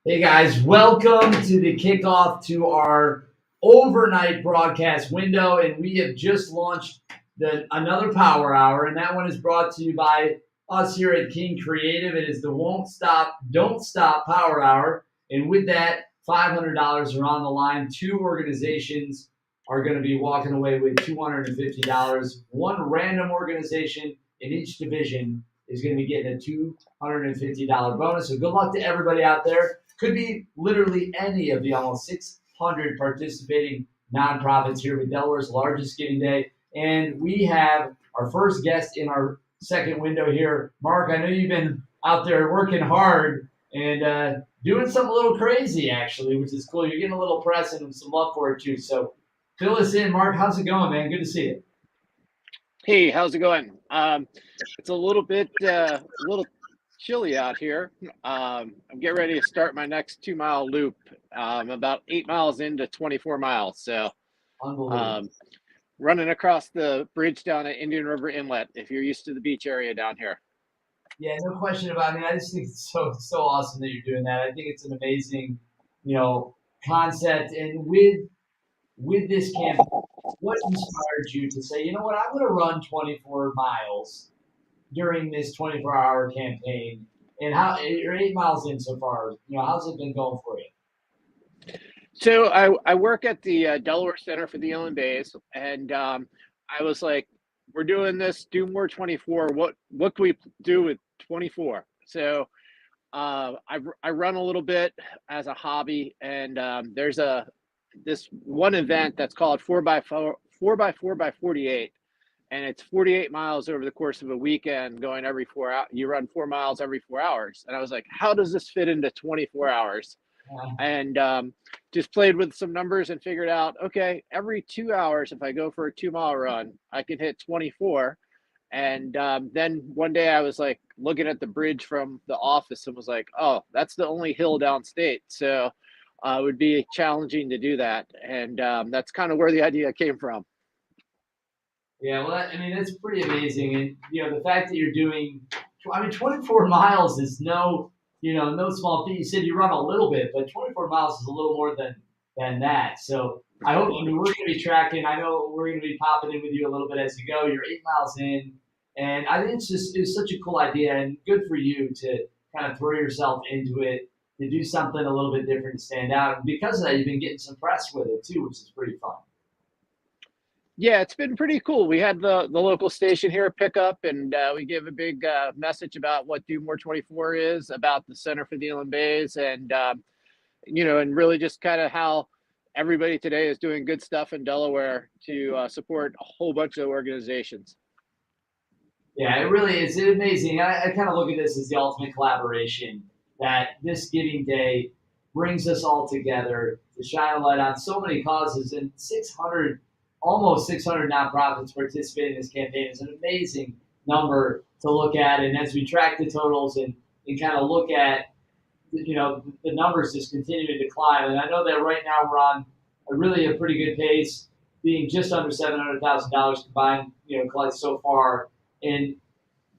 Hey guys, welcome to the kickoff to our overnight broadcast window, and we have just launched another Power Hour, and that one is brought to you by us here at King Creative. It is the Won't Stop, Don't Stop Power Hour, and with that, $500 are on the line. Two organizations are going to be walking away with $250. One random organization in each division is going to be getting a $250 bonus. So good luck to everybody out there. Could be literally any of the almost 600 participating nonprofits here with Delaware's largest giving day. And we have our first guest in our second window here. Mark, I know you've been out there working hard and doing something a little crazy, actually, which is cool. You're getting a little press and some love for it, too. So fill us in, Mark. How's it going, man? Good to see you. Hey, how's it going? It's a little chilly out here. I'm getting ready to start my next 2 mile loop. I'm about 8 miles into 24 miles. So, Unbelievable. um, running across the bridge down at Indian River Inlet, if you're used to the beach area down here. Yeah, no question about it. I mean, I just think it's so awesome that you're doing that. I think it's an amazing, concept. And with this campaign, what inspired you to say, you know what, I'm going to run 24 miles during this 24-hour campaign? And how you're 8 miles in so far? How's it been going for you? So I work at the Delaware Center for the Inland Bays, and I was like, we're doing this, do more 24. What can we do with 24? So I run a little bit as a hobby, and there's this one event that's called 4x4 by 48, and it's 48 miles over the course of a weekend, going every 4 hours. You run 4 miles every 4 hours, and I was like, how does this fit into 24 hours? And just played with some numbers and figured out, okay, every 2 hours, if I go for a 2 mile run, I can hit 24. And then one day I was like looking at the bridge from the office and was like, oh, that's the only hill downstate. So it would be challenging to do that. And that's kind of where the idea came from. Yeah, well, I mean, that's pretty amazing. And, the fact that you're doing, I mean, 24 miles is no small feat. You said you run a little bit, but 24 miles is a little more than that. So I mean, we're going to be tracking. I know we're going to be popping in with you a little bit as you go. You're 8 miles in. And I think it's such a cool idea and good for you to kind of throw yourself into it, to do something a little bit different to stand out. And because of that, you've been getting some press with it too, which is pretty fun. Yeah, it's been pretty cool. We had the local station here pick up, and we gave a big message about what Do More 24 is, about the Center for the Inland Bays, and and really just kind of how everybody today is doing good stuff in Delaware to support a whole bunch of organizations. Yeah, it really is amazing. I kind of look at this as the ultimate collaboration that this giving day brings us all together to shine a light on so many causes, and 600, almost 600 nonprofits participating in this campaign is an amazing number to look at. And as we track the totals and kind of look at, the numbers just continuing to climb. And I know that right now we're on a pretty good pace, being just under $700,000 combined, collected so far. And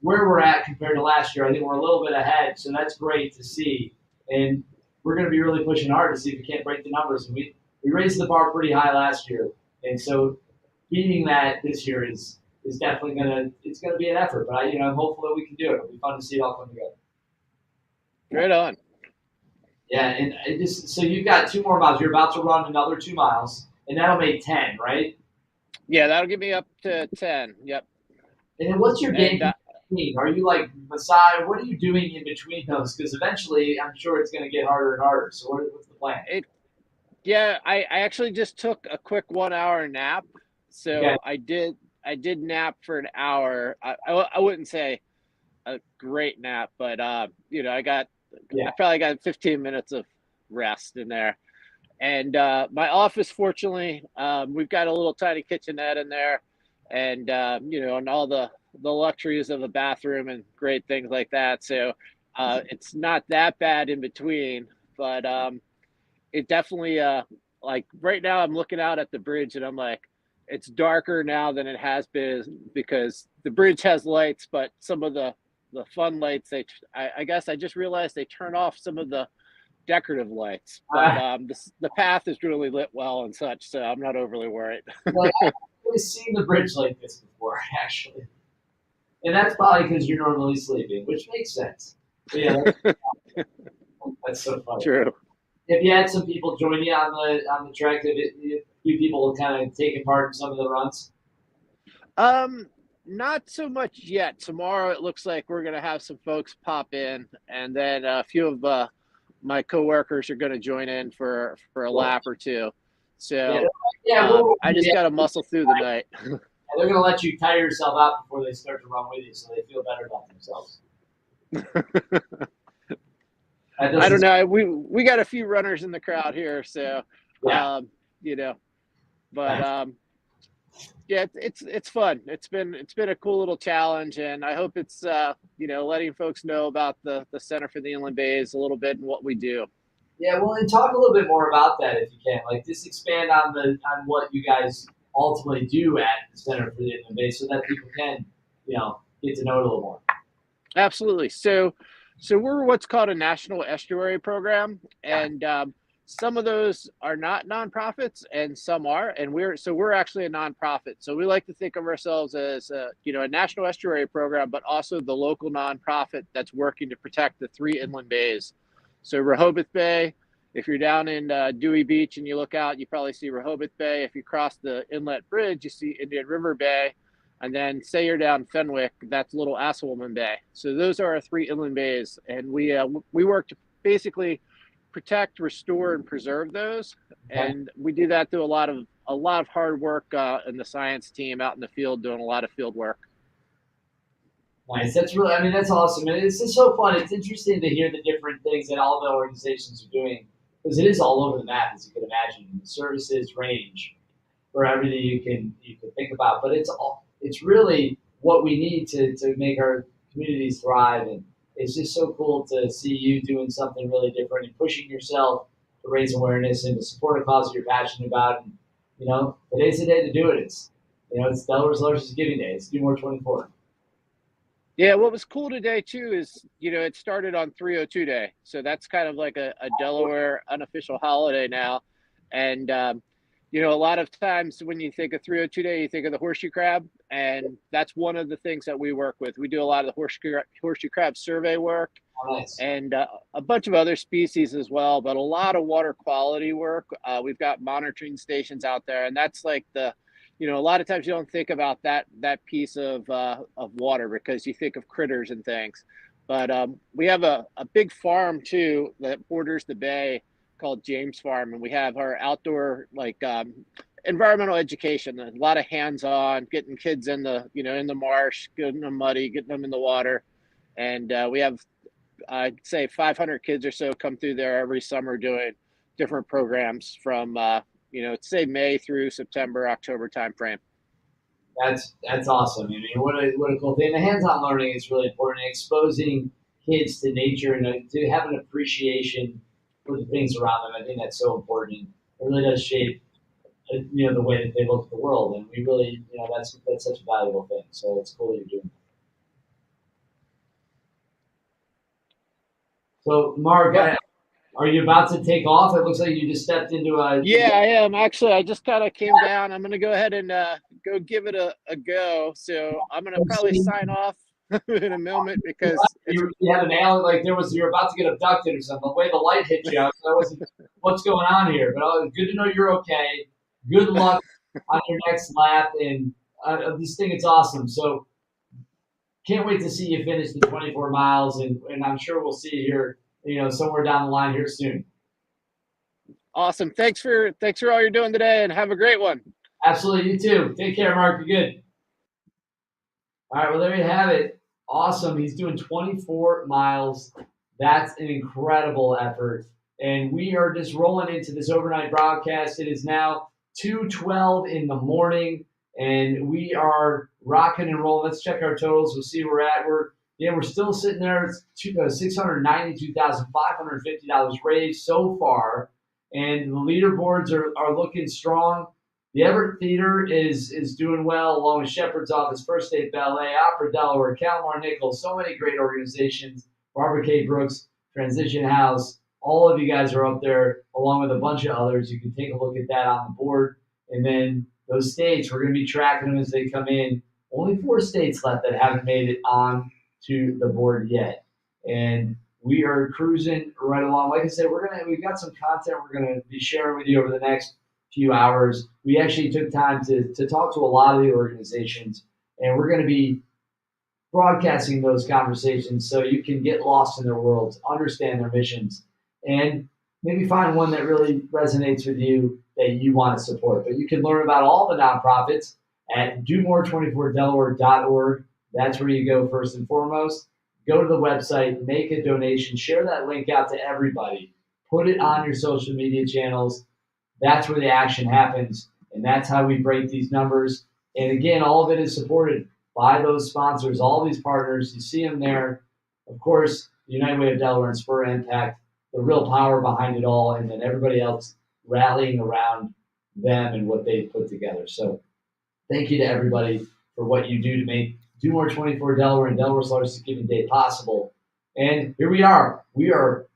where we're at compared to last year, I think we're a little bit ahead. So that's great to see. And we're going to be really pushing hard to see if we can't break the numbers. And we raised the bar pretty high last year, and so beating that this year is definitely gonna be an effort. But I'm hopeful that we can do it. It'll be fun to see it all come together. Right on. Yeah, and so you've got 2 more miles. You're about to run another 2 miles, and that'll make 10, right? Yeah, that'll get me up to 10. Yep. And then what's your game And in between? Are you like massage? What are you doing in between those? Because eventually, I'm sure it's going to get harder and harder. So what's the plan? it Yeah, I actually just took a quick 1 hour nap. Okay. So I did nap for an hour. I wouldn't say a great nap, but Yeah. I probably got 15 minutes of rest in there. And my office, fortunately, we've got a little tiny kitchenette in there, and and all the luxuries of a bathroom and great things like that. So it's not that bad in between, but it definitely like right now I'm looking out at the bridge and I'm like, it's darker now than it has been because the bridge has lights, but some of the fun lights I guess I just realized they turn off some of the decorative lights, but the path is really lit well and such, so I'm not overly worried. Like, I've never seen the bridge like this before, actually. And that's probably because you're normally sleeping, which makes sense. But yeah, that's so funny. True. Have you had some people join you on the trek? Have a few people kind of taking part in some of the runs? Not so much yet. Tomorrow it looks like we're gonna have some folks pop in, and then a few of my coworkers are gonna join in for a lap or two. So I just gotta muscle through the night. They're gonna let you tire yourself out before they start to run with you, so they feel better about themselves. I don't know. We got a few runners in the crowd here, so you know, but yeah, it's fun. It's been a cool little challenge, and I hope it's letting folks know about the Center for the Inland Bays a little bit and what we do. Yeah, well, and talk a little bit more about that if you can. Like, just expand on what you guys ultimately do at the Center for the Inland Bays, so that people can get to know it a little more. Absolutely. So we're what's called a national estuary program, and some of those are not nonprofits and some are, and we're actually a nonprofit. So we like to think of ourselves as a national estuary program, but also the local nonprofit that's working to protect the 3 inland bays. So Rehoboth Bay, if you're down in Dewey Beach and you look out, you probably see Rehoboth Bay. If you cross the inlet bridge, you see Indian River Bay. And then say you're down Fenwick, that's Little Assawoman Bay. So those are our 3 inland bays. And we work to basically protect, restore, and preserve those. And we do that through a lot of hard work in the science team out in the field doing a lot of field work. Nice. That's that's awesome. And it's just so fun. It's interesting to hear the different things that all the organizations are doing, because it is all over the map, as you can imagine. The services range for everything you can think about, but it's really what we need to make our communities thrive. And it's just so cool to see you doing something really different and pushing yourself to raise awareness and to support a cause you're passionate about. And, today's the day to do it. It's Delaware's largest giving day. It's Do More 24. Yeah, what was cool today too is, it started on 302 Day. So that's kind of like a Delaware unofficial holiday now. And, a lot of times when you think of 302 Day, you think of the horseshoe crab. And that's one of the things that we work with. We do a lot of the horseshoe crab survey work. Nice. And a bunch of other species as well, but a lot of water quality work. We've got monitoring stations out there. And that's like a lot of times you don't think about that piece of water because you think of critters and things. But we have a big farm too that borders the bay called James Farm, and we have our outdoor environmental education, a lot of hands-on, getting kids in the marsh, getting them muddy, getting them in the water. And we have I'd say 500 kids or so come through there every summer doing different programs from say May through September, October timeframe. That's awesome. What a cool thing. The hands-on learning is really important. Exposing kids to nature and to have an appreciation for the things around them. I think that's so important. It really does shape, the way that they look at the world. And we really, that's such a valuable thing. So it's cool that you're doing that. So, Mark, are you about to take off? It looks like you just stepped into a... Yeah, I am. Actually, I just kind of came down. I'm going to go ahead and go give it a go. So I'm going to probably sign off in a moment because... You had an alien, you're about to get abducted or something. The way the light hit you, I wasn't, what's going on here? But good to know you're okay. Good luck on your next lap. And this thing, it's awesome. So can't wait to see you finish the 24 miles. And I'm sure we'll see you here, somewhere down the line here soon. Awesome. Thanks for all you're doing today, and have a great one. Absolutely. You too. Take care, Mark. You're good. All right. Well, there you have it. Awesome. He's doing 24 miles. That's an incredible effort. And we are just rolling into this overnight broadcast. It is now 2:12 in the morning, and we are rocking and rolling. Let's check our totals. We'll see where we're at. We're still sitting there. It's $692,550 raised so far, and the leaderboards are looking strong. The Everett Theater is doing well, along with Shepherd's Office, First State Ballet, Opera Delaware, Calmar Nichols, so many great organizations, Barbara K. Brooks, Transition House, All of you guys are up there along with a bunch of others. You can take a look at that on the board. And then those states, we're going to be tracking them as they come in. Only 4 states left that haven't made it on to the board yet. And we are cruising right along. Like I said, we've got some content we're going to be sharing with you over the next few hours. We actually took time to talk to a lot of the organizations, and we're going to be broadcasting those conversations so you can get lost in their worlds, understand their missions, and maybe find one that really resonates with you that you want to support. But you can learn about all the nonprofits at domore24delaware.org. That's where you go first and foremost. Go to the website, make a donation, share that link out to everybody, put it on your social media channels. That's where the action happens, and that's how we break these numbers. And again, all of it is supported by those sponsors, all these partners. You see them there. Of course, the United Way of Delaware and Spur Impact, the real power behind it all, and then everybody else rallying around them and what they've put together. So thank you to everybody for what you do to make Do More 24 Delaware and Delaware's largest giving day possible. And here we are. We are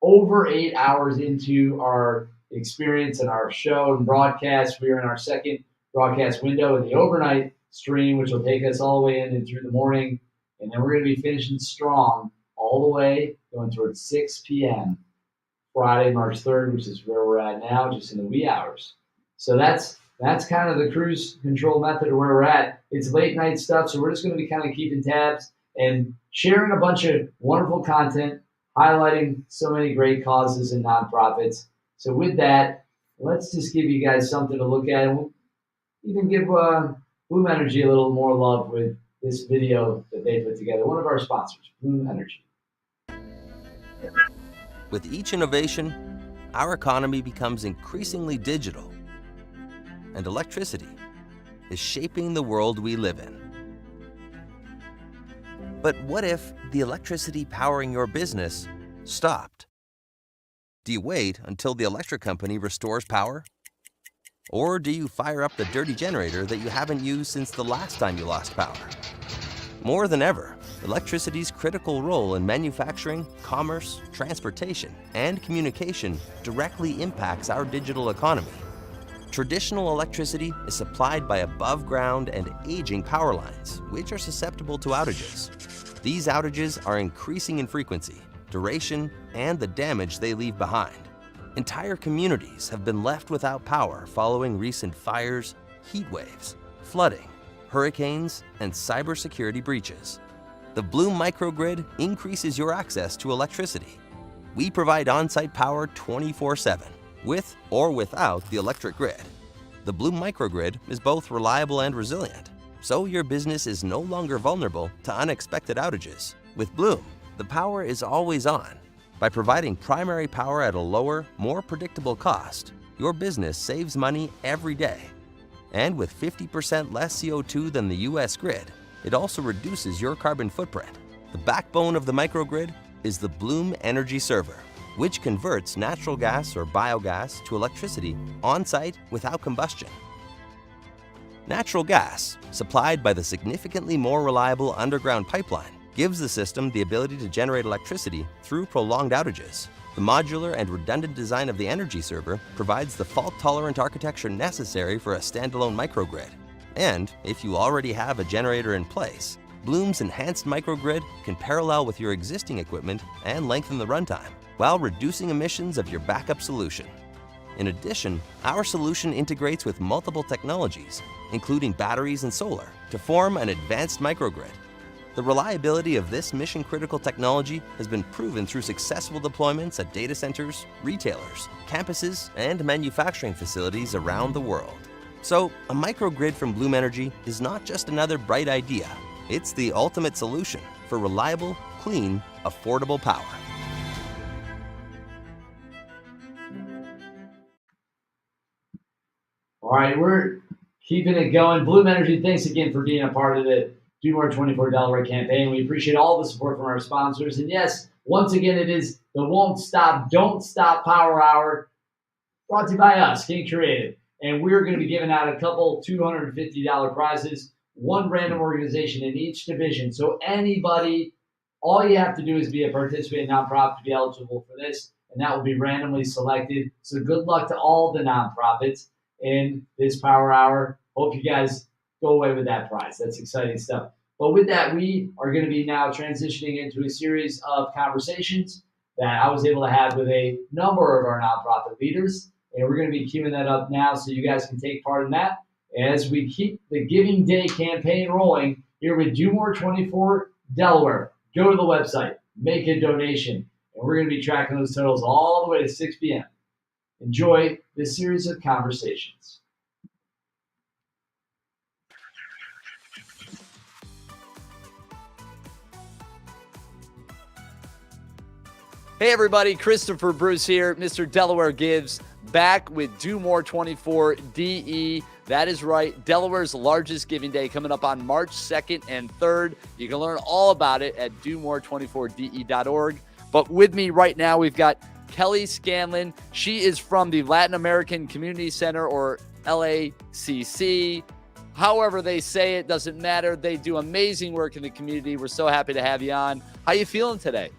over 8 hours into our experience and our show and broadcast. We are in our second broadcast window in the overnight stream, which will take us all the way in and through the morning. And then we're going to be finishing strong all the way going towards 6 p.m. Friday, March 3rd, which is where we're at now, just in the wee hours. So that's kind of the cruise control method of where we're at. It's late night stuff, so we're just going to be kind of keeping tabs and sharing a bunch of wonderful content, highlighting so many great causes and nonprofits. So with that, let's just give you guys something to look at. And we'll even give Bloom Energy a little more love with this video that they put together. One of our sponsors, Bloom Energy. With each innovation, our economy becomes increasingly digital, and electricity is shaping the world we live in. But what if the electricity powering your business stopped? Do you wait until the electric company restores power? Or do you fire up the dirty generator that you haven't used since the last time you lost power? More than ever, electricity's critical role in manufacturing, commerce, transportation, and communication directly impacts our digital economy. Traditional electricity is supplied by above-ground and aging power lines, which are susceptible to outages. These outages are increasing in frequency, duration, and the damage they leave behind. Entire communities have been left without power following recent fires, heat waves, flooding, hurricanes, and cybersecurity breaches. The Bloom microgrid increases your access to electricity. We provide on-site power 24/7, with or without the electric grid. The Bloom microgrid is both reliable and resilient, so your business is no longer vulnerable to unexpected outages. With Bloom, the power is always on. By providing primary power at a lower, more predictable cost, your business saves money every day. And with 50% less CO2 than the US grid, it also reduces your carbon footprint. The backbone of the microgrid is the Bloom Energy Server, which converts natural gas or biogas to electricity on-site without combustion. Natural gas, supplied by the significantly more reliable underground pipeline, gives the system the ability to generate electricity through prolonged outages. The modular and redundant design of the energy server provides the fault-tolerant architecture necessary for a standalone microgrid. And if you already have a generator in place, Bloom's enhanced microgrid can parallel with your existing equipment and lengthen the runtime, while reducing emissions of your backup solution. In addition, our solution integrates with multiple technologies, including batteries and solar, to form an advanced microgrid. The reliability of this mission-critical technology has been proven through successful deployments at data centers, retailers, campuses, and manufacturing facilities around the world. So, a microgrid from Bloom Energy is not just another bright idea. It's the ultimate solution for reliable, clean, affordable power. All right, we're keeping it going. Bloom Energy, thanks again for being a part of the Do More 24 Delaware campaign. We appreciate all the support from our sponsors. And yes, once again, it is the Won't Stop, Don't Stop Power Hour, brought to you by us, King Creative. And we're going to be giving out a couple $250 prizes, one random organization in each division. So anybody, all you have to do is be a participating nonprofit to be eligible for this. And and that will be randomly selected. So good luck to all the nonprofits in this Power Hour. Hope you guys go away with that prize. That's exciting stuff. But with that, we are going to be now transitioning into a series of conversations that I was able to have with a number of our nonprofit leaders. And we're going to be queuing that up now so you guys can take part in that as we keep the Giving Day campaign rolling here with Do More 24 Delaware. Go to the website, make a donation, and we're going to be tracking those totals all the way to 6 p.m. Enjoy this series of conversations. Hey everybody, Christopher Bruce here, Mr. Delaware Gives, back with Do More 24 DE. That is right, Delaware's largest giving day coming up on March 2nd and 3rd. You can learn all about it at domore24de.org. But with me right now, we've got Kelly Scanlon. She is from the Latin American Community Center, or LACC. However they say it, doesn't matter. They do amazing work in the community. We're so happy to have you on. How you feeling today?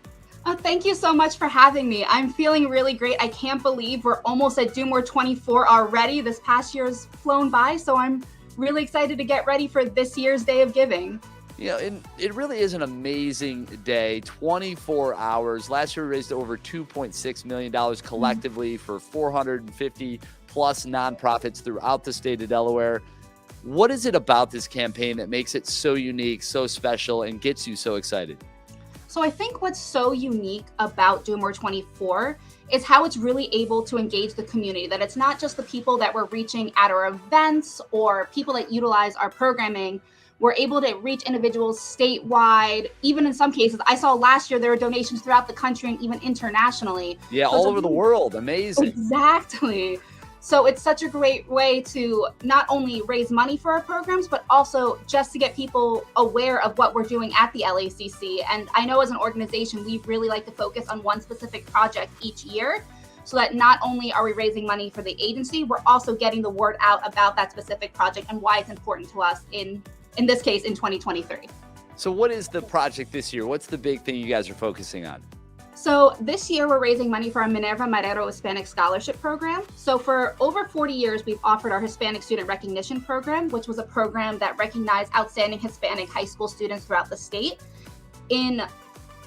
Oh, thank you so much for having me. I'm feeling really great. I can't believe we're almost at Do More 24 already. This past year's flown by, so I'm really excited to get ready for this year's Day of Giving. You know, it really is an amazing day, 24 hours. Last year we raised over $2.6 million collectively for 450 plus nonprofits throughout the state of Delaware. What is it about this campaign that makes it so unique, so special, and gets you so excited? So I think what's so unique about Do More 24 is how it's really able to engage the community, that it's not just the people that we're reaching at our events or people that utilize our programming. We're able to reach individuals statewide. Even in some cases, I saw last year there were donations throughout the country and even internationally. Yeah, so all over the world. Amazing. Exactly. So it's such a great way to not only raise money for our programs, but also just to get people aware of what we're doing at the LACC. And I know as an organization, we really like to focus on one specific project each year, so that not only are we raising money for the agency, we're also getting the word out about that specific project and why it's important to us in this case, in 2023. So what is the project this year? What's the big thing you guys are focusing on? So this year we're raising money for our Minerva Marrero Hispanic Scholarship Program. So for over 40 years, we've offered our Hispanic Student Recognition Program, which was a program that recognized outstanding Hispanic high school students throughout the state. In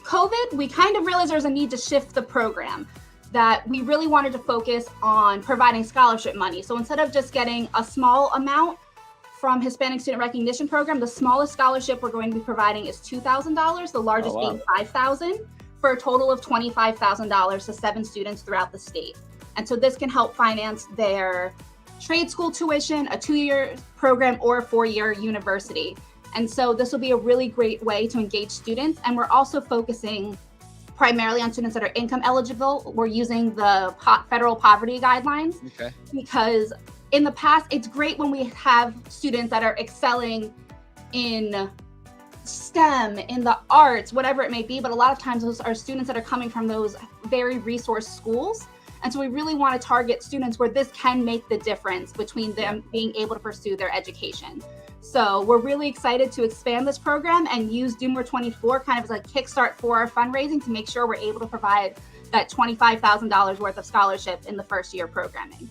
COVID, we kind of realized there's a need to shift the program, that we really wanted to focus on providing scholarship money. So instead of just getting a small amount from Hispanic Student Recognition Program, the smallest scholarship we're going to be providing is $2,000, the largest being $5,000. For a total of $25,000 to 7 students throughout the state. And so this can help finance their trade school tuition, a 2-year program, or a 4-year university. And so this will be a really great way to engage students. And we're also focusing primarily on students that are income eligible. We're using the federal poverty guidelines, because in the past, it's great when we have students that are excelling in STEM, in the arts, whatever it may be, but a lot of times those are students that are coming from those very resource schools. And so we really want to target students where this can make the difference between them being able to pursue their education. So we're really excited to expand this program and use Do More 24 kind of as a kickstart for our fundraising to make sure we're able to provide that $25,000 worth of scholarship in the first year programming.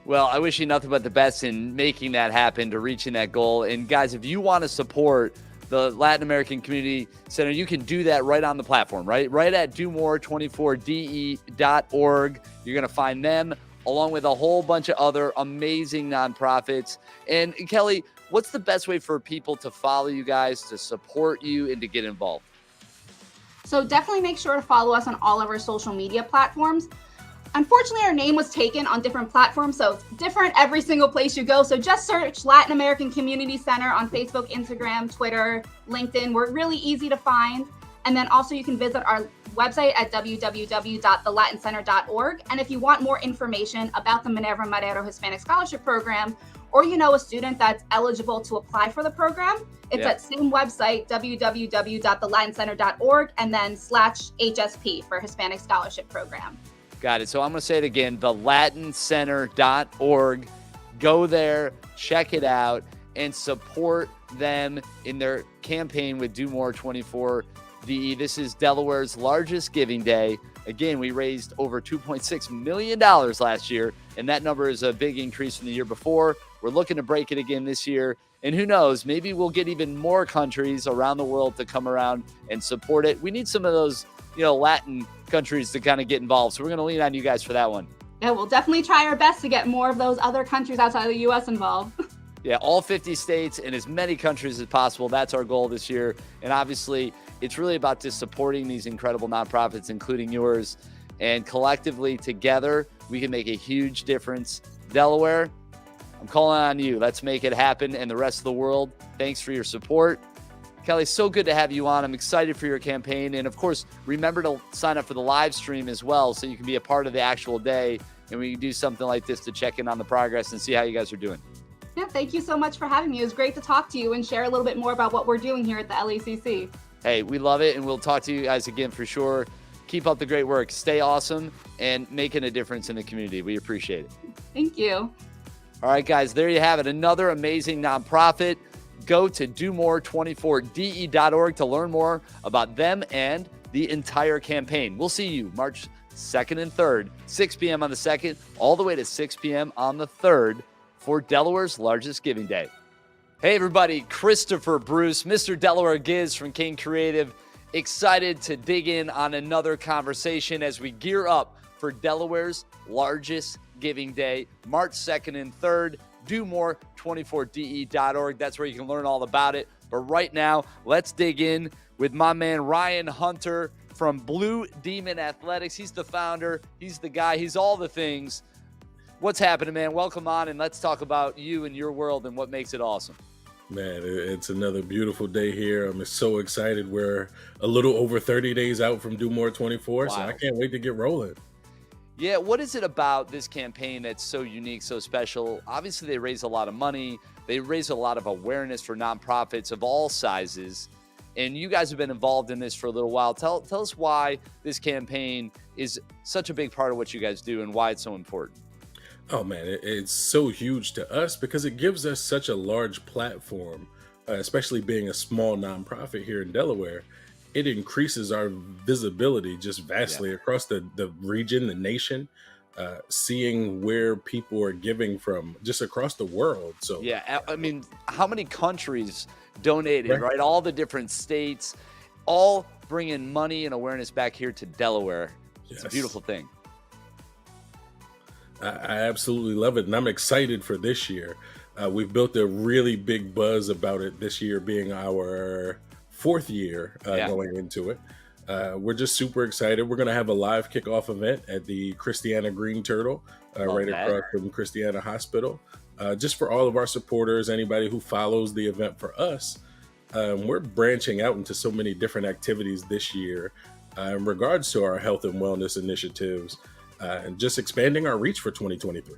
Well, I wish you nothing but the best in making that happen, to reaching that goal. And guys, if you want to support the Latin American Community Center, you can do that right on the platform, right at domore24de.org. You're going to find them along with a whole bunch of other amazing nonprofits. And Kelly, what's the best way for people to follow you guys, to support you, and to get involved? So definitely make sure to follow us on all of our social media platforms. Unfortunately, our name was taken on different platforms, so it's different every single place you go. So just search Latin American Community Center on Facebook, Instagram, Twitter, LinkedIn. We're really easy to find. And then also you can visit our website at www.thelatincenter.org. And if you want more information about the Minerva Marrero Hispanic Scholarship Program, or you know a student that's eligible to apply for the program, it's that same website, www.thelatincenter.org, and then /HSP for Hispanic Scholarship Program. Got it. So I'm going to say it again, thelatincenter.org. Go there, check it out, and support them in their campaign with Do More 24 DE. This is Delaware's largest giving day, Again, we raised over $2.6 million last year, and that number is a big increase from the year before. We're looking to break it again this year. And who knows, maybe we'll get even more countries around the world to come around and support it. We need some of those, Latin countries to kind of get involved. So we're going to lean on you guys for that one. Yeah, we'll definitely try our best to get more of those other countries outside of the U.S. involved. Yeah, all 50 states and as many countries as possible. That's our goal this year. And obviously, it's really about just supporting these incredible nonprofits, including yours. And collectively, together, we can make a huge difference. Delaware, I'm calling on you. Let's make it happen. And the rest of the world, thanks for your support. Kelly, so good to have you on. I'm excited for your campaign. And of course, remember to sign up for the live stream as well so you can be a part of the actual day. And we can do something like this to check in on the progress and see how you guys are doing. Yeah, thank you so much for having me. It was great to talk to you and share a little bit more about what we're doing here at the LACC. Hey, we love it. And we'll talk to you guys again for sure. Keep up the great work. Stay awesome and making a difference in the community. We appreciate it. Thank you. All right, guys, there you have it. Another amazing nonprofit. Go to domore24de.org to learn more about them and the entire campaign. We'll see you March 2nd and 3rd, 6 p.m. on the 2nd, all the way to 6 p.m. on the 3rd for Delaware's largest giving day. Hey, everybody, Christopher Bruce, Mr. Delaware Gives from King Creative. Excited to dig in on another conversation as we gear up for Delaware's largest giving day, March 2nd and 3rd. domore24de.org. That's where you can learn all about it. But right now, let's dig in with my man Ryan Hunter from Blue Demon Athletics. He's the founder. He's the guy. He's all the things. What's happening, man? Welcome on, and let's talk about you and your world and what makes it awesome. Man, it's another beautiful day here. I'm so excited. We're a little over 30 days out from Do More 24, so I can't wait to get rolling. Yeah, what is it about this campaign that's so unique, so special? Obviously, they raise a lot of money. They raise a lot of awareness for nonprofits of all sizes. And you guys have been involved in this for a little while. Tell us why this campaign is such a big part of what you guys do and why it's so important. Oh, man, it's so huge to us because it gives us such a large platform, especially being a small nonprofit here in Delaware. It increases our visibility just vastly across the region, the nation, seeing where people are giving from just across the world. So yeah, I mean, how many countries donated, right? All the different states, all bringing money and awareness back here to Delaware. It's a beautiful thing. I absolutely love it. And I'm excited for this year. We've built a really big buzz about it this year being our 4th year going into it. We're just super excited. We're going to have a live kickoff event at the Christiana Green Turtle across from Christiana Hospital. Just for all of our supporters, anybody who follows the event for us. We're branching out into so many different activities this year in regards to our health and wellness initiatives and just expanding our reach for 2023.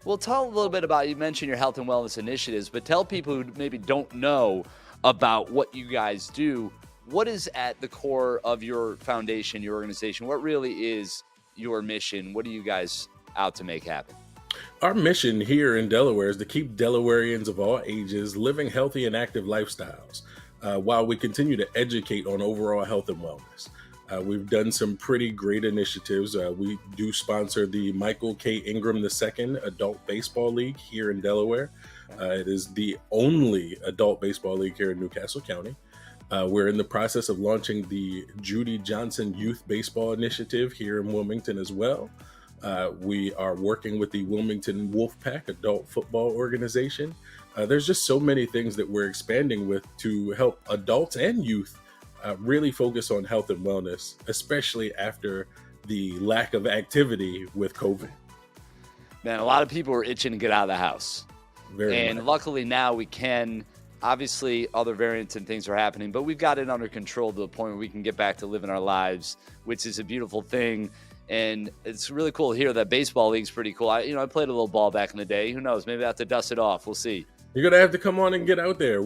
Well, tell a little bit about, you mentioned your health and wellness initiatives, but tell people who maybe don't know about what you guys do. What is at the core of your foundation, your organization? What really is your mission? What are you guys out to make happen? Our mission here in Delaware is to keep Delawareans of all ages living healthy and active lifestyles while we continue to educate on overall health and wellness. We've done some pretty great initiatives. We do sponsor the Michael K. Ingram II Adult Baseball League here in Delaware. It is the only adult baseball league here in Newcastle County. We're in the process of launching the Judy Johnson Youth Baseball Initiative here in Wilmington as well. We are working with the Wilmington Wolfpack Adult Football Organization. There's just so many things that we're expanding with to help adults and youth really focus on health and wellness, especially after the lack of activity with COVID. Man, a lot of people are itching to get out of the house. Very much. Luckily now we can. Obviously, other variants and things are happening, but we've got it under control to the point where we can get back to living our lives, which is a beautiful thing. And it's really cool to hear that baseball league's pretty cool. I played a little ball back in the day. Who knows? Maybe I have to dust it off. We'll see. You're going to have to come on and get out there.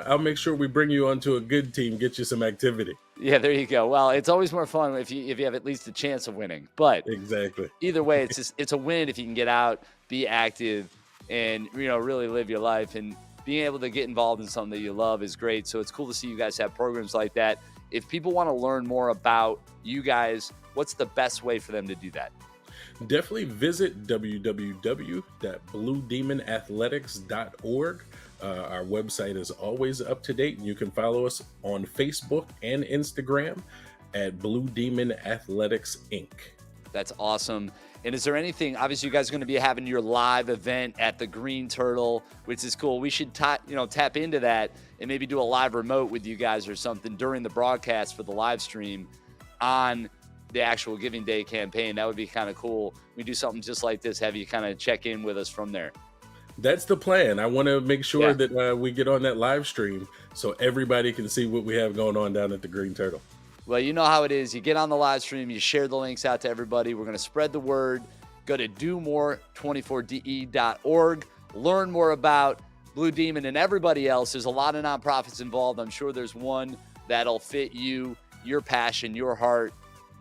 I'll make sure we bring you onto a good team, get you some activity. Yeah, there you go. Well, it's always more fun if you have at least a chance of winning. But exactly. Either way, it's a win if you can get out, be active, and really live your life. And being able to get involved in something that you love is great. So it's cool to see you guys have programs like that. If people want to learn more about you guys, what's the best way for them to do that? Definitely visit www.bluedemonathletics.org. Our website is always up to date, and you can follow us on Facebook and Instagram at Blue Demon Athletics Inc. That's awesome. And is there anything, obviously you guys are going to be having your live event at the Green Turtle, which is cool. We should tap into that and maybe do a live remote with you guys or something during the broadcast for the live stream on the actual Giving Day campaign. That would be kind of cool. We do something just like this, have you kind of check in with us from there. That's the plan. I want to make sure that we get on that live stream so everybody can see what we have going on down at the Green Turtle. Well, you know how it is. You get on the live stream, you share the links out to everybody. We're going to spread the word. Go to domore24de.org. Learn more about Blue Demon and everybody else. There's a lot of nonprofits involved. I'm sure there's one that'll fit you, your passion, your heart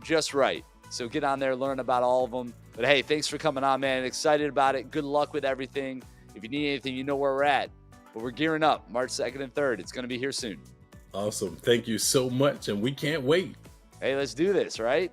just right. So get on there, learn about all of them. But hey, thanks for coming on, man. Excited about it. Good luck with everything. If you need anything, you know where we're at. But we're gearing up March 2nd and 3rd. It's going to be here soon. Awesome. Thank you so much, and we can't wait. Hey, let's do this, right?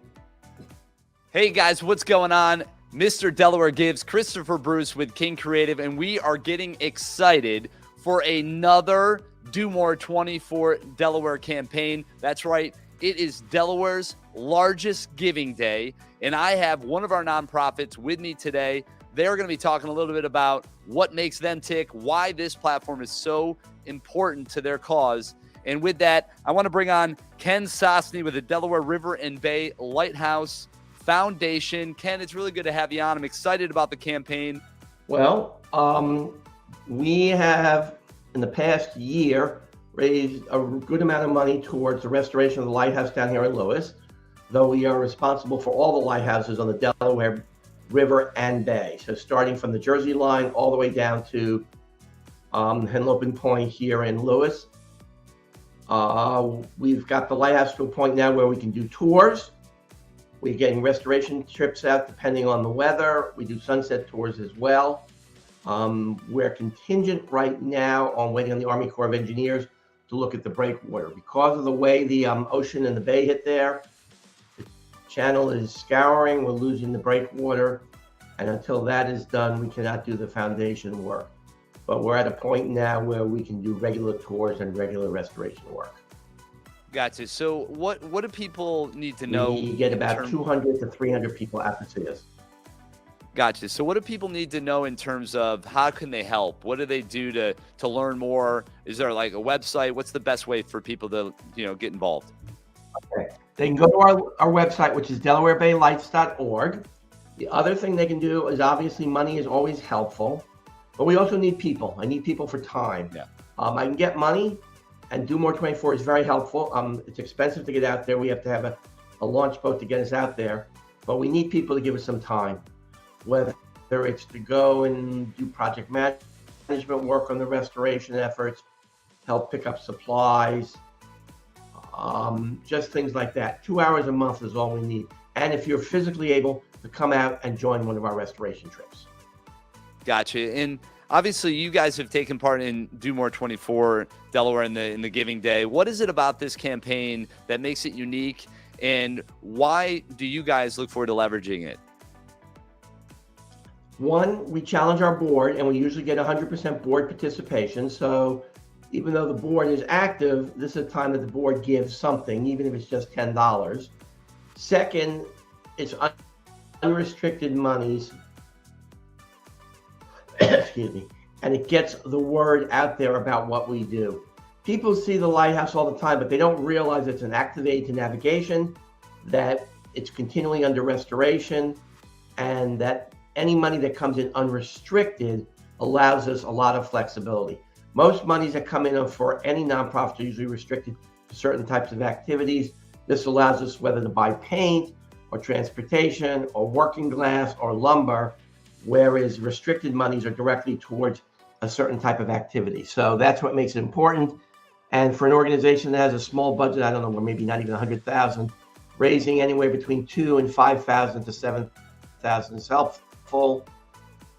Hey, guys, what's going on? Mr. Delaware Gives, Christopher Bruce with King Creative, and we are getting excited for another Do More 24 Delaware campaign. That's right. It is Delaware's largest giving day, and I have one of our nonprofits with me today. They're going to be talking a little bit about what makes them tick, why this platform is so important to their cause. And with that, I want to bring on Ken Sosny with the Delaware River and Bay Lighthouse Foundation. Ken, it's really good to have you on. I'm excited about the campaign. Well, we have, in the past year, raised a good amount of money towards the restoration of the lighthouse down here in Lewis, though we are responsible for all the lighthouses on the Delaware River and Bay. So starting from the Jersey line all the way down to Henlopen Point here in Lewis. We've got the lighthouse to a point now where we can do tours. We're getting restoration trips out depending on the weather. We do sunset tours as well. We're contingent right now on waiting on the Army Corps of Engineers to look at the breakwater. Because of the way the ocean and the bay hit there, the channel is scouring, we're losing the breakwater. And until that is done, we cannot do the foundation work. But we're at a point now where we can do regular tours and regular restoration work. Gotcha. So what do people need to know? We get about 200 to 300 people out to see us. Gotcha. So what do people need to know in terms of how can they help? What do they do to learn more? Is there like a website? What's the best way for people to get involved? Okay. They can go to our website, which is DelawareBayLights.org. The other thing they can do is obviously money is always helpful. But we also need people. I need people for time. Yeah. I can get money, and Do More 24 is very helpful. It's expensive to get out there. We have to have a launch boat to get us out there. But we need people to give us some time, whether it's to go and do project management work on the restoration efforts, help pick up supplies, just things like that. 2 hours a month is all we need. And if you're physically able to come out and join one of our restoration trips. Gotcha. And obviously you guys have taken part in Do More 24 Delaware in the Giving Day. What is it about this campaign that makes it unique, and why do you guys look forward to leveraging it? One, we challenge our board, and we usually get 100% board participation. So even though the board is active, this is a time that the board gives something, even if it's just $10. Second, it's unrestricted monies. Excuse me. And it gets the word out there about what we do. People see the lighthouse all the time, but they don't realize it's an active aid to navigation, that it's continually under restoration, and that any money that comes in unrestricted allows us a lot of flexibility. Most monies that come in for any nonprofit are usually restricted to certain types of activities. This allows us whether to buy paint or transportation or working glass or lumber, whereas restricted monies are directly towards a certain type of activity. So that's what makes it important. And for an organization that has a small budget, I don't know, or maybe not even 100,000, raising anywhere between $2,000 and $5,000 to $7,000 is helpful.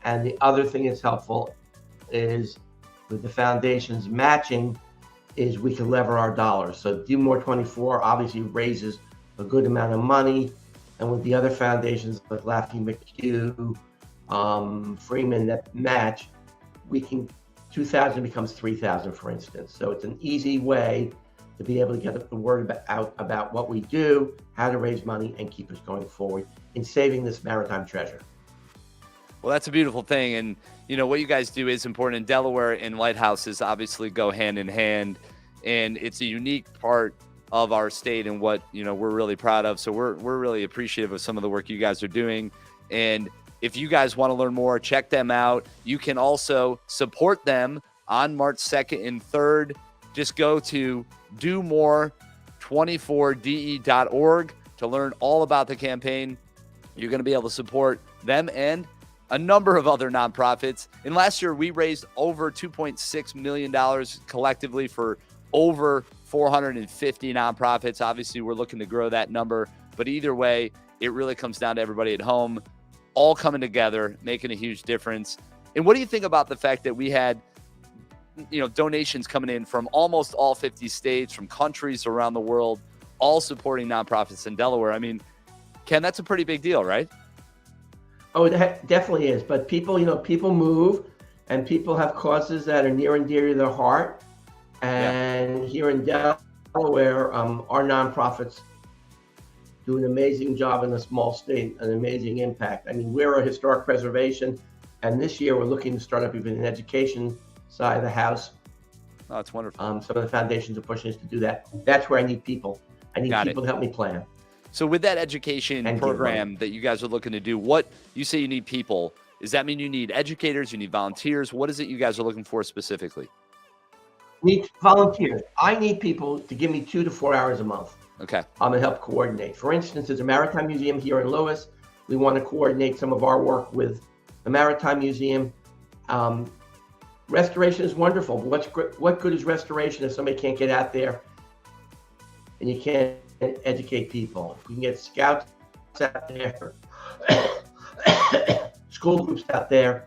And the other thing that's helpful is with the foundation's matching is we can lever our dollars. So Do More 24 obviously raises a good amount of money. And with the other foundations like Laffey McHugh, Freeman that match, we can, 2,000 becomes 3,000, for instance. So it's an easy way to be able to get the word out about what we do, how to raise money, and keep us going forward in saving this maritime treasure. Well, that's a beautiful thing. And, you know, what you guys do is important. In Delaware and lighthouses obviously go hand in hand. And it's a unique part of our state and what, you know, we're really proud of. So we're really appreciative of some of the work you guys are doing. And if you guys want to learn more, check them out. You can also support them on March 2nd and 3rd. Just go to domore24de.org to learn all about the campaign. You're going to be able to support them and a number of other nonprofits. And last year, we raised over $2.6 million collectively for over 450 nonprofits. Obviously, we're looking to grow that number. But either way, it really comes down to everybody at home all coming together, making a huge difference. And what do you think about the fact that we had, you know, donations coming in from almost all 50 states, from countries around the world, all supporting nonprofits in Delaware? I mean, Ken, that's a pretty big deal, right? Oh, it definitely is. But people, you know, people move, and people have causes that are near and dear to their heart. And here in Delaware, our nonprofits do an amazing job in a small state, an amazing impact. I mean, we're a historic preservation, and this year we're looking to start up even an education side of the house. Oh, that's wonderful. Some of the foundations are pushing us to do that. That's where I need people. I need people to help me plan. So with that education program that you guys are looking to do, what you say you need people, does that mean you need educators, you need volunteers? What is it you guys are looking for specifically? Need volunteers. I need people to give me 2 to 4 hours a month. Okay. And help coordinate. For instance, there's a Maritime Museum here in Lewis. We want to coordinate some of our work with the Maritime Museum. Restoration is wonderful, but what good is restoration if somebody can't get out there and you can't educate people? If we can get scouts out there, school groups out there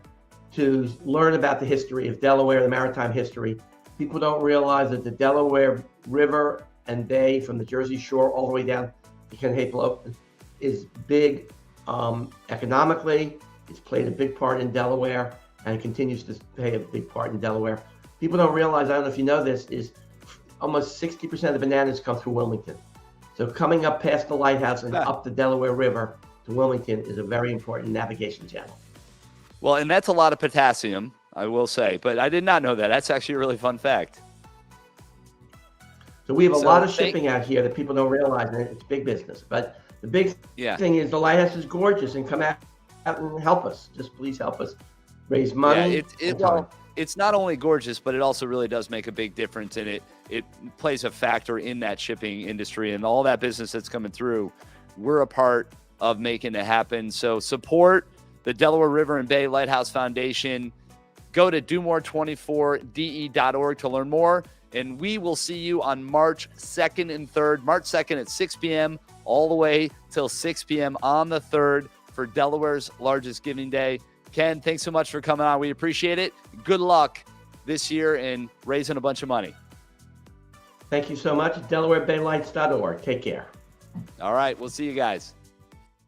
to learn about the history of Delaware, the maritime history. People don't realize that the Delaware River and Bay from the Jersey Shore all the way down to Canhape is big economically. It's played a big part in Delaware and continues to play a big part in Delaware. People don't realize, I don't know if you know this, is almost 60% of the bananas come through Wilmington. So coming up past the lighthouse and up the Delaware River to Wilmington is a very important navigation channel. Well, and that's a lot of potassium, I will say, but I did not know that. That's actually a really fun fact. So we have a lot of shipping out here that people don't realize, and it's big business. But the big thing is the lighthouse is gorgeous, and come out and help us. Just please help us raise money. Well, it's not only gorgeous, but it also really does make a big difference, and it plays a factor in that shipping industry and all that business that's coming through. We're a part of making it happen. So support the Delaware River and Bay Lighthouse Foundation. Go to domore24de.org to learn more. And we will see you on March 2nd and 3rd. March 2nd at 6 p.m. all the way till 6 p.m. on the 3rd for Delaware's largest giving day. Ken, thanks so much for coming on. We appreciate it. Good luck this year in raising a bunch of money. Thank you so much. DelawareBayLights.org. Take care. All right. We'll see you guys.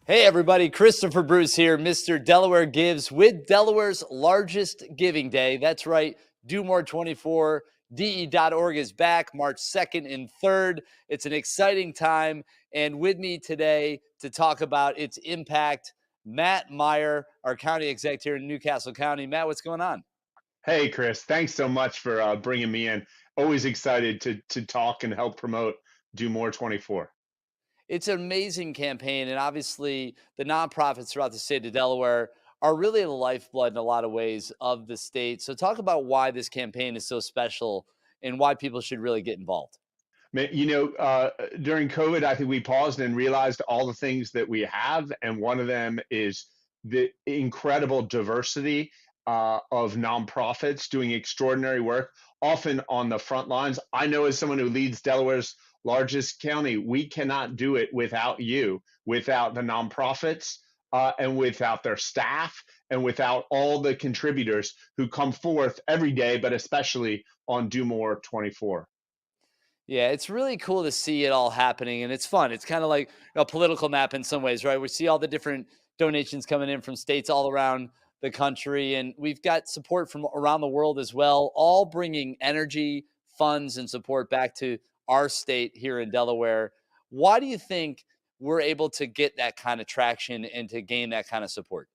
Hey, everybody. Christopher Bruce here, Mr. Delaware Gives with Delaware's largest giving day. That's right. DoMore24de.org is back March 2nd and 3rd. It's an exciting time. And with me today to talk about its impact, Matt Meyer, our county exec here in Newcastle County. Matt, what's going on? Hey, Chris. Thanks so much for bringing me in. Always excited to talk and help promote Do More 24. It's an amazing campaign. And obviously, the nonprofits throughout the state of Delaware are really the lifeblood in a lot of ways of the state. So talk about why this campaign is so special and why people should really get involved. You know, during COVID, I think we paused and realized all the things that we have. And one of them is the incredible diversity of nonprofits doing extraordinary work, often on the front lines. I know as someone who leads Delaware's largest county, we cannot do it without you, without the nonprofits, and without their staff, and without all the contributors who come forth every day, but especially on Do More 24. Yeah, it's really cool to see it all happening, and it's fun. It's kind of like a political map in some ways, right? We see all the different donations coming in from states all around the country, and we've got support from around the world as well, all bringing energy, funds, and support back to our state here in Delaware. Why do you think we're able to get that kind of traction and to gain that kind of support?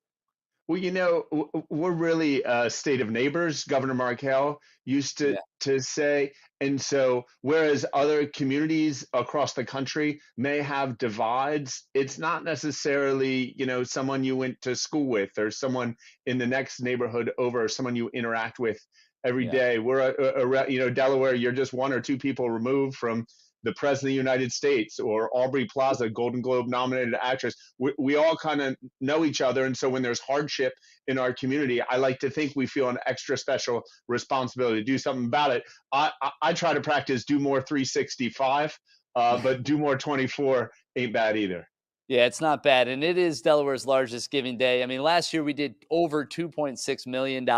Well, we're really a state of neighbors. Governor Markell used Yeah, to say, and so whereas other communities across the country may have divides, it's not necessarily someone you went to school with or someone in the next neighborhood over, or someone you interact with every yeah. day. We're Delaware. You're just one or two people removed from the president of the United States or Aubrey Plaza, Golden Globe nominated actress. We all kind of know each other. And so when there's hardship in our community, I like to think we feel an extra special responsibility to do something about it. I try to practice do more 365, but do more 24 ain't bad either. Yeah, it's not bad. And it is Delaware's largest giving day. I mean, last year we did over $2.6 million,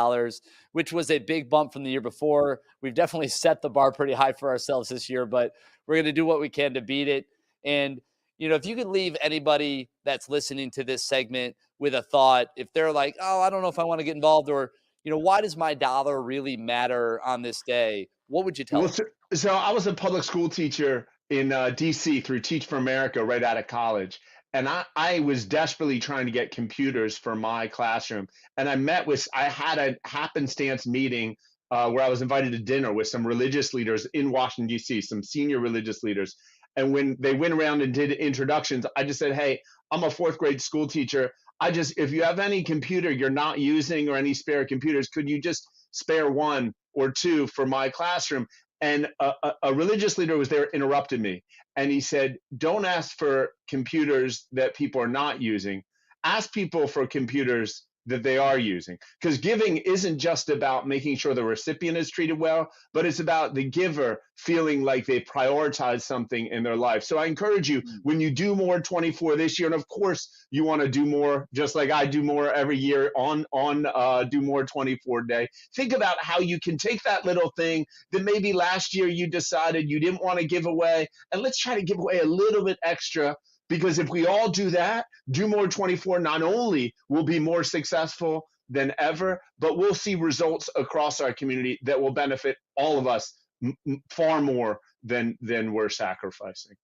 which was a big bump from the year before. We've definitely set the bar pretty high for ourselves this year, but we're going to do what we can to beat it. And, if you could leave anybody that's listening to this segment with a thought, if they're like, oh, I don't know if I want to get involved, or, why does my dollar really matter on this day? What would you tell Well, them? so I was a public school teacher in DC through Teach for America right out of college. And I was desperately trying to get computers for my classroom. And I had a happenstance meeting where I was invited to dinner with some religious leaders in Washington, D.C., some senior religious leaders. And when they went around and did introductions, I just said, hey, I'm a fourth grade school teacher. If you have any computer you're not using or any spare computers, could you just spare one or two for my classroom? And a religious leader was there, interrupted me, and he said, don't ask for computers that people are not using. Ask people for computers that they are using. Because giving isn't just about making sure the recipient is treated well, but it's about the giver feeling like they prioritize something in their life. So I encourage you, when you do more 24 this year, and of course you want to do more, just like I do more every year on do more 24 day, think about how you can take that little thing that maybe last year you decided you didn't want to give away, and let's try to give away a little bit extra. Because if we all do that, do more 24, not only will be more successful than ever, but we'll see results across our community that will benefit all of us far more than we're sacrificing.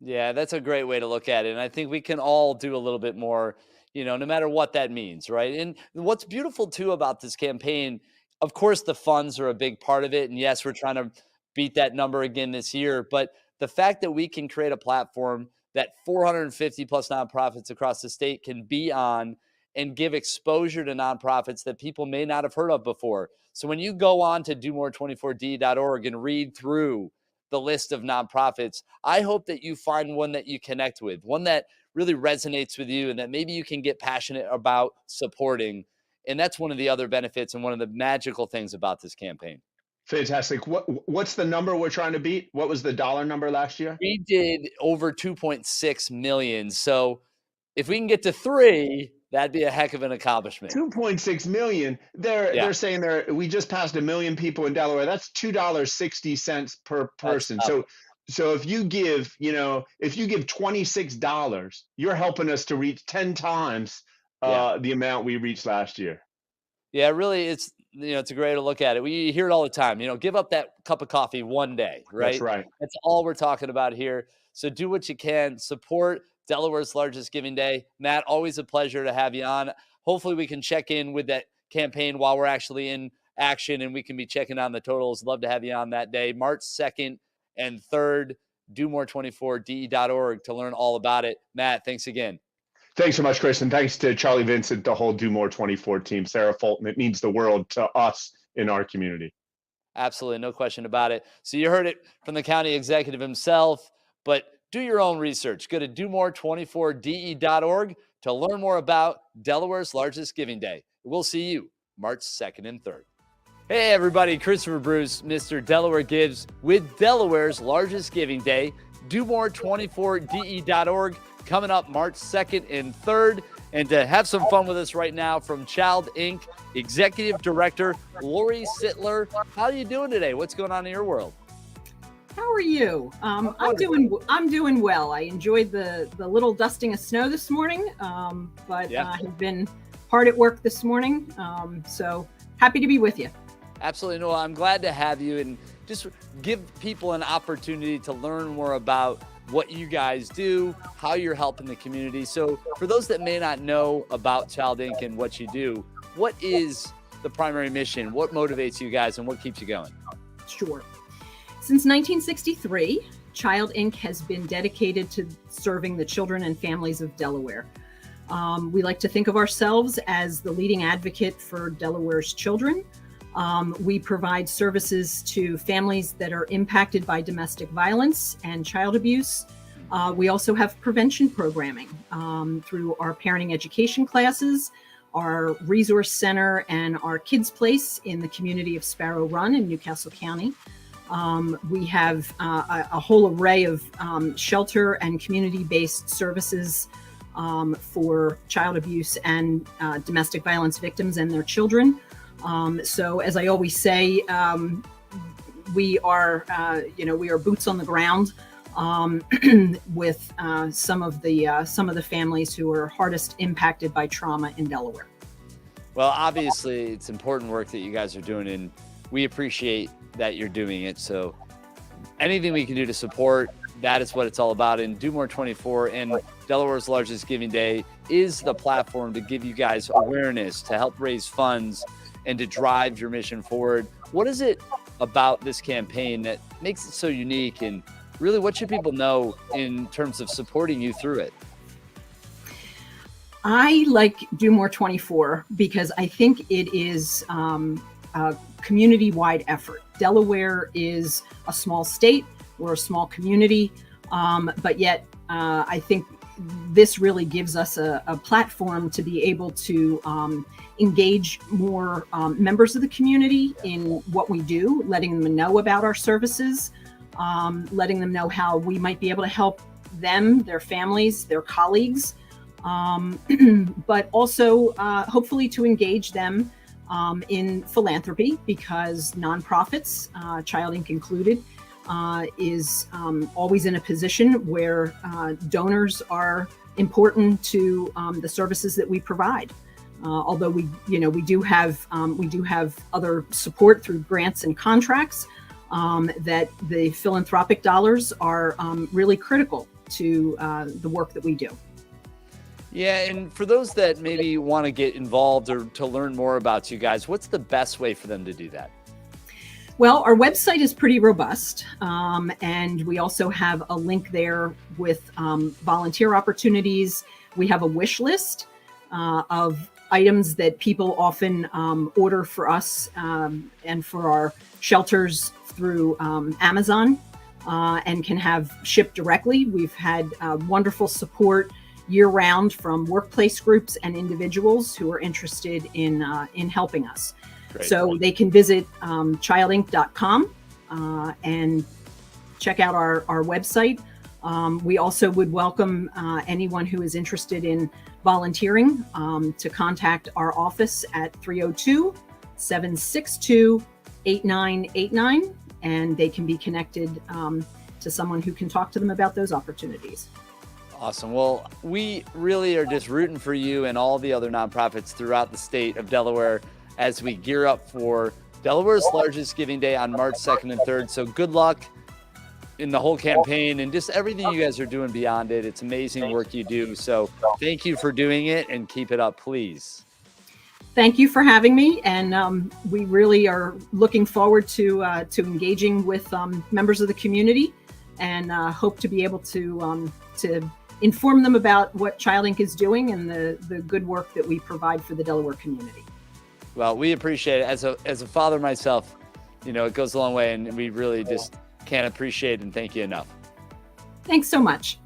Yeah, that's a great way to look at it. And I think we can all do a little bit more, no matter what that means, right? And what's beautiful too about this campaign, of course, the funds are a big part of it. And yes, we're trying to beat that number again this year. But the fact that we can create a platform that 450 plus nonprofits across the state can be on and give exposure to nonprofits that people may not have heard of before. So when you go on to domore24d.org and read through the list of nonprofits, I hope that you find one that you connect with, one that really resonates with you and that maybe you can get passionate about supporting. And that's one of the other benefits and one of the magical things about this campaign. Fantastic. What's the number we're trying to beat? What was the dollar number last year? We did over 2.6 million. So if we can get to 3, that'd be a heck of an accomplishment. 2.6 million. They're saying we just passed 1 million people in Delaware. That's $2.60 per person. So if you give, $26, you're helping us to reach 10 times the amount we reached last year. Yeah, really, it's a great way to look at it. We hear it all the time. Give up that cup of coffee one day, right? That's right. That's all we're talking about here. So do what you can. Support Delaware's largest giving day. Matt, always a pleasure to have you on. Hopefully we can check in with that campaign while we're actually in action and we can be checking on the totals. Love to have you on that day, March 2nd and 3rd. domore24de.org to learn all about it. Matt, thanks again. Thanks so much, Chris. And thanks to Charlie Vincent, the whole Do More 24 team, Sarah Fulton. It means the world to us in our community. Absolutely. No question about it. So you heard it from the county executive himself, but do your own research. Go to domore24de.org to learn more about Delaware's largest giving day. We'll see you March 2nd and 3rd. Hey, everybody. Christopher Bruce, Mr. Delaware Gives with Delaware's largest giving day. domore24de.org. Coming up March 2nd and 3rd. And to have some fun with us right now from Child Inc., Executive Director Lori Sittler. How are you doing today? What's going on in your world? How are you? I'm doing well. I enjoyed the little dusting of snow this morning, but have been hard at work this morning. So happy to be with you. Absolutely, Noah. I'm glad to have you, and just give people an opportunity to learn more about what you guys do, how you're helping the community. So for those that may not know about Child Inc. and what you do, what is the primary mission? What motivates you guys and what keeps you going? Sure. Since 1963, Child Inc. has been dedicated to serving the children and families of Delaware. We like to think of ourselves as the leading advocate for Delaware's children. We provide services to families that are impacted by domestic violence and child abuse. We also have prevention programming through our parenting education classes, our resource center, and our kids place in the community of Sparrow Run in Newcastle County. We have a whole array of shelter and community-based services for child abuse and domestic violence victims and their children. So as I always say, we are boots on the ground with some of the families who are hardest impacted by trauma in Delaware. Well, obviously, it's important work that you guys are doing, and we appreciate that you're doing it. So anything we can do to support, that is what it's all about. And Do More 24 and Delaware's largest giving day is the platform to give you guys awareness, to help raise funds, and to drive your mission forward. What is it about this campaign that makes it so unique, and really what should people know in terms of supporting you through it? I like Do More 24 because I think it is a community-wide effort. Delaware is a small state, we're a small community, but yet I think this really gives us a platform to be able to engage more members of the community in what we do, letting them know about our services, letting them know how we might be able to help them, their families, their colleagues, but also hopefully to engage them in philanthropy, because nonprofits, Child Inc. included, is always in a position where donors are important to the services that we provide. Although we do have other support through grants and contracts, that the philanthropic dollars are really critical to the work that we do. Yeah, and for those that maybe want to get involved or to learn more about you guys, what's the best way for them to do that? Well, our website is pretty robust, and we also have a link there with volunteer opportunities. We have a wish list of items that people often order for us and for our shelters through Amazon and can have shipped directly. We've had wonderful support year-round from workplace groups and individuals who are interested in helping us. Great. So they can visit childinc.com and check out our website. We also would welcome anyone who is interested in volunteering to contact our office at 302-762-8989, and they can be connected to someone who can talk to them about those opportunities. Awesome. Well, we really are just rooting for you and all the other nonprofits throughout the state of Delaware as we gear up for Delaware's largest giving day on March 2nd and 3rd. So good luck in the whole campaign and just everything you guys are doing beyond it. It's amazing work you do. So thank you for doing it, and keep it up, please. Thank you for having me. And we really are looking forward to engaging with members of the community, and hope to be able to inform them about what Child Inc. is doing and the good work that we provide for the Delaware community. Well, we appreciate it. As a father myself, it goes a long way, and we really just can't appreciate and thank you enough. Thanks so much.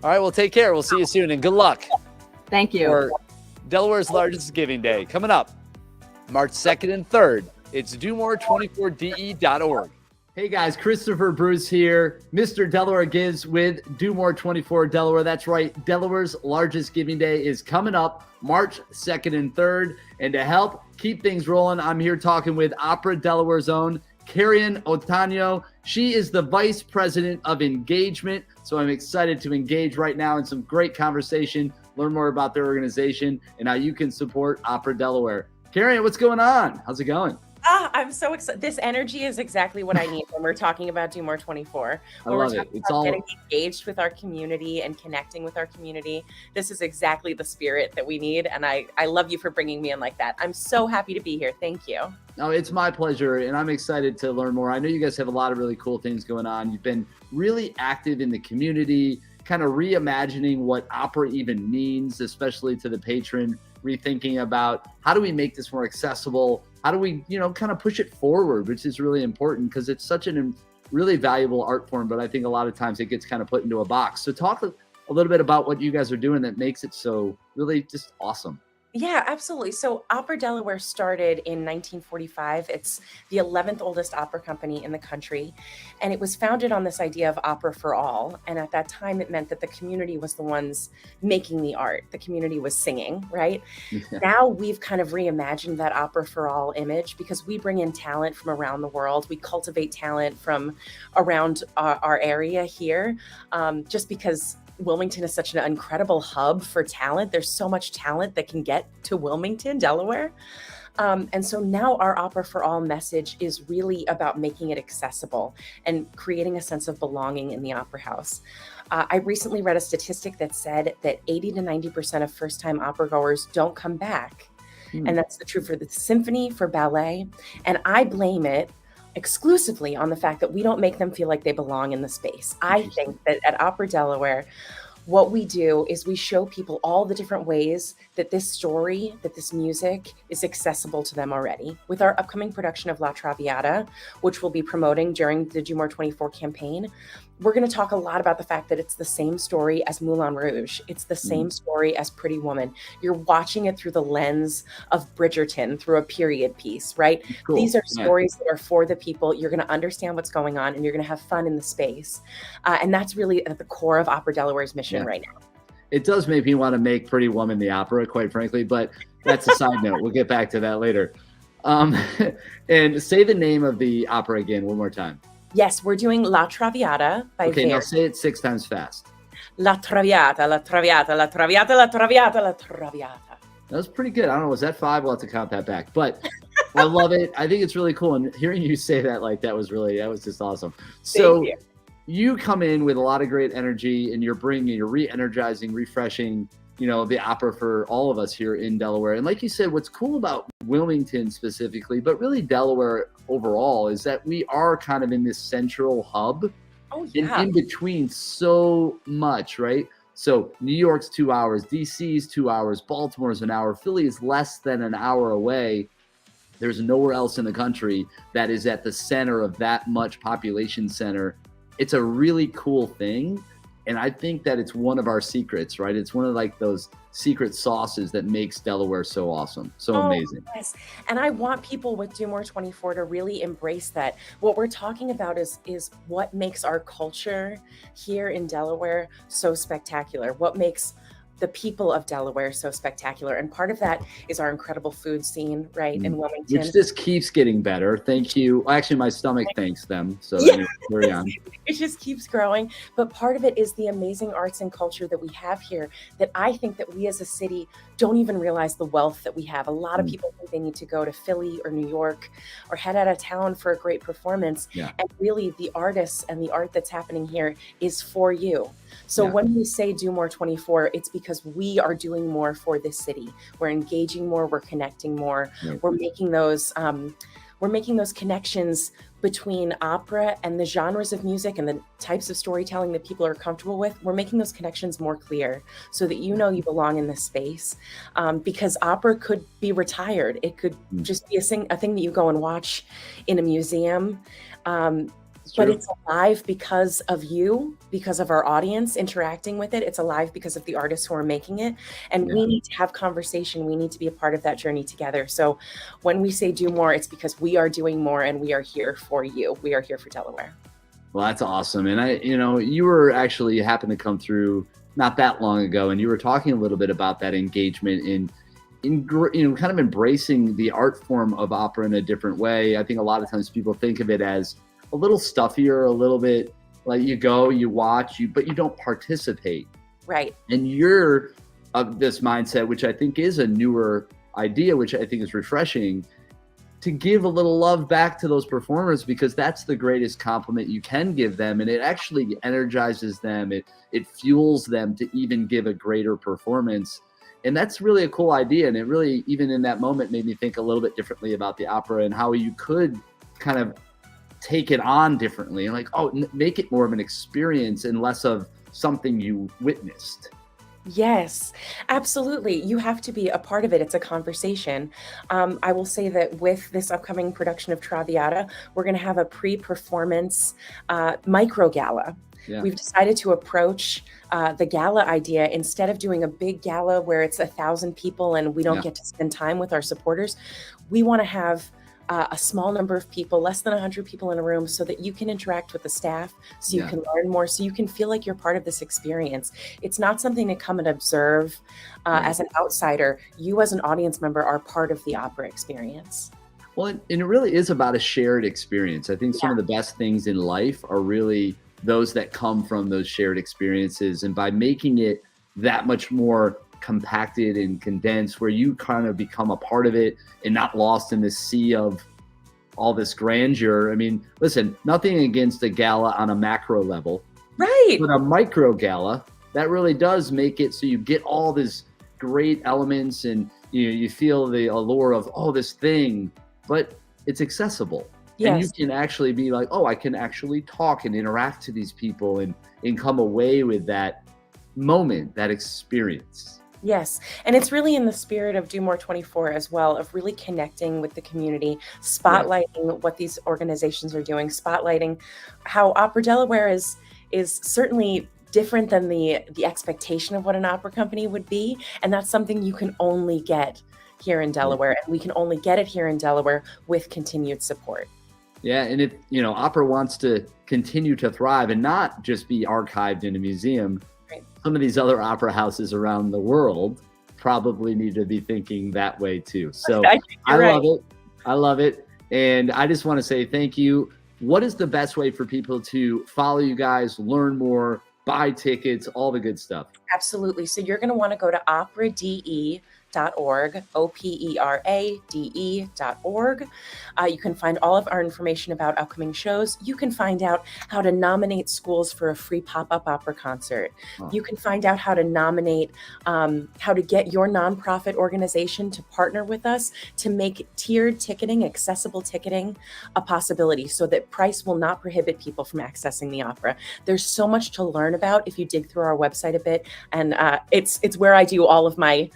All right, well, take care. We'll see you soon, and good luck. Thank you. For Delaware's largest giving day coming up March 2nd and 3rd. It's DoMore24DE.org. Hey guys, Christopher Bruce here, Mr. Delaware Gives with Do More 24 Delaware. That's right, Delaware's largest giving day is coming up March 2nd and 3rd. And to help keep things rolling, I'm here talking with Opera Delaware's own Karen Otano. She is the Vice President of Engagement. So I'm excited to engage right now in some great conversation, learn more about their organization and how you can support Opera Delaware. Karen, what's going on? How's it going? I'm so excited. This energy is exactly what I need when we're talking about Do More 24. When we're talking about getting engaged with our community and connecting with our community. This is exactly the spirit that we need. And I love you for bringing me in like that. I'm so happy to be here. Thank you. No, it's my pleasure. And I'm excited to learn more. I know you guys have a lot of really cool things going on. You've been really active in the community, kind of reimagining what opera even means, especially to the patron, rethinking about how do we make this more accessible? How do we, kind of push it forward, which is really important because it's such a really valuable art form, but I think a lot of times it gets kind of put into a box. So talk a little bit about what you guys are doing that makes it so really just awesome. Yeah, absolutely. So Opera Delaware started in 1945. It's the 11th oldest opera company in the country. And it was founded on this idea of opera for all. And at that time, it meant that the community was the ones making the art. The community was singing, right? Yeah. Now we've kind of reimagined that opera for all image because we bring in talent from around the world. We cultivate talent from around our area here, just because Wilmington is such an incredible hub for talent. There's so much talent that can get to Wilmington, Delaware. And so now our Opera for All message is really about making it accessible and creating a sense of belonging in the opera house. I recently read a statistic that said that 80 to 90% of first-time opera goers don't come back. And that's the truth for the symphony, for ballet. And I blame it exclusively on the fact that we don't make them feel like they belong in the space. I think that at Opera Delaware, what we do is we show people all the different ways that this story, that this music is accessible to them already. With our upcoming production of La Traviata, which we'll be promoting during the Do More 24 campaign, we're going to talk a lot about the fact that it's the same story as Moulin Rouge. It's the same story as Pretty Woman. You're watching it through the lens of Bridgerton, through a period piece, right? Cool. These are stories that are for the people. You're going to understand what's going on and you're going to have fun in the space. And that's really at the core of Opera Delaware's mission right now. It does make me want to make Pretty Woman the opera, quite frankly, but that's a side note. We'll get back to that later. And say the name of the opera again one more time. Yes, we're doing La Traviata by Okay, Verdi. now say it 6 times fast. La Traviata, La Traviata, La Traviata, La Traviata, La Traviata. That was pretty good. I don't know, was that 5? We'll have to count that back. But I love it. I think it's really cool. And hearing you say that like that was just awesome. So you come in with a lot of great energy and you're re-energizing, refreshing, the opera for all of us here in Delaware. And like you said, what's cool about Wilmington specifically, but really Delaware overall, is that we are kind of in this central hub and in between so much, right? So New York's 2 hours, DC's 2 hours, Baltimore's an hour, Philly is less than an hour away. There's nowhere else in the country that is at the center of that much population center. It's a really cool thing. And I think that it's one of our secrets, right? It's one of like those secret sauces that makes Delaware so awesome, so amazing. Yes. And I want people with Do More 24 to really embrace that. What we're talking about is what makes our culture here in Delaware so spectacular, what makes the people of Delaware so spectacular. And part of that is our incredible food scene, right, in Wilmington. Which just keeps getting better. Thank you. Actually, my stomach thanks them. So carry on. It just keeps growing. But part of it is the amazing arts and culture that we have here that I think that we as a city don't even realize the wealth that we have. A lot of people think they need to go to Philly or New York or head out of town for a great performance. And really the artists and the art that's happening here is for you. So when we say Do More 24, it's because we are doing more for this city. We're engaging more, we're connecting more, we're making those connections between opera and the genres of music and the types of storytelling that people are comfortable with. We're making those connections more clear so that you know you belong in this space. Because opera could be retired. It could just be a thing that you go and watch in a museum. But it's alive because of you, because of our audience interacting with it. It's alive because of the artists who are making it. And we need to have conversation. We need to be a part of that journey together. So when we say do more, it's because we are doing more and we are here for you. We are here for Delaware. Well, that's awesome. And you happened to come through not that long ago, and you were talking a little bit about that engagement in kind of embracing the art form of opera in a different way. I think a lot of times people think of it as a little stuffier, a little bit like you go, you watch, but you don't participate. Right. And you're of this mindset, which I think is a newer idea, which I think is refreshing, to give a little love back to those performers, because that's the greatest compliment you can give them. And it actually energizes them. It fuels them to even give a greater performance. And that's really a cool idea. And it really, even in that moment, made me think a little bit differently about the opera and how you could kind of take it on differently and make it more of an experience and less of something you witnessed. Yes, absolutely. You have to be a part of it. It's a conversation. I will say that with this upcoming production of Traviata, we're going to have a pre-performance micro gala. Yeah. We've decided to approach the gala idea, instead of doing a big gala where it's 1,000 people and we don't get to spend time with our supporters. We want to have a small number of people, less than 100 people in a room, so that you can interact with the staff, so you can learn more, so you can feel like you're part of this experience. It's not something to come and observe as an outsider. You as an audience member are part of the opera experience. Well, and it really is about a shared experience. I think some of the best things in life are really those that come from those shared experiences. And by making it that much more compacted and condensed, where you kind of become a part of it and not lost in the sea of all this grandeur. I mean, listen, nothing against a gala on a macro level, right? But a micro gala, that really does make it so you get all these great elements, and you feel the allure of this thing, but it's accessible. Yes. And you can actually be like, I can actually talk and interact to these people and come away with that moment, that experience. Yes. And it's really in the spirit of Do More 24 as well, of really connecting with the community, spotlighting what these organizations are doing, spotlighting how Opera Delaware is certainly different than the expectation of what an opera company would be. And that's something you can only get here in Delaware. And we can only get it here in Delaware with continued support. Yeah. And if, opera wants to continue to thrive and not just be archived in a museum, some of these other opera houses around the world probably need to be thinking that way too. So I love it. I love it. And I just want to say thank you. What is the best way for people to follow you guys, learn more, buy tickets, all the good stuff? Absolutely. So you're going to want to go to operade.org, operade.org. You can find all of our information about upcoming shows. You can find out how to nominate schools for a free pop-up opera concert. You can find out how to nominate, how to get your nonprofit organization to partner with us to make tiered ticketing, accessible ticketing, a possibility, so that price will not prohibit people from accessing the opera. There's so much to learn about if you dig through our website a bit, and it's where I do all of my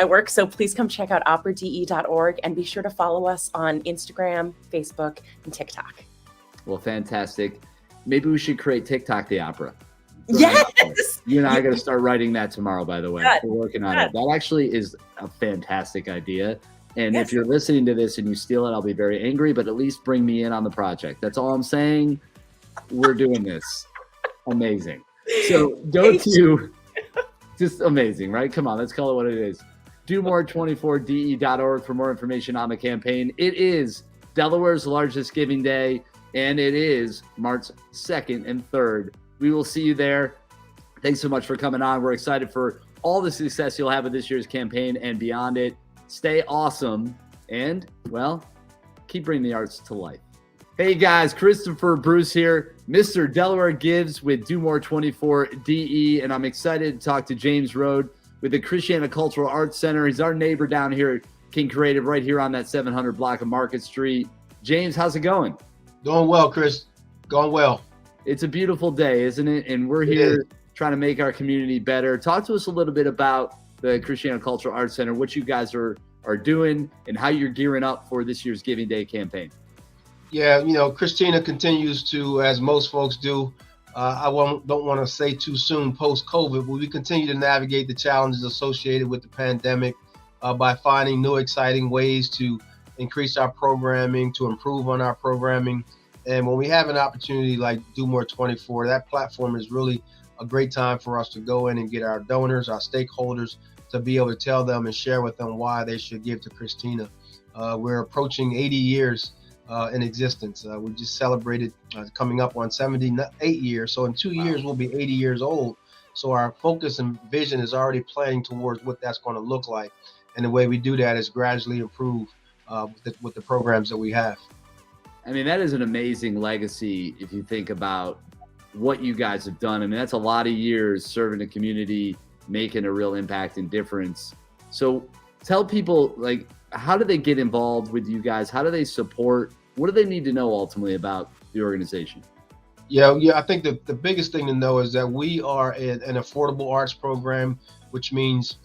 work. So please come check out operade.org and be sure to follow us on Instagram, Facebook, and TikTok. Well, fantastic. Maybe we should create TikTok the opera. Yes. You and I got to start writing that tomorrow, by the way. We're working on it. That actually is a fantastic idea. And if you're listening to this and you steal it, I'll be very angry, but at least bring me in on the project. That's all I'm saying. We're doing this. Amazing. So go to just amazing, right? Come on, let's call it what it is. DoMore24DE.org for more information on the campaign. It is Delaware's largest giving day, and it is March 2nd and 3rd. We will see you there. Thanks so much for coming on. We're excited for all the success you'll have with this year's campaign and beyond it. Stay awesome, and, well, keep bringing the arts to life. Hey guys, Christopher Bruce here, Mr. Delaware Gives with Do More 24 DE, and I'm excited to talk to James Rode with the Christiana Cultural Arts Center. He's our neighbor down here at King Creative, right here on that 700 block of Market Street. James, how's it going? Going well, Chris. Going well. It's a beautiful day, isn't it? And we're here trying to make our community better. Talk to us a little bit about the Christiana Cultural Arts Center, what you guys are doing, and how you're gearing up for this year's Giving Day campaign. Yeah, Christina continues to, as most folks do, don't want to say too soon post-COVID, but we continue to navigate the challenges associated with the pandemic by finding new, exciting ways to increase our programming, to improve on our programming. And when we have an opportunity like Do More 24, that platform is really a great time for us to go in and get our donors, our stakeholders to be able to tell them and share with them why they should give to Christina. We're approaching 80 years in existence. We just celebrated coming up on 78 years. So in 2 years, we'll be 80 years old. So our focus and vision is already planning towards what that's going to look like. And the way we do that is gradually improve with the programs that we have. I mean, that is an amazing legacy if you think about what you guys have done. I mean, that's a lot of years serving the community, making a real impact and difference. So tell people, like, how do they get involved with you guys? How do they support? What do they need to know ultimately about the organization? Yeah. I think the biggest thing to know is that we are an affordable arts program, which means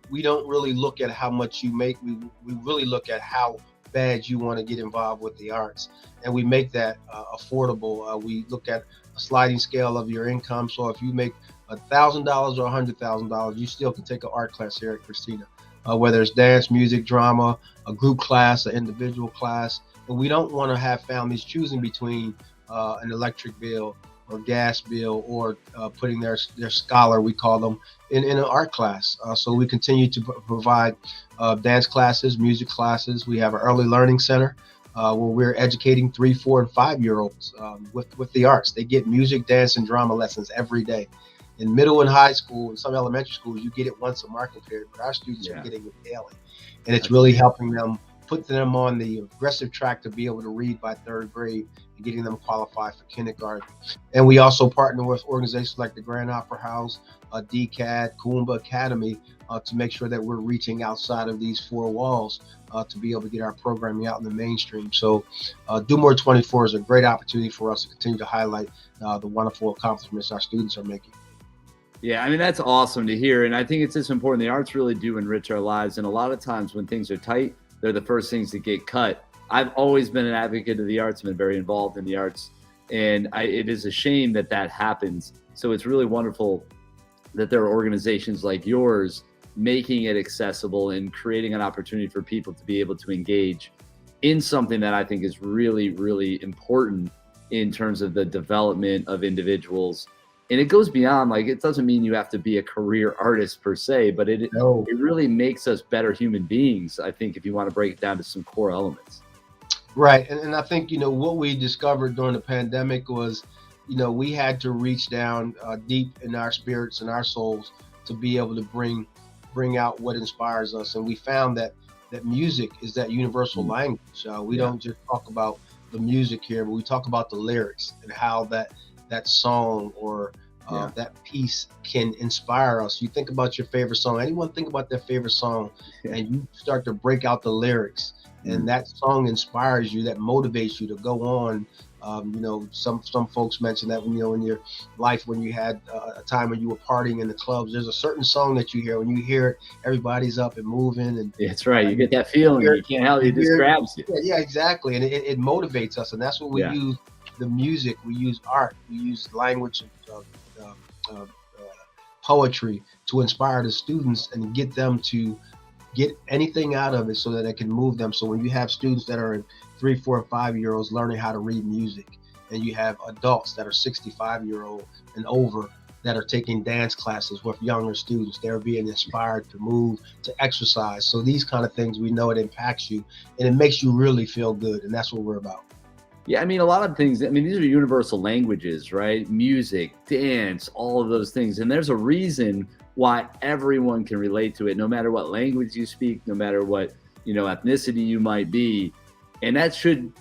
we don't really look at how much you make. We really look at how bad you want to get involved with the arts, and we make that affordable. We look at a sliding scale of your income. So if you make $1,000 or $100,000, you still can take an art class here at Christina, whether it's dance, music, drama, a group class, an individual class. And we don't want to have families choosing between an electric bill or gas bill or putting their scholar, we call them, in an art class. So we continue to provide dance classes, music classes. We have an early learning center where we're educating 3, 4, and 5-year-olds with the arts. They get music, dance, and drama lessons every day. In middle and high school, and some elementary schools, you get it once a marking period, but our students are getting it daily. And it's really helping them, put them on the aggressive track to be able to read by 3rd grade and getting them qualified for kindergarten. And we also partner with organizations like the Grand Opera House, DCAD, Kuumba Academy, to make sure that we're reaching outside of these 4 walls to be able to get our programming out in the mainstream. So Do More 24 is a great opportunity for us to continue to highlight the wonderful accomplishments our students are making. Yeah, I mean, that's awesome to hear. And I think it's just important. The arts really do enrich our lives. And a lot of times when things are tight, they're the first things to get cut. I've always been an advocate of the arts, been very involved in the arts. And it is a shame that that happens. So it's really wonderful that there are organizations like yours making it accessible and creating an opportunity for people to be able to engage in something that I think is really, really important in terms of the development of individuals. And it goes beyond, like, it doesn't mean you have to be a career artist per se, but it really makes us better human beings, I think, if you want to break it down to some core elements. Right. And I think, what we discovered during the pandemic was, we had to reach down deep in our spirits and our souls to be able to bring out what inspires us. And we found that music is that universal language. We don't just talk about the music here, but we talk about the lyrics and how that song or that piece can inspire us. You think about your favorite song. Anyone think about their favorite song, and you start to break out the lyrics, and that song inspires you, that motivates you to go on. Some folks mention that in your life, when you had a time when you were partying in the clubs, there's a certain song that you hear. When you hear it, everybody's up and moving. And that's right. You get that feeling. You can't help it. It just grabs you. Yeah, exactly. And it motivates us. And that's what we use. The music, we use art, we use language, poetry to inspire the students and get them to get anything out of it so that it can move them. So when you have students that are 3, 4, and 5-year-olds learning how to read music, and you have adults that are 65-year-old and over that are taking dance classes with younger students, they're being inspired to move, to exercise. So these kind of things, we know it impacts you and it makes you really feel good. And that's what we're about. Yeah, I mean, a lot of things, these are universal languages, right? Music, dance, all of those things. And there's a reason why everyone can relate to it, no matter what language you speak, no matter what, ethnicity you might be. And that should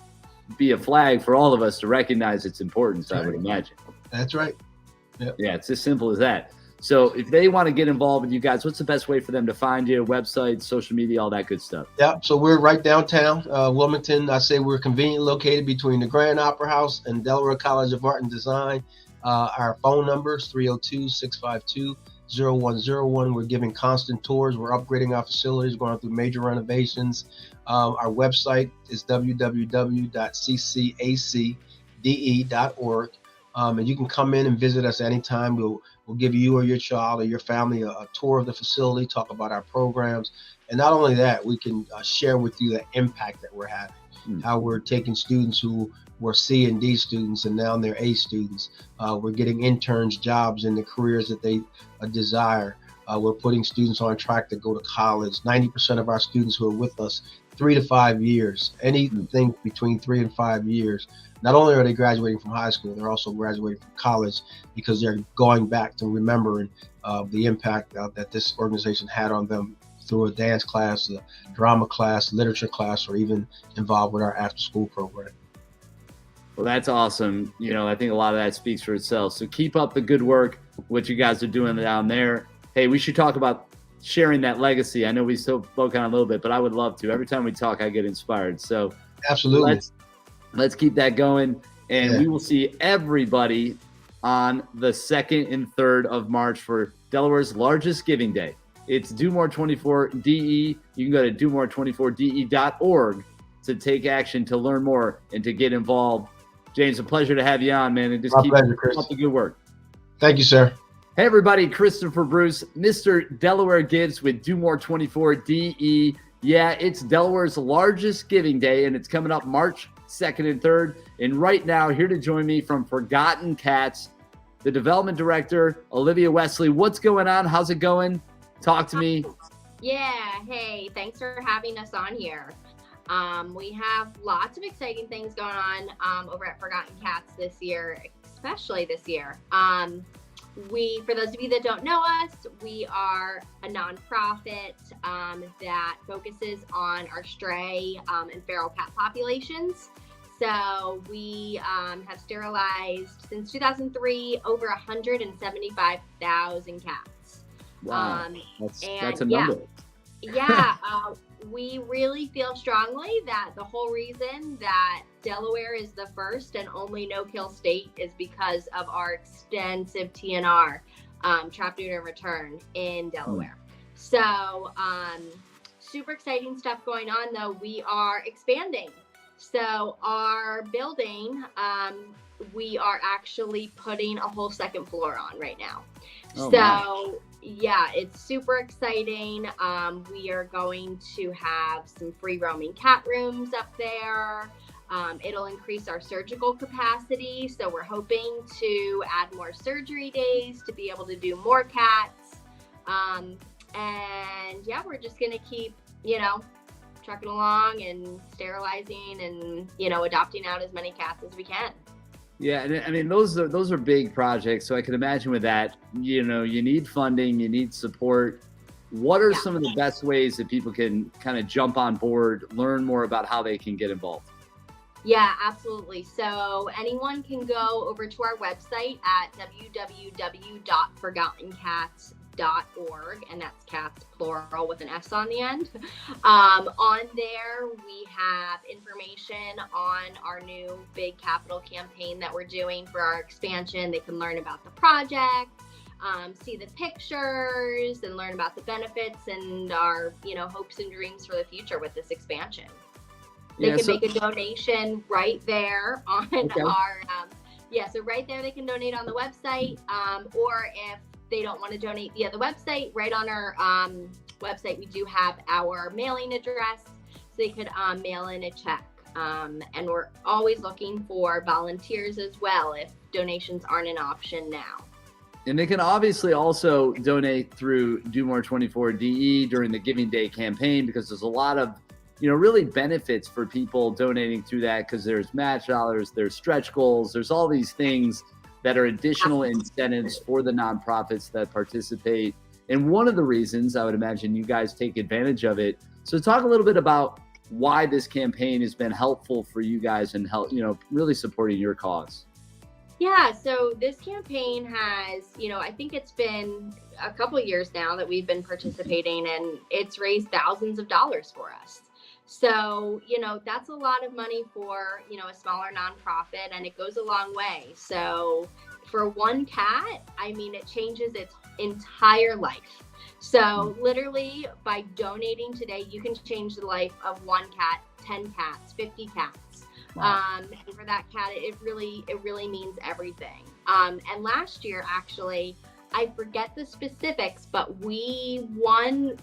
be a flag for all of us to recognize its importance, I would imagine. That's right. Yep. Yeah, it's as simple as that. So if they want to get involved with you guys, what's the best way for them to find you? Website, social media, all that good stuff. Yeah, so we're right downtown, Wilmington. I say we're conveniently located between the Grand Opera House and Delaware College of Art and Design. Our phone number is 302-652-0101. We're giving constant tours. We're upgrading our facilities, going through major renovations. Our website is www.ccacde.org. And you can come in and visit us anytime. We'll give you or your child or your family a tour of the facility, talk about our programs. And not only that, we can share with you the impact that we're having, how we're taking students who were C and D students and now they're A students. We're getting interns jobs in the careers that they desire. We're putting students on track to go to college. 90% of our students who are with us 3 to 5 years, anything between 3 and 5 years. Not only are they graduating from high school, they're also graduating from college because they're going back to remembering the impact that this organization had on them through a dance class, a drama class, literature class, or even involved with our after-school program. Well, that's awesome. You know, I think a lot of that speaks for itself. So keep up the good work, what you guys are doing down there. Hey, we should talk about sharing that legacy. I know we still spoke on a little bit, but I would love to. Every time we talk, I get inspired. So absolutely, let's keep that going. And we will see everybody on the 2nd and 3rd of March for Delaware's largest giving day. It's Do More 24DE. You can go to domore24de.org to take action, to learn more, and to get involved. James, a pleasure to have you on, man. And just keep up the good work. Thank you, sir. Hey, everybody. Christopher Bruce, Mr. Delaware Gives with Do More 24DE. Yeah, it's Delaware's largest giving day, and it's coming up March 2nd and 3rd. And right now, here to join me from Forgotten Cats, the development director, Olivia Wesley. What's going on? How's it going? Talk to me. Yeah, hey, thanks for having us on here. We have lots of exciting things going on over at Forgotten Cats this year, especially this year. For those of you that don't know us, we are a nonprofit that focuses on our stray and feral cat populations. So we have sterilized since 2003 over 175,000 cats. Wow, that's a number. We really feel strongly that the whole reason that Delaware is the first and only no-kill state is because of our extensive TNR, trap, neuter, and return in Delaware. So super exciting stuff going on, though. We are expanding. So our building, we are actually putting a whole 2nd floor on right now. Yeah, it's super exciting. We are going to have some free roaming cat rooms up there. It'll increase our surgical capacity. So we're hoping to add more surgery days to be able to do more cats. And yeah, we're just going to keep, trucking along and sterilizing and, adopting out as many cats as we can. Yeah, and I mean, those are big projects. So I can imagine with that, you need funding, you need support. What are some of the best ways that people can kind of jump on board, learn more about how they can get involved? Yeah, absolutely. So anyone can go over to our website at www.forgottencats.org, and that's cats plural with an S on the end. On there, we have information on our new big capital campaign that we're doing for our expansion. They can learn about the project, see the pictures, and learn about the benefits and our, hopes and dreams for the future with this expansion. They can make a donation right there on our, so right there they can donate on the website, or if they don't want to donate via the website, right on our website, we do have our mailing address, so they could mail in a check. And we're always looking for volunteers as well if donations aren't an option now. And they can obviously also donate through Do More 24DE during the Giving Day campaign, because there's a lot of really benefits for people donating through that, because there's match dollars, there's stretch goals, there's all these things that are additional incentives for the nonprofits that participate. And one of the reasons I would imagine you guys take advantage of it. So talk a little bit about why this campaign has been helpful for you guys and help, really supporting your cause. Yeah, so this campaign has, I think it's been a couple of years now that we've been participating, and it's raised thousands of dollars for us. So, that's a lot of money for, a smaller nonprofit, and it goes a long way. So for one cat, it changes its entire life. So literally by donating today, you can change the life of one cat, 10 cats, 50 cats. Wow. And for that cat, it really means everything. And last year, actually, I forget the specifics, but we won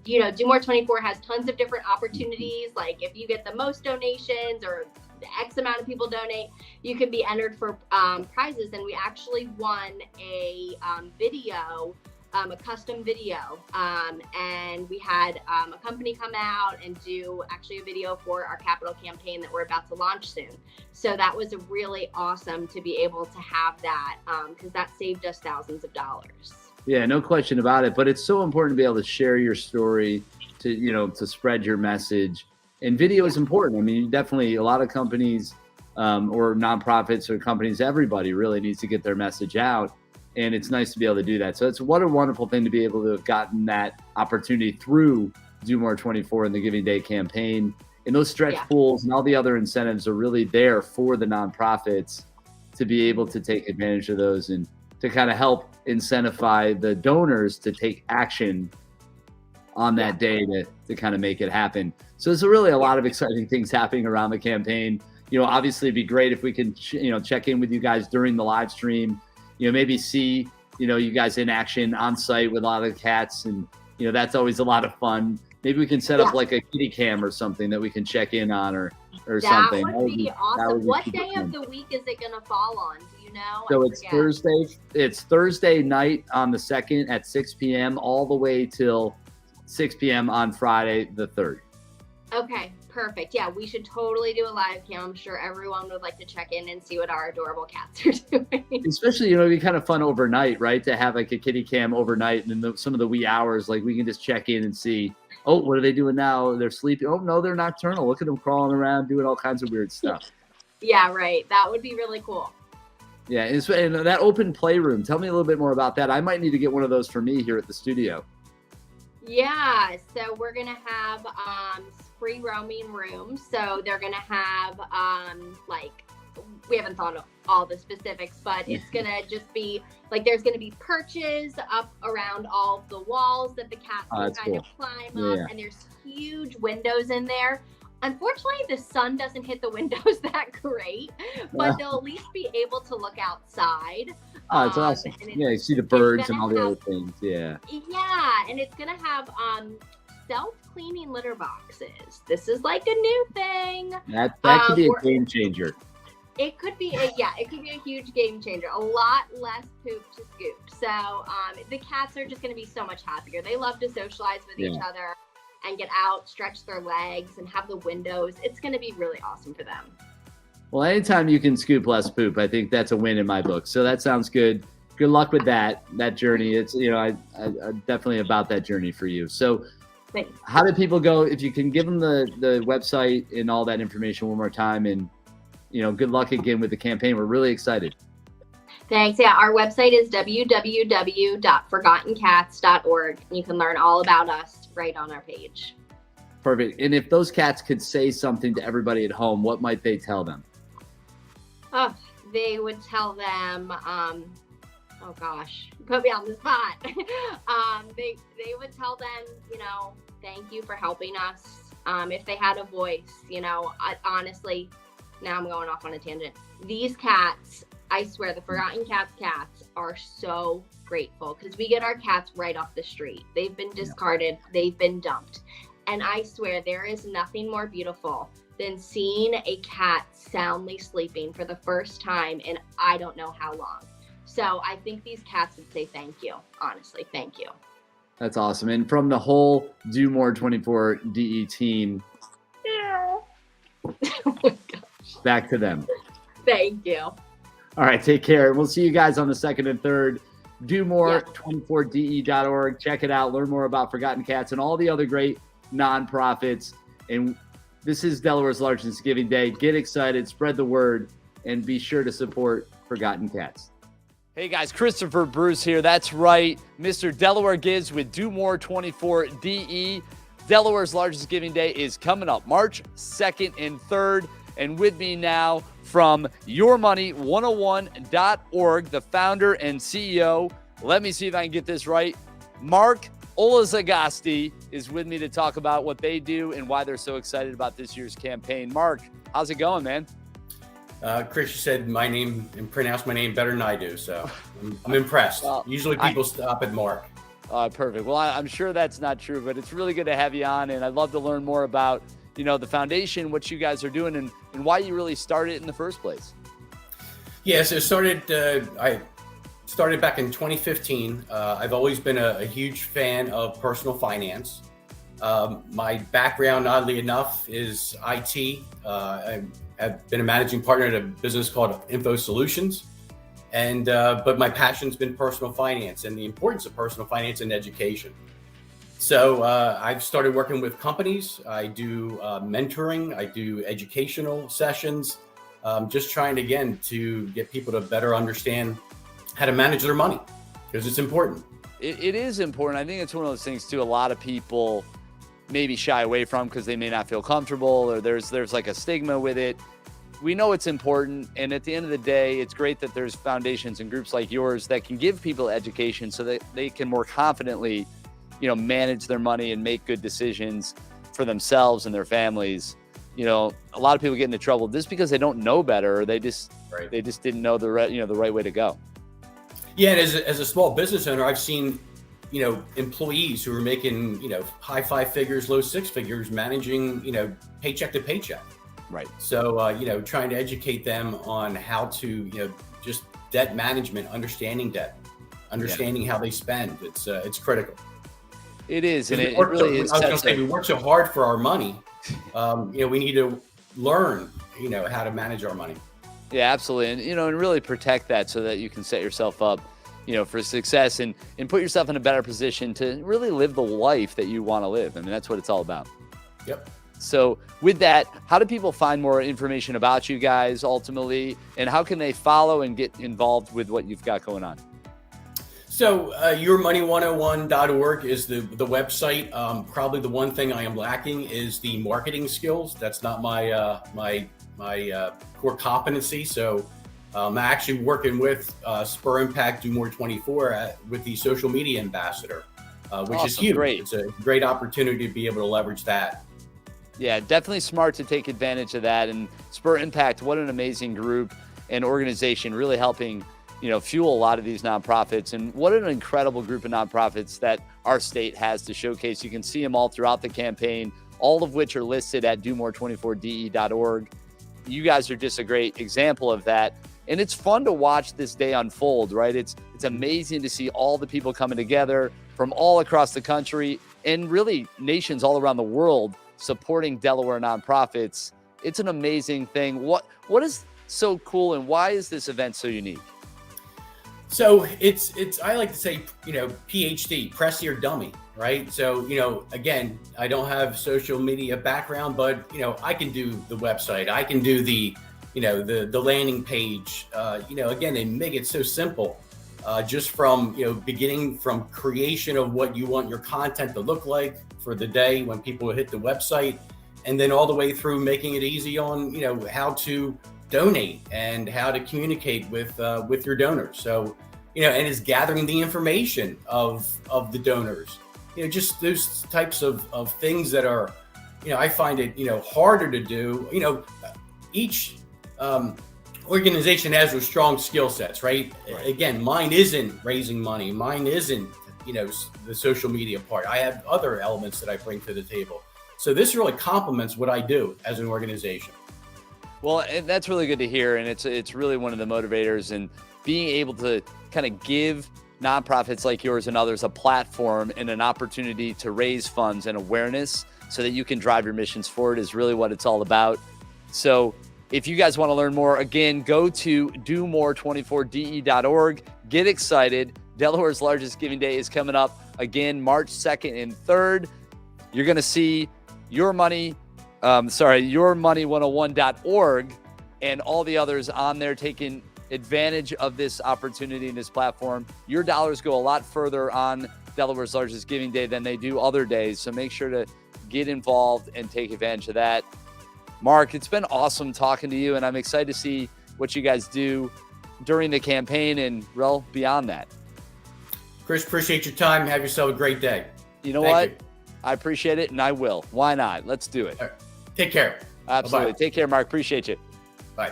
Do More 24 has tons of different opportunities. Like if you get the most donations or the X amount of people donate, you can be entered for prizes. And we actually won a video a custom video, and we had a company come out and do actually a video for our capital campaign that we're about to launch soon. So that was really awesome to be able to have that, because that saved us thousands of dollars. Yeah, no question about it. But it's so important to be able to share your story, to spread your message. And video is important. I mean, definitely a lot of companies or nonprofits or companies, everybody really needs to get their message out. And it's nice to be able to do that. So what a wonderful thing to be able to have gotten that opportunity through Do More 24 and the Giving Day campaign. And those stretch pools and all the other incentives are really there for the nonprofits to be able to take advantage of those and to kind of help incentivize the donors to take action on that day to kind of make it happen. So there's really a lot of exciting things happening around the campaign. Obviously it'd be great if we can, check in with you guys during the live stream, maybe see, you guys in action on site with a lot of cats. And, that's always a lot of fun. Maybe we can set up like a kitty cam or something that we can check in on or something. That would be awesome. What day of the week is it going to fall on? Do you know? So it's Thursday. It's Thursday night on the 2nd at 6 p.m. all the way till 6 p.m. on Friday the 3rd. Okay, perfect. Yeah, we should totally do a live cam. I'm sure everyone would like to check in and see what our adorable cats are doing. Especially, it'd be kind of fun overnight, right? To have like a kitty cam overnight and in some of the wee hours, like we can just check in and see, oh, what are they doing now? They're sleeping. Oh, no, they're nocturnal. Look at them crawling around, doing all kinds of weird stuff. Yeah, right. That would be really cool. Yeah, and that open playroom, tell me a little bit more about that. I might need to get one of those for me here at the studio. Yeah, so we're going to have free roaming rooms. So they're going to have we haven't thought of all the specifics, but it's going to just be like there's going to be perches up around all of the walls that the cats can kind of climb up, and there's huge windows in there. Unfortunately, the sun doesn't hit the windows that great, but they'll at least be able to look outside. Oh, it's awesome. Yeah, you see the birds and all the other things. Yeah. Yeah, and it's going to have self-cleaning litter boxes. This is like a new thing. That could be a game changer. It could be it could be a huge game changer. A lot less poop to scoop. So the cats are just going to be so much happier. They love to socialize with each other and get out, stretch their legs, and have the windows. It's going to be really awesome for them. Well, anytime you can scoop less poop, I think that's a win in my book. So that sounds good. Good luck with that journey. It's, I definitely about that journey for you. So thanks. How do people go? If you can give them the website and all that information one more time, and, good luck again with the campaign. We're really excited. Thanks. Yeah, our website is www.forgottencats.org. And you can learn all about us right on our page. Perfect. And if those cats could say something to everybody at home, what might they tell them? Oh, they would tell them, oh gosh, put me on the spot. They would tell them, thank you for helping us. If they had a voice, honestly, now I'm going off on a tangent. These cats, I swear, the Forgotten Cats are so grateful because we get our cats right off the street. They've been discarded. They've been dumped. And I swear there is nothing more beautiful than seeing a cat soundly sleeping for the first time in I don't know how long. So I think these cats would say thank you. Honestly, thank you. That's awesome. And from the whole Do More 24 DE team, oh my gosh. Back to them. Thank you. All right, take care. We'll see you guys on the 2nd and 3rd. Do more 24de.org. Check it out. Learn more about Forgotten Cats and all the other great nonprofits. And this is Delaware's largest giving day. Get excited, spread the word, and be sure to support Forgotten Cats. Hey guys, Christopher Bruce here. That's right. Mr. Delaware Gives with Do More 24 DE. Delaware's largest giving day is coming up March 2nd and 3rd. And with me now from yourmoney101.org, the founder and CEO. Let me see if I can get this right. Mark Olazagasti is with me to talk about what they do and why they're so excited about this year's campaign. Mark, how's it going, man? Chris, you said my name and pronounced my name better than I do, so I'm impressed. Usually people stop at Mark. Perfect. Well, I'm sure that's not true, but it's really good to have you on, and I'd love to learn more about, the foundation, what you guys are doing, and why you really started it in the first place. Yeah, so it started, I started back in 2015. I've always been a huge fan of personal finance. My background, oddly enough, is IT. I've been a managing partner at a business called Info Solutions. But my passion's been personal finance and the importance of personal finance in education. So I've started working with companies. I do mentoring. I do educational sessions. Just trying, again, to get people to better understand how to manage their money, because it's important. It is important. I think it's one of those things, too, a lot of people maybe shy away from because they may not feel comfortable, or there's like a stigma with it. We know it's important, and at the end of the day, it's great that there's foundations and groups like yours that can give people education so that they can more confidently, manage their money and make good decisions for themselves and their families. A lot of people get into trouble just because they don't know better, or they just didn't know the right way to go. Yeah, and as a small business owner, I've seen employees who are making high 5 figures, low 6 figures, managing paycheck to paycheck. Right. So, trying to educate them on how to, just debt management, understanding debt, understanding how they spend. It's critical. It is. And it really really is. I was going to say, we work so hard for our money. We need to learn, how to manage our money. Yeah, absolutely. And, and really protect that so that you can set yourself up, for success and put yourself in a better position to really live the life that you want to live. I mean, that's what it's all about. Yep. So with that, how do people find more information about you guys ultimately, and how can they follow and get involved with what you've got going on? So yourmoney101.org is the website. Probably the one thing I am lacking is the marketing skills. That's not my core competency. So I'm actually working with Spur Impact Do More 24 with the social media ambassador, which awesome. Is huge. Great. It's a great opportunity to be able to leverage that. Yeah, definitely smart to take advantage of that. And Spur Impact, what an amazing group and organization, really helping, fuel a lot of these nonprofits. And what an incredible group of nonprofits that our state has to showcase. You can see them all throughout the campaign, all of which are listed at domore24de.org. You guys are just a great example of that. And it's fun to watch this day unfold, right? It's amazing to see all the people coming together from all across the country and really nations all around the world supporting Delaware nonprofits. It's an amazing thing. What is so cool, and why is this event so unique? So it's I like to say, PhD, press your dummy, right? So, again, I don't have social media background, but, I can do the website. I can do the landing page. Again, they make it so simple, just from, beginning from creation of what you want your content to look like for the day when people hit the website, and then all the way through making it easy on, how to donate and how to communicate with your donors. So, and it's gathering the information of the donors, just those types of things that are, I find it, harder to do. Each organization has their strong skill sets, right? Again, mine isn't raising money. Mine isn't, the social media part. I have other elements that I bring to the table. So this really complements what I do as an organization. Well, and that's really good to hear. And it's really one of the motivators, and being able to kind of give nonprofits like yours and others a platform and an opportunity to raise funds and awareness so that you can drive your missions forward is really what it's all about. So if you guys want to learn more, again, go to domore24de.org. Get excited. Delaware's largest giving day is coming up again, March 2nd and 3rd. You're going to see yourmoney101.org and all the others on there taking advantage of this opportunity and this platform. Your dollars go a lot further on Delaware's largest giving day than they do other days. So make sure to get involved and take advantage of that. Mark, it's been awesome talking to you, and I'm excited to see what you guys do during the campaign and beyond that. Chris, appreciate your time. Have yourself a great day. You know what? I appreciate it, and I will. Why not? Let's do it. Right. Take care. Absolutely. Bye-bye. Take care, Mark. Appreciate you. Bye.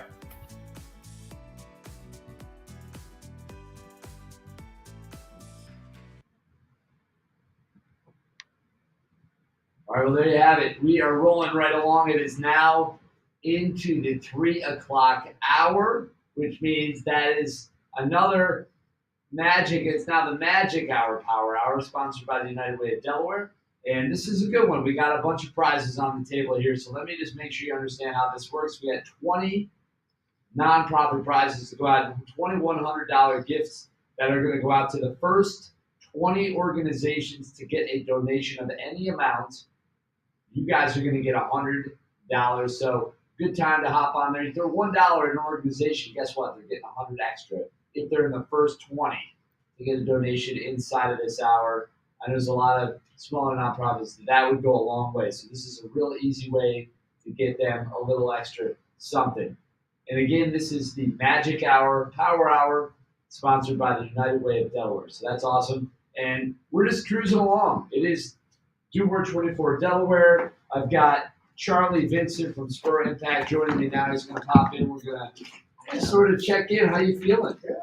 All right, well, there you have it. We are rolling right along. It is now into the 3 o'clock hour, which means that is another Magic. It's now the Magic Hour Power Hour, sponsored by the United Way of Delaware. And this is a good one. We got a bunch of prizes on the table here. So let me just make sure you understand how this works. We got 20 nonprofit prizes to go out, $2,100 gifts that are going to go out to the first 20 organizations to get a donation of any amount. You guys are going to get $100. So good time to hop on there. If they're $1 in an organization, guess what? They're getting 100 extra if they're in the first 20 to get a donation inside of this hour. I know there's a lot of smaller nonprofits that would go a long way. So this is a real easy way to get them a little extra something. And again, this is the Magic Hour, Power Hour, sponsored by the United Way of Delaware. So that's awesome. And we're just cruising along. It is Do More 24 Delaware. I've got Charlie Vincent from Spur Impact joining me now. He's going to pop in. We're going to sort of check in. How you feeling? Good.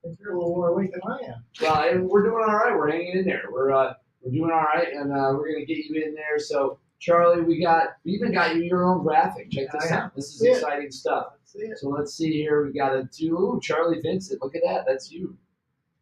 I think you're a little more awake than I am. Well, we're doing all right. We're hanging in there. We're doing all right, and we're going to get you in there. So, Charlie, we even got you your own graphic. Check this out. This is exciting stuff. So let's see here. We got Charlie Vincent. Look at that. That's you.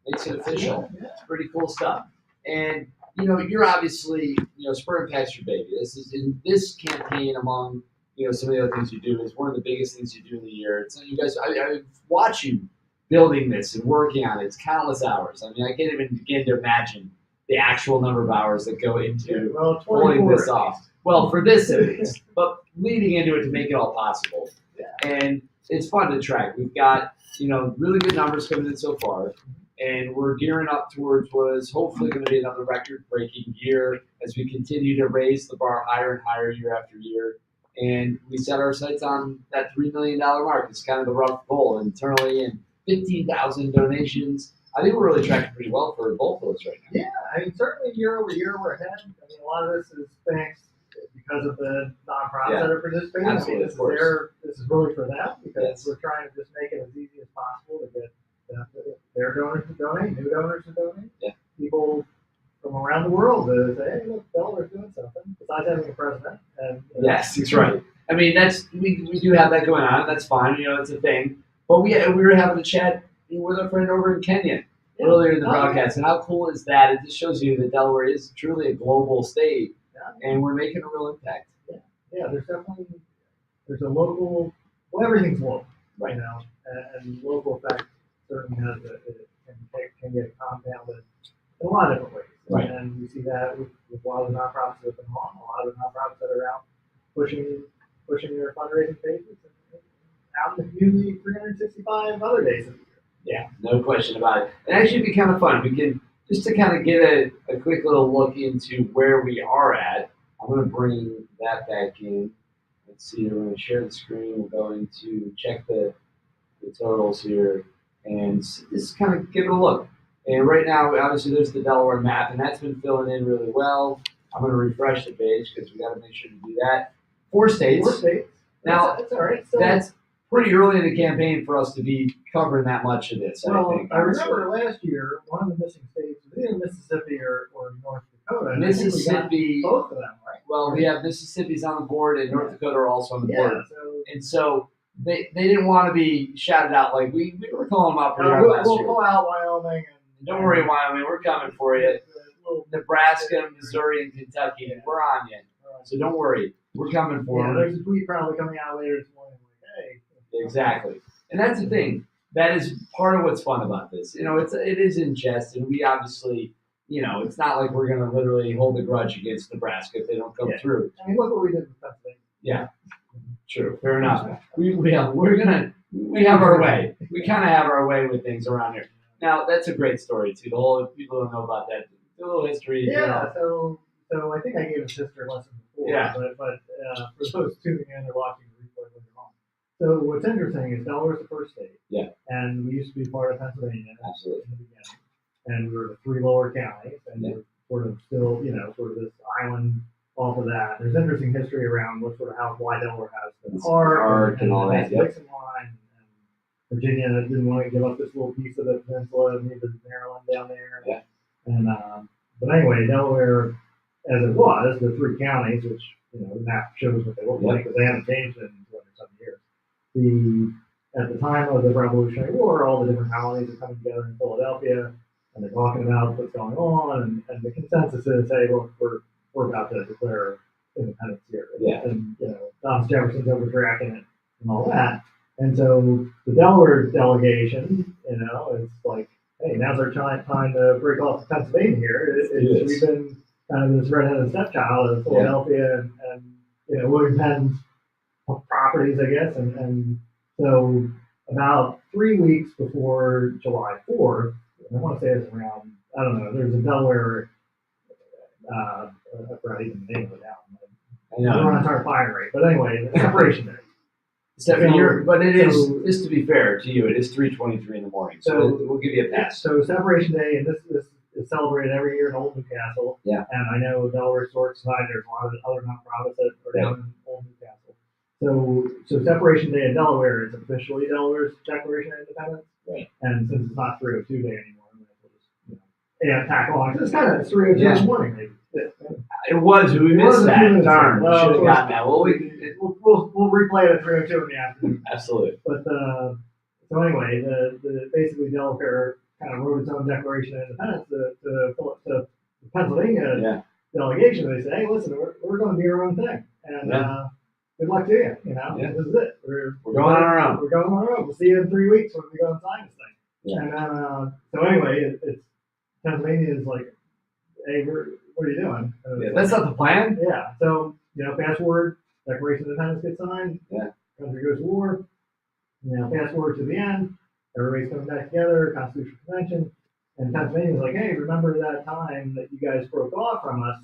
Makes it official. Yeah. It's pretty cool stuff. And you're obviously Spur Impact's your baby. This is in this campaign among some of the other things you do is one of the biggest things you do in the year. It's you guys. I watch you building this and working on it. It's countless hours. I mean, I can't even begin to imagine the actual number of hours that go into pulling this off. Well, for this at least, but leading into it to make it all possible. Yeah. And it's fun to track. We've got really good numbers coming in so far, and we're gearing up towards what is hopefully going to be another record-breaking year as we continue to raise the bar higher and higher year after year. And we set our sights on that $3 million mark. It's kind of the rough goal internally, and 15,000 donations. I think we're really tracking pretty well for both of those right now. Yeah, I mean, certainly year over year we're ahead. I mean, a lot of this is thanks because of the nonprofits that are participating. Absolutely, this is really for them because we're trying to just make it as easy as possible to get their donors to donate, new donors to donate, people from around the world to say, hey, look, Delaware's doing something besides having a president. And, yes, that's right. I mean, we do have that going on. That's fine. It's a thing. But we were having a chat with a friend over in Kenya earlier in the broadcast, and how cool is that? It just shows you that Delaware is truly a global state, and we're making a real impact. Yeah, there's a local. Well, everything's local, right? And local effect certainly can get compounded in a lot of different ways. Right. And we see that with a lot of the nonprofits that have been on, a lot of the nonprofits that are out pushing their fundraising pages. Out in the community 365 other days of the year. Yeah, no question about it. And actually, it'd be kind of fun. We can just to kind of get a quick little look into where we are at. I'm going to bring that back in. Let's see. We're going to share the screen. We're going to check the totals here and just kind of give it a look. And right now, obviously, there's the Delaware map, and that's been filling in really well. I'm going to refresh the page because we got to make sure to do that. 4 states. 4 states. Now, that's all right. So, that's pretty early in the campaign for us to be covering that much of this. Well, I think. I remember last year, one of the missing states was either Mississippi or North Dakota. Mississippi. Both of them, right? Well, we have Mississippi's on the board, and North Dakota are also on the board. And so they didn't want to be shouted out like we were calling them out pretty hard last year. We'll call out Wyoming. Don't worry, Wyoming, we're coming for you. Nebraska, Missouri, and Kentucky, we're on you. So don't worry, we're coming for you. There's a tweet probably coming out later this morning. Exactly. And that's the thing. That is part of what's fun about this. It is in jest, and we obviously, it's not like we're going to literally hold a grudge against Nebraska if they don't come through. I mean, look what we did with Pennsylvania. Yeah, true. Fair enough. We have our way. We kind of have our way with things around here. Now, that's a great story, too. The whole people don't know about that. A little history. Yeah, so I think I gave a sister lesson before. Yeah. But for those tuning in or watching the replay later on. So what's interesting is Delaware's the first state. Yeah. And we used to be part of Pennsylvania. Absolutely. In the beginning. And we were the 3 lower counties. And we're sort of still, sort of this island off of that. There's interesting history around why Delaware has the arc and all that. Dixon line. And Virginia didn't want to give up this little piece of the peninsula and neither did Maryland down there. Yeah. And but anyway, Delaware, as it was, the 3 counties, which the map shows what they look like because they haven't changed in 200-some years. at the time of the Revolutionary War, all the different colonies are coming together in Philadelphia, and they're talking about what's going on, and the consensus is, hey, look, we're about to declare independence here. Yeah. And, Thomas Jefferson's overdrafting it and all that. And so the Delaware delegation, it's like, hey, now's our time to break off Pennsylvania here. We've been kind of this redheaded stepchild of Philadelphia and William Penn's properties, I guess. And so about 3 weeks before July 4th, I want to say it's around, I don't know, there's a Delaware, I forgot even the name of it now. I know. We're on our fire rate. But anyway, the separation day. But it is, just to be fair to you, it is 3:23 in the morning. So we'll give you a pass. So Separation Day, and this is celebrated every year in Old Newcastle. Yeah. And I know Delaware Historic Society, there's a lot of other nonprofits that are down in Old Newcastle. So Separation Day in Delaware is officially Delaware's Declaration of Independence. Right. And since it's not 302 day anymore, we'll just tack on. It's kind of 302 in the morning, maybe. It was. We missed that. Darn. We should have gotten that. Well, we'll replay it at 302 in the afternoon. Absolutely. But so anyway, the basically Delaware kind of wrote its own Declaration of Independence to the Pennsylvania delegation. They said, hey, listen, we're going to do our own thing, and good luck to you. This is it. We're going on our own. We're going on our own. We'll see you in 3 weeks when we go and sign this thing. Yeah. And then so anyway, it's Pennsylvania is like, hey, what are you doing? That's not the plan. Yeah. So fast forward, Declaration of Independence gets signed. Yeah. Country goes to war. Fast forward to the end. Everybody's coming back together. Constitutional Convention, and Pennsylvania's like, hey, remember that time that you guys broke off from us?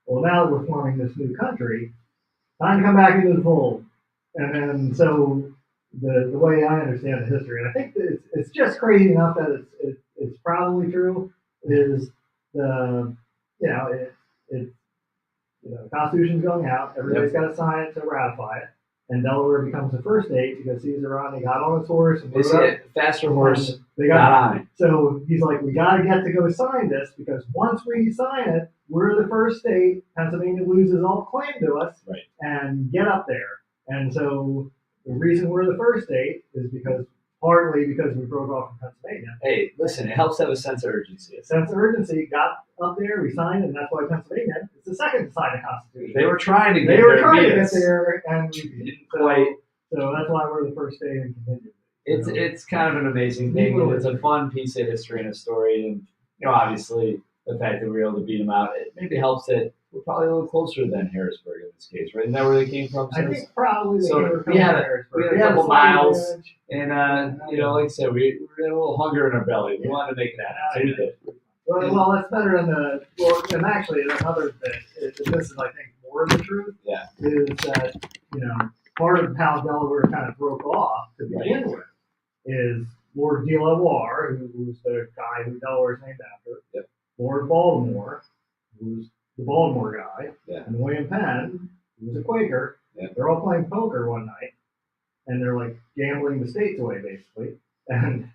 Well, now we're forming this new country. Time to come back into the fold. And then so the way I understand the history, and I think that it's just crazy enough that it's probably true, is the Constitution's going out. Everybody's got to sign it to ratify it, and Delaware becomes the first state because Caesar Rodney got on his horse and faster horse. They got on it. So he's like, we got to get to go sign this because once we sign it, we're the first state. Pennsylvania loses all claim to us, and get up there. And so the reason we're the first state is partly because we broke off from Pennsylvania. Hey, listen, it helps to have a sense of urgency. A sense of urgency got up there, we signed, and that's why Pennsylvania is the second to sign the Constitution. They were trying to get there, and we didn't quite. So that's why we're the first state and continue. It's kind of an amazing thing, and it's a fun piece of history and a story. And obviously, the fact that we were able to beat them out, it maybe helps that we're probably a little closer than Harrisburg in this case, right? Isn't that where they came from? I think probably they so came from we had Harrisburg. a couple miles, and like I said, we had a little hunger in our belly. We wanted to make it happen, so we did. Well, that's better than and actually another thing, and this is I think more of the truth, is that part of how Delaware kind of broke off to begin with is Lord Delaware, who was the guy who Delaware is named after, Lord Baltimore, who was the Baltimore guy, and William Penn, who was a Quaker. They're all playing poker one night, and they're like gambling the states away basically, and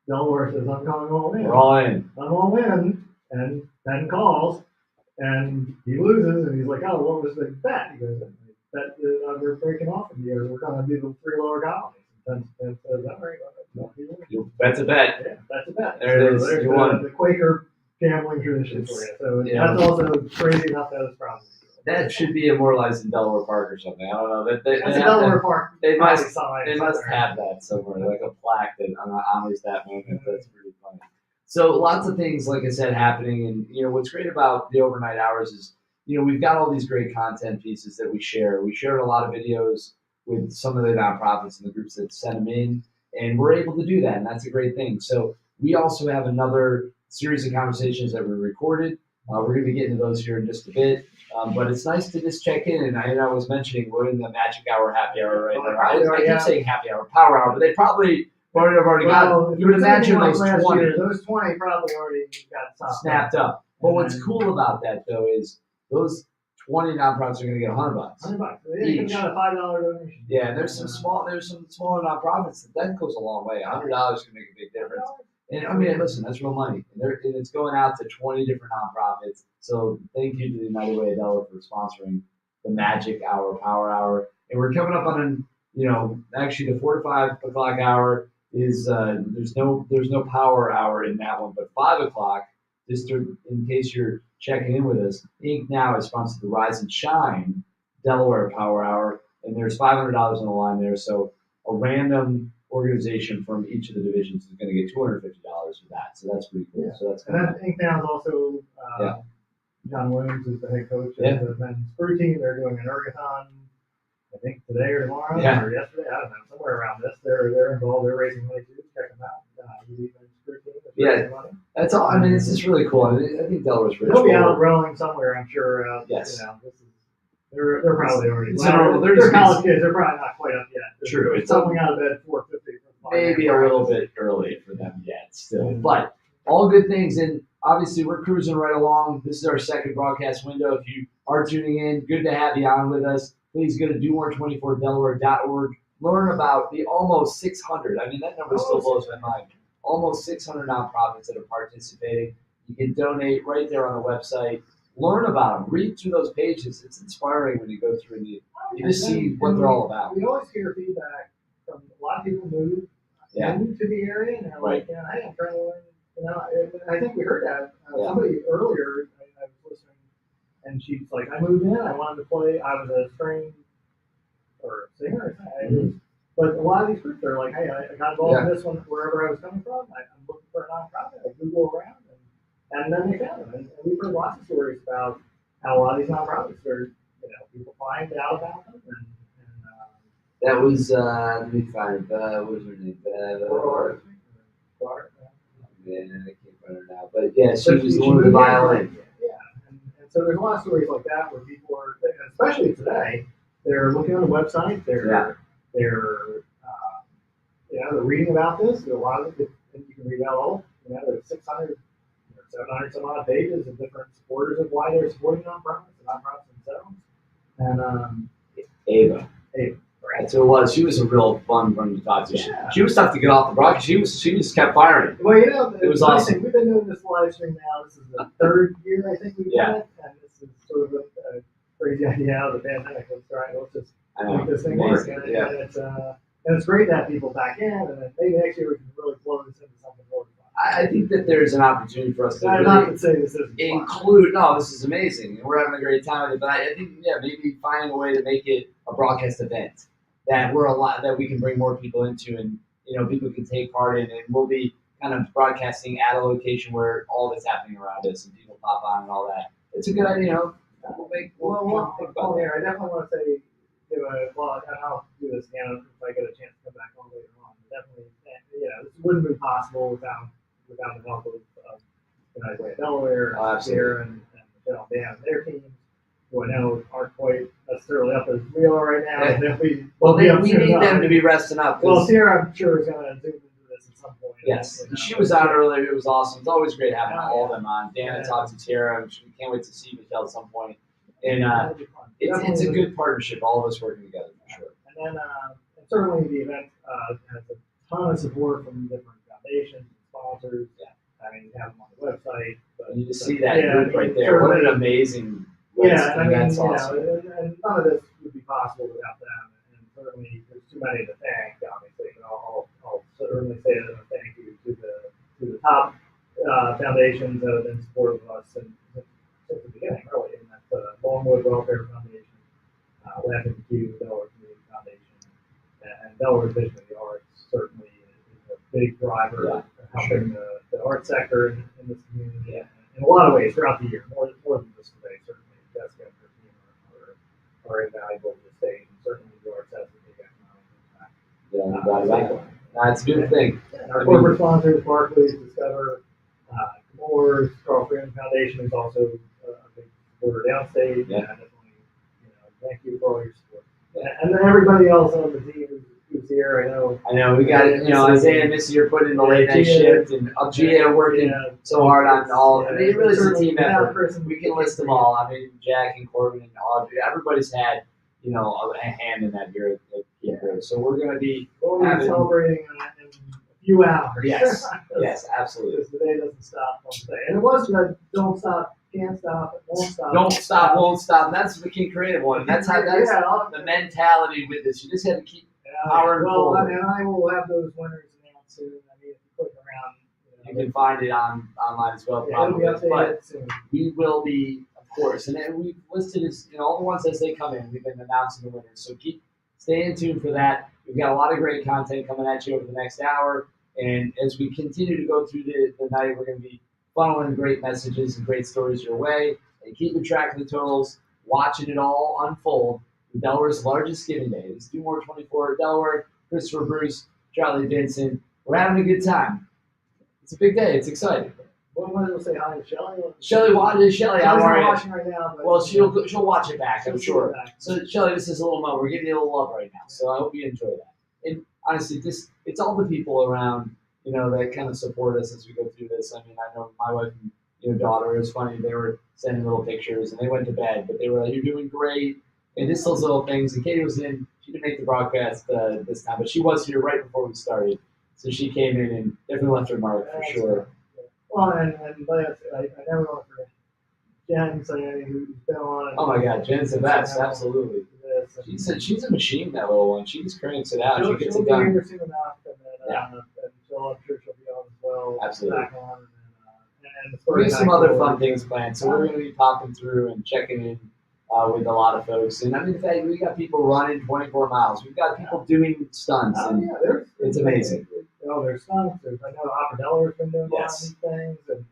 Delaware says, I'm going all in. We're all in. I'm all in. And Penn calls, and he loses, and he's like, oh, what was the bet? He goes, bet we're breaking off from you. We're going to do the three lower colonies. And Penn says, all right, that's a bet. Yeah, that's a bet. There it is. There's you won. The Quaker gambling tradition for you. So that's also crazy enough that it's probably. That should be immortalized in Delaware Park or something. I don't know. That's a Delaware Park. They must have that somewhere, like a plaque that honors that moment. That's pretty funny. So lots of things, like I said, happening. And, what's great about the overnight hours is, we've got all these great content pieces that we share. We shared a lot of videos with some of the nonprofits and the groups that send them in, and we're able to do that, and that's a great thing. So we also have another series of conversations that we recorded. We're going to be getting to those here in just a bit. But it's nice to just check in, and I was mentioning we're in the magic hour, happy hour right now. I keep saying happy hour, power hour, but they probably already got. You would imagine those 20. Those 20 probably already got snapped up. But what's cool about that though is those 20 nonprofits are going to get $100. $100. You got a $5 donation. Yeah, there's some smaller nonprofits that goes a long way. $100 can make a big difference. And I mean, listen, that's real money. And it's going out to 20 different nonprofits. So thank you to the United Way of Delaware for sponsoring the Magic Hour, Power Hour. And we're coming up on actually the 4 to 5 o'clock hour is there's no power hour in that one, but 5 o'clock, in case you're checking in with us, Inc. now is sponsored the Rise and Shine Delaware Power Hour, and there's $500 on the line there. So a random organization from each of the divisions is going to get $250 for that. So that's pretty cool. Yeah. So that's and then Inc. now is also John Williams is the head coach of the men's crew team. They're doing an ergathon, I think today or tomorrow or yesterday. I don't know, somewhere around this. They're involved. They're raising money too. Check them out. Men's crew team is raising money. That's all. I mean, it's just really cool. I think Delaware's really They'll cool. be out rowing somewhere, I'm sure. Yes. They're probably already. They're college kids. They're probably not quite up yet. True. It's something out of bed at 4:50. Maybe a little bit early for them yet still, but all good things. And obviously we're cruising right along. This is our second broadcast window. If you are tuning in, good to have you on with us. Please go to domore24delaware.org. Learn about the almost 600. I mean, that number still blows my mind. Almost 600 nonprofits that are participating. You can donate right there on the website. Learn about them. Read through those pages. It's inspiring when you go through and you just see what they're all about. We always hear feedback from a lot of people new to the area, and they're like, hey, I'm trying to learn. I think we heard that. Somebody earlier, I was listening, and she's like, I moved in, I wanted to play, I was a string or a singer, but a lot of these groups are like, hey, I got involved in this one wherever I was coming from. I'm looking for a nonprofit. I Google around, and then they found them. And we've heard lots of stories about how a lot of these nonprofits are, people find out about them. That was, let me find, what was her name? Man, I can't find her now. But yeah, she was the one with the violin. Yeah, and so there's a lot of stories like that where people are, especially today, they're looking on the website, they're reading about this. There's a lot of it, and you can read about all. There's 600, 700 some odd pages of different supporters of why they're supporting nonprofits and nonprofits themselves. And Ava. Right. So it was. She was a real fun one to talk to. She was tough to get off the broadcast. She just kept firing. Well, it was awesome. We've been doing this live stream now. This is the third year I think we've done it, and this is sort of a crazy idea out of the pandemic. Let's just make this thing work. And it's great to have people back in, and then maybe next year we can really flow this into something more fun. I think that there's an opportunity for us to include. No, this is amazing, and we're having a great time with it. But I think, maybe finding a way to make it a broadcast event that we can bring more people into, and people can take part in, and we'll be kind of broadcasting at a location where all that's happening around us, and people pop on and all that. It's a good idea. I definitely want to say, and I'll do this again if I get a chance to come back on later on. Definitely, this wouldn't be possible without the help of United Way of Delaware, Sarah and Michelle and Dan and their teams, who I know aren't quite necessarily up as we are right now. We need them to be resting up. Well, Sarah, I'm sure, is going to zoom into this at some point. Yes, she was on earlier. It was awesome. It's always great having all of them on. Dan talked to Tara. We can't wait to see Michelle at some point. And it's a good partnership, all of us working together for sure. And then certainly the event has a ton of support from different foundations and sponsors. I mean, you have them on the website. You just see that group right there. What an amazing list. That's awesome. And none of this would be possible without them. And certainly there's too many to thank, obviously. But I'll certainly say a thank you to the top foundations that have been supportive of us since the beginning, really. And that's Longwood Welfare Foundation, Laughing Q, Delaware Community Foundation, and Delaware Vision of the Arts certainly is a big driver of helping the art sector in this community in a lot of ways throughout the year, more than just today. Certainly, Jessica and her team are invaluable to the state, and certainly the arts has a big economic impact. That's a good thing. And our corporate sponsors, Barclays, Discover, Moore's, Carl Freeman Foundation is also a big supporter downstate. Definitely, thank you for all your support. And then everybody else on the team who's here, I know we got it. Isaiah and Missy are putting in the late night shift, and Gia are working so hard on all. I mean, it really is a team effort. We can list them all. I mean, Jack and Corbin and Audrey. Everybody's had a hand in that here at Keeper. So we're going to be celebrating in a few hours. Yes, absolutely. Because the day doesn't stop on the day, and it was the don't stop. Can't stop, it won't stop. Don't stop, won't stop. And that's the key creative one. That's how the mentality with this. You just have to keep Power and well, forward. and I will have those winners announced soon. I mean, if you click around, You can find it online as well, yeah, it'll be probably. But updated soon. we will be, of course, and then we've listed as all the ones as they come in. We've been announcing the winners, so stay tuned for that. We've got a lot of great content coming at you over the next hour, and as we continue to go through the night, we're going to be funneling great messages and great stories your way, and keeping track of the totals, watching it all unfold. Delaware's largest giving day. It's Do More 24 Delaware. Christopher Bruce, Charlie Vincent. We're having a good time. It's a big day. It's exciting. Well, I will say hi to Shelly. Shelly, how are Shelly's you? not watching right now. But Well, she'll watch it back, I'm she'll sure. see it back. So, Shelly, this is a little moment. We're giving you a little love right now. So I hope you enjoy that. And honestly, it's all the people around, that kind of support us as we go through this. I mean, I know my wife and daughter, it was funny. They were sending little pictures, and they went to bed, but they were like, "You're doing great." And just those little things. And Katie was in. She didn't make the broadcast this time, but she was here right before we started. So she came in and definitely left her mark for sure. Well, and like I never want to forget Jen saying who's been on. Oh my God, Jen's the best. Absolutely. She's a machine, that little one. She just cranks it out. She gets She'll it be done. here soon enough, and then and I'm sure she'll be on as well. Absolutely. Back on, and We have some other fun things planned, so we're going to be popping through and checking in with a lot of folks. And I mean, in fact, we got people running 24 miles. We've got people doing stunts, and it's amazing. There's stunts. I know Opera Delaware's been doing a lot of these things, and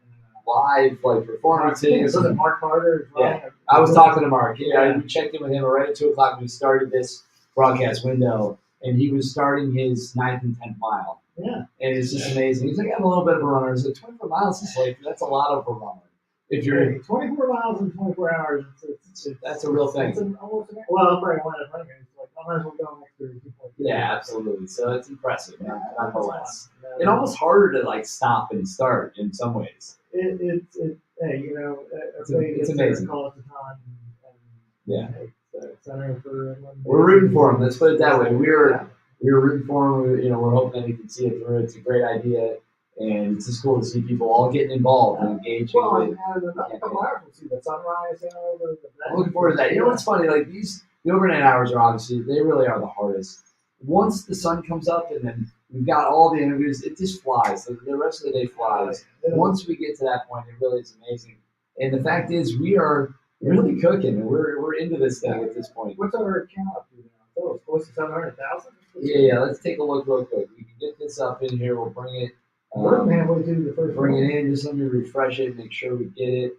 Live performances. Wasn't Mark Carter? Yeah, I was talking to Mark. We checked in with him right at 2:00 when we started this broadcast window, and he was starting his 9th and 10th mile. Yeah. And it's just amazing. He's like, I'm a little bit of a runner. He's like, 24 miles is like, that's a lot of a runner. If you're 24 miles in 24 hours, that's a real thing. It's almost well, I'm probably one of the running. It's like, I might as well go next to 2.2. Yeah, absolutely. So it's impressive, nonetheless. It's almost harder to stop and start in some ways. It's it's amazing. Call at the time. Yeah. We're rooting for him. Let's put it that way. We were rooting for him. We're hoping that he can see it through. It's a great idea, and it's just cool to see people all getting involved and engaging. Well, with another couple hours, we'll see the sunrise. I'm looking forward to that. You know what's funny? The overnight hours are obviously, they really are the hardest. Once the sun comes up and then we've got all the interviews, it just flies. The rest of the day flies. Once we get to that point, it really is amazing. And the fact is, we are really cooking, and we're into this thing at this point. What's our count up to now? Oh, it's close to 700,000? Yeah. Let's take a look real quick. We can get this up in here. We'll bring it. Bring it in. Just let me refresh it. Make sure we get it.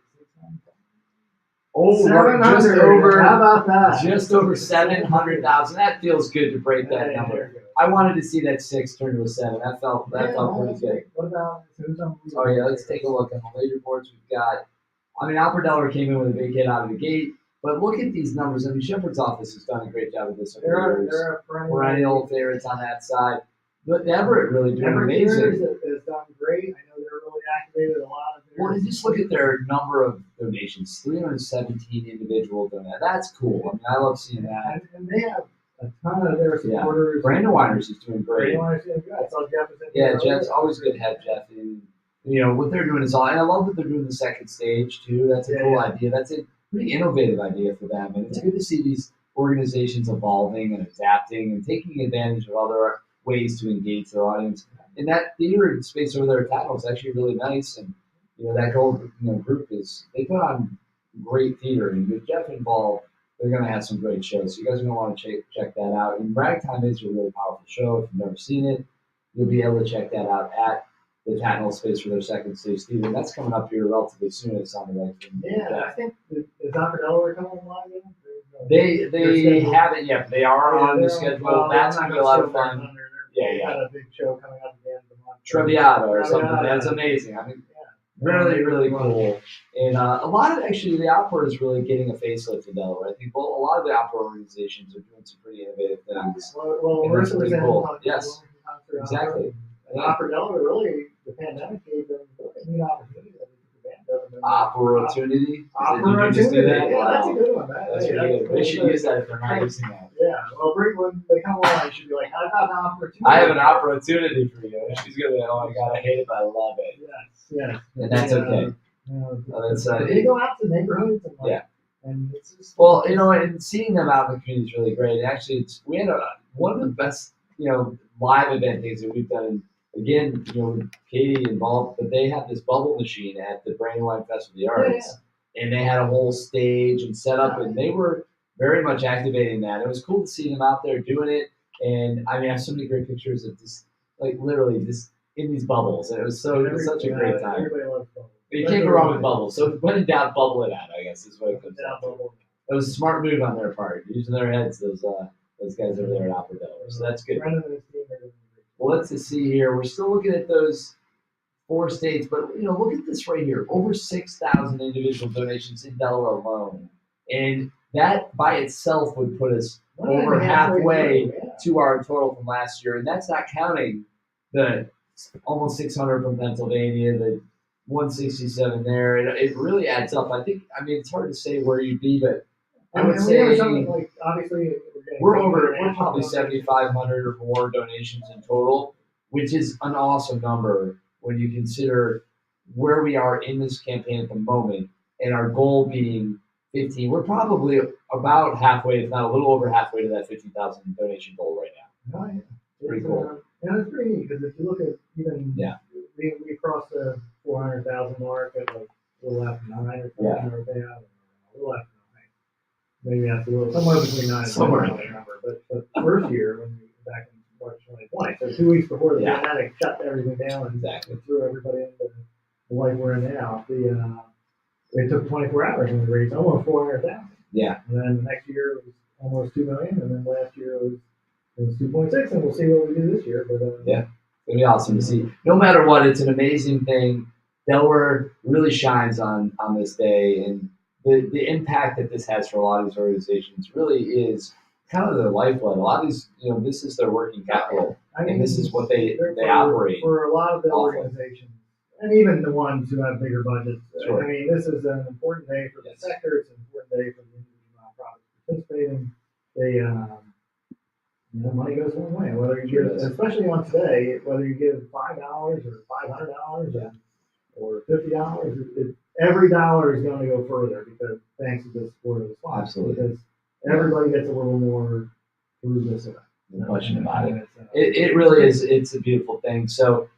Oh, we're just over. How about that? Just over 700,000. That feels good to break that number. I wanted to see that 6 turn to a 7. That felt pretty good. What about? Oh yeah, let's take a look at the leaderboards. We've got. Opera Delaware came in with a big hit out of the gate, but look at these numbers. Shepherd's office has done a great job of this over the years. They're Perennial favorites on that side. But Everett really doing amazing. Has done great. I know they're really activated a lot of Well, and just look at their number of donations. 317 individual donations. That's cool. I love seeing that. And they have a ton of their supporters. Yeah. Brandon Winers is doing great. Brandon Winers is doing good. I saw Jeff was in Yeah, Jeff's always good to have Jeff in. What they're doing is all, and I love that they're doing the second stage too. That's a cool idea. That's a pretty innovative idea for them, and it's good to see these organizations evolving and adapting and taking advantage of other ways to engage their audience. And that theater space over there at Tattle is actually really nice, and that whole group they put on great theater, and with Jeff involved, they're going to have some great shows. So you guys are going to want to check that out. And Ragtime is a really powerful show. If you've never seen it, you'll be able to check that out at the Tatnall space for their second stage theater. That's coming up here relatively soon. It sounded like. Yeah, I think is Opera Delaware coming online yet? They haven't yet. They are on the schedule. Well, that's going to be a lot of fun. They got a big show coming up at the end of the month. Traviata or something. That's amazing. Really, really cool. And a lot of the opera is really getting a facelift in Delaware. I think a lot of the opera organizations are doing some pretty innovative things. Well, and we're that's really cool. Yes, concert exactly. And Opera Delaware, really, the pandemic gave them a neat opportunity. Opportunity. Did you just do that? Yeah, that's a good one. That's really good. They should use that if they're not using that. Yeah. Well, when they come along, you should be like, I have an opportunity. I have an opportunity for you. She's gonna be, oh my God, I hate it, but I love it. Yes. And that's okay. They go out to neighborhoods and yeah. And it's just and seeing them out in the community is really great. And actually, we had one of the best, live event things that we've done. Again, with Katie involved, but they have this bubble machine at the Brandywine Festival of the Arts, and they had a whole stage and set up, and they were very much activating that. It was cool to see them out there doing it, and I mean, I have so many great pictures of just literally just in these bubbles, and it was such a great time. Everybody loves bubbles. But you can't go wrong with bubbles. So when in doubt, bubble it out, I guess is what it comes down to. It was a smart move on their part, using their heads. Those guys over there at Opera Delaware, so that's good. Well, let's just see here. We're still looking at those 4 states, but look at this right here. Over 6,000 individual donations in Delaware alone, and that by itself would put us over halfway to our total from last year, and that's not counting the almost 600 from Pennsylvania, the 167 there. It really adds up. I mean, it's hard to say where you'd be, but I would say obviously we're probably 7,500 or more donations in total, which is an awesome number when you consider where we are in this campaign at the moment, and our goal being 15. We're probably about halfway, if not a little over halfway, to that 50,000 donation goal right now. Oh, yeah. Pretty cool. It's pretty neat because if you look at even we crossed the 400,000 mark at a little after 9 or 10 or a little after 9. Maybe that's a little somewhere between 9 and 10. I don't remember. But first year when we were back in March 2020, so 2 weeks before the pandemic shut everything down and threw everybody into the life we're in now, it took 24 hours and we raised almost 400,000. Yeah. And then the next year it was almost 2 million, and then last year it was 2.6, and we'll see what we do this year. But it's gonna be awesome to see. No matter what, it's an amazing thing. Delaware really shines on this day, and the impact that this has for a lot of these organizations really is kind of their lifeblood. A lot of these, this is their working capital, and this is what they operate. For a lot of the organizations, and even the ones who have bigger budgets. Sure. I mean, this is an important day for the sector. It's an important day for the individual nonprofits participating. Money goes a long way. Whether you give, especially on today, whether you give $5 or $500 or $50, every dollar is going to go further because thanks to the support of the sponsor. Absolutely. Because everybody gets a little more through this event. No question about it. It really is. It's a beautiful thing. So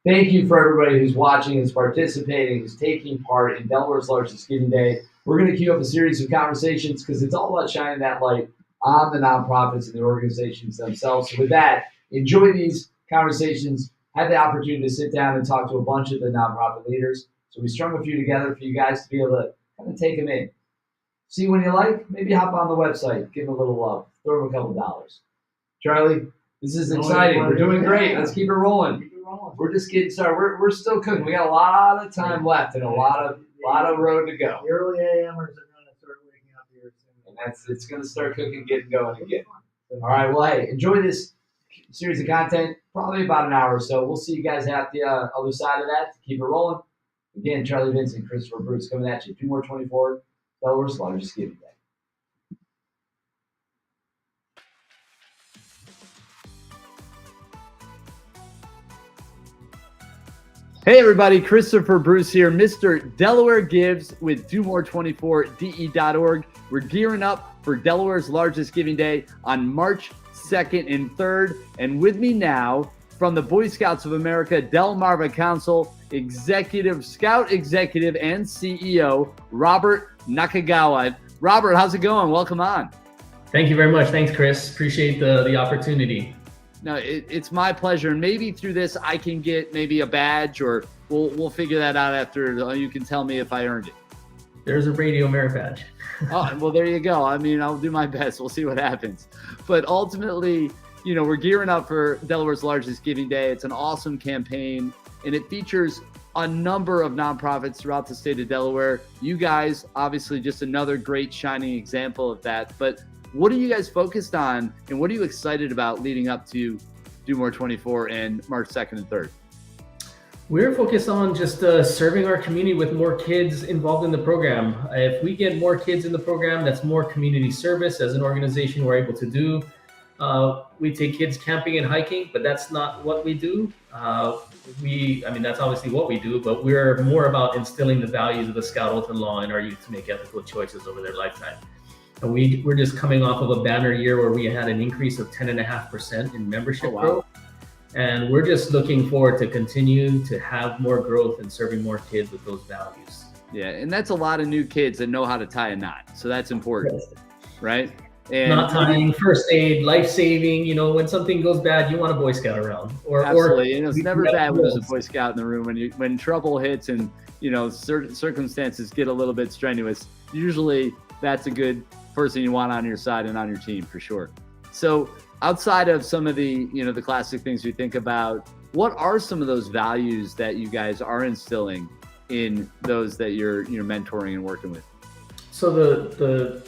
thank you for everybody who's watching, who's participating, who's taking part in Delaware's largest giving day. We're going to queue up a series of conversations because it's all about shining that light on the nonprofits and the organizations themselves. So with that, enjoy these conversations. Had the opportunity to sit down and talk to a bunch of the nonprofit leaders. So we strung a few together for you guys to be able to kind of take them in. See when you like, maybe hop on the website, give them a little love, throw them a couple dollars. Charlie, this is exciting. We're doing great. Let's keep it rolling. We're just getting started. We're still cooking. We got a lot of time left and a lot of road to go. The early AMers are going to start waking up here soon. And it's going to start cooking, getting going again. All right. Well, hey, enjoy this series of content. Probably about an hour or so. We'll see you guys at the other side of that. Keep it rolling. Again, Charlie Vincent, Christopher Bruce coming at you. 2 more 24. Delaware's largest giving day. Hey everybody, Christopher Bruce here, Mr. Delaware Gives with DoMore24DE.org. We're gearing up for Delaware's largest giving day on March 2nd and 3rd. And with me now, from the Boy Scouts of America Delmarva Council, Scout Executive and CEO, Robert Nakagawa. Robert, how's it going? Welcome on. Thank you very much. Thanks, Chris. Appreciate the opportunity. No, it's my pleasure. And maybe through this, I can get maybe a badge, or we'll figure that out after. You can tell me if I earned it. There's a Radio Merit badge. Oh, well, there you go. I mean, I'll do my best. We'll see what happens. But ultimately, we're gearing up for Delaware's largest giving day. It's an awesome campaign, and it features a number of nonprofits throughout the state of Delaware. You guys, obviously, just another great shining example of that. But what are you guys focused on, and what are you excited about leading up to DoMore24 and March 2nd and 3rd? We're focused on just serving our community with more kids involved in the program. If we get more kids in the program, that's more community service. As an organization, we're able to do. We take kids camping and hiking, but that's not what we do. That's obviously what we do, but we're more about instilling the values of the Scout Oath and Law in our youth to make ethical choices over their lifetime. And we're just coming off of a banner year where we had an increase of 10.5% in membership growth. And we're just looking forward to continue to have more growth and serving more kids with those values. Yeah, and that's a lot of new kids that know how to tie a knot. So that's important, right? And knot tying, first aid, life-saving. You know, when something goes bad, you want a Boy Scout around. Absolutely, and it's never bad when there's a Boy Scout in the room. When trouble hits and certain circumstances get a little bit strenuous, usually that's a good person you want on your side and on your team for sure. So outside of some of the the classic things we think about, what are some of those values that you guys are instilling in those that you're mentoring and working with? So the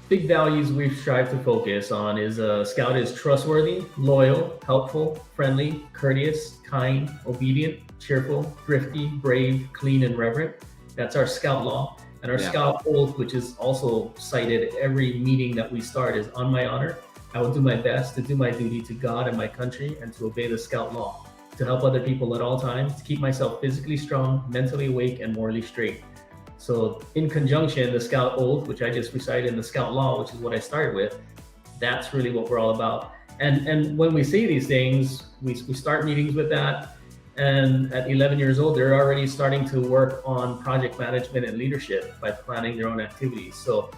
big values we've strived to focus on is Scout is trustworthy, loyal, helpful, friendly, courteous, kind, obedient, cheerful, thrifty, brave, clean, and reverent. That's our Scout law. And our Scout oath, which is also cited at every meeting that we start, is on my honor, I will do my best to do my duty to God and my country and to obey the Scout law, to help other people at all times, to keep myself physically strong, mentally awake, and morally straight. So in conjunction, the Scout oath, which I just recited in the Scout law, which is what I started with, that's really what we're all about. And when we say these things, we start meetings with that. And at 11 years old, they're already starting to work on project management and leadership by planning their own activities. So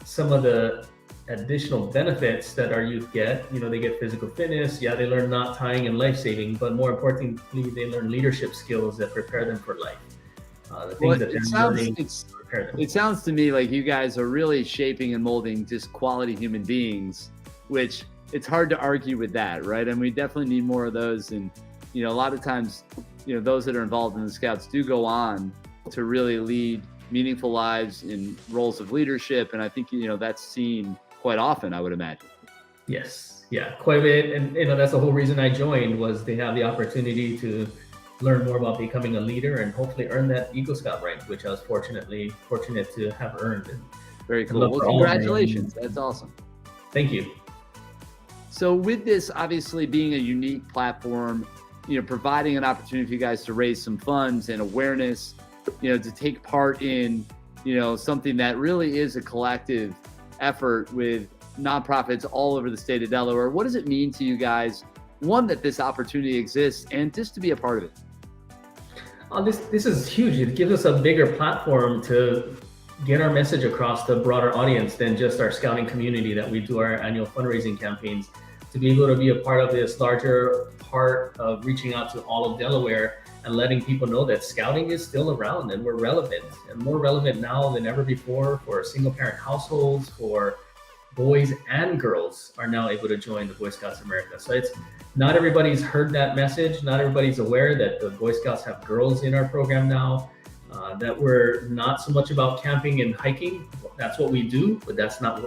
some of the additional benefits that our youth get, they get physical fitness, they learn knot tying and life-saving, but more importantly, they learn leadership skills that prepare them for life. It sounds to me like you guys are really shaping and molding just quality human beings, which it's hard to argue with that, right? And we definitely need more of those. And a lot of times, those that are involved in the Scouts do go on to really lead meaningful lives in roles of leadership. And I think, that's seen quite often, I would imagine. Yes. Yeah, quite a bit. And, that's the whole reason I joined, was they have the opportunity to learn more about becoming a leader and hopefully earn that Eagle Scout rank, which I was fortunate to have earned. Very cool. Well, congratulations. That's awesome. Thank you. So with this obviously being a unique platform, providing an opportunity for you guys to raise some funds and awareness, to take part in, something that really is a collective effort with nonprofits all over the state of Delaware. What does it mean to you guys, one, that this opportunity exists, and just to be a part of it? This is huge. It gives us a bigger platform to get our message across to a broader audience than just our scouting community that we do our annual fundraising campaigns. To be able to be a part of this larger part of reaching out to all of Delaware and letting people know that scouting is still around and we're relevant, and more relevant now than ever before for single parent households, for boys and girls are now able to join the Boy Scouts of America. So it's not everybody's heard that message. Not everybody's aware that the Boy Scouts have girls in our program now, that we're not so much about camping and hiking. That's what we do, but that's not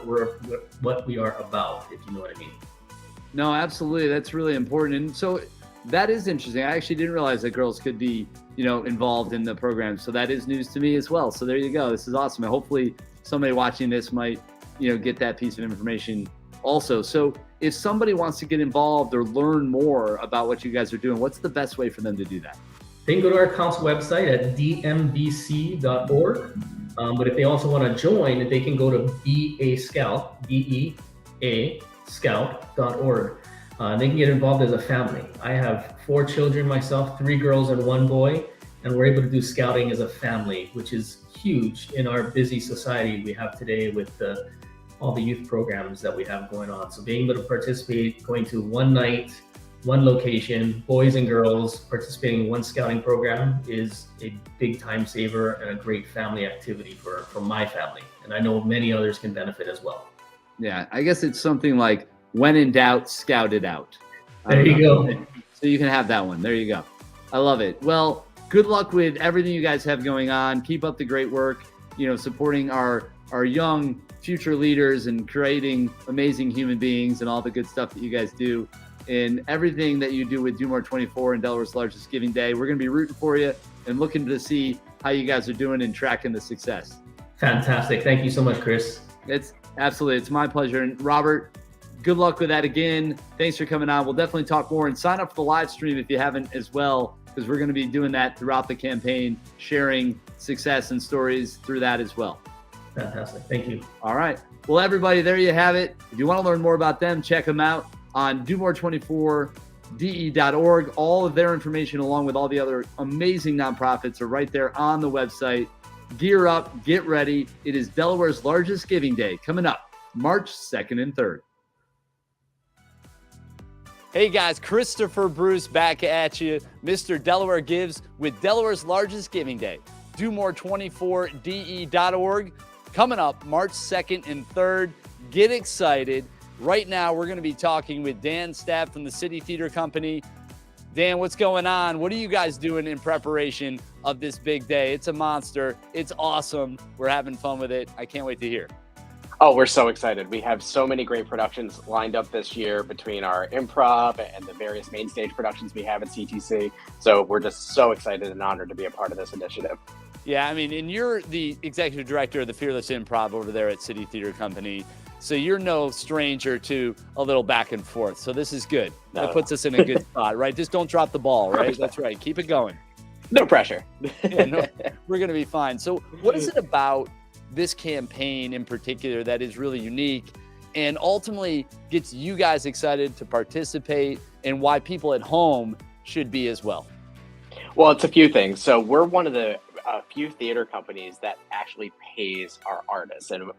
what we are about, if you know what I mean. No, absolutely. That's really important. And so that is interesting. I actually didn't realize that girls could be, involved in the program. So that is news to me as well. So there you go. This is awesome. And hopefully somebody watching this might, get that piece of information also. So if somebody wants to get involved or learn more about what you guys are doing, what's the best way for them to do that? They can go to our council website at dmbc.org. But if they also want to join, they can go to Be a Scout, BEA Scout.org. They can get involved as a family. I have 4 children myself, 3 girls and 1 boy, and we're able to do scouting as a family, which is huge in our busy society we have today with all the youth programs that we have going on. So being able to participate, going to one night, one location, boys and girls participating in one scouting program is a big time saver and a great family activity for my family. And I know many others can benefit as well. Yeah, I guess it's something like, when in doubt, scout it out. There you go. So you can have that one. There you go. I love it. Well, good luck with everything you guys have going on. Keep up the great work, supporting our young future leaders and creating amazing human beings and all the good stuff that you guys do, and everything that you do with Do More 24 and Delaware's largest giving day. We're going to be rooting for you and looking to see how you guys are doing and tracking the success. Fantastic. Thank you so much, Chris. It's my pleasure. And Robert, good luck with that again. Thanks for coming on. We'll definitely talk more, and sign up for the live stream if you haven't as well, because we're going to be doing that throughout the campaign, sharing success and stories through that as well. Fantastic. Thank you. All right. Well, everybody, there you have it. If you want to learn more about them, check them out on domore24de.org. All of their information, along with all the other amazing nonprofits, are right there on the website. Gear up, get ready. It is Delaware's largest giving day coming up March 2nd and 3rd. Hey guys, Christopher Bruce back at you. Mr. Delaware Gives with Delaware's largest giving day. domore24de.org. Coming up March 2nd and 3rd. Get excited. Right now, we're going to be talking with Dan Stapp from the City Theater Company. Dan, what's going on? What are you guys doing in preparation of this big day? It's a monster. It's awesome. We're having fun with it. I can't wait to hear. Oh, we're so excited. We have so many great productions lined up this year between our improv and the various main stage productions we have at CTC. So we're just so excited and honored to be a part of this initiative. Yeah, I mean, and you're the executive director of the Fearless Improv over there at City Theater Company. So you're no stranger to a little back and forth. So this is good. No. That puts us in a good spot, right? Just don't drop the ball, right? That's right. Keep it going. No pressure. Yeah, no, we're going to be fine. So what is it about this campaign in particular that is really unique and ultimately gets you guys excited to participate, and why people at home should be as well? Well, it's a few things. So we're one of the few theater companies that actually pays our artists, and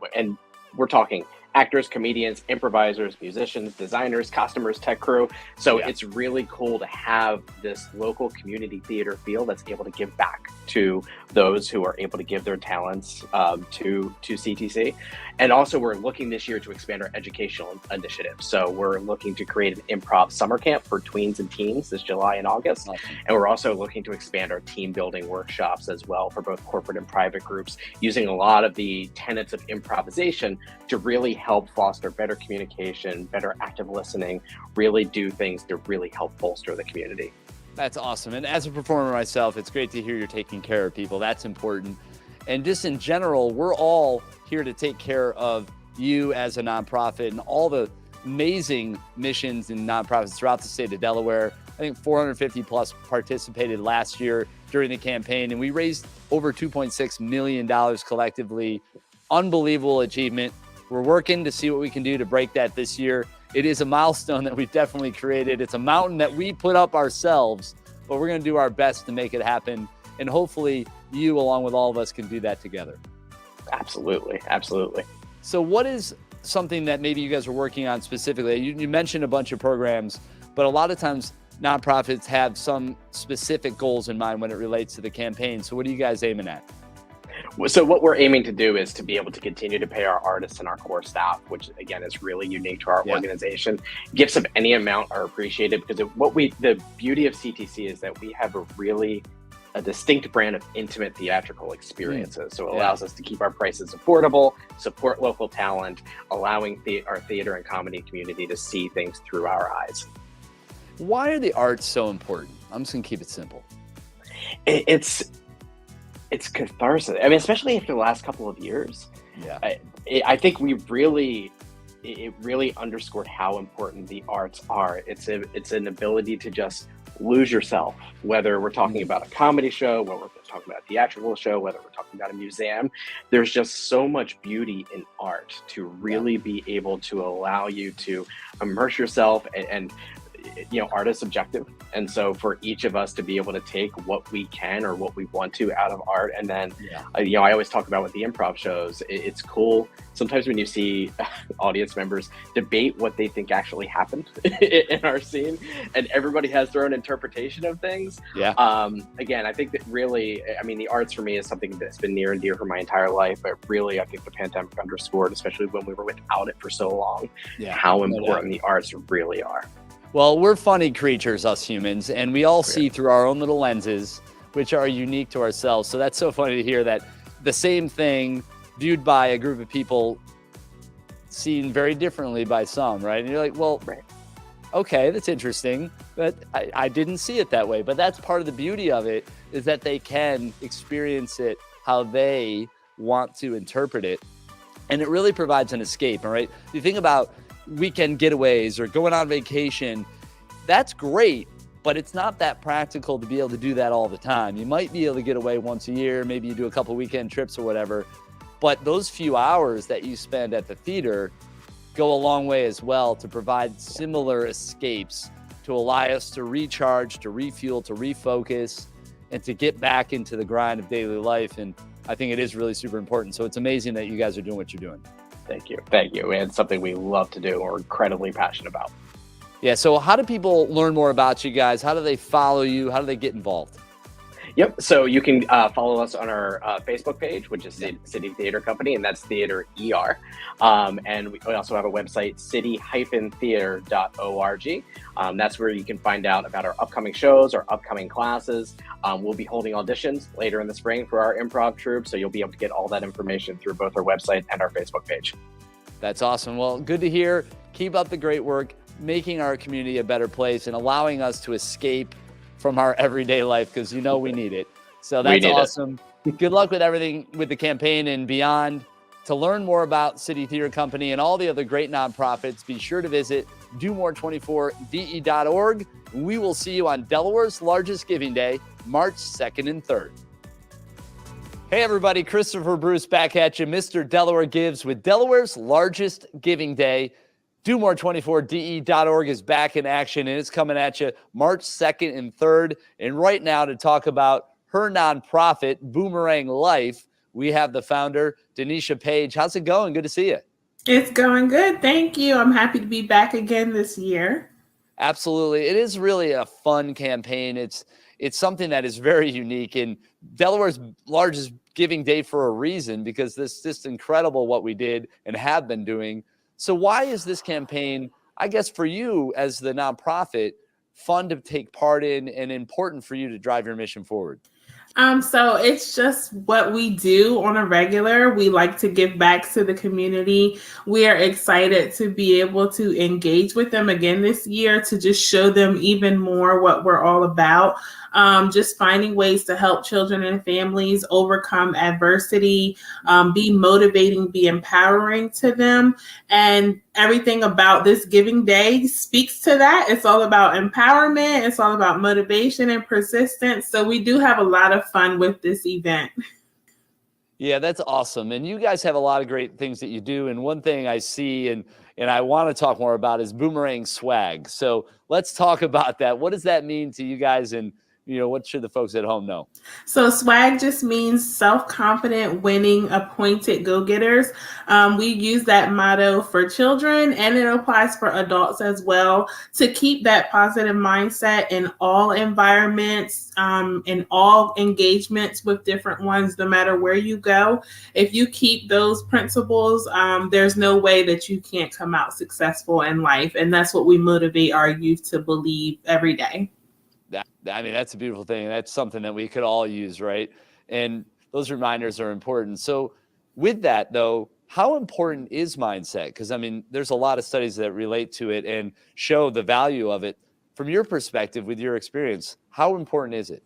we're talking actors, comedians, improvisers, musicians, designers, costumers, tech crew. So it's really cool to have this local community theater feel that's able to give back to those who are able to give their talents to CTC. And also we're looking this year to expand our educational initiative. So we're looking to create an improv summer camp for tweens and teens this July and August. Awesome. And we're also looking to expand our team building workshops as well for both corporate and private groups, using a lot of the tenets of improvisation to really help foster better communication, better active listening, really do things to really help bolster the community. That's awesome. And as a performer myself, it's great to hear you're taking care of people. That's important. And just in general, we're all here to take care of you as a nonprofit and all the amazing missions and nonprofits throughout the state of Delaware. I think 450 plus participated last year during the campaign, and we raised over $2.6 million collectively. Unbelievable achievement. We're working to see what we can do to break that this year. It is a milestone that we've definitely created. It's a mountain that we put up ourselves, but we're going to do our best to make it happen. And hopefully you, along with all of us, can do that together. Absolutely. Absolutely. So what is something that maybe you guys are working on specifically? You mentioned a bunch of programs, but a lot of times nonprofits have some specific goals in mind when it relates to the campaign. So what are you guys aiming at? So what we're aiming to do is to be able to continue to pay our artists and our core staff, which again is really unique to our organization. Gifts of any amount are appreciated because the beauty of CTC is that we have a distinct brand of intimate theatrical experiences. So it allows us to keep our prices affordable, support local talent, allowing our theater and comedy community to see things through our eyes. Why are the arts so important? I'm just gonna keep it simple. It's catharsis. I mean, especially after the last couple of years. Yeah. I think it really underscored how important the arts are. It's an ability to just lose yourself, whether we're talking about a comedy show, whether we're talking about a theatrical show, whether we're talking about a museum. There's just so much beauty in art to really be able to allow you to immerse yourself and art is subjective. And so for each of us to be able to take what we can or what we want to out of art, and then, I always talk about with the improv shows, it's cool sometimes when you see audience members debate what they think actually happened in our scene, and everybody has their own interpretation of things. Again, I think that really, the arts for me is something that's been near and dear for my entire life, but really I think the pandemic underscored, especially when we were without it for so long, how important the arts really are. Well, we're funny creatures, us humans, and we all see through our own little lenses, which are unique to ourselves. So that's so funny to hear that the same thing viewed by a group of people seen very differently by some, right? And you're like, well, okay, that's interesting, but I didn't see it that way. But that's part of the beauty of it, is that they can experience it how they want to interpret it. And it really provides an escape, all right? You think about weekend getaways or going on vacation, that's great, but it's not that practical to be able to do that all the time. You might be able to get away once a year, maybe you do a couple weekend trips or whatever, But those few hours that you spend at the theater go a long way as well to provide similar escapes to allow us to recharge, to refuel, to refocus, and to get back into the grind of daily life. And I think it is really super important. So it's amazing that you guys are doing what you're doing. Thank you. Thank you. And it's something we love to do. We're incredibly passionate about. Yeah. So how do people learn more about you guys? How do they follow you? How do they get involved? Yep. So you can follow us on our Facebook page, which is City Theater Company, and that's Theater ER. And we also have a website, city-theater.org. That's where you can find out about our upcoming shows, our upcoming classes. We'll be holding auditions later in the spring for our improv troupe. So you'll be able to get all that information through both our website and our Facebook page. That's awesome. Well, good to hear. Keep up the great work, making our community a better place and allowing us to escape from our everyday life, because you know we need it. So that's awesome. Good luck with everything with the campaign and beyond. To learn more about City Theater Company and all the other great nonprofits, be sure to visit domore24de.org. We will see you on Delaware's largest giving day, March 2nd and 3rd. Hey everybody, Christopher Bruce back at you. Mr. Delaware Gives with Delaware's largest giving day. DoMore24DE.org is back in action, and it's coming at you March 2nd and 3rd. And right now, to talk about her nonprofit, Boomerang Life, we have the founder, Denisha Page. How's it going? Good to see you. It's going good. Thank you. I'm happy to be back again this year. Absolutely. It is really a fun campaign. It's something that is very unique, and Delaware's largest giving day for a reason, because this is just incredible what we did and have been doing. So why is this campaign, I guess for you as the nonprofit, fun to take part in and important for you to drive your mission forward? So it's just what we do on a regular. We like to give back to the community. We are excited to be able to engage with them again this year, to just show them even more what we're all about. Just finding ways to help children and families overcome adversity, be motivating, be empowering to them. And everything about this Giving Day speaks to that. It's all about empowerment. It's all about motivation and persistence. So we do have a lot of fun with this event. Yeah, that's awesome. And you guys have a lot of great things that you do. And one thing I see and I want to talk more about is Boomerang Swag. So let's talk about that. What does that mean to you guys? And what should the folks at home know? So swag just means self-confident, winning, appointed go-getters. We use that motto for children, and it applies for adults as well, to keep that positive mindset in all environments, in all engagements with different ones, no matter where you go. If you keep those principles, there's no way that you can't come out successful in life. And that's what we motivate our youth to believe every day. That's a beautiful thing. That's something that we could all use, right? And those reminders are important. So with that, though, how important is mindset? Because, there's a lot of studies that relate to it and show the value of it. From your perspective, with your experience, how important is it?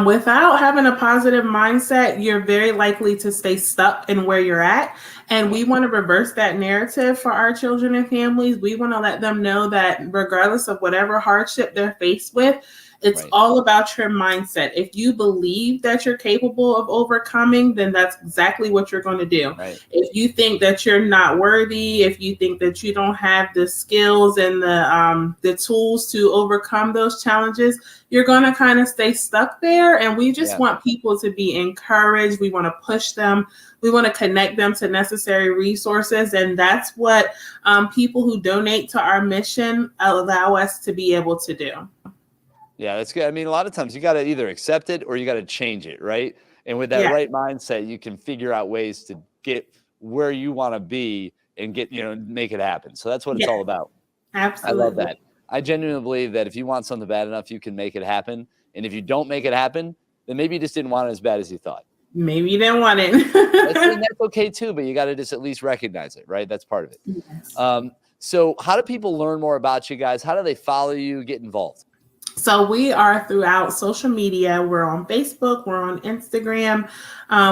Without having a positive mindset, you're very likely to stay stuck in where you're at. And we want to reverse that narrative for our children and families. We want to let them know that regardless of whatever hardship they're faced with, it's all about your mindset. If you believe that you're capable of overcoming, then that's exactly what you're going to do. If you think that you're not worthy, if you think that you don't have the skills and the tools to overcome those challenges, you're going to kind of stay stuck there. And we just want people to be encouraged. We want to push them. We want to connect them to necessary resources. And that's what people who donate to our mission allow us to be able to do. Yeah, that's good. A lot of times you got to either accept it or you got to change it, right? And with that right mindset, you can figure out ways to get where you want to be and make it happen. So that's what it's all about. Absolutely. I love that. I genuinely believe that if you want something bad enough, you can make it happen. And if you don't make it happen, then maybe you just didn't want it as bad as you thought. Maybe you didn't want it. That's okay too, but you got to just at least recognize it, right? That's part of it. Yes. So how do people learn more about you guys? How do they follow you, get involved? So we are throughout social media. We're on Facebook. We're on Instagram.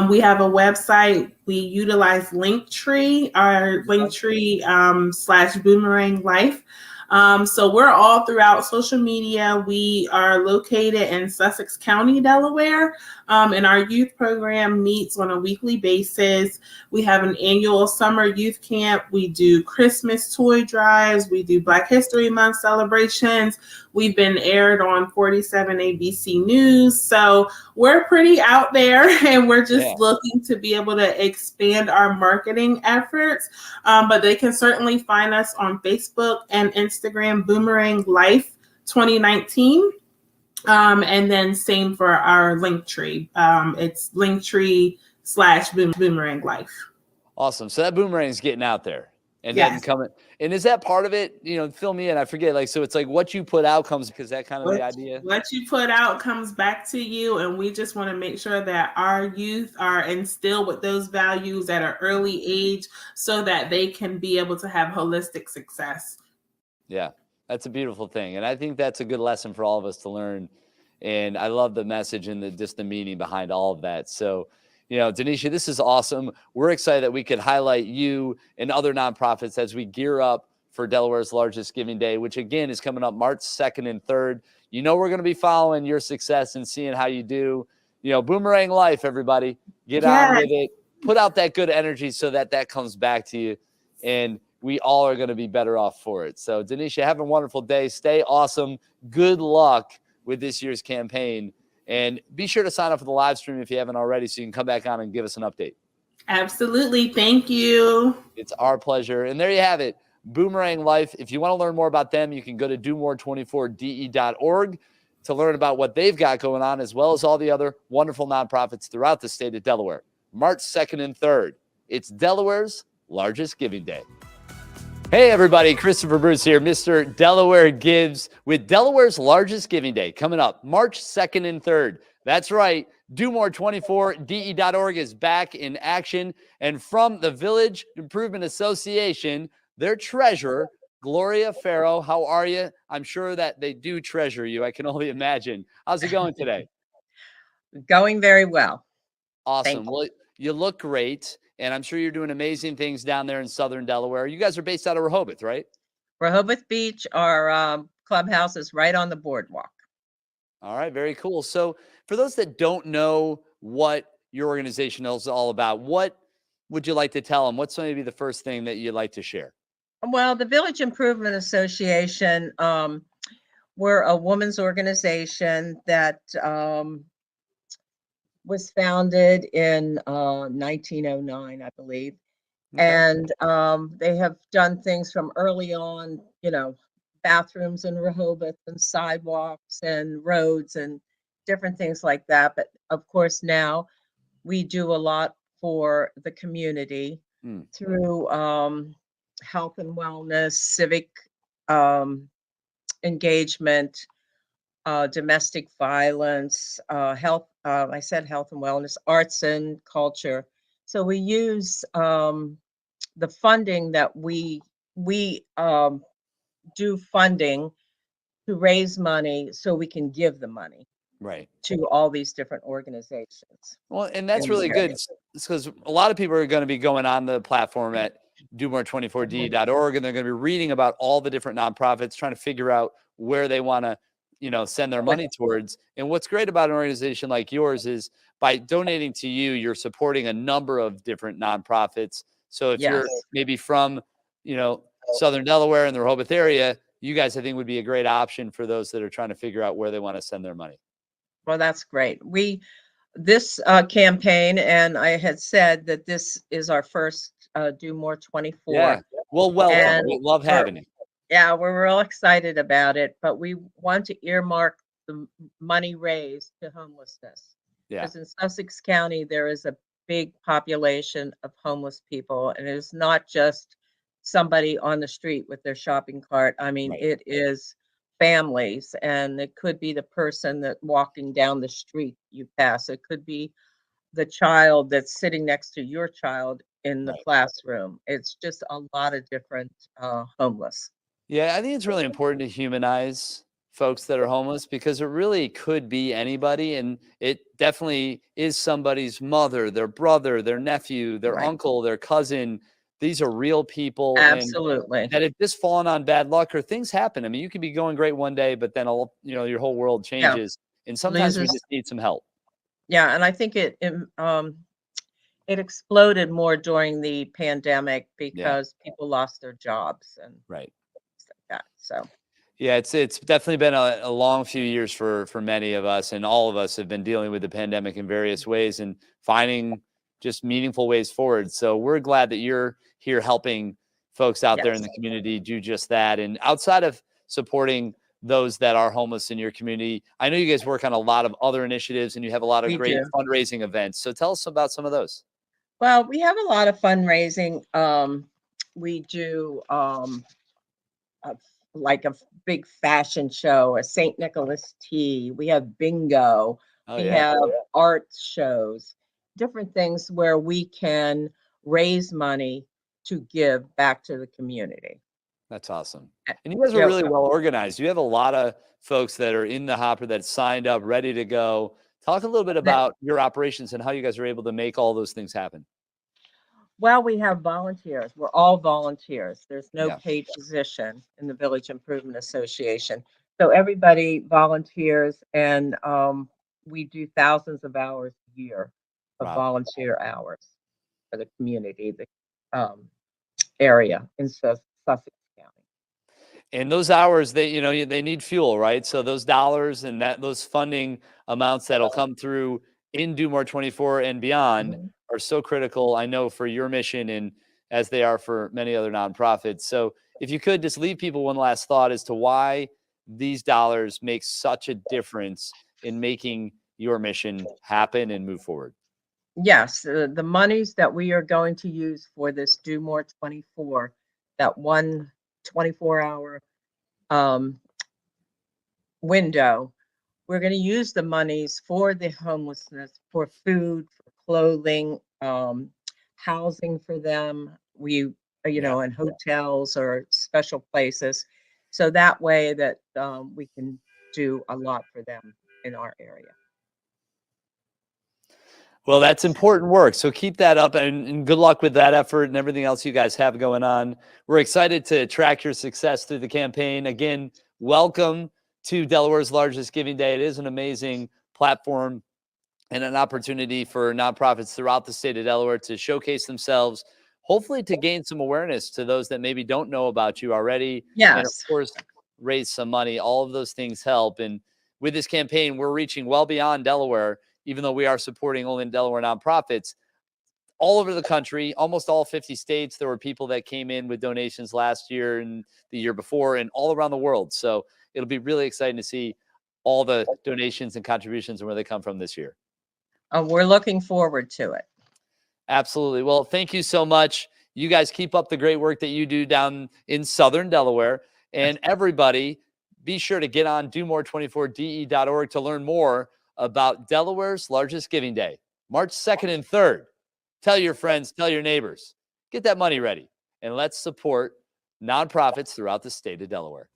We have a website. We utilize Linktree, our Linktree /Boomerang Life. So we're all throughout social media. We are located in Sussex County, Delaware, and our youth program meets on a weekly basis. We have an annual summer youth camp. We do Christmas toy drives. We do Black History Month celebrations. We've been aired on 47 ABC News. So we're pretty out there, and we're just looking to be able to expand our marketing efforts. But they can certainly find us on Facebook and Instagram, Boomerang Life 2019. And then same for our Linktree. It's Linktree/Boomerang Life. Awesome. So that boomerang is getting out there and Yes. then coming. And is that part of it? Fill me in. I forget. So it's like what you put out comes, because that kind of the idea. What you put out comes back to you, and we just want to make sure that our youth are instilled with those values at an early age so that they can be able to have holistic success. Yeah, that's a beautiful thing. And I think that's a good lesson for all of us to learn. And I love the message and just the meaning behind all of that. So, Denisha, this is awesome. We're excited that we could highlight you and other nonprofits as we gear up for Delaware's largest giving day, which again is coming up March 2nd and 3rd. We're going to be following your success and seeing how you do. Boomerang Life, everybody. Get on with it. Put out that good energy so that comes back to you. And we all are going to be better off for it. So, Denisha, have a wonderful day. Stay awesome. Good luck with this year's campaign. And be sure to sign up for the live stream if you haven't already so you can come back on and give us an update. Absolutely. Thank you. It's our pleasure. And there you have it. Boomerang Life. If you want to learn more about them, you can go to domore24de.org to learn about what they've got going on, as well as all the other wonderful nonprofits throughout the state of Delaware. March 2nd and 3rd. It's Delaware's largest giving day. Hey, everybody. Christopher Bruce here, Mr. Delaware Gives, with Delaware's largest giving day coming up March 2nd and 3rd. That's right. domore24de.org is back in action. And from the Village Improvement Association, their treasurer, Gloria Farrow. How are you? I'm sure that they do treasure you. I can only imagine. How's it going today? Going very well. Awesome. Well, you look great. And I'm sure you're doing amazing things down there in Southern Delaware. You guys are based out of Rehoboth, right? Rehoboth Beach, our clubhouse is right on the boardwalk. All right, very cool. So for those that don't know what your organization is all about, what would you like to tell them? What's maybe the first thing that you'd like to share? Well, the Village Improvement Association, we're a women's organization that was founded in 1909, I believe. Okay. And they have done things from early on, bathrooms in Rehoboth and sidewalks and roads and different things like that. But of course, now we do a lot for the community through health and wellness, civic engagement, domestic violence, health. I said health and wellness, arts and culture. So we use the funding that we do funding to raise money so we can give the money to all these different organizations. Well, and that's really good. It's because a lot of people are going to be going on the platform at domore24de.org, and they're going to be reading about all the different nonprofits, trying to figure out where they want to send their money towards. And what's great about an organization like yours is by donating to you, you're supporting a number of different nonprofits. So if you're maybe from, Southern Delaware and the Rehoboth area, you guys, I think, would be a great option for those that are trying to figure out where they want to send their money. Well, that's great. This campaign, and I had said that this is our first Do More 24. Yeah. Well, welcome. We love having you. Yeah, we're real excited about it, but we want to earmark the money raised to homelessness. Yeah. Because in Sussex County, there is a big population of homeless people, and it is not just somebody on the street with their shopping cart. I mean, it is families, and it could be the person that walking down the street you pass. It could be the child that's sitting next to your child in the classroom. It's just a lot of different homeless. Yeah, I think it's really important to humanize folks that are homeless because it really could be anybody. And it definitely is somebody's mother, their brother, their nephew, their uncle, their cousin, These are real people. Absolutely. And that have just fallen on bad luck or things happen. I mean, you could be going great one day, but then your whole world changes. And sometimes we Loses- just need some help. Yeah, and I think it exploded more during the pandemic because people lost their jobs and right things like that. So yeah, it's definitely been a long few years for many of us, and all of us have been dealing with the pandemic in various ways and finding just meaningful ways forward. So we're glad that you're here helping folks out there in the community do just that. And outside of supporting those that are homeless in your community, I know you guys work on a lot of other initiatives and you have a lot of We great do. fundraising events. So tell us about some of those. Well, we have a lot of fundraising. We do like a big fashion show, a St. Nicholas tea. We have bingo. We have art shows, different things where we can raise money to give back to the community. That's awesome. And you guys are really well organized. You have a lot of folks that are in the hopper that signed up, ready to go. Talk a little bit about your operations and how you guys are able to make all those things happen. Well, we have volunteers. We're all volunteers. There's no paid position in the Village Improvement Association. So everybody volunteers, and we do thousands of hours a year of volunteer hours for the community, the area in Sussex County. And those hours, they need fuel, right? So those dollars and those funding amounts that'll come through in Do More 24 and beyond are so critical, I know, for your mission and as they are for many other nonprofits. So if you could just leave people one last thought as to why these dollars make such a difference in making your mission happen and move forward. Yes, the monies that we are going to use for this Do More 24, that one 24-hour window, we're going to use the monies for the homelessness, for food, for clothing, housing for them. We, in hotels or special places. So that way that we can do a lot for them in our area. Well, that's important work. So keep that up and good luck with that effort and everything else you guys have going on. We're excited to track your success through the campaign. Again, welcome to Delaware's largest giving day. It is an amazing platform and an opportunity for nonprofits throughout the state of Delaware to showcase themselves, hopefully to gain some awareness to those that maybe don't know about you already. Yes. And of course, raise some money. All of those things help. And with this campaign, we're reaching well beyond Delaware, even though we are supporting only Delaware nonprofits. All over the country, almost all 50 states, there were people that came in with donations last year and the year before and all around the world. So it'll be really exciting to see all the donations and contributions and where they come from this year. We're looking forward to it. Absolutely. Well, thank you so much. You guys keep up the great work that you do down in Southern Delaware. And everybody, be sure to get on domore24de.org to learn more about Delaware's largest giving day, March 2nd and 3rd. Tell your friends, tell your neighbors, get that money ready, and let's support nonprofits throughout the state of Delaware.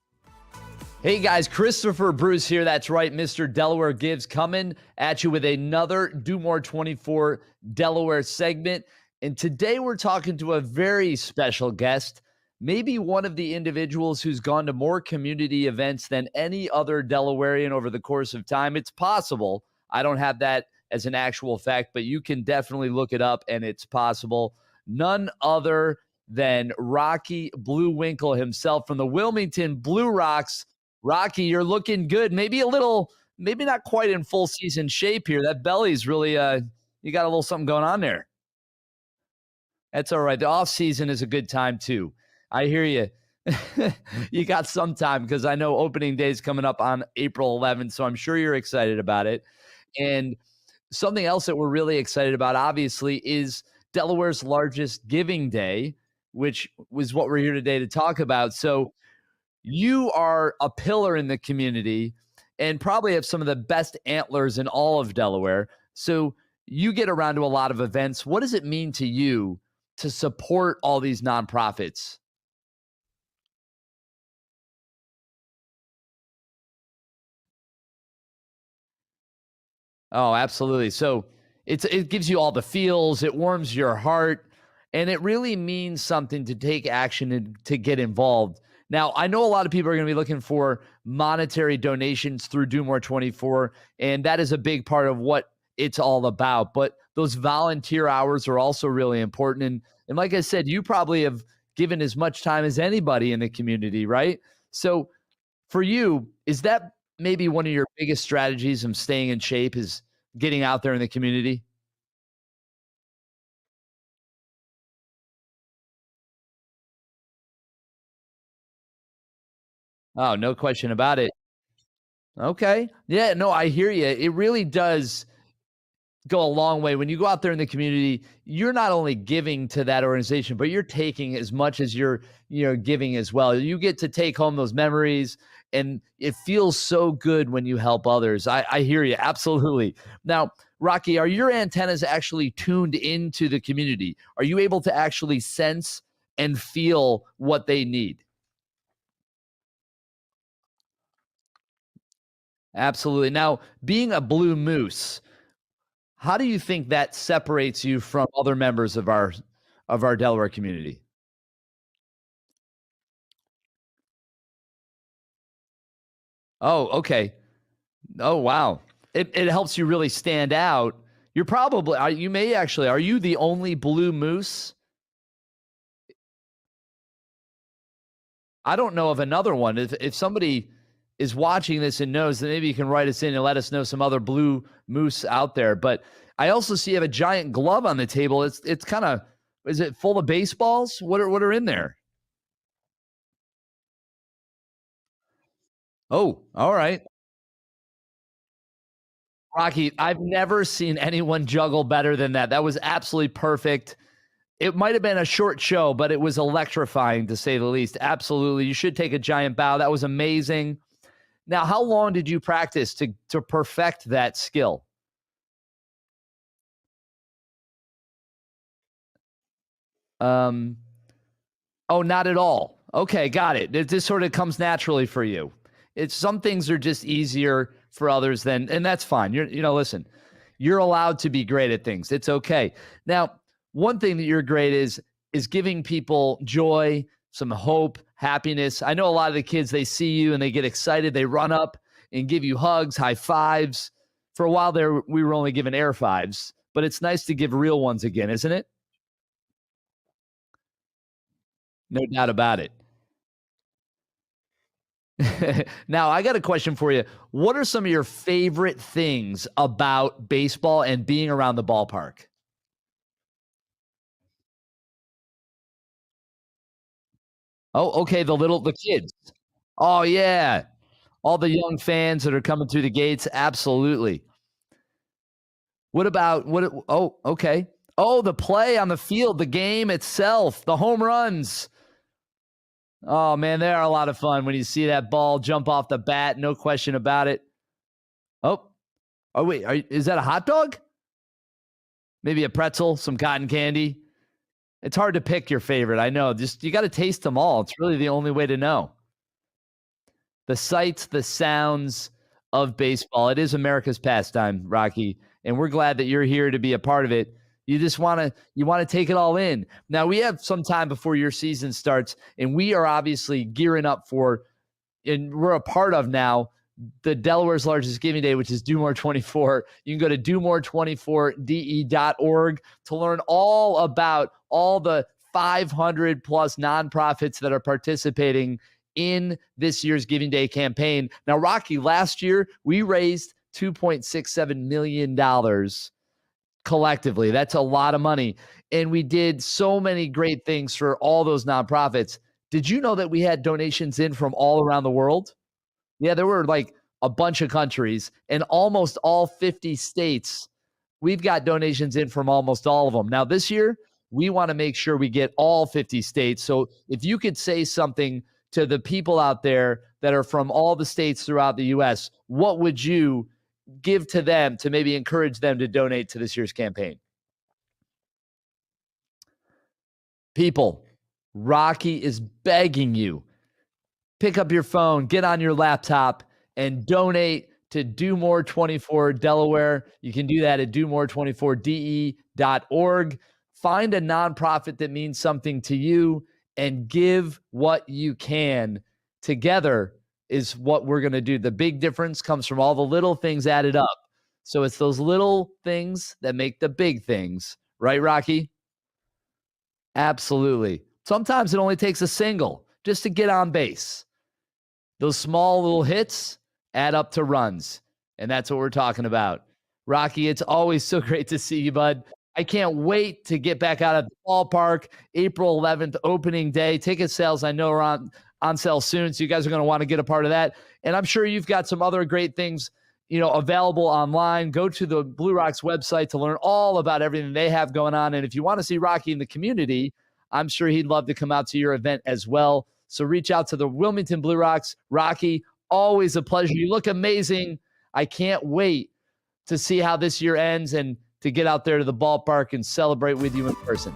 Hey guys, Christopher Bruce here. That's right, Mr. Delaware Gives, coming at you with another Do More 24 Delaware segment. And today we're talking to a very special guest, maybe one of the individuals who's gone to more community events than any other Delawarean over the course of time. It's possible. I don't have that as an actual fact, but you can definitely look it up and it's possible. None other than Rocky Bluewinkle himself from the Wilmington Blue Rocks. Rocky, you're looking good. Maybe not quite in full season shape here. That belly's really, you got a little something going on there. That's all right. The off season is a good time too. I hear you. You got some time because I know opening day is coming up on April 11th, so I'm sure you're excited about it. And something else that we're really excited about, obviously, is Delaware's largest giving day, which was what we're here today to talk about. So you are a pillar in the community and probably have some of the best antlers in all of Delaware. So you get around to a lot of events. What does it mean to you to support all these nonprofits? Oh, absolutely. So it gives you all the feels. It warms your heart. And it really means something to take action and to get involved. Now, I know a lot of people are going to be looking for monetary donations through Do More 24, and that is a big part of what it's all about. But those volunteer hours are also really important. And like I said, you probably have given as much time as anybody in the community, right? So for you, is that maybe one of your biggest strategies of staying in shape, is getting out there in the community? Oh, no question about it. Okay. Yeah, no, I hear you. It really does go a long way. When you go out there in the community, you're not only giving to that organization, but you're taking as much as you're giving as well. You get to take home those memories, and it feels so good when you help others. I hear you. Absolutely. Now, Rocky, are your antennas actually tuned into the community? Are you able to actually sense and feel what they need? Absolutely. Now, being a blue moose, how do you think that separates you from other members of our Delaware community? Oh, okay. Oh, wow. It helps you really stand out. You're probably you may actually, are you the only blue moose? I don't know of another one. If somebody is watching this and knows, then maybe you can write us in and let us know some other blue moose out there. But I also see you have a giant glove on the table. It's kind of, is it full of baseballs? What are in there? Oh, all right. Rocky, I've never seen anyone juggle better than that. That was absolutely perfect. It might have been a short show, but it was electrifying to say the least. Absolutely. You should take a giant bow. That was amazing. Now, how long did you practice to perfect that skill? Um, oh, not at all. Okay, got it. It just sort of comes naturally for you. It's some things are just easier for others than, and that's fine. Listen, you're allowed to be great at things. It's okay. Now, one thing that you're great is giving people joy, some hope, happiness. I know a lot of the kids, they see you and they get excited. They run up and give you hugs, high fives. For a while there, we were only given air fives, but it's nice to give real ones again, isn't it? No doubt about it. Now, I got a question for you. What are some of your favorite things about baseball and being around the ballpark? Oh, okay, the kids. Oh, yeah. All the young fans that are coming through the gates, absolutely. What about oh, okay. Oh, the play on the field, the game itself, the home runs. Oh, man, they are a lot of fun when you see that ball jump off the bat, no question about it. Oh, wait, is that a hot dog? Maybe a pretzel, some cotton candy? It's hard to pick your favorite, I know. Just you gotta taste them all. It's really the only way to know. The sights, the sounds of baseball. It is America's pastime, Rocky, and we're glad that you're here to be a part of it. You wanna take it all in. Now, we have some time before your season starts, and we are obviously gearing up for, and we're a part of now, the Delaware's largest giving day, which is Do More 24. You can go to domore24de.org to learn all about all the 500 plus nonprofits that are participating in this year's Giving Day campaign. Now, Rocky, last year we raised $2.67 million collectively. That's a lot of money. And we did so many great things for all those nonprofits. Did you know that we had donations in from all around the world? Yeah, there were like a bunch of countries and almost all 50 states. We've got donations in from almost all of them. Now, this year, we want to make sure we get all 50 states. So if you could say something to the people out there that are from all the states throughout the U.S., what would you give to them to maybe encourage them to donate to this year's campaign? People, Rocky is begging you. Pick up your phone, get on your laptop, and donate to Do More 24 Delaware. You can do that at domore24de.org. find a nonprofit that means something to you and give what you can. Together is what we're going to do. The big difference comes from all the little things added up. So it's those little things that make the big things. Right, Rocky? Absolutely. Sometimes it only takes a single just to get on base. Those small little hits add up to runs. And that's what we're talking about. Rocky, it's always so great to see you, bud. I can't wait to get back out of the ballpark. April 11th, opening day. Ticket sales, I know, are on sale soon, so you guys are going to want to get a part of that. And I'm sure you've got some other great things, available online. Go to the Blue Rocks website to learn all about everything they have going on. And if you want to see Rocky in the community, I'm sure he'd love to come out to your event as well. So reach out to the Wilmington Blue Rocks. Rocky, always a pleasure. You look amazing. I can't wait to see how this year ends and to get out there to the ballpark and celebrate with you in person.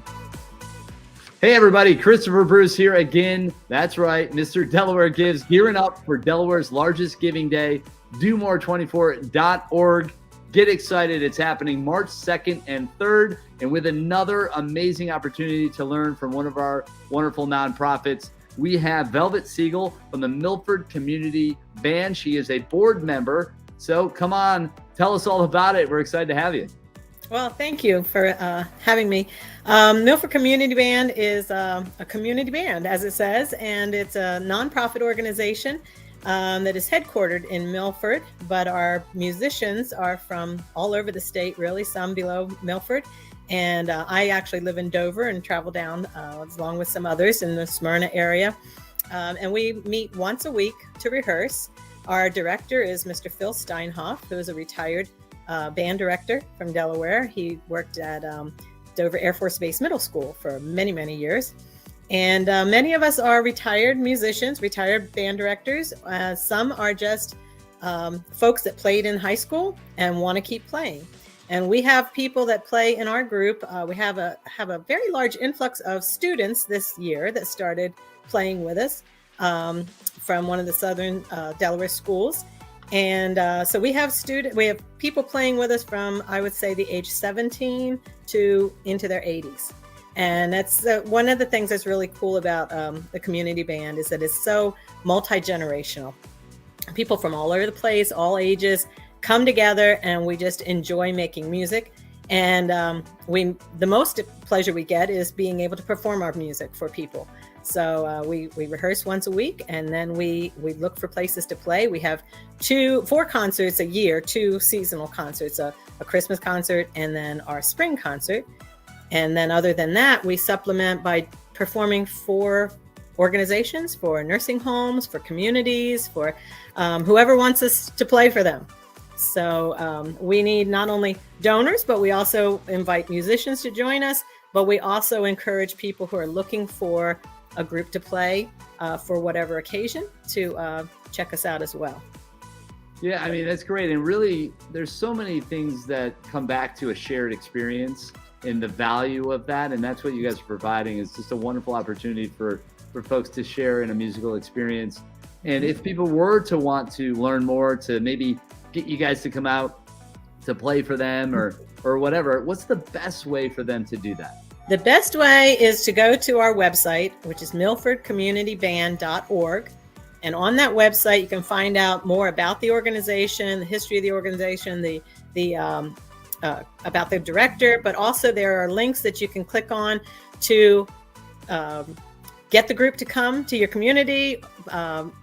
Hey, everybody. Christopher Bruce here again. That's right. Mr. Delaware Gives, gearing up for Delaware's largest giving day, DoMore24.org. Get excited. It's happening March 2nd and 3rd, and with another amazing opportunity to learn from one of our wonderful nonprofits. We have Velvet Siegel from the Milford Community Band. She is a board member. So come on, tell us all about it. We're excited to have you. Well, thank you for having me. Milford Community Band is a community band, as it says, and it's a nonprofit organization that is headquartered in Milford, but our musicians are from all over the state, really, some below Milford. And I actually live in Dover and travel down along with some others in the Smyrna area. And we meet once a week to rehearse. Our director is Mr. Phil Steinhoff, who is a retired band director from Delaware. He worked at Dover Air Force Base Middle School for many, many years. And many of us are retired musicians, retired band directors. Some are just folks that played in high school and want to keep playing. And we have people that play in our group. We have a very large influx of students this year that started playing with us from one of the Southern Delaware schools. And so we have people playing with us from, I would say, the age 17 to into their 80s. And that's one of the things that's really cool about the community band is that it's so multi-generational. People from all over the place, all ages, come together, and we just enjoy making music. And the most pleasure we get is being able to perform our music for people. So we rehearse once a week, and then we look for places to play. We have 4 concerts a year, 2 seasonal concerts, a Christmas concert and then our spring concert. And then other than that, we supplement by performing for organizations, for nursing homes, for communities, for whoever wants us to play for them. So we need not only donors, but we also invite musicians to join us, but we also encourage people who are looking for a group to play for whatever occasion to check us out as well. Yeah, I mean, that's great. And really, there's so many things that come back to a shared experience and the value of that. And that's what you guys are providing. It's just a wonderful opportunity for folks to share in a musical experience. And if people were to want to learn more, to maybe get you guys to come out to play for them or whatever, what's the best way for them to do that? The best way is to go to our website, which is milfordcommunityband.org. And on that website, you can find out more about the organization, the history of the organization, about the director, but also there are links that you can click on to get the group to come to your community,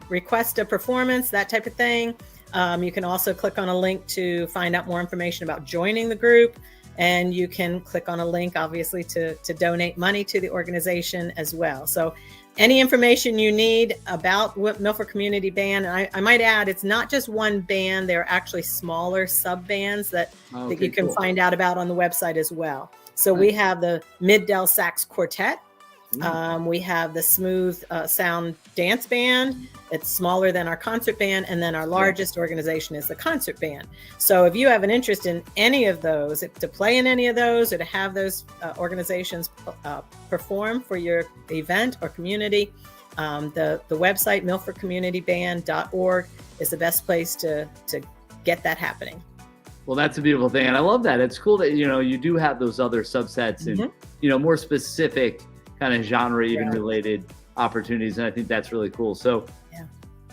request a performance, that type of thing. You can also click on a link to find out more information about joining the group. And you can click on a link, obviously, to donate money to the organization as well. So any information you need about Milford Community Band, I might add, it's not just one band. There are actually smaller sub-bands that you can find out about on the website as well. So we have the Mid-Del Sax Quartet. We have the Smooth Sound Dance Band. It's smaller than our concert band. And then our largest organization is the concert band. So if you have an interest in any of those, to play in any of those or to have those organizations perform for your event or community, the website, milfordcommunityband.org, is the best place to get that happening. Well, that's a beautiful thing. And I love that. It's cool that, you do have those other subsets and more specific kind of genre even related opportunities. And I think that's really cool. So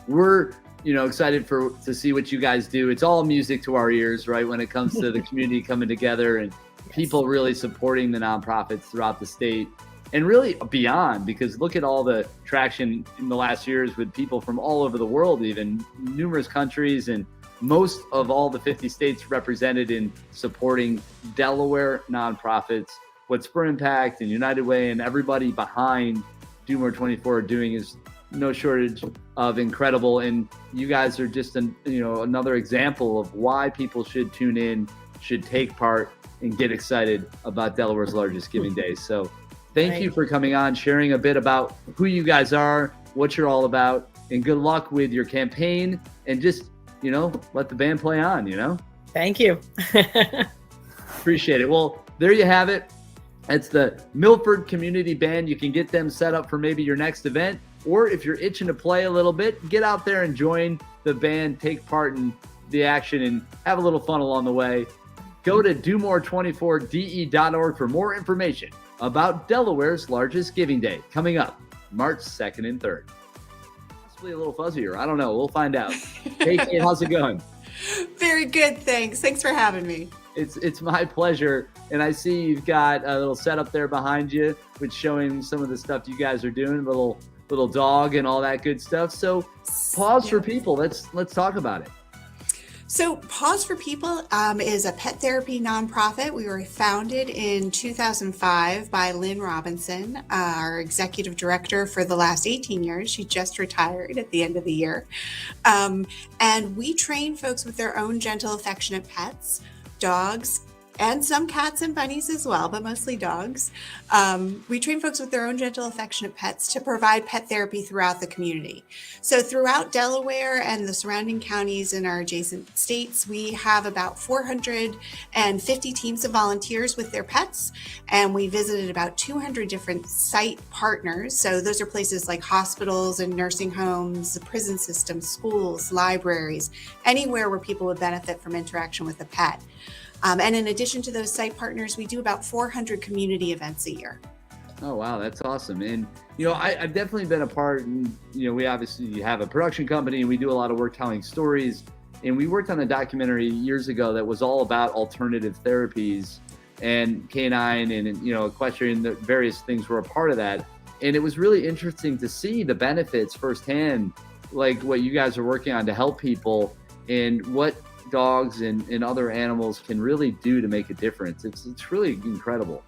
we're, excited to see what you guys do. It's all music to our ears, right? When it comes to the community coming together and people really supporting the nonprofits throughout the state and really beyond, because look at all the traction in the last years with people from all over the world, even numerous countries, and most of all the 50 states represented in supporting Delaware nonprofits. What Spur Impact and United Way and everybody behind Do More 24 are doing is no shortage of incredible. And you guys are just another example of why people should tune in, should take part, and get excited about Delaware's largest giving day. So thank you for coming on, sharing a bit about who you guys are, what you're all about, and good luck with your campaign, and just, let the band play on, Thank you. Appreciate it. Well, there you have it. It's the Milford Community Band. You can get them set up for maybe your next event, or if you're itching to play a little bit, get out there and join the band, take part in the action, and have a little fun along the way. Go to do-more24de.org for more information about Delaware's largest giving day coming up March 2nd and 3rd. Possibly a little fuzzier. I don't know. We'll find out. Hey, Kate, how's it going? Very good, thanks. Thanks for having me. It's my pleasure. And I see you've got a little setup there behind you, which showing some of the stuff you guys are doing, little dog and all that good stuff. So pause for people. Let's talk about it. So Pause for People is a pet therapy nonprofit. We were founded in 2005 by Lynn Robinson, our executive director for the last 18 years. She just retired at the end of the year. And we train folks with their own gentle, affectionate pets, dogs, and some cats and bunnies as well, but mostly dogs. We train folks with their own gentle, affectionate pets to provide pet therapy throughout the community. So throughout Delaware and the surrounding counties in our adjacent states, we have about 450 teams of volunteers with their pets, and we visited about 200 different site partners. So those are places like hospitals and nursing homes, the prison system, schools, libraries, anywhere where people would benefit from interaction with a pet. And in addition to those site partners, we do about 400 community events a year. Oh, wow. That's awesome. And, I've definitely been a part, and, we obviously have a production company and we do a lot of work telling stories. And we worked on a documentary years ago that was all about alternative therapies and canine and, equestrian, the various things were a part of that. And it was really interesting to see the benefits firsthand, like what you guys are working on to help people and what dogs and other animals can really do to make a difference. It's really incredible.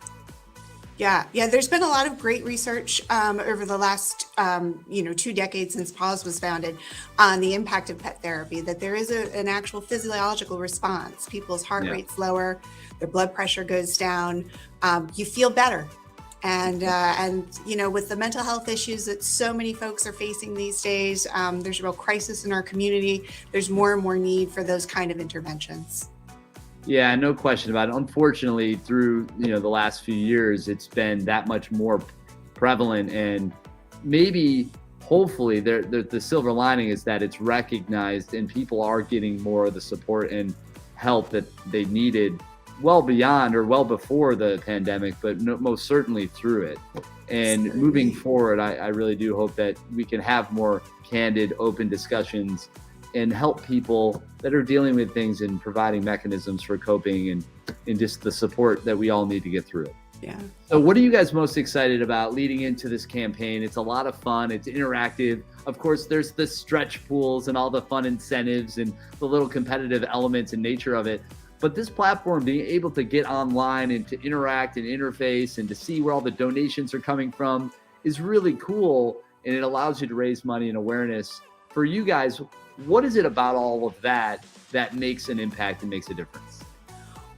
Yeah. There's been a lot of great research over the last 2 decades since PAWS was founded on the impact of pet therapy, that there is an actual physiological response. People's heart rate's lower, their blood pressure goes down, you feel better. And with the mental health issues that so many folks are facing these days, there's a real crisis in our community. There's more and more need for those kind of interventions. Yeah, no question about it. Unfortunately, through the last few years, it's been that much more prevalent, and maybe, hopefully, the silver lining is that it's recognized and people are getting more of the support and help that they needed well beyond or well before the pandemic, but most certainly through it. And moving forward, I really do hope that we can have more candid, open discussions and help people that are dealing with things and providing mechanisms for coping and just the support that we all need to get through it. Yeah. So what are you guys most excited about leading into this campaign? It's a lot of fun. It's interactive. Of course, there's the stretch pools and all the fun incentives and the little competitive elements and nature of it. But this platform, being able to get online and to interact and interface and to see where all the donations are coming from is really cool. And it allows you to raise money and awareness. For you guys, what is it about all of that that makes an impact and makes a difference?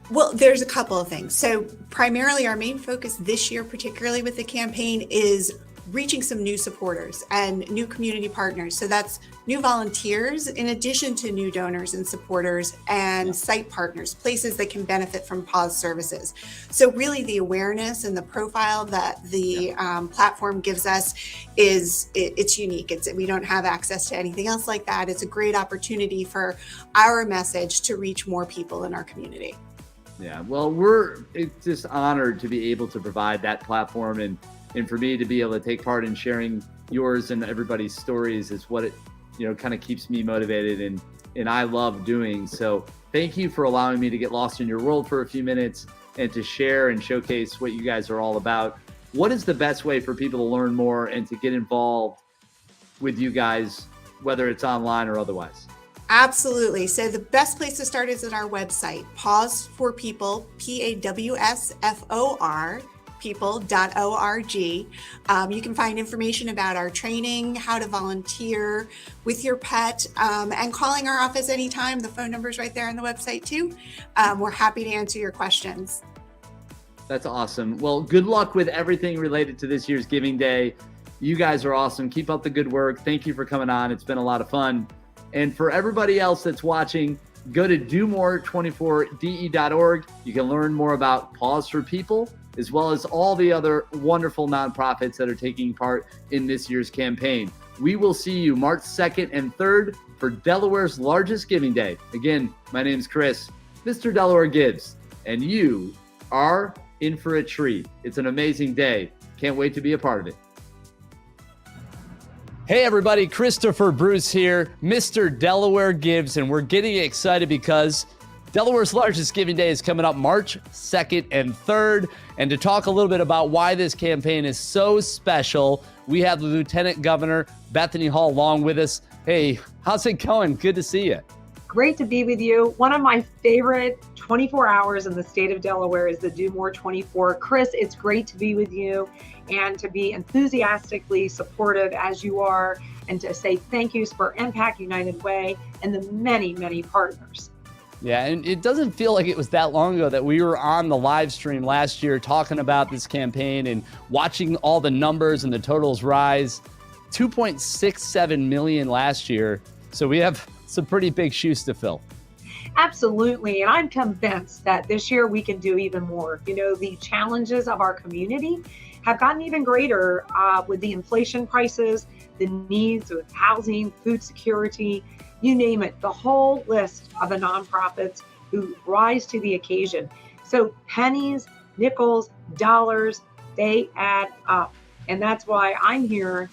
Well, there's a couple of things. So primarily our main focus this year, particularly with the campaign, is reaching some new supporters and new community partners. So that's new volunteers in addition to new donors and supporters and site partners, places that can benefit from PAWS services. So really the awareness and the profile that the platform gives us it's unique. We don't have access to anything else like that. It's a great opportunity for our message to reach more people in our community. Yeah, well, it's just honored to be able to provide that platform, and for me to be able to take part in sharing yours and everybody's stories is what it, kind of keeps me motivated, and I love doing. So thank you for allowing me to get lost in your world for a few minutes and to share and showcase what you guys are all about. What is the best way for people to learn more and to get involved with you guys, whether it's online or otherwise? Absolutely. So the best place to start is at our website, Pause for People, PAWSFOR, people.org. You can find information about our training, how to volunteer with your pet, and calling our office anytime. The phone number is right there on the website too. We're happy to answer your questions. That's awesome. Well, good luck with everything related to this year's Giving Day. You guys are awesome. Keep up the good work. Thank you for coming on. It's been a lot of fun. And for everybody else that's watching, go to domore24de.org. You can learn more about Pause for People, as well as all the other wonderful nonprofits that are taking part in this year's campaign. We will see you March 2nd and 3rd for Delaware's largest Giving Day. Again, my name's Chris, Mr. Delaware Gives, and you are in for a treat. It's an amazing day. Can't wait to be a part of it. Hey everybody, Christopher Bruce here, Mr. Delaware Gives, and we're getting excited because Delaware's largest Giving Day is coming up March 2nd and 3rd. And to talk a little bit about why this campaign is so special, we have the Lieutenant Governor, Bethany Hall, along with us. Hey, how's it going? Good to see you. Great to be with you. One of my favorite 24 hours in the state of Delaware is the Do More 24. Chris, it's great to be with you and to be enthusiastically supportive as you are, and to say thank yous for Impact United Way and the many, many partners. Yeah, and it doesn't feel like it was that long ago that we were on the live stream last year talking about this campaign and watching all the numbers and the totals rise. 2.67 million last year. So we have some pretty big shoes to fill. Absolutely. And I'm convinced that this year we can do even more. The challenges of our community have gotten even greater with the inflation prices, the needs of housing, food security, you name it, the whole list of the nonprofits who rise to the occasion. So pennies, nickels, dollars, they add up. And that's why I'm here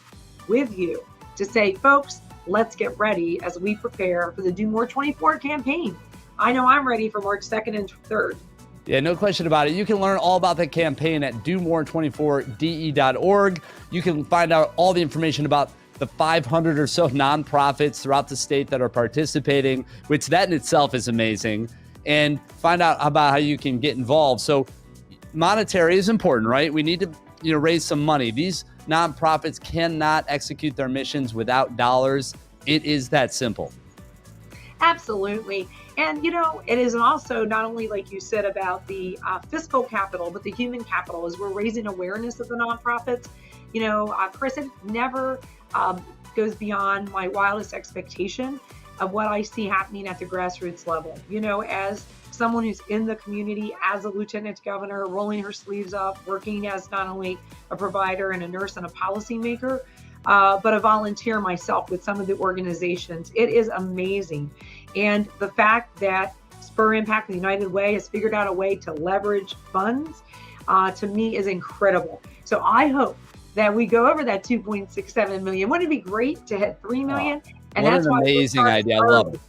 with you to say, folks, let's get ready as we prepare for the Do More 24 campaign. I know I'm ready for March 2nd and 3rd. Yeah, no question about it. You can learn all about the campaign at domore24de.org. You can find out all the information about the 500 or so nonprofits throughout the state that are participating, which that in itself is amazing, and find out about how you can get involved. So monetary is important, right? We need to raise some money. These nonprofits cannot execute their missions without dollars. It is that simple. Absolutely. And, it is also not only, like you said, about the fiscal capital, but the human capital as we're raising awareness of the nonprofits. Chris, it never goes beyond my wildest expectation of what I see happening at the grassroots level. As someone who's in the community, as a lieutenant governor, rolling her sleeves up, working as not only a provider and a nurse and a policymaker, but a volunteer myself with some of the organizations. It is amazing. And the fact that Spur Impact the United Way has figured out a way to leverage funds, to me is incredible. So I hope that we go over that 2.67 million. Wouldn't it be great to hit 3 million? And what that's an amazing idea. I love it.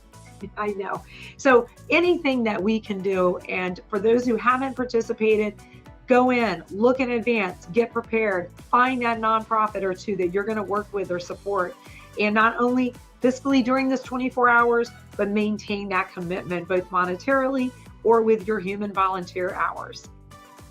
I know. So anything that we can do, and for those who haven't participated, go in, look in advance, get prepared, find that nonprofit or two that you're going to work with or support, and not only fiscally during this 24 hours, but maintain that commitment both monetarily or with your human volunteer hours.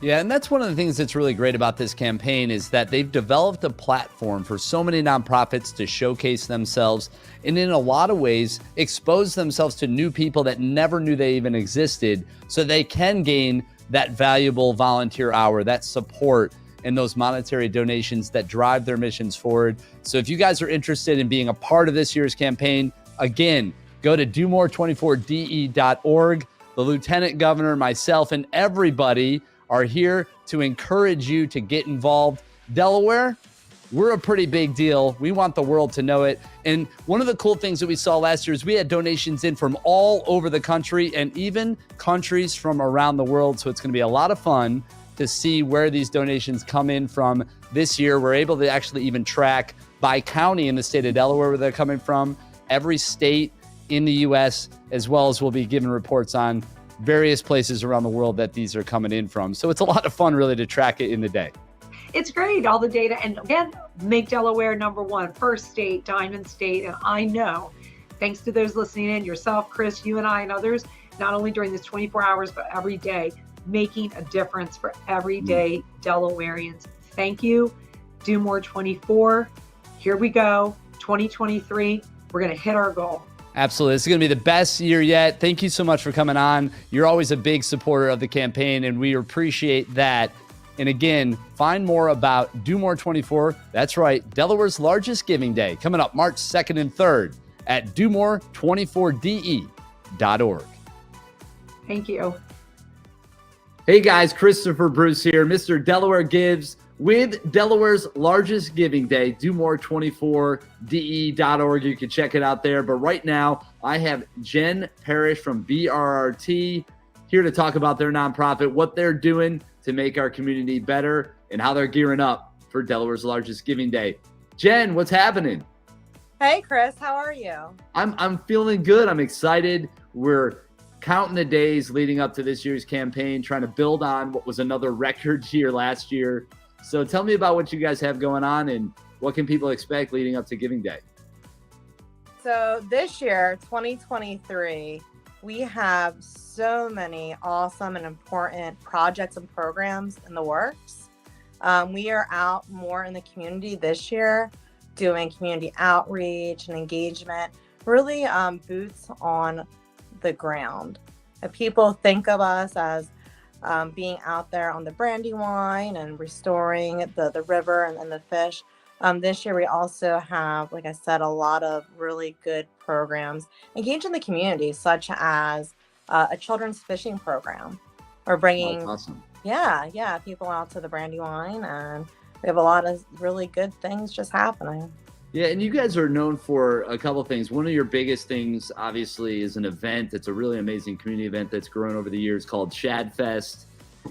Yeah, and that's one of the things that's really great about this campaign is that they've developed a platform for so many nonprofits to showcase themselves and in a lot of ways expose themselves to new people that never knew they even existed, so they can gain that valuable volunteer hour, that support, and those monetary donations that drive their missions forward. So if you guys are interested in being a part of this year's campaign, again, go to domore24de.org. The Lieutenant Governor, myself, and everybody are here to encourage you to get involved. Delaware, we're a pretty big deal. We want the world to know it. And one of the cool things that we saw last year is we had donations in from all over the country and even countries from around the world. So it's going to be a lot of fun to see where these donations come in from this year. We're able to actually even track by county in the state of Delaware where they're coming from, every state in the U.S., as well as we'll be giving reports on various places around the world that these are coming in from. So it's a lot of fun really to track it in the day. It's great, all the data, and again, make Delaware number one, first state, diamond state. And I know, thanks to those listening in, yourself, Chris, you and I, and others, not only during this 24 hours, but every day, making a difference for everyday Delawareans. Thank you. Do More 24. Here we go. 2023, we're going to hit our goal. Absolutely. This is going to be the best year yet. Thank you so much for coming on. You're always a big supporter of the campaign, and we appreciate that. And again, find more about Do More 24. That's right, Delaware's largest giving day, coming up March 2nd and 3rd at domore24de.org. Thank you. Hey guys, Christopher Bruce here, Mr. Delaware Gives, with Delaware's largest giving day, domore24de.org. You can check it out there. But right now, I have Jen Parrish from BRRT here to talk about their nonprofit, what they're doing to make our community better, and how they're gearing up for Delaware's largest giving day. Jen, what's happening? Hey, Chris, how are you? I'm feeling good. I'm excited. We're counting the days leading up to this year's campaign, trying to build on what was another record year last year. So tell me about what you guys have going on and what can people expect leading up to Giving Day? So this year, 2023, we have so many awesome and important projects and programs in the works. We are out more in the community this year, doing community outreach and engagement, really boots on the ground. If people think of us as being out there on the Brandywine and restoring the river and the fish, this year we also have, like I said, a lot of really good programs engaging the community, such as a children's fishing program. We're bringing awesome. People out to the Brandywine, and we have a lot of really good things just happening. Yeah, and you guys are known for a couple things. One of your biggest things, obviously, is an event. It's a really amazing community event that's grown over the years called Shad Fest.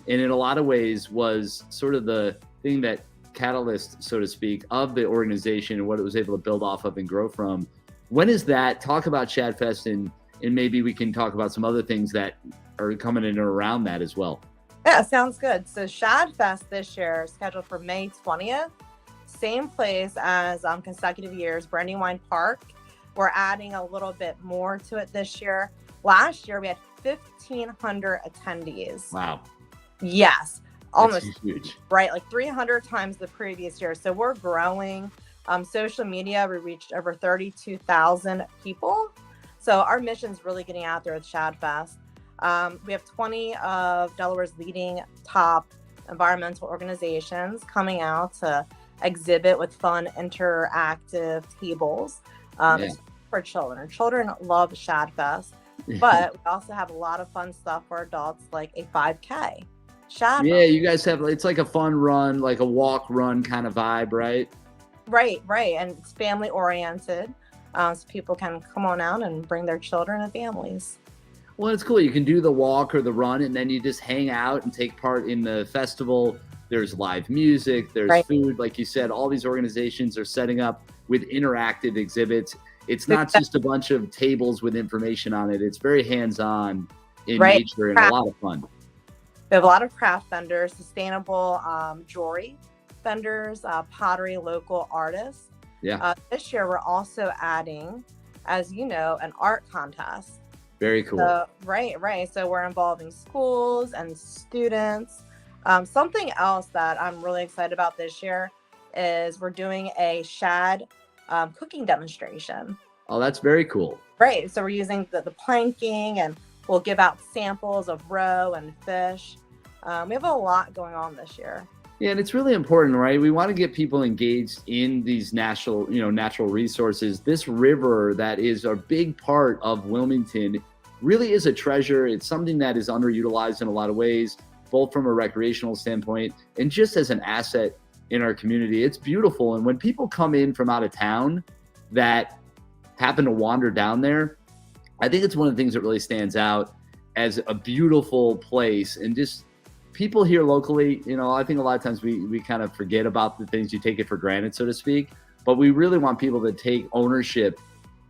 And in a lot of ways was sort of the thing that catalyst, so to speak, of the organization and what it was able to build off of and grow from. When is that? Talk about Shad Fest, and maybe we can talk about some other things that are coming in and around that as well. Yeah, sounds good. So Shad Fest this year is scheduled for May 20th. Same place as consecutive years, Brandywine Park. We're adding a little bit more to it this year. Last year, we had 1,500 attendees. Wow. Yes. Almost That's huge. Right, like 300 times the previous year. So we're growing. Social media, we reached over 32,000 people. So our mission's really getting out there with Shad Fest. We have 20 of Delaware's leading top environmental organizations coming out to exhibit with fun interactive tables for children. Children love Shad Fest, but we also have a lot of fun stuff for adults, like a 5K. Shad Yeah, Fest. you guys have, it's like a fun run, like a walk run kind of vibe, right? Right. And it's family oriented. So people can come on out and bring their children and families. Well, it's cool. You can do the walk or the run, and then you just hang out and take part in the festival. There's live music, there's food. Like you said, all these organizations are setting up with interactive exhibits. It's not just a bunch of tables with information on it. It's very hands-on in nature and a lot of fun. We have a lot of craft vendors, sustainable jewelry vendors, pottery, local artists. Yeah. This year, we're also adding, as you know, an art contest. Very cool. So, right. So we're involving schools and students. Something else that I'm really excited about this year is we're doing a shad cooking demonstration. Oh, that's very cool. Right. So we're using the planking, and we'll give out samples of roe and fish. We have a lot going on this year. Yeah, and it's really important, right? We want to get people engaged in these natural resources. This river that is a big part of Wilmington really is a treasure. It's something that is underutilized in a lot of ways, both from a recreational standpoint and just as an asset in our community. It's beautiful. And when people come in from out of town that happen to wander down there, I think it's one of the things that really stands out as a beautiful place. And just people here locally, you know, I think a lot of times we kind of forget about the things, you take it for granted, so to speak. But we really want people to take ownership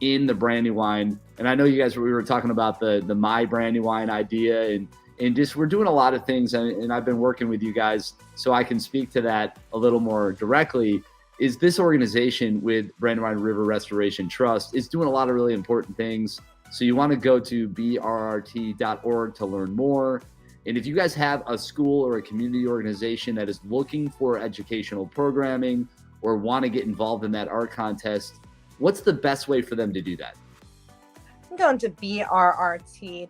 in the Brandywine. And I know you guys, we were talking about the My Brandywine idea, and just we're doing a lot of things. And I've been working with you guys so I can speak to that a little more directly. Is this organization with Brandywine River Restoration Trust is doing a lot of really important things. So you want to go to brrt.org to learn more. And if you guys have a school or a community organization that is looking for educational programming or want to get involved in that art contest, what's the best way for them to do that? You can go into brrt.org.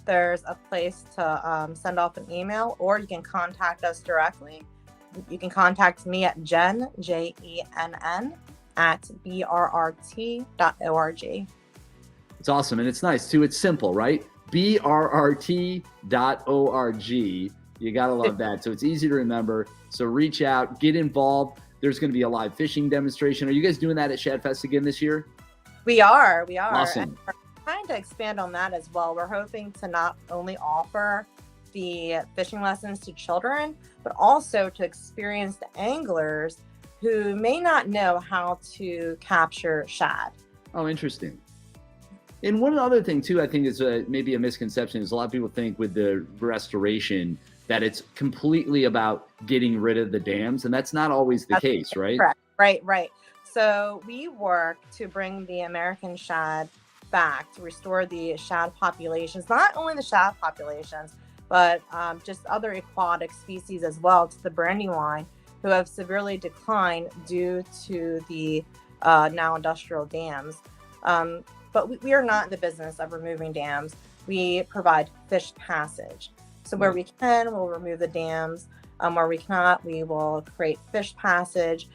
There's a place to send off an email, or you can contact us directly. You can contact me at Jenn, Jenn, at brrt.org. It's awesome. And it's nice too. It's simple, right? brrt.org. You got to love that. So it's easy to remember. So reach out, get involved. There's going to be a live fishing demonstration. Are you guys doing that at Shad Fest again this year? We are. Awesome. And we're trying to expand on that as well. We're hoping to not only offer the fishing lessons to children, but also to experienced anglers who may not know how to capture shad. Oh, interesting. And one other thing too, I think is maybe a misconception is a lot of people think with the restoration that it's completely about getting rid of the dams, and that's not always the case, right? Correct. Right. So we work to bring the American shad back, to restore the shad populations, not only the shad populations, but just other aquatic species as well, to the Brandywine, who have severely declined due to the now industrial dams. But we are not in the business of removing dams. We provide fish passage. So where we can, we'll remove the dams. Where we cannot, we will create fish passage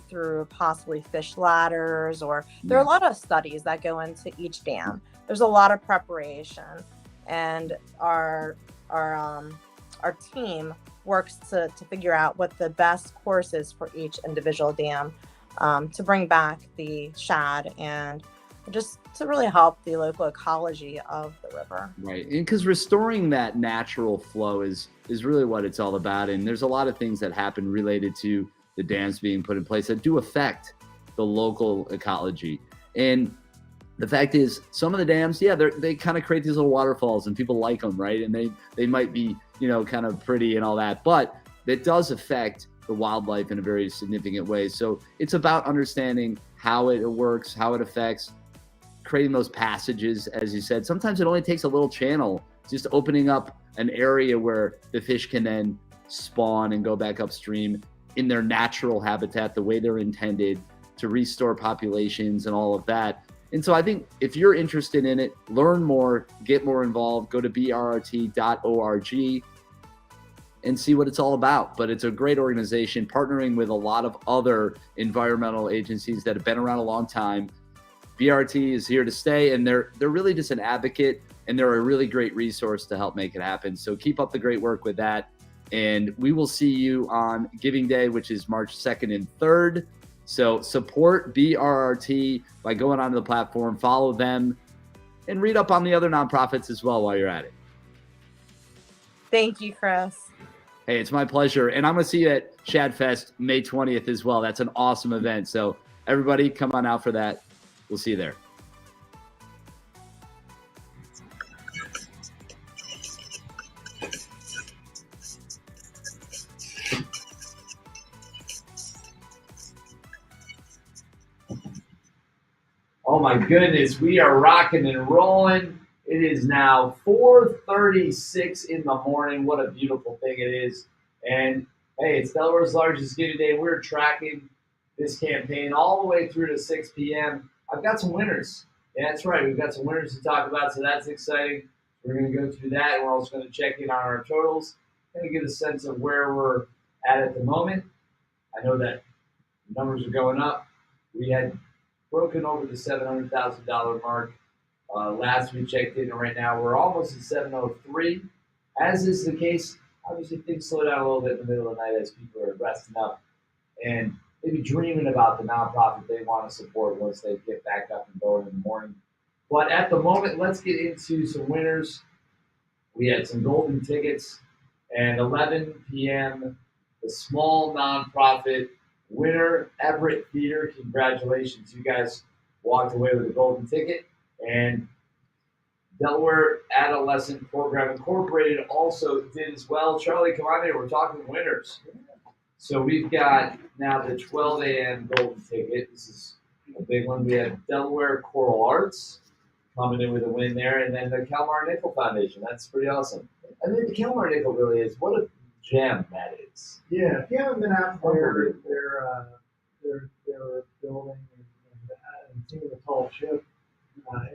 through possibly fish ladders, or there are a lot of studies that go into each dam. There's a lot of preparation, and our team works to figure out what the best course is for each individual dam to bring back the shad and just to really help the local ecology of the river. Right. And because restoring that natural flow is really what it's all about. And there's a lot of things that happen related to the dams being put in place that do affect the local ecology. And the fact is, some of the dams, they kind of create these little waterfalls and people like them, right? And they might be, kind of pretty and all that, but it does affect the wildlife in a very significant way. So it's about understanding how it works, how it affects, creating those passages, as you said. Sometimes it only takes a little channel, just opening up an area where the fish can then spawn and go back upstream in their natural habitat, the way they're intended, to restore populations and all of that. And so I think if you're interested in it, learn more, get more involved, go to brrt.org and see what it's all about. But it's a great organization partnering with a lot of other environmental agencies that have been around a long time. BRT is here to stay, and they're really just an advocate, and they're a really great resource to help make it happen. So keep up the great work with that. And we will see you on Giving Day, which is March 2nd and 3rd. So support BRRT by going onto the platform, follow them, and read up on the other nonprofits as well while you're at it. Thank you, Chris. Hey, it's my pleasure. And I'm going to see you at Shad Fest May 20th as well. That's an awesome event. So everybody come on out for that. We'll see you there. Oh my goodness, we are rocking and rolling. It is now 4:36 in the morning. What a beautiful thing it is. And hey, it's Delaware's largest giving day. We're tracking this campaign all the way through to 6 p.m. I've got some winners. Yeah, that's right. We've got some winners to talk about, so that's exciting. We're going to go through that, and we're also going to check in on our totals, going to get a sense of where we're at the moment. I know that numbers are going up. We had broken over the $700,000 mark last we checked in, and right now we're almost at 703. As is the case obviously things slow down a little bit in the middle of the night as people are resting up and maybe dreaming about the nonprofit they want to support once they get back up and going in the morning. But at the moment, let's get into some winners. We had some golden tickets, and 11 p.m., the small nonprofit winner, Everett Theater. Congratulations. You guys walked away with a golden ticket. And Delaware Adolescent Program Incorporated also did as well. Charlie, come on here. We're talking winners. So we've got now the 12 a.m. golden ticket. This is a big one. We have Delaware Choral Arts coming in with a win there, and then the Kalmar Nickel Foundation. That's pretty awesome. I mean, the Kalmar Nickel really is what a gem that is. Yeah, if you haven't been out there, they're building and seeing the tall ship.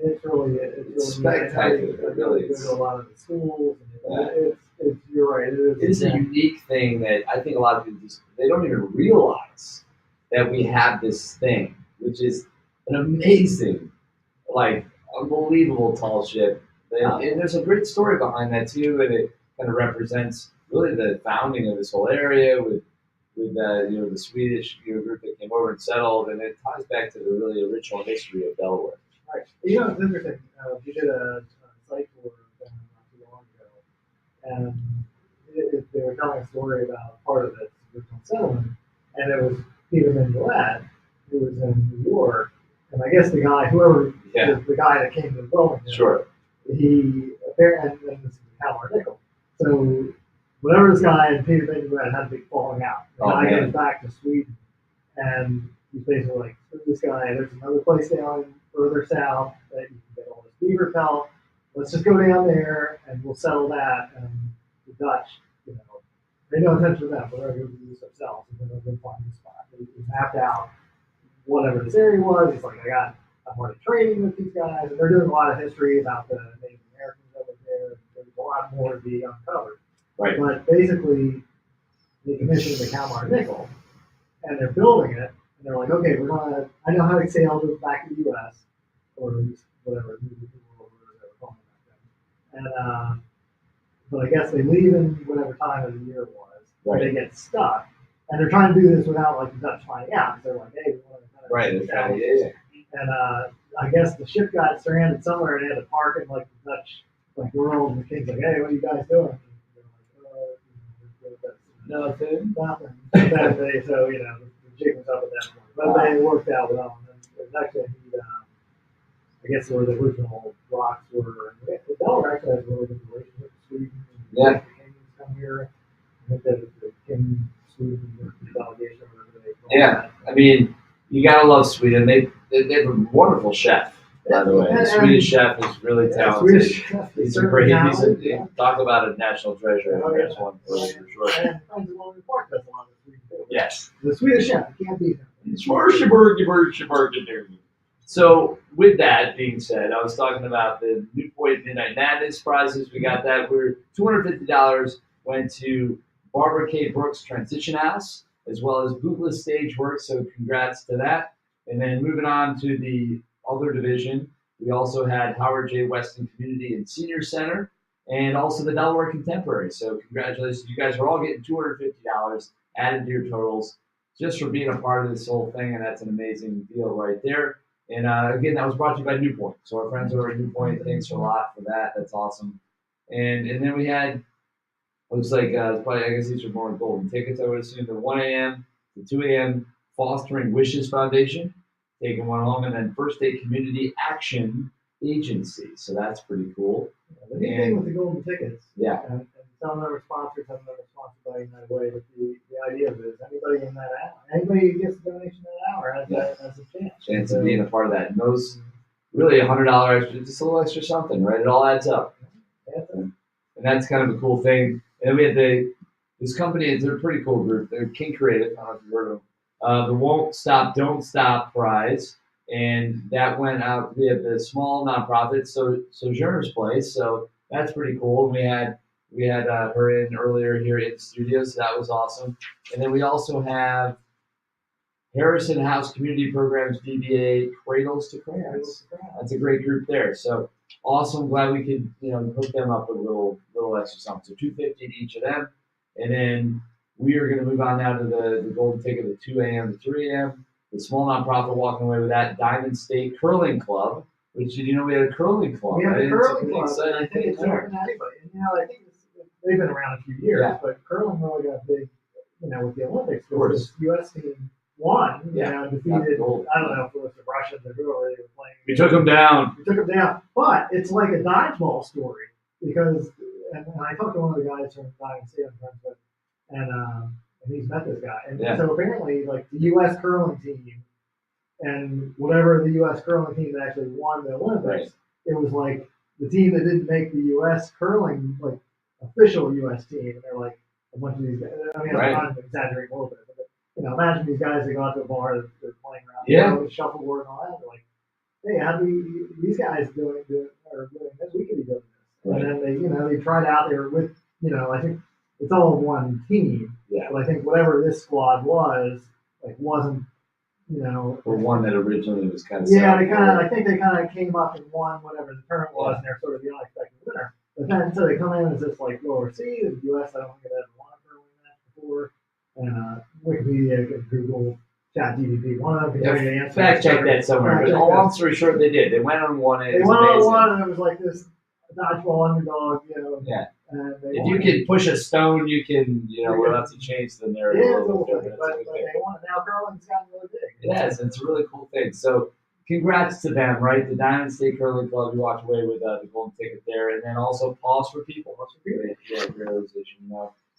It's really spectacular. It really is. Go to a lot of the schools. And it's you're right. It is a unique thing that I think a lot of people they don't even realize that we have this thing, which is an amazing, like unbelievable tall ship. And there's a great story behind that too, and it kind of represents really the founding of this whole area with the Swedish group that came over and settled, and it ties back to the really original history of Delaware. Right. You know, it's interesting. We did a site tour not too long ago, and they were telling a story about part of its original settlement, and it was Peter Minuet, who was in New York, and I guess the guy, the guy that came to the building, sure, he apparently, and this is Kalmar Nickel. So whenever this guy and Peter Minuet had a big falling out, the guy goes back to Sweden, and he's basically like, this guy, there's another place down further south that you can get all this beaver pelt. Let's just go down there and we'll settle that. And the Dutch, pay no attention to them. We're going to do this ourselves. And then they'll find the spot. We mapped out whatever this area was. He's like, I'm already training with these guys. And they're doing a lot of history about the Native Americans that were there. There's a lot more to be uncovered. Right. But basically, they commissioned the Kalmar Nickel, and they're building it. And they're like, okay, I know how to sail back to the U.S. or at least whatever they were calling it back then. And but I guess they leave in whatever time of the year it was. Right. They get stuck, and they're trying to do this without like the Dutch finding out because they're like, hey, we want to kind of And I guess the ship got stranded somewhere and they had to park in like the Dutch world, and the king's like, hey, what are you guys doing? Nothing. So the jig was up at that point, but they worked out well. And it was actually, I guess where the original rocks were. The Delaware actually has a really good relationship with Sweden. Yeah. The Kings come here. I think that the King Sweden delegation. Yeah, I mean, you gotta love Sweden. They have a wonderful chef, by the way. The Swedish chef is really talented. He's a great. Talk about a national treasure. There's one for sure. Yes. The Swedish chef, you can't beat him. So, with that being said, I was talking about the Newport Midnight Madness prizes. We got that. We're $250 went to Barbara K. Brooks Transition House, as well as Bootless Stage Work. So, congrats to that. And then moving on to the other division, we also had Howard J. Weston Community and Senior Center, and also the Delaware Contemporary. So, congratulations. You guys are all getting $250 added to your totals just for being a part of this whole thing, and that's an amazing deal right there. And again, that was brought to you by Newpoint. So our friends over at Newpoint, thanks a lot for that. That's awesome. And then we had, looks like probably, I guess these are more golden tickets, I would assume, the 1 a.m. to 2 a.m. Fostering Wishes Foundation, taking one home, and then First State Community Action Agency. So that's pretty cool. The big thing with the golden tickets, yeah. And some of them are sponsored, some of them are sponsored by United Way, but the idea of it is anybody in that hour, anybody who gets a donation that hour has a chance. Chance of being a part of that. And those, really $100 extra, just a little extra something, right? It all adds up. And that's kind of a cool thing. And then we had this company, they're a pretty cool group. They're King Creative, I don't know if you've heard of them. The Won't Stop, Don't Stop prize. And that went out, we have the small nonprofit, Sojourner's Place. So that's pretty cool. And we had her in earlier here in the studio, so that was awesome. And then we also have Harrison House Community Programs DBA Cradles to Crayons. That's a great group there. So awesome. Glad we could hook them up with a little extra something. So $250 to each of them. And then we are going to move on now to the golden ticket at 2 a.m. to 3 a.m. The small nonprofit walking away with that Diamond State Curling Club, which did you know we had a curling club? We have right? a curling It's club, exciting and I think thing it's there. open to anybody. And, I think they've been around a few years, Yeah. but curling really got big, with the Olympics. Of course. This U.S. team won, Yeah. defeated, Gold. I don't know if it was the Russians or whoever they were playing. We took them down. We took them down. But it's like a dodgeball story because, and I talked to one of the guys from Diamond State I'm friends with, and he's met this guy. And Yeah. so apparently, like the U.S. curling team and whatever the U.S. curling team that actually won the Olympics, Right. it was like the team that didn't make the U.S. curling, like official U.S. team. And they're like a bunch of these guys. I mean, Right. I'm exaggerating a little bit, but imagine these guys that go out to a bar, they're playing around, Yeah. with shuffleboard and all that. They're like, hey, how do these guys doing this? We could be doing this. Right. And then they tried out there with, I think it's all one team. Yeah. But I think whatever this squad was, wasn't, Or one that originally was kind of yeah, I think they kind of came up and won whatever the tournament was, and they're sort of the unexpected winner. But then, so they come in as this lower seed, the U.S. I don't think it ever won a curling match before, and Wikipedia can Google ChatGPT. One of them can tell you the answer. Fact check that somewhere. But long story short, they did. They went on one. They went on one, and it was like this dodgeball underdog, Yeah. And they If won. you can push a stone, you can, we'll have to change the narrative. Yeah, a it's a little little bit, bit, but but it's okay. they won. Now curling's gotten really big. It has. It's a really cool thing. So congrats to them, right? The Diamond State Curling Club, you walked away with the golden ticket there. And then also Pause for People. Yeah, great organization,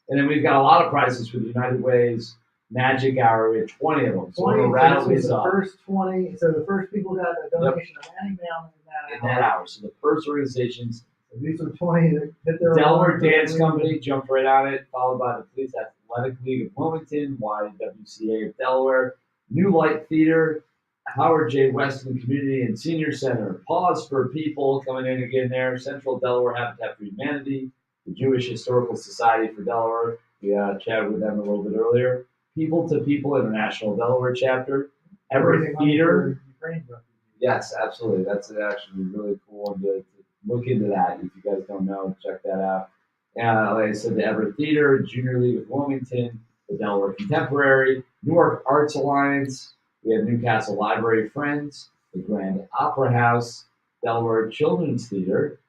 And then we've got a lot of prizes with United Way's Magic Hour. We had 20 of them. So we're going to rattle these the off. first 20. So the first people got a donation of any amount In that hour. So the first organizations, these are 20 that hit their Delaware alarm. Dance Company jumped right on it, followed by the Police Athletic League of Wilmington, YWCA of Delaware, New Light Theater, Howard J. Weston Community and Senior Center, Pause for People coming in again there, Central Delaware Habitat for Humanity, the Jewish Historical Society for Delaware. We chatted with them a little bit earlier. People to People International Delaware Chapter, Everett Theater. Yes, absolutely. That's actually really cool one to look into that. If you guys don't know, check that out. Like I said, the Everett Theater, Junior League of Wilmington, the Delaware Contemporary, Newark Arts Alliance. We have Newcastle Library Friends, the Grand Opera House, Delaware Children's Theater,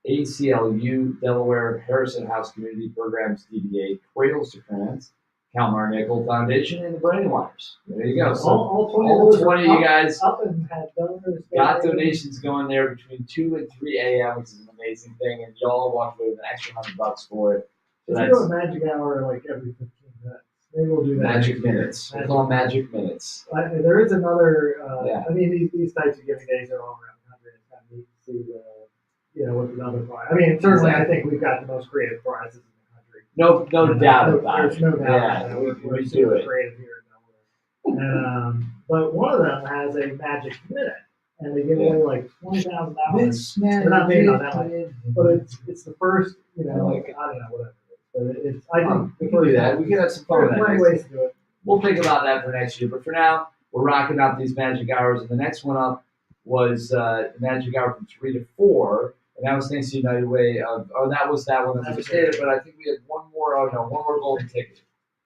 ACLU, Delaware Harrison House Community Programs, DBA, Cradles to Crayons, Kalmar Nickel Foundation, and the Brainwires. There you go. So all 20 of you guys up and had donors got donations going there between 2 and 3 a.m., which is an amazing thing, and y'all walked away with an extra $100 for it. So If you go to Magic Hour every 15 minutes, maybe we'll do that. Magic Minutes. We call them Magic Minutes. There is another. Yeah. I mean, these types of giving days are all around the country. It's kind of neat to see, what's another prize. I mean, certainly, I think we've got the most creative prizes in the country. No doubt about it. There's no doubt Yeah, about it. we do super it. creative here in Delaware. But one of them has a magic minute, and they give away like $20,000. They're not made on that one, but it's the first. I don't know whatever. But it's I think we can do that. We can have some fun with There's that. plenty of ways to do it. We'll think about that for next year. But for now, we're rocking out these Magic Hours. And the next one up was the Magic Hour from 3 to 4. And that was thanks to United Way. That was that one that we just did. But I think we had one more golden ticket.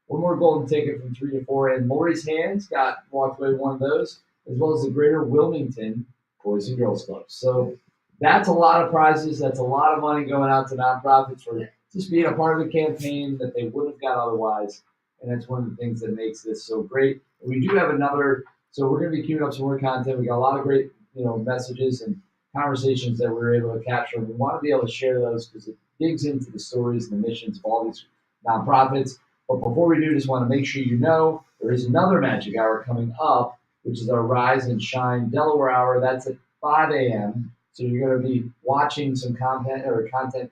One more golden ticket from 3 to 4. And Lori's Hands walked away with one of those, as well as the Greater Wilmington Boys and Girls Club. So that's a lot of prizes. That's a lot of money going out to nonprofits for just being a part of the campaign that they wouldn't have got otherwise. And that's one of the things that makes this so great. And we do have another, so we're going to be queuing up some more content. We got a lot of great, messages and conversations that we're able to capture. We want to be able to share those because it digs into the stories and the missions of all these nonprofits. But before we do, just want to make sure you know there is another Magic Hour coming up, which is our Rise and Shine Delaware Hour. That's at 5 a.m. So you're going to be watching some content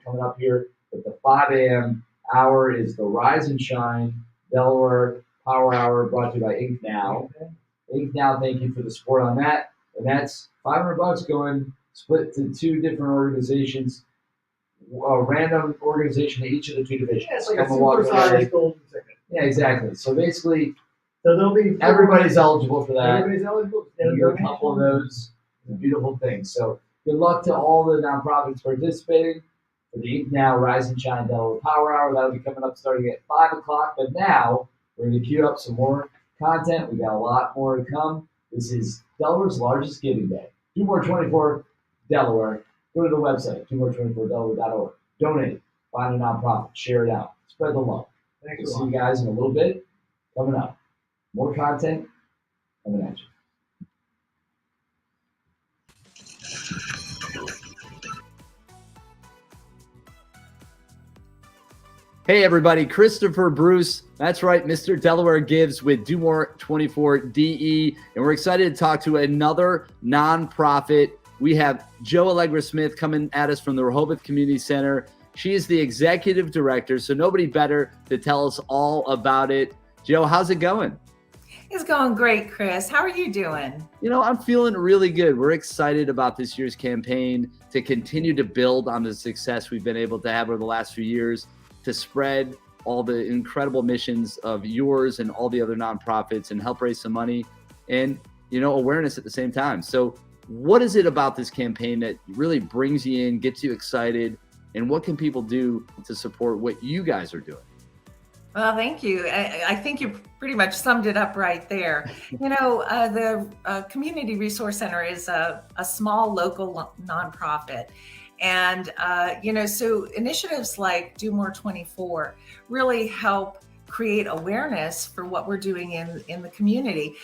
coming up here. At the 5 a.m. hour is the Rise and Shine Delaware Power Hour, brought to you by Inc. Now. Inc. Now, thank you for the support on that. And that's $500 going split to two different organizations, a random organization to each of the two divisions. Yeah, it's like a Come and walk supersized away. golden ticket. Yeah, exactly. So basically, So there'll be everybody's eligible for that. Everybody's eligible. You get a couple of those. It's a beautiful thing. So good luck to all the nonprofits participating. for the now Rise and Shine Delaware Power Hour. That'll be coming up starting at 5 o'clock. But now we're going to queue up some more content. We got a lot more to come. This is Delaware's largest giving day. Do More 24 Delaware. Go to the website, domore24delaware.org. Donate. Find a nonprofit. Share it out. Spread the love. Thanks We'll a see lot. you guys in a little bit. Coming up. More content coming at you. Hey everybody, Christopher Bruce. That's right, Mr. Delaware Gives with Do More 24 DE. And we're excited to talk to another nonprofit. We have Joe Allegra Smith coming at us from the Rehoboth Community Center. She is the executive director, so nobody better to tell us all about it. Joe, how's it going? It's going great, Chris. How are you doing? You know, I'm feeling really good. We're excited about this year's campaign to continue to build on the success we've been able to have over the last few years, to spread all the incredible missions of yours and all the other nonprofits and help raise some money and, you know, awareness at the same time. So what is it about this campaign that really brings you in, gets you excited, and what can people do to support what you guys are doing? Well, thank you. I think you pretty much summed it up right there. You know, the Community Resource Center is a small local nonprofit. And, you know, so initiatives like Do More 24 really help create awareness for what we're doing in the community.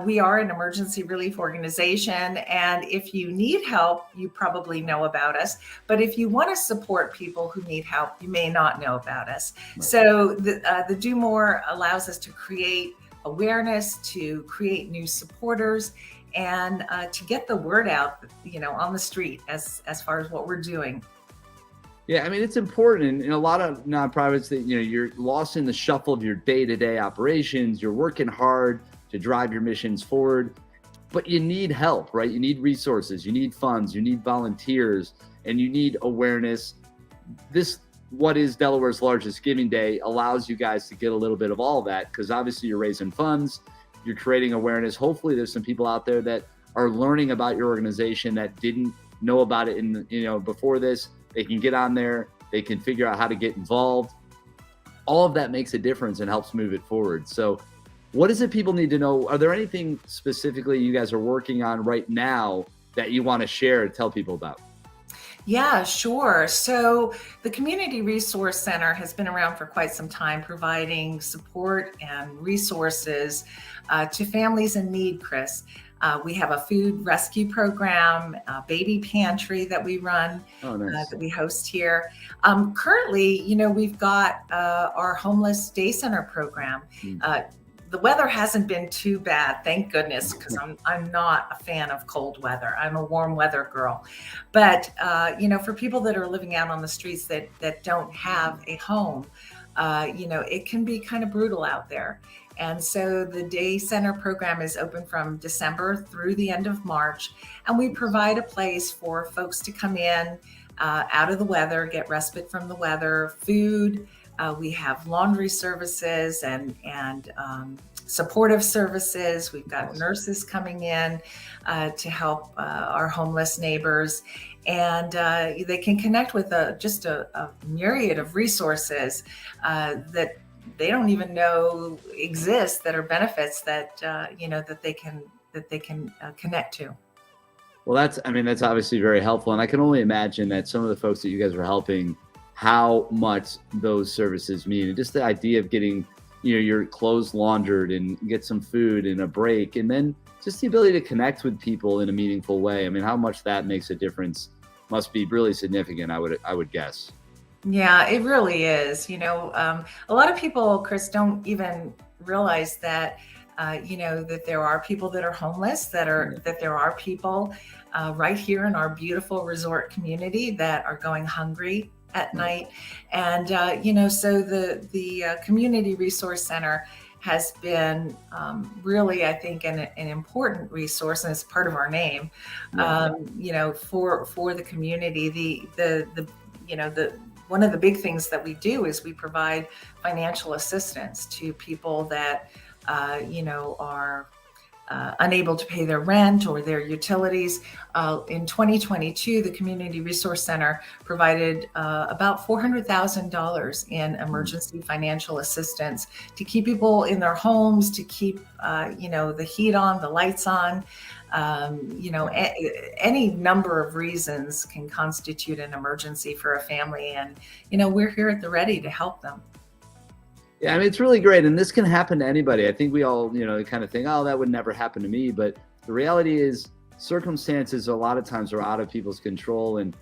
We are an emergency relief organization, and if you need help, you probably know about us. But if you want to support people who need help, you may not know about us. Right. So the Do More allows us to create awareness, to create new supporters, and to get the word out, you know, on the street as far as what we're doing. Yeah, I mean, it's important in a lot of nonprofits that, you know, you're lost in the shuffle of your day-to-day operations. You're working hard to drive your missions forward, but you need help, right? You need resources, you need funds, you need volunteers, and you need awareness. This, what is Delaware's largest giving day, allows you guys to get a little bit of all of that, because obviously you're raising funds, you're creating awareness. Hopefully there's some people out there that are learning about your organization that didn't know about it in, you know, before this. They can get on there, they can figure out how to get involved. All of that makes a difference and helps move it forward. So what is it people need to know? Are there anything specifically you guys are working on right now that you want to share and tell people about? Yeah, sure. So the Community Resource Center has been around for quite some time, providing support and resources to families in need, Chris. We have a food rescue program, a baby pantry that we run, that we host here. Currently, you know, we've got our homeless day center program. The weather hasn't been too bad, thank goodness, because I'm not a fan of cold weather. I'm a warm weather girl. But, you know, for people that are living out on the streets that don't have a home, you know, it can be kind of brutal out there. And so the day center program is open from December through the end of March. And we provide a place for folks to come in out of the weather, get respite from the weather, food. We have laundry services and supportive services. We've got nurses coming in to help our homeless neighbors. And they can connect with just a myriad of resources that they don't even know exist, that are benefits that you know, that they can connect to. Well, that's obviously very helpful, and I can only imagine that some of the folks that you guys are helping, how much those services mean, and just the idea of getting, you know, your clothes laundered and get some food and a break, and then just the ability to connect with people in a meaningful way. I mean, how much that makes a difference must be really significant, I would guess. Yeah, it really is. You know, a lot of people, Chris, don't even realize that, you know, that there are people that are homeless, that there are people right here in our beautiful resort community that are going hungry at night. And, you know, so the Community Resource Center has been really, I think, an important resource, and it's part of our name, you know, for the community. You know, one of the big things that we do is we provide financial assistance to people that, you know, are unable to pay their rent or their utilities. In 2022, the Community Resource Center provided about $400,000 in emergency financial assistance to keep people in their homes, to keep the heat on, the lights on. Any number of reasons can constitute an emergency for a family, and we're here at the ready to help them. Yeah, I mean, it's really great. And this can happen to anybody. I think we all, kind of think, oh, that would never happen to me. But the reality is circumstances a lot of times are out of people's control. And,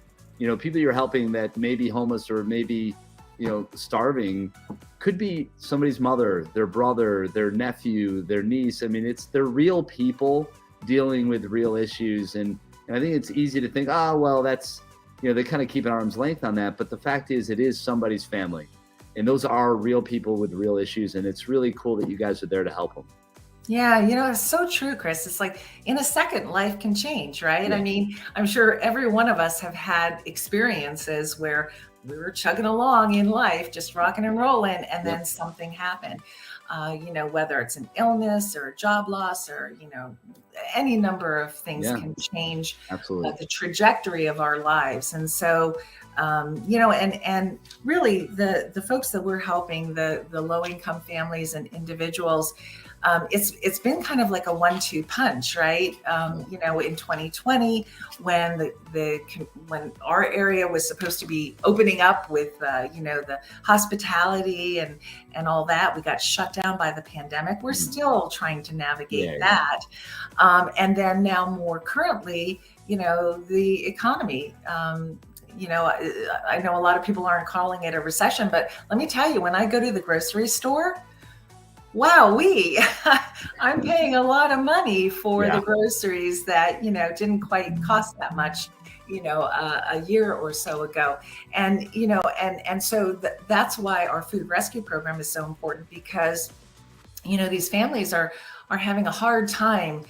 people you're helping that may be homeless or maybe, starving could be somebody's mother, their brother, their nephew, their niece. I mean, they're real people dealing with real issues. And I think it's easy to think, oh, well, that's, they kind of keep an arm's length on that. But the fact is, it is somebody's family. And those are real people with real issues. And it's really cool that you guys are there to help them. Yeah, it's so true, Chris. It's like in a second, life can change, right? Yeah. I mean, I'm sure every one of us have had experiences where we were chugging along in life, just rocking and rolling, and then something happened. Whether it's an illness or a job loss or, any number of things can change the trajectory of our lives. And so, and really the folks that we're helping, the low-income families and individuals, it's been kind of like a 1-2 punch, right? In 2020, when when our area was supposed to be opening up with the hospitality and all that, we got shut down by the pandemic. We're still trying to navigate that, and then now more currently, the economy. I know a lot of people aren't calling it a recession, but let me tell you, when I go to the grocery store, I'm paying a lot of money for the groceries that, didn't quite cost that much, a year or so ago. And, so that's why our food rescue program is so important, because, these families are having a hard time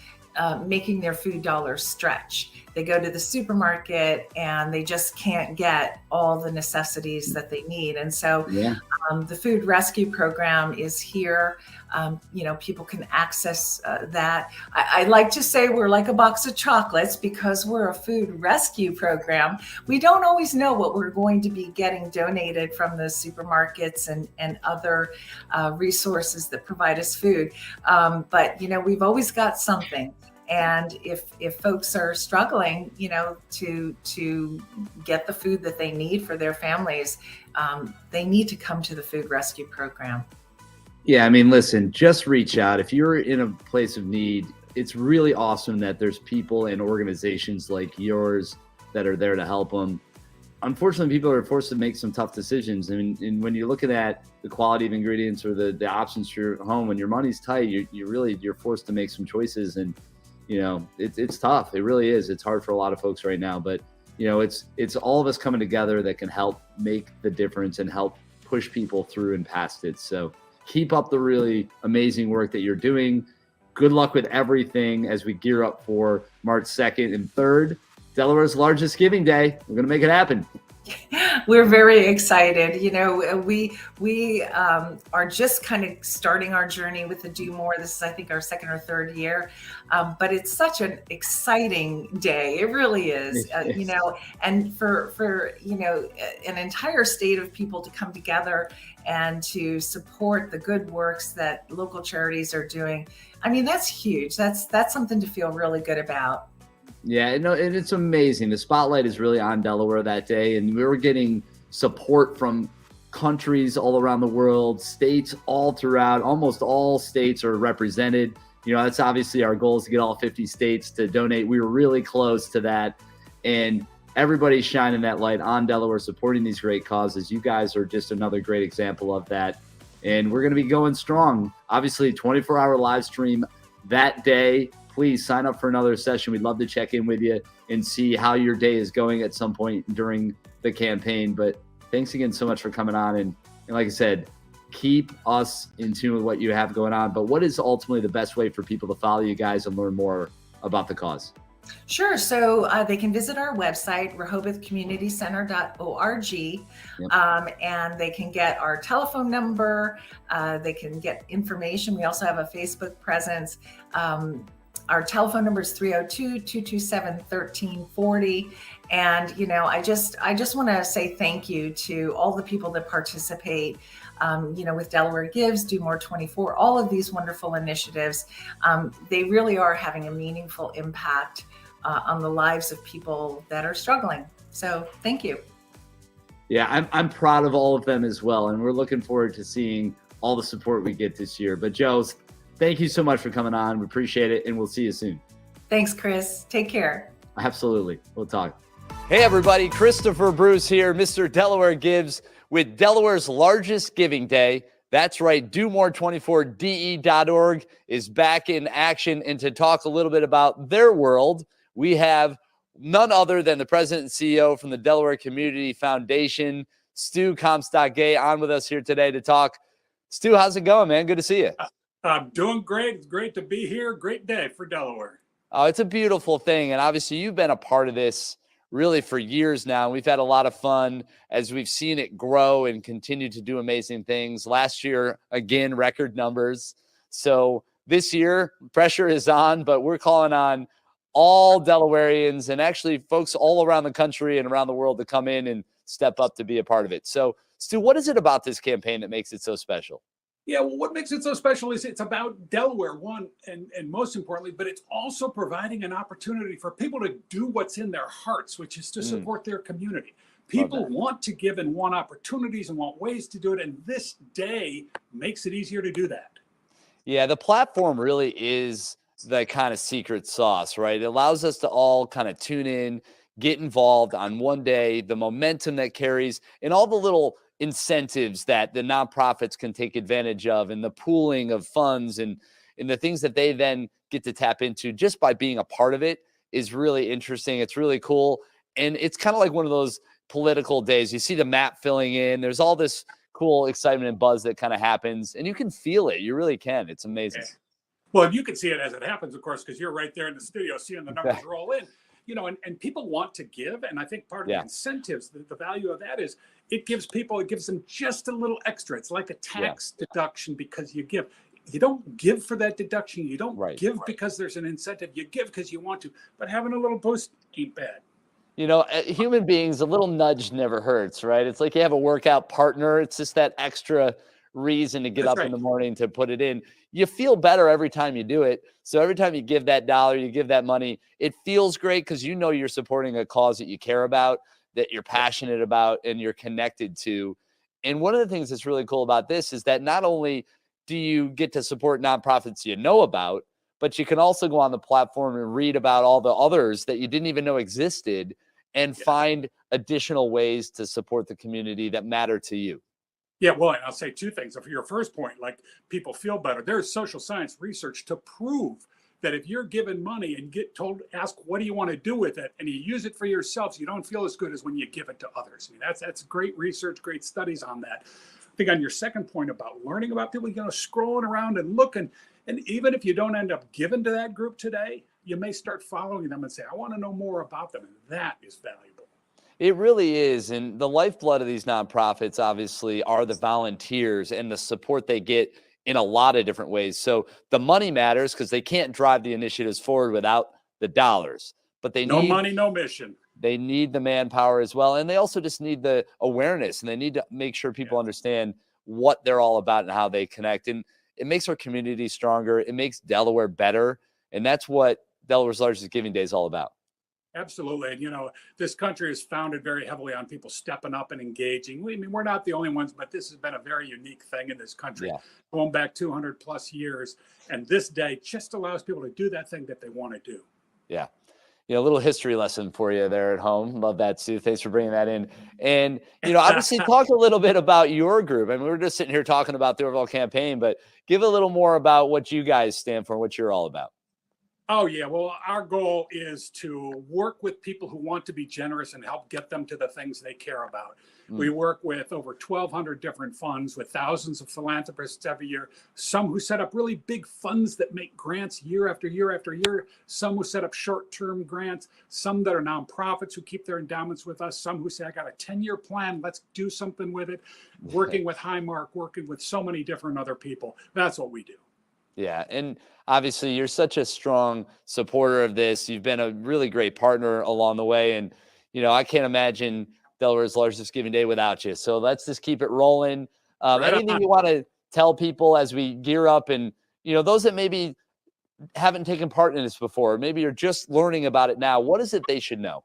making their food dollars stretch. They go to the supermarket and they just can't get all the necessities that they need. And so the food rescue program is here. People can access that. I like to say we're like a box of chocolates because we're a food rescue program. We don't always know what we're going to be getting donated from the supermarkets and other resources that provide us food. But, we've always got something. And if folks are struggling, to get the food that they need for their families, they need to come to the food rescue program. Yeah, I mean, listen, just reach out. If you're in a place of need, it's really awesome that there's people and organizations like yours that are there to help them. Unfortunately, people are forced to make some tough decisions. I mean, and when you're looking at the quality of ingredients or the options for your home, when your money's tight, you're forced to make some choices. And it's tough. It really is. It's hard for a lot of folks right now, but it's all of us coming together that can help make the difference and help push people through and past it. So keep up the really amazing work that you're doing. Good luck with everything as we gear up for March 2nd and 3rd, Delaware's largest giving day. We're going to make it happen. We're very excited. We are just kind of starting our journey with the Do More. This is, I think, our second or third year, but it's such an exciting day. It really is. And for an entire state of people to come together and to support the good works that local charities are doing. I mean, that's huge. That's something to feel really good about. Yeah, no, and it's amazing. The spotlight is really on Delaware that day, and we were getting support from countries all around the world, states all throughout. Almost all states are represented. That's obviously our goal, is to get all 50 states to donate. We were really close to that, and everybody's shining that light on Delaware, supporting these great causes. You guys are just another great example of that, and we're going to be going strong. Obviously, 24-hour live stream that day. Please sign up for another session. We'd love to check in with you and see how your day is going at some point during the campaign. But thanks again so much for coming on. And like I said, keep us in tune with what you have going on. But what is ultimately the best way for people to follow you guys and learn more about the cause? Sure. So they can visit our website, rehobothcommunitycenter.org, and they can get our telephone number. They can get information. We also have a Facebook presence. Our telephone number is 302-227-1340. And, you know, I just want to say thank you to all the people that participate, you know, with Delaware Gives, Do More 24, all of these wonderful initiatives. They really are having a meaningful impact on the lives of people that are struggling. So thank you. Yeah, I'm proud of all of them as well. And we're looking forward to seeing all the support we get this year. But Joe, thank you so much for coming on. We appreciate it. And we'll see you soon. Thanks, Chris. Take care. Absolutely. We'll talk. Hey, everybody. Christopher Bruce here, Mr. Delaware Gives, with Delaware's largest giving day. That's right. DoMore24DE.org is back in action. And to talk a little bit about their world, we have none other than the president and CEO from the Delaware Community Foundation, Stu Comstock-Gay, on with us here today to talk. Stu, how's it going, man? Good to see you. I'm doing great. It's great to be here. Great day for Delaware. Oh, it's a beautiful thing. And obviously you've been a part of this really for years now. We've had a lot of fun as we've seen it grow and continue to do amazing things. Last year, again, record numbers. So this year, pressure is on, but we're calling on all Delawareans and actually folks all around the country and around the world to come in and step up to be a part of it. So, Stu, what is it about this campaign that makes it so special? Yeah, well, what makes it so special is it's about Delaware, one, and most importantly, but it's also providing an opportunity for people to do what's in their hearts, which is to support their community. People want to give and want opportunities and want ways to do it, and this day makes it easier to do that. Yeah, the platform really is the kind of secret sauce, right? It allows us to all kind of tune in, get involved on one day, the momentum that carries, and all the little incentives that the nonprofits can take advantage of, and the pooling of funds and the things that they then get to tap into just by being a part of it is really interesting. It's really cool. And it's kind of like one of those political days. You see the map filling in. There's all this cool excitement and buzz that kind of happens, and you can feel it. You really can. It's amazing. Well, you can see it as it happens, of course, because you're right there in the studio seeing the numbers roll in. You know, and people want to give. And I think part of the incentives, the value of that is it gives them just a little extra. It's like a tax deduction because you give. You don't give for that deduction. You don't give because there's an incentive. You give because you want to. But having a little boost ain't bad. You know, human beings, a little nudge never hurts, right? It's like you have a workout partner. It's just that extra reason to get up in the morning to put it in. You feel better every time you do it. So every time you give that dollar, you give that money, it feels great because you know you're supporting a cause that you care about, that you're passionate about, and you're connected to. And one of the things that's really cool about this is that not only do you get to support nonprofits you know about, but you can also go on the platform and read about all the others that you didn't even know existed and find additional ways to support the community that matter to you. Yeah, well, and I'll say two things. For your first point, like people feel better. There's social science research to prove that if you're given money and get told, ask, what do you want to do with it? And you use it for yourselves, you don't feel as good as when you give it to others. I mean, that's great research, great studies on that. I think on your second point about learning about people, scrolling around and looking, and even if you don't end up giving to that group today, you may start following them and say, I want to know more about them. And that is valuable. It really is. And the lifeblood of these nonprofits, obviously, are the volunteers and the support they get in a lot of different ways. So the money matters because they can't drive the initiatives forward without the dollars. But they no money, no mission. They need the manpower as well. And they also just need the awareness, and they need to make sure people understand what they're all about and how they connect. And it makes our community stronger. It makes Delaware better. And that's what Delaware's largest giving day is all about. Absolutely. And, this country is founded very heavily on people stepping up and engaging. I mean, we're not the only ones, but this has been a very unique thing in this country, going back 200 plus years. And this day just allows people to do that thing that they want to do. Yeah. A little history lesson for you there at home. Love that, Sue. Thanks for bringing that in. And, obviously talk a little bit about your group. I mean, we're just sitting here talking about the overall campaign, but give a little more about what you guys stand for, what you're all about. Oh, yeah. Well, our goal is to work with people who want to be generous and help get them to the things they care about. We work with over 1,200 different funds with thousands of philanthropists every year, some who set up really big funds that make grants year after year after year, some who set up short-term grants, some that are nonprofits who keep their endowments with us, some who say, I got a 10-year plan, let's do something with it, working with Highmark, working with so many different other people. That's what we do. Yeah. And obviously, you're such a strong supporter of this. You've been a really great partner along the way. And, I can't imagine Delaware's largest giving day without you. So let's just keep it rolling. Right Anything on. you want to tell people as we gear up and, those that maybe haven't taken part in this before, maybe you're just learning about it now. What is it they should know?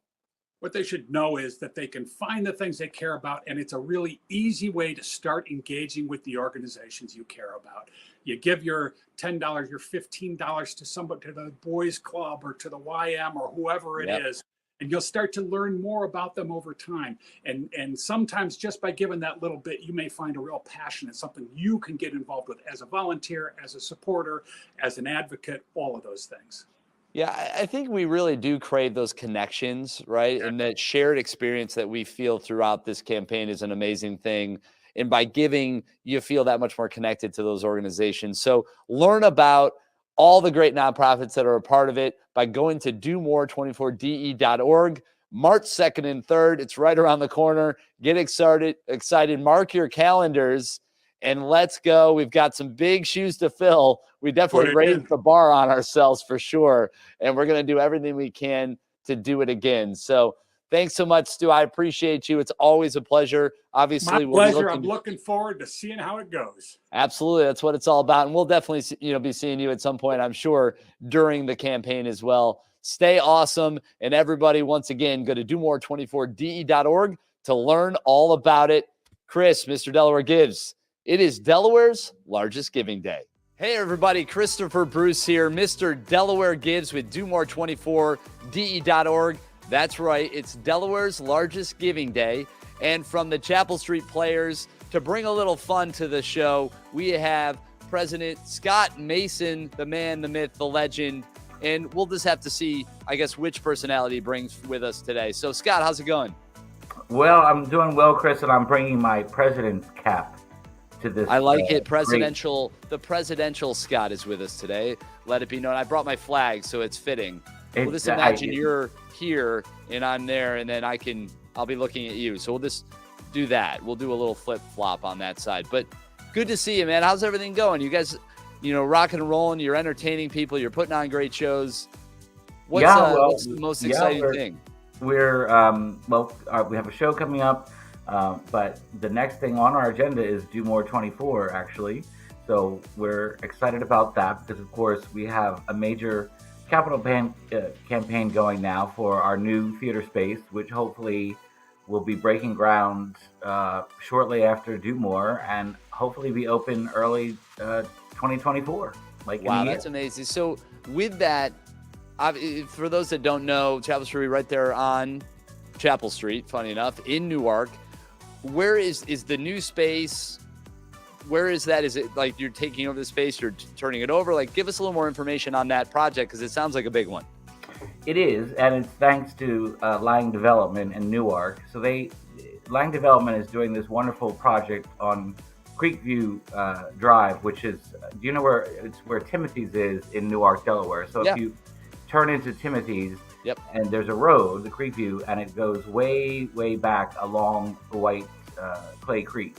What they should know is that they can find the things they care about, and it's a really easy way to start engaging with the organizations you care about. You give your $10, your $15 to somebody, to the boys club or to the YM or whoever it is, and you'll start to learn more about them over time. And sometimes just by giving that little bit, you may find a real passion in something you can get involved with as a volunteer, as a supporter, as an advocate, all of those things. Yeah, I think we really do crave those connections, right? And that shared experience that we feel throughout this campaign is an amazing thing. And by giving, you feel that much more connected to those organizations. So learn about all the great nonprofits that are a part of it by going to domore24de.org. March 2nd and 3rd, it's right around the corner. Get excited, mark your calendars, and let's go. We've got some big shoes to fill. We definitely raised the bar on ourselves for sure. And we're going to do everything we can to do it again. So thanks so much, Stu. I appreciate you. It's always a pleasure. Obviously, My pleasure. I'm looking forward to seeing how it goes. Absolutely. That's what it's all about. And we'll definitely, be seeing you at some point, I'm sure, during the campaign as well. Stay awesome. And everybody, once again, go to domore24de.org to learn all about it. Chris, Mr. Delaware Gives. It is Delaware's largest giving day. Hey, everybody. Christopher Bruce here, Mr. Delaware Gives with domore24de.org. That's right. It's Delaware's largest giving day. And from the Chapel Street Players, to bring a little fun to the show, we have President Scott Mason, the man, the myth, the legend. And we'll just have to see, I guess, which personality brings with us today. So, Scott, how's it going? Well, I'm doing well, Chris, and I'm bringing my president's cap to this. I like it. The presidential Scott is with us today. Let it be known. I brought my flag, so it's fitting. We'll just imagine you're here and I'm there, and then I'll be looking at you. So we'll just do that. We'll do a little flip-flop on that side. But good to see you, man. How's everything going? You guys, rocking and rolling. You're entertaining people. You're putting on great shows. What's the most exciting thing? We have a show coming up, but the next thing on our agenda is Do More 24, actually. So we're excited about that because, of course, we have a major capital campaign going now for our new theater space, which hopefully will be breaking ground shortly after Do More and hopefully be open early 2024. Wow, that's amazing. So with that, for those that don't know, Chapel Street right there on Chapel Street, funny enough, in Newark. Where is the new space? Where is that? Is it like you're taking over the space, you're turning it over? Like, give us a little more information on that project because it sounds like a big one. It is, and it's thanks to Lang Development in Newark. So Lang Development is doing this wonderful project on Creekview Drive, which is, do you know where Timothy's is in Newark, Delaware? So if you turn into Timothy's, and there's a road, the Creekview, and it goes way, way back along the White Clay Creek.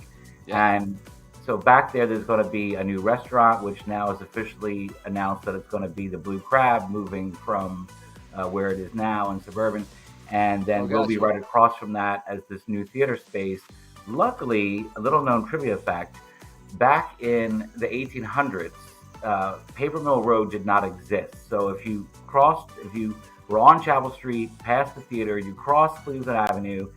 And so back there's going to be a new restaurant, which now is officially announced that it's going to be the Blue Crab, moving from where it is now in Suburban. And then we'll be right across from that as this new theater space. Luckily, a little known trivia fact, back in the 1800s, Paper Mill Road did not exist. So if you were on Chapel Street, past the theater, you cross Cleveland Avenue,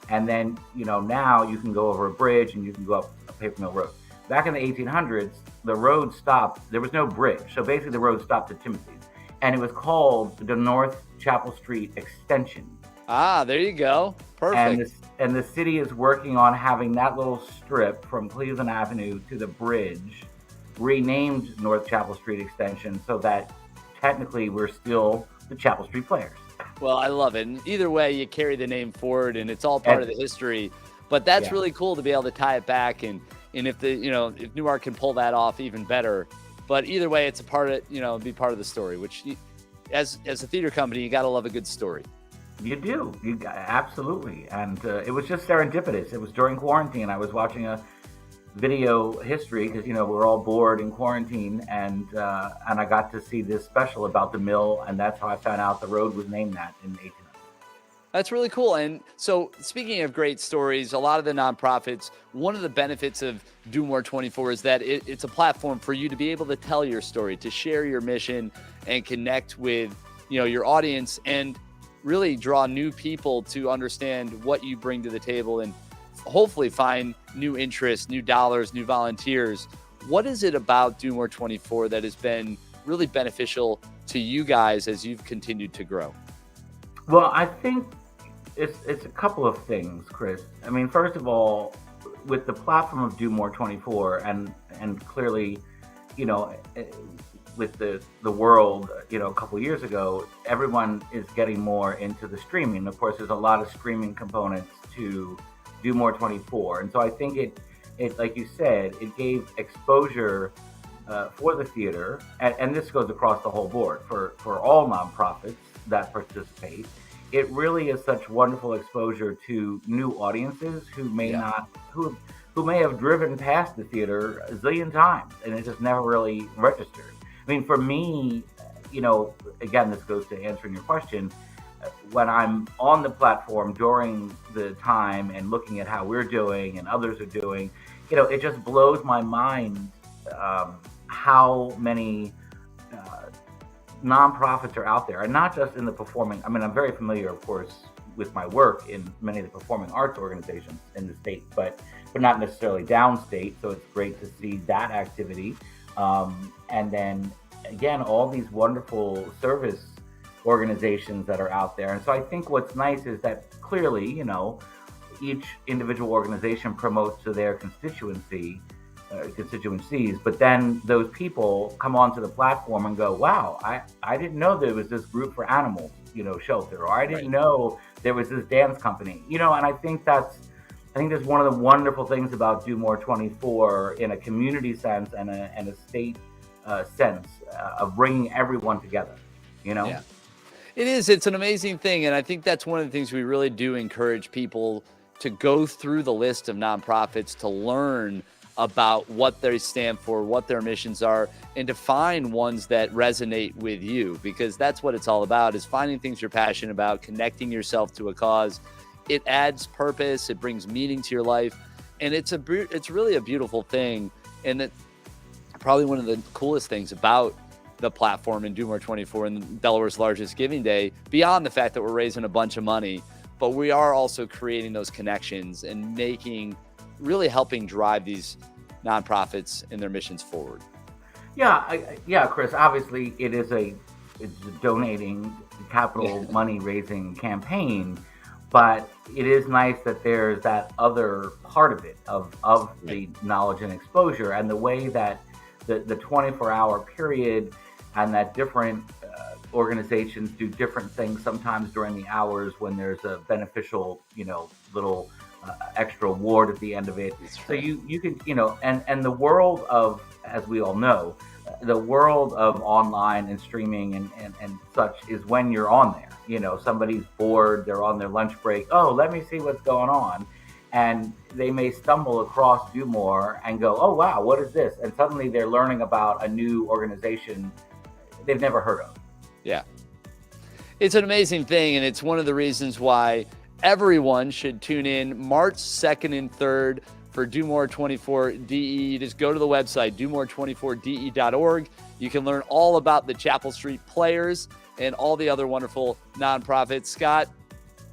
and then, now you can go over a bridge and you can go up Paper Mill Road. Back in the 1800s, the road stopped. There was no bridge. So basically the road stopped at Timothy's. And it was called the North Chapel Street Extension. Ah, there you go. Perfect. And the city is working on having that little strip from Cleveland Avenue to the bridge renamed North Chapel Street Extension so that technically we're still the Chapel Street Players. Well, I love it. And either way, you carry the name forward and it's all part of the history. But that's really cool to be able to tie it back and if if Newark can pull that off, even better. But either way, it's a part of be part of the story, which as a theater company, you got to love a good story. You do. Absolutely. And it was just serendipitous. It was during quarantine. I was watching a video history because we're all bored in quarantine, and I got to see this special about the mill, and that's how I found out the road was named that in 1800. That's really cool. And so, speaking of great stories, a lot of the nonprofits, one of the benefits of Do More 24 is that it's a platform for you to be able to tell your story, to share your mission, and connect with your audience, and really draw new people to understand what you bring to the table, and hopefully find new interests, new dollars, new volunteers. What is it about Do More 24 that has been really beneficial to you guys as you've continued to grow? Well, I think it's a couple of things, Chris. I mean, first of all, with the platform of Do More 24, and clearly, with the world, a couple of years ago, everyone is getting more into the streaming. Of course, there's a lot of streaming components to Do More 24, and so I think it like you said, it gave exposure for the theater, and this goes across the whole board for all nonprofits that participate. It really is such wonderful exposure to new audiences who may not, who may have driven past the theater a zillion times, and it just never really registered. I mean, for me, again, this goes to answering your question. When I'm on the platform during the time and looking at how we're doing and others are doing, it just blows my mind how many nonprofits are out there, and not just in the performing. I mean, I'm very familiar, of course, with my work in many of the performing arts organizations in the state, but not necessarily downstate. So it's great to see that activity. And then again, all these wonderful service organizations that are out there. And so I think what's nice is that clearly, each individual organization promotes to their constituencies, but then those people come onto the platform and go, wow, I didn't know there was this group for animals, shelter, or I didn't know there was this dance company, and I think that's one of the wonderful things about Do More 24 in a community sense and a state sense of bringing everyone together, Yeah. It is. It's an amazing thing. And I think that's one of the things we really do encourage people to go through the list of nonprofits to learn about what they stand for, what their missions are, and to find ones that resonate with you, because that's what it's all about, is finding things you're passionate about, connecting yourself to a cause. It adds purpose. It brings meaning to your life. And it's really a beautiful thing. And that probably one of the coolest things about the platform and Do More 24 and Delaware's largest giving day, beyond the fact that we're raising a bunch of money, but we are also creating those connections and really helping drive these nonprofits and their missions forward. Yeah, Chris, obviously it's a donating capital money raising campaign, but it is nice that there's that other part of it, of the knowledge and exposure, and the way that the 24-hour period, and that different organizations do different things sometimes during the hours when there's a beneficial, little extra award at the end of it. So you can, and the world of, as we all know, the world of online and streaming and such is when you're on there. Somebody's bored, they're on their lunch break. Oh, let me see what's going on. And they may stumble across Do More and go, oh, wow, what is this? And suddenly they're learning about a new organization they've never heard of. Yeah. It's an amazing thing. And it's one of the reasons why everyone should tune in March 2nd and 3rd for Do More 24DE. You just go to the website, domore24de.org. You can learn all about the Chapel Street Players and all the other wonderful nonprofits. Scott,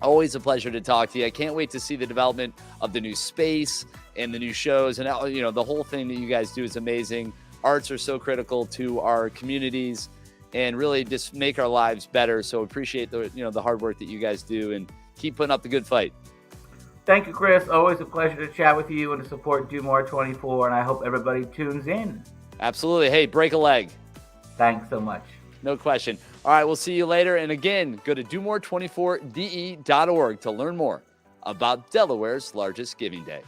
always a pleasure to talk to you. I can't wait to see the development of the new space and the new shows, and the whole thing that you guys do is amazing. Arts are so critical to our communities and really just make our lives better. So appreciate the hard work that you guys do, and keep putting up the good fight. Thank you, Chris. Always a pleasure to chat with you and to support Do More 24, and I hope everybody tunes in. Absolutely. Hey, break a leg. Thanks so much. No question. All right, we'll see you later. And again, go to domore24de.org to learn more about Delaware's largest giving day.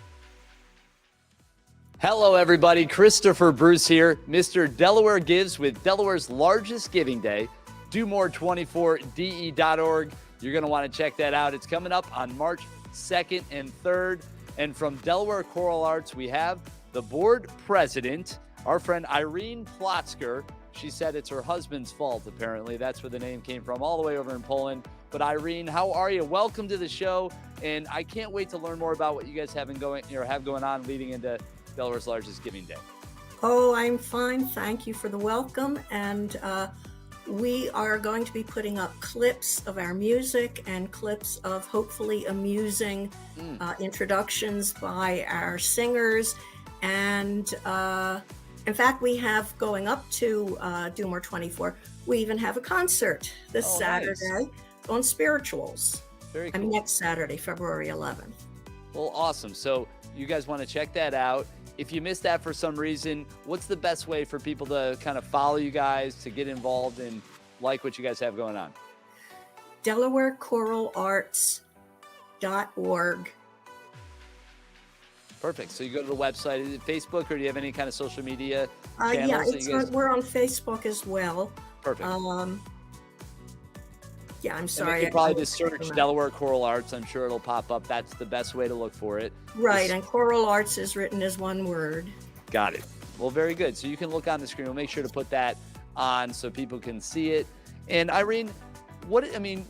Hello, everybody. Christopher Bruce here, Mr. Delaware Gives with Delaware's largest giving day, domore24de.org. You're going to want to check that out. It's coming up on March 2nd and 3rd. And from Delaware Choral Arts, we have the board president, our friend Irene Plotzker. She said it's her husband's fault, apparently. That's where the name came from, all the way over in Poland. But Irene, how are you? Welcome to the show. And I can't wait to learn more about what you guys have going on leading into Delaware's largest giving day. Oh, I'm fine. Thank you for the welcome. And we are going to be putting up clips of our music and clips of hopefully amusing introductions by our singers. And in fact, we have going up to Do More 24, we even have a concert this Saturday on spirituals. Very cool. Next Saturday, February 11th. Well, awesome. So you guys want to check that out. If you missed that for some reason, what's the best way for people to kind of follow you guys, to get involved and like what you guys have going on? DelawareChoralArts.org. Perfect. So you go to the website. Is it Facebook, or do you have any kind of social media Yeah, channels? we're on Facebook as well. Perfect. Yeah, I'm And sorry. you can probably just search Delaware Choral Arts. I'm sure it'll pop up. That's the best way to look for it. Right, and Choral Arts is written as one word. Got it. Well, very good. So you can look on the screen. We'll make sure to put that on so people can see it. And Irene,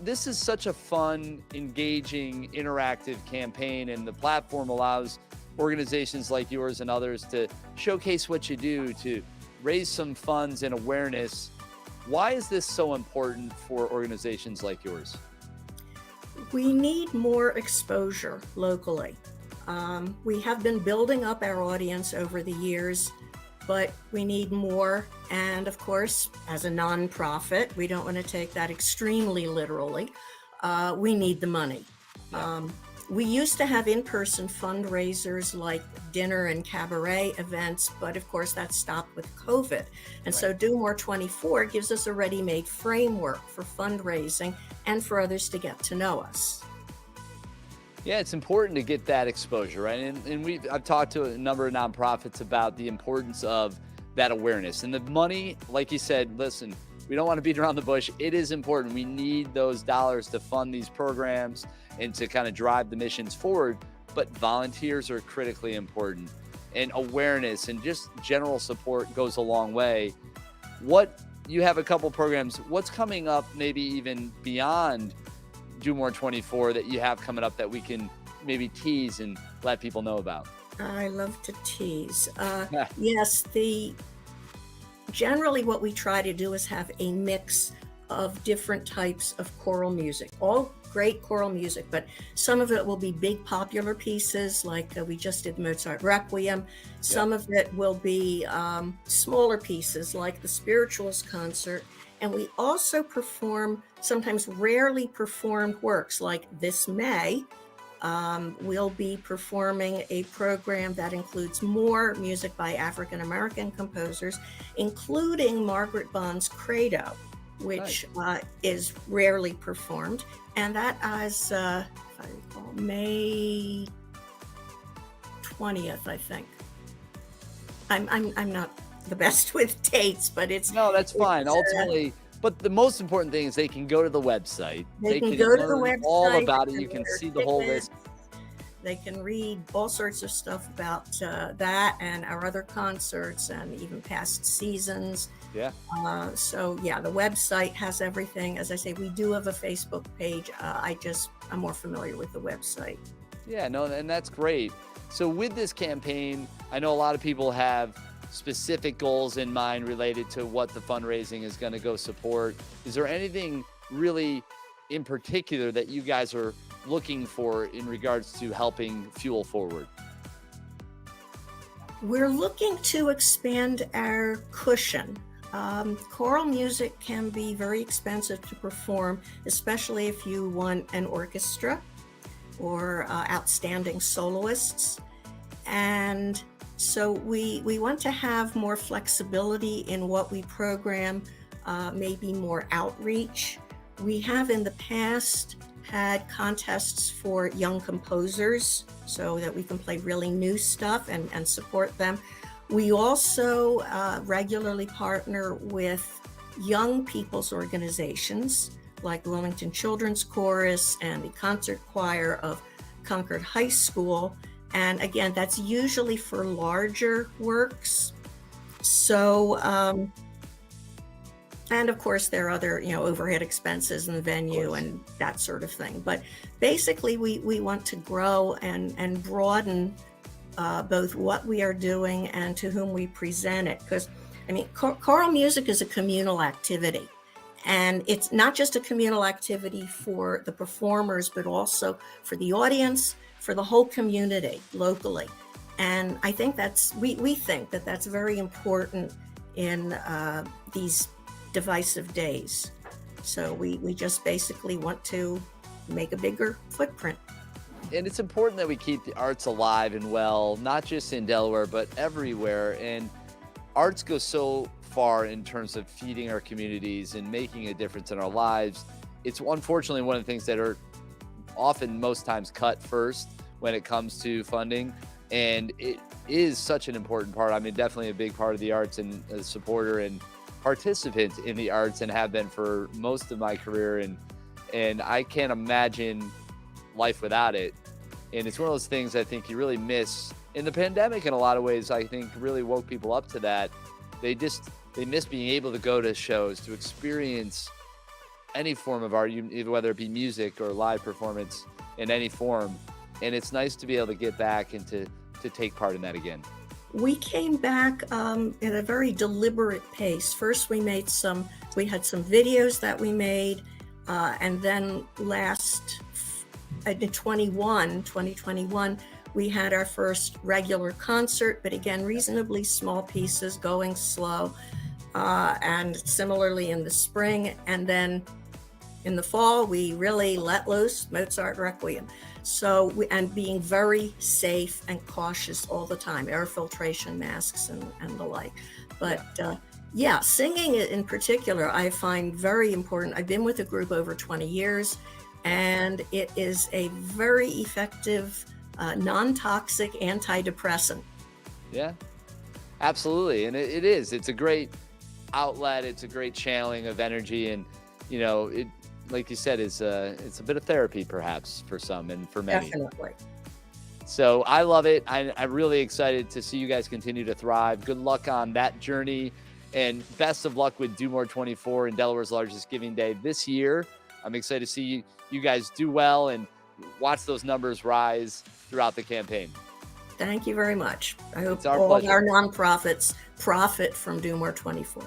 this is such a fun, engaging, interactive campaign, and the platform allows organizations like yours and others to showcase what you do, to raise some funds and awareness. Why is this so important for organizations like yours? We need more exposure locally. We have been building up our audience over the years, but we need more. And of course, as a nonprofit, we don't want to take that extremely literally. We need the money. We used to have in-person fundraisers like dinner and cabaret events, but of course that stopped with COVID. And so Do More 24 gives us a ready-made framework for fundraising and for others to get to know us. Yeah, it's important to get that exposure, right? And I've talked to a number of nonprofits about the importance of that awareness. And the money, like you said, listen, we don't want to beat around the bush. It is important. We need those dollars to fund these programs and to kind of drive the missions forward. But volunteers are critically important. And awareness and just general support goes a long way. You have a couple programs. What's coming up maybe even beyond Do More 24 that you have coming up that we can maybe tease and let people know about? I love to tease. Yes, generally what we try to do is have a mix of different types of choral music, all great choral music, but some of it will be big popular pieces like we just did Mozart Requiem. Some of it will be smaller pieces like the Spirituals concert. And we also perform sometimes rarely performed works like this May. We'll be performing a program that includes more music by African-American composers, including Margaret Bond's Credo, which is rarely performed. And that is, if I recall, May 20th, I think. I'm not the best with dates, but it's... No, that's fine. Ultimately, but the most important thing is they can go to the website. They can go to the learn website. all about it. You can see the whole list. They can read all sorts of stuff about that and our other concerts and even past seasons. Yeah. So yeah, the website has everything. As I say, we do have a Facebook page. I'm more familiar with the website. Yeah, no, and that's great. So with this campaign, I know a lot of people have specific goals in mind related to what the fundraising is going to go support. Is there anything really in particular that you guys are looking for in regards to helping fuel forward? We're looking to expand our cushion. Choral music can be very expensive to perform, especially if you want an orchestra or outstanding soloists. And so we want to have more flexibility in what we program, maybe more outreach. We have in the past had contests for young composers so that we can play really new stuff and support them. We also regularly partner with young people's organizations like Wilmington Children's Chorus and the concert choir of Concord High School. And again, that's usually for larger works. So, and of course, there are other, overhead expenses in the venue and that sort of thing. But basically, we want to grow and broaden both what we are doing and to whom we present it. Because, choral music is a communal activity. And it's not just a communal activity for the performers, but also for the audience, for the whole community locally. And I think we think that that's very important in these divisive days. So we just basically want to make a bigger footprint. And it's important that we keep the arts alive and well, not just in Delaware, but everywhere. And arts go so far in terms of feeding our communities and making a difference in our lives. It's unfortunately one of the things that are often, most times, cut first when it comes to funding. And it is such an important part. Definitely a big part of the arts, and a supporter and participant in the arts, and have been for most of my career. And I can't imagine life without it. And it's one of those things I think you really miss. In the pandemic, in a lot of ways, I think really woke people up to that. They miss being able to go to shows, to experience any form of art, whether it be music or live performance in any form. And it's nice to be able to get back and to take part in that again. We came back at a very deliberate pace. First, we had some videos that we made, and then in 2021, we had our first regular concert, but again, reasonably small pieces, going slow. And similarly in the spring, and then in the fall, we really let loose Mozart Requiem. So, and being very safe and cautious all the time, air filtration masks and the like. But singing in particular, I find very important. I've been with the group over 20 years, and it is a very effective, non-toxic antidepressant. Yeah, absolutely. And it is. It's a great outlet. It's a great channeling of energy. And, it, like you said, it's a bit of therapy, perhaps, for some and for many. Definitely. So I love it. I'm really excited to see you guys continue to thrive. Good luck on that journey, and best of luck with Do More 24 and Delaware's largest giving day this year. I'm excited to see you guys do well and watch those numbers rise throughout the campaign. Thank you very much. I hope our all pleasure. our nonprofits profit from Do More 24.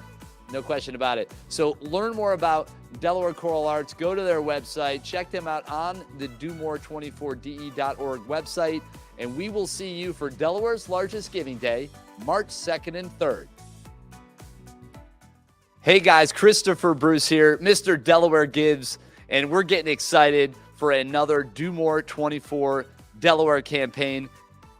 No question about it. So learn more about Delaware Choral Arts. Go to their website. Check them out on the domore24de.org website. And we will see you for Delaware's largest giving day, March 2nd and 3rd. Hey guys, Christopher Bruce here, Mr. Delaware Gives, and we're getting excited for another Do More 24 Delaware campaign.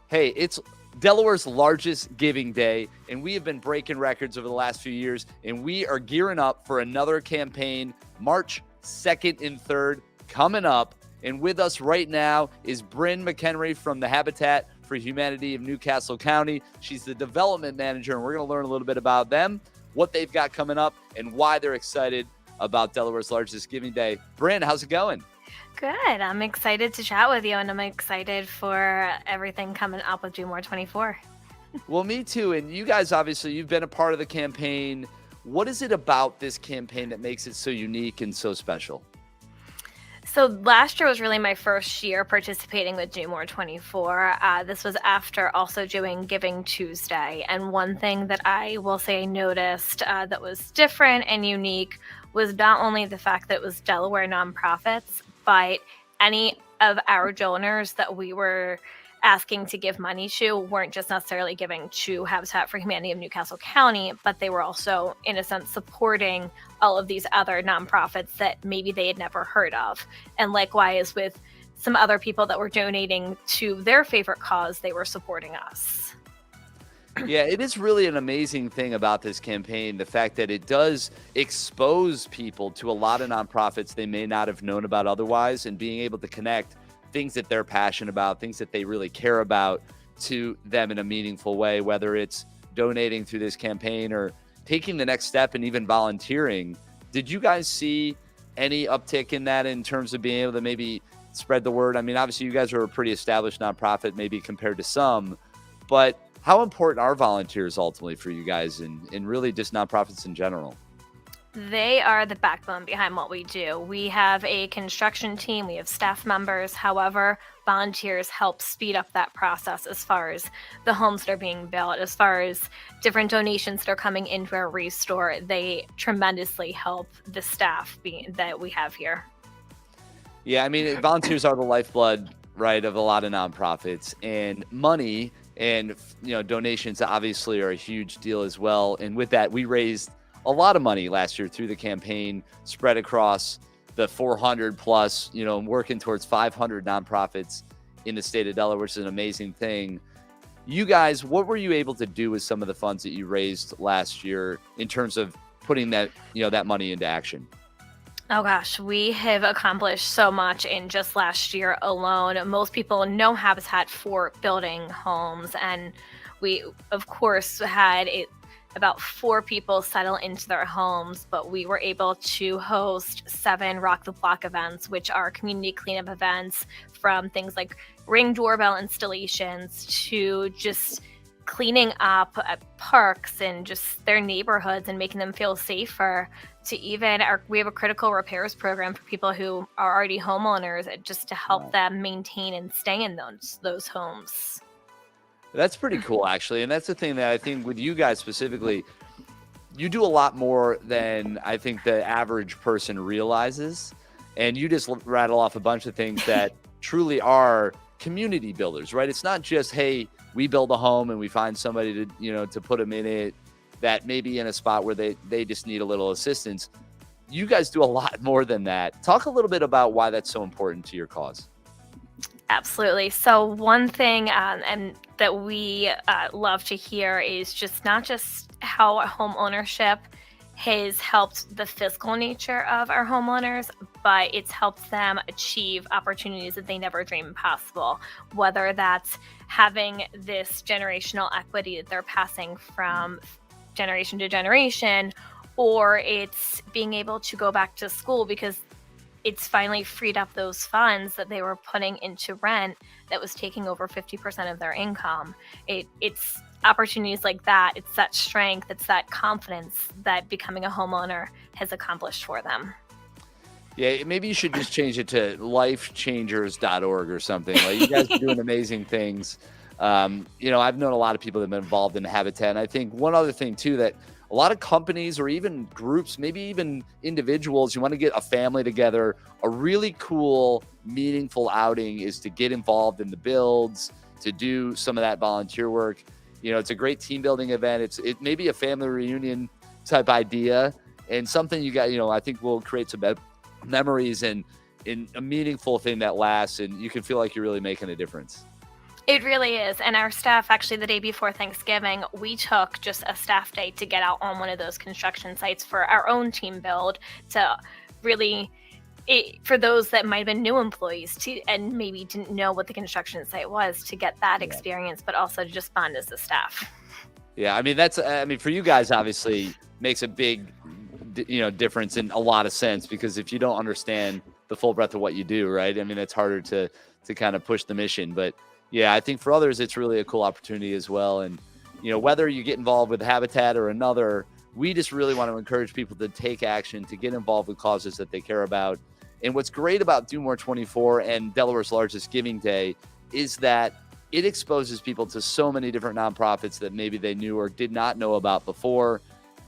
Hey, it's Delaware's largest giving day, and we have been breaking records over the last few years, and we are gearing up for another campaign, March 2nd and 3rd, coming up. And with us right now is Bryn McHenry from the Habitat for Humanity of Newcastle County. She's the development manager, and we're going to learn a little bit about them, what they've got coming up, and why they're excited about Delaware's largest giving day. Bryn, how's it going? Good. I'm excited to chat with you, and I'm excited for everything coming up with Do More 24. Well, me too. And you guys, obviously, you've been a part of the campaign. What is it about this campaign that makes it so unique and so special? So last year was really my first year participating with Do More 24. This was after also doing Giving Tuesday. And one thing that I will say I noticed that was different and unique was not only the fact that it was Delaware nonprofits, but any of our donors that we were asking to give money to weren't just necessarily giving to Habitat for Humanity of Newcastle County, but they were also, in a sense, supporting all of these other nonprofits that maybe they had never heard of. And likewise with some other people that were donating to their favorite cause, they were supporting us. Yeah, it is really an amazing thing about this campaign, the fact that it does expose people to a lot of nonprofits they may not have known about otherwise, and being able to connect things that they're passionate about, things that they really care about, to them in a meaningful way, whether it's donating through this campaign or taking the next step and even volunteering. Did you guys see any uptick in that in terms of being able to maybe spread the word? I mean, obviously you guys are a pretty established nonprofit, maybe compared to some, but how important are volunteers ultimately for you guys and really just nonprofits in general? They are the backbone behind what we do. We have a construction team, we have staff members. However, volunteers help speed up that process as far as the homes that are being built, as far as different donations that are coming into our restore. They tremendously help the staff that we have here. Yeah, I mean, volunteers are the lifeblood, right, of a lot of nonprofits, and money and, you know, donations obviously are a huge deal as well. And with that, we raised a lot of money last year through the campaign, spread across the 400 plus, you know, working towards 500 nonprofits in the state of Delaware, which is an amazing thing. You guys, what were you able to do with some of the funds that you raised last year in terms of putting that, you know, that money into action? Oh gosh, we have accomplished so much in just last year alone. Most people know Habitat for building homes, and we, of course, had about 4 people settle into their homes, but we were able to host 7 Rock the Block events, which are community cleanup events, from things like Ring doorbell installations to just cleaning up parks and just their neighborhoods and making them feel safer, to even we have a critical repairs program for people who are already homeowners, just to help them maintain and stay in those homes. That's pretty cool, actually. And that's the thing that I think with you guys specifically, you do a lot more than I think the average person realizes. And you just rattle off a bunch of things that truly are community builders, right? It's not just, hey, we build a home and we find somebody to, you know, to put them in it that may be in a spot where they just need a little assistance. You guys do a lot more than that. Talk a little bit about why that's so important to your cause. Absolutely. So one thing and that we love to hear is just not just how home ownership has helped the physical nature of our homeowners, but it's helped them achieve opportunities that they never dreamed possible, whether that's having this generational equity that they're passing from generation to generation, or it's being able to go back to school because it's finally freed up those funds that they were putting into rent that was taking over 50% of their income. It's opportunities like that. It's that strength. It's that confidence that becoming a homeowner has accomplished for them. Yeah, maybe you should just change it to lifechangers.org or something. Like, you guys are doing amazing things. You know, I've known a lot of people that have been involved in Habitat. And I think one other thing, too, that a lot of companies or even groups, maybe even individuals, you want to get a family together, a really cool, meaningful outing is to get involved in the builds, to do some of that volunteer work. You know, it's a great team building event. It may be a family reunion type idea, and something you got, you know, I think will create some memories and a meaningful thing that lasts, and you can feel like you're really making a difference. It really is. And our staff, actually, the day before Thanksgiving, we took just a staff day to get out on one of those construction sites for our own team build, to really, for those that might have been new employees and maybe didn't know what the construction site was, to get that experience, but also to just bond as a staff. Yeah, I mean, for you guys, obviously, makes a big, you know, difference in a lot of sense, because if you don't understand the full breadth of what you do, right? I mean, it's harder to kind of push the mission, but yeah, I think for others, it's really a cool opportunity as well. And, you know, whether you get involved with Habitat or another, we just really want to encourage people to take action, to get involved with causes that they care about. And what's great about Do More 24 and Delaware's largest giving day is that it exposes people to so many different nonprofits that maybe they knew or did not know about before.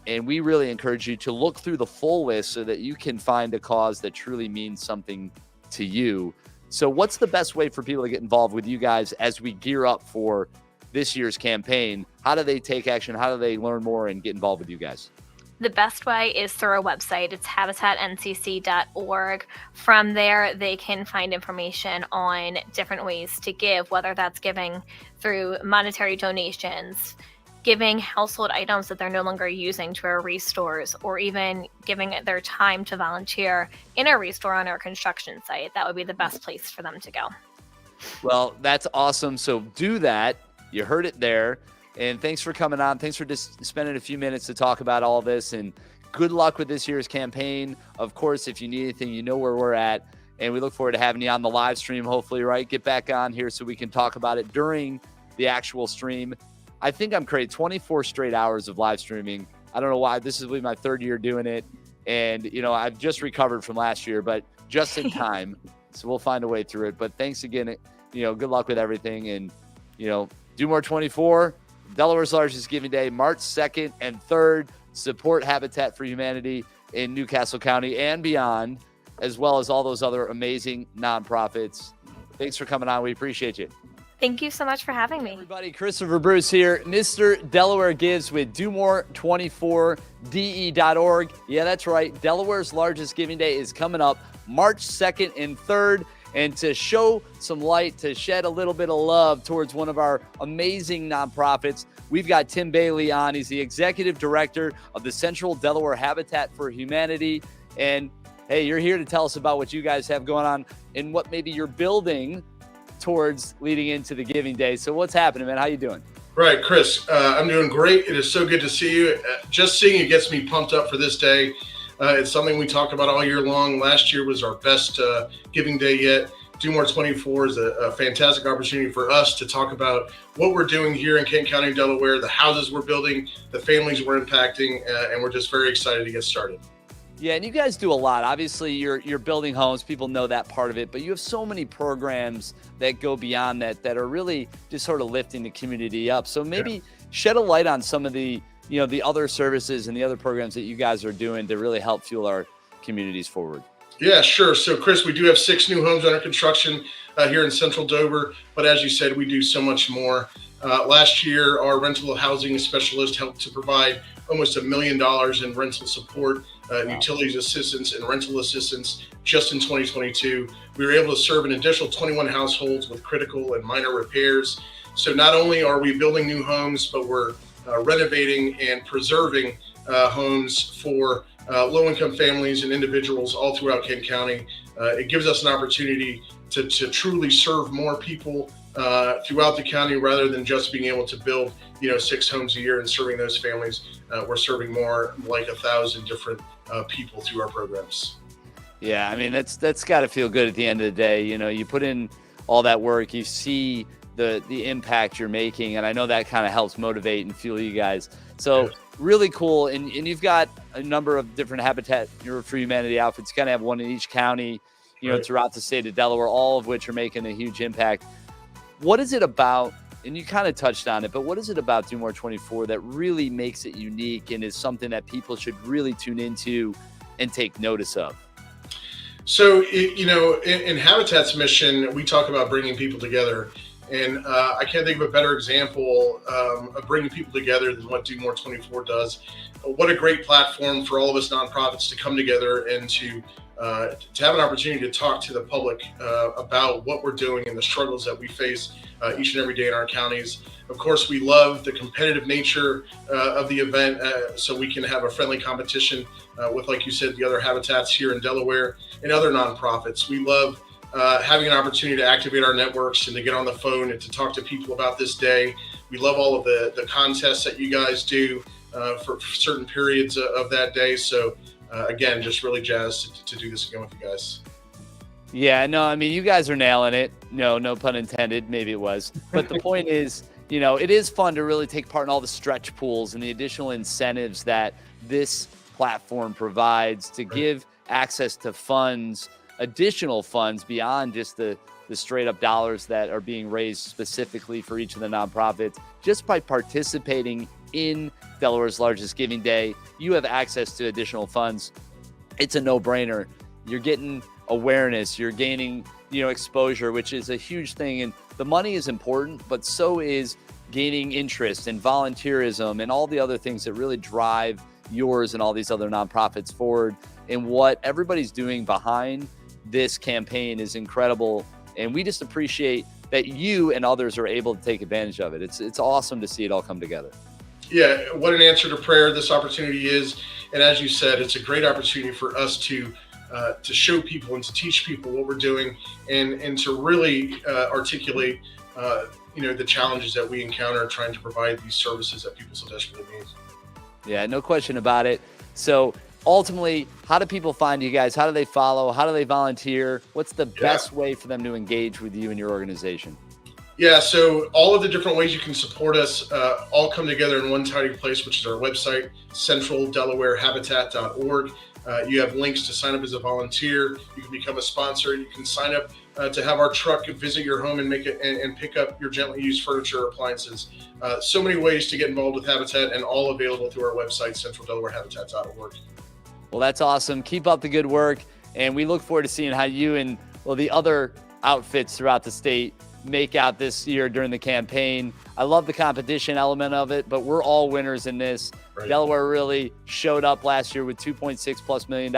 And we really encourage you to look through the full list so that you can find a cause that truly means something to you. So what's the best way for people to get involved with you guys as we gear up for this year's campaign? How do they take action? How do they learn more and get involved with you guys? The best way is through our website. It's habitatncc.org. From there, they can find information on different ways to give, whether that's giving through monetary donations, giving household items that they're no longer using to our restores, or even giving their time to volunteer in our restore on our construction site. That would be the best place for them to go. Well, that's awesome. So do that. You heard it there. And thanks for coming on. Thanks for just spending a few minutes to talk about all this and good luck with this year's campaign. Of course, if you need anything, you know where we're at. And we look forward to having you on the live stream, hopefully, right? Get back on here so we can talk about it during the actual stream. I think I'm crazy. 24 straight hours of live streaming. I don't know why. This is my third year doing it. And, I've just recovered from last year, but just in time. So we'll find a way through it. But thanks again. Good luck with everything. And, Do More 24, Delaware's largest giving day, March 2nd and 3rd. Support Habitat for Humanity in Newcastle County and beyond, as well as all those other amazing nonprofits. Thanks for coming on. We appreciate you. Thank you so much for having me. Everybody, Christopher Bruce here, Mr. Delaware Gives with DoMore24DE.org. Yeah, that's right. Delaware's largest giving day is coming up March 2nd and 3rd. And to show some light, to shed a little bit of love towards one of our amazing nonprofits, we've got Tim Bailey on. He's the executive director of the Central Delaware Habitat for Humanity. And hey, you're here to tell us about what you guys have going on and what maybe you're building towards leading into the Giving Day. So what's happening, man? How you doing? Right, Chris, I'm doing great. It is so good to see you. Just seeing you gets me pumped up for this day. It's something we talk about all year long. Last year was our best Giving Day yet. Do More 24 is a fantastic opportunity for us to talk about what we're doing here in Kent County, Delaware, the houses we're building, the families we're impacting, and we're just very excited to get started. Yeah, and you guys do a lot. Obviously, you're building homes. People know that part of it, but you have so many programs that go beyond that are really just sort of lifting the community up. So maybe shed a light on some of the the other services and the other programs that you guys are doing to really help fuel our communities forward. Yeah, sure. So, Chris, we do have 6 new homes under construction here in Central Dover, but as you said, we do so much more. Last year, our rental housing specialist helped to provide almost $1 million in rental support, utilities assistance, and rental assistance just in 2022. We were able to serve an additional 21 households with critical and minor repairs. So not only are we building new homes, but we're renovating and preserving homes for low-income families and individuals all throughout Kent County. It gives us an opportunity to truly serve more people throughout the county rather than just being able to build 6 homes a year and serving those families. We're serving more like 1,000 different people through our programs. Yeah, I mean that's got to feel good at the end of the day. You put in all that work, you see the impact you're making, and I know that kind of helps motivate and fuel you guys. So really cool, and you've got a number of different Habitat for Humanity outfits. You kind of have one in each county, throughout the state of Delaware, all of which are making a huge impact. What is it about, and you kind of touched on it, but what is it about Do More 24 that really makes it unique and is something that people should really tune into and take notice of? So, in Habitat's mission, we talk about bringing people together. And I can't think of a better example of bringing people together than what Do More 24 does. What a great platform for all of us nonprofits to come together and to have an opportunity to talk to the public about what we're doing and the struggles that we face each and every day in our counties. Of course, we love the competitive nature of the event so we can have a friendly competition with, like you said, the other habitats here in Delaware and other nonprofits. We love having an opportunity to activate our networks and to get on the phone and to talk to people about this day. We love all of the contests that you guys do for certain periods of that day. So again, just really jazzed to do this again with you guys. Yeah, no, I mean, you guys are nailing it. No pun intended. Maybe it was. But the point is, it is fun to really take part in all the stretch pools and the additional incentives that this platform provides to give access to funds, additional funds beyond just the straight up dollars that are being raised specifically for each of the nonprofits. Just by participating in Delaware's largest giving day, you have access to additional funds. It's a no-brainer. You're getting awareness, you're gaining, exposure, which is a huge thing. And the money is important, but so is gaining interest and volunteerism and all the other things that really drive yours and all these other nonprofits forward. And what everybody's doing behind this campaign is incredible. And we just appreciate that you and others are able to take advantage of it. It's awesome to see it all come together. Yeah, what an answer to prayer this opportunity is. And as you said, it's a great opportunity for us to show people and to teach people what we're doing and to really articulate, the challenges that we encounter trying to provide these services that people so desperately need. Yeah, no question about it. So ultimately, how do people find you guys? How do they follow? How do they volunteer? What's the best way for them to engage with you and your organization? Yeah, so all of the different ways you can support us all come together in one tidy place, which is our website, centraldelawarehabitat.org. You have links to sign up as a volunteer. You can become a sponsor. You can sign up to have our truck visit your home and and pick up your gently used furniture or appliances. So many ways to get involved with Habitat, and all available through our website, centraldelawarehabitat.org. Well, that's awesome. Keep up the good work, and we look forward to seeing how you and the other outfits throughout the state make out this year during the campaign. I love the competition element of it, but we're all winners in this. Right. Delaware really showed up last year with $2.6+ million,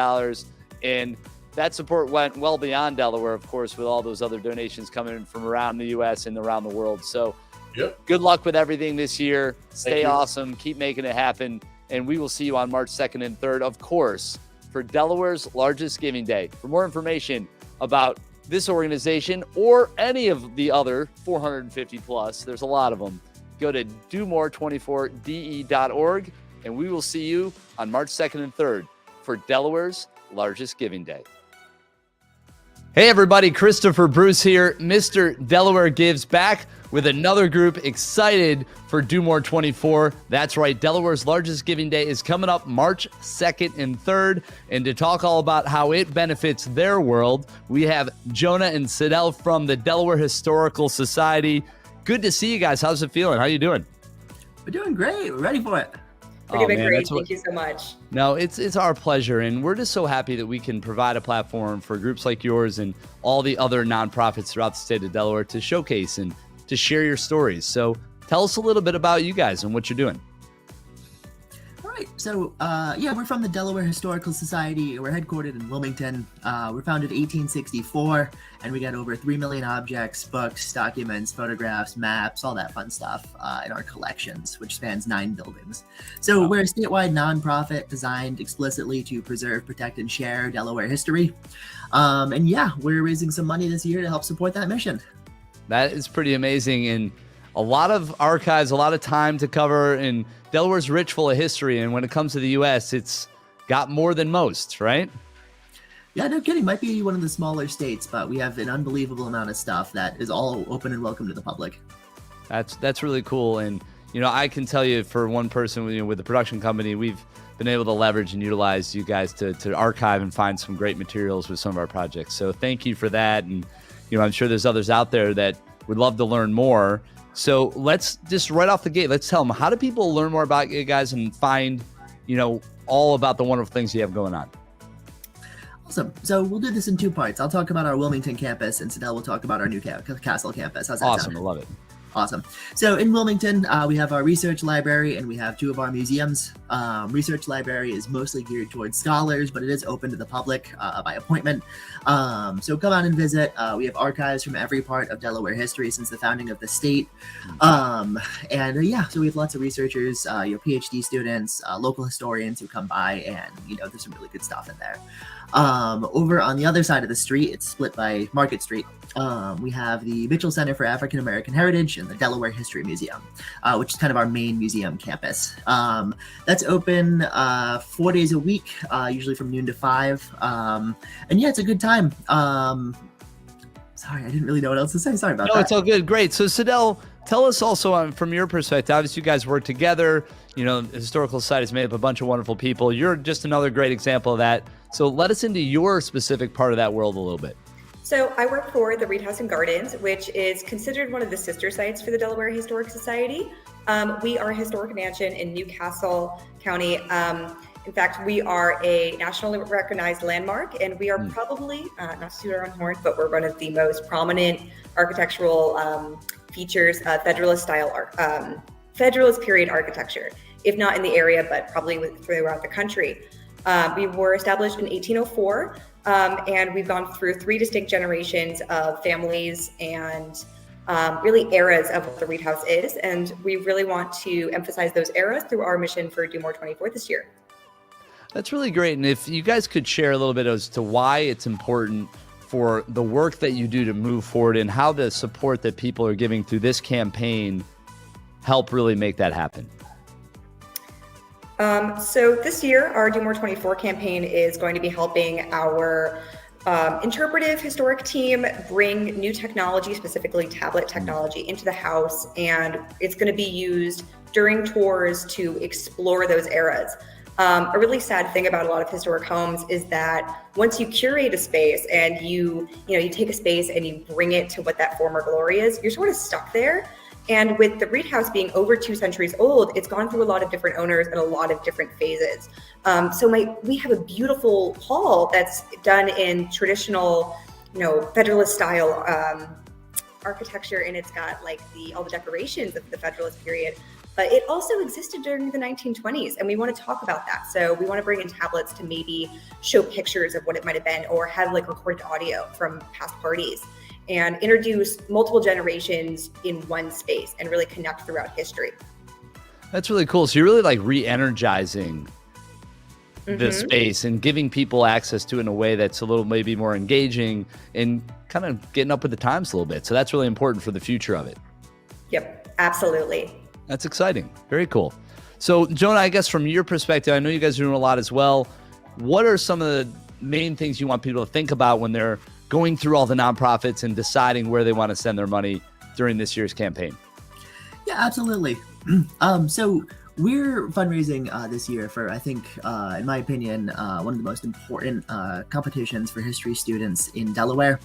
and that support went well beyond Delaware, of course, with all those other donations coming in from around the U.S. and around the world. So good luck with everything this year. Stay awesome. Keep making it happen. And we will see you on March 2nd and 3rd, of course, for Delaware's largest giving day. For more information about this organization or any of the other 450 plus, there's a lot of them, go to domore24de.org, and we will see you on March 2nd and 3rd for Delaware's largest giving day. Hey everybody, Christopher Bruce here, Mr. Delaware Gives, back with another group excited for Do More 24. That's right, Delaware's largest giving day is coming up March 2nd and 3rd. And to talk all about how it benefits their world, we have Jonah and Sidel from the Delaware Historical Society. Good to see you guys. How's it feeling? How you doing? We're doing great. We're ready for it. We're doing great. Thank you so much. No, it's our pleasure, and we're just so happy that we can provide a platform for groups like yours and all the other nonprofits throughout the state of Delaware to showcase and to share your stories. So tell us a little bit about you guys and what you're doing. All right. So, we're from the Delaware Historical Society. We're headquartered in Wilmington. We're founded in 1864, and we got over 3 million objects, books, documents, photographs, maps, all that fun stuff in our collections, which spans 9 buildings. So we're a statewide nonprofit designed explicitly to preserve, protect, and share Delaware history. We're raising some money this year to help support that mission. That is pretty amazing, and a lot of archives, a lot of time to cover, and Delaware's rich full of history, and when it comes to the U.S., it's got more than most, right? Yeah, no kidding. Might be one of the smaller states, but we have an unbelievable amount of stuff that is all open and welcome to the public. That's really cool, and I can tell you, for one person with the production company, we've been able to leverage and utilize you guys to archive and find some great materials with some of our projects. So thank you for that, and I'm sure there's others out there that would love to learn more. So let's just right off the gate, let's tell them, how do people learn more about you guys and find, all about the wonderful things you have going on? Awesome. So we'll do this in 2 parts. I'll talk about our Wilmington campus, and Sidel will talk about our new Castle campus. How's that awesome? sound? I love it. Awesome. So in Wilmington, we have our research library, and we have 2 of our museums. Research library is mostly geared towards scholars, but it is open to the public by appointment. So come on and visit. We have archives from every part of Delaware history since the founding of the state. So we have lots of researchers, PhD students, local historians who come by, and there's some really good stuff in there. Over on the other side of the street, it's split by Market Street. We have the Mitchell Center for African American Heritage and the Delaware History Museum, which is kind of our main museum campus. That's open 4 days a week, usually from noon to 5. It's a good time. Sorry, I didn't really know what else to say. Sorry about that. No, it's all good. Great. So Sidel, tell us also from your perspective, obviously you guys work together. The Historical Society is made up of a bunch of wonderful people. You're just another great example of that. So let us into your specific part of that world a little bit. So I work for the Reed House and Gardens, which is considered one of the sister sites for the Delaware Historic Society. We are a historic mansion in New Castle County. In fact, we are a nationally recognized landmark, and we are probably, not to toot our own horn, but we're one of the most prominent architectural features, Federalist period architecture, if not in the area, but probably throughout the country. We were established in 1804, and we've gone through 3 distinct generations of families and really eras of what the Reed House is. And we really want to emphasize those eras through our mission for Do More 24 this year. That's really great. And if you guys could share a little bit as to why it's important for the work that you do to move forward and how the support that people are giving through this campaign help really make that happen. So this year, our Do More 24 campaign is going to be helping our interpretive historic team bring new technology, specifically tablet technology, into the house, and it's going to be used during tours to explore those eras. A really sad thing about a lot of historic homes is that once you curate a space and you take a space and you bring it to what that former glory is, you're sort of stuck there. And with the Reed House being over 2 centuries old, it's gone through a lot of different owners and a lot of different phases. We have a beautiful hall that's done in traditional, Federalist style architecture, and it's got like all the decorations of the Federalist period. But it also existed during the 1920s, and we want to talk about that. So we want to bring in tablets to maybe show pictures of what it might have been, or have like recorded audio from past parties, and introduce multiple generations in one space and really connect throughout history. That's really cool. So you're really like re-energizing the space and giving people access to it in a way that's a little maybe more engaging and kind of getting up with the times a little bit. So that's really important for the future of it. Yep, absolutely. That's exciting. Very cool. So Jonah, I guess from your perspective, I know you guys are doing a lot as well. What are some of the main things you want people to think about when they're going through all the nonprofits and deciding where they want to send their money during this year's campaign? Yeah, absolutely. So we're fundraising this year for, I think, in my opinion, one of the most important competitions for history students in Delaware.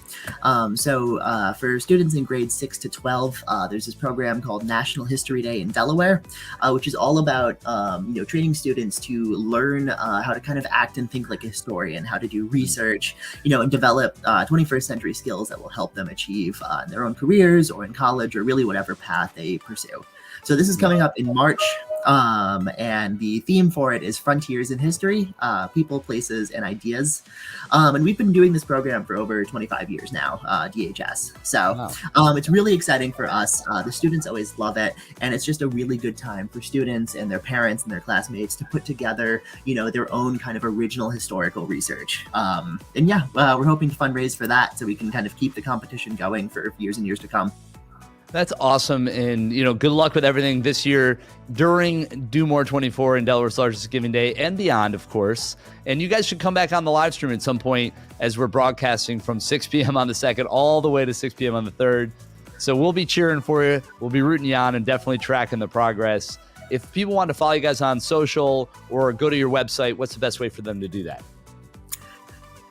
So for students in grades 6 to 12, there's this program called National History Day in Delaware, which is all about training students to learn how to kind of act and think like a historian, how to do research, and develop 21st century skills that will help them achieve in their own careers or in college or really whatever path they pursue. So this is coming up in March, and the theme for it is Frontiers in History, People, Places, and Ideas. And we've been doing this program for over 25 years now, DHS. So it's really exciting for us. The students always love it, and it's just a really good time for students and their parents and their classmates to put together, their own kind of original historical research. We're hoping to fundraise for that so we can kind of keep the competition going for years and years to come. That's awesome. And, good luck with everything this year during Do More 24 and Delaware's largest giving day and beyond, of course. And you guys should come back on the live stream at some point as we're broadcasting from 6 p.m. on the 2nd all the way to 6 p.m. on the 3rd. So we'll be cheering for you. We'll be rooting you on and definitely tracking the progress. If people want to follow you guys on social or go to your website, what's the best way for them to do that?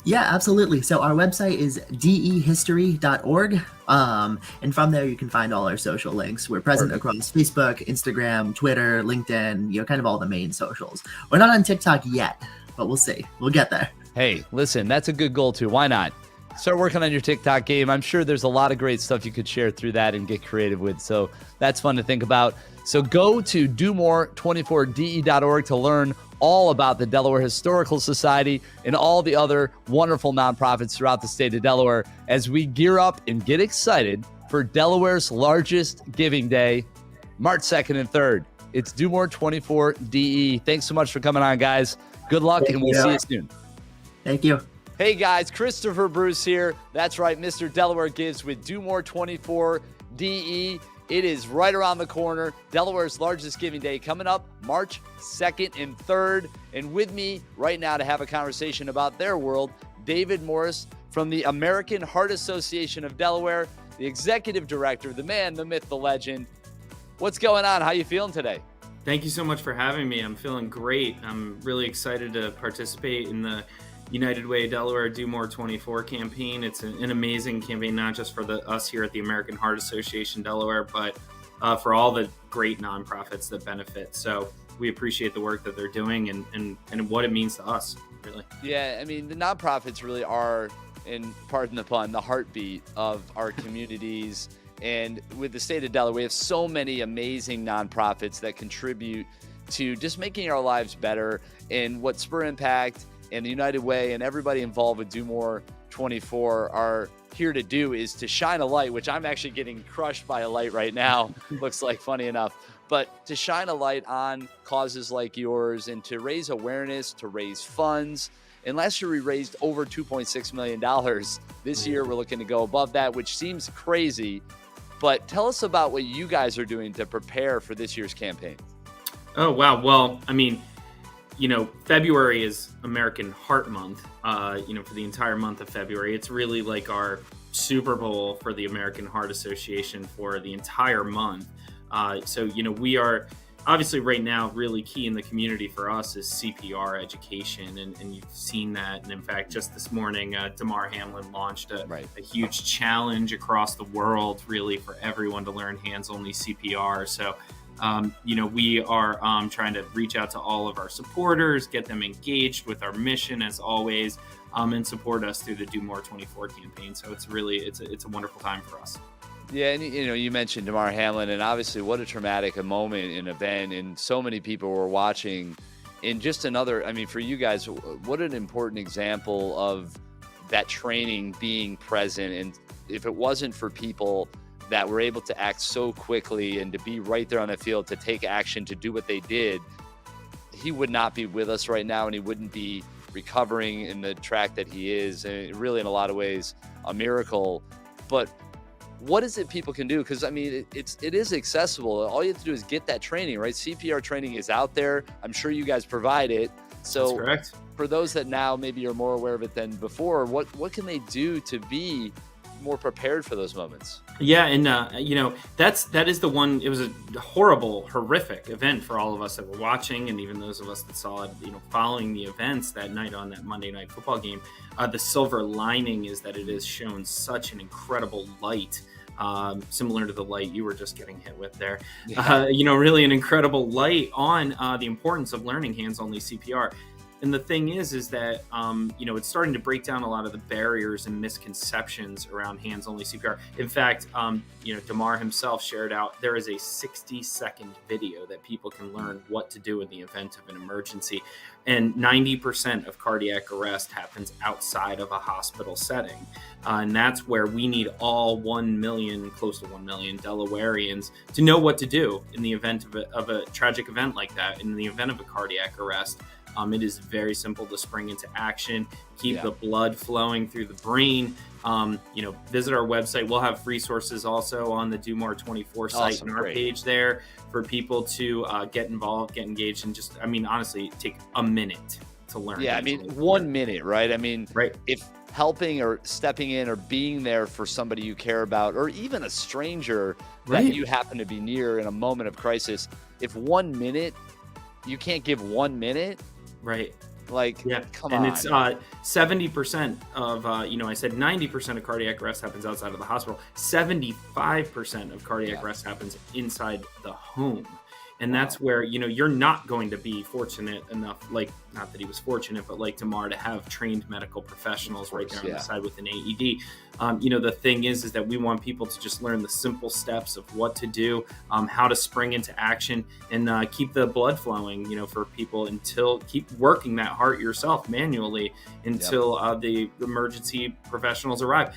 Yeah, absolutely. So our website is dehistory.org. And from there, you can find all our social links. We're present across Facebook, Instagram, Twitter, LinkedIn, kind of all the main socials. We're not on TikTok yet, but we'll see. We'll get there. Hey, listen, that's a good goal too. Why not? Start working on your TikTok game. I'm sure there's a lot of great stuff you could share through that and get creative with. So that's fun to think about. So go to domore24de.org to learn all about the Delaware Historical Society and all the other wonderful nonprofits throughout the state of Delaware as we gear up and get excited for Delaware's largest giving day, March 2nd and 3rd. It's Do More 24 DE. Thanks so much for coming on, guys. Good luck, and we'll see you soon. Thank you. Hey, guys, Christopher Bruce here. That's right, Mr. Delaware Gives with Do More 24 DE. It is right around the corner. Delaware's largest giving day coming up March 2nd and 3rd. And with me right now to have a conversation about their world, David Morris from the American Heart Association of Delaware, the executive director, the man, the myth, the legend. What's going on? How you feeling today? Thank you so much for having me. I'm feeling great. I'm really excited to participate in the United Way Delaware Do More 24 campaign. It's an amazing campaign, not just for us here at the American Heart Association Delaware, but for all the great nonprofits that benefit. So we appreciate the work that they're doing and what it means to us, really. Yeah, I mean, the nonprofits really are, and pardon the pun, the heartbeat of our communities. And with the state of Delaware, we have so many amazing nonprofits that contribute to just making our lives better. And what Spur Impact and the United Way and everybody involved with Do More 24 are here to do is to shine a light, which I'm actually getting crushed by a light right now. Looks like, funny enough. But to shine a light on causes like yours and to raise awareness, to raise funds. And last year we raised over $2.6 million. This year we're looking to go above that, which seems crazy. But tell us about what you guys are doing to prepare for this year's campaign. Oh, wow. Well, I mean, February is American Heart Month, for the entire month of February. It's really like our Super Bowl for the American Heart Association for the entire month. We are obviously right now really key in the community for us is CPR education. And you've seen that. And in fact, just this morning, Damar Hamlin launched a huge challenge across the world, really, for everyone to learn hands-only CPR. So, we are trying to reach out to all of our supporters, get them engaged with our mission as always, and support us through the Do More 24 campaign. So it's a wonderful time for us. Yeah, and you mentioned Damar Hamlin, and obviously what a traumatic moment, an event, and so many people were watching. And just another, for you guys, what an important example of that training being present. And if it wasn't for people that were able to act so quickly and to be right there on the field, to take action, to do what they did, he would not be with us right now, and he wouldn't be recovering in the track that he is. And really, in a lot of ways, a miracle. But what is it people can do? Because it is accessible. All you have to do is get that training, right? CPR training is out there. I'm sure you guys provide it. So that's correct. For those that now maybe are more aware of it than before, what can they do to be more prepared for those moments? Yeah, and that is the one. It was a horrific event for all of us that were watching, and even those of us that saw it, following the events that night on that Monday Night Football game. The silver lining is that it has shown such an incredible light, similar to the light you were just getting hit with there. Yeah. Really an incredible light on the importance of learning hands-only CPR. And the thing is that, it's starting to break down a lot of the barriers and misconceptions around hands-only CPR. In fact, Damar himself shared out, there is a 60-second video that people can learn what to do in the event of an emergency. And 90% of cardiac arrest happens outside of a hospital setting. And that's where we need all 1 million, close to 1 million Delawareans to know what to do in the event of a tragic event like that, in the event of a cardiac arrest. It is very simple to spring into action, keep the blood flowing through the brain. Visit our website. We'll have resources also on the Do More 24 site and our page there for people to get involved, get engaged, and just, honestly, take a minute to learn. Yeah, 1 minute, right? If helping or stepping in or being there for somebody you care about, or even a stranger that you happen to be near in a moment of crisis, if 1 minute, you can't give 1 minute. Right. Come on. And it's 70% of, I said 90% of cardiac arrest happens outside of the hospital. 75% of cardiac arrest happens inside the home. And that's where, you're not going to be fortunate enough, not that he was fortunate, but like Damar, to have trained medical professionals right there on the side with an AED. The thing is that we want people to just learn the simple steps of what to do, how to spring into action, and keep the blood flowing, for people keep working that heart yourself manually until the emergency professionals arrive.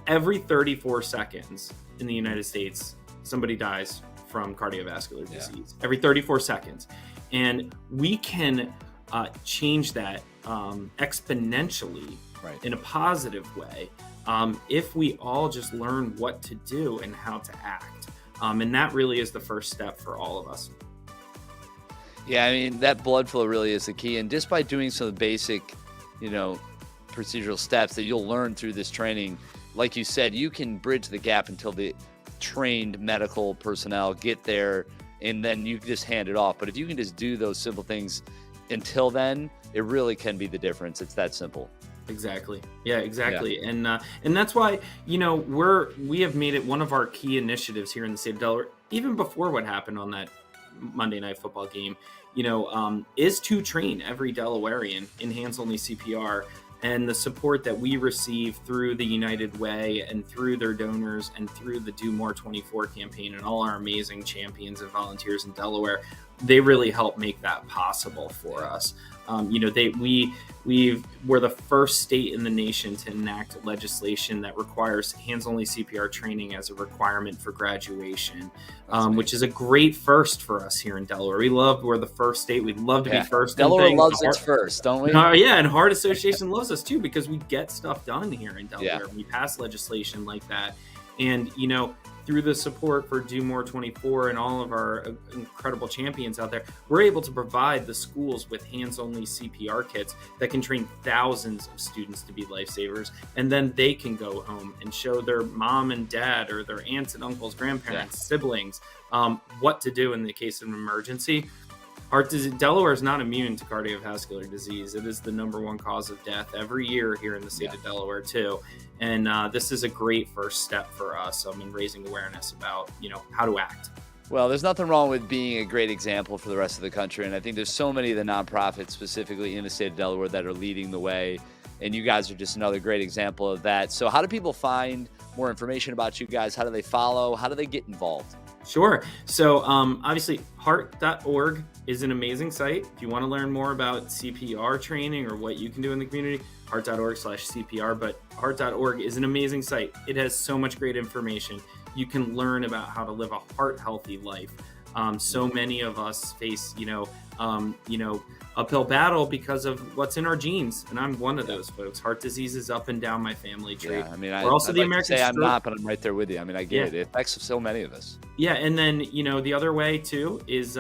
Every 34 seconds in the United States, somebody dies from cardiovascular disease every 34 seconds. And we can change that exponentially in a positive way if we all just learn what to do and how to act. And that really is the first step for all of us. Yeah, that blood flow really is the key. And just by doing some basic, procedural steps that you'll learn through this training, like you said, you can bridge the gap until the trained medical personnel get there, and then you just hand it off. But if you can just do those simple things until then, it really can be the difference. It's that simple. Exactly. Yeah, exactly. Yeah. And that's why, we have made it one of our key initiatives here in the state of Delaware, even before what happened on that Monday Night Football game, is to train every Delawarean in hands-only CPR. And the support that we receive through the United Way and through their donors and through the Do More 24 campaign and all our amazing champions and volunteers in Delaware, they really help make that possible for us. We're the first state in the nation to enact legislation that requires hands-only CPR training as a requirement for graduation, which is a great first for us here in Delaware. We're the first state. We'd love to be first. Delaware loves its first, don't we? And Heart Association loves us too, because we get stuff done here in Delaware. We pass legislation like that. And, you know, through the support for Do More 24 and all of our incredible champions out there, we're able to provide the schools with hands-only CPR kits that can train thousands of students to be lifesavers. And then they can go home and show their mom and dad or their aunts and uncles, grandparents, siblings, what to do in the case of an emergency. Heart disease, Delaware is not immune to cardiovascular disease. It is the #1 cause of death every year here in the state of Delaware too. And this is a great first step for us in raising awareness about, you know, how to act. Well, there's nothing wrong with being a great example for the rest of the country. And I think there's so many of the nonprofits specifically in the state of Delaware that are leading the way. And you guys are just another great example of that. So how do people find more information about you guys? How do they follow? How do they get involved? Sure. So obviously, heart.org is an amazing site. If you want to learn more about CPR training or what you can do in the community, heart.org/CPR. But heart.org is an amazing site. It has so much great information. You can learn about how to live a heart-healthy life. So many of us face, uphill battle because of what's in our genes, and I'm one of those folks. Heart disease is up and down my family tree. Yeah, I mean, we're also I'd the like American to say I'm Stroke- not, but I'm right there with you. I mean, I get it. It affects so many of us. Yeah, and then, the other way too is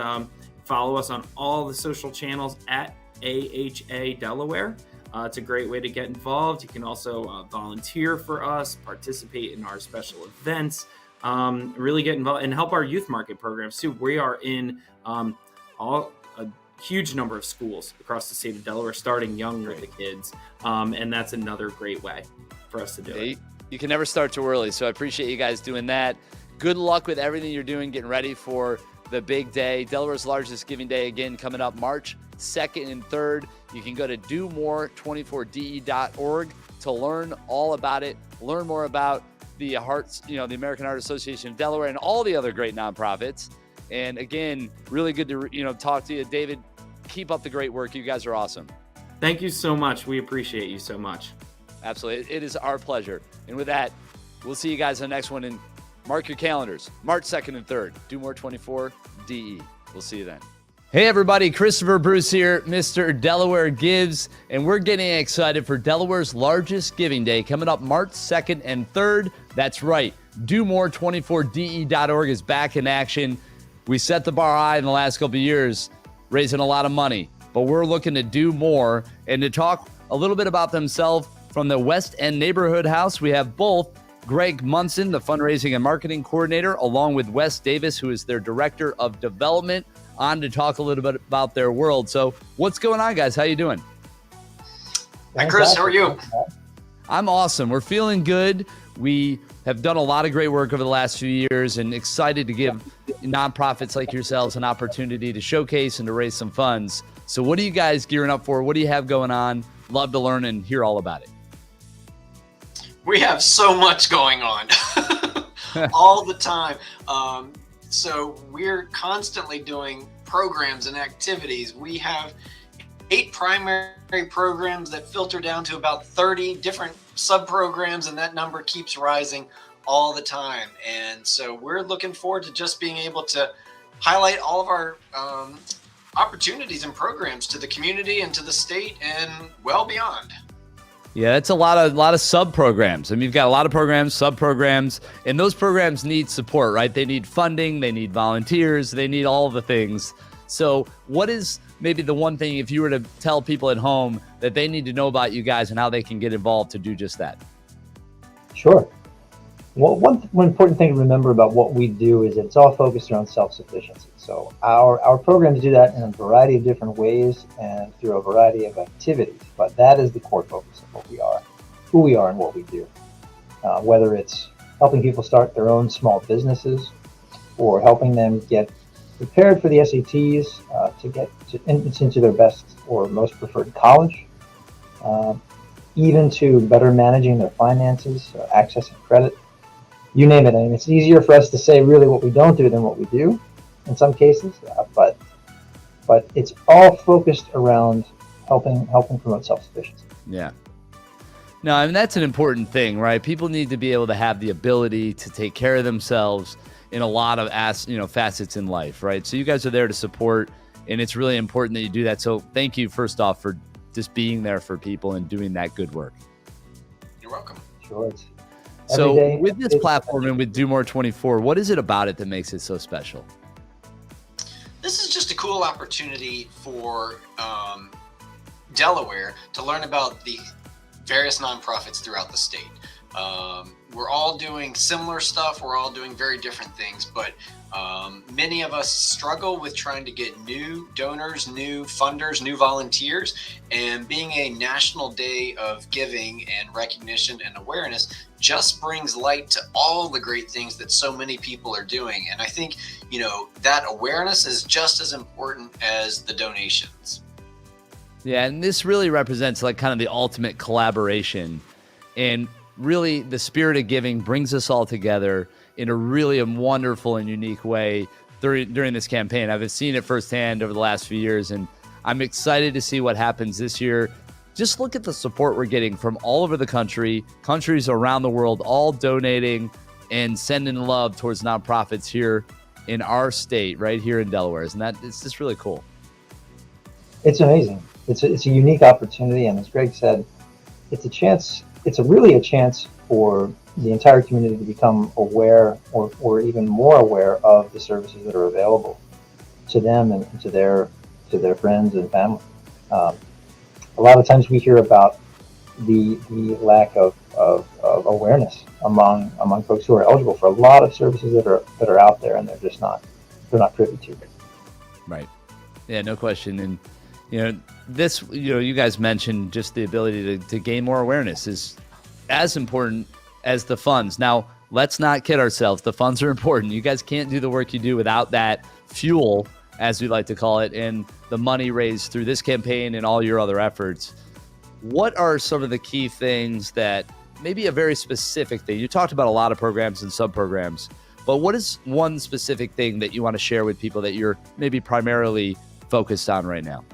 follow us on all the social channels at AHA Delaware. It's a great way to get involved. You can also volunteer for us, participate in our special events, really get involved and help our youth market programs too. We are in a huge number of schools across the state of Delaware, starting young with the kids. And that's another great way for us to do it. You can never start too early. So I appreciate you guys doing that. Good luck with everything you're doing, getting ready for the big day. Delaware's largest giving day, again, coming up March 2nd and 3rd. You can go to domore24de.org to learn all about it, learn more about the Hearts, the American Heart Association of Delaware and all the other great nonprofits. And again, really good to, talk to you. David, keep up the great work. You guys are awesome. Thank you so much. We appreciate you so much. Absolutely. It is our pleasure. And with that, we'll see you guys on the next one. And mark your calendars, March 2nd and 3rd, Do More 24 DE. We'll see you then. Hey everybody, Christopher Bruce here, Mr. Delaware Gives, and we're getting excited for Delaware's largest giving day coming up March 2nd and 3rd. That's right, DoMore24DE.org is back in action. We set the bar high in the last couple of years, raising a lot of money, but we're looking to do more. And to talk a little bit about themselves from the West End Neighborhood House, we have both Greg Munson, the fundraising and marketing coordinator, along with Wes Davis, who is their director of development, on to talk a little bit about their world. So what's going on, guys? How you doing? Hi, Chris. How are you? I'm awesome. We're feeling good. We have done a lot of great work over the last few years and excited to give nonprofits like yourselves an opportunity to showcase and to raise some funds. So what are you guys gearing up for? What do you have going on? Love to learn and hear all about it. We have so much going on all the time. So we're constantly doing programs and activities. We have 8 primary programs that filter down to about 30 different sub-programs, and that number keeps rising all the time. And so we're looking forward to just being able to highlight all of our opportunities and programs to the community and to the state and well beyond. Yeah, it's a lot of sub-programs. I mean, you've got a lot of programs, sub-programs, and those programs need support, right? They need funding, they need volunteers, they need all the things. So what is maybe the one thing, if you were to tell people at home, that they need to know about you guys and how they can get involved to do just that? Sure. Well, one important thing to remember about what we do is it's all focused around self-sufficiency. So our programs do that in a variety of different ways and through a variety of activities, but that is the core focus of what we are, who we are and what we do. Whether it's helping people start their own small businesses or helping them get prepared for the SATs to get into their best or most preferred college, even to better managing their finances, accessing credit, you name it. I mean, it's easier for us to say really what we don't do than what we do in some cases, but it's all focused around helping promote self-sufficiency. Yeah. No, I mean, that's an important thing, right? People need to be able to have the ability to take care of themselves in a lot of facets in life, right? So you guys are there to support, and it's really important that you do that. So thank you, first off, for just being there for people and doing that good work. You're welcome. Sure. So day, with this platform and with Do More 24, what is it about it that makes it so special? This is just a cool opportunity for Delaware to learn about the various nonprofits throughout the state. We're all doing similar stuff. We're all doing very different things, but many of us struggle with trying to get new donors, new funders, new volunteers, and being a national day of giving and recognition and awareness just brings light to all the great things that so many people are doing. And I think, you know, that awareness is just as important as the donations. Yeah, and this really represents like kind of the ultimate collaboration, and really the spirit of giving brings us all together in a really wonderful and unique way during this campaign. I've seen it firsthand over the last few years, and I'm excited to see what happens this year. Just look at the support we're getting from all over the country, countries around the world, all donating and sending love towards nonprofits here in our state, right here in Delaware. And it's just really cool. It's amazing. It's a unique opportunity, and as Greg said, it's a chance. It's really a chance for the entire community to become aware, or even more aware of the services that are available to them and to their friends and family. A lot of times we hear about the lack of awareness among folks who are eligible for a lot of services that are out there, and they're not privy to. Right. Yeah, no question. And you know, this, you know, you guys mentioned just the ability to gain more awareness is as important as the funds. Now, let's not kid ourselves. The funds are important. You guys can't do the work you do without that fuel, as we like to call it, and the money raised through this campaign and all your other efforts. What are some of the key things that maybe a very specific thing? You talked about a lot of programs and sub-programs, but what is one specific thing that you want to share with people that you're maybe primarily focused on right now?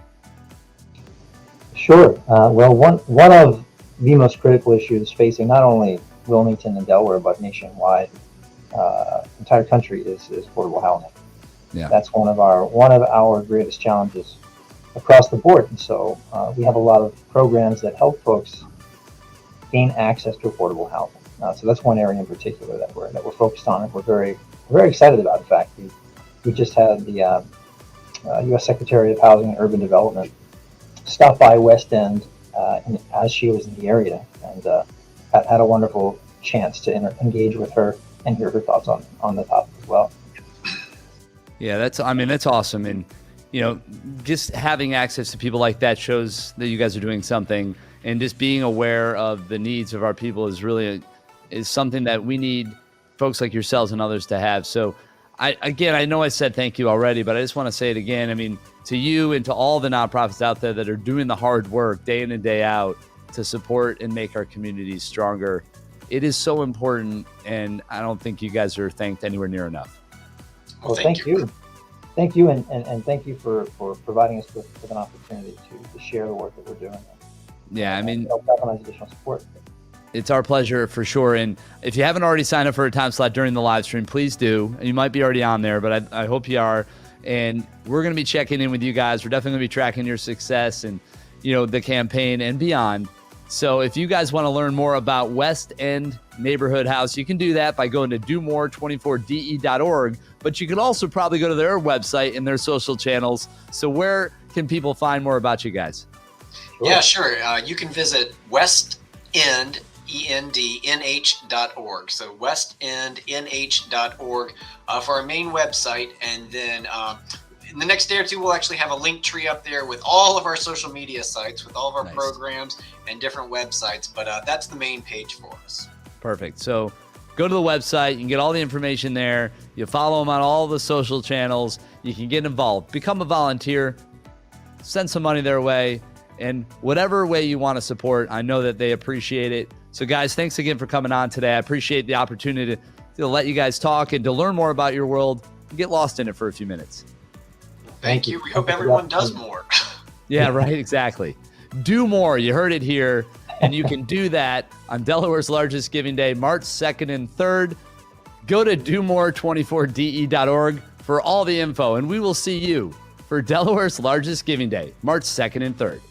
Sure. Well, one of the most critical issues facing not only Wilmington and Delaware, but nationwide, entire country is affordable housing. Yeah. That's one of our greatest challenges across the board. And so we have a lot of programs that help folks gain access to affordable housing. So that's one area in particular that we're focused on, and we're very excited about. In fact, we just had the U.S. Secretary of Housing and Urban Development stop by West End as she was in the area, and had a wonderful chance to engage with her and hear her thoughts on the topic as well. Yeah, that's awesome. And, you know, just having access to people like that shows that you guys are doing something, and just being aware of the needs of our people is something that we need folks like yourselves and others to have. So I know I said thank you already, but I just want to say it again. I mean, to you and to all the nonprofits out there that are doing the hard work day in and day out to support and make our communities stronger. It is so important, and I don't think you guys are thanked anywhere near enough. Well, thank you. Thank you, and thank you for providing us with an opportunity to share the work that we're doing. Yeah, I mean, galvanize additional support. It's our pleasure for sure. And if you haven't already signed up for a time slot during the live stream, please do. You might be already on there, but I hope you are. And we're going to be checking in with you guys. We're definitely going to be tracking your success and, you know, the campaign and beyond. So if you guys want to learn more about West End Neighborhood House, you can do that by going to domore24de.org. But you can also probably go to their website and their social channels. So where can people find more about you guys? Sure. Yeah, sure. You can visit westendnh.org. So westendnh.org for our main website. And then in the next day or two, we'll actually have a link tree up there with all of our social media sites, with all of our programs and different websites. But that's the main page for us. Perfect. So go to the website. You can get all the information there. You follow them on all the social channels. You can get involved. Become a volunteer. Send some money their way. And whatever way you want to support, I know that they appreciate it. So, guys, thanks again for coming on today. I appreciate the opportunity to let you guys talk and to learn more about your world and get lost in it for a few minutes. Thank you. We hope everyone does more. Yeah, right. Exactly. Do more. You heard it here. And you can do that on Delaware's largest giving day, March 2nd and 3rd. Go to domore24de.org for all the info. And we will see you for Delaware's largest giving day, March 2nd and 3rd.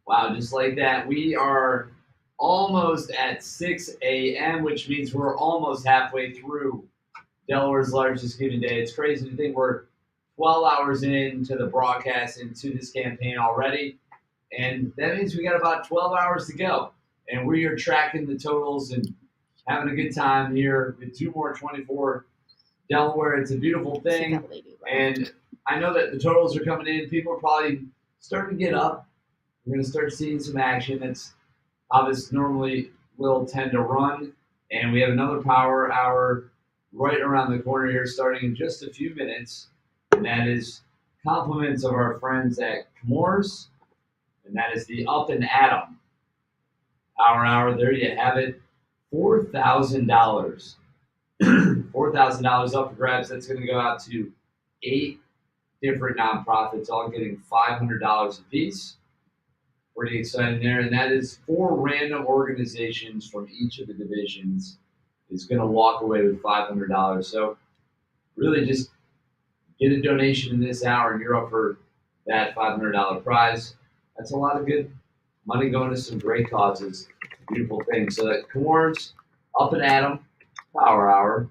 Wow, just like that. We are almost at 6 a.m., which means we're almost halfway through Delaware's largest giving day. It's crazy to think we're 12 hours into the broadcast, into this campaign already. And that means we got about 12 hours to go. And we are tracking the totals and having a good time here with Do More 24 Delaware. It's a beautiful thing. And I know that the totals are coming in. People are probably starting to get up. We're going to start seeing some action. That's how this normally will tend to run. And we have another power hour right around the corner here, starting in just a few minutes. And that is compliments of our friends at Comores. And that is the Up and Atom power hour. There you have it. $4,000. $4,000 up for grabs. That's going to go out to 8 different nonprofits, all getting $500 a piece. Pretty exciting there. And that is 4 random organizations from each of the divisions is going to walk away with $500. So really just get a donation in this hour and you're up for that $500 prize. That's a lot of good money going to some great causes. Beautiful things. So that Comores, Up and Atom, Power Hour.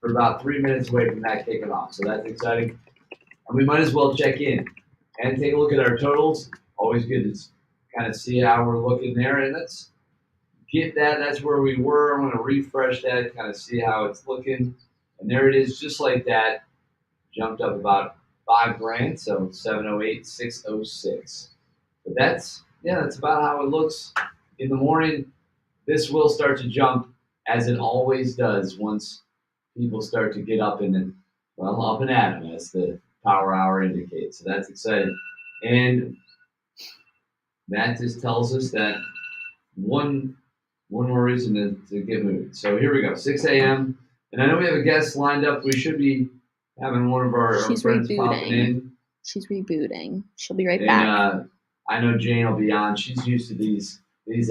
We're about 3 minutes away from that kicking off. So that's exciting. And we might as well check in and take a look at our totals. Always good to kind of see how we're looking there. And let's get that. That's where we were. I'm going to refresh that, kind of see how it's looking. And there it is, just like that. Jumped up about $5,000. So 708, 606. But that's about how it looks in the morning. This will start to jump as it always does once people start to get up and up and at them, as the power hour indicates. So that's exciting. And that just tells us that one more reason to get moving. So here we go, 6 a.m. And I know we have a guest lined up. We should be having one of our friends popping in. She's rebooting. She'll be right back. I know Jane will be on. She's used to these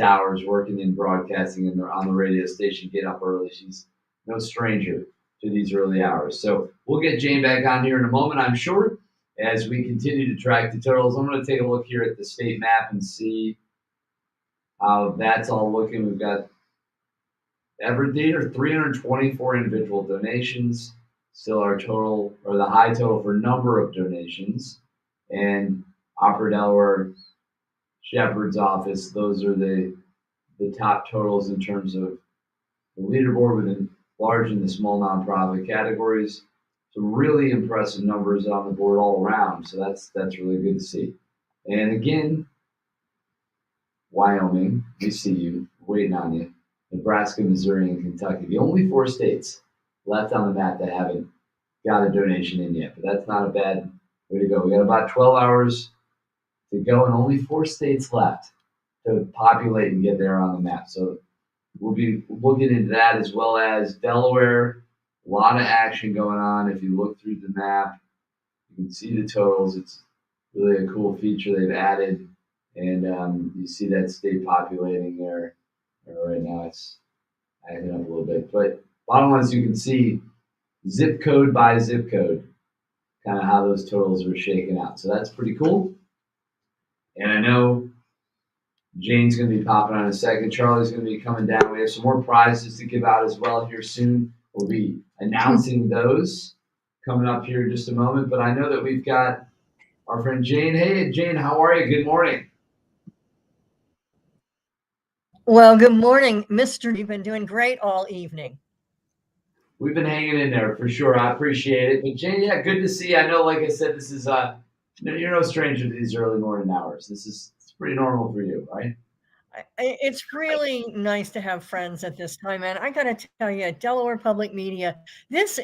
hours working in broadcasting and on the radio station, get up early. She's no stranger to these early hours. So we'll get Jane back on here in a moment, I'm sure, as we continue to track the totals. I'm going to take a look here at the state map and see how that's all looking. We've got everything, or 324 individual donations, still our total, or the high total for number of donations. And Opera Delaware, Shepherd's Office, those are the top totals in terms of the leaderboard within large and the small nonprofit categories. Some really impressive numbers on the board all around. So that's really good to see. And again, Wyoming, we see you, waiting on you. Nebraska, Missouri, and Kentucky, the only 4 states left on the map that haven't got a donation in yet. But that's not a bad way to go. We got about 12 hours to go and only 4 states left to populate and get there on the map. So we'll be looking into that, as well as Delaware. A lot of action going on. If you look through the map, you can see the totals. It's really a cool feature they've added. And you see that state populating there. Right now it's acting up a little bit. But bottom line is you can see zip code by zip code kind of how those totals are shaking out. So that's pretty cool. And I know Jane's going to be popping on in a second. Charlie's going to be coming down. We have some more prizes to give out as well here soon. We'll be announcing those coming up here in just a moment. But I know that we've got our friend Jane. Hey, Jane, how are you? Good morning. Well, good morning, Mr. You've been doing great all evening. We've been hanging in there for sure. I appreciate it. But Jane, yeah, good to see you. I know, like I said, this is you're no stranger to these early morning hours. It's pretty normal for you, right? It's really nice to have friends at this time, and I got to tell you, Delaware Public Media, this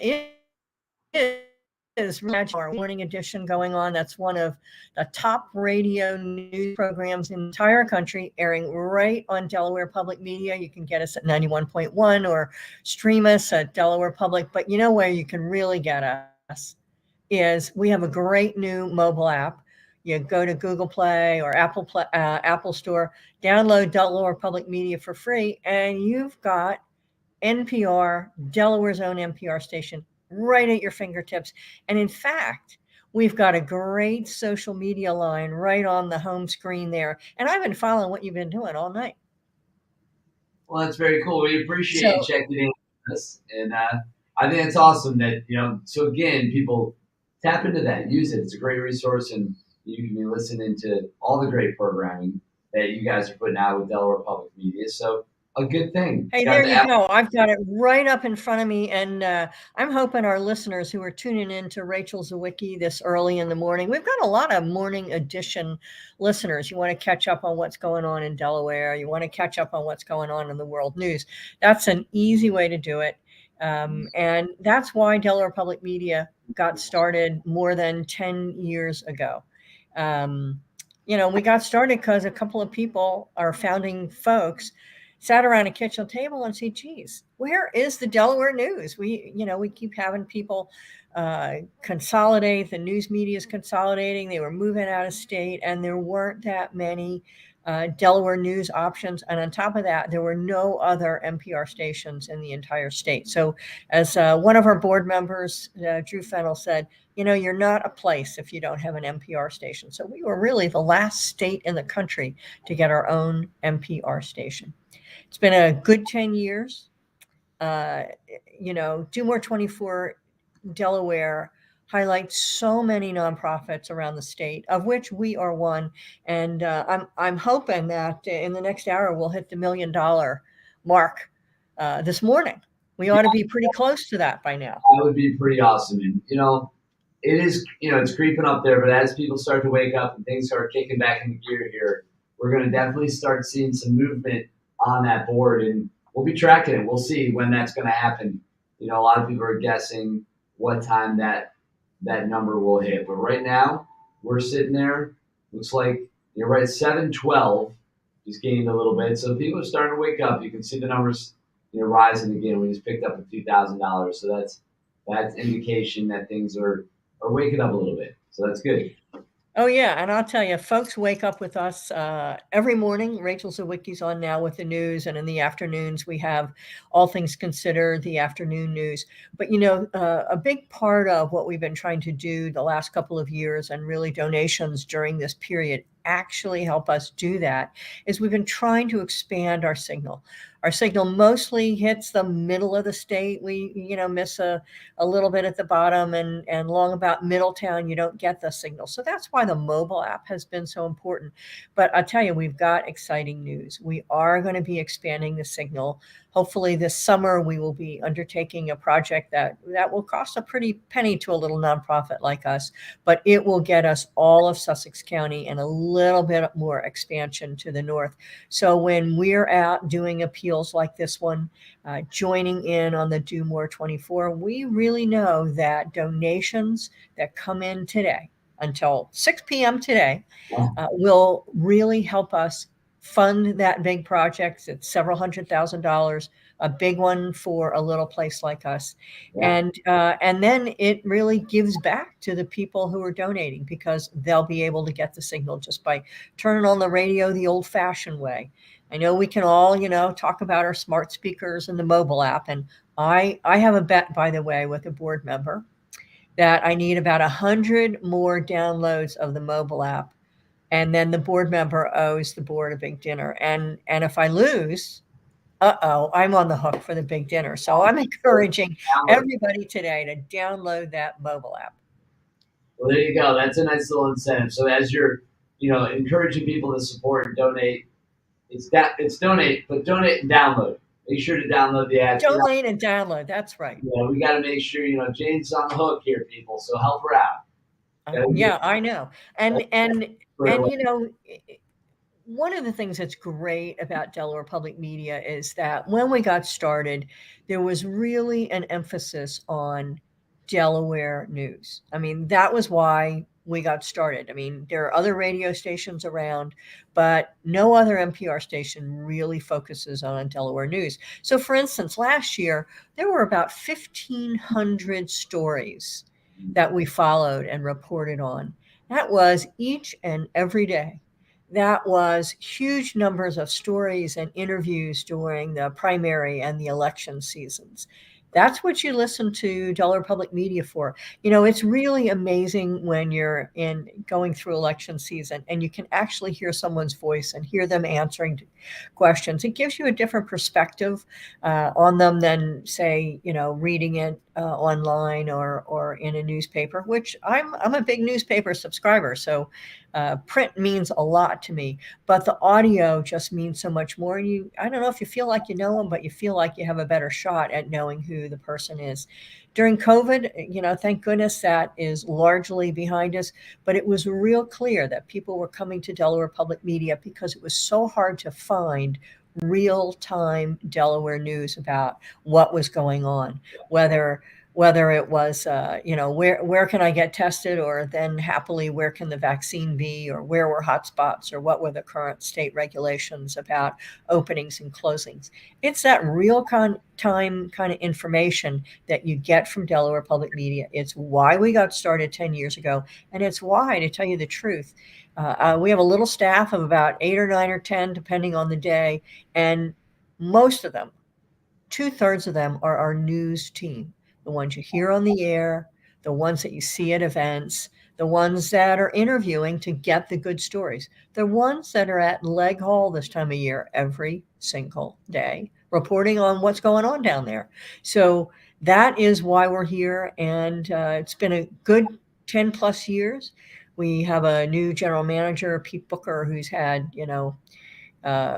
is our morning edition going on. That's one of the top radio news programs in the entire country, airing right on Delaware Public Media. You can get us at 91.1 or stream us at Delaware Public. But you know where you can really get us is we have a great new mobile app. You go to Google Play or Apple Store, download Delaware Public Media for free, and you've got NPR, Delaware's own NPR station, right at your fingertips. And in fact, We've got a great social media line right on the home screen there. And I've been following what you've been doing all night. Well, that's very cool. We appreciate you So, checking in with us, and I think it's awesome that So again, people tap into that, use it. It's a great resource, and you can be listening to all the great programming that you guys are putting out with Delaware Public Media. So a good thing. hey, Got there the you app- go. I've got it right up in front of me. And I'm hoping our listeners who are tuning in to Rachel Zawicki this early in the morning, we've got a lot of morning edition listeners. You want to catch up on what's going on in Delaware. You want to catch up on what's going on in the world news. That's an easy way to do it. And that's why Delaware Public Media got started more than 10 years ago. We got started because a couple of people, our founding folks, sat around a kitchen table and said, geez, where is the Delaware news? We keep having people consolidate. The news media is consolidating. They were moving out of state, and there weren't that many Delaware news options. And on top of that, there were no other NPR stations in the entire state. So as one of our board members, Drew Fennell, said, you're not a place if you don't have an NPR station. So we were really the last state in the country to get our own NPR station. It's been a good 10 years. Do More 24 Delaware highlights so many nonprofits around the state, of which we are one. And I'm hoping that in the next hour we'll hit the $1 million mark this morning. We ought to be pretty close to that by now. That would be pretty awesome. And it is, it's creeping up there, but as people start to wake up and things start kicking back into gear here, we're going to definitely start seeing some movement on that board, and we'll be tracking it. We'll see when that's going to happen. A lot of people are guessing what time that number will hit, but right now we're sitting there. Looks like you're right, 712 just gained a little bit, so people are starting to wake up. You can see the numbers rising again. We just picked up $2,000, so that's indication that things are waking up a little bit, so that's good. Oh, yeah. And I'll tell you, folks wake up with us every morning. Rachel Zawicki's on now with the news. And in the afternoons, we have All Things Considered, the afternoon news. But, a big part of what we've been trying to do the last couple of years, and really donations during this period actually help us do that, is we've been trying to expand our signal. Our signal mostly hits the middle of the state. We, miss a little bit at the bottom, and long about Middletown, you don't get the signal. So that's why the mobile app has been so important. But I'll tell you, we've got exciting news. We are going to be expanding the signal. Hopefully this summer, we will be undertaking a project that will cost a pretty penny to a little nonprofit like us, but it will get us all of Sussex County and a little bit more expansion to the north. So when we're out doing appeals like this one, joining in on the Do More 24, we really know that donations that come in today until 6 p.m. today will really help us fund that big project. It's several $100,000, a big one for a little place like us. Yeah. And then it really gives back to the people who are donating, because they'll be able to get the signal just by turning on the radio the old fashioned way. I know we can all, talk about our smart speakers and the mobile app. And I have a bet, by the way, with a board member that I need about 100 more downloads of the mobile app. And then the board member owes the board a big dinner. And if I lose, I'm on the hook for the big dinner. So I'm encouraging everybody today to download that mobile app. Well, there you go. That's a nice little incentive. So as you're, encouraging people to support and donate, it's donate, but donate and download. Make sure to download the app. Donate and download. That's right. Yeah, we got to make sure, Jane's on the hook here, people. So help her out. Yeah, I know. And one of the things that's great about Delaware Public Media is that when we got started, there was really an emphasis on Delaware news. I mean, that was why we got started. I mean, there are other radio stations around, but no other NPR station really focuses on Delaware news. So for instance, last year, there were about 1,500 stories that we followed and reported on. That was each and every day. That was huge numbers of stories and interviews during the primary and the election seasons. That's what you listen to Delaware Public Media for. You know, it's really amazing when you're going through election season and you can actually hear someone's voice and hear them answering questions. It gives you a different perspective on them than, say, you know, reading it online or in a newspaper, which I'm a big newspaper subscriber. So print means a lot to me, but the audio just means so much more. And I don't know if you feel like you know them, but you feel like you have a better shot at knowing who the person is. During COVID, you know, thank goodness that is largely behind us, but it was real clear that people were coming to Delaware Public Media because it was so hard to find real-time Delaware news about what was going on, whether it was, you know, where can I get tested, or then happily, where can the vaccine be, or where were hotspots, or what were the current state regulations about openings and closings. It's that real-time kind of information that you get from Delaware Public Media. It's why we got started 10 years ago, and it's why, to tell you the truth, we have a little staff of about 8 or 9 or 10, depending on the day, and most of them, 2/3 of them, are our news team. The ones you hear on the air, the ones that you see at events, the ones that are interviewing to get the good stories, the ones that are at Leg Hall this time of year every single day, reporting on what's going on down there. So that is why we're here, and it's been a good 10 plus years. We have a new general manager, Pete Booker, who's had, you know,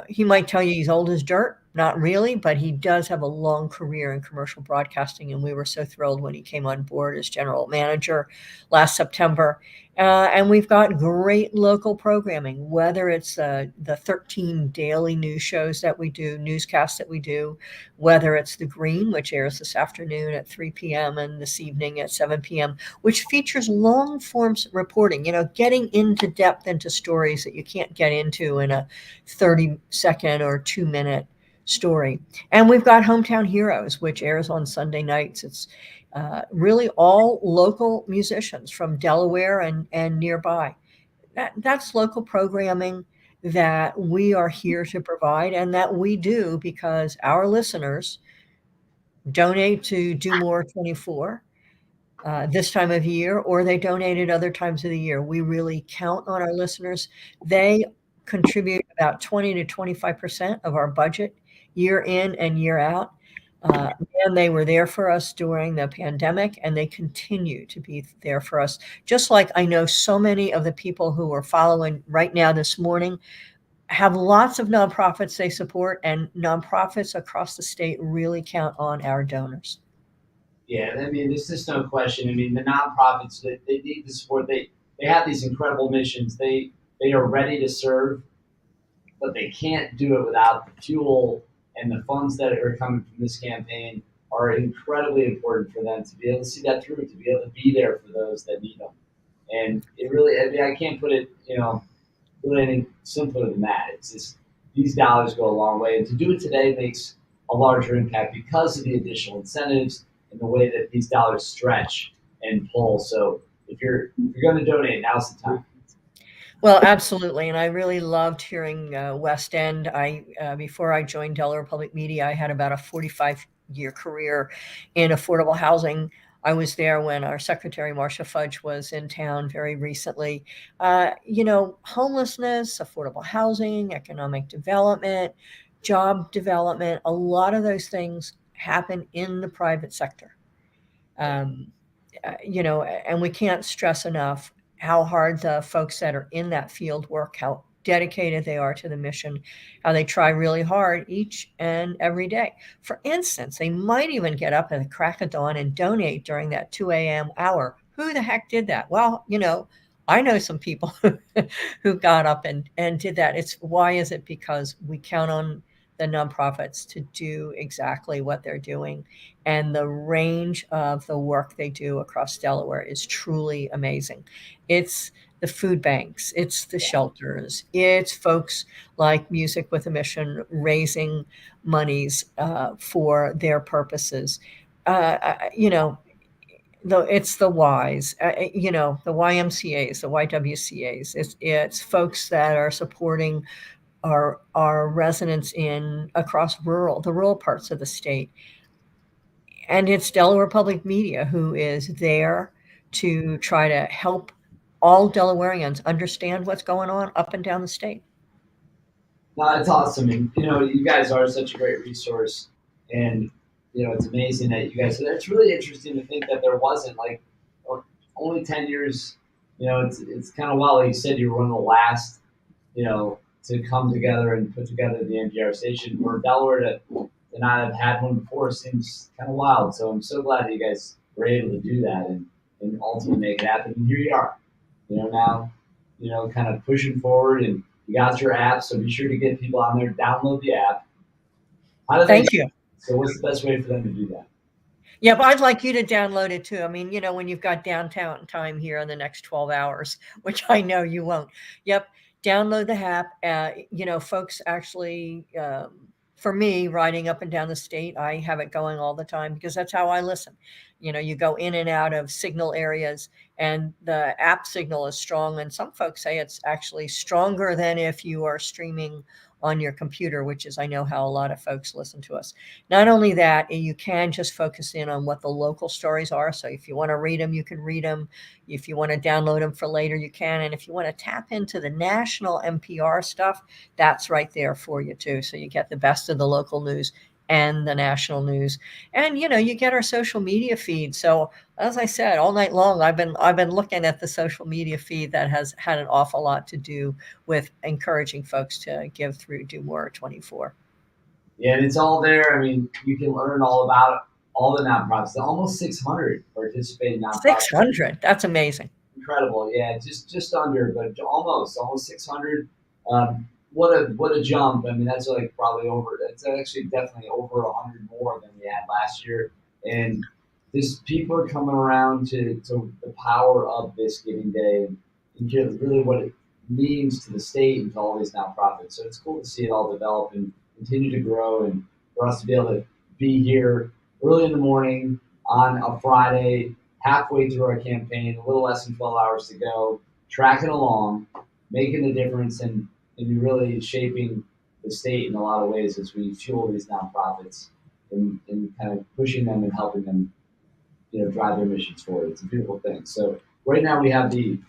he might tell you he's old as dirt. Not really, but he does have a long career in commercial broadcasting, and we were so thrilled when he came on board as general manager last September. And we've got great local programming, whether it's the 13 daily news shows that we do, newscasts that we do, whether it's The Green, which airs this afternoon at 3 p.m. and this evening at 7 p.m., which features long form reporting, you know, getting into depth into stories that you can't get into in a 30-second or 2-minute story. And we've got Hometown Heroes, which airs on Sunday nights. It's really all local musicians from Delaware and nearby. That's local programming that we are here to provide, and that we do because our listeners donate to Do More 24 this time of year, or they donate at other times of the year. We really count on our listeners. They contribute about 20 to 25% of our budget year in and year out. And they were there for us during the pandemic, and they continue to be there for us. Just like I know so many of the people who are following right now this morning have lots of nonprofits they support, and nonprofits across the state really count on our donors. Yeah, I mean, there's just no question. I mean, the nonprofits, they need the support. They have these incredible missions. They are ready to serve, but they can't do it without the fuel, and the funds that are coming from this campaign are incredibly important for them to be able to see that through, to be able to be there for those that need them. And it really, I mean, I can't put it, you know, really any simpler than that. It's just, these dollars go a long way, and to do it today makes a larger impact because of the additional incentives and the way that these dollars stretch and pull. So if you're going to donate, now's the time. Well, absolutely, and I really loved hearing West End. Before I joined Delaware Public Media, I had about a 45-year career in affordable housing. I was there when our Secretary Marcia Fudge was in town very recently. You know, homelessness, affordable housing, economic development, job development, a lot of those things happen in the private sector. You know, and we can't stress enough how hard the folks that are in that field work, how dedicated they are to the mission, how they try really hard each and every day. For instance, they might even get up at the crack of dawn and donate during that 2 a.m. hour. Who the heck did that? Well, you know, I know some people who got up and did that. Why is it? Because we count on the nonprofits to do exactly what they're doing. And the range of the work they do across Delaware is truly amazing. It's the food banks, it's the shelters, it's folks like Music with a Mission raising monies for their purposes. You know, it's the Ys, you know, the YMCAs, the YWCAs. It's folks that are supporting our residents across the rural parts of the state. And it's Delaware Public Media who is there to try to help all Delawareans understand what's going on up and down the state. No, it's awesome. And, you guys are such a great resource. And, it's amazing that you guys, it's really interesting to think that there wasn't like only 10 years, it's kind of wild. Like you said, you were one of the last, to come together and put together the NPR station. For Delaware to not have had one before seems kind of wild. So I'm so glad that you guys were able to do that and ultimately make it happen. And here you are, now, kind of pushing forward, and you got your app. So be sure to get people on there, download the app. Thank you. So what's the best way for them to do that? Yeah, but I'd like you to download it too. I mean, when you've got downtown time here in the next 12 hours, which I know you won't. Yep. Download the app. Folks actually, for me, riding up and down the state, I have it going all the time because that's how I listen. You go in and out of signal areas, and the app signal is strong. And some folks say it's actually stronger than if you are streaming on your computer, which is, I know how a lot of folks listen to us. Not only that, you can just focus in on what the local stories are. So if you want to read them, you can read them. If you want to download them for later, you can. And if you want to tap into the national NPR stuff, that's right there for you too. So you get the best of the local news and the national news. And you get our social media feed. So as I said, all night long, I've been looking at the social media feed that has had an awful lot to do with encouraging folks to give through Do More 24. Yeah, and it's all there. I mean, you can learn all about all the nonprofits. Almost 600 participating nonprofits. 600. That's amazing. Incredible. Yeah, just under, but almost 600. What a jump. I mean, that's like probably over. It's actually definitely over 100 more than we had last year. And this people are coming around to the power of this Giving Day and really what it means to the state and to all these nonprofits. So it's cool to see it all develop and continue to grow, and for us to be able to be here early in the morning on a Friday, halfway through our campaign, a little less than 12 hours to go, tracking along, making a difference, and really shaping the state in a lot of ways as we fuel these nonprofits and kind of pushing them and helping them, drive their missions forward. It's a beautiful thing. So right now we have the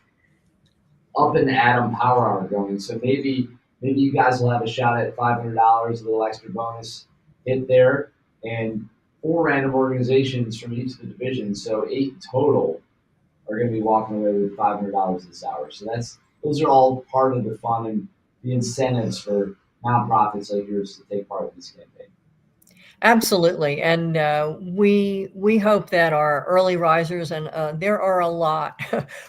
Up and Atom Power Hour going. So maybe you guys will have a shot at $500, a little extra bonus hit there, and 4 random organizations from each of the divisions. So 8 total are going to be walking away with $500 this hour. So those are all part of the fun and the incentives for nonprofits like yours to take part in this campaign. Absolutely. And we hope that our early risers, and there are a lot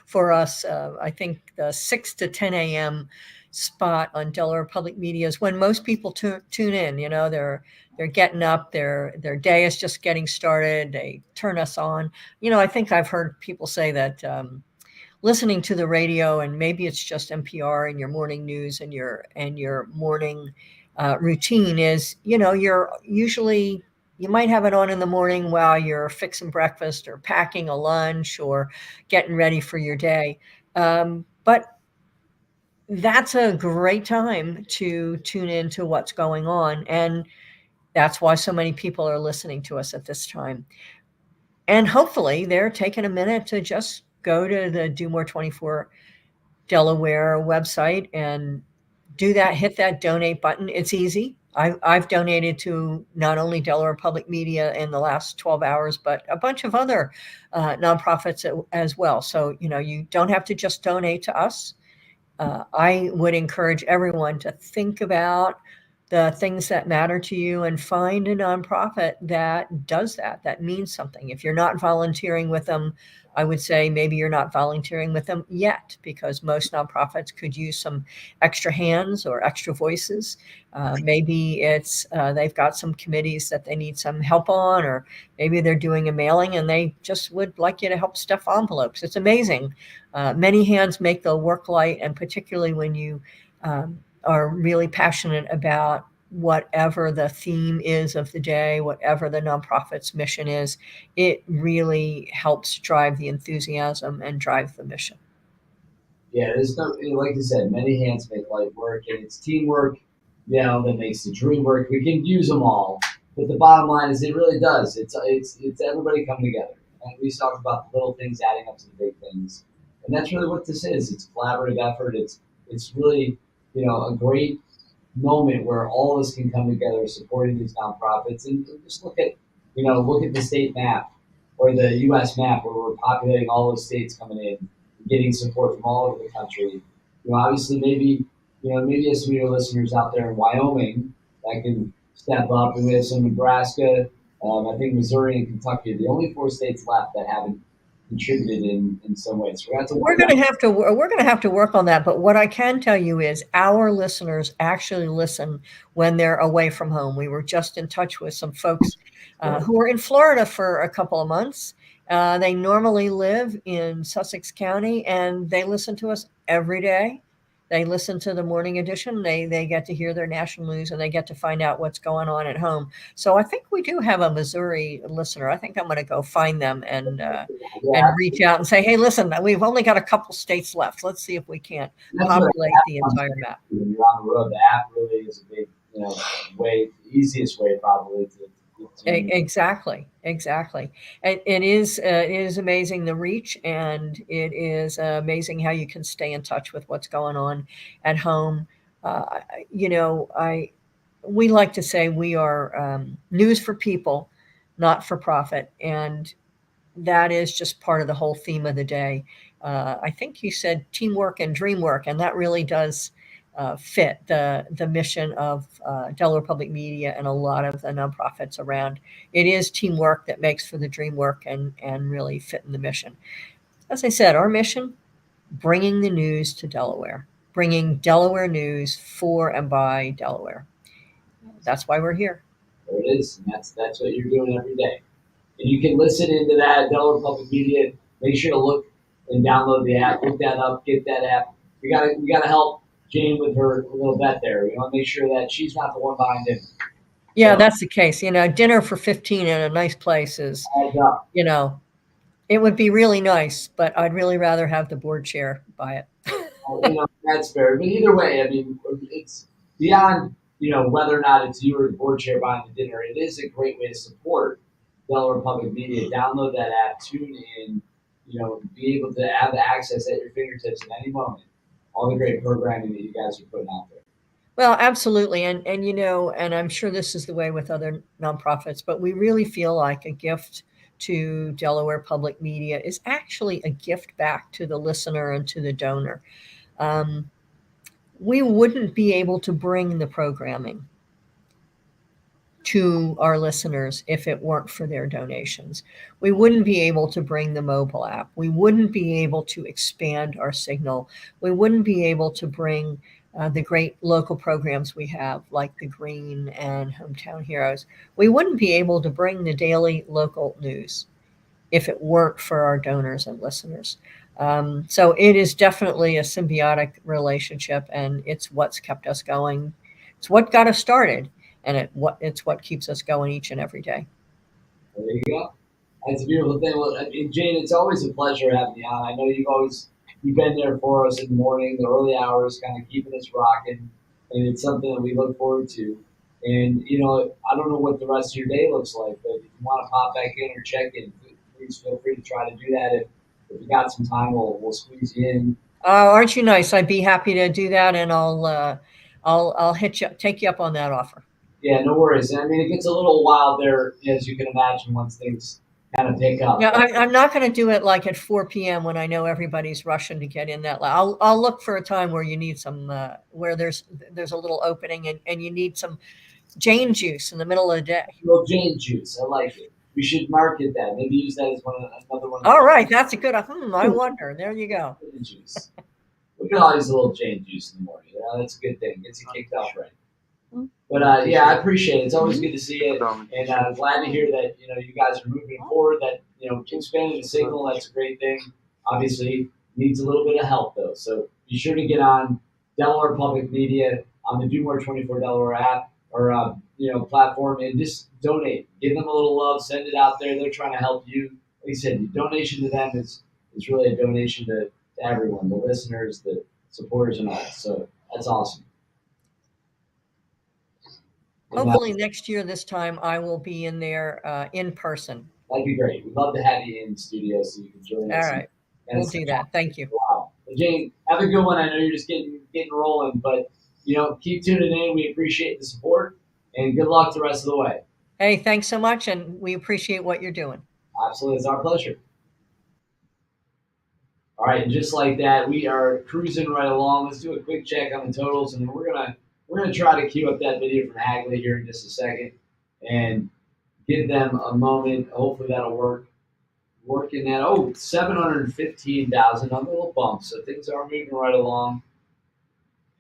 for us, I think the 6 to 10 a.m. spot on Delaware Public Media is when most people tune in. They're getting up, their day is just getting started. They turn us on. I think I've heard people say that listening to the radio, and maybe it's just NPR and your morning news and your morning routine is, you're usually, you might have it on in the morning while you're fixing breakfast or packing a lunch or getting ready for your day. But that's a great time to tune into what's going on. And that's why so many people are listening to us at this time. And hopefully they're taking a minute to just go to the Do More 24 Delaware website and do that, hit that donate button. It's easy. I've donated to not only Delaware Public Media in the last 12 hours, but a bunch of other nonprofits as well. So, you don't have to just donate to us. I would encourage everyone to think about the things that matter to you and find a nonprofit that does that means something. If you're not volunteering with them, I would say maybe you're not volunteering with them yet, because most nonprofits could use some extra hands or extra voices. Maybe it's they've got some committees that they need some help on, or maybe they're doing a mailing and they just would like you to help stuff envelopes. It's amazing. Many hands make the work light, and particularly when you are really passionate about whatever the theme is of the day, whatever the nonprofit's mission is, it really helps drive the enthusiasm and drive the mission. Yeah, there's no, like you said, many hands make light work, and it's teamwork, that makes the dream work. We can use them all, But the bottom line is, it really does. It's everybody coming together. And we talked about the little things adding up to the big things, and that's really what this is. It's a collaborative effort. It's really, a great moment where all of us can come together supporting these nonprofits, and just look at the state map or the U.S. map where we're populating all those states coming in, getting support from all over the country. Obviously, maybe some of your listeners out there in Wyoming that can step up, and we have some Nebraska, I think Missouri and Kentucky are the only 4 states left that haven't contributed in some way. So we're going to have to work on that. But what I can tell you is our listeners actually listen when they're away from home. We were just in touch with some folks who were in Florida for a couple of months. They normally live in Sussex County, and they listen to us every day. They listen to the morning edition. They get to hear their national news, and they get to find out what's going on at home. So I think we do have a Missouri listener. I think I'm going to go find them and reach out and say, hey, listen, we've only got a couple states left. Let's see if we can't populate the entire map. When you're on the road, the app really is a big, way, the easiest way probably to Exactly. And it is amazing, the reach, and it is amazing how you can stay in touch with what's going on at home. We like to say we are news for people, not for profit, and that is just part of the whole theme of the day. I think you said teamwork and dream work, and that really does fit the mission of Delaware Public Media and a lot of the nonprofits around. It is teamwork that makes for the dream work and really fit in the mission. As I said, our mission, bringing the news to Delaware, bringing Delaware news for and by Delaware. That's why we're here. There it is, and that's what you're doing every day. And you can listen into that at Delaware Public Media. Make sure to look and download the app. Look that up. Get that app. We gotta help Jane with her little bet there. We want to make sure that she's not the one behind it. Yeah, that's the case. Dinner for 15 in a nice place is, it would be really nice, but I'd really rather have the board chair buy it. That's fair. But either way, it's beyond, whether or not it's you or the board chair buying the dinner. It is a great way to support Delaware Public Media. Download that app, tune in, be able to have access at your fingertips at any moment. All the great programming that you guys are putting out there. Well, absolutely. And and I'm sure this is the way with other nonprofits, but we really feel like a gift to Delaware Public Media is actually a gift back to the listener and to the donor. We wouldn't be able to bring the programming to our listeners if it weren't for their donations. We wouldn't be able to bring the mobile app. We wouldn't be able to expand our signal. We wouldn't be able to bring the great local programs we have, like The Green and Hometown Heroes. We wouldn't be able to bring the daily local news if it weren't for our donors and listeners. So it is definitely a symbiotic relationship, and it's what's kept us going. It's what got us started. And it's what keeps us going each and every day. There you go. That's a beautiful thing. Well, Jane, it's always a pleasure having you on. I know you've been there for us in the morning, the early hours, kind of keeping us rocking, and it's something that we look forward to. And I don't know what the rest of your day looks like, but if you want to pop back in or check in, please feel free to try to do that. If you got some time, we'll squeeze you in. Aren't you nice? I'd be happy to do that, and I'll take you up on that offer. Yeah, no worries. It gets a little wild there, as you can imagine, once things kind of pick up. Yeah, I'm not going to do it like at 4 p.m. when I know everybody's rushing to get in that. I'll look for a time where you need some, where there's a little opening and you need some Jane juice in the middle of the day. Well, Jane juice, I like it. We should market that. Maybe use that as another one. All right, that's a good. I wonder. There you go. Juice. We can all use a little Jane juice in the morning. That's a good thing. Gets you kicked off right. But I appreciate it. It's always good to see it, and I'm glad to hear that you guys are moving forward. That expanding the signal, that's a great thing. Obviously, needs a little bit of help though. So be sure to get on Delaware Public Media on the Do More 24 Delaware app or platform and just donate. Give them a little love. Send it out there. They're trying to help you. Like you said, the donation to them is really a donation to everyone, the listeners, the supporters, and all. So that's awesome. Hopefully next year, this time, I will be in there in person. That'd be great. We'd love to have you in the studio so you can join us. All right. We'll do that. Thank you. Wow. Well, Jane, have a good one. I know you're just getting rolling, but keep tuning in. We appreciate the support, and good luck the rest of the way. Hey, thanks so much, and we appreciate what you're doing. Absolutely, it's our pleasure. All right, and just like that, we are cruising right along. Let's do a quick check on the totals, and then we're gonna try to cue up that video from Hagley here in just a second, and give them a moment. Hopefully that'll work. Working that 715,000 on the little bump, so things are moving right along.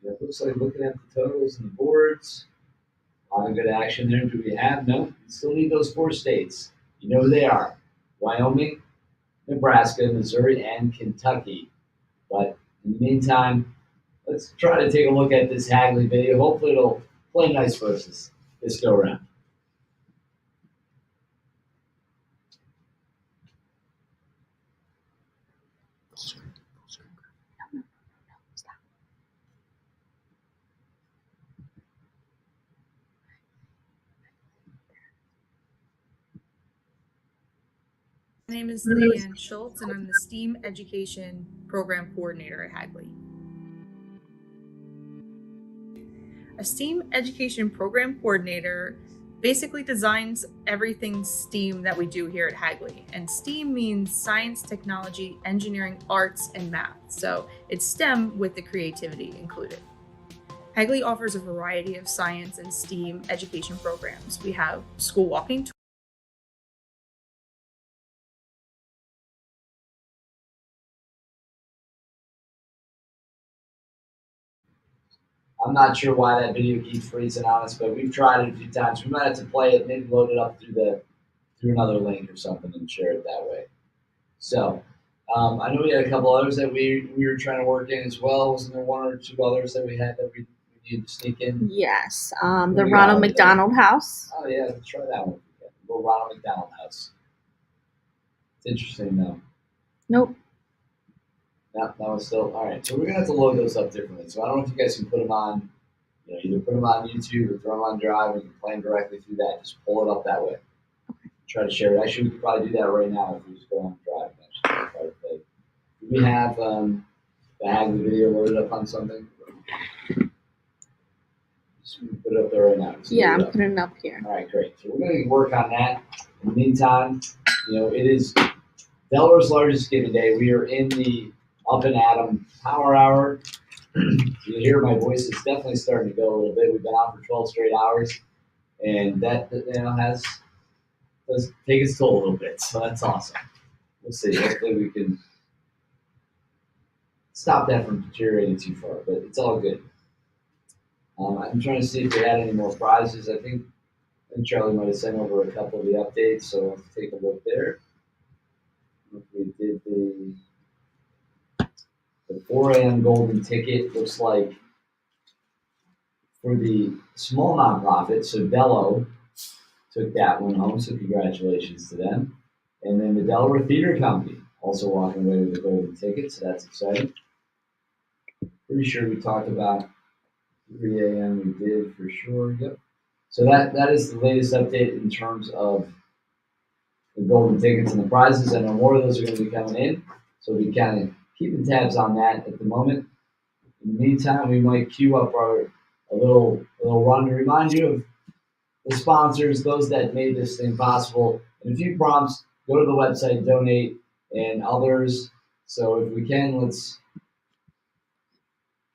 It looks like looking at the totals and the boards, a lot of good action there. Do we have? No, we still need those 4 states. You know who they are: Wyoming, Nebraska, Missouri, and Kentucky. But in the meantime, let's try to take a look at this Hagley video. Hopefully it'll play nice for us this go around. My name is Diane Schultz, and I'm the STEAM Education Program Coordinator at Hagley. A STEAM Education Program Coordinator basically designs everything STEAM that we do here at Hagley. And STEAM means science, technology, engineering, arts, and math. So it's STEM with the creativity included. Hagley offers a variety of science and STEAM education programs. We have school walking tours. I'm not sure why that video keeps freezing on us, but we've tried it a few times. We might have to play it, maybe load it up through another link or something and share it that way. So I know we had a couple others that we were trying to work in as well. Wasn't there 1 or 2 others that we had that we needed to sneak in? Yes, the Ronald McDonald House. Oh yeah, let's try that one. The little Ronald McDonald House. It's interesting though. Nope. That was still all right. So we're gonna have to load those up differently. So I don't know if you guys can put them on, either put them on YouTube or throw them on Drive, and you can play them directly through that. Just pull it up that way. Try to share it. Actually, we could probably do that right now if we just go on Drive. Actually, try to play. Do we have the Hagley video loaded up on something? Just put it up there right now. Yeah, I'm putting it up here. All right, great. So we're gonna work on that. In the meantime, it is Delaware's largest giving day. We are in the Up and Atom Power Hour. You hear my voice is definitely starting to go a little bit. We've been out for 12 straight hours, and that does take its toll a little bit. So that's awesome. We'll see. Hopefully we can stop that from deteriorating too far, but it's all good. I'm trying to see if we had any more prizes. I think Charlie might have sent over a couple of the updates, so let's take a look there. If we did the 4 a.m. golden ticket, looks like for the small nonprofit, so Dello took that one home, so congratulations to them. And then the Delaware Theater Company also walking away with the golden ticket, so that's exciting. Pretty sure we talked about 3 a.m. We did for sure. Yep. So that is the latest update in terms of the golden tickets and the prizes. I know more of those are going to be coming in, so we kind of keeping tabs on that at the moment. In the meantime, we might queue up a little run to remind you of the sponsors, those that made this thing possible. And a few prompts: go to the website, donate, and others. So if we can, let's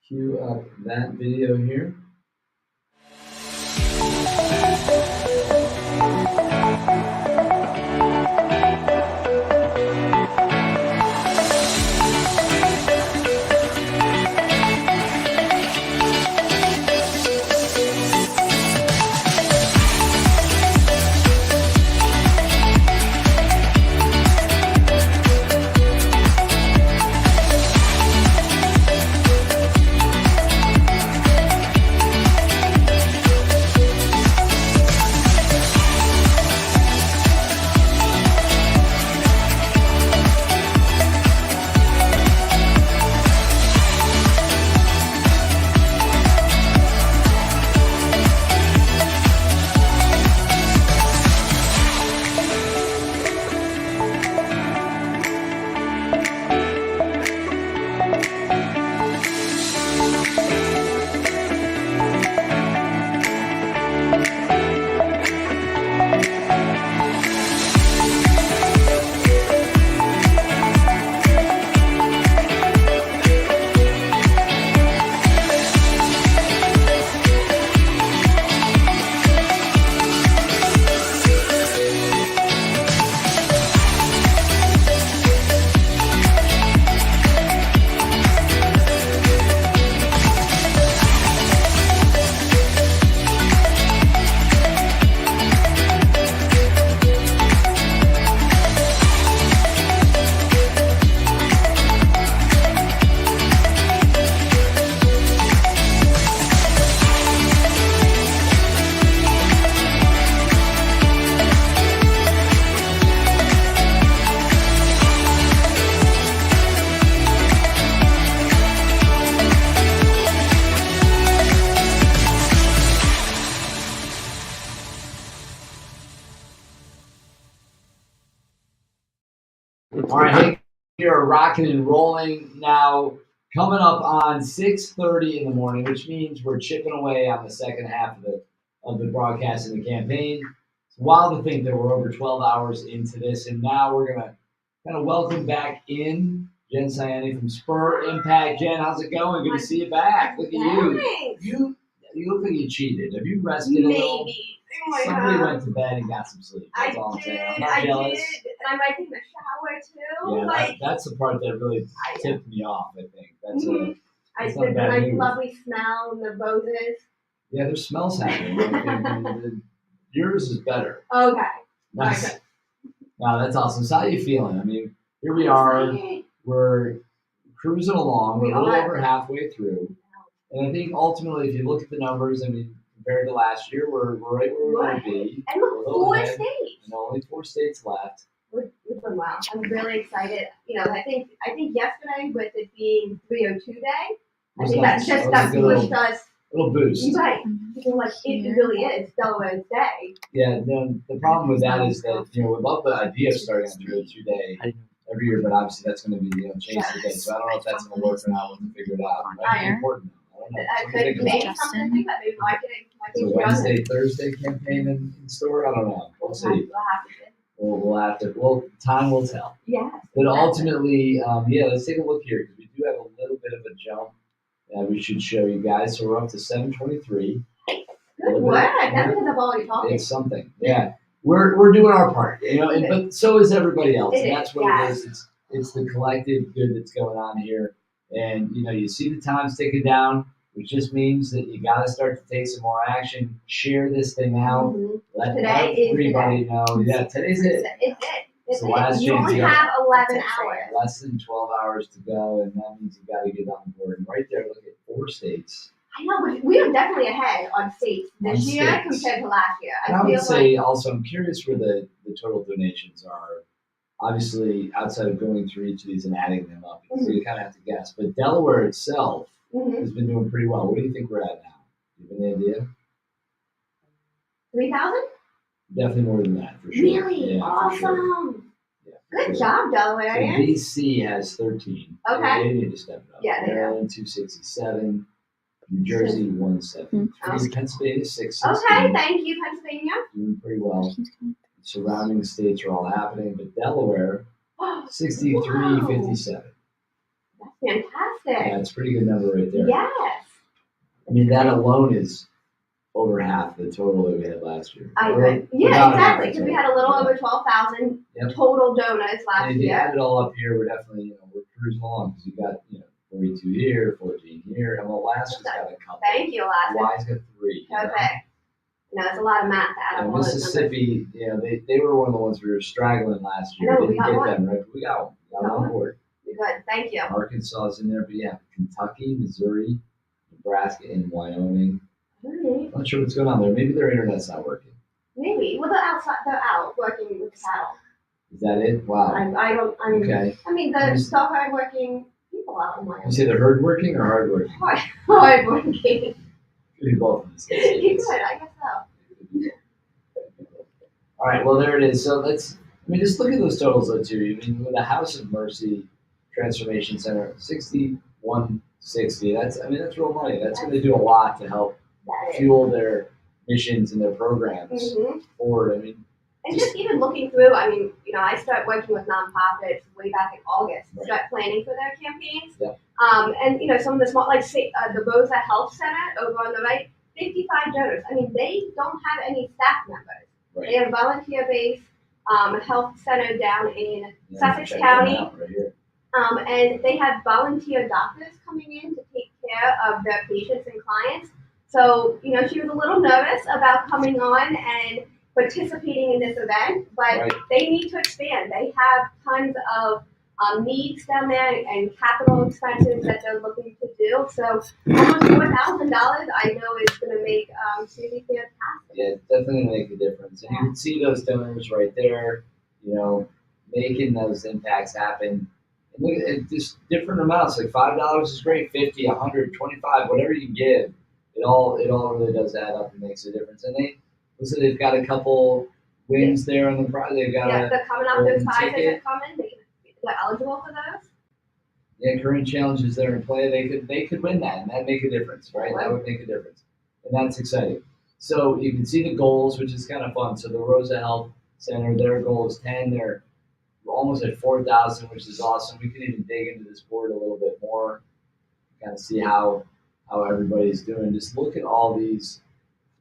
queue up that video here. All right, hey, we are rocking and rolling now. Coming up on 6:30 in the morning, which means we're chipping away on the second half of the broadcast and the campaign. It's wild to think that we're over 12 hours into this, and now we're gonna kind of welcome back in Jen Sayani from Spur Impact. Jen, how's it going? Good to see you back. Look at you. You look like you cheated. Have you rested a little? Somebody went to bed and got some sleep. That's all I'm saying. I'm not jealous. And I might take a shower too. Yeah, that's the part that really tipped me off, I think. That's I that's not a did the bad nice move. lovely smell and the roses. Yeah, there's smells happening. Yours is better. Okay. Nice. Wow, that's awesome. So how you feeling? I mean, here we are. We're cruising along. We're a little over halfway through. And I think ultimately, if you look at the numbers, I mean, compared to last year, we're right where we want to be. And look, 4 states. And only 4 states left. We're doing well. I'm really excited. You know, I think yesterday with it being 302 day, I think nice. that pushed us. Little boost. Right. Because like it really is Delaware's day. Yeah. The problem with that is that we love the idea of starting on 302 day every year, but obviously that's going to be changed today. So I don't know if that's going to work or not. We'll figure it out. It might be important. I don't know. Maybe something maybe marketing. So Wednesday, Thursday campaign in store. I don't know. We'll see. We'll have to. Well, time will tell. Yeah. But ultimately, let's take a look here because we do have a little bit of a jump that we should show you guys. So we're up to 723. Good work. That's because I've already talked. It's something. Yeah. We're doing our part, but so is everybody else. And that's what it is. It's the collective good that's going on here. And you see the times ticking down, which just means that you got to start to take some more action. Share this thing out. Let everybody know. Yeah, today's it. It's the last you chance. only have 11 hours. Less than 12 hours to go, and that means you got to get on board. And right there, look at 4 states. I know, we are definitely ahead on states this year compared to last year. I would say also, I'm curious where the total donations are. Obviously, outside of going through each of these and adding them up, so you kind of have to guess. But Delaware itself has been doing pretty well. What do you think we're at now? Do you have any idea? 3,000? Definitely more than that, for sure. Really? Yeah, awesome. for sure. Good job, Delaware. So DC has 13. Okay. They need to step it up. Yeah, they do. Maryland 267. New Jersey 173. Pennsylvania 616. Okay, thank you, Pennsylvania. Doing pretty well. Surrounding states are all happening, but Delaware 6357. That's fantastic. Yeah, it's a pretty good number right there. Yes. I mean, that alone is over half the total that we had last year. I agree. Yeah, exactly. Because we had a little over 12,000 total donors last And if you year. add it all up here, we're definitely we're cruising along because you got 42 here, 14 here, and Alaska's got a couple. Thank you, Alaska. Hawaii's got 3. Perfect. It's a lot of math to add up all those numbers. Mississippi, they were one of the ones we were straggling last year. I know, We we didn't got get one. them, right? But we got one. We got one on board. You're good. Thank you. Arkansas is in there, but yeah, Kentucky, Missouri, Nebraska, and Wyoming. Alright. Not sure what's going on there. Maybe their internet's not working. Maybe. Well, they're out working with cattle. Is that it? Wow. Okay. I mean, the so hard working people out in You Wyoming. say they're hard working or hard working? Hard working. Could be both of these You things. could, I guess so. All right, well, there it is. So just look at those totals, though, too. I mean, with the House of Mercy Transformation Center, 6160. That's real money. That's going to do a lot to help fuel their missions and their programs forward. I mean, And just even looking through, I started working with nonprofits way back in August to start planning for their campaigns. Yep. And some of the small, the Rosa Health Center over on the right, 55 donors. I mean, they don't have any staff members. Right. They have volunteer-based health center down in Sussex check County. them out right here. And they have volunteer doctors coming in to take care of their patients and clients. So, she was a little nervous about coming on and participating in this event, but they need to expand. They have tons of needs down there and capital expenses that they're looking to do. So almost $4,000, I know is going to make Susie fantastic. Yeah, it's definitely going to make a difference. And you can see those donors right there, making those impacts happen. And look at just different amounts. Like $5 is great, 50, 100, 25, whatever you give, it all really does add up and makes a difference. And they've got a couple wins there on the prize. They've got they're coming up. Those prizes are coming. they're eligible for those. Yeah, current challenges that are in play, they could win that, and that'd make a difference, right? That would make a difference, and that's exciting. So you can see the goals, which is kind of fun. So the Rosa Health Center, their goal is 10. They're almost at 4,000, which is awesome. We can even dig into this board a little bit more, kind of see how everybody's doing. Just look at all these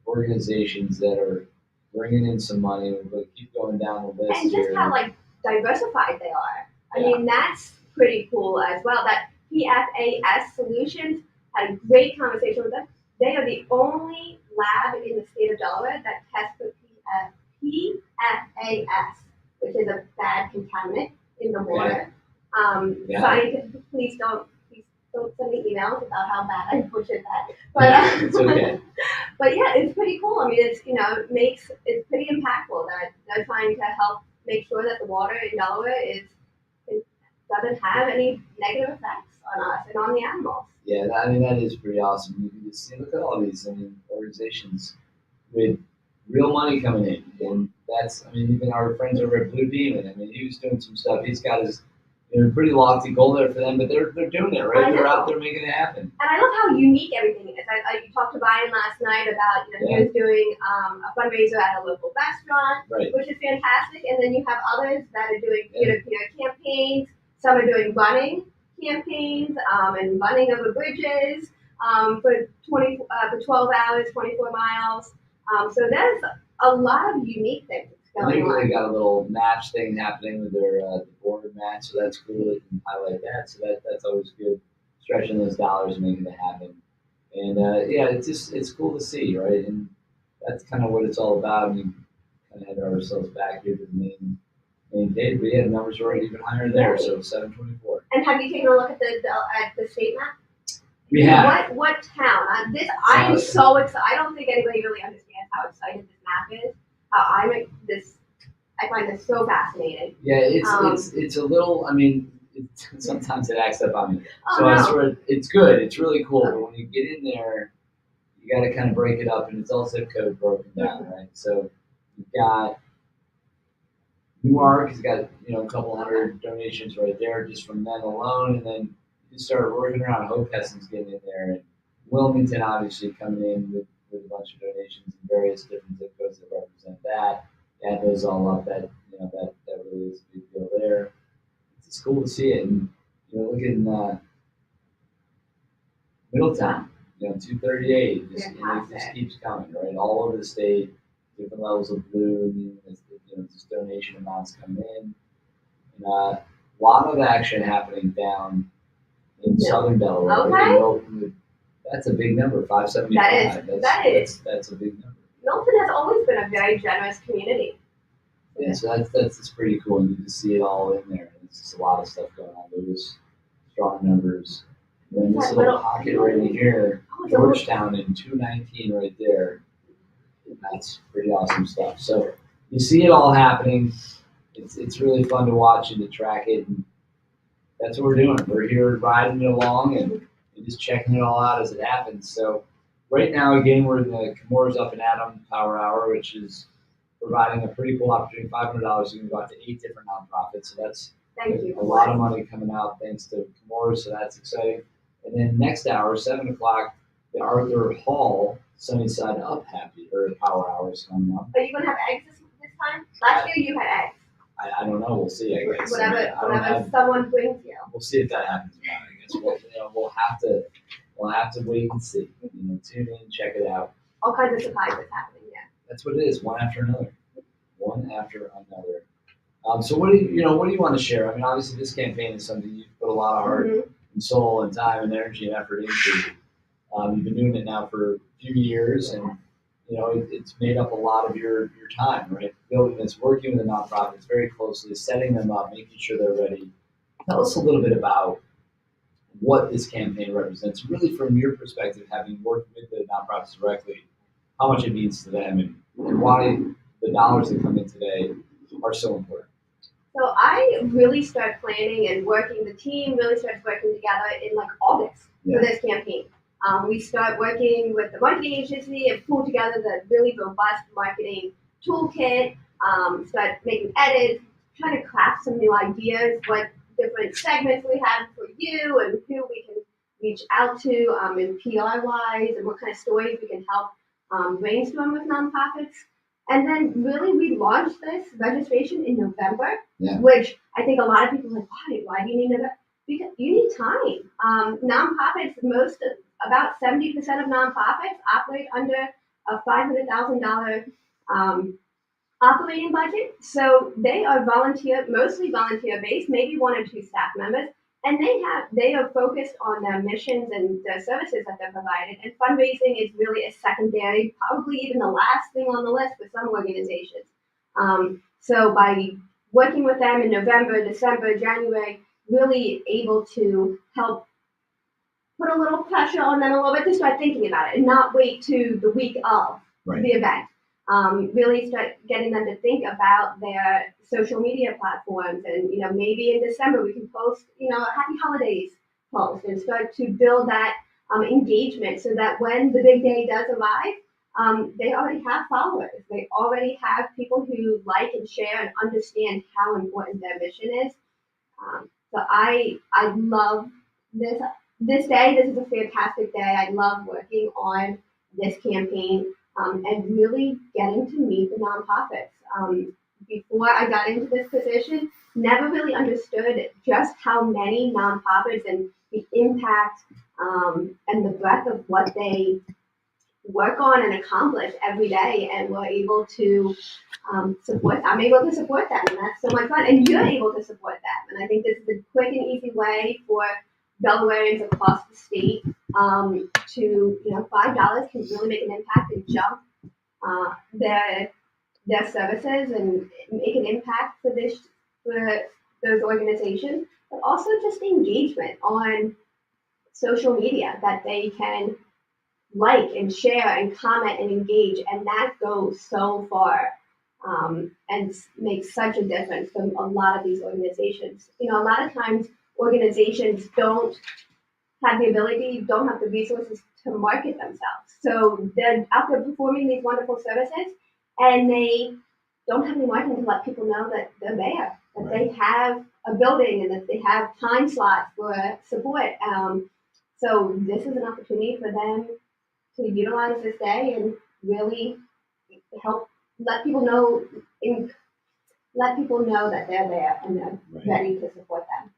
organizations that are bringing in some money. We'll keep going down the list And just here. how like diversified they are. I mean, that's pretty cool as well. That PFAS Solutions had a great conversation with them. They are the only lab in the state of Delaware that tests for PFAS, which is a bad contaminant in the water. Scientists, please don't send me emails about how bad I butchered that. But It's okay. But yeah, it's pretty cool. I mean, it's it's pretty impactful that they're trying to help make sure that the water in Delaware doesn't have any negative effects on us and on the animals. Yeah, I mean, that is pretty awesome. You can just see, look at all these, organizations with real money coming in. And that's, even our friends over at Blue Demon, he was doing some stuff. He's got his, pretty lofty goal there for them, but they're doing it, right? They're out there making it happen. And I love how unique everything is. I talked to Brian last night about, he was doing a fundraiser at a local restaurant, which is fantastic. And then you have others that are doing peer-to-peer campaigns. Some are doing running campaigns and running over bridges for 12 hours, 24 miles. So there's a lot of unique things going on. They got a little match thing happening with their board match, so that's cool. They can highlight that, so that's always good. Stretching those dollars and making it happen. And it's cool to see, right? And that's kind of what it's all about. And we kind of had ourselves back here to the main page, but the numbers are already even higher there, so 724. And have you taken a look at the state map? We have. What town? I'm so excited. I don't think anybody really understands how excited this map is. I find this so fascinating. Yeah, it's a little. Sometimes it acts up on me. It's good. It's really cool. But when you get in there, you got to kind of break it up, and it's all zip code broken down, right? So you've got Newark has got a couple hundred donations right there just from them alone, and then you start working around. Hokesson's getting in there, and Wilmington obviously coming in with a bunch of donations in various different zip codes that represent that. Add those all up, that really is a big deal there. It's cool to see it, and look at Middletown, 238. It just keeps coming, right? All over the state, different levels of blue. Just donation amounts coming in, and a lot of action happening down in southern Delaware. Okay. That's a big number, 575. That's a big number. Milton has always been a very generous community. Yeah, so that's pretty cool. And you can see it all in there. There's just a lot of stuff going on. Those strong numbers. And then this little pocket right in here, Georgetown in 219 right there. That's pretty awesome stuff. So you see it all happening. It's really fun to watch and to track it. And that's what we're doing. We're here riding it along and just checking it all out as it happens. So right now, again, we're in the Camorra's Up and Adam Power Hour, which is providing a pretty cool opportunity. $500, you can go out to 8 different nonprofits. So that's a lot of money coming out thanks to Camorra's, so that's exciting. And then next hour, 7 o'clock, the Arthur Hall Sunnyside Up Power Hour is coming up. Are you going to have eggs this time? Last year you had eggs. I don't know. We'll see, I guess. Whatever someone brings you. We'll see if that happens or not, I guess. We'll have to wait and see. Tune in, check it out. All kinds of surprises happening, yeah. That's what it is, one after another. So what do you want to share? Obviously this campaign is something you've put a lot of heart and soul and time and energy and effort into. You've been doing it now for a few years, and it's made up a lot of your time, right? Building this, working with the nonprofits very closely, setting them up, making sure they're ready. Tell us a little bit about what this campaign represents, really from your perspective, having worked with the nonprofits directly, how much it means to them, and why the dollars that come in today are so important. So I really started planning and the team really started working together in August for this campaign. We start working with the marketing agency and pull together the really robust marketing toolkit, start making edits, trying to craft some new ideas, what different segments we have for you and who we can reach out to in PR wise and what kind of stories we can help brainstorm with nonprofits. And then really we launched this registration in November, which I think a lot of people are like, why do you need November? Because you need time. Nonprofits, about 70% of nonprofits operate under a $500,000 operating budget. So they are mostly volunteer based, maybe 1 or 2 staff members. And they are focused on their missions and the services that they're provided. And fundraising is really a secondary, probably even the last thing on the list for some organizations. So by working with them in November, December, January, really able to help put a little pressure on them a little bit to start thinking about it and not wait to the week of the event. Really start getting them to think about their social media platforms, and maybe in December we can post a happy holidays post and start to build that engagement so that when the big day does arrive, they already have followers. They already have people who like and share and understand how important their mission is. So I love this day. This is a fantastic day. I love working on this campaign. And really getting to meet the nonprofits. Before I got into this position, never really understood just how many nonprofits and the impact and the breadth of what they work on and accomplish every day, and we're able to support. I'm able to support them, and that's so much fun. And you're able to support them, and I think this is a quick and easy way for Delawareans across the state to $5 can really make an impact and jump their services and make an impact for those organizations, but also just engagement on social media that they can like and share and comment and engage, and that goes so far and makes such a difference for a lot of these organizations. A lot of times organizations don't have the ability, don't have the resources to market themselves. So they're out there performing these wonderful services, and they don't have any marketing to let people know that they're there, that they have a building and that they have time slots for support. So this is an opportunity for them to utilize this day and really help let people know that they're there and they're ready to support them.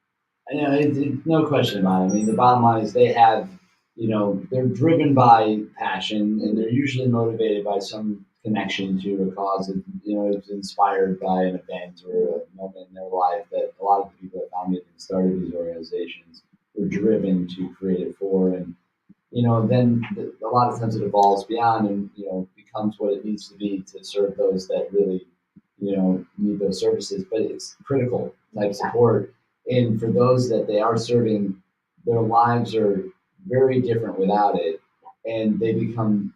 No question about it. I mean, the bottom line is they have, they're driven by passion, and they're usually motivated by some connection to a cause that, is inspired by an event or a moment in their life that a lot of the people that founded and started these organizations were driven to create it for. And, then a lot of times it evolves beyond and, becomes what it needs to be to serve those that really, need those services. But it's critical type support. And for those that they are serving, their lives are very different without it. And they become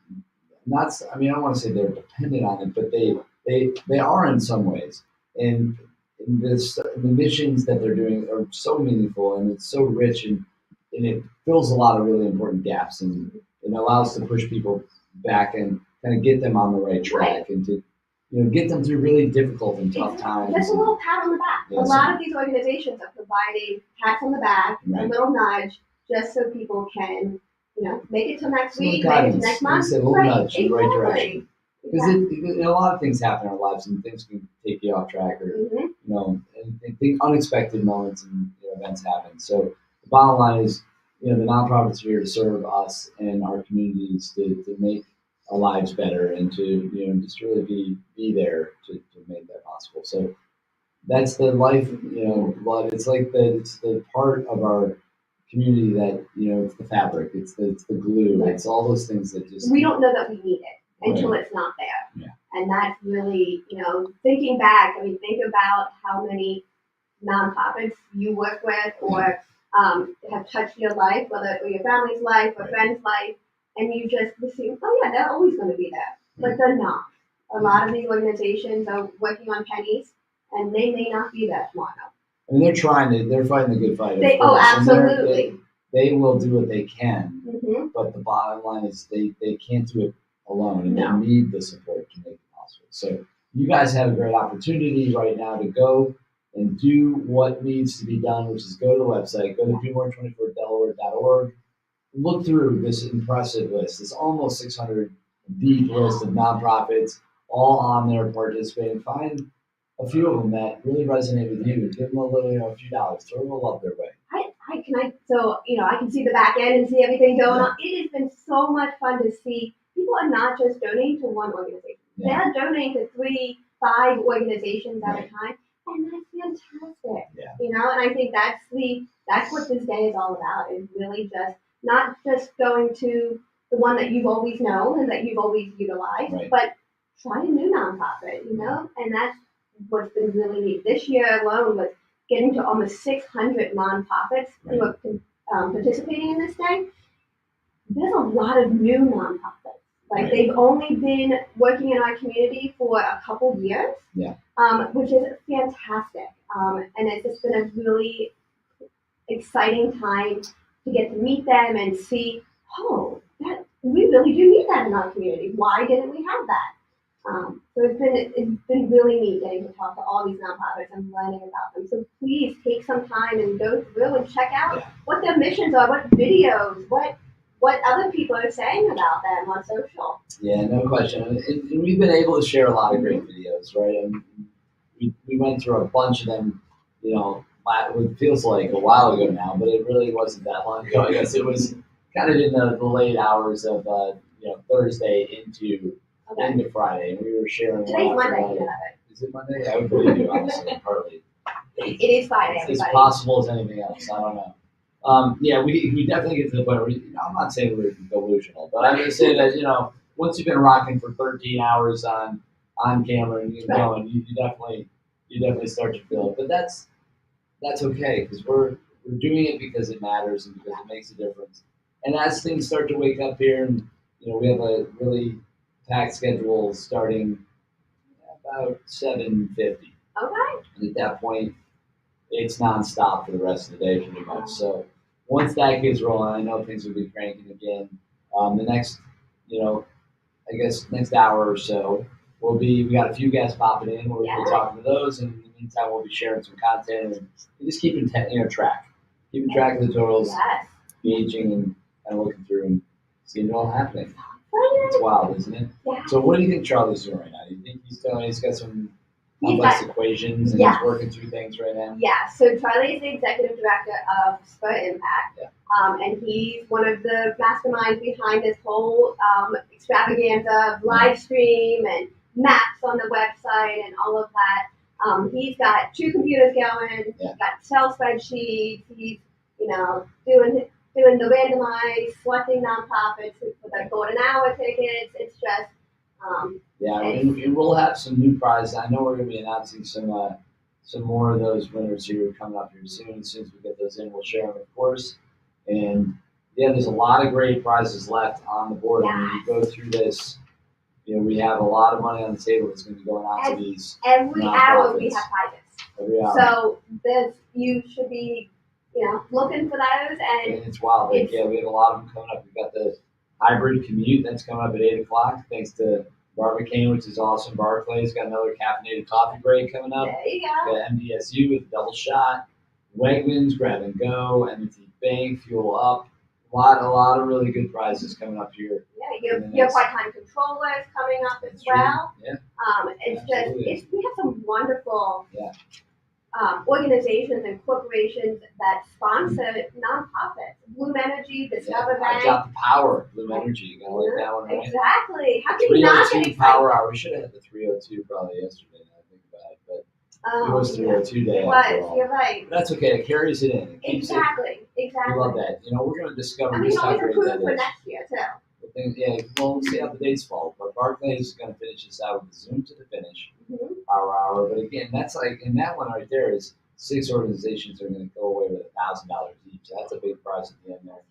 I don't want to say they're dependent on it, but they are in some ways. And the missions that they're doing are so meaningful, and it's so rich, and it fills a lot of really important gaps, and it allows to push people back and kind of get them on the right track and to get them through really difficult and tough times. That's a little pat on the back. A lot of these organizations are providing pats on the back, a little nudge, just so people can, make it to next week, make it to next month. A little nudge in the right direction. Because a lot of things happen in our lives, and things can take you off track, or and unexpected moments and events happen. So the bottom line is, the nonprofits are here to serve us and our communities to make our lives better, and to just really be there to make that possible. So that's the life, but it's like it's the part of our community that it's the fabric, it's the glue, it's all those things that just we don't know that we need it until it's not there. And that's really, thinking back, think about how many nonprofits you work with or have touched your life, whether it was your family's life or friend's life, and you just assume, oh yeah, they're always going to be there, but they're not. A lot of these organizations are working on pennies, and they may not be there tomorrow. They're fighting the good fight. Absolutely. They will do what they can, but the bottom line is they can't do it alone, and they need the support to make it possible. So you guys have a great opportunity right now to go and do what needs to be done, which is go to the website, go to do24delaware.org, look through this impressive list, this almost 600 deep list of nonprofits, all on there participating. Find a few of them that really resonate with you. Give them a little, a few dollars, throw a little love their way. So, I can see the back end and see everything going on. It has been so much fun to see people are not just donating to one organization. They're donating to 3, 5 organizations at a time. And that's fantastic. And I think that's what this day is all about, is really just not just going to the one that you've always known and that you've always utilized, but try a new nonprofit, and that's what's been really neat. This year alone was getting to almost 600 nonprofits who are participating in this day. There's a lot of new nonprofits. They've only been working in our community for a couple years, which is fantastic. And it's just been a really exciting time to get to meet them and see, that we really do need that in our community. Why didn't we have that? So it's been really neat getting to talk to all these nonprofits and learning about them. So please take some time and go through and check out what their missions are, what videos, what other people are saying about them on social. Yeah, no question. And we've been able to share a lot of great videos, right? And we went through a bunch of them, it feels like a while ago now, but it really wasn't that long ago. I guess it was kind of in the late hours of Thursday into Friday, and we were sharing. Today's Monday. Is it Monday? I would believe you, honestly, partly. It is Friday. It's as possible as anything else. I don't know. We definitely get to the point where I'm not saying we're delusional, but I'm going to say that once you've been rocking for 13 hours on camera and going, you definitely start to feel it. But that's okay, because we're doing it because it matters and because it makes a difference. And as things start to wake up here, and we have a really packed schedule starting about 7:50. Okay. And at that point, it's nonstop for the rest of the day, pretty much. So once that gets rolling, I know things will be cranking again. The next, next hour or so, we got a few guests popping in. We'll be talking to those, and in the meantime, we'll be sharing some content and just keeping track. Keeping track of the totals, gauging and kind of looking through and seeing it all happening. It's wild, isn't it? Yeah. So what do you think Charlie's doing right now? Do you think he's got some complex equations and he's working through things right now? Yeah, so Charlie is the executive director of Spur Impact, and he's one of the masterminds behind this whole extravaganza of live stream and maps on the website and all of that. He's got 2 computers going, he's got Excel spreadsheets, he's doing the randomized, selecting nonprofits with their golden hour tickets. It's just and we'll have some new prizes. I know we're going to be announcing some more of those winners here coming up here soon. As soon as we get those in, we'll share them, of course. And there's a lot of great prizes left on the board. And when you go through this, we have a lot of money on the table that's going to be going out to these. Every hour we have prizes. Every hour. So you should be looking for those. And it's wild. We have a lot of them coming up. We've got the hybrid commute that's coming up at 8 o'clock, thanks to Barbicane, which is awesome. Barclay's got another caffeinated coffee break coming up. There you go. Got MDSU with a double shot. Wegmans, Grab and Go, M&T Bank, Fuel Up. A lot of really good prizes coming up here. Yeah, your part-time controllers coming up as well. Yeah. We have some wonderful organizations and corporations that sponsor nonprofits. Bloom Energy, Discover Bank. I got the power, Bloom Energy. You gotta like that one, right? Exactly. How can you not get excited? Power Hour. We should have had the 302 probably yesterday. I think about it, but it was 302 day. It was. You're right. But that's okay. It carries it in. It keeps Exactly. We love that. We're going to discover I mean, just how always great improve that for is. next year too. We'll see how the dates fall. But Barclays is going to finish this out with the Zoom to the finish, Power Hour. But again, that's in that one right there is 6 organizations are going to go away with $1,000 each. That's a big prize at the end there.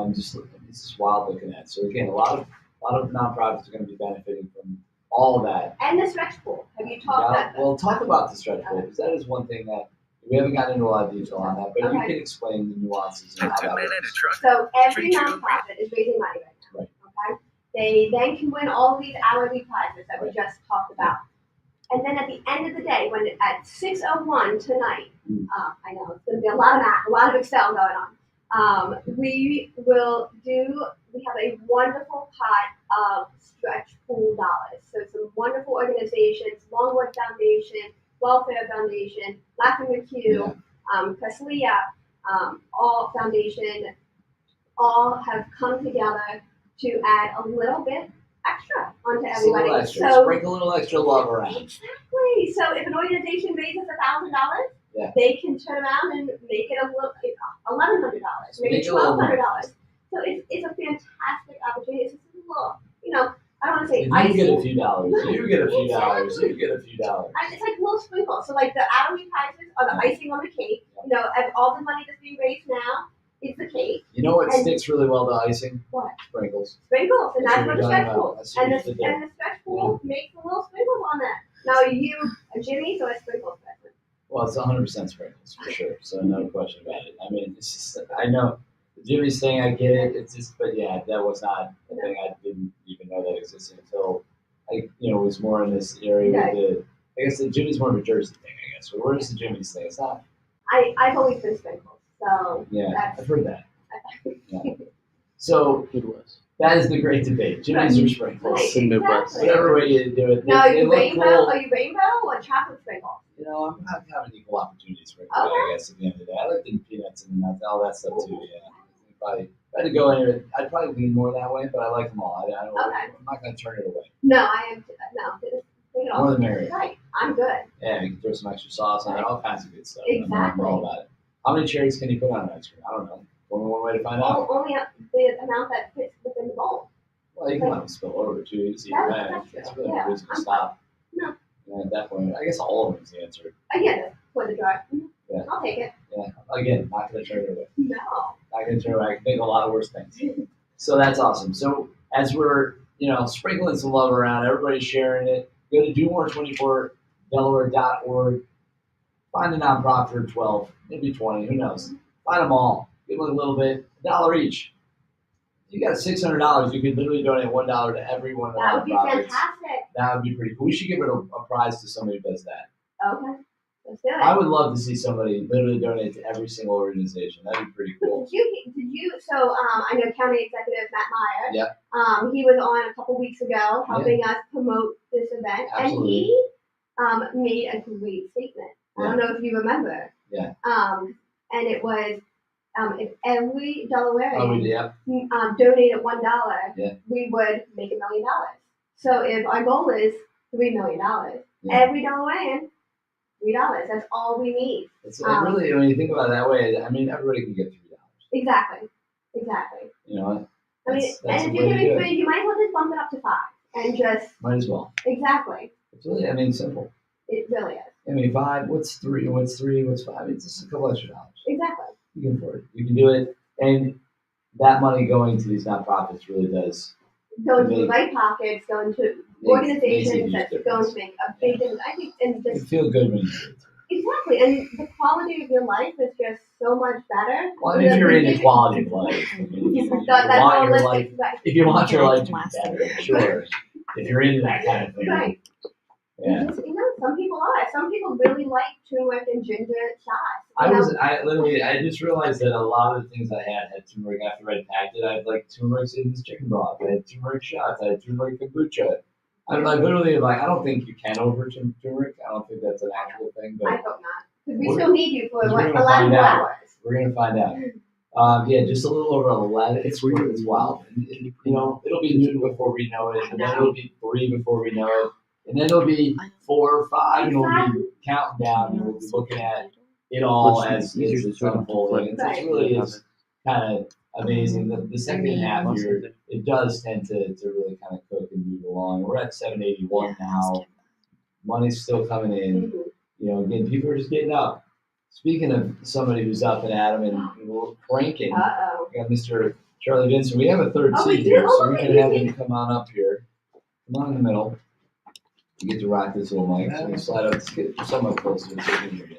It's just wild looking at. So again, a lot of nonprofits are going to be benefiting from all of that. And the stretch pool. Have you talked about that? Well, talk about the stretch pool, because that is one thing that we haven't gotten into a lot of detail on that, but you Okay. can explain the nuances and how that works. So every nonprofit is raising money right now. Okay. They then can win all of these hourly prizes that we just talked about. And then at the end of the day, when at 6:01 tonight, I know it's going to be a lot of math, a lot of Excel going on. We have a wonderful pot of stretch pool dollars. So some wonderful organizations, Longwood Foundation, Welfare Foundation, Laughing McHugh, Creslia, all foundation, all have come together to add a little bit extra onto Just a little everybody. extra. So Sprinkle a little extra love around. exactly. So if an organization raises $1,000, they can turn around and make it a little $1,100, maybe $1,200. So it's a fantastic opportunity. It's just a little, I don't want to say You get a few dollars. You get a few dollars. You get a few dollars. It's like little sprinkles. So like the hourly prices are the icing on the cake. And all the money that's being raised now is the cake. You know what And sticks really well to icing? What? Sprinkles. Sprinkles, and that's what the what stretch you're pool. talking about. And That's the what you should do. stretch pool makes the little sprinkles on that. Now you a Jimmy, so a sprinkles person. Well, it's 100% sprinkles for sure. So no question about it. I mean, it's just I know the Jimmy's thing. I get it. It's just, but yeah, that was not a thing. I didn't even know that existed until I, was more in this area with the. I guess the Jimmy's more of a Jersey thing. I guess. But where's the Jimmy's thing? It's not. I've always been sprinkles, so Yeah, I've heard that. Yeah. So that is the great debate. Jimmy's or sprinkles. Right, exactly. Whatever way you do it. Now, are They you look rainbow? cool. Are you rainbow or chocolate sprinkles? I'm not having equal opportunities for everybody, I guess, at the end of the day. I like the peanuts and nuts, all that stuff too, yeah. Probably, if I had to go in it, I'd probably lean more that way, but I like them all. I'm not going to turn it away. No, I am. No, More the merrier. Right, I'm good. Yeah, you can throw some extra sauce on it, all kinds of good stuff. Exactly. I'm all about it. How many cherries can you put on an ice cream? I don't know. Only one way to find out. Only the amount that fits within the bowl. Well, you can let them spill over too. You see, that's really the reason to stop. No. Yeah, at that point, I guess all of them is the answer. I get it. For the jar. Yeah. I'll take it. Yeah. Again, not going to turn it away. No. Not going to turn it away. I can think of a lot of worse things. So that's awesome. So as we're, sprinkling some love around, everybody's sharing it. Go to do-more24delaware.org. Find a nonprofit for 12, maybe 20, who knows? Find them all. Give them a little bit, $1 each. If you got $600, you could literally donate $1 to every one of the That would be nonprofits. fantastic. That would be pretty cool. We should give it a prize to somebody who does that. Okay. Let's do it. I would love to see somebody literally donate to every single organization. That'd be pretty cool. So I know County Executive Matt Meyer. Yep. He was on a couple weeks ago helping us promote this event. Absolutely. And he made a great statement. I don't know if you remember. Yeah. And it was if every Delawarean donated $1, we would make $1 million. So if our goal is $3 million, every Delawarean, $3. That's all we need. It's really, when you think about it that way, I mean, everybody can get $3. Exactly. You know, I mean, that's and the if you're way to giving do three, it. you might as well just bump it up to 5 and just Might as well. exactly. It's really, I mean, simple. It really is. I mean, 5, what's 3, what's 3, what's 5? It's just a couple extra dollars. Exactly. You can afford it. You can do it. And that money going to these nonprofits really does. Going to the make- right pockets, going to makes a organizations huge that's difference. going to make a big difference. I think, and You just feel good when you do it. exactly, and the quality of your life is just so much better. Well, I mean, if you're into quality of life, I mean, if you That's want your holistic, life, right. if you want your life to be better, sure. If you're into that kind of thing, Right. yeah. Just, some people are. Some people really like turmeric and ginger shots. I just realized that a lot of the things I had turmeric after I packed it. I had like turmeric in this chicken broth. I had turmeric shots. I had turmeric kombucha. I literally I don't think you can over turmeric. I don't think that's an actual thing. But I hope not. Because we still need you for we're what, gonna 11 find more out. hours. We're gonna find out. Yeah, just a little over 11. It's weird. It's wild. And, it'll be noon before we know it, and then it'll be 3 before we know it, and then it'll be 4 or 5, and we'll be counting down, and we'll be looking at it all as it's unfolding. It really is kind of amazing. The second half here, it does tend to really kind of cook and move along. We're at 781 now. Money's still coming in. Again, people are just getting up. Speaking of somebody who's up and at 'em and we're cranking, we got Mr. Charlie Vincent. We have a third Oh, we seat do? here, so Oh, we okay. can have him come on up here. Come on in the middle. You get to rock this little mic. So we slide up. Let's get somewhat closer so we can hear you.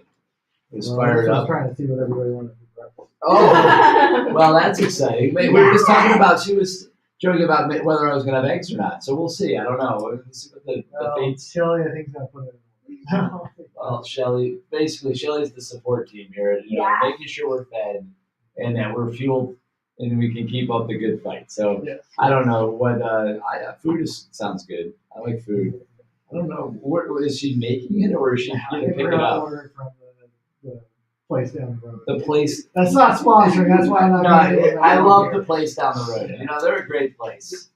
Just fire it I was up. trying to see what everybody wanted to do. Oh, well, that's exciting. Wait, we were just talking about she was joking about whether I was going to have eggs or not. So we'll see. I don't know. We'll see what the fates. Shelly, I think, is going to put it in. Well, Shelly's the support team here. Making sure we're fed and that we're fueled and we can keep up the good fight. So I don't know what food sounds good. I like food. I don't know. Is she making it or is she going to pick it up? Ordered from the place down the road. The place. That's not sponsoring. That's why I'm not. I love the place down the road. They're a great place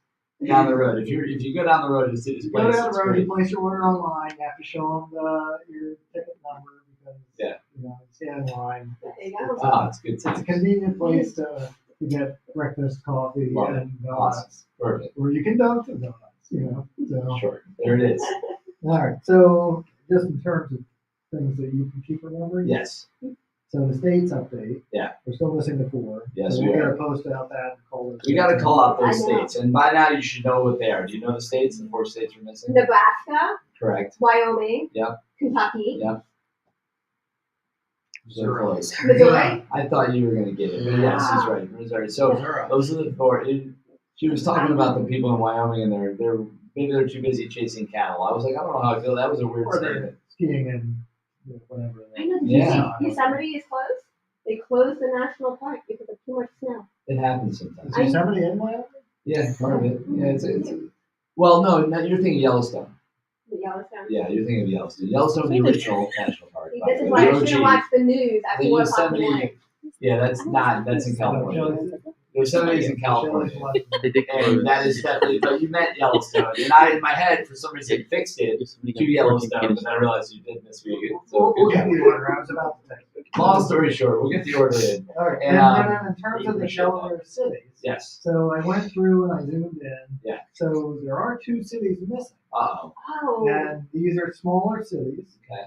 down the road. If you go down the road and see this place, go down the road. You place your order online. You have to show them your ticket number because you stand in line. It's good. It's a convenient place to get breakfast, coffee, and donuts. Perfect. Where you can dunk some donuts. So. Sure. There it is. All right. So just in terms of things that you can keep remembering. Yes. So the states update. Yeah. We're still missing the 4. Yes, so we got are. to post out that and call it. We got to call out those states, and by now you should know what they are. Do you know the states? The 4 states we're missing. Nebraska. Correct. Wyoming. Yep. Kentucky. Yep. So close. Missouri. I thought you were going to get it, but yes, he's right. Missouri. So those are the 4. She was talking about the people in Wyoming, and maybe they're too busy chasing cattle. I was like, I don't know how I feel. That was a weird statement. Skiing and whatever. I know. Yosemite is closed. They closed the national park because of too much snow. It happens sometimes. Is Yosemite in Wyoming? Yeah, part of it. Yeah, well, no, you're thinking Yellowstone. The Yellowstone. Yeah, you're thinking of Yellowstone. Yellowstone, the original national park. This is why I shouldn't watch the news at The 4 o'clock in the Yosemite. morning. Yeah, that's in California. Yosemite's in California. And that is definitely, but you meant Yellowstone. And I, in my head, for some reason, fixed it to Yellowstone, but I realized you did misread it. So We'll get the order. I was about to take it. Long story short, we'll get the order in. All right. And, And then in terms of the Delaware cities. Yes. So I went through and I zoomed in. Yeah. So there are 2 cities missing. Uh-oh. Oh. And these are smaller cities. Okay.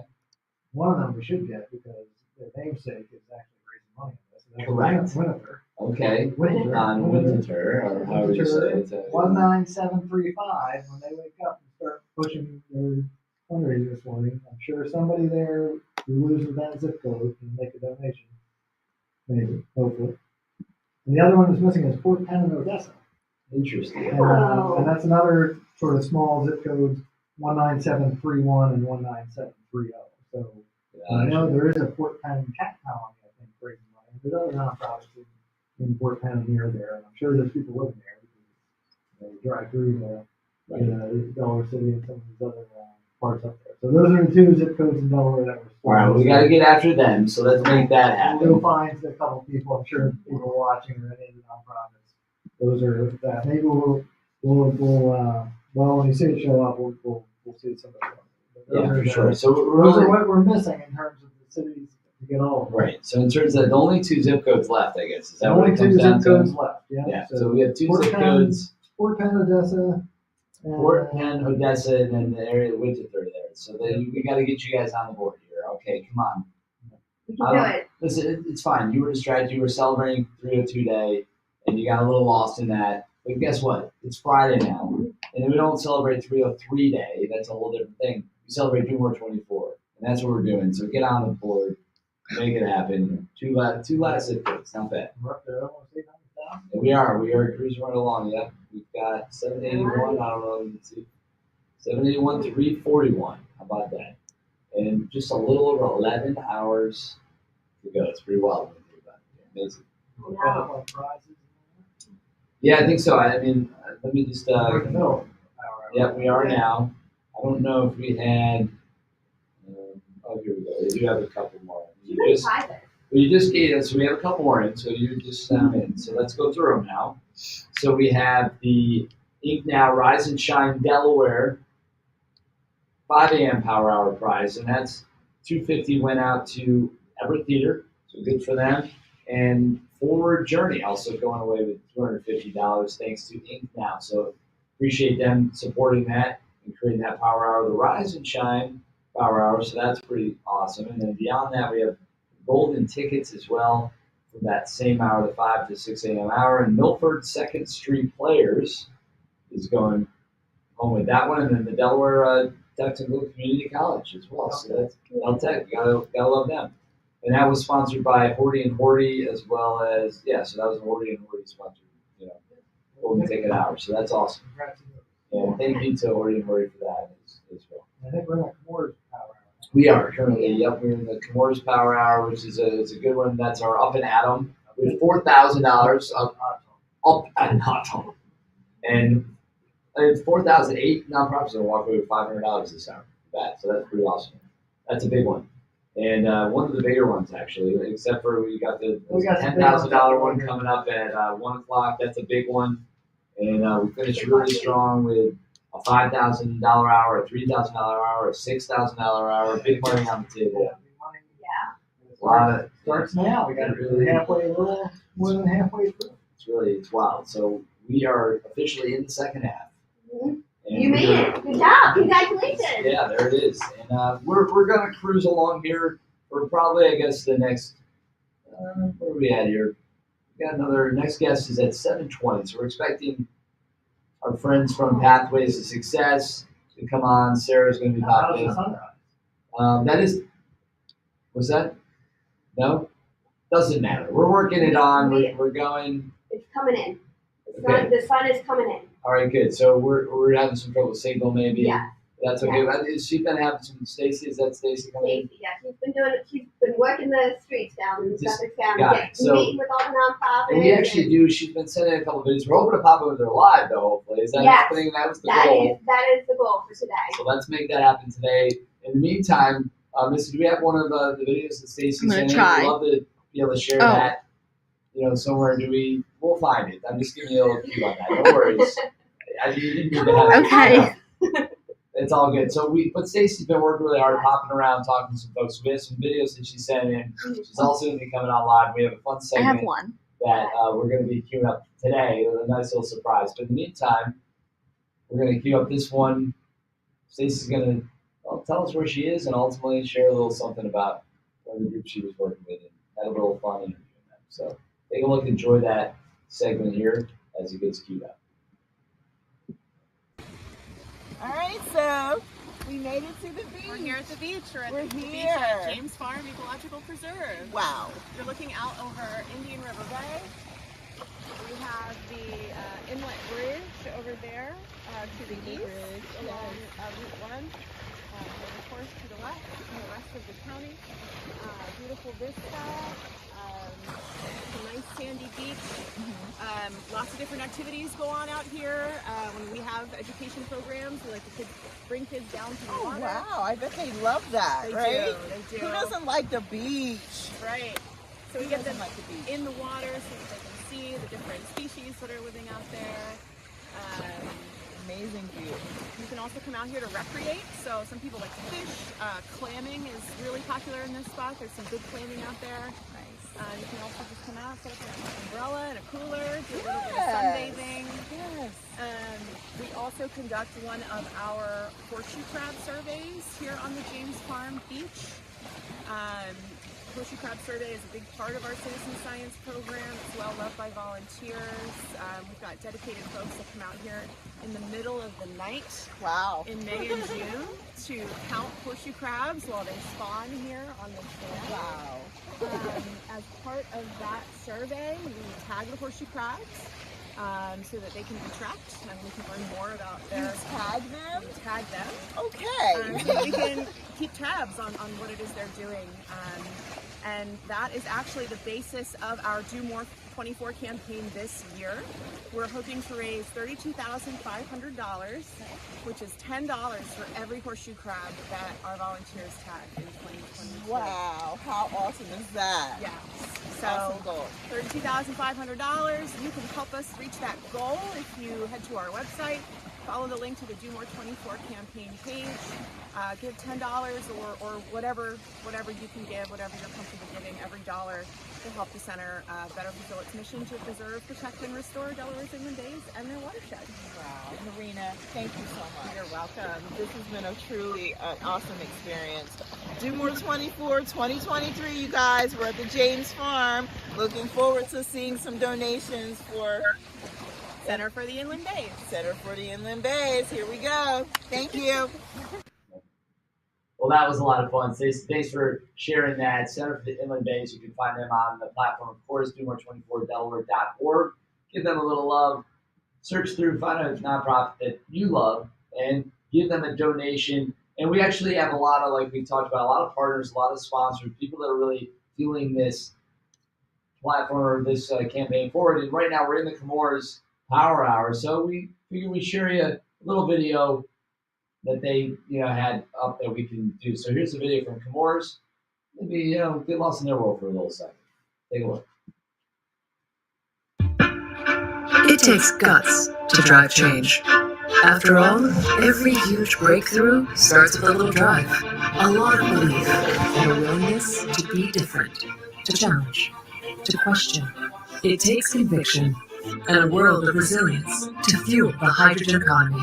One of them we should get because their namesake is actually raising money on this. And that's Correct. Winter. Okay. Winter. On Winter, or however you say it. 19735. When they wake up and start pushing their fundraiser this morning, I'm sure somebody there who lives with that zip code can make a donation. Maybe, hopefully. And the other one that's missing is Fort Penn and Odessa. Interesting. And that's another sort of small zip codes, 19731 and 19730. So I know there is a Fort Penn cat colony, I think, raising money. There's other nonprofits in Fort Penn near there, and I'm sure there's people living there because they drive through the Delaware City and some of these other parts up there. So those are the 2 zip codes in Delaware that were. All right, we got to get after them, so let's make that happen. We'll find a couple people. I'm sure people watching or any of the nonprofits. Those are that. Maybe we'll when you see it show up, we'll see some of them. Yeah, for sure. So those are what we're missing in terms of the cities to get all of them. Right. So in terms of the only 2 zip codes left, I guess. Is that what Only it comes 2 down zip codes to? left. Yeah. Yeah. So we have 2 zip Penn, codes. Fort Penn, Odessa. Fort Penn, Odessa, and then the area of Winter there. So we got to get you guys on the board here. Okay, come on. We can do it. Listen, it's fine. You were distracted. You were celebrating 302 Day, and you got a little lost in that. But guess what? It's Friday now, and we don't celebrate 303 Day. That's a whole different thing. We celebrate Do More 24, and that's what we're doing. So get on the board, make it happen. Two last zip codes. Not bad. We're up to almost 800,000. And we are cruising right along. Yep, we've got 781. I don't know. Let's see. 781, 341. How about that? And just a little over 11 hours to go. It's pretty wild. Amazing. Wow. Yeah, I think so. I mean, let me just. Yeah, we are now. I don't know if we had. Oh, here we go. We do have a couple more. You just gave us. So we have a couple more in. So you just in. So let's go through them now. So we have the Ink Now Rise and Shine Delaware 5 a.m. Power Hour prize, and that's $250 went out to Everett Theater, so good for them. And Forward Journey also going away with $250 thanks to Ink Now. So appreciate them supporting that and creating that Power Hour, the Rise and Shine Power Hour. So that's pretty awesome. And then beyond that, we have golden tickets as well from that same hour, the 5 to 6 a.m. hour. And Milford 2nd Street Players is going home with that one, and then the Delaware Technical Community College as well. So that's Deltech. Gotta love them. And that was sponsored by Horty and Horty as well as so that was Horty and Horty sponsored. golden ticket hour. So that's awesome. And thank you to Ori and Murray for that as well. I think we're in the Comores Power Hour. We are currently, yep, we're in the Comores Power Hour, which is it's a good one. That's our Up and Atom. We have $4,000 up and Atom. And it's 4,008 nonprofits that walk away with $500 this hour. So that's pretty awesome. That's a big one. And one of the bigger ones, actually, except for we got the $10,000 one coming up at 1 o'clock. That's a big one. And we finished really strong with a $5,000 hour, a $3,000 hour, a $6,000 hour. Big money on the table. Yeah. A lot of Starts now. We got it really halfway, a little more than halfway through. It's wild. So we are officially in the second half. Mhm. And You made it. Good job. Congratulations. Yeah, there it is. And we're going to cruise along here for probably, I guess, the next, what are we at here? We got another, next guest is at 7:20. So we're expecting our friends from Pathways to Success to come on. Sarah's going to be popping in. That is, was that? No? Doesn't matter. We're working it on. We're going. It's coming in. Okay. The sun is coming in. All right, good. So we're having some trouble with signal, maybe. Yeah. That's okay. Is she been having some? Stacy, is that Stacy coming in? Stacy, yeah, she's been working the streets down in Suffolk County, got it. So- meeting with all the nonprofits. And we actually do. She's been sending a couple of videos. We're hoping to pop over there live, though. Hopefully, is that Yes. happening? That was the goal. That is the goal for today. So let's make that happen today. In the meantime, Missy, do we have one of the videos that Stacy I'm gonna sent in? try. We'd love to be able to share Oh. that. Somewhere. We'll find it. I'm just giving you a little cue on that. No worries. You didn't need to have Okay. It's all good. But Stacy's been working really hard, hopping around, talking to some folks. We have some videos that she sent in. She's also going to be coming on live. We have a fun I segment have one. that we're going to be queuing up today. A nice little surprise. But in the meantime, we're going to queue up this one. Stacy's going to tell us where she is and ultimately share a little something about the group she was working with and had a little fun interviewing them. So take a look, enjoy that segment here as it gets queued up. All right, so we made it to the beach. We're here at the beach. We're We're the beach here. at James Farm Ecological Preserve. Wow. You're looking out over Indian River Bay. We have the inlet bridge over there to the east along Route 1. And of course to the west, and the rest of the county. Beautiful vista. It's a nice sandy beach. Lots of different activities go on out here. When we have education programs, we like to bring kids down to the water. Wow, I bet they love that, They right? do, they do. Who doesn't like the beach? Right. So we Who get doesn't them like the beach? in the water so that they can see the different species that are living out there. Amazing view. You can also come out here to recreate. So some people like to fish. Clamming is really popular in this spot. There's some good clamming out there. Nice. You can also just come out, set up an umbrella and a cooler, do a little bit of sunbathing. Yes. We also conduct one of our horseshoe crab surveys here on the James Farm Beach. Horseshoe crab survey is a big part of our citizen science program. It's well loved by volunteers. We've got dedicated folks that come out here in the middle of the night. Wow. In May and June to count horseshoe crabs while they spawn here on the shore. Wow. As part of that survey, we tag the horseshoe crabs so that they can be tracked and we can learn more about their. You tag them? We tag them. Okay. So we can keep tabs on what it is they're doing. And that is actually the basis of our Do More 24 campaign this year. We're hoping to raise $32,500, which is $10 for every horseshoe crab that our volunteers tag in 2022. Wow, how awesome is that? Yeah. So Awesome goal. $32,500. You can help us reach that goal if you head to our website, follow the link to the Do More 24 campaign page, give $10 or whatever you can give, whatever you're comfortable giving, every dollar to help the center better fulfill its mission to preserve, protect, and restore Delaware's inland bays and their watershed. Wow, Marina, thank you so much. You're welcome. This has been a truly awesome experience. Do More 24 2023, you guys. We're at the James Farm. Looking forward to seeing some donations for Center for the Inland Bays. Center for the Inland Bays. Here we go. Thank you. Well, that was a lot of fun. Thanks for sharing that. Center for the Inland Bays. You can find them on the platform, of course, DoMore24Delaware.org. Give them a little love. search through, find a nonprofit that you love, and give them a donation. And we actually have a lot of, like we talked about, a lot of partners, a lot of sponsors, people that are really fueling this platform or this campaign forward. And right now we're in the Comores Power Hour, so we figured we'd share you a little video that they had up that we can do. So here's a video from Comores. Maybe get lost in their world for a little second. Take a look. It takes guts to drive change. After all, every huge breakthrough starts with a little drive, a lot of belief, and a willingness to be different, to challenge, to question. It takes conviction and a world of resilience to fuel the hydrogen economy,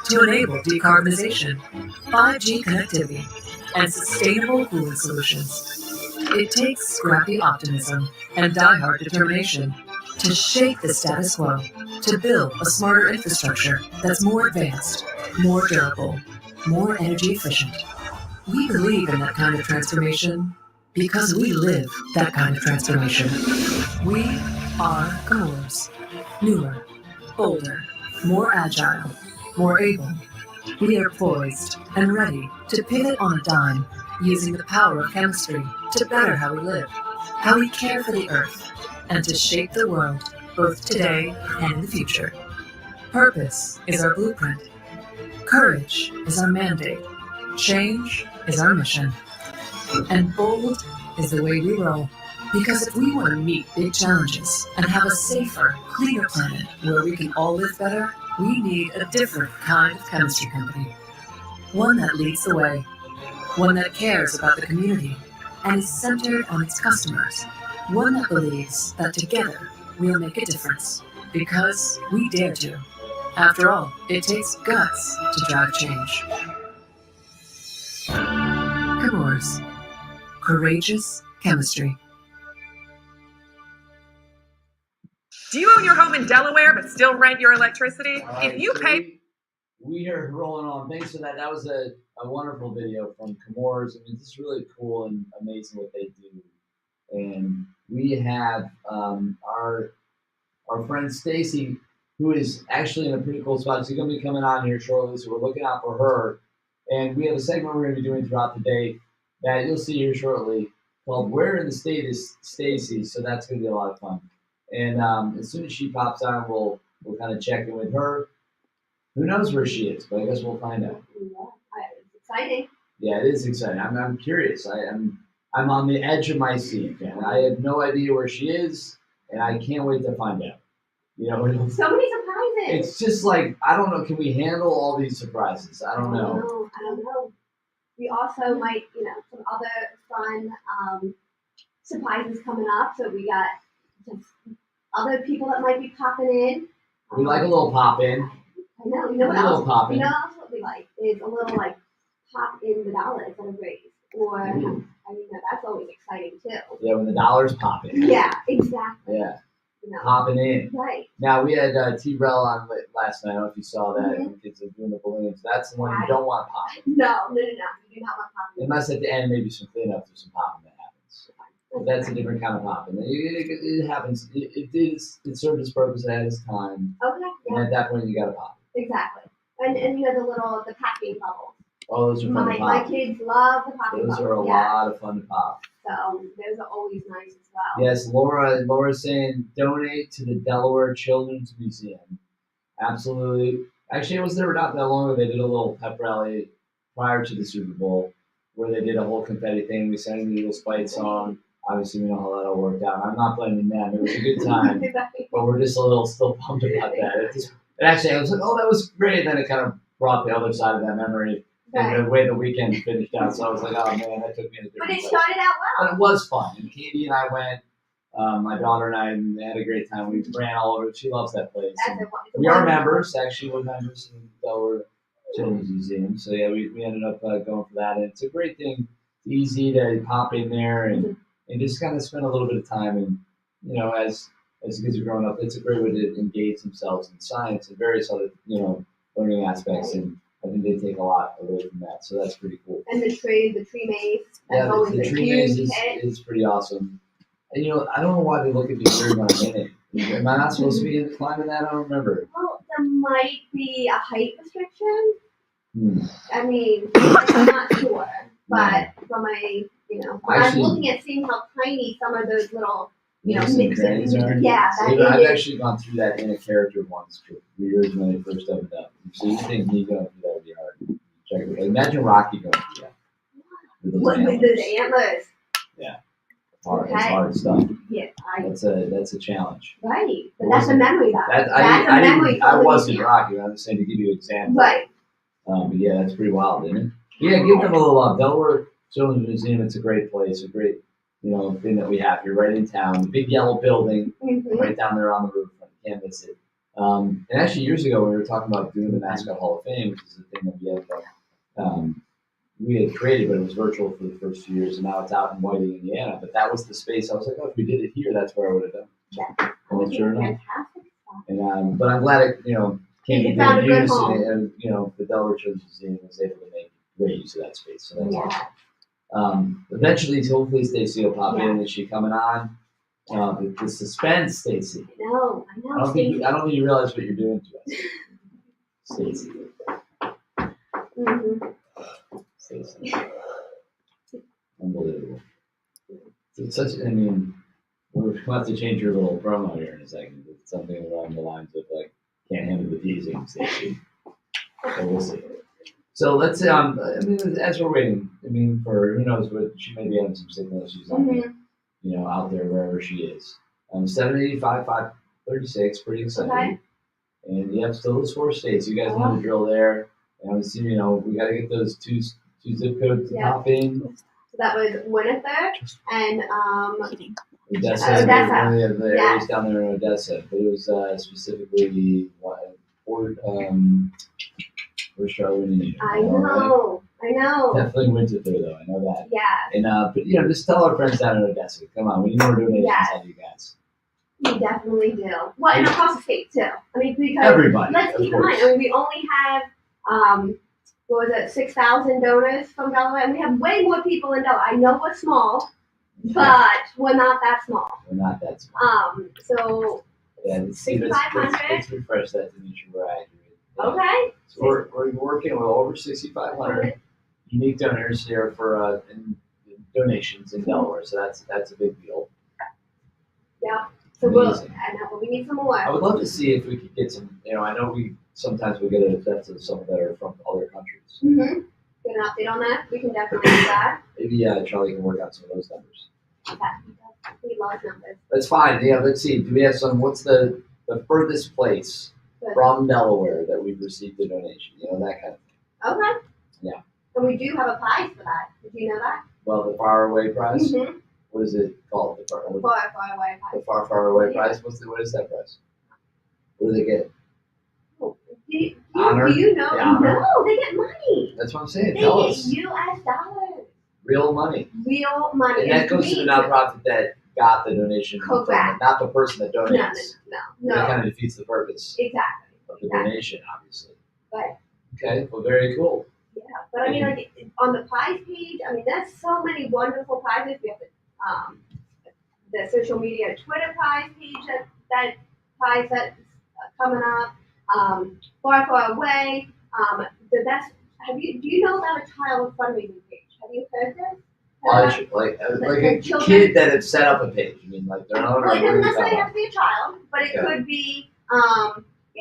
to enable decarbonization, 5G connectivity, and sustainable cooling solutions. It takes scrappy optimism and diehard determination to shake the status quo, to build a smarter infrastructure that's more advanced, more durable, more energy efficient. We believe in that kind of transformation because we live that kind of transformation. We are Comores. Newer, bolder, more agile, more able. We are poised and ready to pivot on a dime using the power of chemistry to better how we live, how we care for the earth, and to shape the world both today and in the future. Purpose is our blueprint. Courage is our mandate. Change is our mission. And bold is the way we roll. Because if we want to meet big challenges and have a safer, cleaner planet where we can all live better, we need a different kind of chemistry company. One that leads the way. One that cares about the community and is centered on its customers. One that believes that together we'll make a difference. Because we dare to. After all, it takes guts to drive change. Comores. Courageous chemistry. Do you own your home in Delaware but still rent your electricity? If you pay... We are rolling on. Thanks for that. That was a wonderful video from Comores. I mean, this is really cool and amazing what they do. And we have our friend Stacy, who is actually in a pretty cool spot. She's going to be coming on here shortly, so we're looking out for her. And we have a segment we're going to be doing throughout the day that you'll see here shortly called Where in the State is Stacy? So that's going to be a lot of fun. And as soon as she pops on, we'll kind of check in with her. Who knows where she is, but I guess we'll find out. Yeah, it's exciting. Yeah, it is exciting. I'm curious. I'm on the edge of my seat, and I have no idea where she is, and I can't wait to find out. So many surprises. It's just like, I don't know. Can we handle all these surprises? I don't know. I don't know. We also might, some other fun surprises coming up. So we got some other people that might be popping in. We like a little pop in. I know. You know what A little else? pop in. You know what else what we like is a little like pop in the dollar instead of raise. Or that's always exciting too. Yeah, when the dollars pop in. Yeah, exactly. Yeah. Popping in. Right. Now, we had T-Rel on last night. I don't know if you saw that. The kids are doing the balloons. That's the one you don't want popping. No. You do not want popping. Unless at the end, maybe some cleanup or some popping that happens. But that's a different kind of popping. It happens. It served its purpose ahead of its time. Okay. And at that point, you got to pop. Exactly. And the packing bubbles. Oh, those are fun to pop. My kids love the popping bubbles. Those are a lot of fun to pop. So those are always nice as well. Yes, Laura's saying donate to the Delaware Children's Museum. Absolutely. Actually, I was there not that long ago. They did a little pep rally prior to the Super Bowl where they did a whole confetti thing. We sang the Eagles fight song. Obviously, we know how that all worked out. I'm not blaming them. It was a good time. But we're just a little still pumped about that. Actually, I was like, oh, that was great. And then it kind of brought the other side of that memory. Right. And the way the weekend finished out. So I was like, oh, man, that took me in a different But it place. started out well. But it was fun. And Katie and I went, my daughter and I, and had a great time. We ran all over. She loves that place. We are members. Actually, we're members in the Delaware Children's Museum. So, yeah, we ended up going for that. And it's a great thing. It's easy to pop in there and just kind of spend a little bit of time. And, as the kids are growing up, it's a great way to engage themselves in science and various other, learning aspects. And I think they take a lot away from that, so that's pretty cool. And the tree maze. Yeah, That's always the a tree huge maze hit. is pretty awesome. And I don't know why they look at me weird when I'm in it. Am I not supposed to be climbing that? I don't remember. Well, might be a height restriction. Hmm. I mean, I'm not sure, but from a, when I'm looking at seeing how tiny some of those little, Nooks and crannies are. yeah, I've actually gone through that in a character once for years when I first opened up. So you think me going through that would be hard? Check it. Like, imagine Rocky going through that. With those antlers. Yeah. Hard. Okay. That's hard stuff. Yeah, That's a challenge. right. But that's a memory, though. That's a memory. I wasn't Rocky. I'm just saying to give you an example. Right. But yeah, that's pretty wild, isn't it? Yeah, give them a little love. Delaware Children's Museum. It's a great place. A great, thing that we have here, right in town. The big yellow building, right down there on the roof. You can't miss it. And actually, years ago, when we were talking about doing the Mascot Hall of Fame, which is the thing that we had created, but it was virtual for the first few years, and now it's out in Whiting, Indiana. But that was the space. I was like, oh, if we did it here, that's where I would have done. Yeah. Well, sure enough. And but I'm glad it, came to good use, and the Delaware Children's Museum was able to make great use of that space. So that's awesome. Eventually, hopefully, Stacy will pop in. Is she coming on? The suspense, Stacy. I know. I don't think you realize what you're doing to us, Stacy. Stacy. Unbelievable. It's such. I mean, we'll have to change your little promo here in a second. It's something along the lines of like, can't handle the teasing, Stacy. So we'll see. So let's as we're waiting, for who knows what, she may be having some signals. She's on, out there wherever she is. 785, 536, pretty exciting. Okay. And still those 4 states. You guys know the drill there. And obviously, we got to get those two zip codes to pop in. So that was Winnipeg and Odessa. One of the areas down there in Odessa, but it was specifically where's Charlotte, Indiana. I know. Definitely winter there, though. I know that. Yeah. And but just tell our friends down in Odessa. Come on, we need more donations out of you guys. We definitely do. Well, and across the state too. Because everybody. Let's keep in mind. We only have 6,000 donors from Delaware, and we have way more people in Delaware. I know we're small, but we're not that small. We're not that small. So. Yeah, let's refresh that to make sure we're accurate. Yeah. Okay. So we're working with over 6,500 unique donors here for donations in Delaware. So that's a big deal. Yeah. So we need some more. I would love to see if we could get some. I know sometimes we get a sense of some that are from other countries. Mm-hmm. Get an update on that. We can definitely do that. Maybe Charlie can work out some of those numbers. Okay. We love numbers. That's fine. Yeah, let's see. Do we have some? What's the furthest place from Delaware that we've received a donation? That kind of thing. Okay. Yeah. And we do have a prize for that. Did you know that? Well, the Far Away Prize. Mm-hmm. What is it called? The Far Away Prize. The Far Away Prize. What is that prize? What do they get? Honor? Do you know? Honor. No, they get money. That's what I'm saying. They Tell get us. U.S. dollars. Real money. Real money. And that goes to the nonprofit that got the donation. Correct. Not the person that donates. No. That kind of defeats the purpose. Exactly. Of the donation, obviously. Right. Okay. Well, very cool. Yeah, but on the prize page, there's so many wonderful prizes. We have the social media Twitter prize page that prize that's coming up. Far Away. The best. Do you know about a child fundraising page? Have you heard this? Like a kid that had set up a page. Their own. Well, it doesn't necessarily have to be a child, but it could be.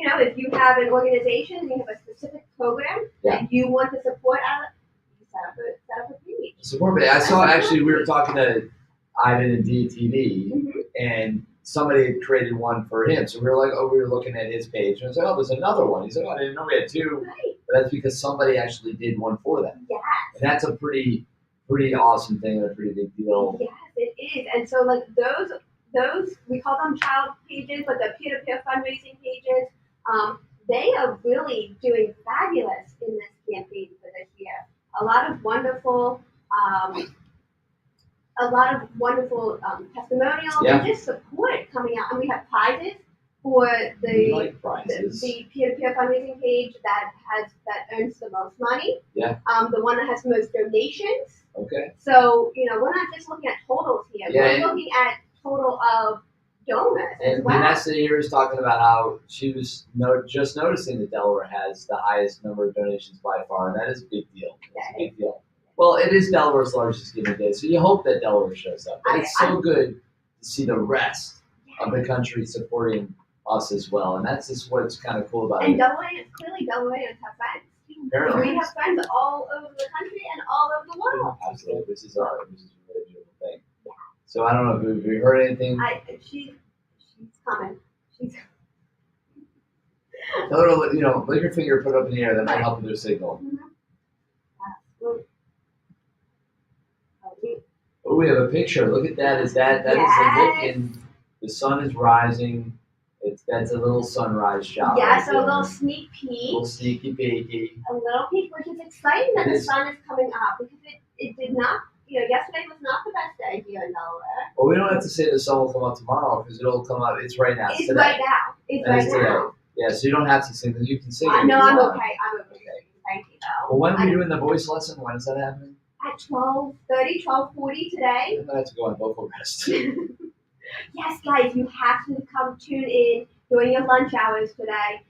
If you have an organization and you have a specific program that you want to support, you set up a page. Support page. I saw we were talking to Ivan and DTV, and somebody had created one for him. So we were like, we were looking at his page, and I was like, there's another one. He's like, I didn't know we had 2. Right. But that's because somebody actually did one for them. Yes. And that's a pretty awesome thing and a pretty big deal. Yes, it is. And so those we call them child pages, but the peer-to-peer fundraising pages, they are really doing fabulous in this campaign for this year. A lot of wonderful testimonials and just support coming out. And we have prizes for the peer-to-peer fundraising page that earns the most money. Yeah. The one that has the most donations. Okay. So we're not just looking at totals here. We're looking at total of donors as And well. Vanessa here is talking about how she was just noticing that Delaware has the highest number of donations by far, and that is a big deal. It's a big deal. Well, it is Delaware's largest giving day, so you hope that Delaware shows up. But it's so good to see the rest of the country supporting us as well, and that's just what's kind of cool about And it. Delawareans have friends. Apparently. We have friends all over the country and all over the world. Absolutely, this is a really beautiful thing. So I don't know if we heard anything. She's coming. She's Tell her to, let your finger put it up in the air. That might help with their signal. Oh, we have a picture. Look at that. That is a look in the sun is rising. That's a little sunrise shot. Yeah, right so there. a little sneak peek. A little sneaky peeky. A little peek, which is exciting that It the is. sun is coming up because it did not, yesterday was not the best day here in Delaware. Well, we don't have to say the sun will come out tomorrow because it'll come out. It's right now. It's today. right now. It's That right is today. now. Yeah, so you don't have to sing. You can sing it. No, if you I'm want. okay. I'm okay. Thank you, though. Well, when are we doing the voice lesson? When is that happening? At 12:30, 12:40 today. I'm gonna have to go on vocal rest. Yes, guys, you have to come tune in during your lunch hours today.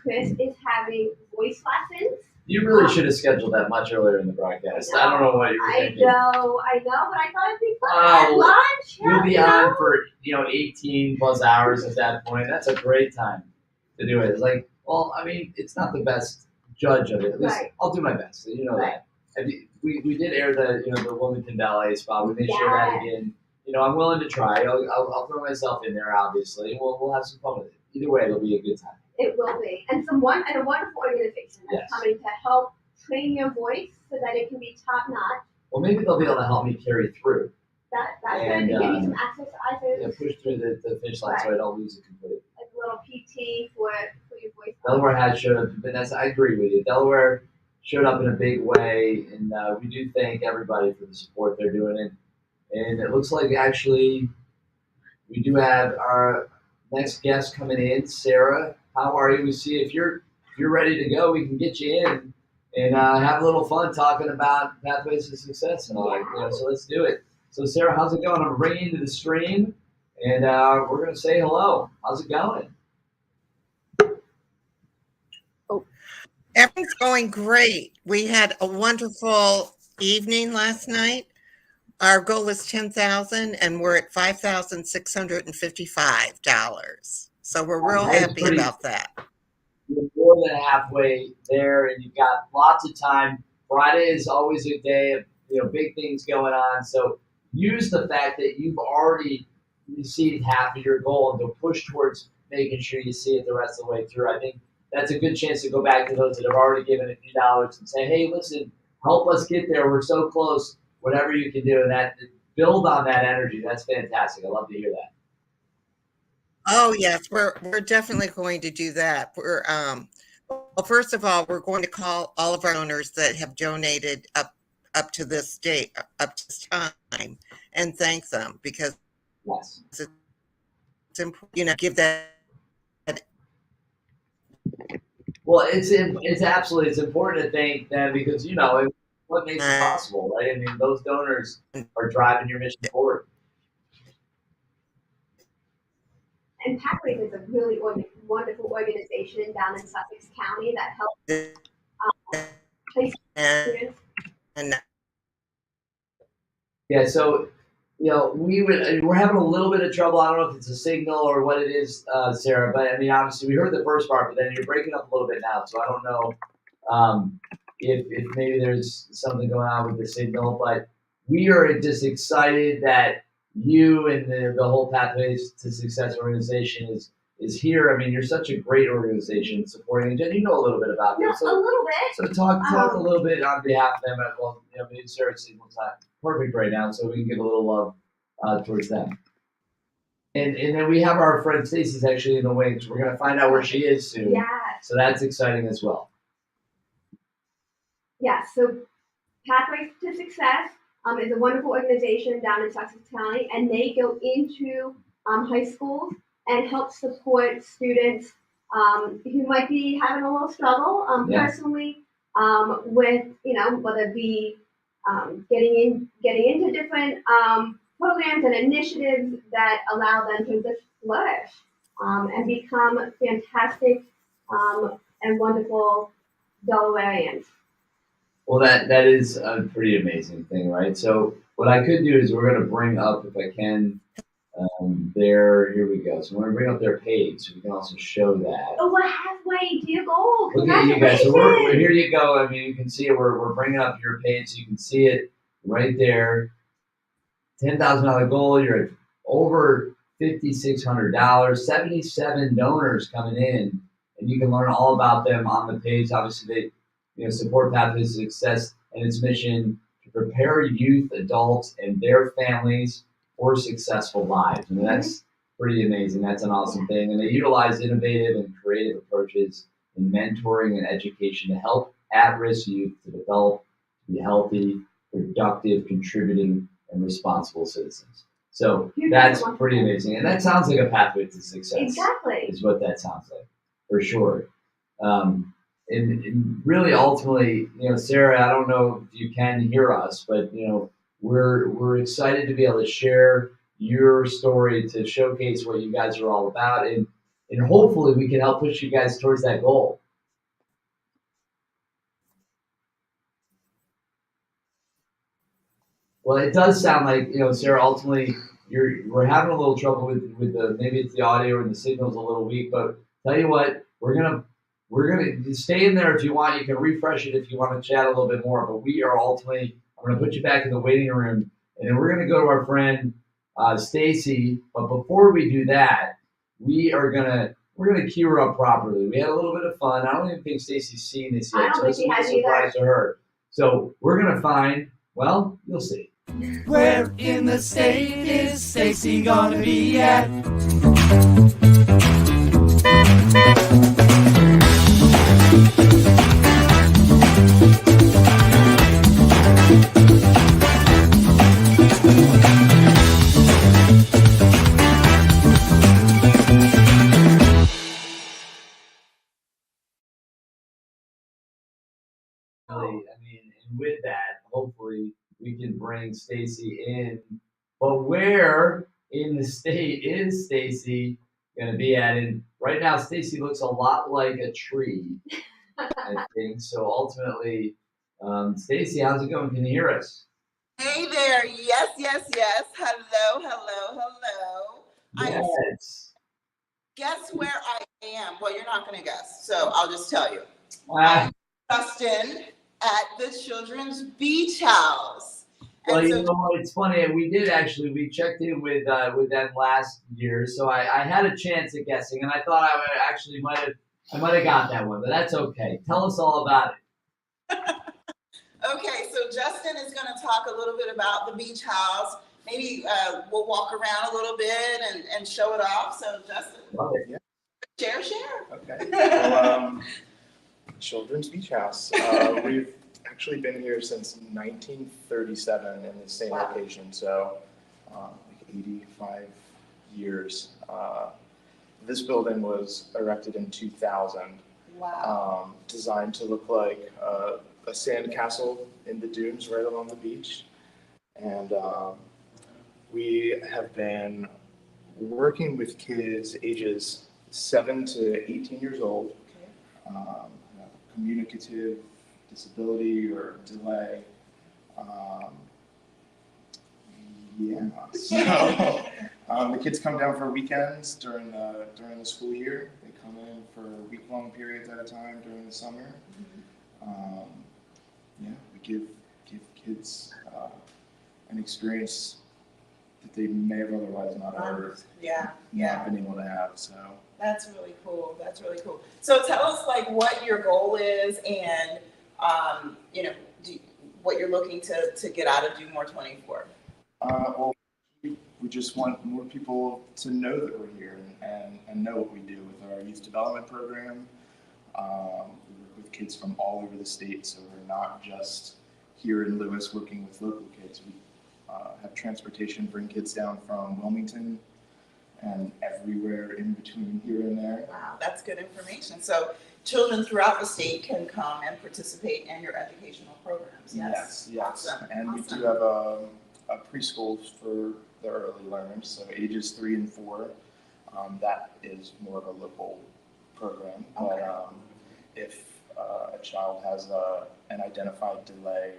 Chris is having voice lessons. You really should have scheduled that much earlier in the broadcast. I don't know what you were thinking. I know, but I thought it'd be fun Oh, at lunch. You'll be you know? on for 18 plus hours at that point. That's a great time to do it. It's like, well, I mean, it's not the best judge of it. At least Right. I'll do my best. You know Right. that. We did air the Wilmington Ballet spot. We may share that again. I'm willing to try. I'll throw myself in there, obviously. We'll have some fun with it. Either way, it'll be a good time. It will be, and a wonderful organization that's Yes. coming to help train your voice so that it can be top notch. Well, maybe they'll be able to help me carry through. That's And, good to give you some exercises, Yeah, push through the finish line so I don't lose it completely. like a little PT for your voice. Delaware has showed up. Vanessa, I agree with you. Delaware showed up in a big way, and we do thank everybody for the support they're doing. And it looks like actually we do have our next guest coming in, Sarah. How are you? We see if you're ready to go, we can get you in and have a little fun talking about pathways to success and all that. So let's do it. So Sarah, how's it going? I'm bringing you to the stream, and we're gonna say hello. How's it going? Everything's going great. We had a wonderful evening last night. Our goal is $10,000 and we're at $5,655. So we're real That's happy pretty- about that. You're more than halfway there, and you've got lots of time. Friday is always a day of big things going on. So use the fact that you've already received half of your goal and to push towards making sure you see it the rest of the way through. I think that's a good chance to go back to those that have already given a few dollars and say, hey, listen, help us get there. We're so close. Whatever you can do, and that build on that energy. That's fantastic. I love to hear that. Oh yes, we're definitely going to do that. We're well, first of all, we're going to call all of our donors that have donated up to this date, up to this time, and thank them because it's important, give that. Well, it's absolutely it's important to thank them because what makes it possible, right? I mean, those donors are driving your mission forward. And Pathways is a really wonderful organization down in Sussex County that helps place students. Yeah, so we're having a little bit of trouble. I don't know if it's a signal or what it is, Sarah. But I mean, obviously, we heard the first part, but then you're breaking up a little bit now. So I don't know if maybe there's something going on with the signal. But we are just excited that you and the whole Pathways to Success organization is here. I mean, you're such a great organization supporting. And Jen, you know a little bit about them. A little bit. So talk a little bit on behalf of them. Well, maybe Sarah's signal's not perfect right now, so we can give a little love towards them. And then we have our friend Stacey's actually in the wings. We're gonna find out where she is soon. Yes. So that's exciting as well. Yeah, so Pathways to Success is a wonderful organization down in Sussex County, and they go into high schools and help support students who might be having a little struggle personally with whether it be getting into different programs and initiatives that allow them to just flourish and become fantastic and wonderful Delawareans. Well, that is a pretty amazing thing, right? So what I could do is we're going to bring up, if I can, here we go. So we're going to bring up their page so we can also show that. Oh, we're halfway to your goal. Look at you guys. So we're here you go. I mean, you can see it. We're bringing up your page so you can see it right there. $10,000 goal. You're at over $5,600. 77 donors coming in, and you can learn all about them on the page. Obviously, they support Pathways to Success and its mission to prepare youth, adults, and their families for successful lives. I mean, that's pretty amazing. That's an awesome thing. And they utilize innovative and creative approaches in mentoring and education to help at-risk youth to develop, to be healthy, productive, contributing, and responsible citizens. So that's pretty amazing. And that sounds like a pathway to success. Exactly. Is what that sounds like, for sure. And really, ultimately, Sarah, I don't know if you can hear us, but, we're excited to be able to share your story to showcase what you guys are all about. And hopefully we can help push you guys towards that goal. Well, it does sound like, Sarah, ultimately we're having a little trouble with the, maybe it's the audio or the signal's a little weak, but tell you what, we're gonna stay in there if you want. You can refresh it if you want to chat a little bit more, but we are ultimately, I'm gonna put you back in the waiting room, and then we're gonna go to our friend Stacy. But before we do that, we're gonna cue her up properly. We had a little bit of fun. I don't even think Stacy's seen this yet, so this will be a surprise to her. So we're gonna find, well, you'll see. Where in the state is Stacy gonna be at? And with that, hopefully we can bring Stacy in. But where in the state is Stacy going to be at? And right now, Stacy looks a lot like a tree, I think. So ultimately, Stacy, how's it going? Can you hear us? Hey there. Yes. Hello. Yes. Guess where I am? Well, you're not going to guess, so I'll just tell you. I'm Justin at the Children's Beach House. Well, you know what? It's funny. We checked in with them last year, so I had a chance at guessing, and I thought I might have got that one, but that's okay. Tell us all about it. Okay, so Justin is going to talk a little bit about the beach house. Maybe we'll walk around a little bit and show it off. So Justin, share. Okay. Well, Children's Beach House. We've actually been here since 1937 in the same location, so like 85 years. This building was erected in 2000. Wow. Designed to look like a sand castle in the dunes right along the beach. And we have been working with kids ages 7 to 18 years old, communicative disability or delay. So the kids come down for weekends during the school year. They come in for week-long periods at a time during the summer. We give kids an experience that they may have otherwise not ever not been able to have. So That's really cool. So tell us what your goal is and what you're looking to get out of Do More 24. Well, we just want more people to know that we're here and know what we do with our youth development program. We work with kids from all over the state, so we're not just here in Lewis working with local kids. We have transportation, bring kids down from Wilmington and everywhere in between here and there. Wow, that's good information. So children throughout the state can come and participate in your educational programs. Yes. Awesome. And we do have a a preschool for the early learners, so ages 3 and 4. That is more of a local program. Okay. But if a child has an identified delay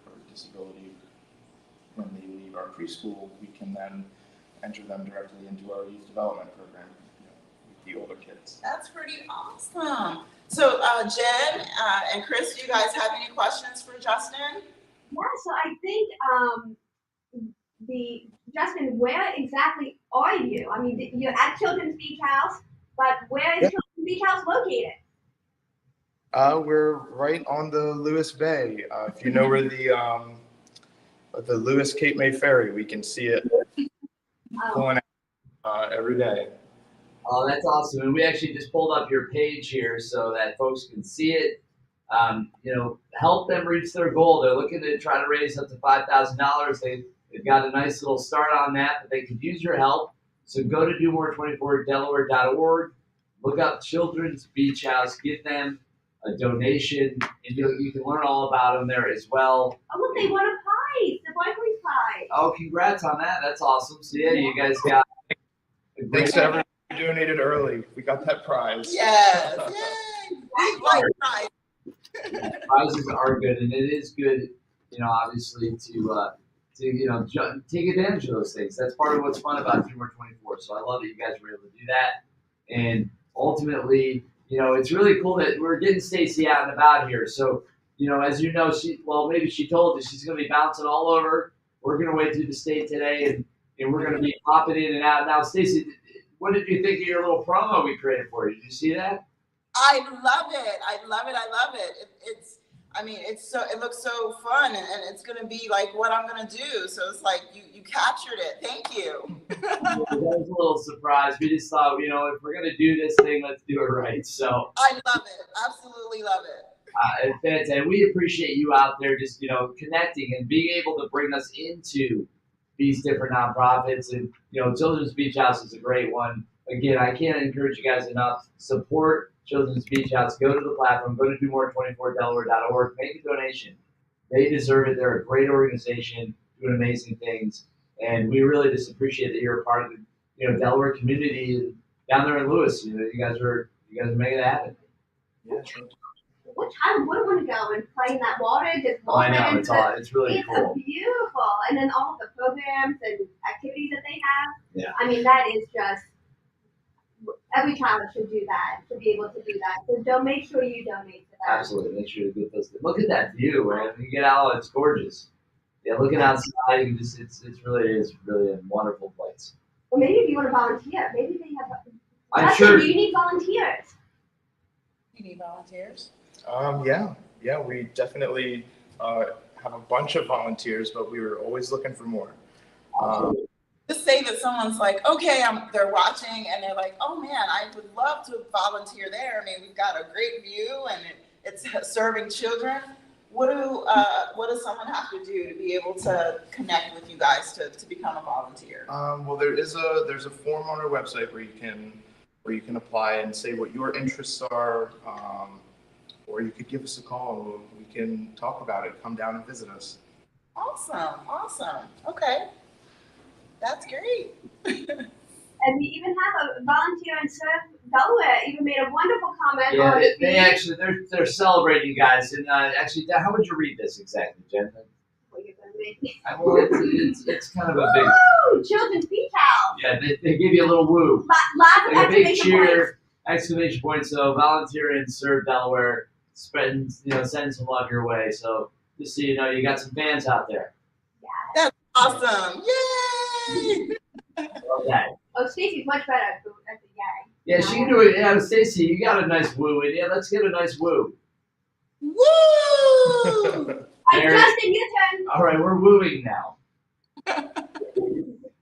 or disability when they leave our preschool, we can then enter them directly into our youth development program, with the older kids. That's pretty awesome. So Jen and Chris, do you guys have any questions for Justin? Yeah, so I think Justin, where exactly are you? I mean, you're at Children's Beach House, but where is Children's Beach House located? We're right on the Lewis Bay. If you know where the Lewis Cape May Ferry, we can see it going out every day. Oh, that's awesome. And we actually just pulled up your page here so that folks can see it. Help them reach their goal. They're looking to try to raise up to $5,000. They've got a nice little start on that, but they could use your help. So go to DoMore24Delaware.org, look up Children's Beach House, give them a donation, and you can learn all about them there as well. Oh, look, they won a prize, the Barclays Prize. Oh, congrats on that. That's awesome. So, yeah, you guys got a great Thanks to everyone who donated early. We got that prize. Yes, yay! Big white prize. Prizes are good, and it is good, obviously to take advantage of those things. That's part of what's fun about Dreamer 24. So I love that you guys were able to do that. And ultimately, it's really cool that we're getting Stacy out and about here. So, as you know, maybe she told you she's going to be bouncing all over. We're going to wait through the state today, and we're going to be popping in and out. Now, Stacy, what did you think of your little promo we created for you? Did you see that? I love it. I love it. It looks so fun, and it's gonna be like what I'm gonna do. So it's like you captured it. Thank you. That was a little surprise. We just thought, if we're gonna do this thing, let's do it right. So I love it. Absolutely love it. Fantastic. We appreciate you out there just connecting and being able to bring us into these different nonprofits. And Children's Beach House is a great one. Again, I can't encourage you guys enough. Support Children's Beach House. Go to the platform. Go to DoMore24Delaware.org. Make a donation. They deserve it. They're a great organization doing amazing things, and we really just appreciate that you're a part of the Delaware community down there in Lewis. You guys are making it happen. Yeah, sure. Which I would want to go and play in that water. Just Oh, I know. It's really cool. Beautiful, and then all of the programs and activities that they have. Yeah. I mean, that is just. Every child should do that, to be able to do that. So make sure you donate to that. Absolutely. Make sure to get those. Look at that view, man. You get out, it's gorgeous. Yeah, looking outside, you can just it's really a wonderful place. Well, maybe if you want to volunteer, maybe they have. I'm sure. Do you need volunteers? You need volunteers? Yeah, we definitely have a bunch of volunteers, but we were always looking for more. Just say that someone's like, okay, they're watching and they're like, oh man, I would love to volunteer there. I mean, we've got a great view and it's serving children. What does someone have to do to be able to connect with you guys to become a volunteer? Well, there's a form on our website where you can apply and say what your interests are, or you could give us a call and we can talk about it. Come down and visit us. Awesome. Okay. That's great. And we even have a volunteer in Surf Delaware even made a wonderful comment. Yeah, on they actually they're celebrating you guys. And actually, how would you read this exactly, Jen? Well, you're gonna make me. Well, it's kind of a big. Woo! Children's Beach House. Yeah, they give you a little woo. Lots of like a big exclamation cheer, points. exclamation point. So volunteer in Serve Delaware, sending some love your way. So just so you know, you got some fans out there. That's awesome. Yay! Love that. Oh, Stacy's much better at the yay. Yeah, she can do it. Yeah, Stacy, you got a nice woo in you. Let's get a nice woo. Woo! Justin, your turn. All right, we're wooing now.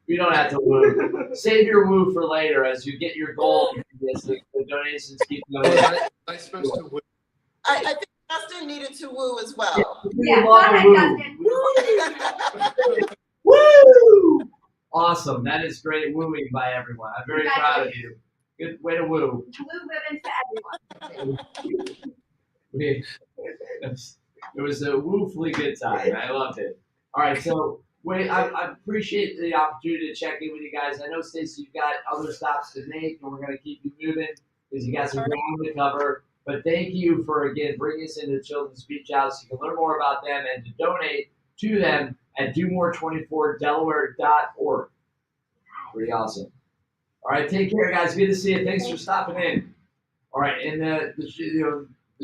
We don't have to woo. Save your woo for later as you get your goal. The donations keep going. Am I supposed to woo? I think Justin needed to woo as well. Yeah, go ahead, Justin. Woo! Awesome. That is great wooing by everyone. I'm very proud of you. Good way to woo. Blue ribbons to everyone. It was a woefully good time. I loved it. All right, so Wait, I appreciate the opportunity to check in with you guys. I know, Stacey, you've got other stops to make, and we're going to keep you moving because you got some ground to cover. But thank you for, again, bringing us into the Children's Beach House. You can learn more about them and to donate to them at domore24delaware.org. Pretty awesome. All right, take care, guys. Good to see you. Thanks for stopping in. All right, and the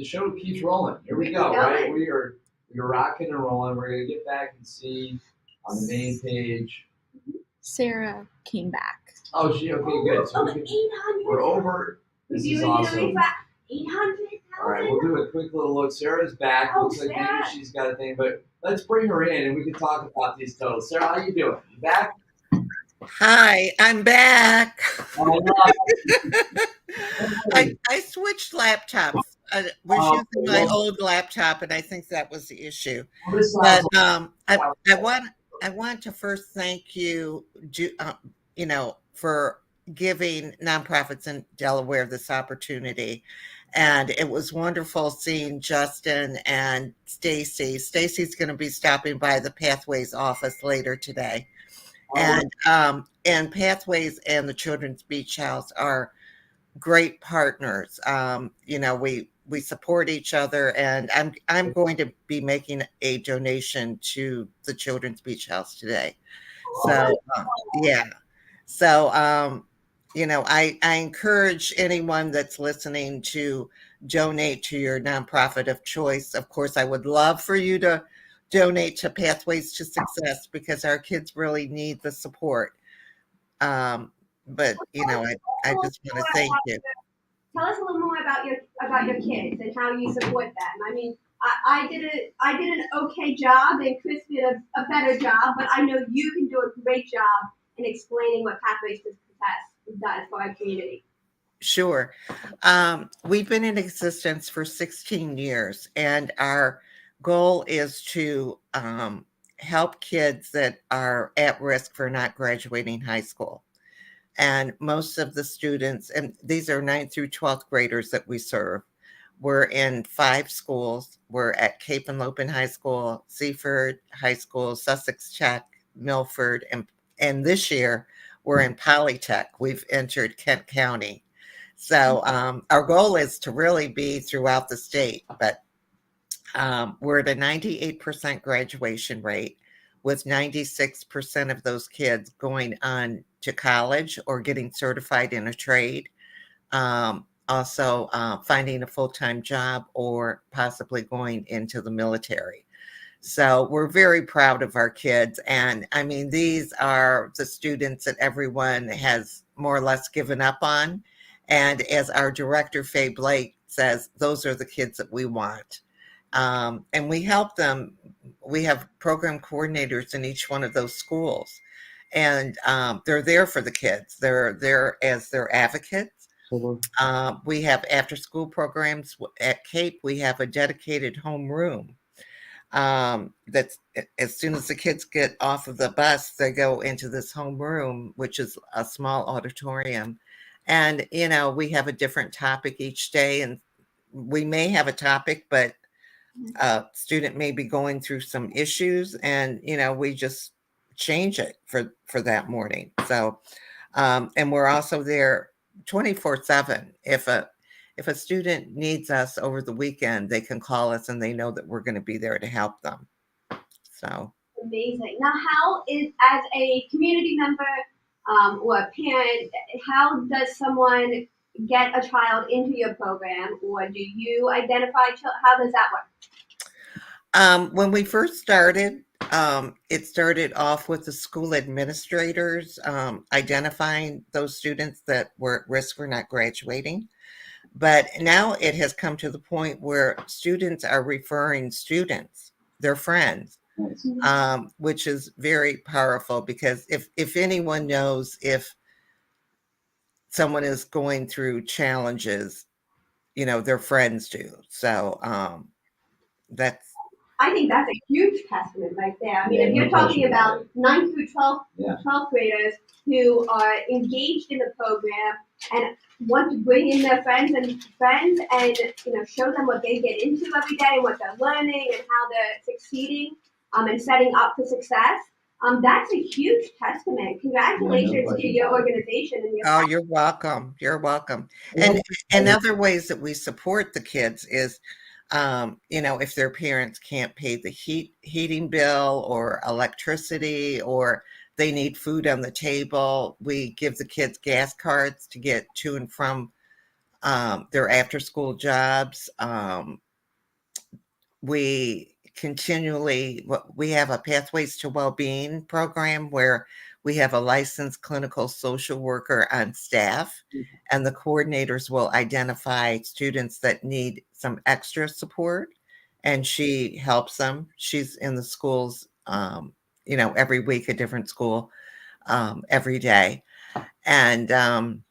show keeps rolling. Here we go, right? We're rocking and rolling. We're going to get back and see on the main page. Sarah came back. Oh, okay, good. So we're over. This is awesome. 800,000. All right, we'll do a quick little look. Sarah's back. Looks like maybe she's got a thing, but let's bring her in and we can talk about these totals. Sarah, how you doing? You back? Hi, I'm back. I switched laptops. I was using my old laptop, and I think that was the issue. But I want to first thank you, for giving nonprofits in Delaware this opportunity. And it was wonderful seeing Justin and Stacy. Stacy's going to be stopping by the Pathways office later today. And Pathways and the Children's Beach House are great partners. We support each other, and I'm going to be making a donation to the Children's Beach House today. So yeah. So I encourage anyone that's listening to donate to your nonprofit of choice. Of course, I would love for you to donate to Pathways to Success because our kids really need the support. But I just want to thank you. Tell us a little more about your kids and how you support them. I mean, I did an okay job, and Chris did a better job, but I know you can do a great job in explaining what Pathways to Success does for our community. Sure. We've been in existence for 16 years, and our goal is to help kids that are at risk for not graduating high school. And most of the students, and these are 9th through 12th graders that we serve, we're in 5 schools. We're at Cape and Lopin High School, Seaford High School, Sussex Check, Milford, and this year we're in Polytech. We've entered Kent County. So our goal is to really be throughout the state, but we're at a 98% graduation rate, with 96% of those kids going on to college or getting certified in a trade. Also finding a full-time job or possibly going into the military. So we're very proud of our kids. And I mean, these are the students that everyone has more or less given up on. And as our director, Faye Blake, says, those are the kids that we want. And we help them. We have program coordinators in each one of those schools. And they're there for the kids. They're there as their advocates. We have after-school programs at Cape. We have a dedicated homeroom. That's as soon as the kids get off of the bus, they go into this homeroom, which is a small auditorium. And, we have a different topic each day. And we may have a topic, but a student may be going through some issues, and, we just change it for that morning. So, and we're also there 24/7. If a student needs us over the weekend, they can call us and they know that we're going to be there to help them. So amazing. Now, how is, as a community member or a parent, how does someone get a child into your program, or do you identify how does that work? When we first started, it started off with the school administrators identifying those students that were at risk for not graduating. But now it has come to the point where students are referring students, their friends, which is very powerful, because if anyone knows if someone is going through challenges, their friends do. So I think that's a huge testament right there. I mean, if you're talking about 9th through 12th graders who are engaged in the program and want to bring in their friends and show them what they get into every day and what they're learning and how they're succeeding and setting up for success. That's a huge testament. Congratulations to your organization and your. Oh, you're welcome. You're welcome. And other ways that we support the kids is, if their parents can't pay the heating bill or electricity, or they need food on the table, we give the kids gas cards to get to and from their after school jobs. We have a Pathways to Wellbeing program where we have a licensed clinical social worker on staff, and the coordinators will identify students that need some extra support, and she helps them. She's in the schools, every week, a different school, every day. And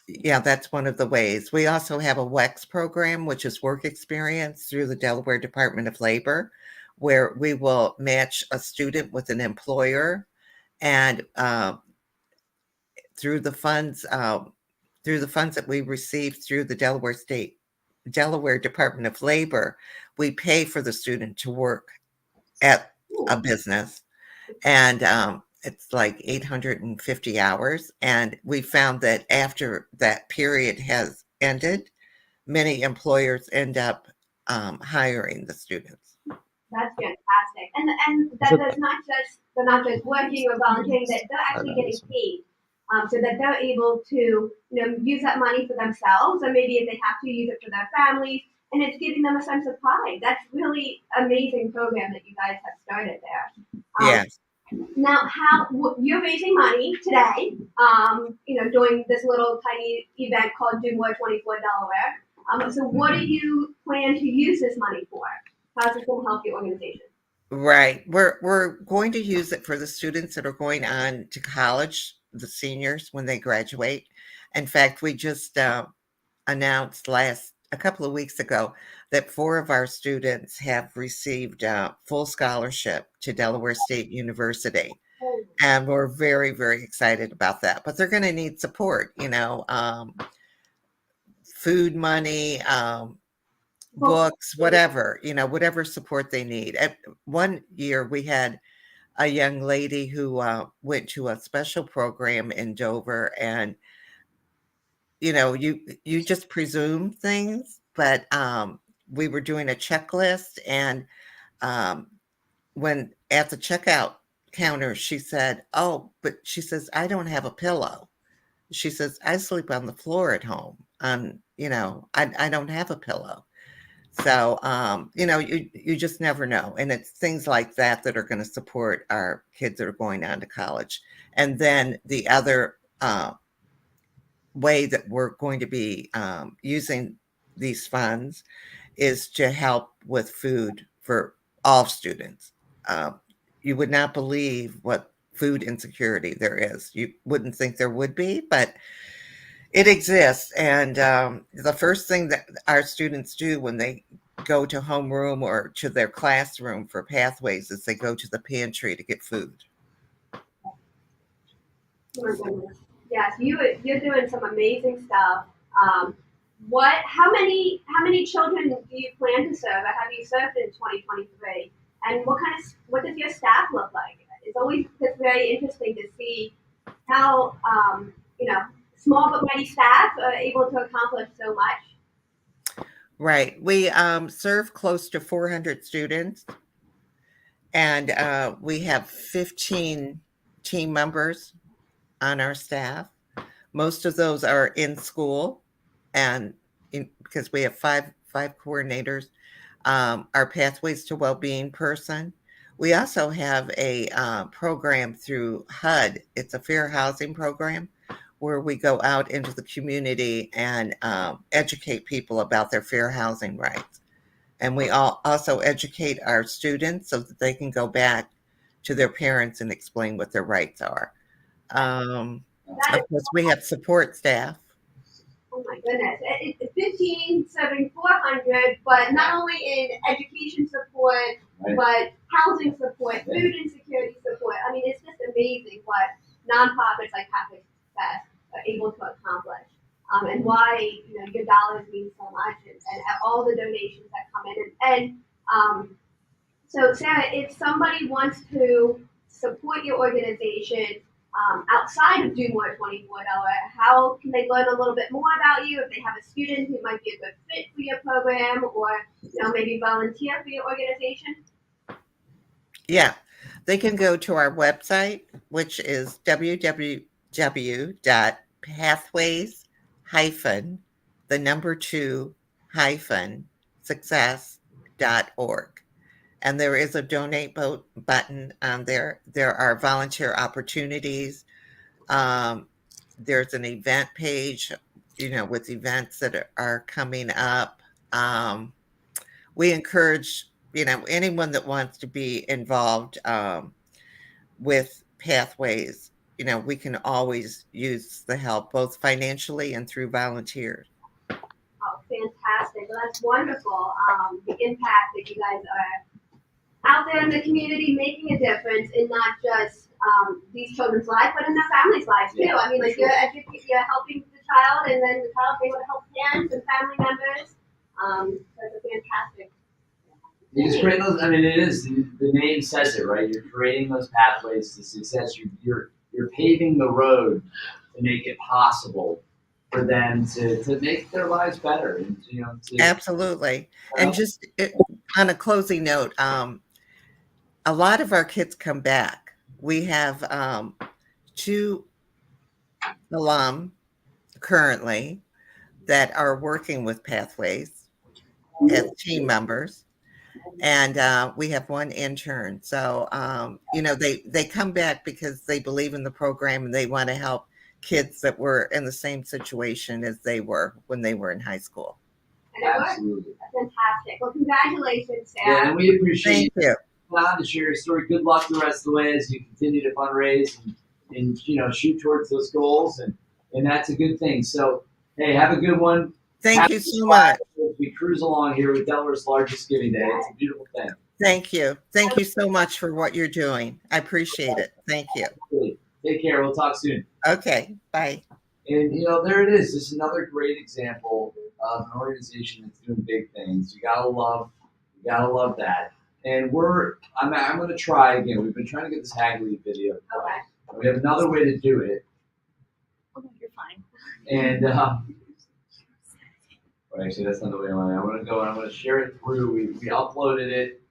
yeah, that's one of the ways. We also have a WEX program, which is work experience through the Delaware Department of Labor, where we will match a student with an employer, and through the funds that we receive through the Delaware Department of Labor, we pay for the student to work at a business, and it's like 850 hours. And we found that after that period has ended, many employers end up hiring the students. That's fantastic. And that they're not just working or volunteering, that they're actually getting paid. So that they're able to, use that money for themselves, or maybe if they have to, use it for their families, and it's giving them a sense of pride. That's really amazing program that you guys have started there. Yes. Now, you're raising money today, doing this little tiny event called Do More 24 Delaware. So what do you plan to use this money for? How's it going to help your organization? Right. We're going to use it for the students that are going on to college, the seniors, when they graduate. In fact, we just announced a couple of weeks ago that 4 of our students have received full scholarship to Delaware State University. And we're very, very excited about that. But they're going to need support, food money, books, whatever, whatever support they need. One year we had a young lady who went to a special program in Dover, and you just presume things, but we were doing a checklist, and when at the checkout counter, she said, she says, I don't have a pillow. She says, I sleep on the floor at home. I don't have a pillow. So, you just never know. And it's things like that that are going to support our kids that are going on to college. And then the other way that we're going to be using these funds is to help with food for all students. You would not believe what food insecurity there is. You wouldn't think there would be, but it exists. And the first thing that our students do when they go to homeroom or to their classroom for Pathways is they go to the pantry to get food. Oh my goodness. Yes, you're doing some amazing stuff. How many children do you plan to serve, or have you served in 2023? And what does your staff look like? It's always just very interesting to see how small but mighty staff are able to accomplish so much. Right. We serve close to 400 students, and we have 15 team members on our staff. Most of those are in school, and because we have five coordinators, our Pathways to Wellbeing person. We also have a program through HUD. It's a fair housing program where we go out into the community and educate people about their fair housing rights. And we also educate our students so that they can go back to their parents and explain what their rights are. Of course, we have support staff. Oh my goodness. It's 15, serving 400, but not only in education support, but housing support, food insecurity support. I mean, it's just amazing what nonprofits like Catholic Success are able to accomplish. And why your dollars mean so much, and all the donations that come in. And so, Sarah, if somebody wants to support your organization outside of Do More 24 Delaware? How can they learn a little bit more about you if they have a student who might be a good fit for your program, or maybe volunteer for your organization? Yeah, they can go to our website, which is www.pathways-2-success.org. And there is a donate button on there. There are volunteer opportunities. There's an event page, with events that are coming up. We encourage, anyone that wants to be involved with Pathways. We can always use the help, both financially and through volunteers. Oh, fantastic. Well, that's wonderful. The impact that you guys are out there in the community making a difference in not just these children's lives, but in their families' lives too. Yeah, I mean, like sure. you're helping the child, and then the child's able to help parents and family members. That's a fantastic. You just create those. I mean, it is the name says it, right? You're creating those pathways to success. You're paving the road to make it possible for them to make their lives better. And, Absolutely. And just on a closing note, a lot of our kids come back. We have 2 alum currently that are working with Pathways as team members. And we have 1 intern. So, they come back because they believe in the program and they want to help kids that were in the same situation as they were when they were in high school. Absolutely. That's fantastic. Well, congratulations, Sarah. Yeah, and we appreciate Thank you. to share your story. Good luck the rest of the way as you continue to fundraise and shoot towards those goals, and that's a good thing. So, hey, have a good one. Thank you so much. We cruise along here with Delaware's largest giving day. It's a beautiful thing. Thank you. Thank you so much for what you're doing. I appreciate it. Thank you. Take care. We'll talk soon. Okay. Bye. And there it is. This is another great example of an organization that's doing big things. You gotta love that. And I'm gonna try again. We've been trying to get this Hagley video. Okay. We have another way to do it. Oh, you're fine. And well, actually, that's not the way I want it. I'm gonna go and I'm gonna share it through. We uploaded it,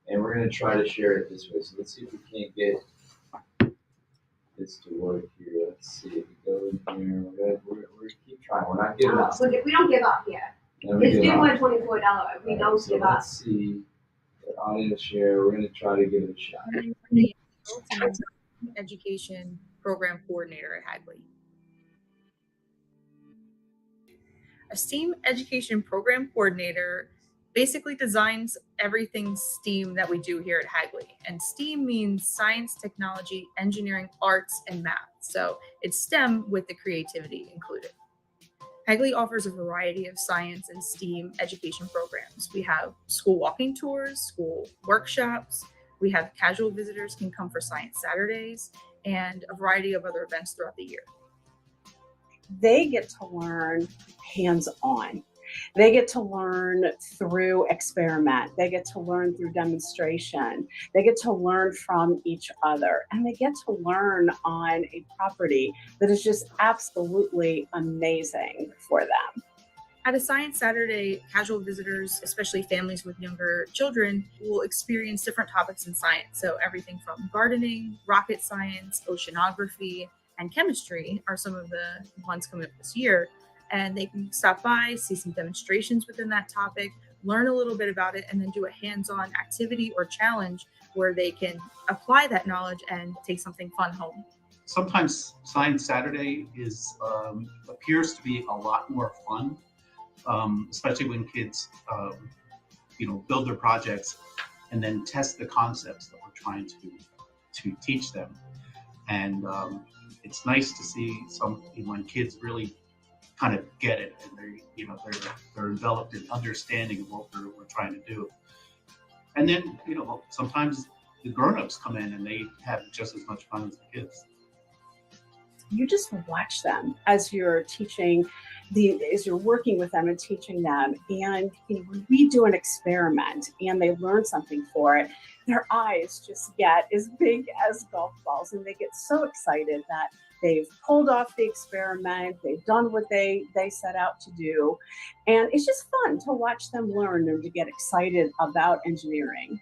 and we're gonna try to share it this way. So let's see if we can't get this to work here. Let's see if we go in here. We're keep trying. We're not giving up. We don't give up here. It's Do More 24 Delaware. We don't give up. Let's see the audio share. We're gonna try to give it a shot. Education program coordinator at Hagley. A STEAM education program coordinator basically designs everything STEAM that we do here at Hagley. And STEAM means science, technology, engineering, arts, and math. So it's STEM with the creativity included. Hagley offers a variety of science and STEAM education programs. We have school walking tours, school workshops. We have casual visitors can come for Science Saturdays, and a variety of other events throughout the year. They get to learn hands-on. They get to learn through experiment. They get to learn through demonstration. They get to learn from each other, and they get to learn on a property that is just absolutely amazing for them. At a Science Saturday, casual visitors, especially families with younger children, will experience different topics in science. So everything from gardening, rocket science, oceanography, and chemistry are some of the ones coming up this year. And they can stop by, see some demonstrations within that topic, learn a little bit about it, and then do a hands-on activity or challenge where they can apply that knowledge and take something fun home. Sometimes Science Saturday appears to be a lot more fun, especially when kids, build their projects and then test the concepts that we're trying to teach them. And it's nice to see when kids really kind of get it, and they're enveloped in understanding of what we're trying to do. And then sometimes the grown-ups come in and they have just as much fun as the kids. You just watch them as you're teaching, as you're working with them and teaching them. And when we do an experiment and they learn something for it, their eyes just get as big as golf balls, and they get so excited that they've pulled off the experiment, they've done what they set out to do, and it's just fun to watch them learn and to get excited about engineering.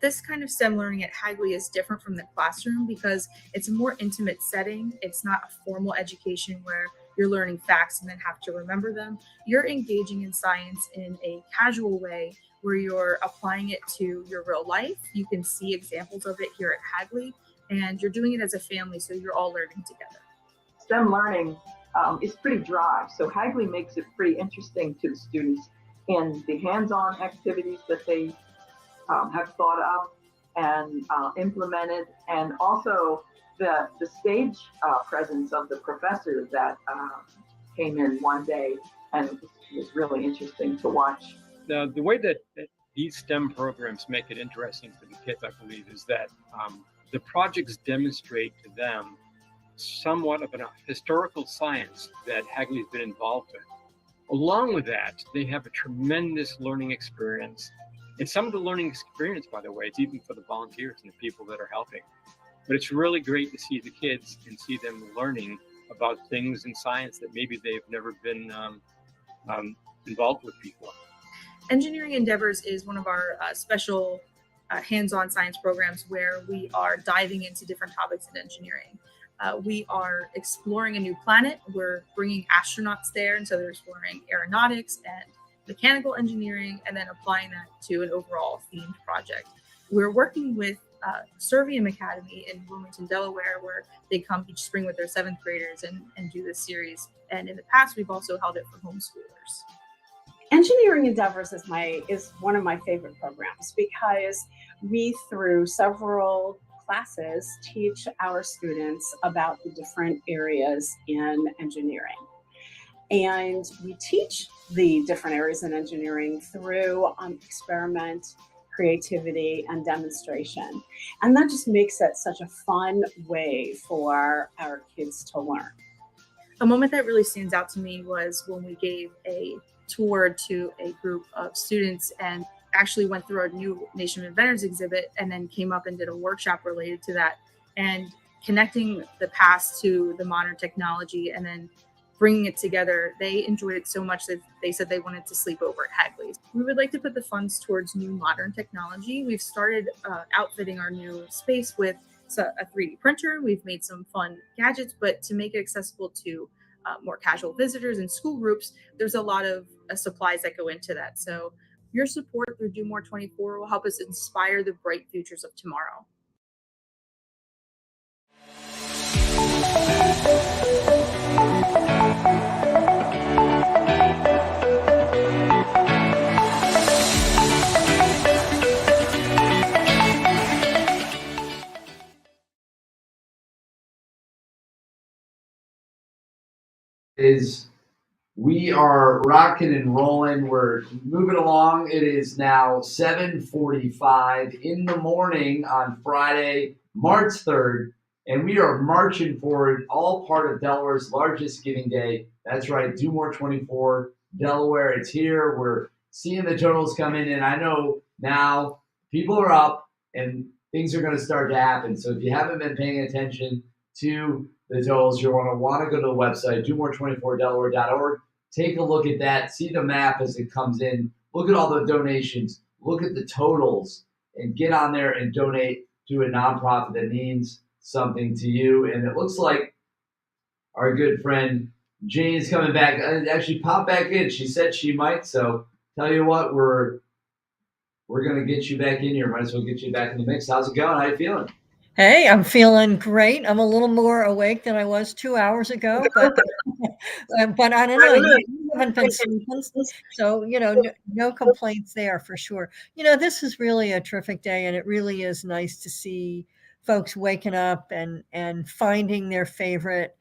This kind of STEM learning at Hagley is different from the classroom because it's a more intimate setting. It's not a formal education where you're learning facts and then have to remember them. You're engaging in science in a casual way where you're applying it to your real life. You can see examples of it here at Hagley, and you're doing it as a family, so you're all learning together. STEM learning is pretty dry, so Hagley makes it pretty interesting to the students in the hands-on activities that they have thought up and implemented, and also the stage presence of the professor that came in one day, and it was really interesting to watch. The way that these STEM programs make it interesting for the kids, I believe, is that the projects demonstrate to them somewhat of a historical science that Hagley's been involved with. Along with that, they have a tremendous learning experience. And some of the learning experience, by the way, it's even for the volunteers and the people that are helping. But it's really great to see the kids and see them learning about things in science that maybe they've never been involved with before. Engineering Endeavors is one of our special hands-on science programs where we are diving into different topics in engineering. We are exploring a new planet. We're bringing astronauts there, and so they're exploring aeronautics and mechanical engineering, and then applying that to an overall themed project. We're working with Servium Academy in Wilmington, Delaware, where they come each spring with their 7th graders and do this series. And in the past, we've also held it for homeschoolers. Engineering Endeavors is one of my favorite programs because we, through several classes, teach our students about the different areas in engineering. And we teach the different areas in engineering through experiment, creativity, and demonstration. And that just makes it such a fun way for our kids to learn. A moment that really stands out to me was when we gave a tour to a group of students and actually went through our new Nation of Inventors exhibit and then came up and did a workshop related to that, and connecting the past to the modern technology and then bringing it together. They enjoyed it so much that they said they wanted to sleep over at Hagley's. We would like to put the funds towards new modern technology. We've started outfitting our new space with a 3D printer. We've made some fun gadgets, but to make it accessible to more casual visitors and school groups, there's a lot of supplies that go into that. So your support through Do More 24 will help us inspire the bright futures of tomorrow. We are rocking and rolling. We're moving along. It is now 7:45 in the morning on Friday, March 3rd, and we are marching forward, all part of Delaware's largest giving day. That's right, Do More 24 Delaware. It's here. We're seeing the totals come in, and I know now people are up and things are going to start to happen. So if you haven't been paying attention to the totals, you're going to want to go to the website, do-more24delaware.org. Take a look at that. See the map as it comes in. Look at all the donations. Look at the totals and get on there and donate to a nonprofit that means something to you. And it looks like our good friend Jane is coming back. Actually, pop back in. She said she might. So tell you what, we're going to get you back in here. Might as well get you back in the mix. How's it going? How you feeling? Hey, I'm feeling great. I'm a little more awake than I was 2 hours ago, but but I don't know. You haven't been sleeping, so no complaints there for sure. This is really a terrific day, and it really is nice to see folks waking up and finding their favorite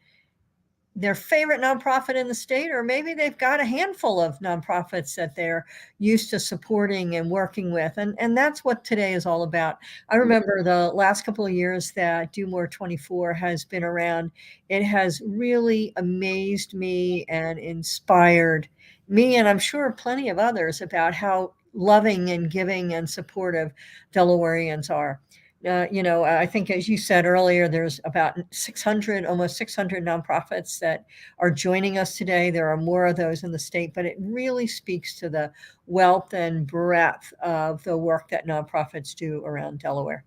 nonprofit in the state, or maybe they've got a handful of nonprofits that they're used to supporting and working with. And that's what today is all about. I remember the last couple of years that Do More 24 has been around. It has really amazed me and inspired me, and I'm sure plenty of others, about how loving and giving and supportive Delawareans are. I think, as you said earlier, there's about 600, almost 600 nonprofits that are joining us today. There are more of those in the state, but it really speaks to the wealth and breadth of the work that nonprofits do around Delaware.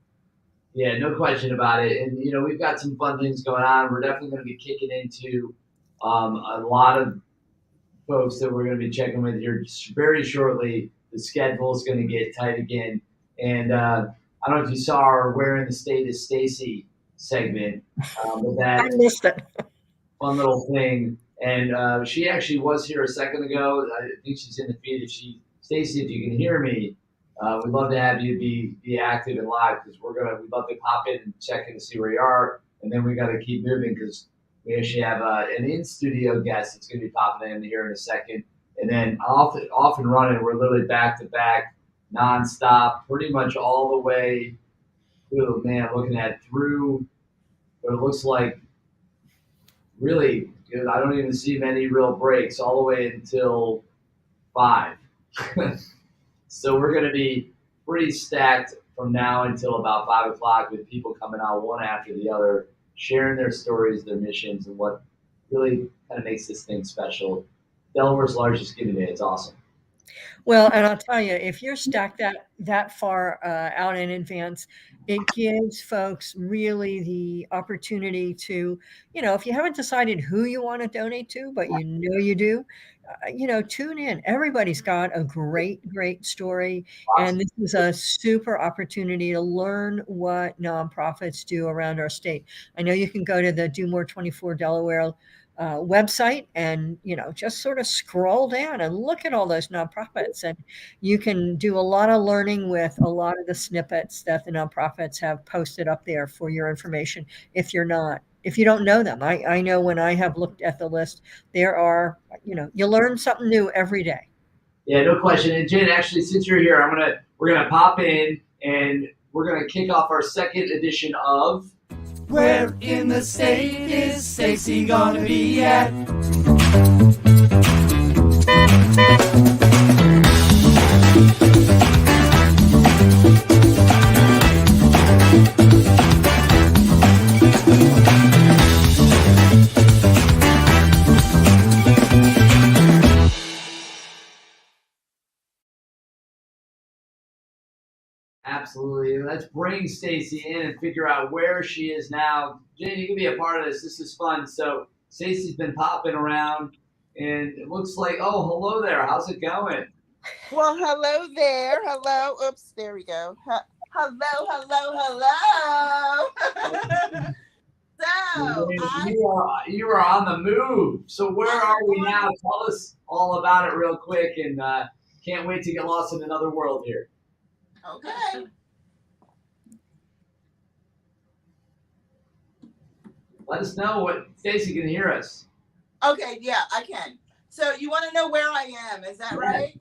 Yeah, no question about it. And, we've got some fun things going on. We're definitely going to be kicking into a lot of folks that we're going to be checking with here very shortly. The schedule is going to get tight again. And I don't know if you saw our Where in the State is Stacy segment, but that I missed it. Fun little thing. And she actually was here a second ago. I think she's in the feed. Stacy, if you can hear me, we'd love to have you be active and live because we'd love to pop in and check in to see where you are. And then we got to keep moving because we actually have an in-studio guest that's going to be popping in here in a second. And then off and running, we're literally back-to-back, nonstop, pretty much all the way through what it looks like. Really, I don't even see many real breaks all the way until 5. So we're going to be pretty stacked from now until about 5 o'clock with people coming out one after the other, sharing their stories, their missions, and what really kind of makes this thing special. Delaware's largest giving day. It's awesome. Well, and I'll tell you, if you're stacked that far out in advance, it gives folks really the opportunity to, if you haven't decided who you want to donate to, but you do, tune in. Everybody's got a great story. Awesome. And this is a super opportunity to learn what nonprofits do around our state. I know you can go to the Do More 24 Delaware website and just sort of scroll down and look at all those nonprofits, and you can do a lot of learning with a lot of the snippets that the nonprofits have posted up there for your information. If you don't know them, I know when I have looked at the list, there are, you learn something new every day. Yeah, no question. And Jen, actually, since you're here, we're gonna pop in and we're gonna kick off our second edition of Where in the state is Stacy gonna be at? Absolutely. Let's bring Stacy in and figure out where she is now. Jen, you can be a part of this. This is fun. So Stacy's been popping around, and it looks like, oh, hello there. How's it going? Well, hello there. Hello. Oops, there we go. Hello. You are on the move. So where are we now? Tell us all about it real quick, and can't wait to get lost in another world here. Okay. Let us know what Stacy can hear us. Okay, yeah, I can. So you want to know where I am, is that right?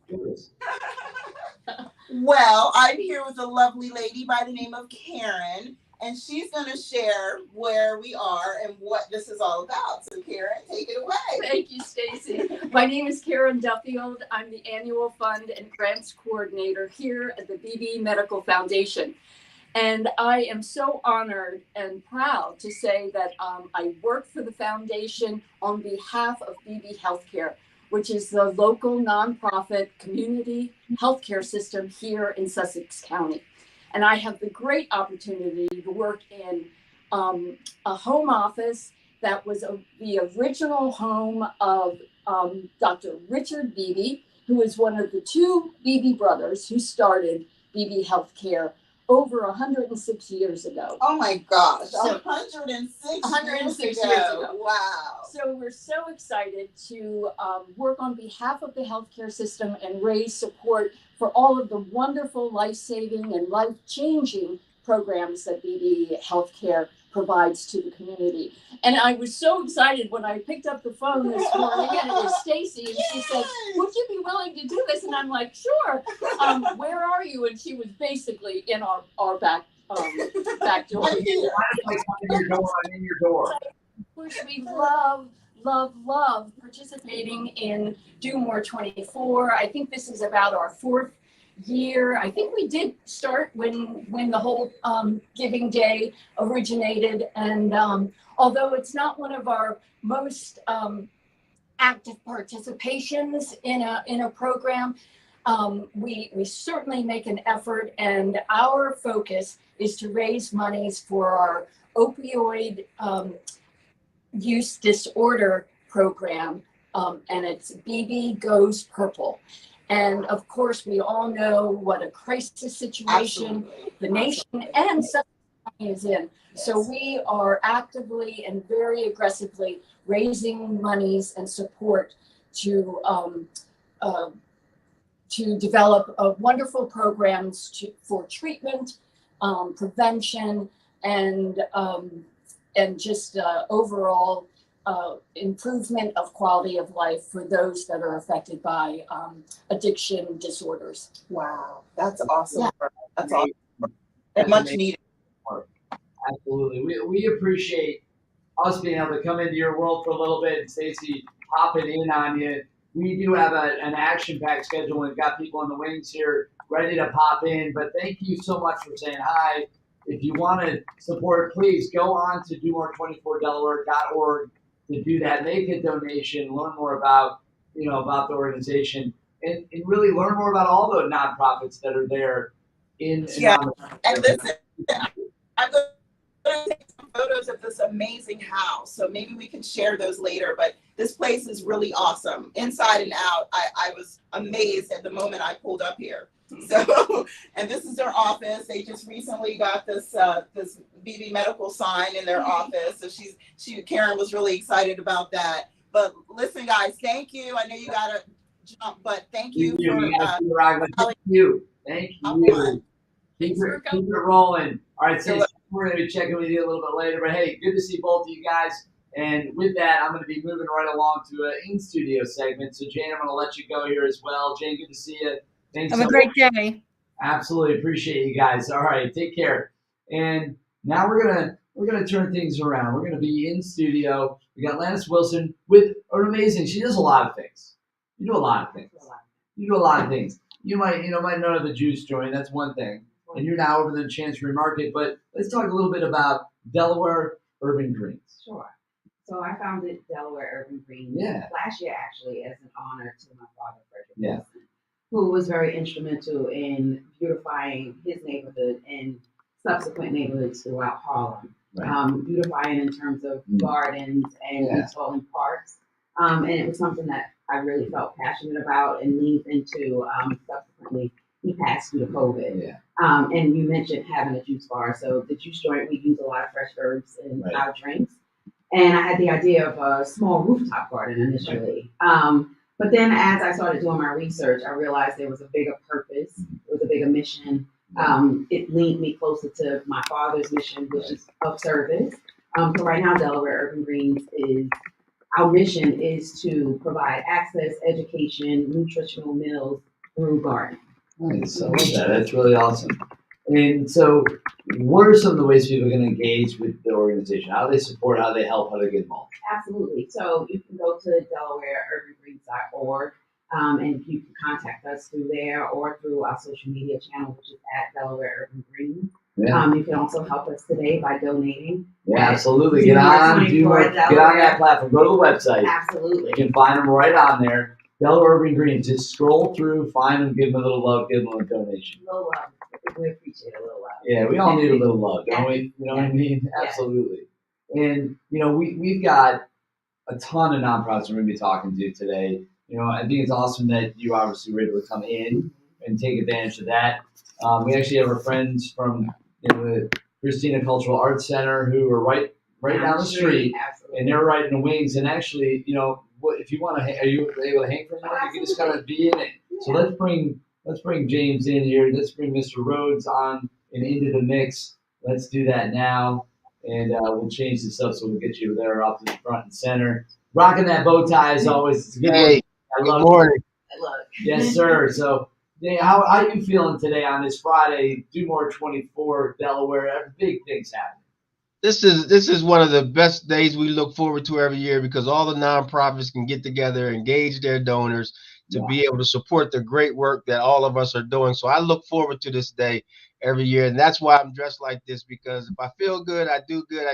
Well, I'm here with a lovely lady by the name of Karen, and she's going to share where we are and what this is all about. So Karen, take it away. Thank you, Stacy. My name is Karen Duffield. I'm the Annual Fund and Grants Coordinator here at the BB Medical Foundation. And I am so honored and proud to say that I work for the foundation on behalf of BB Healthcare, which is the local nonprofit community healthcare system here in Sussex County. And I have the great opportunity to work in a home office that was the original home of Dr. Richard Beebe, who is one of the 2 Beebe brothers who started BB Healthcare over 106 years ago. Oh my gosh, So, 106 years ago. Wow. So we're so excited to work on behalf of the healthcare system and raise support for all of the wonderful life-saving and life-changing programs that BB Healthcare provides to the community. And I was so excited when I picked up the phone this morning and it was Stacy, and she said, would you be willing to do this? And I'm like, sure. Where are you? And she was basically in our back door. I'm in your door. Which we love participating in Do More 24. I think this is about our 4th year. I think we did start when the whole Giving Day originated, and although it's not one of our most active participations in a program, we certainly make an effort, and our focus is to raise monies for our opioid use disorder program, and it's BB Goes Purple. And of course, we all know what a crisis situation the nation and society is in. So we are actively and very aggressively raising monies and support to develop wonderful programs for treatment, prevention, and just overall improvement of quality of life for those that are affected by addiction disorders. Wow, that's awesome. Yeah. That's awesome. And much needed. Absolutely. We appreciate us being able to come into your world for a little bit, and Stacey popping in on you. We do have an action-packed schedule. We've got people in the wings here ready to pop in, but thank you so much for saying hi. If you want to support, please go on to do-more24delaware.org to do that. Make a donation, learn more about the organization, and really learn more about all the nonprofits that are there in And listen, I'm going to take some photos of this amazing house, so maybe we can share those later, but this place is really awesome inside and out. I was amazed at the moment I pulled up here. So, and this is their office. They just recently got this this BB medical sign in their office. So Karen was really excited about that. But listen, guys, thank you. I know you gotta jump, but thank you Thank you. Keep it rolling. All right, Stacey, we're going to be checking with you a little bit later. But hey, good to see both of you guys. And with that, I'm going to be moving right along to an in-studio segment. So Jane, I'm going to let you go here as well. Jane, good to see you. Thanks. Have a great day. Absolutely appreciate you guys. All right, take care. And now we're gonna turn things around. We're gonna be in studio. We got Lannis Wilson with an amazing. She does a lot of things. You do a lot of things. You might know the juice joint. That's one thing. And you're now over the Chancery Market. But let's talk a little bit about Delaware Urban Greens. Sure. So I founded Delaware Urban Greens last year, actually, as an honor to my father, Frederick Wilson, who was very instrumental in beautifying his neighborhood and subsequent neighborhoods throughout Harlem. Beautifying in terms of gardens and installing parks. And it was something that I really felt passionate about and leaned into. Subsequently, he passed due to COVID. And you mentioned having a juice bar. So the juice joint, we use a lot of fresh herbs in our drinks. And I had the idea of a small rooftop garden initially. But then as I started doing my research, I realized there was a bigger purpose, there was a bigger mission. It leaned me closer to my father's mission, which is of service. So right now, Delaware Urban Greens our mission is to provide access, education, nutritional meals through gardening. Nice, I love that. That's really awesome. And so, what are some of the ways people can engage with the organization? How do they support? How do they help? How do they get involved? Absolutely. So you can go to DelawareUrbanGreens.org, and you can contact us through there or through our social media channel, which is at Delaware Urban Greens. You can also help us today by donating. Absolutely. Get on that platform. Go to the website. Absolutely. You can find them right on there. Delaware Urban Greens. Just scroll through, find them, give them a little love, give them a donation. A little love. We appreciate a little love. Yeah, we all need a little love, don't we? You know what I mean? Absolutely. And, we've got a ton of nonprofits we're going to be talking to today. I think it's awesome that you obviously were able to come in and take advantage of that. We actually have our friends from the Christina Cultural Arts Center who are right down the street. Absolutely. And they're right in the wings. And actually, if you want to, are you able to hang for a minute? You can just kind of be in it. So let's bring James in here. Let's bring Mr. Rhodes on and into the mix. Let's do that now. And we'll change this up so we'll get you there up to the front and center. Rocking that bow tie as always. It's a good Hey, good morning. I love it. Yes, sir. So, how are you feeling today on this Friday? Do More 24 Delaware. Big things happening. This is one of the best days we look forward to every year because all the nonprofits can get together, engage their donors, to be able to support the great work that all of us are doing. So I look forward to this day every year. And that's why I'm dressed like this, because if I feel good, I do good,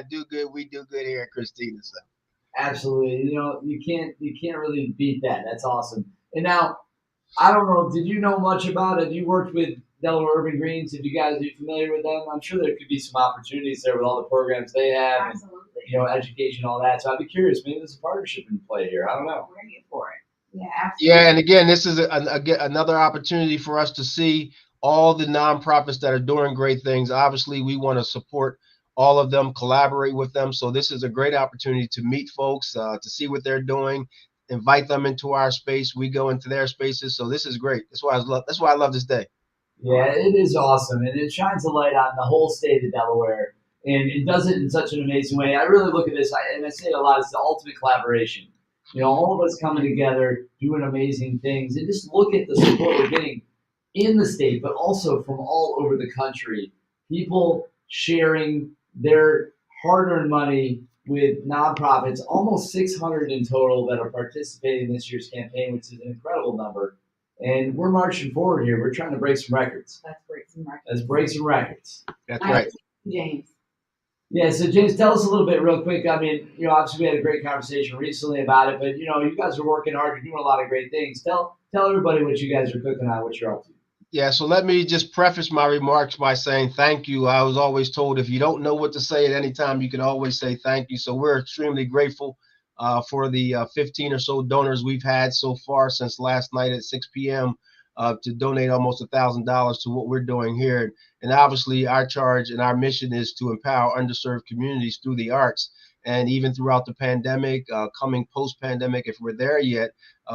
we do good here at Christina. So. Absolutely. You can't really beat that. That's awesome. And now, I don't know, did you know much about it? You worked with Delaware Urban Greens. Are you familiar with them? I'm sure there could be some opportunities there with all the programs they have. Absolutely. And, education, all that. So I'd be curious. Maybe there's a partnership in play here. I don't know. We're here for it. Yeah, absolutely. Yeah, and again, this is another opportunity for us to see all the nonprofits that are doing great things. Obviously, we want to support all of them, collaborate with them. So this is a great opportunity to meet folks, to see what they're doing, invite them into our space. We go into their spaces. So this is great. That's why I love this day. Yeah, it is awesome, and it shines a light on the whole state of Delaware, and it does it in such an amazing way. I really look at this, and I say it a lot, it's the ultimate collaboration. All of us coming together, doing amazing things, and just look at the support we're getting in the state, but also from all over the country. People sharing their hard-earned money with nonprofits, almost 600 in total that are participating in this year's campaign, which is an incredible number. And we're marching forward here. We're trying to break some records. Let's break some records. Let's break some records. That's right. James. Yeah, so James, tell us a little bit real quick. I mean, obviously we had a great conversation recently about it, but you guys are working hard. You're doing a lot of great things. Tell everybody what you guys are cooking on, what you're up to. Yeah, so let me just preface my remarks by saying thank you. I was always told if you don't know what to say at any time, you can always say thank you. So we're extremely grateful for the 15 or so donors we've had so far since last night at 6 p.m. To donate almost $1,000 to what we're doing here. And obviously our charge and our mission is to empower underserved communities through the arts. And even throughout the pandemic, coming post-pandemic, if we're there yet,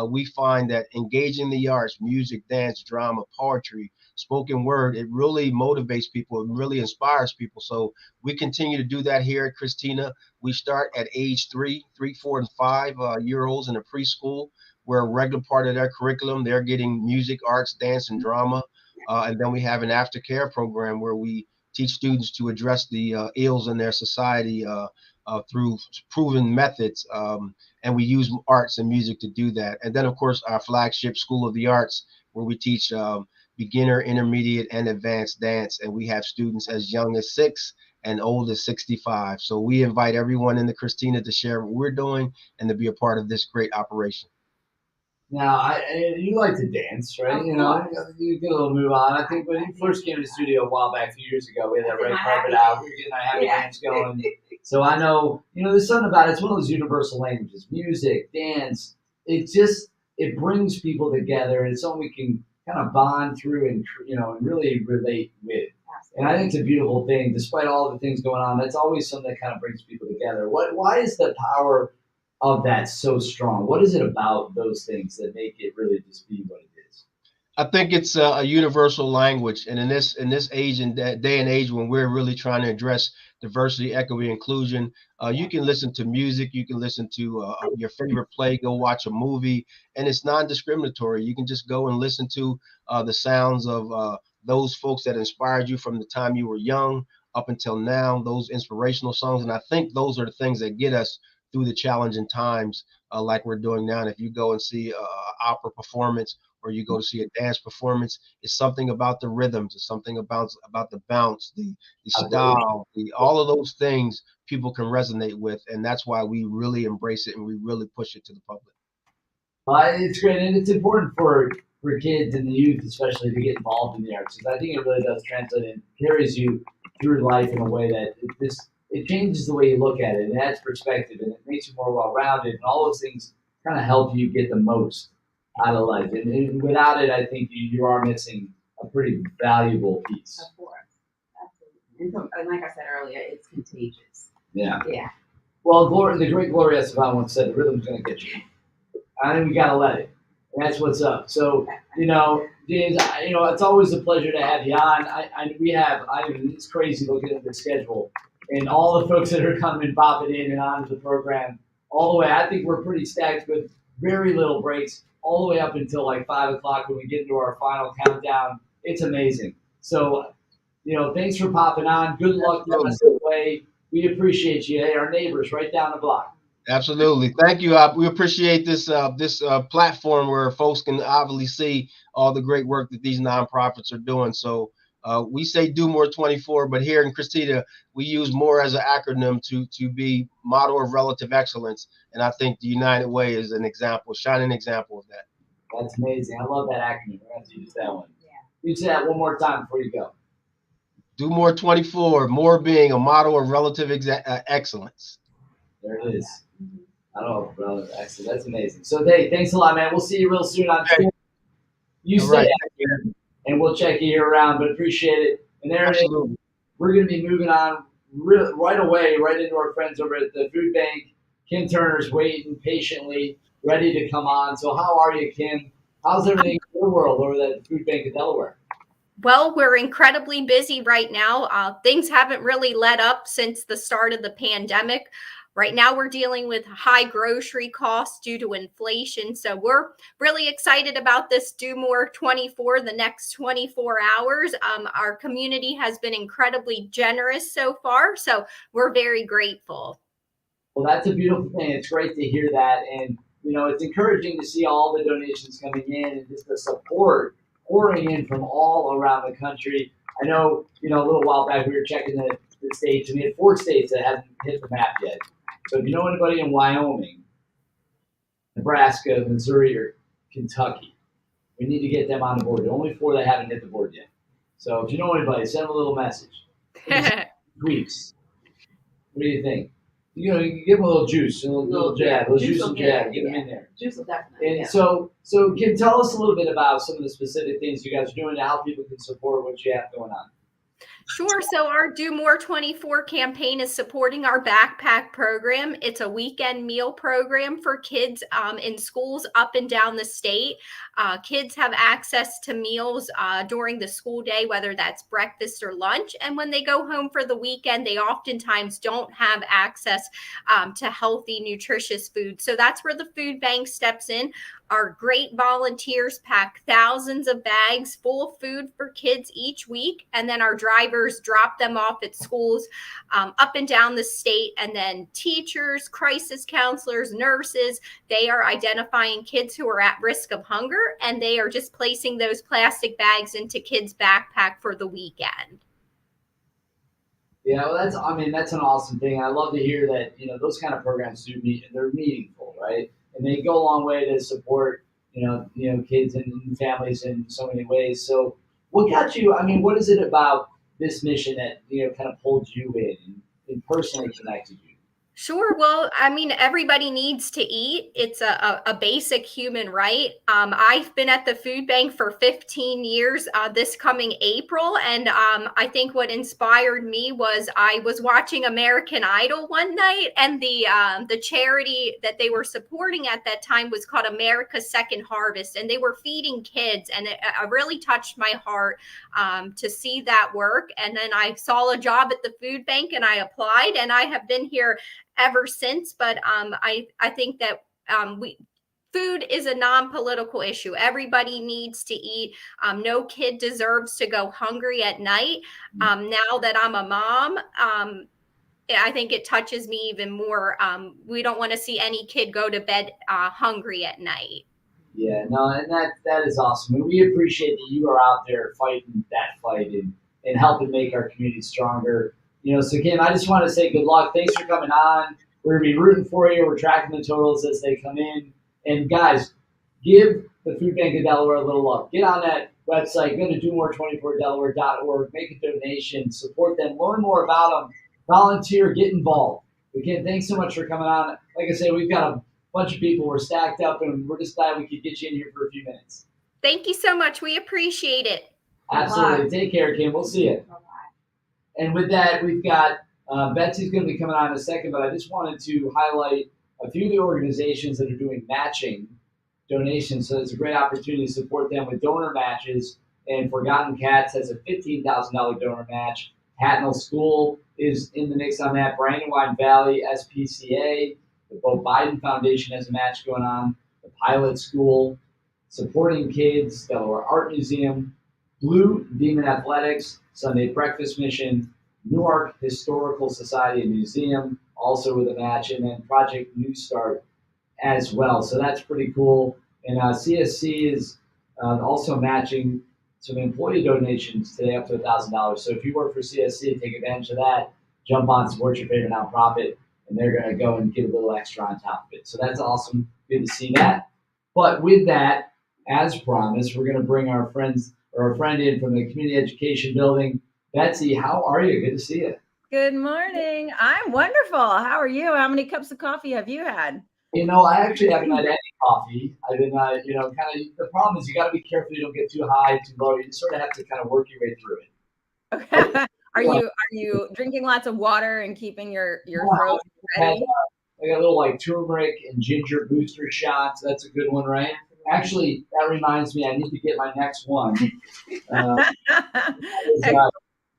we find that engaging the arts, music, dance, drama, poetry, spoken word, it really motivates people. It really inspires people. So we continue to do that here at Christina. We start at age 3, 4, and 5-year-olds in a preschool. We're a regular part of their curriculum. They're getting music, arts, dance, and drama. And then we have an aftercare program where we teach students to address the ills in their society through proven methods. And we use arts and music to do that. And then, of course, our flagship School of the Arts, where we teach beginner, intermediate, and advanced dance. And we have students as young as 6 and old as 65. So we invite everyone in the Christina to share what we're doing and to be a part of this great operation. Now, you like to dance, right? You get a little move on. I think when you first came to the studio a while back, a few years ago, we had that red carpet out. We were getting our happy dance going. So I know, there's something about it. It's one of those universal languages, music, dance. It brings people together, and it's something we can kind of bond through and really relate with. And I think it's a beautiful thing, despite all the things going on. That's always something that kind of brings people together. Why is the power of that so strong? What is it about those things that make it really just be what it is? I think it's a universal language, and in this age and day and age when we're really trying to address diversity, equity, inclusion, you can listen to music, you can listen to your favorite play, go watch a movie, and it's non-discriminatory. You can just go and listen to the sounds of those folks that inspired you from the time you were young up until now, those inspirational songs, and I think those are the things that get us through the challenging times like we're doing now. And if you go and see an opera performance or you go to see a dance performance, it's something about the rhythms, it's something about the bounce, the style, all of those things people can resonate with. And that's why we really embrace it and we really push it to the public. It's great, and it's important for kids and the youth especially to get involved in the arts, because I think it really does translate and carries you through life in a way that it changes the way you look at it, and adds perspective, and it makes you more well-rounded, and all those things kind of help you get the most out of life. And without it, I think you are missing a pretty valuable piece. Of course, absolutely. And like I said earlier, it's contagious. Yeah. Yeah. Well, the great Gloria Estefan once said, "The rhythm's going to get you." I think we got to let it. And that's what's up. So, James, it's always a pleasure to have you on. It's crazy looking at the schedule and all the folks that are coming and popping in and onto the program all the way. I think we're pretty stacked with very little breaks all the way up until like 5 o'clock when we get into our final countdown. It's amazing. So, thanks for popping on. Good luck the rest of the way. We appreciate you. Hey, our neighbors right down the block. Absolutely. Thank you. We appreciate this platform where folks can obviously see all the great work that these nonprofits are doing. So we say do more 24, but here in Christina, we use more as an acronym to be model of relative excellence. And I think the United Way is an example, shining example of that. That's amazing. I love that acronym. We're going to have to use that one. Yeah. You say that one more time before you go. Do more 24, more being a model of relative excellence. There it is. I don't know, brother. Excellent. That's amazing. So, Dave, thanks a lot, man. We'll see you real soon on tour. You stay out here, and we'll check you year round, but appreciate it. And there it is. We're going to be moving on right away, right into our friends over at the food bank. Kim Turner's waiting patiently, ready to come on. So how are you, Kim? How's everything in your world over at the food bank of Delaware? Well, we're incredibly busy right now. Things haven't really let up since the start of the pandemic. Right now, we're dealing with high grocery costs due to inflation. So we're really excited about this Do More 24, the next 24 hours. Our community has been incredibly generous so far. So we're very grateful. Well, that's a beautiful thing. It's great to hear that. And, you know, it's encouraging to see all the donations coming in and just the support pouring in from all around the country. I know, you know, a little while back we were checking the states, and we had 4 states that hadn't hit the map yet. So if you know anybody in Wyoming, Nebraska, Missouri, or Kentucky, we need to get them on the board. The only 4 that haven't hit the board yet. So if you know anybody, send them a little message. Tweets. What do you think? You know, you give them a little juice, a little jab, a little juice and jab, get them in there. Juice will definitely. And so Kim, tell us a little bit about some of the specific things you guys are doing to help people can support what you have going on. Sure. So our Do More 24 campaign is supporting our backpack program. It's a weekend meal program for kids in schools up and down the state. Kids have access to meals during the school day, whether that's breakfast or lunch. And when they go home for the weekend, they oftentimes don't have access to healthy, nutritious food. So that's where the food bank steps in. Our great volunteers pack thousands of bags full of food for kids each week. And then our drivers drop them off at schools up and down the state. And then teachers, crisis counselors, nurses, they are identifying kids who are at risk of hunger. And they are just placing those plastic bags into kids' backpack for the weekend. Yeah, well, that's an awesome thing. I love to hear that, you know, those kind of programs they're meaningful, right? And they go a long way to support, you know, kids and families in so many ways. So what got you, what is it about this mission that, you know, kind of pulled you in and personally connected you? Sure. Well, everybody needs to eat. It's a basic human right. I've been at the food bank for 15 years this coming April. And I think what inspired me was I was watching American Idol one night, and the charity that they were supporting at that time was called America's Second Harvest. And they were feeding kids. And it really touched my heart to see that work. And then I saw a job at the food bank and I applied, and I have been here ever since. But I think that food is a non-political issue. Everybody needs to eat. No kid deserves to go hungry at night. Now that I'm a mom, I think it touches me even more. We don't want to see any kid go to bed hungry at night. Yeah, no, and that is awesome. And we appreciate that you are out there fighting that fight and helping make our community stronger. You know, so Kim, I just want to say good luck. Thanks for coming on. We're going to be rooting for you. We're tracking the totals as they come in. And guys, give the Food Bank of Delaware a little love. Get on that website. Go to domore24delaware.org. Make a donation. Support them. Learn more about them. Volunteer. Get involved. Again, thanks so much for coming on. Like I said, we've got a bunch of people. We're stacked up, and we're just glad we could get you in here for a few minutes. Thank you so much. We appreciate it. Absolutely. Take care, Kim. We'll see you. And with that, we've got Betsy's going to be coming on in a second, but I just wanted to highlight a few of the organizations that are doing matching donations. So it's a great opportunity to support them with donor matches. And Forgotten Cats has a $15,000 donor match. Hatnell School is in the mix on that. Brandywine Valley SPCA, the Bo Biden Foundation has a match going on. The Pilot School, Supporting Kids, Delaware Art Museum, Blue Demon Athletics, Sunday Breakfast Mission, Newark Historical Society and Museum, also with a match, and then Project New Start as well. So that's pretty cool. And CSC is also matching some employee donations today up to $1,000. So if you work for CSC, take advantage of that. Jump on, support your favorite nonprofit, and they're going to go and give a little extra on top of it. So that's awesome. Good to see that. But with that, as promised, we're going to bring our friend in from the Community Education Building. Betsy, how are you? Good to see you. Good morning. I'm wonderful. How are you? How many cups of coffee have you had? I actually haven't had any coffee. I've been, kind of, the problem is you got to be careful you don't get too high, too low. You just sort of have to kind of work your way through it. Okay. Are you drinking lots of water and keeping your throat ready? I got a little like turmeric and ginger booster shots. That's a good one, right? Actually, that reminds me, I need to get my next one.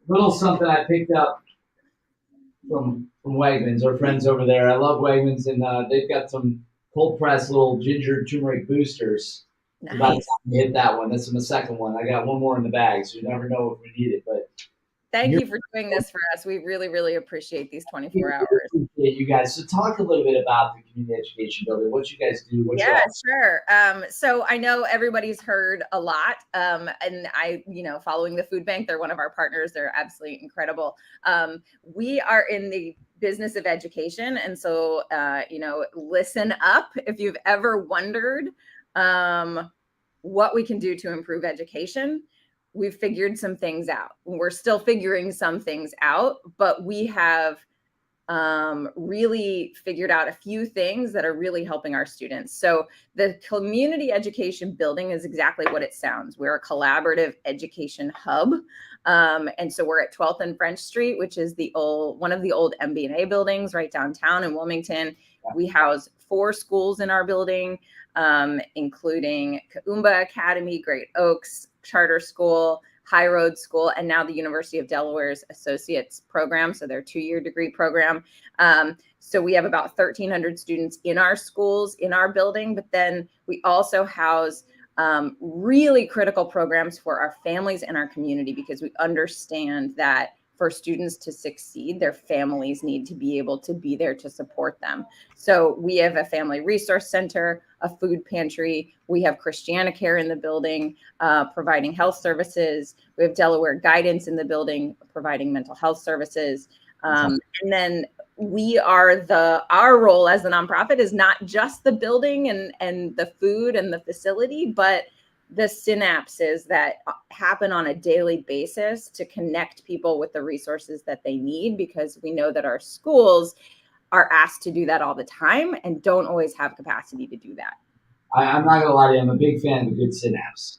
Little something I picked up from Wegmans, our friends over there. I love Wegmans, and they've got some cold pressed little ginger turmeric boosters. Nice. By the time you hit that one, that's the second one. I got one more in the bag, so you never know if we need it. But thank you for doing this for us. We really, really appreciate these 24 hours. Appreciate you guys. So talk a little bit about the Community Education Building. What you guys do? Sure. So I know everybody's heard a lot. And I, following the food bank, they're one of our partners. They're absolutely incredible. We are in the business of education. And so, listen up if you've ever wondered what we can do to improve education. We've figured some things out. We're still figuring some things out, but we have really figured out a few things that are really helping our students. So the Community Education Building is exactly what it sounds. We're a collaborative education hub. And so we're at 12th and French Street, which is one of the old MB&A buildings right downtown in Wilmington. We house 4 schools in our building, including Kaumba Academy, Great Oaks Charter School, High Road School, and now the University of Delaware's Associates program. So their 2-year degree program. So we have about 1,300 students in our schools, in our building, but then we also house really critical programs for our families and our community, because we understand that for students to succeed, their families need to be able to be there to support them. So we have a family resource center, a food pantry. We have Christiana Care in the building, providing health services. We have Delaware Guidance in the building, providing mental health services. And then our role as a nonprofit is not just the building and the food and the facility, but the synapses that happen on a daily basis to connect people with the resources that they need, because we know that our schools are asked to do that all the time and don't always have capacity to do that. I'm not gonna lie to you, I'm a big fan of a good synapse.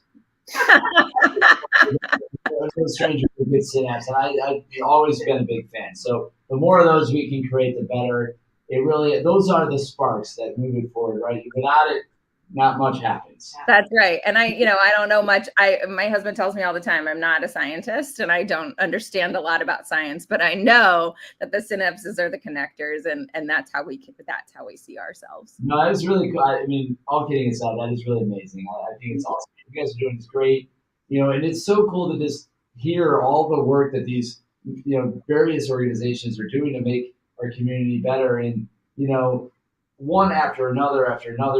No stranger to a good synapse, and I've always been a big fan. So the more of those we can create, the better. Those are the sparks that move it forward, right? Without it, not much happens. That's right. And I don't know much. My husband tells me all the time, I'm not a scientist and I don't understand a lot about science, but I know that the synapses are the connectors, and that's how we see ourselves. No, that is really cool. I mean, all kidding aside, that is really amazing. I think it's awesome. You guys are doing this great. And it's so cool to just hear all the work that these, various organizations are doing to make our community better. And, one after another,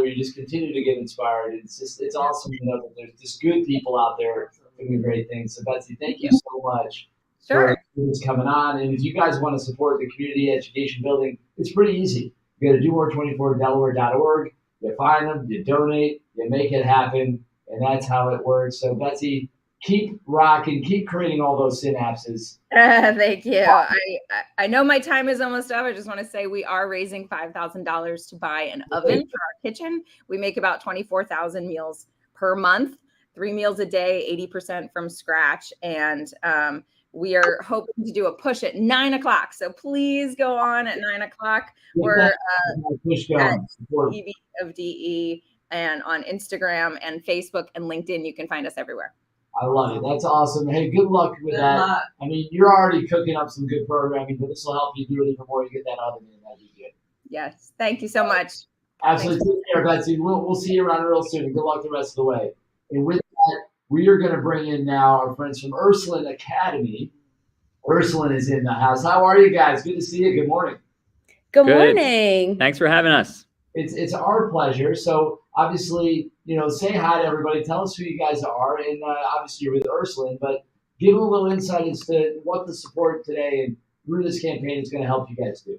you just continue to get inspired. It's awesome to know that there's just good people out there doing great things. So Betsy, thank you so much for coming on. And if you guys want to support the Community Education Building, it's pretty easy. You go to doore24delaware.org, you find them, you donate, you make it happen, and that's how it works. So Betsy, keep rocking, keep creating all those synapses. Thank you. I know my time is almost up. I just want to say we are raising $5,000 to buy an oven for our kitchen. We make about 24,000 meals per month, 3 meals a day, 80% from scratch. And we are hoping to do a push at 9 o'clock. So please go on at 9 o'clock. We're at EV of DE and on Instagram and Facebook and LinkedIn. You can find us everywhere. I love it. That's awesome. Hey, good luck with that. I mean, you're already cooking up some good programming, but this will help you do it even more. You get that oven in. That'd be good. Yes. Thank you so much. Absolutely. Take care, Betsy. We'll see you around real soon. Good luck the rest of the way. And with that, we are going to bring in now our friends from Ursuline Academy. Ursuline is in the house. How are you guys? Good to see you. Good morning. Good morning. Thanks for having us. It's our pleasure. So obviously, say hi to everybody. Tell us who you guys are, and obviously you're with Ursuline, but give them a little insight as to what the support today and through this campaign is going to help you guys do.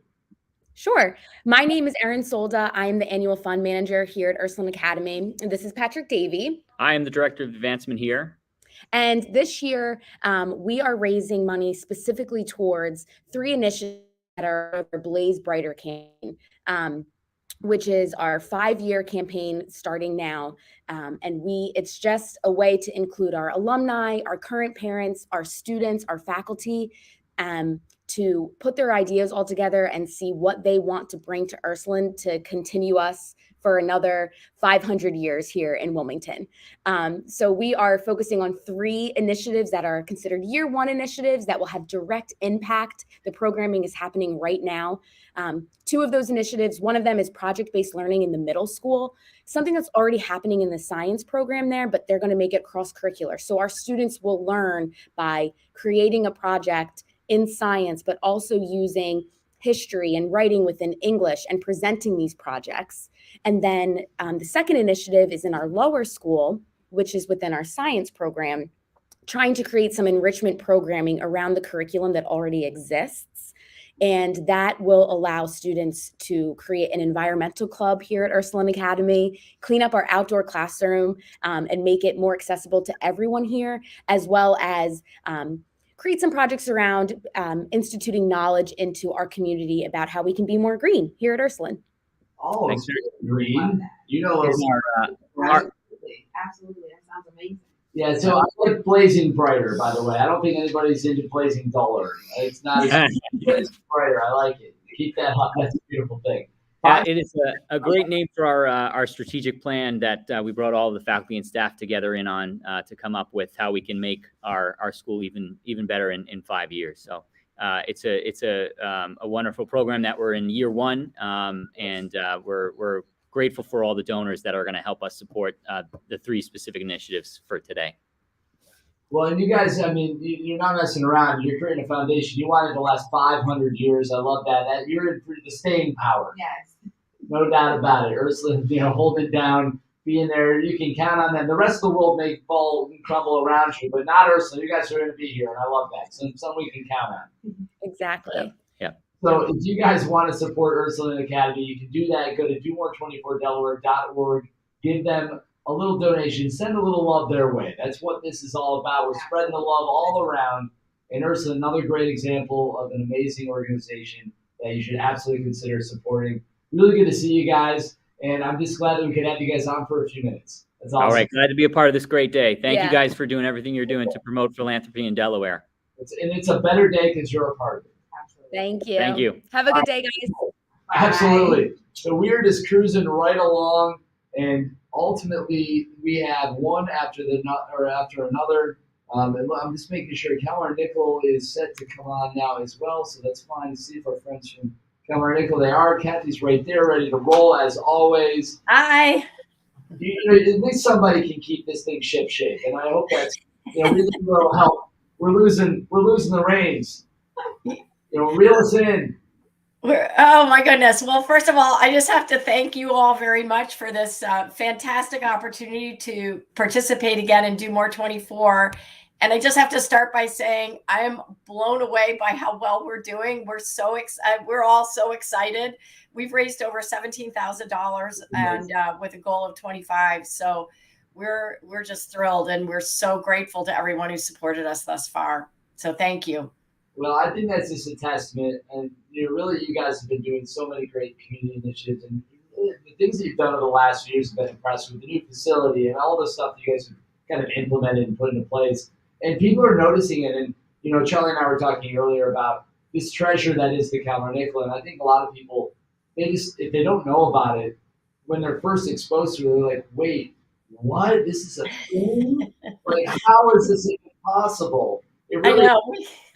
Sure. My name is Erin Solda. I am the annual fund manager here at Ursuline Academy. And this is Patrick Davey. I am the director of advancement here. And this year, we are raising money specifically towards 3 initiatives that are our Blaze Brighter campaign, which is our 5-year campaign starting now. And it's just a way to include our alumni, our current parents, our students, our faculty, to put their ideas all together and see what they want to bring to Ursuline to continue us for another 500 years here in Wilmington. So we are focusing on 3 initiatives that are considered year 1 initiatives that will have direct impact. The programming is happening right now. 2 of those initiatives, one of them is project-based learning in the middle school, something that's already happening in the science program there, but they're going to make it cross-curricular. So our students will learn by creating a project in science, but also using history and writing within English and presenting these projects. And then the second initiative is in our lower school, which is within our science program, trying to create some enrichment programming around the curriculum that already exists. And that will allow students to create an environmental club here at Ursuline Academy, clean up our outdoor classroom, and make it more accessible to everyone here, as well as create some projects around instituting knowledge into our community about how we can be more green here at Ursuline. Oh, Thanks, green. Absolutely. Absolutely. That sounds amazing. Yeah, so I like Blazing Brighter, by the way. I don't think anybody's into Blazing Duller. It's not as Blazing Brighter. I like it. Keep that up. That's a beautiful thing. Yeah, it is a great name for our strategic plan that we brought all of the faculty and staff together in on to come up with how we can make our school even better in 5 years. So it's a wonderful program that we're in year 1, and we're grateful for all the donors that are going to help us support the 3 specific initiatives for today. Well, and you guys, I mean, you're not messing around. You're creating a foundation. You want it to last 500 years. I love that. You're in for the staying power. Yes. No doubt about it. Ursuline, holding it down, being there. You can count on them. The rest of the world may fall and crumble around you, but not Ursuline. You guys are going to be here, and I love that. So something we can count on. Exactly. Yeah. So if you guys want to support Ursuline Academy, you can do that. Go to domore24delaware.org. Give them a little donation. Send a little love their way. That's what this is all about. We're spreading the love all around. And Ursuline, another great example of an amazing organization that you should absolutely consider supporting. Really good to see you guys. And I'm just glad that we could have you guys on for a few minutes. That's awesome. All right. Glad to be a part of this great day. Thank you guys for doing everything you're doing to promote philanthropy in Delaware. It's a better day because you're a part of it. Thank you. Thank you. Have a good day, guys. Absolutely. So we're just cruising right along, and ultimately we have one after another. And I'm just making sure Cameron-Nickel is set to come on now as well, so that's fine to see if our friends from Cameron-Nickel, they are. Kathy's right there, ready to roll as always. Hi. At least somebody can keep this thing ship-shape, and I hope that's really will help. We're losing the reins. Reel us in. Oh my goodness. Well, first of all, I just have to thank you all very much for this fantastic opportunity to participate again in Do More 24. And I just have to start by saying I am blown away by how well we're doing. We're so we're all so excited. We've raised over $17,000 and with a goal of 25. So we're just thrilled, and we're so grateful to everyone who supported us thus far. So thank you. Well, I think that's just a testament, and really, you guys have been doing so many great community initiatives, and the things that you've done over the last few years have been impressive with the new facility and all the stuff you guys have kind of implemented and put into place. And people are noticing it. And Charlie and I were talking earlier about this treasure that is the Cameron-Nickel, and I think a lot of people, if they don't know about it, when they're first exposed to it, they're like, "Wait, what? This is a thing? Like, how is this even possible?" Really, I know.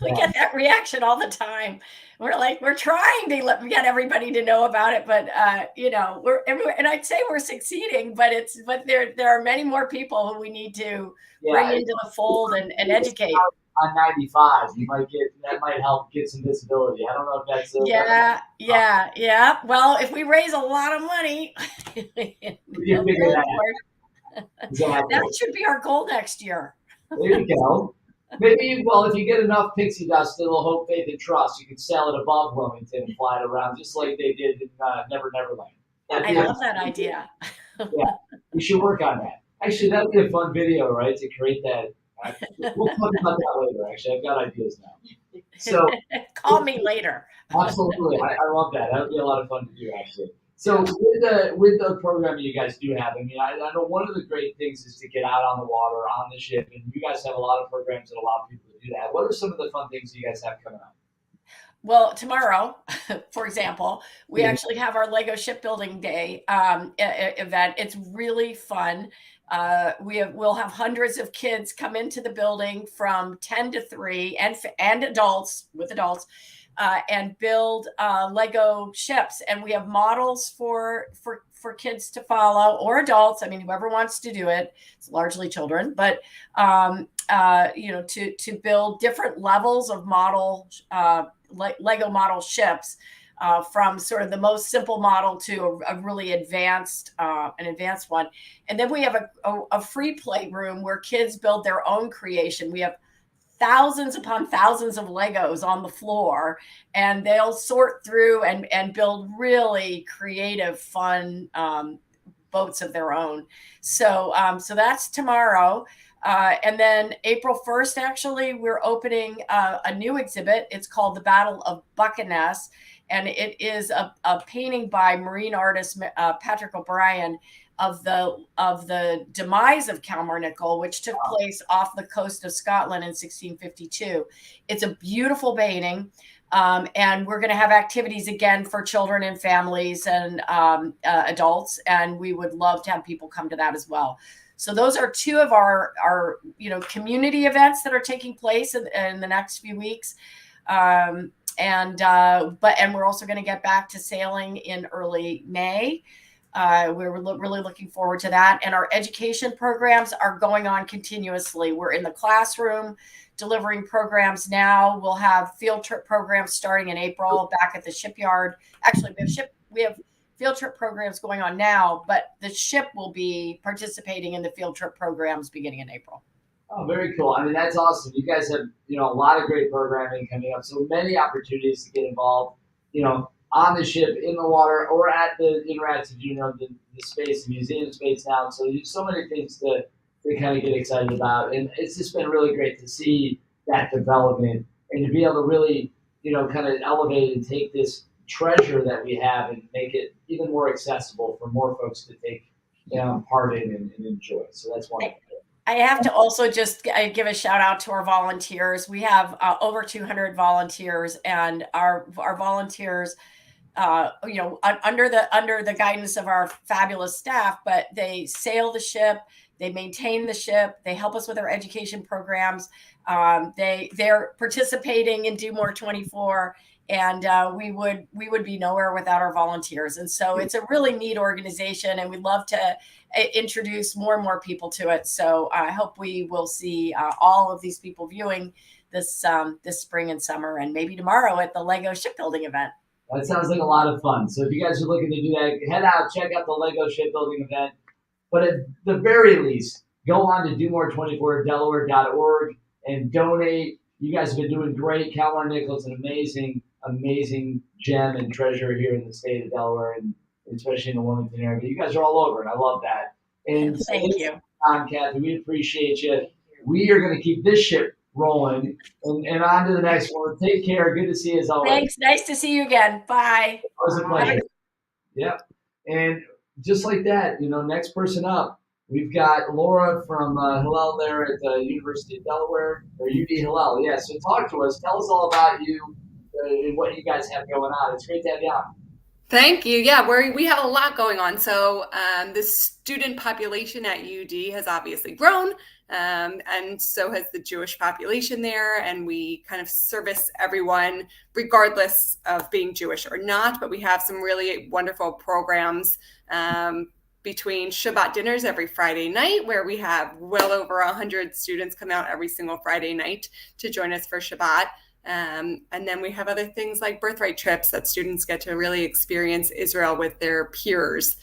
We get that reaction all the time. We're trying to get everybody to know about it, but and I'd say we're succeeding, but there are many more people who we need to bring into the fold and educate. on 95. That might help get some visibility. I don't know if that's yeah. Well, if we raise a lot of money, you figure that. Exactly. That should be our goal next year. There you go. Maybe, well, if you get enough pixie dust, it'll hope, faith, and trust. You can sail it above Wilmington and fly it around, just like they did in Never Never Land. I love that idea. Yeah, we should work on that. Actually, that'd be a fun video, right? To create that. We'll talk about that later. Actually, I've got ideas now. So call me later. Absolutely, I love that. That would be a lot of fun to do, actually. So with the program you guys do have, I mean, I know one of the great things is to get out on the water, on the ship, and you guys have a lot of programs that allow people to do that. What are some of the fun things you guys have coming up? Well, tomorrow, for example, we actually have our Lego Shipbuilding Day event. It's really fun. We'll have hundreds of kids come into the building from 10 to 3 and adults and build Lego ships. And we have models for kids to follow, or adults. I mean, whoever wants to do it. It's largely children, but to build different levels of Lego model ships, from sort of the most simple model to a really advanced one. And then we have a free playroom where kids build their own creation. We have thousands upon thousands of Legos on the floor, and they'll sort through and build really creative, fun boats of their own. So that's tomorrow. And then April 1st, actually, we're opening a new exhibit. It's called The Battle of Buckiness, and it is a painting by marine artist Patrick O'Brien of the demise of Kilmarnock, which took place off the coast of Scotland in 1652. It's a beautiful painting, and we're going to have activities again for children and families and adults, and we would love to have people come to that as well. So those are two of our community events that are taking place in the next few weeks. And we're also going to get back to sailing in early May. We're really looking forward to that. And our education programs are going on continuously. We're in the classroom delivering programs now. We'll have field trip programs starting in April back at the shipyard. Actually, we have field trip programs going on now, but the ship will be participating in the field trip programs beginning in April. Oh, very cool. I mean, that's awesome. You guys have, a lot of great programming coming up. So many opportunities to get involved, on the ship, in the water, or at the interactive, the space, the museum space now. So there's so many things to kind of get excited about. And it's just been really great to see that development and to be able to really, kind of elevate and take this treasure that we have and make it even more accessible for more folks to take part in and enjoy. So that's wonderful. I have to also just give a shout out to our volunteers. We have over 200 volunteers, and our volunteers, under the guidance of our fabulous staff, but they sail the ship, they maintain the ship, they help us with our education programs. They're participating in Do More 24. And we would be nowhere without our volunteers. And so it's a really neat organization, and we'd love to introduce more and more people to it. So I hope we will see all of these people viewing this spring and summer, and maybe tomorrow at the Lego Shipbuilding event. That sounds like a lot of fun. So if you guys are looking to do that, head out, check out the Lego Shipbuilding event. But at the very least, go on to domore24delaware.org and donate. You guys have been doing great. Kilmarnock is an amazing gem and treasure here in the state of Delaware, and especially in the Wilmington area. But you guys are all over, and I love that. And thank you, Kathy. We appreciate you. We are going to keep this ship rolling, and on to the next one. Take care. Good to see you as always. Thanks. Nice to see you again. Bye. It was a pleasure. Yep. And just like that, next person up, we've got Laura from Hillel there at the University of Delaware, or UD Hillel. Yeah. So talk to us. Tell us all about you. And what you guys have going on. It's great to have you on. Thank you. Yeah, we have a lot going on. So the student population at UD has obviously grown, and so has the Jewish population there. And we kind of service everyone regardless of being Jewish or not. But we have some really wonderful programs between Shabbat dinners every Friday night, where we have well over 100 students come out every single Friday night to join us for Shabbat. And then we have other things like birthright trips that students get to really experience Israel with their peers.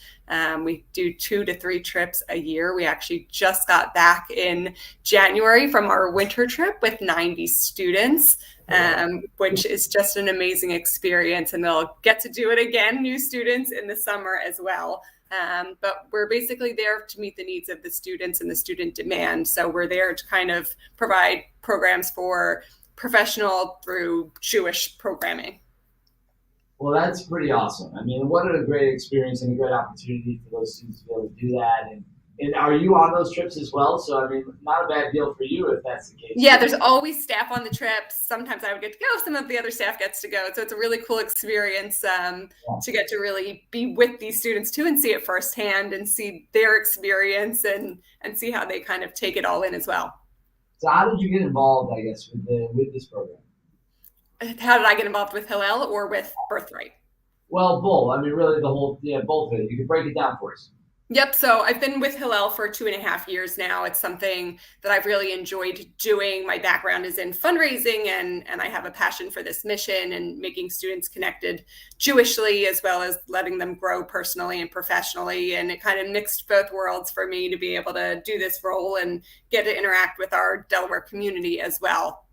We do 2 to 3 trips a year. We actually just got back in January from our winter trip with 90 students, which is just an amazing experience. And they'll get to do it again, new students, in the summer as well. But we're basically there to meet the needs of the students and the student demand. So we're there to kind of provide programs for professional through Jewish programming. Well, that's pretty awesome. I mean, what a great experience and a great opportunity for those students to be able to do that. And are you on those trips as well? So, I mean, not a bad deal for you if that's the case. Yeah, there's always staff on the trips. Sometimes I would get to go, some of the other staff gets to go. So it's a really cool experience to get to really be with these students too and see it firsthand and see their experience and see how they kind of take it all in as well. So how did you get involved, I guess, with this program? How did I get involved with Hillel or with Birthright? Well, both. I mean, really both of it. You could break it down for us. Yep. So I've been with Hillel for 2.5 years now. It's something that I've really enjoyed doing. My background is in fundraising and I have a passion for this mission and making students connected Jewishly as well as letting them grow personally and professionally. And it kind of mixed both worlds for me to be able to do this role and get to interact with our Delaware community as well.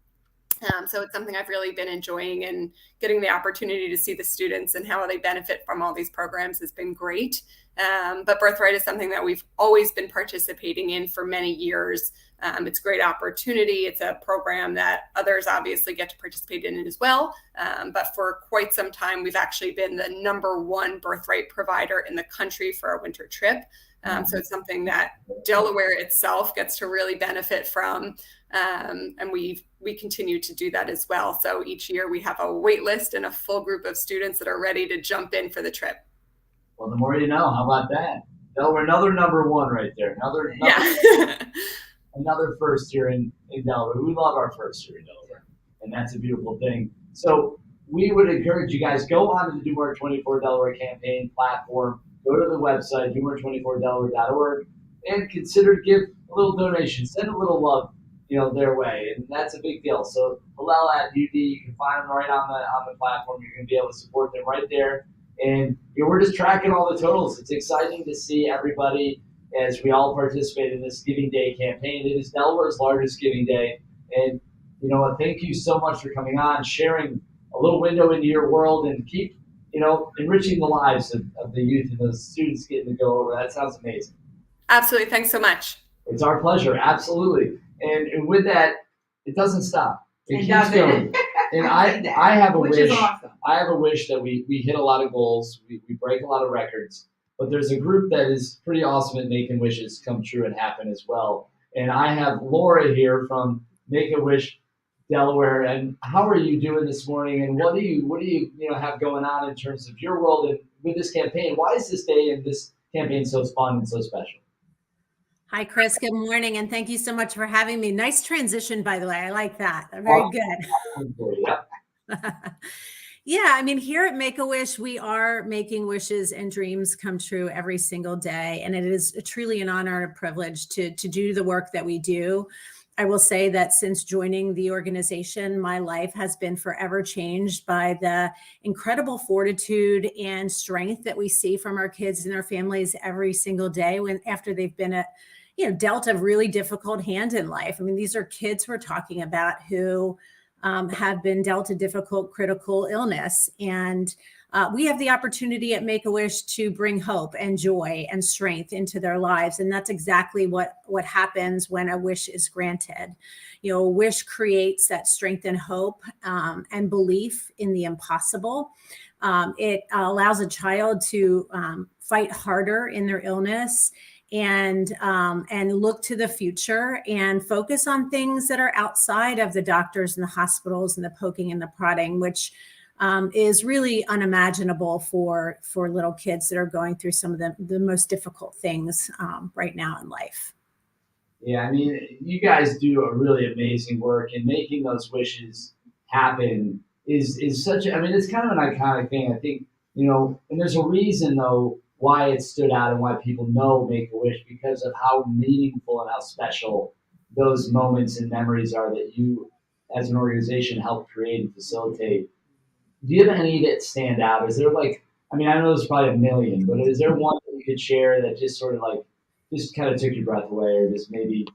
So it's something I've really been enjoying, and getting the opportunity to see the students and how they benefit from all these programs has been great. But Birthright is something that we've always been participating in for many years. It's a great opportunity. It's a program that others obviously get to participate in as well. But for quite some time, we've actually been the #1 Birthright provider in the country for our winter trip. So it's something that Delaware itself gets to really benefit from. And we continue to do that as well. So each year we have a wait list and a full group of students that are ready to jump in for the trip. Well, the more you know. How about that? Delaware, another #1 right there. Another first here in Delaware. We love our first here in Delaware, and that's a beautiful thing. So we would encourage you guys, go on to the Do More 24 Delaware campaign platform. Go to the website, domore24delaware.org, and consider to give a little donation. Send a little love, their way, and that's a big deal. So Hillel at UD, you can find them right on the platform. You're going to be able to support them right there. And we're just tracking all the totals. It's exciting to see everybody as we all participate in this Giving Day campaign. It is Delaware's largest Giving Day. And thank you so much for coming on, sharing a little window into your world, and keep enriching the lives of the youth and those students getting to go over. That sounds amazing. Absolutely. Thanks so much. It's our pleasure. Absolutely. And with that, it doesn't stop. It keeps going. And I have a wish. Is awesome. I have a wish that we hit a lot of goals. We break a lot of records. But there's a group that is pretty awesome at making wishes come true and happen as well. And I have Laura here from Make-A-Wish Delaware. And how are you doing this morning? And what do you have going on in terms of your world and with this campaign? Why is this day and this campaign so fun and so special? Hi, Chris. Good morning, and thank you so much for having me. Nice transition, by the way. I like that. Very good. Yeah, I mean, here at Make-A-Wish, we are making wishes and dreams come true every single day, and it is truly an honor and a privilege to do the work that we do. I will say that since joining the organization, my life has been forever changed by the incredible fortitude and strength that we see from our kids and their families every single day after they've been dealt a really difficult hand in life. I mean, these are kids we're talking about who have been dealt a difficult, critical illness. And we have the opportunity at Make-A-Wish to bring hope and joy and strength into their lives. And that's exactly what happens when a wish is granted. A wish creates that strength and hope and belief in the impossible. It allows a child to fight harder in their illness and look to the future and focus on things that are outside of the doctors and the hospitals and the poking and the prodding, which is really unimaginable for little kids that are going through some of the most difficult things right now in life. Yeah, I mean, you guys do a really amazing work, and making those wishes happen is such it's kind of an iconic thing. I think, and there's a reason though why it stood out and why people know Make-A-Wish, because of how meaningful and how special those moments and memories are that you as an organization help create and facilitate. Do you have any that stand out? Is there like, I mean, I know there's probably a million, but is there one that you could share that just sort of like, just kind of took your breath away, or just maybe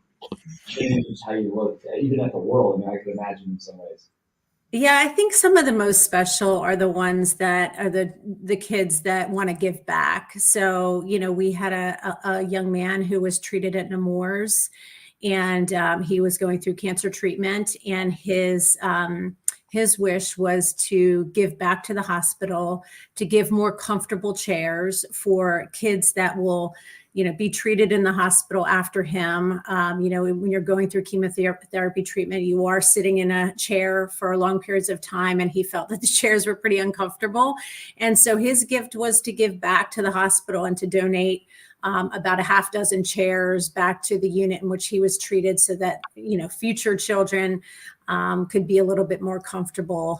changed how you looked, even at the world? I mean, I could imagine in some ways. Yeah, I think some of the most special are the ones that are the kids that want to give back. So, you know, we had a young man who was treated at Nemours, and he was going through cancer treatment, and his wish was to give back to the hospital, to give more comfortable chairs for kids that will, you know, be treated in the hospital after him. You know, when you're going through chemotherapy treatment, you are sitting in a chair for long periods of time, and he felt that the chairs were pretty uncomfortable. And so his gift was to give back to the hospital and to donate about a half dozen chairs back to the unit in which he was treated, so that, you know, future children could be a little bit more comfortable,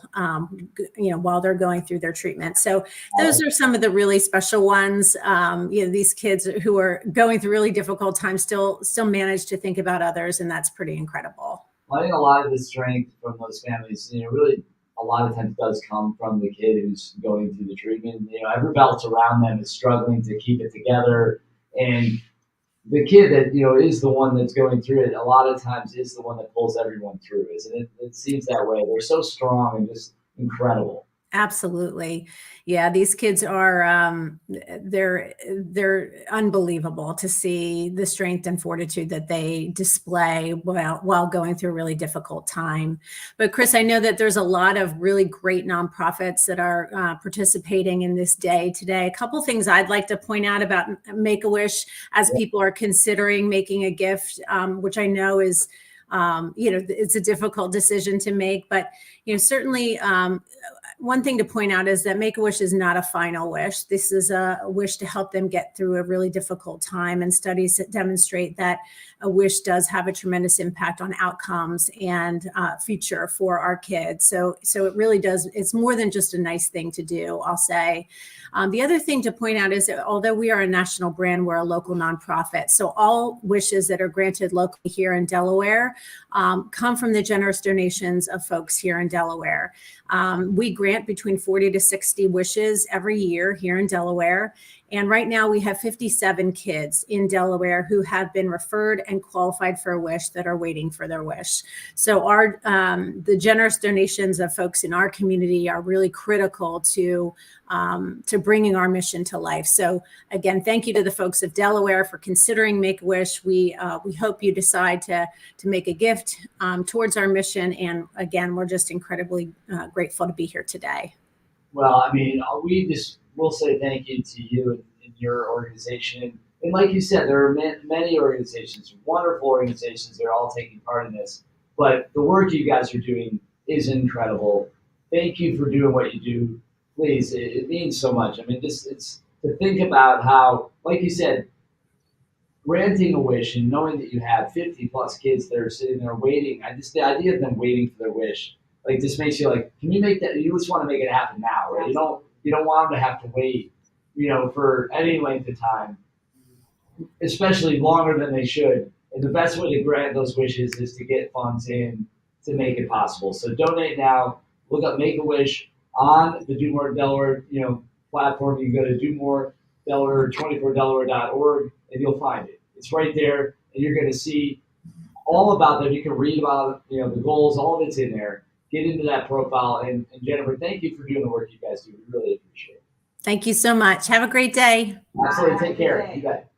you know, while they're going through their treatment. So those are some of the really special ones. You know, these kids who are going through really difficult times still manage to think about others, and that's pretty incredible. Well, I think a lot of the strength from those families, you know, really a lot of times does come from the kid who's going through the treatment. You know, everybody else around them is struggling to keep it together, and the kid that, you know, is the one that's going through it a lot of times is the one that pulls everyone through, isn't it? It seems that way. They're so strong and just incredible. Absolutely. Yeah, these kids are they're unbelievable to see the strength and fortitude that they display while going through a really difficult time. But Chris, I know that there's a lot of really great nonprofits that are participating in this day today. A couple things I'd like to point out about Make-A-Wish as people are considering making a gift, which I know is you know, it's a difficult decision to make, but, you know, certainly one thing to point out is that Make-A-Wish is not a final wish. This is a wish to help them get through a really difficult time, and studies that demonstrate that a wish does have a tremendous impact on outcomes and future for our kids. So it really does. It's more than just a nice thing to do, I'll say. The other thing to point out is that although we are a national brand, we're a local nonprofit. So all wishes that are granted locally here in Delaware come from the generous donations of folks here in Delaware. We grant between 40 to 60 wishes every year here in Delaware. And right now we have 57 kids in Delaware who have been referred and qualified for a wish that are waiting for their wish. So the generous donations of folks in our community are really critical to bringing our mission to life. So again, thank you to the folks of Delaware for considering Make-A-Wish. We hope you decide to make a gift towards our mission. And again, we're just incredibly grateful to be here today. Well, I mean, we'll say thank you to you and your organization. And like you said, there are many organizations, wonderful organizations. They're all taking part in this. But the work you guys are doing is incredible. Thank you for doing what you do. Please, it means so much. I mean, it's to think about how, like you said, granting a wish and knowing that you have 50 plus kids that are sitting there waiting. The idea of them waiting for their wish, like, this makes you like, can you make that? You just want to make it happen now, right? You don't want them to have to wait, you know, for any length of time, especially longer than they should. And the best way to grant those wishes is to get funds in to make it possible. So donate now. Look up Make-A-Wish on the Do More Delaware, you know, platform. You can go to Do More Delaware, 24delaware.org, and you'll find it. It's right there, and you're going to see all about them. You can read about, you know, the goals. All of it's in there. Get into that profile. And Jennifer, thank you for doing the work you guys do. We really appreciate it. Thank you so much. Have a great day. Absolutely. Take care. You bet.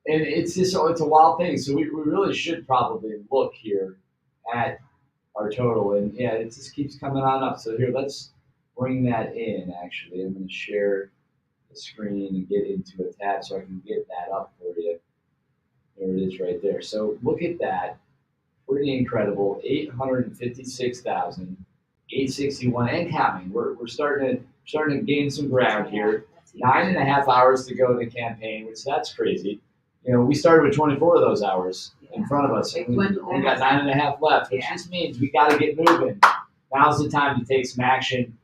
And it's a wild thing. So we really should probably look here at our total. And yeah, it just keeps coming on up. So here, let's bring that in, actually. I'm going to share the screen and get into a tab so I can get that up for you. There it is right there. So look at that. Pretty incredible. 856,861 and counting. We're starting to gain some ground here. 9.5 hours to go in the campaign, which that's crazy. You know, we started with 24 of those hours in front of us. We got 9.5 left, which just means we got to get moving. Now's the time to take some action.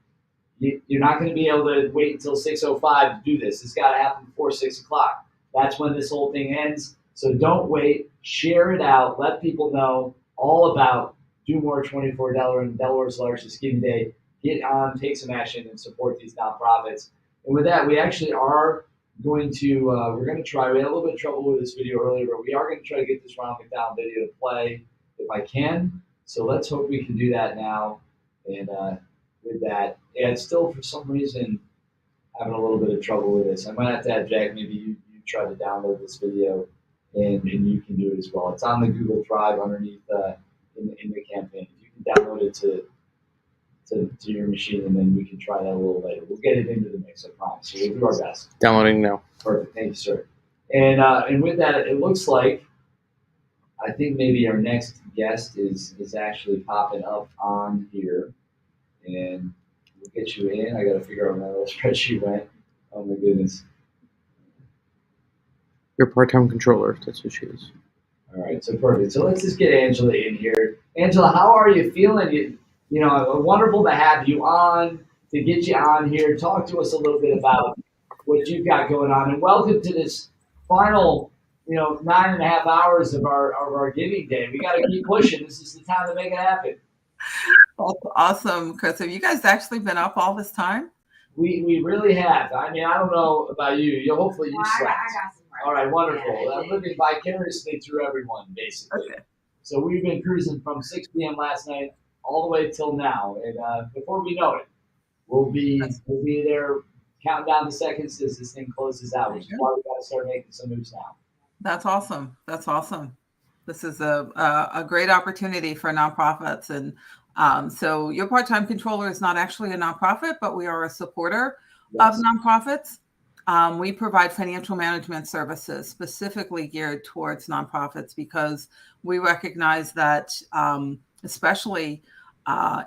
You're not going to be able to wait until 6:05 to do this. It's got to happen before 6 o'clock. That's when this whole thing ends. So don't wait. Share it out. Let people know all about Do More 24 Delaware and Delaware's largest giving day. Get on, take some action, and support these nonprofits. And with that, we actually are going to, we're going to try, we had a little bit of trouble with this video earlier, but we are going to try to get this Ronald McDonald video to play if I can. So let's hope we can do that now. And with that, yeah, it's still for some reason having a little bit of trouble with this. I might have to have Jack, maybe you try to download this video and you can do it as well. It's on the Google Drive underneath in the campaign. You can download it to your machine, and then we can try that a little later. We'll get it into the mix, I promise. So we'll do our best. Downloading now. Perfect. Thank you, sir. And with that, it looks like I think maybe our next guest is actually popping up on here, and we'll get you in. I got to figure out where my little spreadsheet went. Oh my goodness. Your part-time controller. That's who she is. All right, so perfect. So let's just get Angela in here. Angela, how are you feeling? You know, wonderful to have you on, to get you on here. Talk to us a little bit about what you've got going on, and welcome to this final, 9.5 hours of our giving day. We got to keep pushing. This is the time to make it happen. Awesome, Chris. Have you guys actually been up all this time? We really have. I mean, I don't know about you. Hopefully you slept. I got some rest. All right, wonderful. Yeah, I'm living vicariously through everyone, basically. Okay. So we've been cruising from 6 p.m. last night all the way till now, and before we know it, we'll be there counting down the seconds as this thing closes out, which is why we got to start making some moves now. That's awesome. That's awesome. This is a great opportunity for nonprofits, and so your part-time controller is not actually a nonprofit, but we are a supporter of nonprofits. We provide financial management services specifically geared towards nonprofits because we recognize that, especially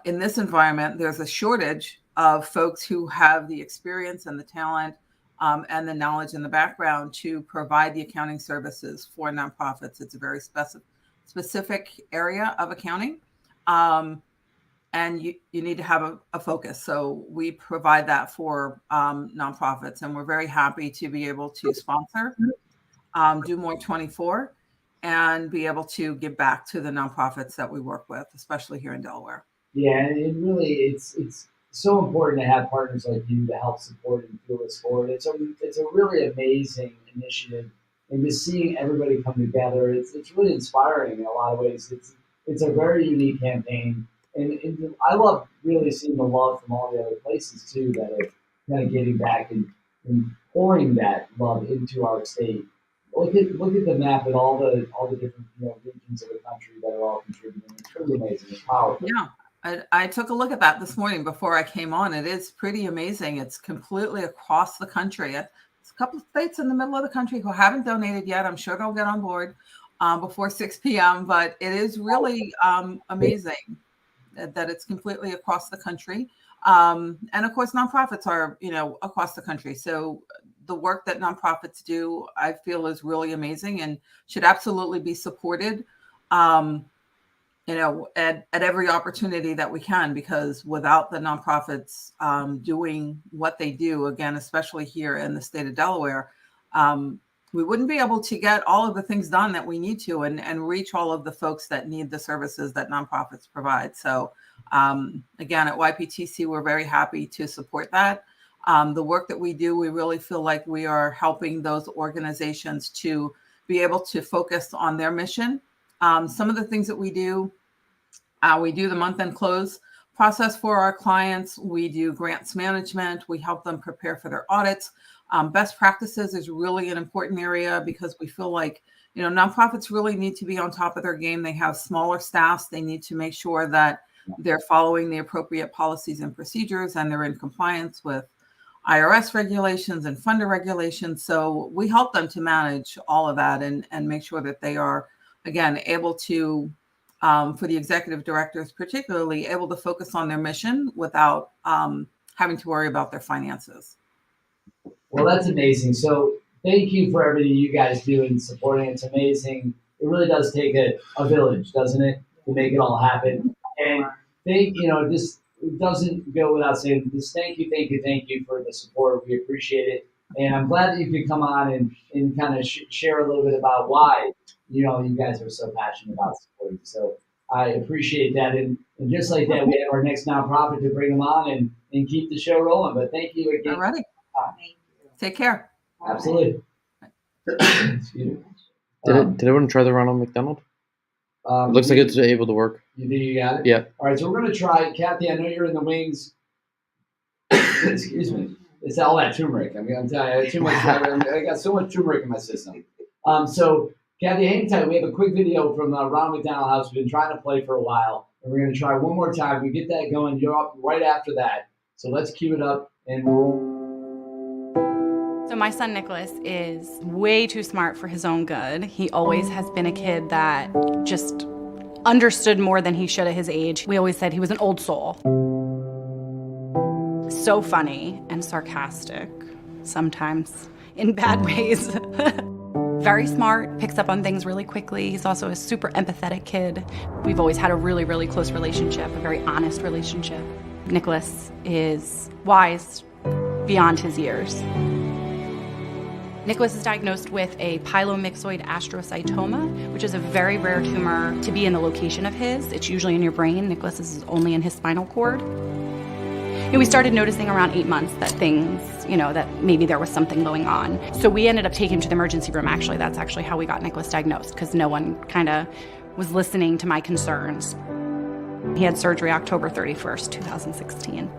in this environment, there's a shortage of folks who have the experience and the talent and the knowledge and the background to provide the accounting services for nonprofits. It's a very specific area of accounting. And you need to have a focus. So we provide that for nonprofits, and we're very happy to be able to sponsor Do More 24 and be able to give back to the nonprofits that we work with, especially here in Delaware. Yeah, and it's so important to have partners like you to help support and fuel us forward. It's a really amazing initiative, and just seeing everybody come together, it's really inspiring in a lot of ways. It's a very unique campaign. And I love really seeing the love from all the other places too that are kind of getting back and pouring that love into our state. Look at the map and all the different regions of the country that are all contributing. It's pretty amazing. It's powerful. Yeah, I took a look at that this morning before I came on. It is pretty amazing. It's completely across the country. There's a couple of states in the middle of the country who haven't donated yet. I'm sure they'll get on board before 6 p.m. But it is really amazing that it's completely across the country. And of course, nonprofits are, across the country. So the work that nonprofits do, I feel is really amazing and should absolutely be supported, at every opportunity that we can, because without the nonprofits doing what they do, again, especially here in the state of Delaware, we wouldn't be able to get all of the things done that we need to and reach all of the folks that need the services that nonprofits provide. So again, at YPTC, we're very happy to support that. The work that we do, we really feel like we are helping those organizations to be able to focus on their mission. Some of the things that we do the month-end close process for our clients. We do grants management. We help them prepare for their audits. Best practices is really an important area because we feel like, nonprofits really need to be on top of their game. They have smaller staffs. They need to make sure that they're following the appropriate policies and procedures and they're in compliance with IRS regulations and funder regulations. So we help them to manage all of that and make sure that they are, again, able to, for the executive directors particularly, able to focus on their mission without having to worry about their finances. Well, that's amazing. So thank you for everything you guys do in supporting. It's amazing. It really does take a village, doesn't it, to make it all happen. And just it doesn't go without saying this. Thank you for the support. We appreciate it. And I'm glad that you could come on and kind of share a little bit about why, you guys are so passionate about supporting. So I appreciate that. And just like that, we have our next nonprofit to bring them on and keep the show rolling. But thank you again. All righty. Take care. Absolutely. Excuse me. Did everyone try the Ronald McDonald? It looks like it's able to work. You think you got it? Yeah. All right, so we're going to try. Kathy, I know you're in the wings. Excuse me. It's all that turmeric. I'm going to tell you, I got so much turmeric in my system. So, Kathy, hang tight. We have a quick video from Ronald McDonald House. We've been trying to play for a while, and we're going to try one more time. We get that going. You're up right after that. So let's cue it up and roll. So my son Nicholas is way too smart for his own good. He always has been a kid that just understood more than he should at his age. We always said he was an old soul. So funny and sarcastic, sometimes in bad ways. Very smart, picks up on things really quickly. He's also a super empathetic kid. We've always had a really, really close relationship, a very honest relationship. Nicholas is wise beyond his years. Nicholas is diagnosed with a pilomyxoid astrocytoma, which is a very rare tumor to be in the location of his. It's usually in your brain. Nicholas is only in his spinal cord. And we started noticing around 8 months that things, that maybe there was something going on. So we ended up taking him to the emergency room. Actually, that's actually how we got Nicholas diagnosed, because no one kind of was listening to my concerns. He had surgery October 31st, 2016.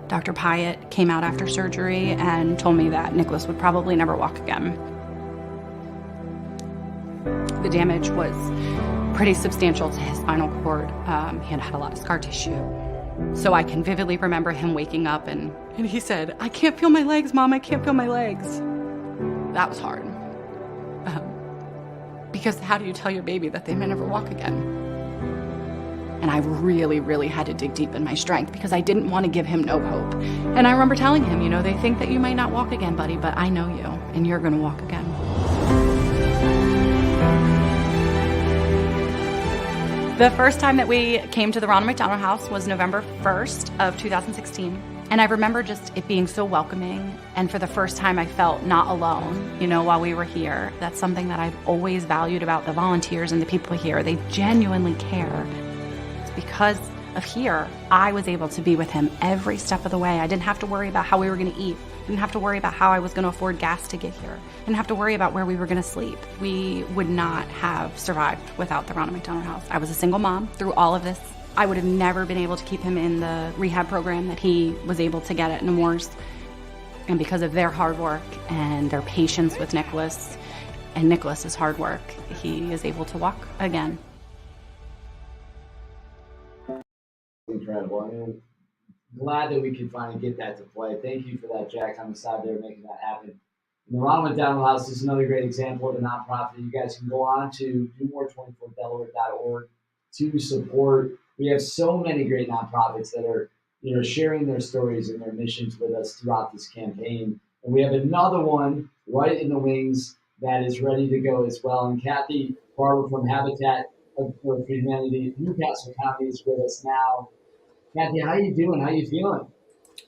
Dr. Pyatt came out after surgery and told me that Nicholas would probably never walk again. The damage was pretty substantial to his spinal cord. He had a lot of scar tissue. So I can vividly remember him waking up and he said, "I can't feel my legs, Mom, I can't feel my legs." That was hard. Because how do you tell your baby that they may never walk again? And I really, really had to dig deep in my strength because I didn't want to give him no hope. And I remember telling him, they think that you might not walk again, buddy, but I know you, and you're going to walk again. The first time that we came to the Ronald McDonald House was November 1st of 2016. And I remember just it being so welcoming. And for the first time, I felt not alone, while we were here. That's something that I've always valued about the volunteers and the people here. They genuinely care. Because of here, I was able to be with him every step of the way. I didn't have to worry about how we were going to eat. I didn't have to worry about how I was going to afford gas to get here. I didn't have to worry about where we were going to sleep. We would not have survived without the Ronald McDonald House. I was a single mom through all of this. I would have never been able to keep him in the rehab program that he was able to get at Nemours. And because of their hard work and their patience with Nicholas and Nicholas's hard work, he is able to walk again. Incredible. I'm glad that we could finally get that to play. Thank you for that, Jack, on the side there, making that happen. And the Ronald McDonald House is another great example of a nonprofit. You guys can go on to domore24delaware.org to support. We have so many great nonprofits that are, sharing their stories and their missions with us throughout this campaign. And we have another one right in the wings that is ready to go as well. And Kathy Barber from Habitat for Humanity, Newcastle County, is with us now. Kathy, how you doing? How you feeling?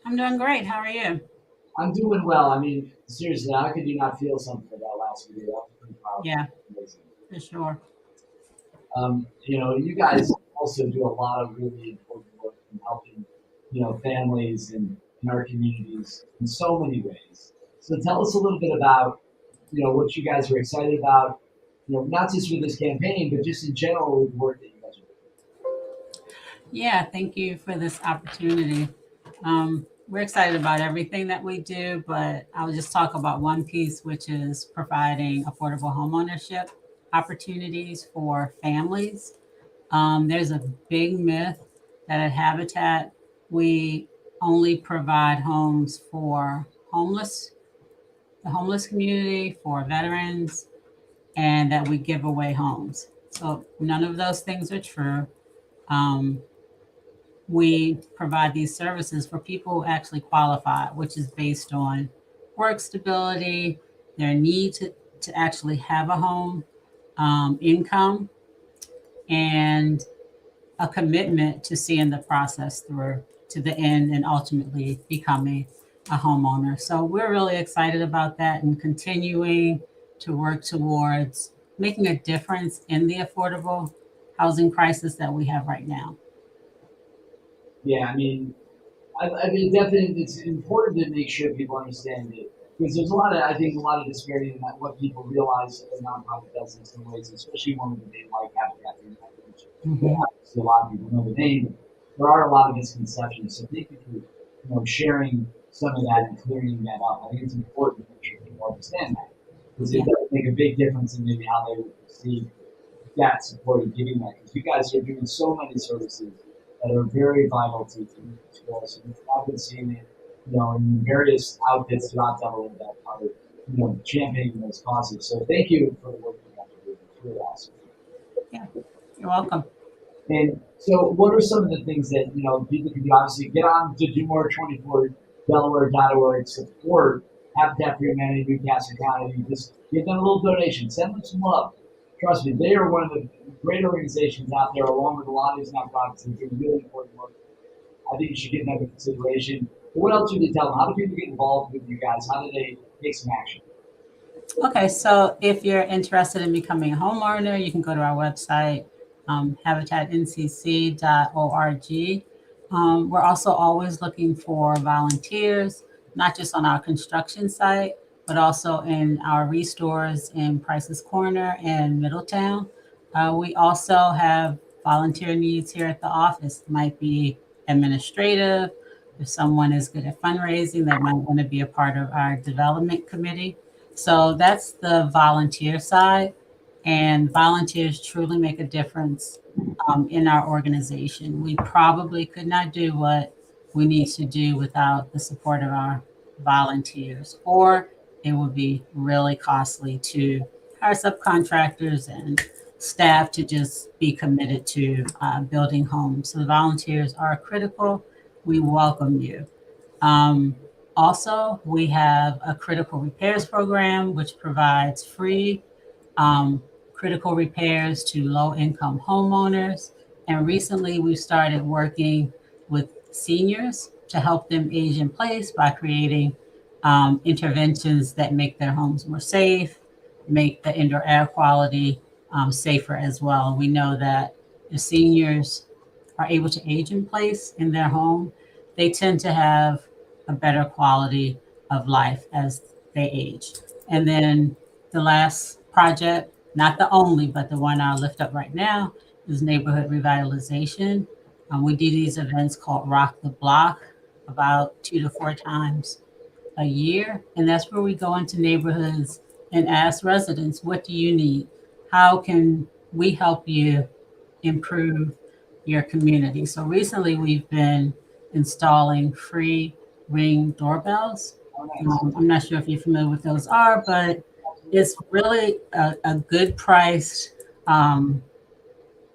I'm doing great. How are you? I'm doing well. I mean, seriously, how could you not feel something about last video? That was pretty powerful. Yeah, for sure. You guys also do a lot of really important work in helping, families and in our communities in so many ways. So tell us a little bit about, what you guys are excited about, not just with this campaign, but just in general with the work that you guys are doing. Yeah, thank you for this opportunity. We're excited about everything that we do, but I'll just talk about one piece, which is providing affordable homeownership opportunities for families. There's a big myth that at Habitat, we only provide homes for the homeless community, for veterans, and that we give away homes. So none of those things are true. We provide these services for people who actually qualify, which is based on work stability, their need to actually have a home, income, and a commitment to seeing the process through. to the end and ultimately becoming a homeowner. So we're really excited about that and continuing to work towards making a difference in the affordable housing crisis that we have right now. Yeah, I mean, definitely it's important to make sure people understand it because there's I think a lot of disparity in what people realize a nonprofit does in some ways, especially one that they like Habitat for Humanity, which obviously a lot of people know the name. But there are a lot of misconceptions, so thank you for sharing some of that and clearing that up. I think it's important to make sure people understand that because it does make a big difference in maybe how they would perceive that support and giving that. Because you guys are doing so many services that are very vital to us. And I've been seeing it, in various outfits throughout Delaware that are, championing those causes. So thank you for the work you guys are doing. It's really awesome. Yeah, you're welcome. And so, what are some of the things that people can do? Obviously, get on to DoMore24Delaware.org, support Habitat for Humanity, Newcastle County. Just give them a little donation, send them some love. Trust me, they are one of the great organizations out there, along with a lot of these nonprofits that do really important work. I think you should give them a consideration. But what else would you tell them? How do people get involved with you guys? How do they take some action? Okay, so if you're interested in becoming a homeowner, you can go to our website, habitancc.org. We're also always looking for volunteers, not just on our construction site, but also in our restores in Price's Corner and Middletown. We also have volunteer needs here at the office. It might be administrative. If someone is good at fundraising, they might want to be a part of our development committee. So that's the volunteer side. And volunteers truly make a difference in our organization. We probably could not do what we need to do without the support of our volunteers, or it would be really costly to hire subcontractors and staff to just be committed to building homes. So the volunteers are critical. We welcome you. Also, we have a critical repairs program, which provides free critical repairs to low-income homeowners. And recently, we've started working with seniors to help them age in place by creating interventions that make their homes more safe, make the indoor air quality safer as well. We know that if seniors are able to age in place in their home, they tend to have a better quality of life as they age. And then the last project, not the only, but the one I'll lift up right now, is neighborhood revitalization. We do these events called Rock the Block about 2 to 4 times a year. And that's where we go into neighborhoods and ask residents, what do you need? How can we help you improve your community? So recently we've been installing free Ring doorbells. I'm not sure if you're familiar with those are, but it's really a good priced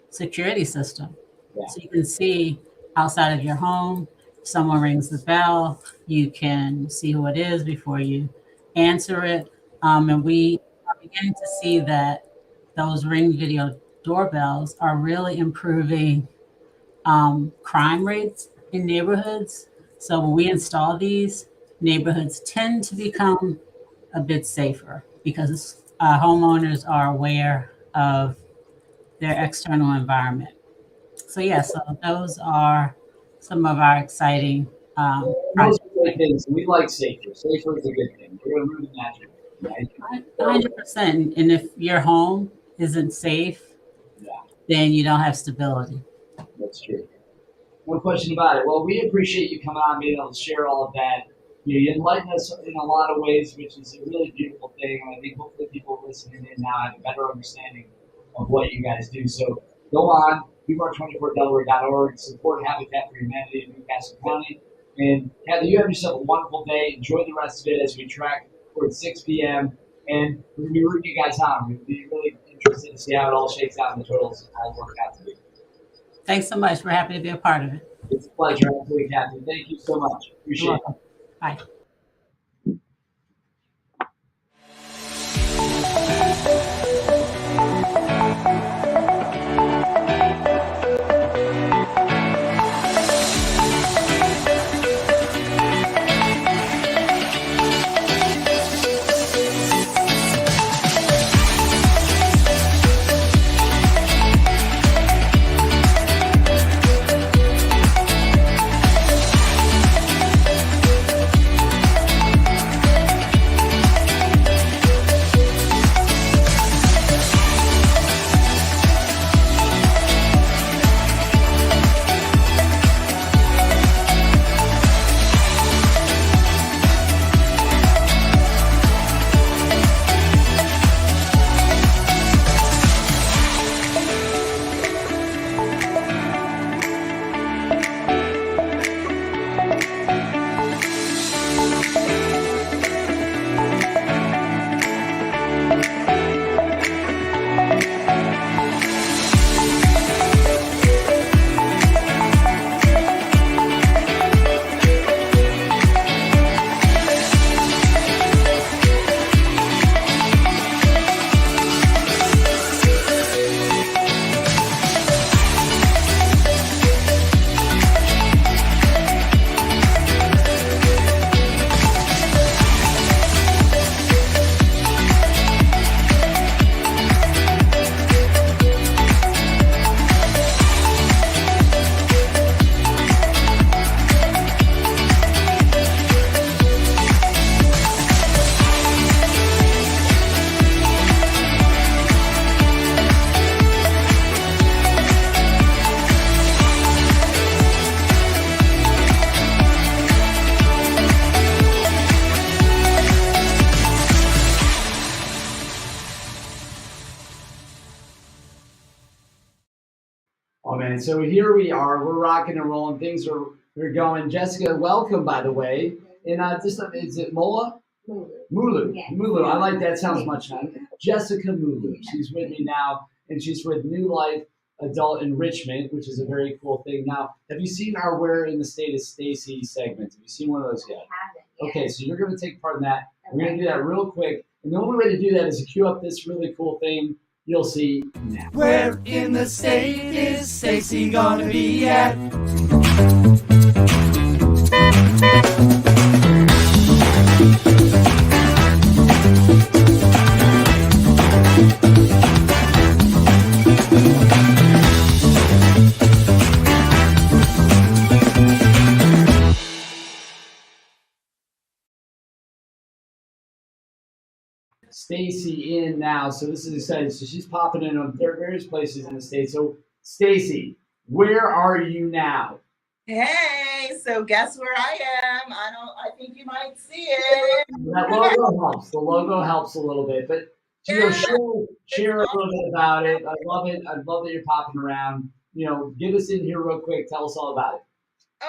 security system. Yeah. So you can see outside of your home, if someone rings the bell, you can see who it is before you answer it. And we are beginning to see that those Ring video doorbells are really improving crime rates in neighborhoods. So when we install these, neighborhoods tend to become a bit safer because homeowners are aware of their external environment. So yeah, so those are some of our exciting Those are good things. We like safer. Safer is a good thing. We're going to root in that, right? 100%. And if your home isn't safe, then you don't have stability. That's true. No question about it. Well, we appreciate you coming on, being able to share all of that. You enlighten us in a lot of ways, which is a really beautiful thing. And I think hopefully people listening in now have a better understanding of what you guys do. So go on, DoMore24Delaware.org, support Habitat for Humanity in Newcastle County. And Heather, you have yourself a wonderful day. Enjoy the rest of it as we track towards 6 p.m. And we're going to be rooting you guys on. We'd be really interested to see how it all shakes out and the totals all work out to be. Thanks so much. We're happy to be a part of it. It's a pleasure. Absolutely, Kathy. Thank you so much. Appreciate it. Bye. right, so here we are. We're rocking and rolling. Things are going. Jessica, welcome, by the way. And is it Mola? Mulu. Yes. Mulu. I like that. Sounds much nicer. Jessica Mulu. She's with me now, and she's with New Life Adult Enrichment, which is a very cool thing. Now, have you seen our Where in the State is Stacy segment? Have you seen one of those yet? Okay, so you're going to take part in that. We're going to do that real quick. And the only way to do that is to cue up this really cool thing you'll see now. Where in the state is Stacy gonna be at? Stacy in now, so this is exciting. So she's popping in on various places in the state. So Stacy, where are you now? Hey, so guess where I am? I think you might see it. That logo helps. The logo helps a little bit, but Gio, share a little bit about it. I love it. I love that you're popping around. Get us in here real quick. Tell us all about it.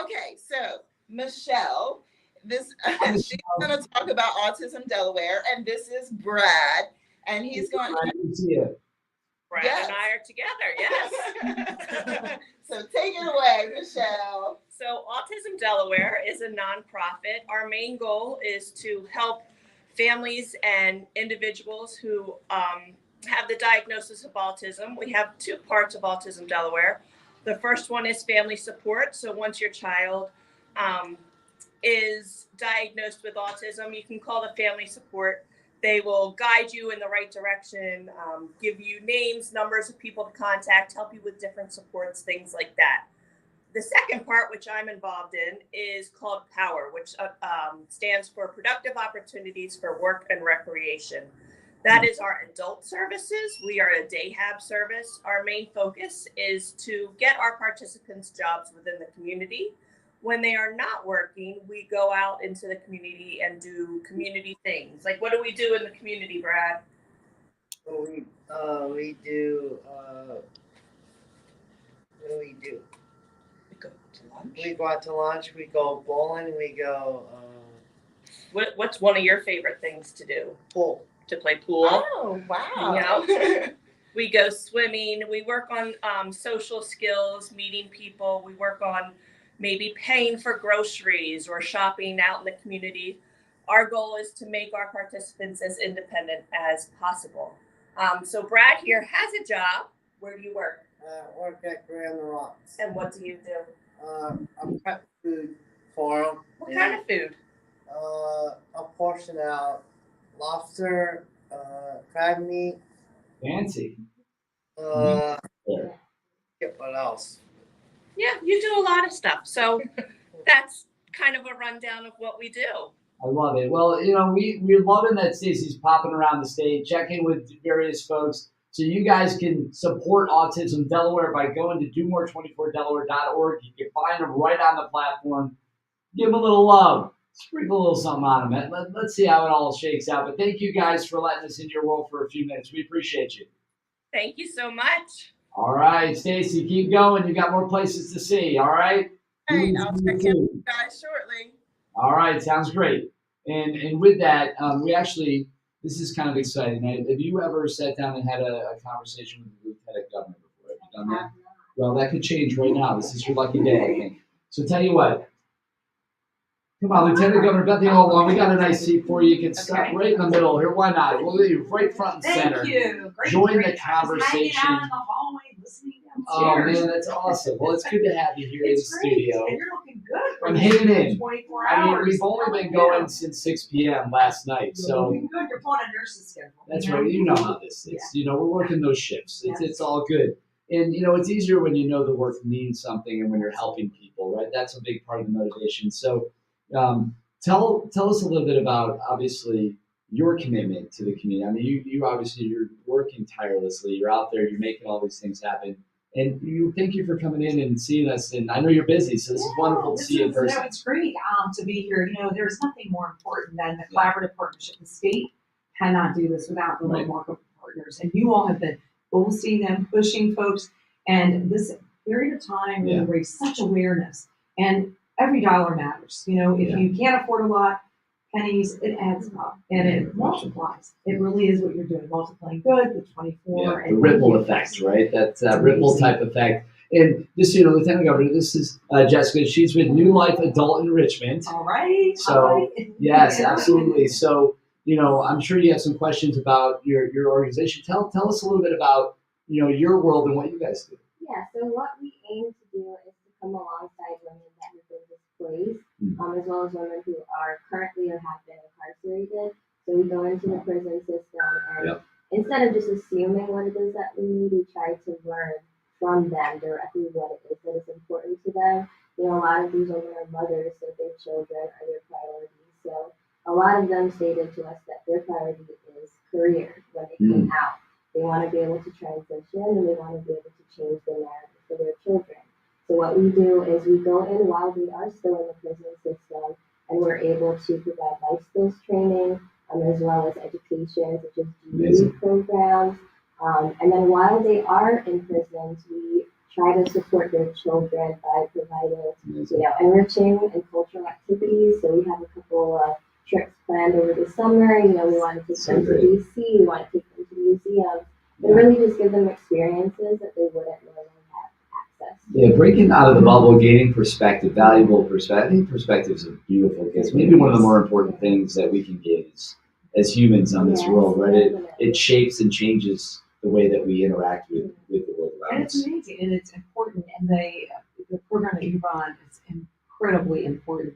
Okay, so Michelle, she's going to talk about Autism Delaware, and this is Brad, and he's going to. Brad and I are together, yes. So take it away, Michelle. So Autism Delaware is a nonprofit. Our main goal is to help families and individuals who have the diagnosis of autism. We have two parts of Autism Delaware. The first one is family support. So once your child is diagnosed with autism, you can call the family support. They will guide you in the right direction, give you names, numbers of people to contact, help you with different supports, things like that. The second part, which I'm involved in, is called POWER, which stands for Productive Opportunities for Work and Recreation. That is our adult services. We are a day hab service. Our main focus is to get our participants jobs within the community. When they are not working, we go out into the community and do community things. Like, what do we do in the community, Brad? Well, we do. What do we do? We go to lunch. We go out to lunch. We go bowling. We go. What's one of your favorite things to do? Pool. To play pool. Oh, wow. We go swimming. We work on social skills, meeting people. We work on maybe paying for groceries or shopping out in the community. Our goal is to make our participants as independent as possible. So Brad here has a job. Where do you work? I work at Grand Rocks. And what do you do? I prep food for them. What kind of food? I portion out lobster, crab meat. Fancy. What else? Yeah, you do a lot of stuff. So that's kind of a rundown of what we do. I love it. Well, we're loving that Stacey's popping around the state, checking with various folks. So you guys can support Autism Delaware by going to domore24delaware.org. You can find them right on the platform. Give them a little love. Sprinkle a little something on them. Let's see how it all shakes out. But thank you guys for letting us into your world for a few minutes. We appreciate you. Thank you so much. All right, Stacy, keep going. You got more places to see. All right. Hey, I'll check in with you guys shortly. All right, sounds great. And with that, this is kind of exciting. Have you ever sat down and had a conversation with the Lieutenant Governor before? Have you done that? Well, that could change right now. This is your lucky day, I think. So tell you what. Come on, Lieutenant Governor Bethany Long. We got a nice seat for you. You can stop right in the middle here. Why not? We'll leave you right front and center. Thank you. Great. Join the conversation. Hanging out in the hallway, listening downstairs. Oh man, that's awesome. Well, it's good to have you here in the studio. And you're looking good. I'm hanging in. 24 I mean, hours. we've only been going since 6 p.m. last night, You're so looking good. You're pulling a nurse's schedule. that's right. You know how this is. We're working those shifts. It's all good. And it's easier when you know the work means something and when you're helping people, right? That's a big part of the motivation. So, tell us a little bit about obviously your commitment to the community. I mean, you obviously you're working tirelessly. You're out there. You're making all these things happen. And thank you for coming in and seeing us. And I know you're busy, so this is wonderful to see you in person. It's great to be here. There's nothing more important than the collaborative partnership. The state cannot do this without the local partners. And you all have been overseeing them, pushing folks. And this period of time, really raise such awareness. And every dollar matters. You know, if you can't afford a lot, pennies, it adds up and it multiplies. It really is what you're doing, multiplying good, the 24. The ripple effect, right? That ripple type effect. And just, you know, Lieutenant Governor, this is Jessica. She's with New Life Adult Enrichment. All right. So, yes, absolutely. So, you know, I'm sure you have some questions about your organization. Tell us a little bit about, you know, your world and what you guys do. Yeah, so what we aim to do is to come alongside women that have been displaced, as well as women who are currently or have been incarcerated. So we go into the prison system and instead of just assuming what it is that we need, we try to learn from them directly what it is that is important to them. You know, a lot of these women are mothers, so their children are their priorities. So a lot of them stated to us that their priority is career when they come out. They want to be able to transition and they want to be able to change their narrative for their children. So what we do is we go in while they are still in the prison system and we're able to provide life skills training as well as education such as GED programs. And then while they are in prisons, we try to support their children by providing, you know, enriching and cultural activities. So we have a couple of trips planned over the summer. You know, we want to take them to DC, we want to take them to museums, and really just give them experiences that they wouldn't normally have access to. Yeah, breaking out of the bubble, gaining perspective, valuable perspective. I think perspective is a beautiful gift. Maybe one of the more important things that we can give as humans on this world, right? It shapes and changes the way that we interact with the world around And us. it's amazing and it's important. And the program that you run is incredibly important.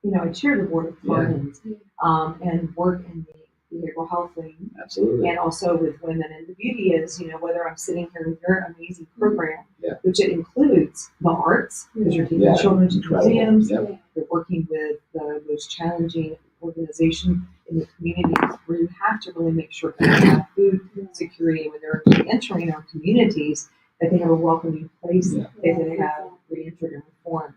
You know, I chair the board of pardons and work in the behavioral health wing. Absolutely. And also with women. And the beauty is, you know, whether I'm sitting here with your amazing program, which it includes the arts, because you're taking children to museums, you're working with the most challenging organization in the communities where you have to really make sure people have food security when they're entering our communities, that they have a welcoming place, that they have re-entered and reformed.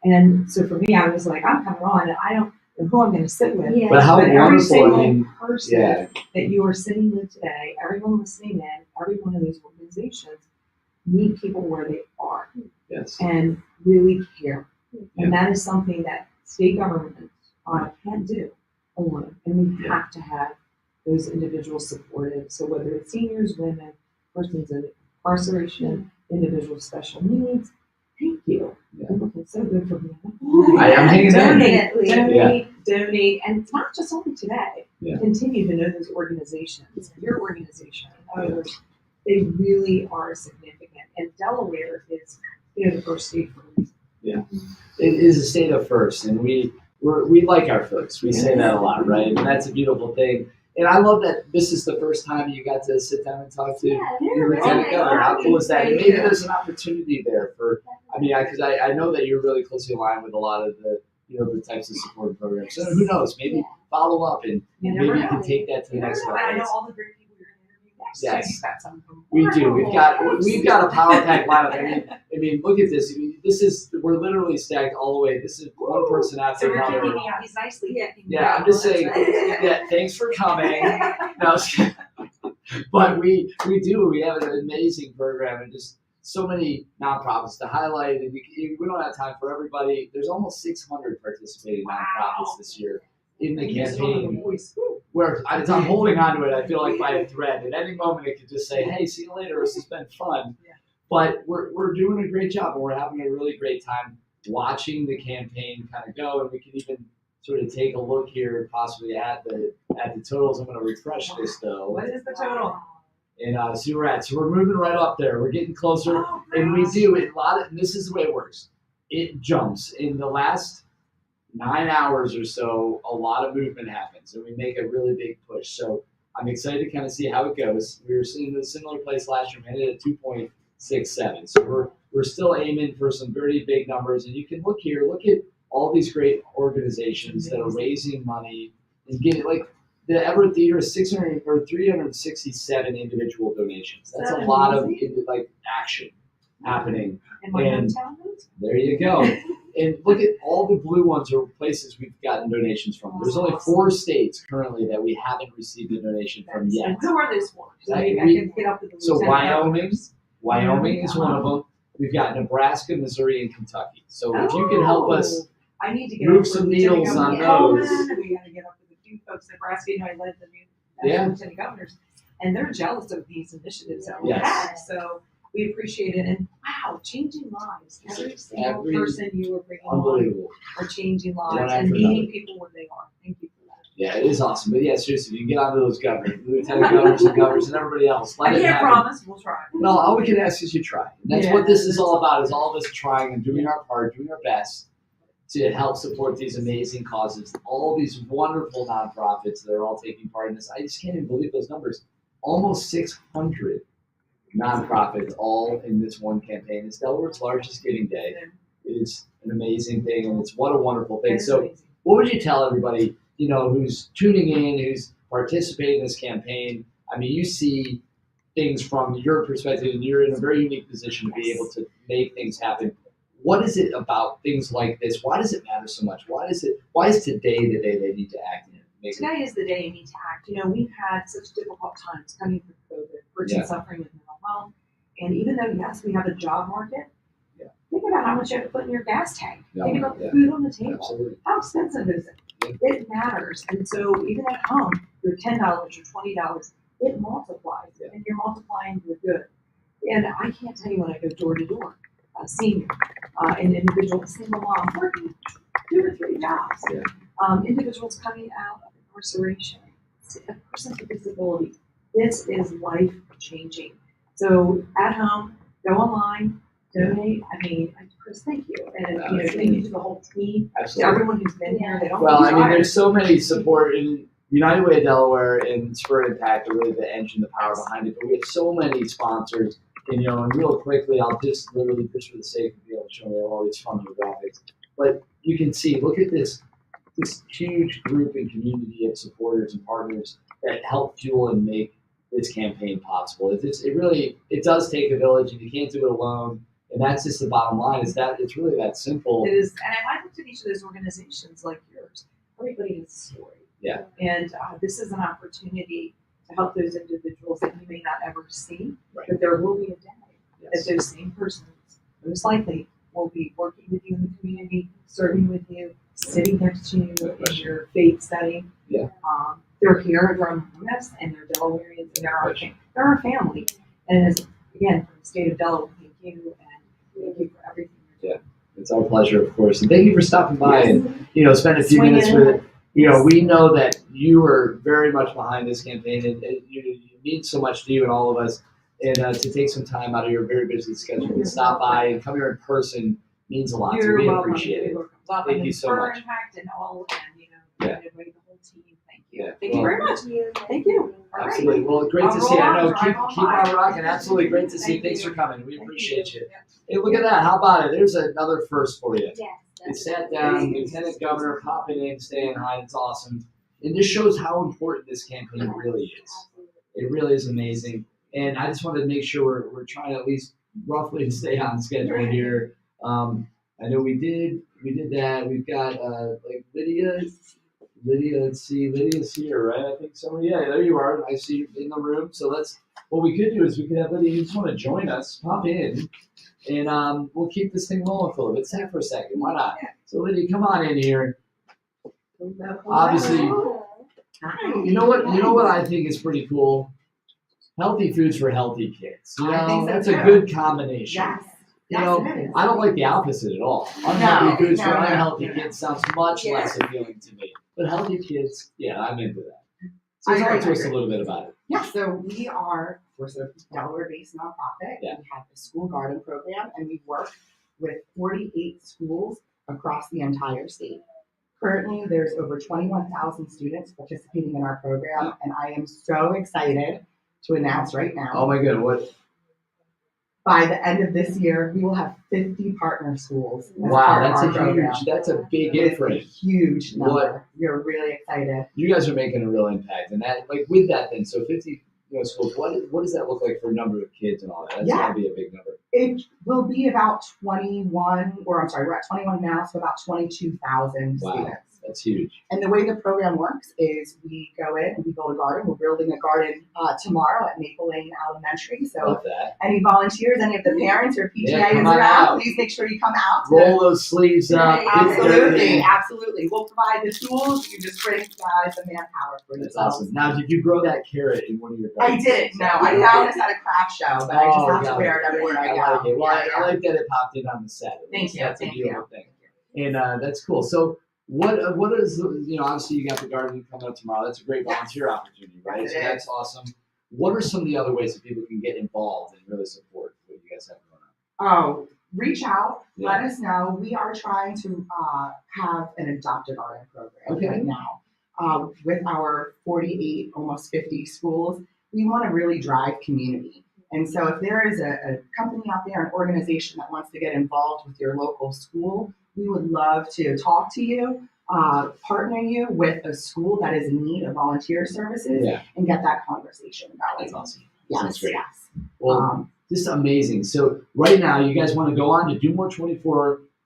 And so for me, I was like, I'm coming on and I don't know who I'm going to sit with. But how every wonderful, single I mean, person that you are sitting with today, everyone listening in, every one of those organizations, meet people where they are and really care. And that is something that state government can't do alone. And we have to have those individuals supported. So whether it's seniors, women, persons in incarceration, individuals with special needs, thank you. It's so good for me. I'm hanging Donate, and it's not just only today. Continue to know those organizations, your organization, and others. They really are significant. And Delaware is, you know, the first state for a reason. Yeah, it is a state of first, and we like our first. We say that a lot, right? And that's a beautiful thing. And I love that this is the first time you got to sit down and talk to your lieutenant governor. How cool is that? And maybe there's an opportunity there for, I mean, because I know that you're really closely aligned with a lot of the, you know, the types of support programs. So who knows? Maybe follow up and maybe you can take that to the next level. I know all the great people you're going to interview next. Yes, So we do. We've got a power pack lineup. I mean, look at this. We're literally stacked all the way. This is one person after So another. you're out. He's nicely kicking me Yeah, out. I'm just saying. Yeah, thanks for coming. No, but we do. We have an amazing program and just so many nonprofits to highlight. And we don't have time for everybody. There's almost 600 participating nonprofits this year in the campaign. Where I'm holding on to it, I feel like by a thread. At any moment, it could just say, "Hey, see you later. This has been fun." But we're doing a great job, and we're having a really great time watching the campaign kind of go. And we can even sort of take a look here, possibly at the totals. I'm going to refresh this though. What is the total? And see where we're at. So we're moving right up there. We're getting closer, and we do it a lot. And this is the way it works. It jumps in the last 9 hours or so. A lot of movement happens, and we make a really big push. So I'm excited to kind of see how it goes. We were in a similar place last year. We ended at 2.67. So we're still aiming for some very big numbers. And you can look here. Look at all these great organizations that are raising money and getting like. The Everett Theater is 367 individual donations. That's a lot of action happening. And my hometown is? There you go. And look at all the blue ones are places we've gotten donations from. There's only 4 states currently that we haven't received a donation from yet. And who are those 4? So That maybe can I be- can get up with the So lieutenant governor. Wyoming is one of them. we've got Nebraska, Missouri, and Kentucky. So if you can help us I need to get move up some with needles Lieutenant on Governor those. Coleman. We got to get up with a few folks in Nebraska. You know, I led the new lieutenant governors, and they're jealous of these initiatives that we have. So we appreciate it. And wow, changing lives. Every single person you are bringing on are changing lives and meeting people where they are. Thank you for that. Yeah, it is awesome. But yeah, seriously, you can get onto those governors, lieutenant governors, and everybody else. I can't promise. We'll try. Well, all we can ask is you try. And that's what this is all about, is all of us trying and doing our part, doing our best to help support these amazing causes, all these wonderful nonprofits that are all taking part in this. I just can't even believe those numbers. Almost 600 nonprofits all in this one campaign. It's Delaware's largest giving day. It is an amazing thing, and it's what a wonderful thing. So what would you tell everybody, you know, who's tuning in, who's participating in this campaign? I mean, you see things from your perspective, and you're in a very unique position to be able to make things happen. What is it about things like this? Why does it matter so much? Why is today the day they need to act in? Today is the day you need to act. You know, we've had such difficult times coming through COVID, person suffering with mental health. And even though, yes, we have a job market, think about how much you have to put in your gas tank. Think about the food on the table. Absolutely. How expensive is it? It matters. And so even at home, your $10 or $20, it multiplies. And you're multiplying your good. And I can't tell you when I go door to door, senior, an individual, single mom, working 2 or 3 jobs. Individuals coming out of incarceration, a person with disability. This is life changing. So at home, go online, donate. I mean, Chris, thank you. And you know, thank you to the whole team, to everyone who's been here. They don't Well, I mean, there's so many support in United Way of Delaware and Spur Impact are really the engine, the power behind it. But we have so many sponsors. And, you know, and real quickly, I'll just literally, just for the sake of being able to show you all these fun graphics. But you can see, look at this huge group and community of supporters and partners that help fuel and make this campaign possible. It does take a village, and you can't do it alone. And that's just the bottom line, is that it's really that simple. It is, and I looked at each of those organizations like yours. Everybody has a story. Yeah. And this is an opportunity to help those individuals that you may not ever see, but there will be a day that those same persons, most likely, will be working with you in the community, serving with you, sitting next to you in your faith setting. Yeah. They're here, they're among us, and they're Delawareans, and they're our family. And as, again, from the state of Delaware, thank you, and thank you for everything you're doing. It's our pleasure, of course. And thank you for stopping by and, you know, spend a few minutes with it. You know, we know that you are very much behind this campaign, and you mean so much to you and all of us. And to take some time out of your very busy schedule to stop by and come here in person means a lot. So we appreciate it. Thank you so much. Impact and all, and you know, the whole team. Thank you. Yeah. Thank you very much. Thank you. Absolutely. Well, great to see you. I know. Keep on rocking. Absolutely great to see you. Thanks for coming. We appreciate you. Hey, look at that. How about it? There's another first for you. We sat down, Lieutenant Governor popping in, staying high. It's awesome. And this shows how important this campaign really is. It really is amazing. And I just wanted to make sure we're trying to at least roughly stay on schedule here. I know we did that. We've got like Lydia, let's see, Lydia's here, right? I think so. Yeah, there you are. I see you in the room. So what we could do is we could have Lydia, you just want to join us, pop in, and we'll keep this thing rolling for a little bit. Stay for a second. Why not? So Lydia, come on in here. Obviously, you know what I think is pretty cool? Healthy foods for healthy kids. You know, that's a good combination. Yes. You know, I don't like the opposite at all. Unhealthy foods for unhealthy kids sounds much less appealing to me. But healthy kids, yeah, I'm into that. So talk to us a little bit about it. Yeah, so we're a Delaware-based nonprofit. Yeah. We have the school garden program, and we work with 48 schools across the entire state. Currently, there's over 21,000 students participating in our program, and I am so excited to announce right now. Oh my God, what? By the end of this year, we will have 50 partner schools. Wow, that's a big difference. A huge number. We're really excited. You guys are making a real impact, and that, like, with that then, so 50 schools. What does that look like for a number of kids and all that? That's gotta be a big number. It will be about 21, or I'm sorry, we're at 21 now, so about 22,000 students. That's huge. And the way the program works is we go in and we build a garden. We're building a garden tomorrow at Maple Lane Elementary. So Love that. any volunteers, any of the parents or PTA is come on around, out. please make sure you come out. Roll those sleeves up. Absolutely. We'll provide the tools. You just bring guys the manpower for That's yourselves. awesome. Now, did you grow that carrot in one of your I gardens? did. No, I found this at a craft show, but I just have to wear it everywhere I go. Like it. Well, I like that it popped in on the set. Thank you. That's a Thank beautiful thing. And that's cool. So what is, obviously you got the garden coming up tomorrow. That's a great volunteer opportunity, right? Yes, So that's awesome. What are some of the other ways that people can get involved and really support what you guys have going on? Oh, reach out. Let us know. We are trying to have an adopt a garden program right now. With our 48, almost 50 schools, we want to really drive community. And so if there is a company out there, an organization that wants to get involved with your local school, we would love to talk to you, partner you with a school that is in need of volunteer services and get that conversation going. That's awesome. Yes, That's great. yes. Well, this is amazing. So right now, you guys want to go on to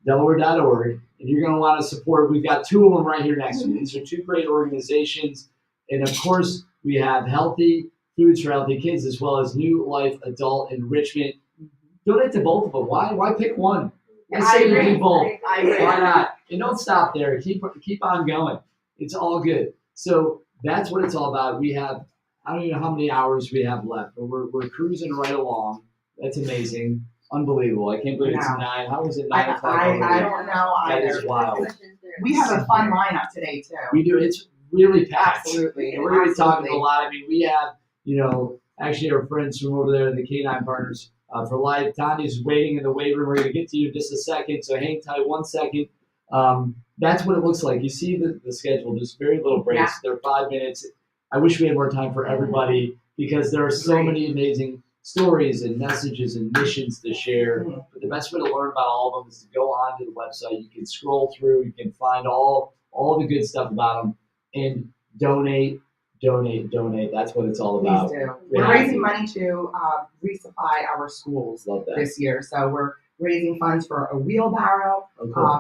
DoMore24Delaware.org, and you're going to want to support. We've got two of them right here next to me. These are two great organizations. And of course, we have Healthy Foods for Healthy Kids, as well as New Life Adult Enrichment. Donate to both of them. Why pick one? I say you do both. I agree. Why not? And don't stop there. Keep on going. It's all good. So that's what it's all about. We have, I don't even know how many hours we have left, but we're cruising right along. That's amazing. Unbelievable. I can't believe it's 9. How was it 9 o'clock? I don't know That either. is wild. We have a fun lineup today, too. We do. It's really packed. Absolutely. And we're going to be talking a lot. I mean, we have, actually our friends from over there, the K9 Partners for Life. Tanya's waiting in the wait room. We're going to get to you in just a second, so hang tight 1 second. That's what it looks like. You see the schedule. There's very little breaks. Yeah. They're 5 minutes. I wish we had more time for everybody because there are so many amazing stories and messages and missions to share. But the best way to learn about all of them is to go onto the website. You can scroll through. You can find all the good stuff about them and donate. That's what it's all about. Please do. We're raising money to resupply our schools this year. So we're raising funds for a wheelbarrow,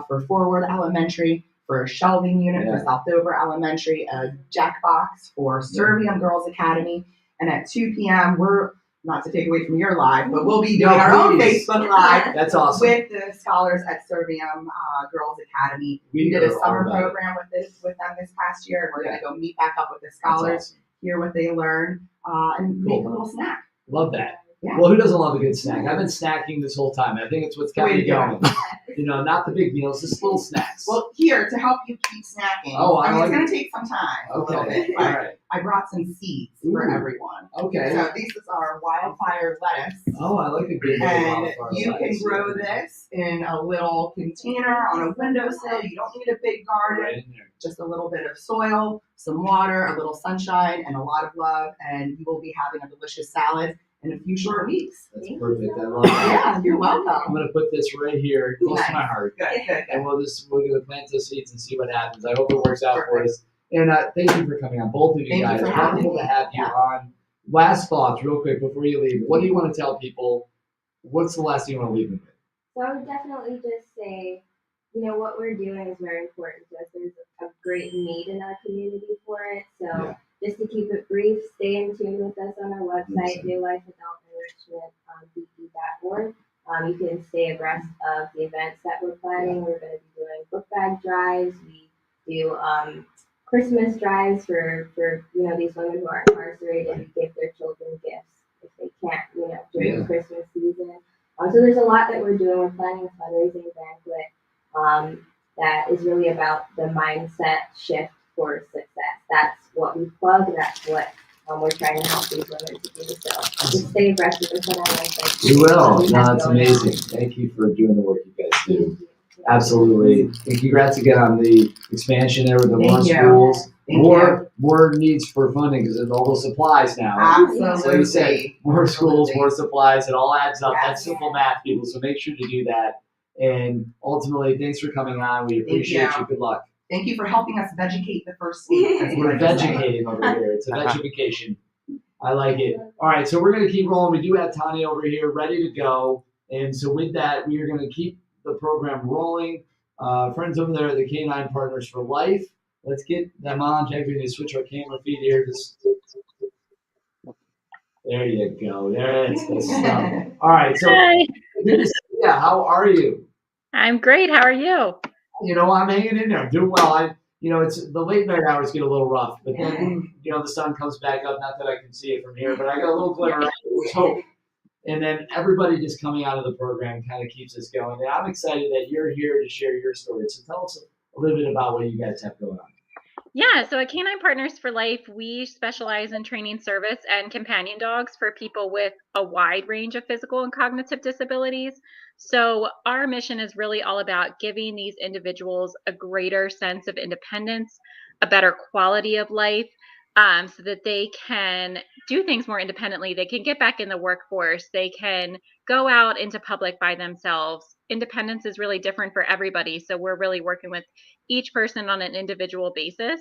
for Forward Elementary, for a shelving unit for South Dover Elementary, a jack box for Servium Girls Academy. And at 2 p.m., we're, not to take away from your live, but we'll be doing our own Facebook Live. That's awesome. With the scholars at Servium Girls Academy. We did a summer program with them this past year. And we're going to go meet back up with the scholars, hear what they learned, and make a little snack. Love that. Yeah. Well, who doesn't love a good snack? I've been snacking this whole time. I think it's what's kept me going. Not the big meals, just little snacks. Well, here to help you keep snacking. Oh, I mean, like it's going to take some time, a little bit. But all right. I brought some seeds for everyone. Okay. So these are wildfire lettuce. Oh, I like a good And wildfire you lettuce. can grow this in a little container on a windowsill. You don't need a big garden. Right in there. Just a little bit of soil, some water, a little sunshine, and a lot of love, and you will be having a delicious salad in a few short weeks. That's perfect. I love that. Yeah, you're welcome. I'm going to put this right here, close to my heart. Good. And we're going to plant those seeds and see what happens. I hope it works out for us. And thank you for coming on, both of you Thank you guys. for having Wonderful me. to have you on. Last thoughts, real quick, before you leave. What do you want to tell people? What's the last thing you want to leave them with? So I would definitely just say, what we're doing is very important to us. There's a great need in our community for it. So just to keep it brief, stay in tune with us on our website, newlifeadultenrichment.bp.org. You can stay abreast of the events that we're planning. We're going to be doing book bag drives. We do Christmas drives for these women who are incarcerated and give their children gifts if they can't, during the Christmas season. So there's a lot that we're doing. We're planning a fundraising banquet that is really about the mindset shift for success. That's what we plug. That's what we're trying to help these women to do. So just stay abreast of us on our website. We will. No, it's amazing. Thank you for doing the work you guys do. Absolutely. And congrats again on the expansion there with the more schools. More needs for funding because of all those supplies now. Absolutely. So you said more schools, more supplies. It all adds up. That's simple math, people. So make sure to do that. And ultimately, thanks for coming on. We appreciate you. Good luck. Thank you for helping us vegetate the first state. We're vegetating over here. It's a vegification. I like it. All right, so we're going to keep rolling. We do have Tanya over here ready to go. And so with that, we are going to keep the program rolling. friends over there at the Canine Partners for Life. Let's get them on. Jack, we need to switch our camera feed here. There you go. There's the stuff. All right. So, yeah, how are you? I'm great. How are you? I'm hanging in there. I'm doing well. It's the late night hours get a little rough, but then, the sun comes back up. Not that I can see it from here, but I got a little glimmer. There's hope. And then everybody just coming out of the program kind of keeps us going. And I'm excited that you're here to share your story. So tell us a little bit about what you guys have going on. Yeah, so at Canine Partners for Life, we specialize in training service and companion dogs for people with a wide range of physical and cognitive disabilities. So our mission is really all about giving these individuals a greater sense of independence, a better quality of life, so that they can do things more independently. They can get back in the workforce. They can go out into public by themselves. Independence is really different for everybody. So we're really working with each person on an individual basis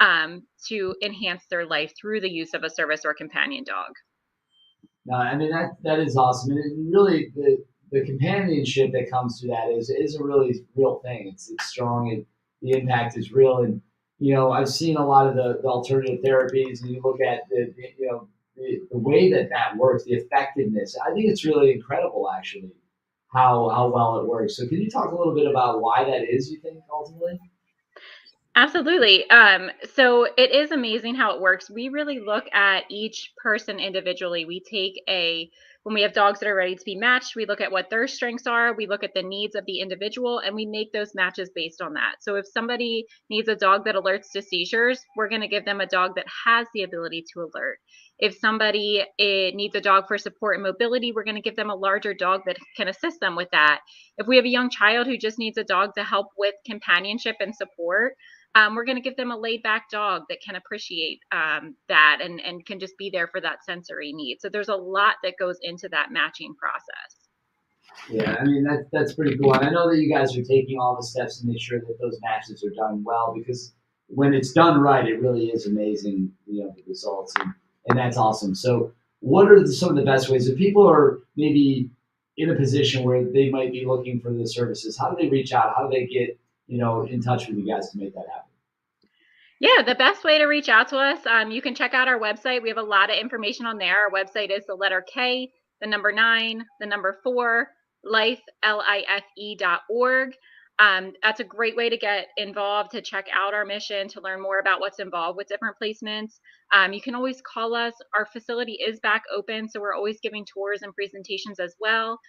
to enhance their life through the use of a service or companion dog. No, I mean, that is awesome. And really, the companionship that comes to that is a really real thing. It's strong, and the impact is real. And I've seen a lot of the alternative therapies, and you look at the way that works, the effectiveness. I think it's really incredible, actually, how well it works. So can you talk a little bit about why that is, you think, ultimately? Absolutely. So it is amazing how it works. We really look at each person individually. When we have dogs that are ready to be matched, we look at what their strengths are. We look at the needs of the individual, and we make those matches based on that. So if somebody needs a dog that alerts to seizures, we're going to give them a dog that has the ability to alert. If somebody needs a dog for support and mobility, we're going to give them a larger dog that can assist them with that. If we have a young child who just needs a dog to help with companionship and support, we're going to give them a laid back dog that can appreciate that and can just be there for that sensory need. So there's a lot that goes into that matching process. Yeah, I mean, that's pretty cool. And I know that you guys are taking all the steps to make sure that those matches are done well, because when it's done right, it really is amazing, the results. And that's awesome. So what are some of the best ways if people are maybe in a position where they might be looking for the services? How do they reach out? How do they get in touch with you guys to make that happen? Yeah, the best way to reach out to us, you can check out our website. We have a lot of information on there. Our website is the letter K, the number 9, the number 4, life, life.org. That's a great way to get involved, to check out our mission, to learn more about what's involved with different placements. You can always call us. Our facility is back open, so we're always giving tours and presentations as well.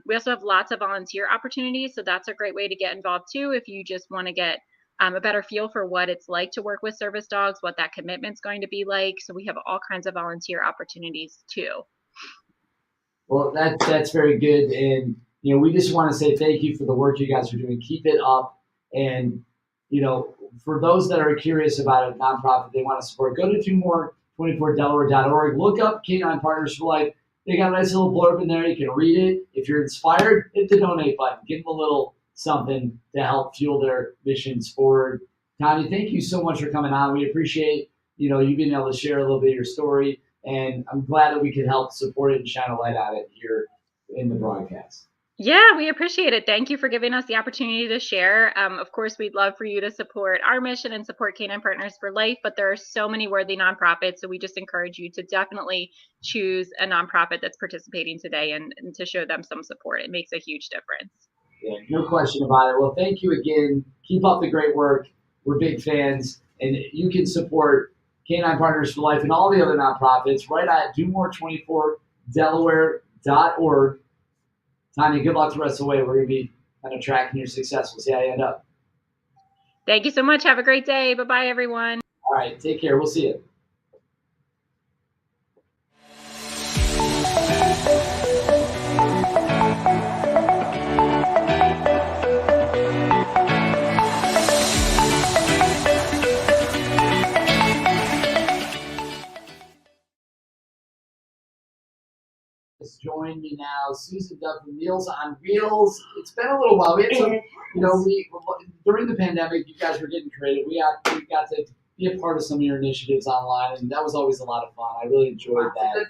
We also have lots of volunteer opportunities, so that's a great way to get involved too if you just want to get a better feel for what it's like to work with service dogs, what that commitment's going to be like. So we have all kinds of volunteer opportunities too. Well, that's very good. And, we just want to say thank you for the work you guys are doing. Keep it up. And, for those that are curious about a nonprofit they want to support, go to DoMore24Delaware.org. Look up Canine Partners for Life. They got a nice little blurb in there. You can read it. If you're inspired, hit the donate button. Give them a little something to help fuel their missions forward. Tanya, thank you so much for coming on. We appreciate, you being able to share a little bit of your story. And I'm glad that we could help support it and shine a light on it here in the broadcast. Yeah, we appreciate it. Thank you for giving us the opportunity to share. Of course, we'd love for you to support our mission and support Canine Partners for Life, but there are so many worthy nonprofits. So we just encourage you to definitely choose a nonprofit that's participating today and to show them some support. It makes a huge difference. Yeah, no question about it. Well, thank you again. Keep up the great work. We're big fans. And you kind Canine Partners for Life and all the other nonprofits right at DoMore24Delaware.org. Tanya, good luck the rest of the way. We're going to be kind of tracking your success. We'll see how you end up. Thank you so much. Have a great day. Bye-bye, everyone. All right. Take care. We'll see you. Join me now, Susan Duff from Meals on Wheels. It's been a little while. We had some, during the pandemic, you guys were getting creative. We got to be a part of some of your initiatives online, and that was always a lot of fun. I really enjoyed that,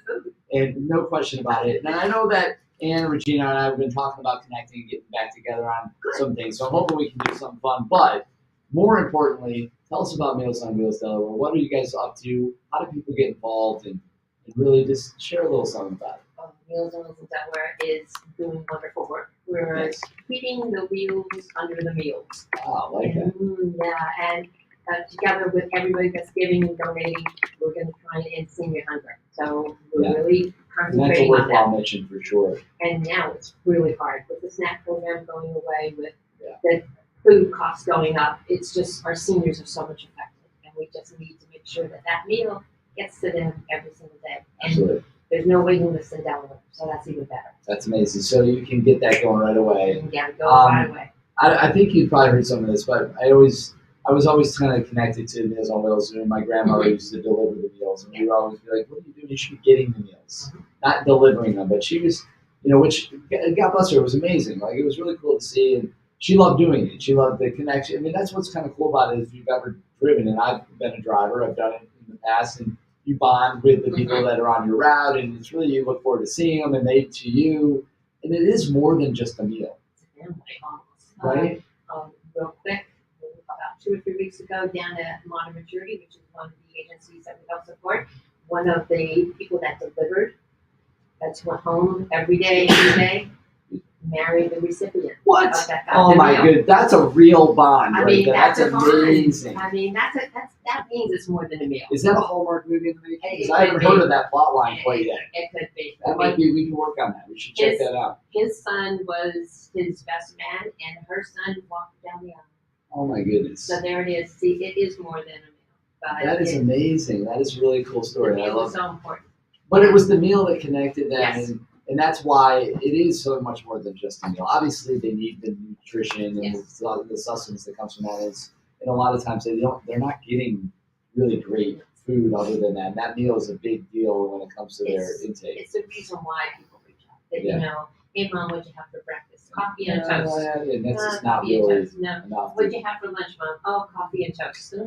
and no question about it. And I know that and Regina and I have been talking about connecting and getting back together on some things. So I'm hoping we can do something fun. But more importantly, tell us about Meals on Wheels Delaware. What are you guys up to? How do people get involved? And really just share a little something about it. Meals on Wheels in Delaware is doing wonderful work. We're keeping the wheels under the meals. Oh, I like that. Yeah, and together with everybody that's giving and donating, we're going to try and end senior hunger. So we're really And that's a concentrating on worthwhile that. mission for sure. And now it's really hard with the snack program going away, with the food costs going up. It's just our seniors are so much affected, and we just need to make sure that that meal gets to them every single day. And Absolutely. there's no waiting list in Delaware, so that's even better. That's amazing. So you can get that going right away. You gotta go right away. I think you've probably heard some of this, but I was always kind of connected to Meals on Wheels. My grandmother used to deliver the meals, and we would always be like, "What are you doing? You should be getting the meals, not delivering them." But she was, which God bless her, was amazing. Like it was really cool to see, and she loved doing it. She loved the connection. I mean, that's what's kind of cool about it. If you've ever driven, and I've been a driver, I've done it in the past, and you bond with the people that are on your route, and it's really, you look forward to seeing them, and they to you, and it is more than just a meal. It's a family almost. Right. Real quick, about 2 or 3 weeks ago, down at Modern Maturity, which is one of the agencies that we help support, one of the people that delivered, that went home every day, married the recipient. What? Of that Oh my meal. goodness, that's a real bond I right mean, there. That's a bond. amazing. I mean, that means it's more than a meal. Is that a Hallmark movie in the making? It Because I haven't could heard be. of that plot line quite yet. It could be. That might be, we can work on that. We should check that out. His son was his best man, and her son walked down the aisle. Oh my goodness. So there it is. See, it is more than a meal. But That is it- amazing. That is a really cool The story. I meal love is that. so important. But it was the meal that connected them, Yes. and that's why it is so much more than just a meal. Obviously, they need the nutrition and the sustenance that comes from that. And a lot of times they're not getting really great food other than that. And that meal is a big deal when it comes to their intake. It's the reason why people reach out. That Yeah. hey mom, what'd you have for breakfast? Coffee and Yeah, toast. and that's just not coffee and really toast. No. enough. What'd you have for lunch, mom? Oh, coffee and toast. No,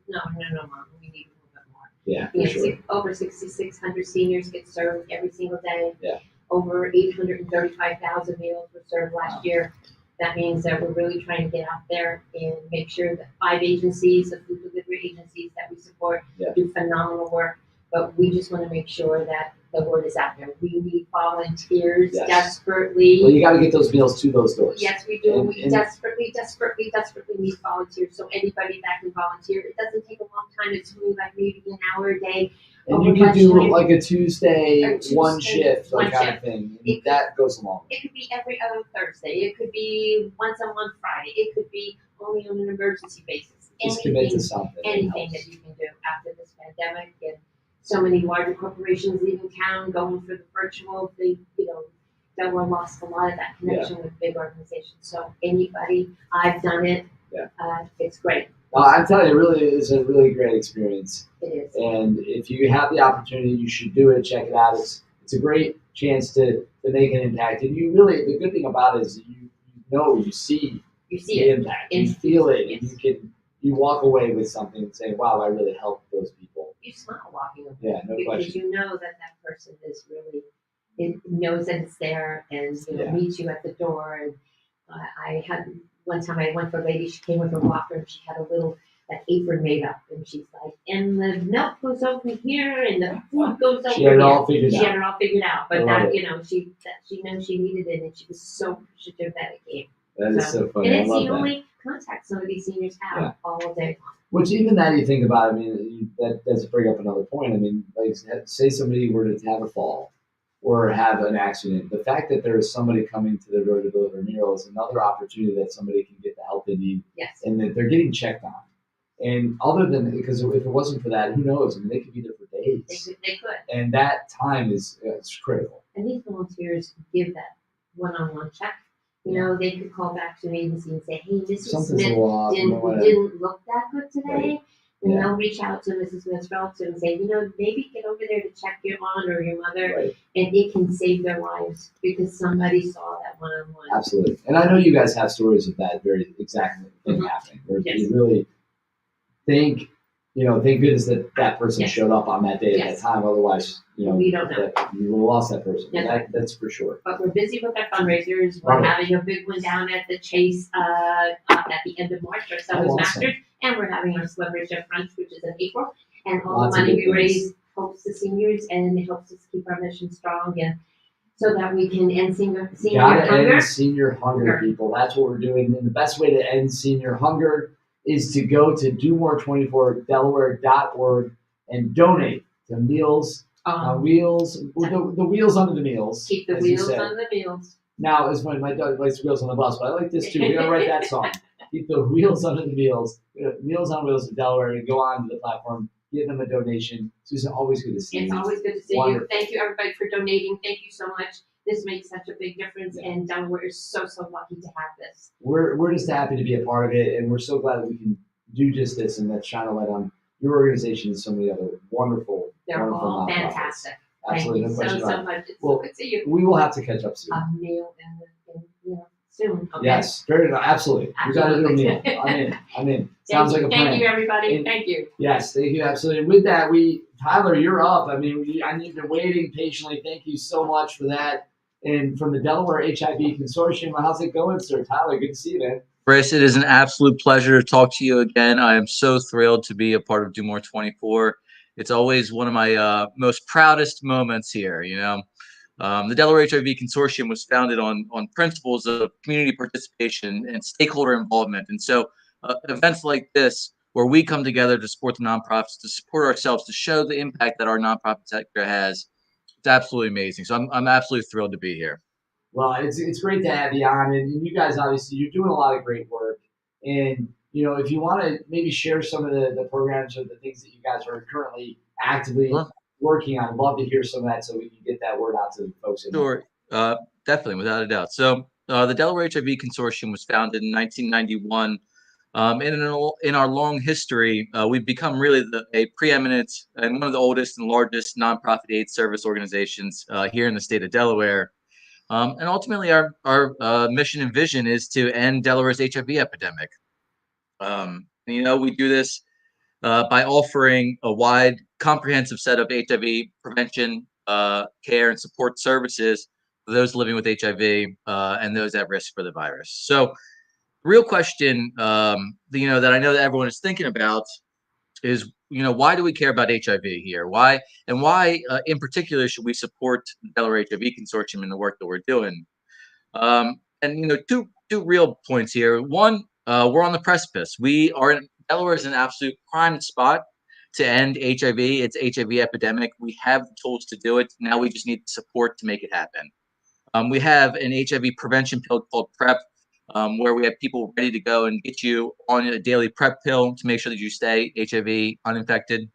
mom. We need a little bit more. Yeah, for You know, sure. over 6,600 seniors get served every single day. Yeah. Over 835,000 meals were served last year. That means that we're really trying to get out there and make sure that 5 agencies, the food delivery agencies that we support, do phenomenal work. But we just want to make sure that the word is out there. We need volunteers Yes. desperately. Well, you got to get those meals to those doors. Yes, we do. And- We and- desperately need volunteers. So anybody that can volunteer, it doesn't take a long time. It's only like maybe an hour a day. And over you can do lunchtime. like a Tuesday, A Tuesday, one shift, one like kind shift. of thing. And that goes along. It could be every other Thursday. It could be once a month Friday. It could be only on an emergency basis. Just commit to something. Anything that you can do after this pandemic, and so many larger corporations leaving town, going for the virtual. Delaware lost a lot of that connection with big organizations. So anybody, I've done it. Yeah. It's great. I'm telling you, it really is a really great experience. It is. And if you have the opportunity, you should do it. Check it out. It's a great chance to make an impact. And you really, the good thing about it is that you see the it. impact. You feel it, and you walk away with something and say, "Wow, I really helped those people." You smile walking away. Yeah, no because question. you know that person is really, it knows that it's there, and meets you at the door. And I had one time I went for a lady. She came with her walker, and she had a little apron made up, and she's like, "And the milk goes over here, and the food goes over She had here." it all figured She out. had it all figured out. I But love that it. she knew she needed it, and she was so appreciative that it came. That is so funny. And I it's love the that. only contact some of these seniors have Yeah. all day long. Which even that you think about, I mean, that does bring up another point. I mean, like say somebody were to have a fall or have an accident, the fact that there is somebody coming to their door to deliver a meal is another opportunity that somebody can get the help they need, Yes. and that they're getting checked on. And other than, because if it wasn't for that, who knows? I mean, they could be there for days, They could. and that time is critical. And these volunteers give that one-on-one check. They could call back to an agency and say, "Hey, Mrs. Something's a Smith little off, whatever." didn't look that good today." Right. And Yeah. they'll reach out to Mrs. Smith's relative and say, "Maybe get over there to check your aunt or your mother," Right. and it can save their lives because somebody saw that one-on-one. Absolutely. And I know you guys have stories of that very exact thing happening, where Yes. you really think thank goodness that person Yes. showed up on that day at Yes. that time. Otherwise, We don't know. you would have lost that person. Yes. That's for sure. But we're busy with our fundraisers. We're Right. having a big one down at the Chase at the end of March, our Sellers awesome. Masters, and we're having our Celebrity Chef Brunch, which is in April. And all Lots the of money good we things. raise helps the seniors and it helps us keep our mission strong, and so that we can end senior Gotta hunger. end senior hunger, people. That's what we're doing. And the best way to end senior hunger is to go to domore24delaware.org and donate to Meals on Wheels. The wheels under the meals. Keep the as you wheels said. on the wheels. Now is when my dog likes wheels on the bus, but I like this too. We're gonna write that song. Keep the wheels under the meals. Meals on Wheels of Delaware, and go on to the platform, give them a donation. Susan, always good to see you. It's always good to see Wonderful. you. Thank you, everybody, for donating. Thank you so much. This makes such a big difference, and Delaware is so lucky to have this. We're just happy to be a part of it, and we're so glad that we can do just this, and that's shine a light on your organization and so many other wonderful, They're wonderful all nonprofits. fantastic. Absolutely, Thank no you question so about it. much. It's Well, so good to see you. We will have to catch up soon. A meal soon. Okay? Yes, absolutely. We got to do a meal. I'm in. Sounds like a plan. Thank you, everybody. And- Thank you. Yes, thank you, absolutely. And with that, Tyler, you're up. I mean, you've been waiting patiently. Thank you so much for that. And from the Delaware HIV Consortium, how's it going, sir? Tyler, good to see you, man. Chris, it is an absolute pleasure to talk to you again. I am so thrilled to be a part of Do More 24. It's always one of my most proudest moments here. The Delaware HIV Consortium was founded on principles of community participation and stakeholder involvement. And so events like this, where we come together to support the nonprofits, to support ourselves, to show the impact that our nonprofit sector has, it's absolutely amazing. So I'm absolutely thrilled to be here. Well, it's great to have you on, and you guys obviously you're doing a lot of great work. And if you want to maybe share some of the programs or the things that you guys are currently actively working on, I'd love to hear some of that so we can get that word out to the folks. Sure, definitely, without a doubt. So the Delaware HIV Consortium was founded in 1991. In our long history, we've become really a preeminent and one of the oldest and largest nonprofit AIDS service organizations here in the state of Delaware. And ultimately, our mission and vision is to end Delaware's HIV epidemic. We do this by offering a wide, comprehensive set of HIV prevention, care, and support services for those living with HIV and those at risk for the virus. So, the real question, that I know that everyone is thinking about is, why do we care about HIV here? Why in particular should we support the Delaware HIV Consortium in the work that we're doing? Two real points here. One, we're on the precipice. Delaware is an absolute prime spot to end HIV. It's HIV epidemic. We have the tools to do it. Now we just need the support to make it happen. We have an HIV prevention pill called PrEP, where we have people ready to go and get you on a daily PrEP pill to make sure that you stay HIV uninfected.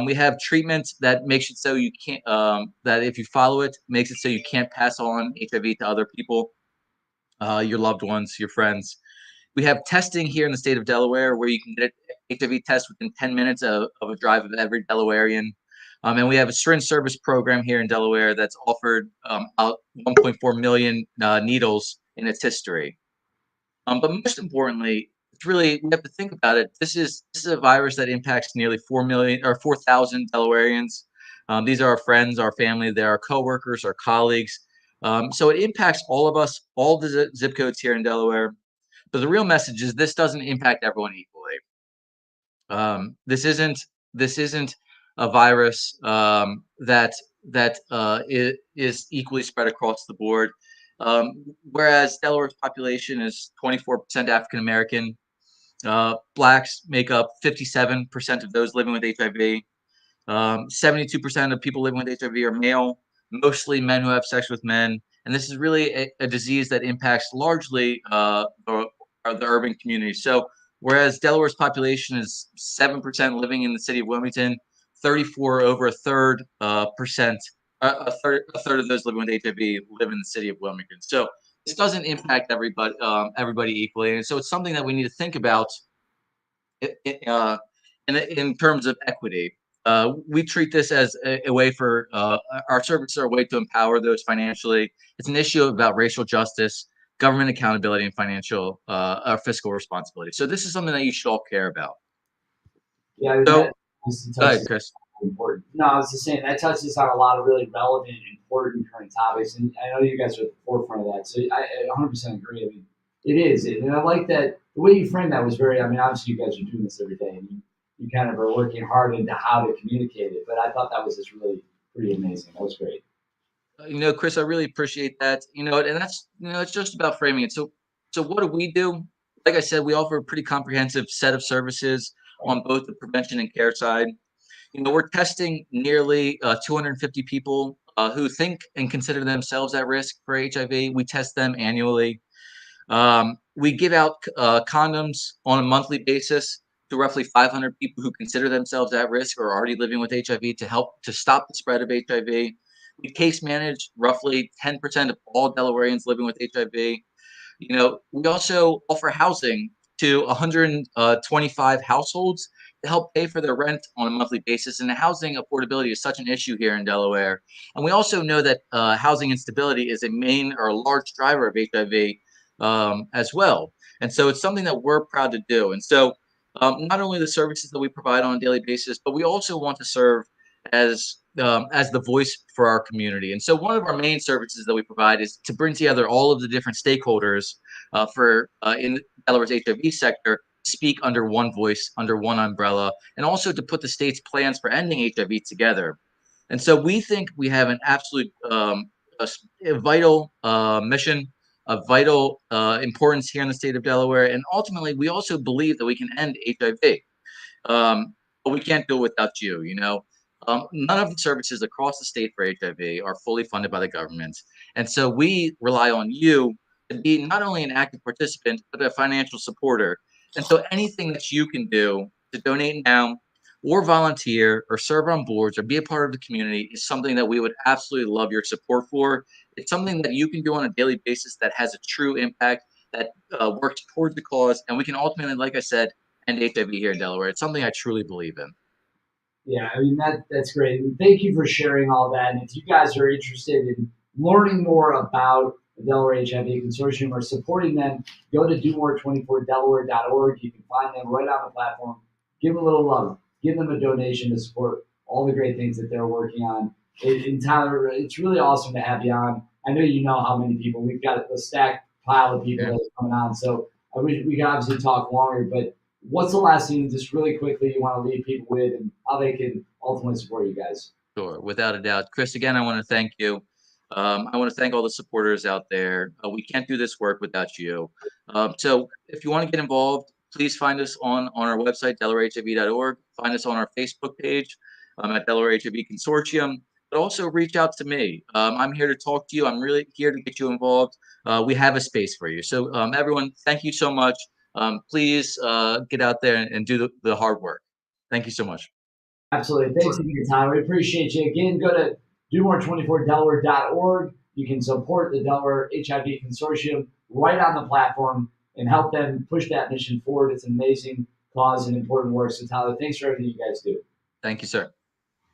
We have treatments that makes it so you can't, that if you follow it, makes it so you can't pass on HIV to other people, your loved ones, your friends. We have testing here in the state of Delaware where you can get an HIV test within 10 minutes of a drive of every Delawarean. And we have a syringe service program here in Delaware that's offered out 1.4 million needles in its history. But most importantly, it's really, we have to think about it. This is a virus that impacts nearly 4,000 Delawareans. These are our friends, our family, they're our coworkers, our colleagues. So it impacts all of us, all the zip codes here in Delaware. But the real message is this doesn't impact everyone equally. This isn't a virus that is equally spread across the board. Whereas Delaware's population is 24% African American, Blacks make up 57% of those living with HIV. 72% of people living with HIV are male, mostly men who have sex with men. And this is really a disease that impacts largely the urban community. So whereas Delaware's population is 7% living in the city of Wilmington, 34 over a third of those living with HIV live in the city of Wilmington. So this doesn't impact everybody equally, and so it's something that we need to think about in terms of equity. We treat this as a way for our services are a way to empower those financially. It's an issue about racial justice, government accountability, and fiscal responsibility. So this is something that you should all care about. Yeah, I mean, So, that obviously go ahead, touches Chris. on important. No, I was just saying that touches on a lot of really relevant, important current topics, and I know you guys are at the forefront of that. So I 100% agree. I mean, it is, and I like that the way you framed that was very. I mean, obviously you guys are doing this every day, and you kind of are working hard into how to communicate it. But I thought that was just really pretty amazing. That was great. Chris, I really appreciate that. And that's it's just about framing it. So what do we do? Like I said, we offer a pretty comprehensive set of services on both the prevention and care side. We're testing nearly 250 people who think and consider themselves at risk for HIV. We test them annually. We give out condoms on a monthly basis to roughly 500 people who consider themselves at risk or already living with HIV to help to stop the spread of HIV. We case manage roughly 10% of all Delawareans living with HIV. We also offer housing to 125 households to help pay for their rent on a monthly basis. And the housing affordability is such an issue here in Delaware. And we also know that housing instability is a main or a large driver of HIV as well. And so it's something that we're proud to do. And so not only the services that we provide on a daily basis, but we also want to serve as the voice for our community. And so one of our main services that we provide is to bring together all of the different stakeholders in Delaware's HIV sector, speak under one voice, under one umbrella, and also to put the state's plans for ending HIV together. And so we think we have an absolute a vital mission, a vital importance here in the state of Delaware. And ultimately, we also believe that we can end HIV. But we can't do it without you, none of the services across the state for HIV are fully funded by the government. And so we rely on you to be not only an active participant, but a financial supporter. And so anything that you can do to donate now or volunteer or serve on boards or be a part of the community is something that we would absolutely love your support for. It's something that you can do on a daily basis that has a true impact, that works towards the cause. And we can ultimately, like I said, end HIV here in Delaware. It's something I truly believe in. Yeah, I mean, that's great. And thank you for sharing all that. And if you guys are interested in learning more about the Delaware HIV Consortium or supporting them, go to domore24delaware.org. You can find them right on the platform. Give them a little love. Give them a donation to support all the great things that they're working on. And Tyler, it's really awesome to have you on. I know you know how many people. We've got a stacked pile of people that are coming on. So I wish we could obviously talk longer, but what's the last thing, just really quickly, you want to leave people with and how they can ultimately support you guys? Sure, without a doubt. Chris, again, I want to thank you. I want to thank all the supporters out there. We can't do this work without you. So if you want to get involved, please find us on our website, DelawareHIV.org. Find us on our Facebook page at Delaware HIV Consortium. But also reach out to me. I'm here to talk to you. I'm really here to get you involved. We have a space for you. So everyone, thank you so much. Please get out there and do the hard work. Thank you so much. Absolutely. Thanks for your time. We appreciate you. Again, go to domore24delaware.org. You can support the Delaware HIV Consortium right on the platform and help them push that mission forward. It's an amazing cause and important work. So, Tyler, thanks for everything you guys do. Thank you, sir.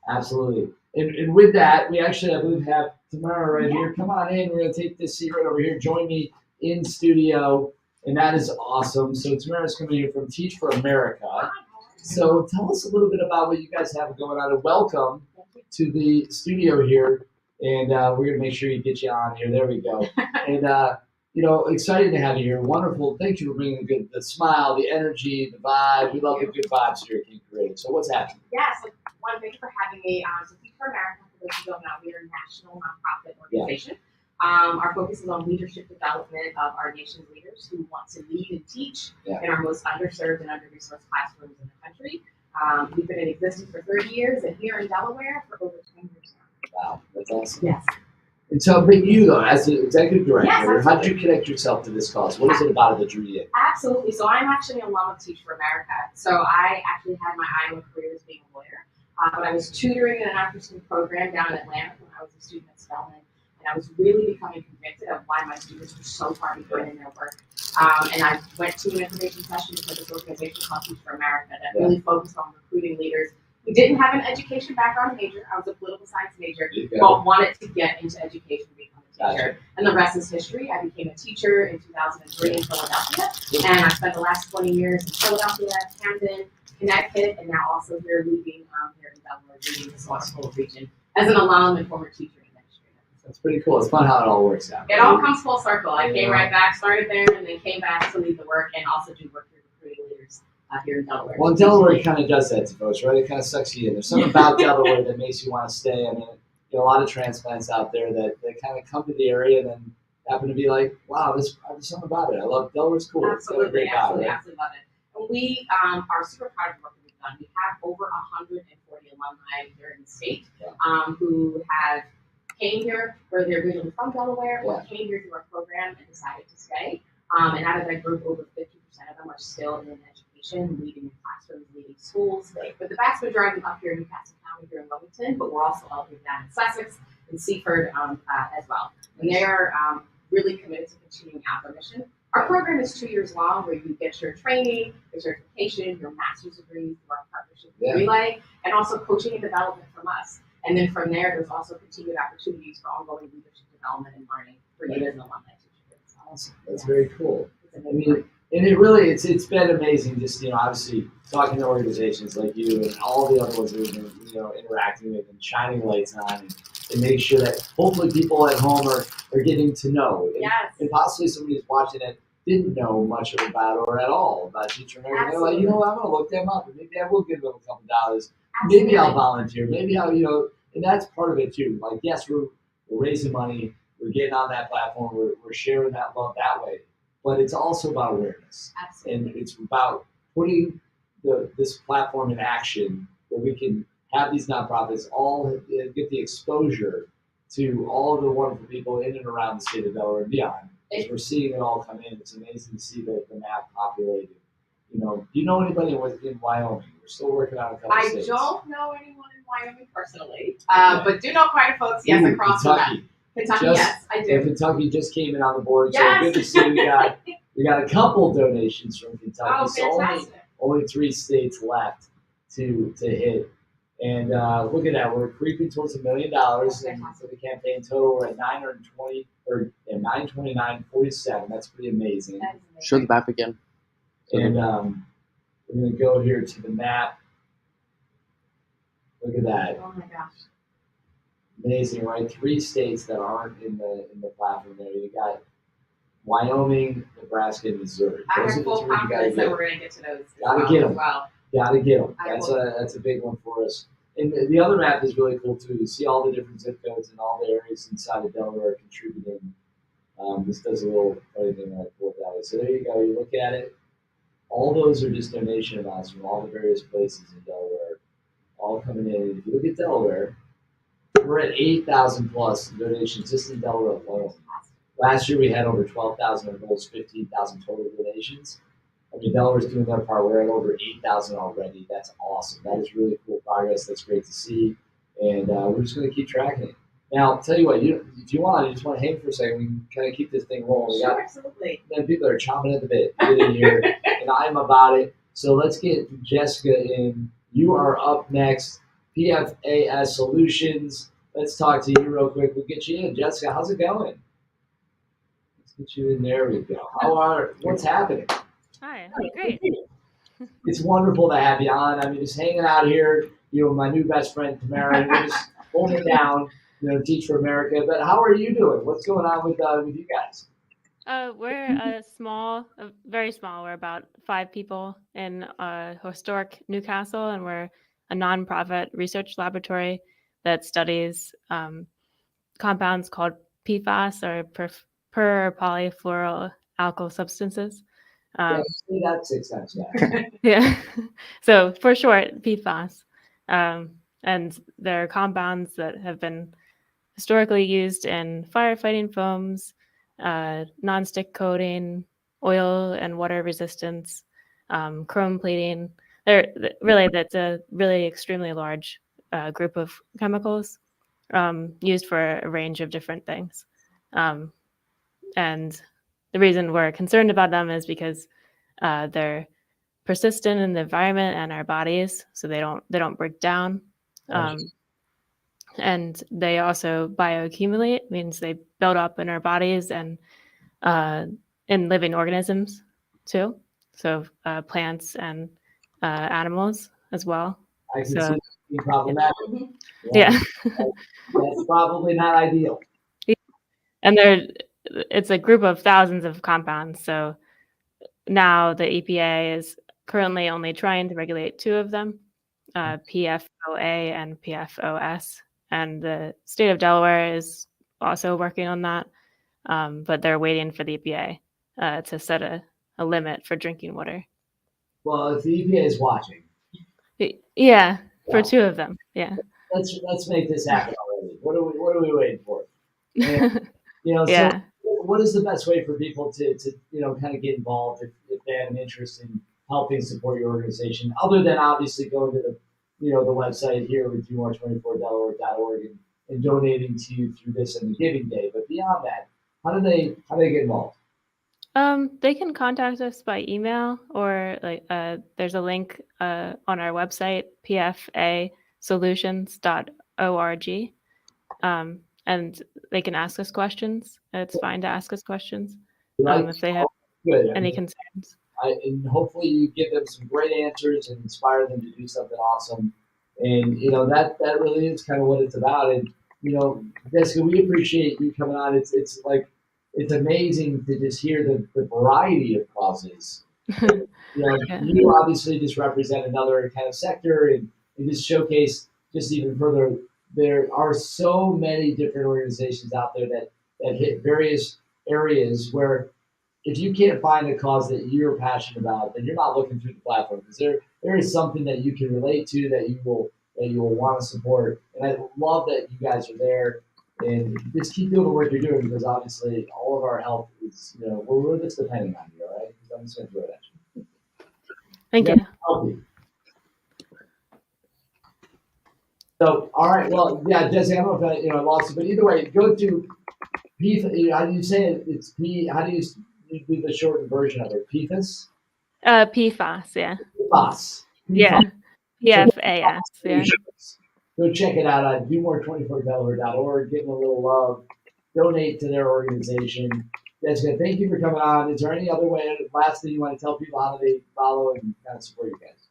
Absolutely. And with that, we actually, I believe, have Tamara right here. Come on in. We're going to take this seat right over here. Join me in studio. And that is awesome. So Tamara's coming here from Teach for America. So tell us a little bit about what you guys have going on, and welcome to the studio here. And we're going to make sure you get you on here. There we go. And, excited to have you here. Wonderful. Thank you for bringing the smile, the energy, the vibe. We love the good vibes here at King Creative. So what's happening? Yeah, so thank you for having me. So Teach for America, for those who don't know, we are a national nonprofit organization. Yeah. Our focus is on leadership development of our nation's leaders who want to lead and teach in our most underserved and under-resourced classrooms in the country. We've been in existence for 30 years and here in Delaware for over 10 years now. Wow, that's awesome. Yes. And so, but you, though, as the executive director, yes, how did you connect yourself to this cause? What is it about it that drew you in? Absolutely. So I'm actually an alum of Teach for America. So I actually had my eye on a career as being a lawyer. But I was tutoring in an after-school program down in Atlanta when I was a student at Spelman. And I was really becoming convicted of why my students were so far behind in their work. And I went to an information session for this organization called Teach for America that really focused on recruiting leaders who didn't have an education background major. I was a political science major, but wanted to get into education and become a teacher. And the rest is history. I became a teacher in 2003 in Philadelphia. And I spent the last 20 years in Philadelphia, Camden, Connecticut, and now also here leading here in Delaware, leading the Salisbury region as an alum and former teacher and administrator. That's pretty cool. It's fun how it all works out. It all comes full circle. I came right back, started there, and then came back to lead the work and also do work with recruiting leaders here in Delaware. Well, Delaware kind of does that to folks, right? It kind of sucks you in. There's something about Delaware that makes you want to stay. I mean, a lot of transplants out there that kind of come to the area and then happen to be like, wow, there's something about it. I love Delaware's cool. Absolutely, It's got a great vibe, right? absolutely love it. And we are super proud of the work that we've done. We have over 140 alumni here in the state who have came here, where they're originally from Delaware, or came here through our program and decided to stay. And out of that group, over 50% of them are still in education, leading in classrooms, leading schools. Right. But the vast majority of them up here in Newcastle County, here in Wilmington, but we're also helping down in Sussex and Seaford as well. And they are really committed to continuing out their mission. Our program is 2 years long, where you get your training, your certification, your master's degree through our partnership with Relay, and also coaching and development from us. And then from there, there's also continued opportunities for ongoing leadership development and learning for you as an alumni teacher. Awesome. That's very cool. I mean, and it really, it's been amazing just, obviously talking to organizations like you and all the other ones that we've been, interacting with and shining lights on and make sure that hopefully people at home are getting to know. And possibly somebody who's watching it didn't know much about or at all about Teacher America. They're like, I'm going to look them up and maybe I will give them a couple dollars. Maybe I'll volunteer. Maybe I'll, and that's part of it too. Like, yes, we're raising money. We're getting on that platform. We're sharing that love that way. But it's also about awareness. Absolutely. And it's about putting this platform in action where we can have these nonprofits all get the exposure to all of the wonderful people in and around the state of Delaware and beyond. As we're seeing it all come in, it's amazing to see the map populated. Do you know anybody in Wyoming? We're still working on a couple I states. don't know anyone in Wyoming personally, but do know quite a folks, yes, across Kentucky. the map. Kentucky, yes, I do. Kentucky just came in on the board, Yes. so good to see we got a couple donations from Kentucky. Oh, so only 3 states left to hit. And look at that, we're creeping towards $1 million for the campaign total. We're at 920 or 929.47. That's pretty amazing. Show the map again. And we're gonna go here to the map. Look at that. Oh my gosh. Amazing, right? 3 states that aren't in the platform there. You got Wyoming, Nebraska, and Missouri. I Those have are the full 3 you gotta confidence that get. we're going to get to those. Gotta get them. As well. Gotta get them. I That's a big one for us. And the other map is really cool too. You see all the different zip codes and all the areas inside of Delaware contributing. This does a little funny thing when I pull it that way. So there you go. You look at it. All those are just donation amounts from all the various places in Delaware, all coming in. And if you look at Delaware, we're at 8,000 plus donations just in Delaware alone. Last year we had over 12,000 of those, 15,000 total donations. I mean, Delaware's doing their part. We're at over 8,000 already. That's awesome. That is really cool progress. That's great to see. And we're just going to keep tracking it. Now, I'll tell you what, if you want, you just want to hang for a second, we can kind of keep this thing rolling. Sure, absolutely. Then people are chomping at the bit to get in here, and I'm about it. So let's get Jessica in. You are up next. PFAS Solutions. Let's talk to you real quick. We'll get you in. Jessica, how's it going? Let's get you in. There we go. What's happening? Hi, great. It's wonderful to have you on. I mean, just hanging out here, my new best friend, Tamara, and we're just holding it down, Teach for America. But how are you doing? What's going on with you guys? We're very small. We're about 5 people in historic Newcastle, and we're a nonprofit research laboratory that studies compounds called PFAS, or polyfluoroalkyl substances. Say that 6 times fast. Yeah. So for short, PFAS. And they're compounds that have been historically used in firefighting foams, nonstick coating, oil and water resistance, chrome plating. That's a really extremely large group of chemicals used for a range of different things. And the reason we're concerned about them is because they're persistent in the environment and our bodies, so they don't break down. And they also bioaccumulate, means they build up in our bodies and in living organisms too. So plants and animals as well. I can So, see it being problematic. yeah. That's probably not ideal. And it's a group of thousands of compounds. So now the EPA is currently only trying to regulate 2 of them, PFOA and PFOS. And the state of Delaware is also working on that, but they're waiting for the EPA to set a limit for drinking water. Well, if the EPA is watching. Yeah, for 2 of them. Yeah. Let's make this happen already. What are we waiting for? And, Yeah. so what is the best way for people to kind of get involved if they have an interest in helping support your organization, other than obviously going to the website here with DoMore24Delaware.org and donating to you through this and the Giving Day. But beyond that, how do they get involved? They can contact us by email, or there's a link on our website, pfasolutions.org, and they can ask us questions. It's fine to ask us questions if they have any concerns. And hopefully you give them some great answers and inspire them to do something awesome. And that really is kind of what it's about. And Jessica, we appreciate you coming on. It's amazing to just hear the variety of causes. You obviously just represent another kind of sector and just showcase just even further. There are so many different organizations out there that hit various areas where if you can't find a cause that you're passionate about, then you're not looking through the platform, because there is something that you can relate to that you will want to support. And I love that you guys are there. And just keep doing the work you're doing, because obviously all of our help is, we're just depending on you, all right? I'm just going to throw it at you. Thank you. So, all right. Well, yeah, Jesse, I don't know if I lost it, but either way, go to P. How do you say it? It's P. How do you do the shortened version of it? PFAS? PFAS, yeah. PFAS. Yeah. PFAS, yeah. Go check it out at DoMore24Delaware.org. Give them a little love. Donate to their organization. Jessica, thank you for coming on. Is there any other way, last thing you want to tell people how they follow and kind of support you guys?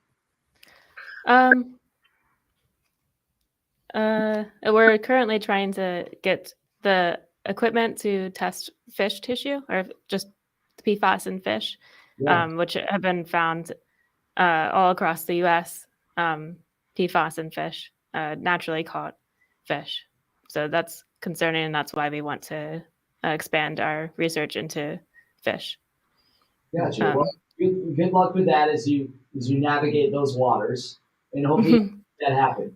We're currently trying to get the equipment to test fish tissue, or just PFAS in fish, which have been found all across the U.S. PFAS in fish, naturally caught fish. So that's concerning, and that's why we want to expand our research into fish. Gotcha. Well, good luck with that as you navigate those waters, and hopefully that happen.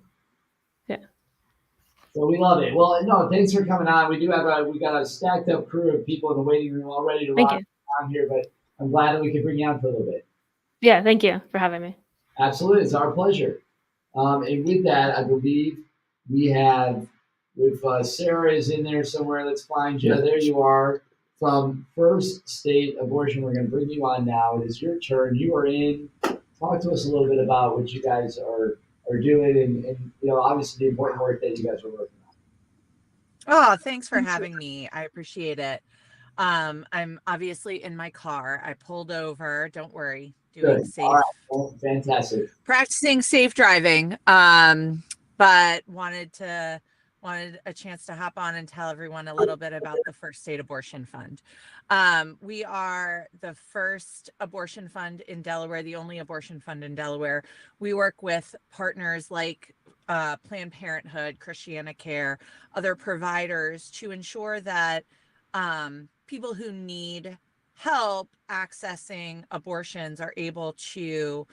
Yeah. So we love it. Well, no, thanks for coming on. We got a stacked up crew of people in the waiting room all ready to rock on here, but I'm glad that we could bring you on for a little bit. Yeah, thank you for having me. Absolutely, it's our pleasure. And with that, I believe we have, if Sarah is in there somewhere, let's find you. There you are. From First State Abortion, we're going to bring you on now. It is your turn. You are in. Talk to us a little bit about what you guys are doing, and obviously the important work that you guys are working on. Oh, thanks for having me. I appreciate it. I'm obviously in my car. I pulled over. Don't worry. Doing safe. All right. Well, fantastic. Practicing safe driving. But wanted a chance to hop on and tell everyone a little bit about the First State Abortion Fund. We are the first abortion fund in Delaware, the only abortion fund in Delaware. We work with partners like Planned Parenthood, Christiana Care, other providers to ensure that people who need help accessing abortions are able to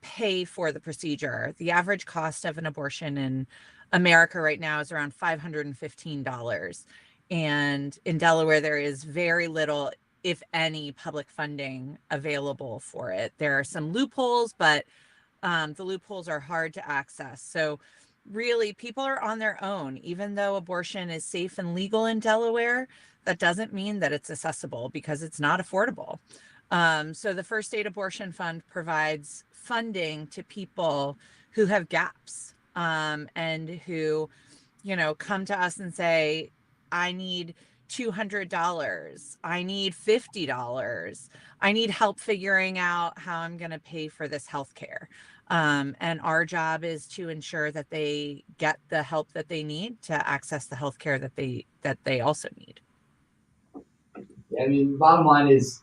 pay for the procedure. The average cost of an abortion in America right now is around $515. And in Delaware, there is very little, if any, public funding available for it. There are some loopholes, but the loopholes are hard to access. So really, people are on their own. Even though abortion is safe and legal in Delaware, that doesn't mean that it's accessible, because it's not affordable. So the First State Abortion Fund provides funding to people who have gaps and who, come to us and say, I need $200. I need $50. I need help figuring out how I'm going to pay for this healthcare. And our job is to ensure that they get the help that they need to access the healthcare that they also need. I mean, bottom line is,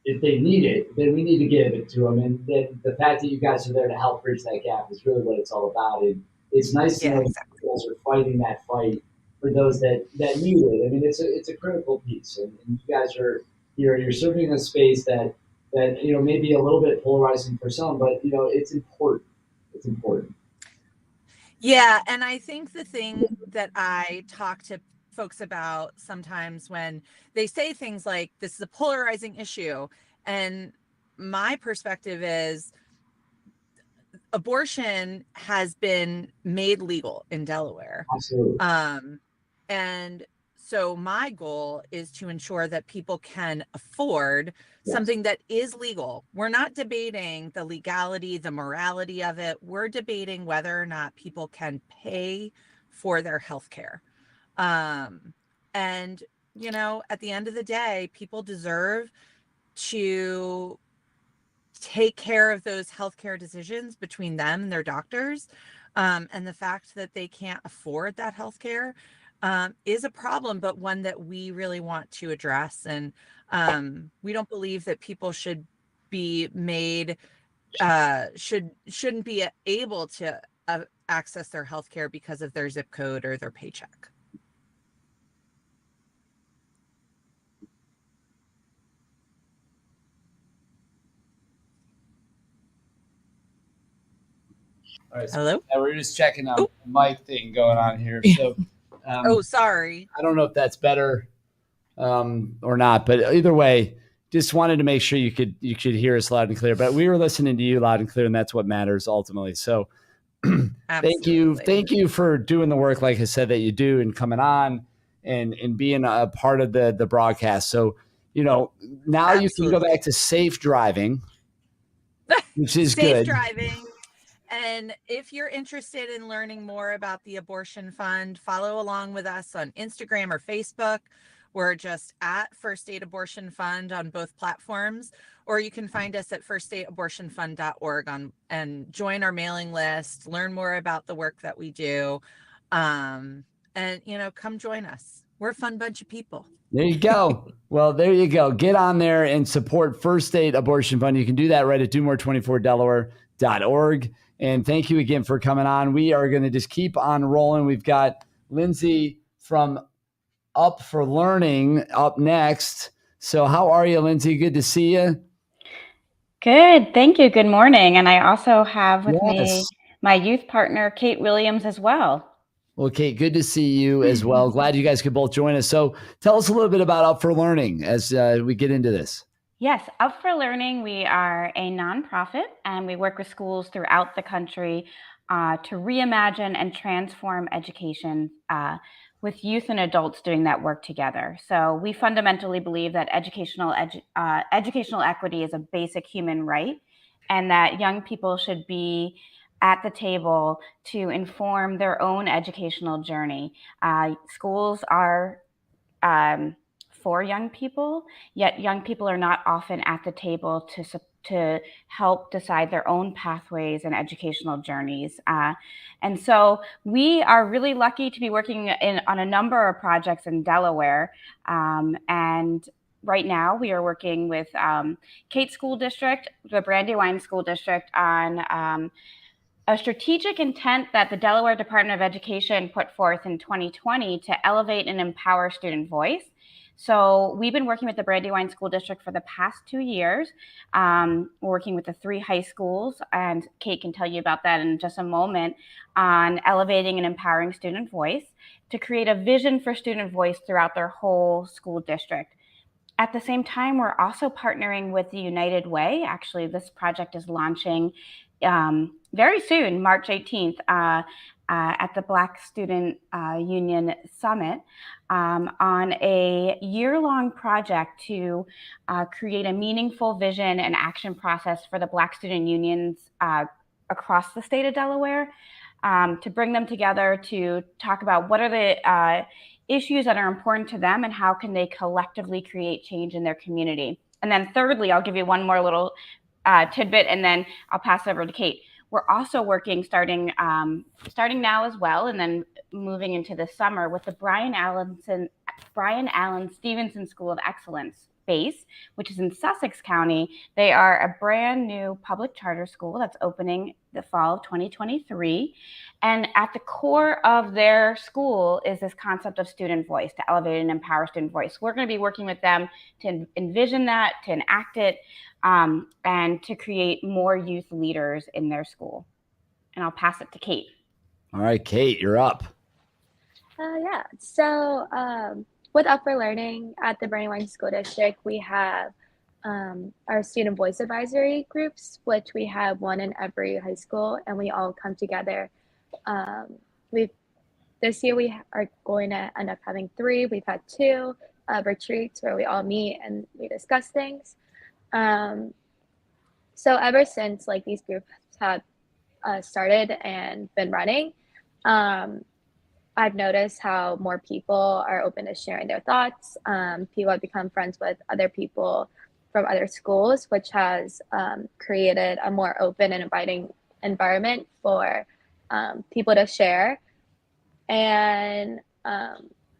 if they need it, then we need to give it to them. And then the fact that you guys are there to help bridge that gap is really what it's all about. And it's nice to know exactly. You guys are fighting that fight for those that need it. I mean, it's a critical piece, and you guys are you're serving a space that may be a little bit polarizing for some, but it's important. It's important. Yeah, and I think the thing that I talk to folks about sometimes when they say things like, this is a polarizing issue, and my perspective is abortion has been made legal in Delaware. Absolutely. And so my goal is to ensure that people can afford something that is legal. We're not debating the legality, the morality of it. We're debating whether or not people can pay for their health care. And, at the end of the day, people deserve to take care of those healthcare decisions between them and their doctors. And the fact that they can't afford that healthcare is a problem, but one that we really want to address. And we don't believe that people should be made, shouldn't be able to access their healthcare because of their zip code or their paycheck. All right. So Hello? We're just checking on the mic thing going on here. So, sorry. I don't know if that's better or not, but either way, just wanted to make sure you could hear us loud and clear. But we were listening to you loud and clear, and that's what matters ultimately. So, thank you for doing the work, like I said, that you do, and coming on and being a part of the broadcast. So, now you can go back to safe driving, which is good. Safe driving. And if you're interested in learning more about the Abortion Fund, follow along with us on Instagram or Facebook. We're just at First Aid Abortion Fund on both platforms, or you can find us at firstaidabortionfund.org and join our mailing list, learn more about the work that we do. And, come join us. We're a fun bunch of people. There you go. Well, there you go. Get on there and support First Aid Abortion Fund. You can do that right at domore24delaware.org. And thank you again for coming on. We are going to just keep on rolling. We've got Lindsay from Up for Learning up next. So how are you, Lindsay? Good to see you. Good. Thank you. Good morning. And I also have with me my youth partner, Kate Williams, as well. Well, Kate, good to see you as well. Glad you guys could both join us. So tell us a little bit about Up for Learning as we get into this. Yes, Up for Learning, we are a nonprofit, and we work with schools throughout the country to reimagine and transform education with youth and adults doing that work together. So we fundamentally believe that educational equity is a basic human right, and that young people should be at the table to inform their own educational journey. Schools are for young people, yet young people are not often at the table to help decide their own pathways and educational journeys. And so we are really lucky to be working on a number of projects in Delaware. And right now we are working with Kate School District, the Brandywine School District, on a strategic intent that the Delaware Department of Education put forth in 2020 to elevate and empower student voice. So we've been working with the Brandywine School District for the past 2 years. We're working with the 3 high schools, and Kate can tell you about that in just a moment, on elevating and empowering student voice to create a vision for student voice throughout their whole school district. At the same time, we're also partnering with the United Way. Actually, this project is launching very soon, March 18th, at the Black Student Union Summit on a year-long project to create a meaningful vision and action process for the Black student unions across the state of Delaware, to bring them together to talk about what are the issues that are important to them and how can they collectively create change in their community. And then thirdly, I'll give you one more little tidbit, and then I'll pass it over to Kate. We're also working starting now as well, and then moving into the summer with the Brian Allen Stevenson School of Excellence base, which is in Sussex County. They are a brand new public charter school that's opening the fall of 2023. And at the core of their school is this concept of student voice, to elevate and empower student voice. We're going to be working with them to envision that, to enact it, and to create more youth leaders in their school. And I'll pass it to Kate. All right, Kate, you're up. Yeah. So with Upper Learning at the Brandywine School District, we have our student voice advisory groups, which we have one in every high school, and we all come together. This year we are going to end up having 3. We've had 2 retreats where we all meet and we discuss things. So ever since like these groups have started and been running, I've noticed how more people are open to sharing their thoughts. People have become friends with other people from other schools, which has created a more open and inviting environment for people to share. And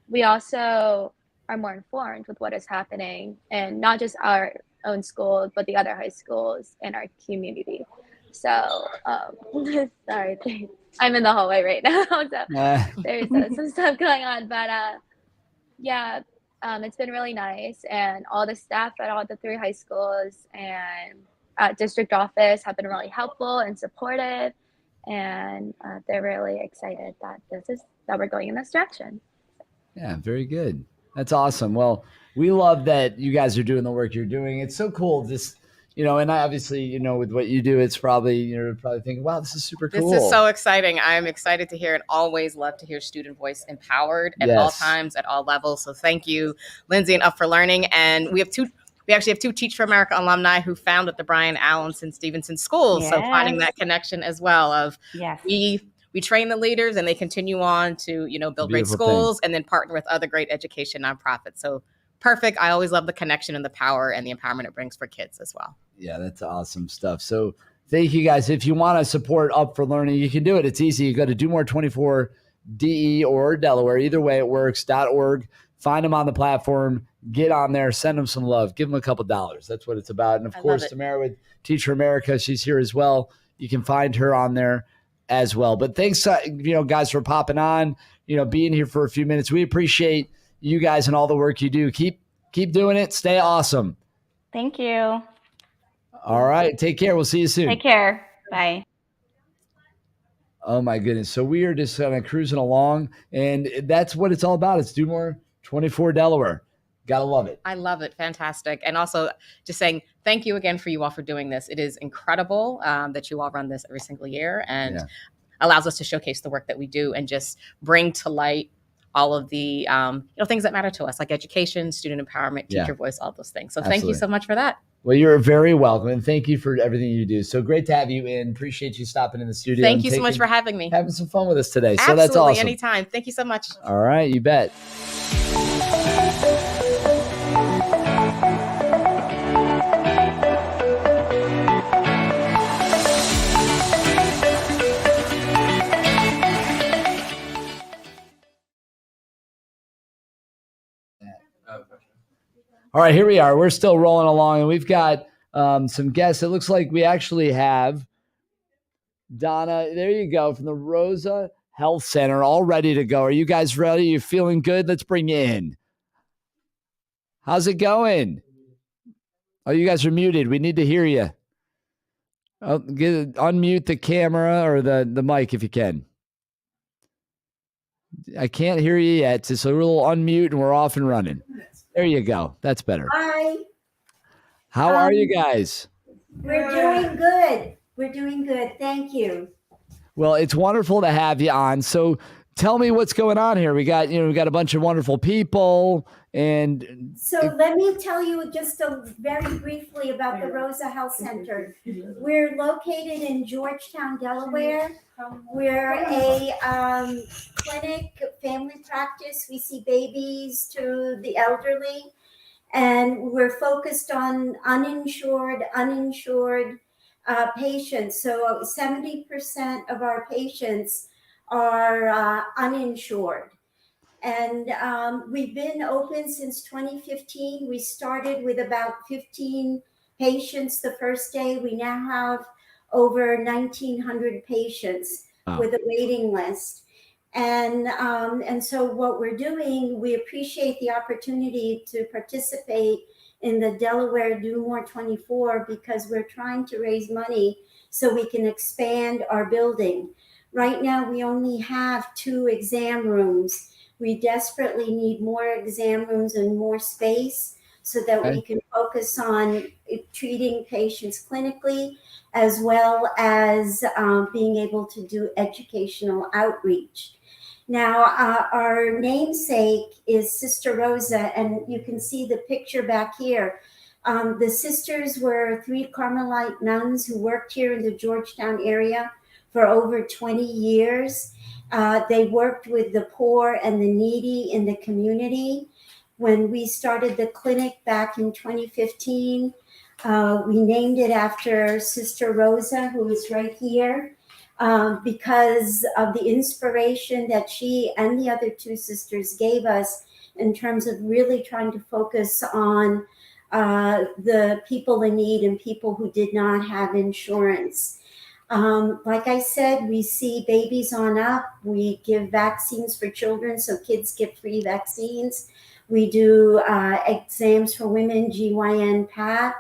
we also are more informed with what is happening, and not just our own school, but the other high schools in our community. So, sorry, I'm in the hallway right now, so there's some stuff going on. But yeah, it's been really nice, and all the staff at all the 3 high schools and at district office have been really helpful and supportive, and they're really excited that we're going in this direction. Yeah, very good. That's awesome. Well, we love that you guys are doing the work you're doing. It's so cool. Just, and obviously, with what you do, it's probably, you're probably thinking, wow, this is super cool. This is so exciting. I'm excited to hear and always love to hear student voice empowered at all times, at all levels. So thank you, Lindsay and Up for Learning. And we actually have 2 Teach for America alumni who founded the Brian Allen Stevenson School. Yes. So finding that connection as well of yes. We train the leaders and they continue on to, build great schools and then partner with other great education nonprofits. So perfect. I always love the connection and the power and the empowerment it brings for kids as well. Yeah, that's awesome stuff. So thank you guys. If you want to support Up for Learning, you can do it. It's easy. You go to DoMore24DE or Delaware. Either way it works, .org. Find them on the platform. Get on there. Send them some love. Give them a couple dollars. That's what it's about. And of course, Tamara with Teach for America, she's here as well. You can find her on there as well. But thanks, guys, for popping on, being here for a few minutes. We appreciate you guys and all the work you do. Keep doing it. Stay awesome. Thank you. All right. Take care. We'll see you soon. Take care. Bye. Oh my goodness. So we are just kind of cruising along, and that's what it's all about. It's Do More 24 Delaware. Gotta love it. I love it. Fantastic. And also just saying thank you again for you all for doing this. It is incredible that you all run this every single year and allows us to showcase the work that we do and just bring to light all of the things that matter to us, like education, student empowerment, teacher voice, all those things. So thank you so much for that. Well, you're very welcome, and thank you for everything you do. So great to have you in. Appreciate you stopping in the studio. Thank you so much for having me. Having some fun with us today. Absolutely, so that's awesome. Anytime. Thank you so much. All right, you bet. All right, here we are. We're still rolling along, and we've got some guests. It looks like we actually have Donna. There you go, from the Rosa Health Center, all ready to go. Are you guys ready? You feeling good? Let's bring you in. How's it going? Oh, you guys are muted. We need to hear you. Oh, unmute the camera or the mic if you can. I can't hear you yet, so we'll unmute and we're off and running. There you go. That's better. Hi. How are you guys? We're doing good. We're doing good. Thank you. Well, it's wonderful to have you on. So tell me what's going on here. We got a bunch of wonderful people. And so let me tell you just very briefly about the Rosa Health Center. We're located in Georgetown, Delaware. We're a clinic, family practice. We see babies to the elderly, and we're focused on uninsured patients. So 70% of our patients are uninsured. And we've been open since 2015. We started with about 15 patients the first day. We now have over 1,900 patients with a waiting list. And so what we're doing, we appreciate the opportunity to participate in the Delaware Do More 24 because we're trying to raise money so we can expand our building. Right now, we only have 2 exam rooms. We desperately need more exam rooms and more space so that we can focus on treating patients clinically as well as being able to do educational outreach. Now, our namesake is Sister Rosa, and you can see the picture back here. The sisters were 3 Carmelite nuns who worked here in the Georgetown area for over 20 years. They worked with the poor and the needy in the community. When we started the clinic back in 2015, we named it after Sister Rosa, who is right here, because of the inspiration that she and the other 2 sisters gave us in terms of really trying to focus on the people in need and people who did not have insurance. Like I said, we see babies on up. We give vaccines for children, so kids get free vaccines. We do exams for women, GYN, PAP.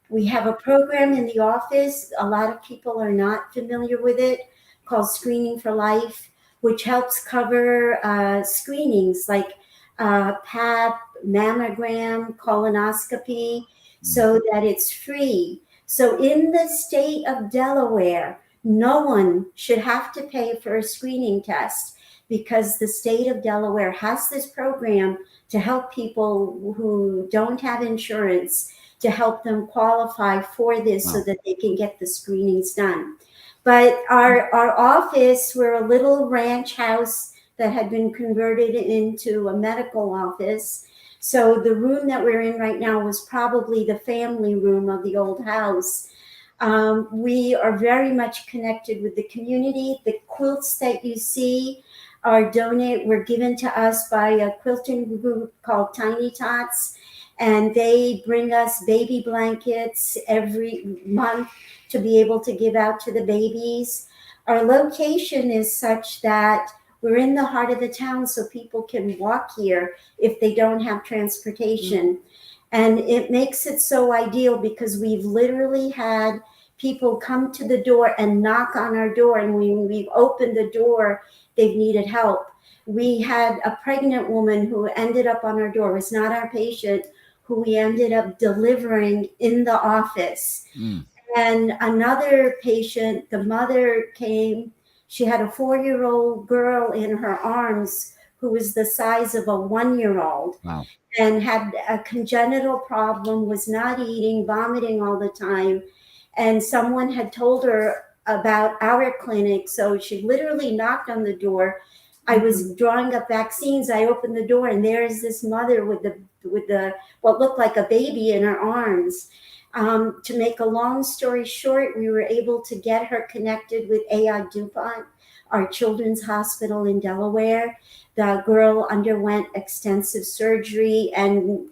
We have a program in the office. A lot of people are not familiar with it, called Screening for Life, which helps cover screenings like PAP, mammogram, colonoscopy, so that it's free. So in the state of Delaware, no one should have to pay for a screening test because the state of Delaware has this program to help people who don't have insurance, to help them qualify for this so that they can get the screenings done. But our office, we're a little ranch house that had been converted into a medical office. So the room that we're in right now was probably the family room of the old house. We are very much connected with the community. The quilts that you see were given to us by a quilting group called Tiny Tots, and they bring us baby blankets every month to be able to give out to the babies. Our location is such that we're in the heart of the town, so people can walk here if they don't have transportation. And it makes it so ideal because we've literally had people come to the door and knock on our door, and when we've opened the door, they've needed help. We had a pregnant woman who ended up on our door, was not our patient, who we ended up delivering in the office. And another patient, the mother came, she had a 4-year-old girl in her arms who was the size of a 1-year-old. And had a congenital problem, was not eating, vomiting all the time. And someone had told her about our clinic. So she literally knocked on the door. I was drawing up vaccines. I opened the door, and there is this mother with the what looked like a baby in her arms. To make a long story short, we were able to get her connected with AI DuPont, our children's hospital in Delaware. The girl underwent extensive surgery and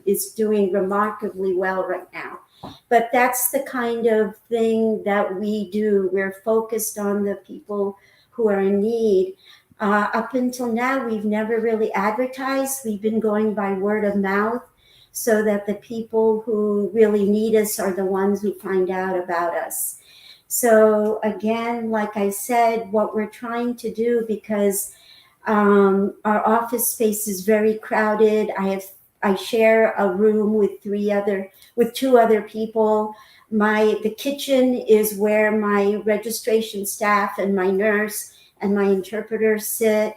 is doing remarkably well right now. But that's the kind of thing that we do. We're focused on the people who are in need. Up until now, we've never really advertised. We've been going by word of mouth so that the people who really need us are the ones who find out about us. So again, like I said, what we're trying to do, because our office space is very crowded. I share a room with 2 other people. The kitchen is where my registration staff and my nurse and my interpreter sit.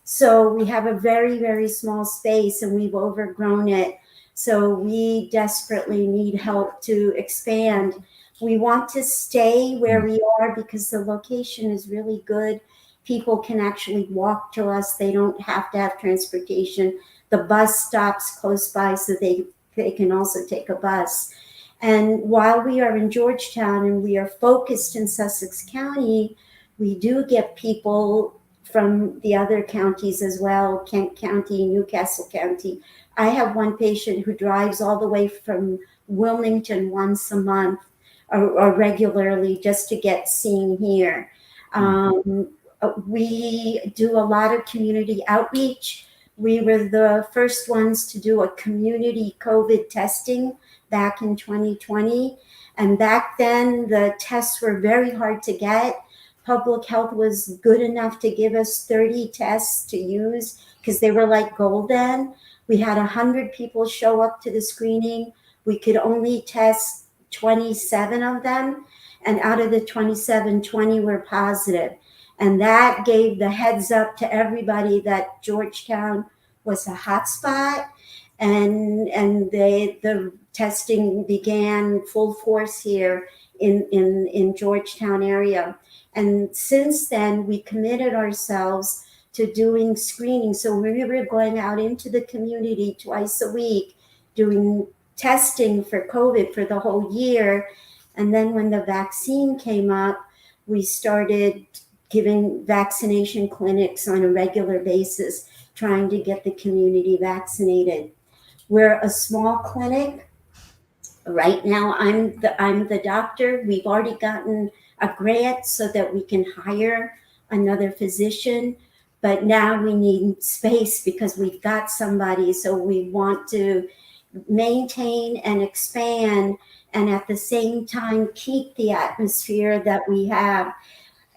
So we have a very, very small space, and we've overgrown it. So we desperately need help to expand. We want to stay where we are because the location is really good. People can actually walk to us. They don't have to have transportation. The bus stops close by, so they can also take a bus. And while we are in Georgetown and we are focused in Sussex County, we do get people from the other counties as well, Kent County, Newcastle County. I have one patient who drives all the way from Wilmington once a month or regularly just to get seen here. We do a lot of community outreach. We were the first ones to do a community COVID testing back in 2020. And back then, the tests were very hard to get. Public health was good enough to give us 30 tests to use because they were like gold then. We had 100 people show up to the screening. We could only test 27 of them. And out of the 27, 20 were positive. And that gave the heads up to everybody that Georgetown was a hotspot. And the testing began full force here in Georgetown area. And since then, we committed ourselves to doing screening. So we were going out into the community twice a week, doing testing for COVID for the whole year. And then when the vaccine came up, we started giving vaccination clinics on a regular basis, trying to get the community vaccinated. We're a small clinic. Right now, I'm the doctor. We've already gotten a grant so that we can hire another physician, but now we need space because we've got somebody. So we want to maintain and expand, and at the same time keep the atmosphere that we have.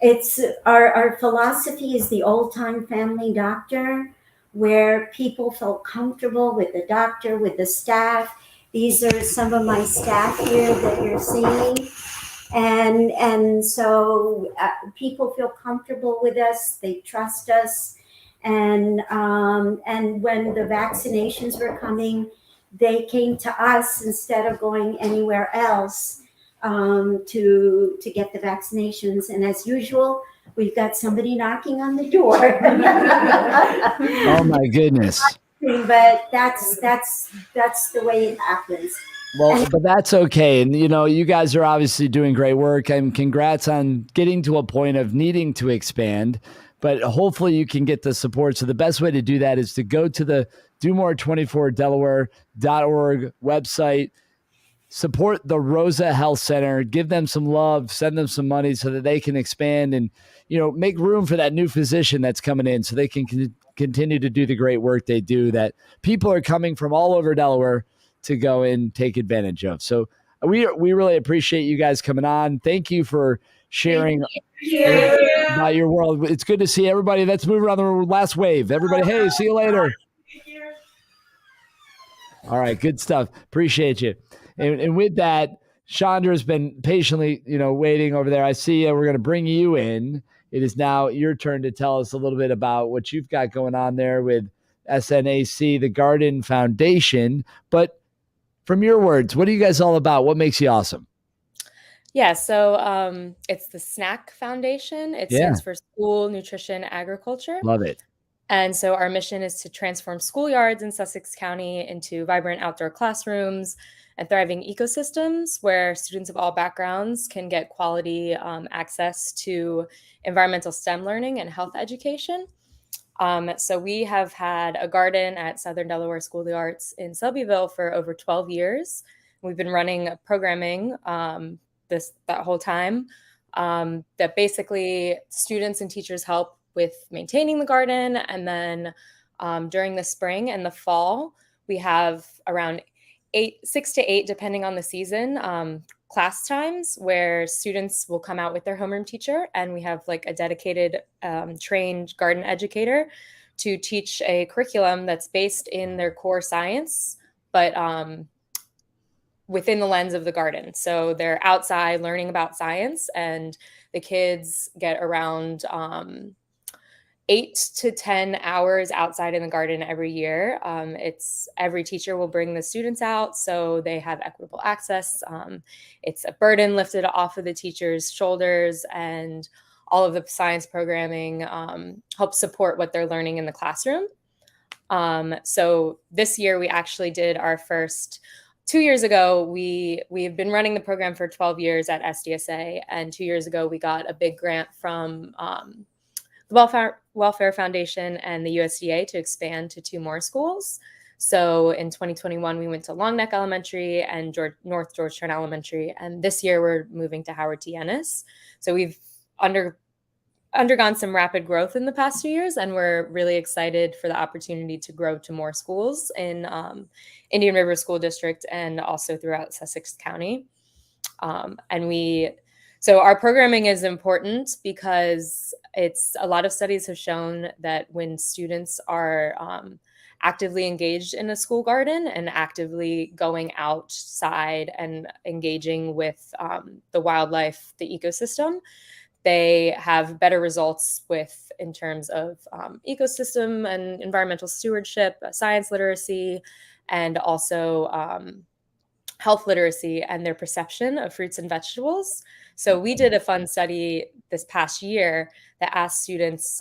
It's our philosophy is the old-time family doctor, where people felt comfortable with the doctor, with the staff. These are some of my staff here that you're seeing. And so people feel comfortable with us, they trust us. And when the vaccinations were coming, they came to us instead of going anywhere else to get the vaccinations. And as usual, we've got somebody knocking on the door. Oh my goodness. But that's the way it happens. Well, but that's okay. And, you guys are obviously doing great work, and congrats on getting to a point of needing to expand, but hopefully you can get the support. So the best way to do that is to go to the DoMore24Delaware.org website, support the Rosa Health Center, give them some love, send them some money so that they can expand and, make room for that new physician that's coming in so they can continue to do the great work they do that people are coming from all over Delaware to go and take advantage of. So we really appreciate you guys coming on. Thank you for sharing about your world. It's good to see everybody that's moving on the last wave. Everybody, hey, see you later. All right, good stuff. Appreciate you. And with that, Chandra's been patiently, waiting over there. I see you. We're going to bring you in. It is now your turn to tell us a little bit about what you've got going on there with SNAC, the Garden Foundation. But from your words, what are you guys all about? What makes you awesome? Yeah, so it's the SNAC Foundation. It stands for School Nutrition Agriculture. Love it. And so our mission is to transform schoolyards in Sussex County into vibrant outdoor classrooms and thriving ecosystems where students of all backgrounds can get quality access to environmental STEM learning and health education. So we have had a garden at Southern Delaware School of the Arts in Selbyville for over 12 years. We've been running programming that whole time that basically students and teachers help with maintaining the garden. And then during the spring and the fall, we have around 6 to 8, depending on the season, class times where students will come out with their homeroom teacher, and we have like a dedicated trained garden educator to teach a curriculum that's based in their core science, but within the lens of the garden. So they're outside learning about science, and the kids get around 8 to 10 hours outside in the garden every year. Every teacher will bring the students out so they have equitable access. It's a burden lifted off of the teacher's shoulders, and all of the science programming helps support what they're learning in the classroom. So this year we actually did our first. 2 years ago, we have been running the program for 12 years at SDSA, and 2 years ago we got a big grant from the Welfare Foundation and the USDA to expand to 2 more schools. So in 2021, we went to Long Neck Elementary and North Georgetown Elementary, and this year we're moving to Howard T. Ennis. So we've undergone some rapid growth in the past 2 years, and we're really excited for the opportunity to grow to more schools in Indian River School District and also throughout Sussex County. So our programming is important because a lot of studies have shown that when students are actively engaged in a school garden and actively going outside and engaging with the wildlife, the ecosystem, they have better results in terms of ecosystem and environmental stewardship, science literacy, and also health literacy and their perception of fruits and vegetables. So we did a fun study this past year that asked students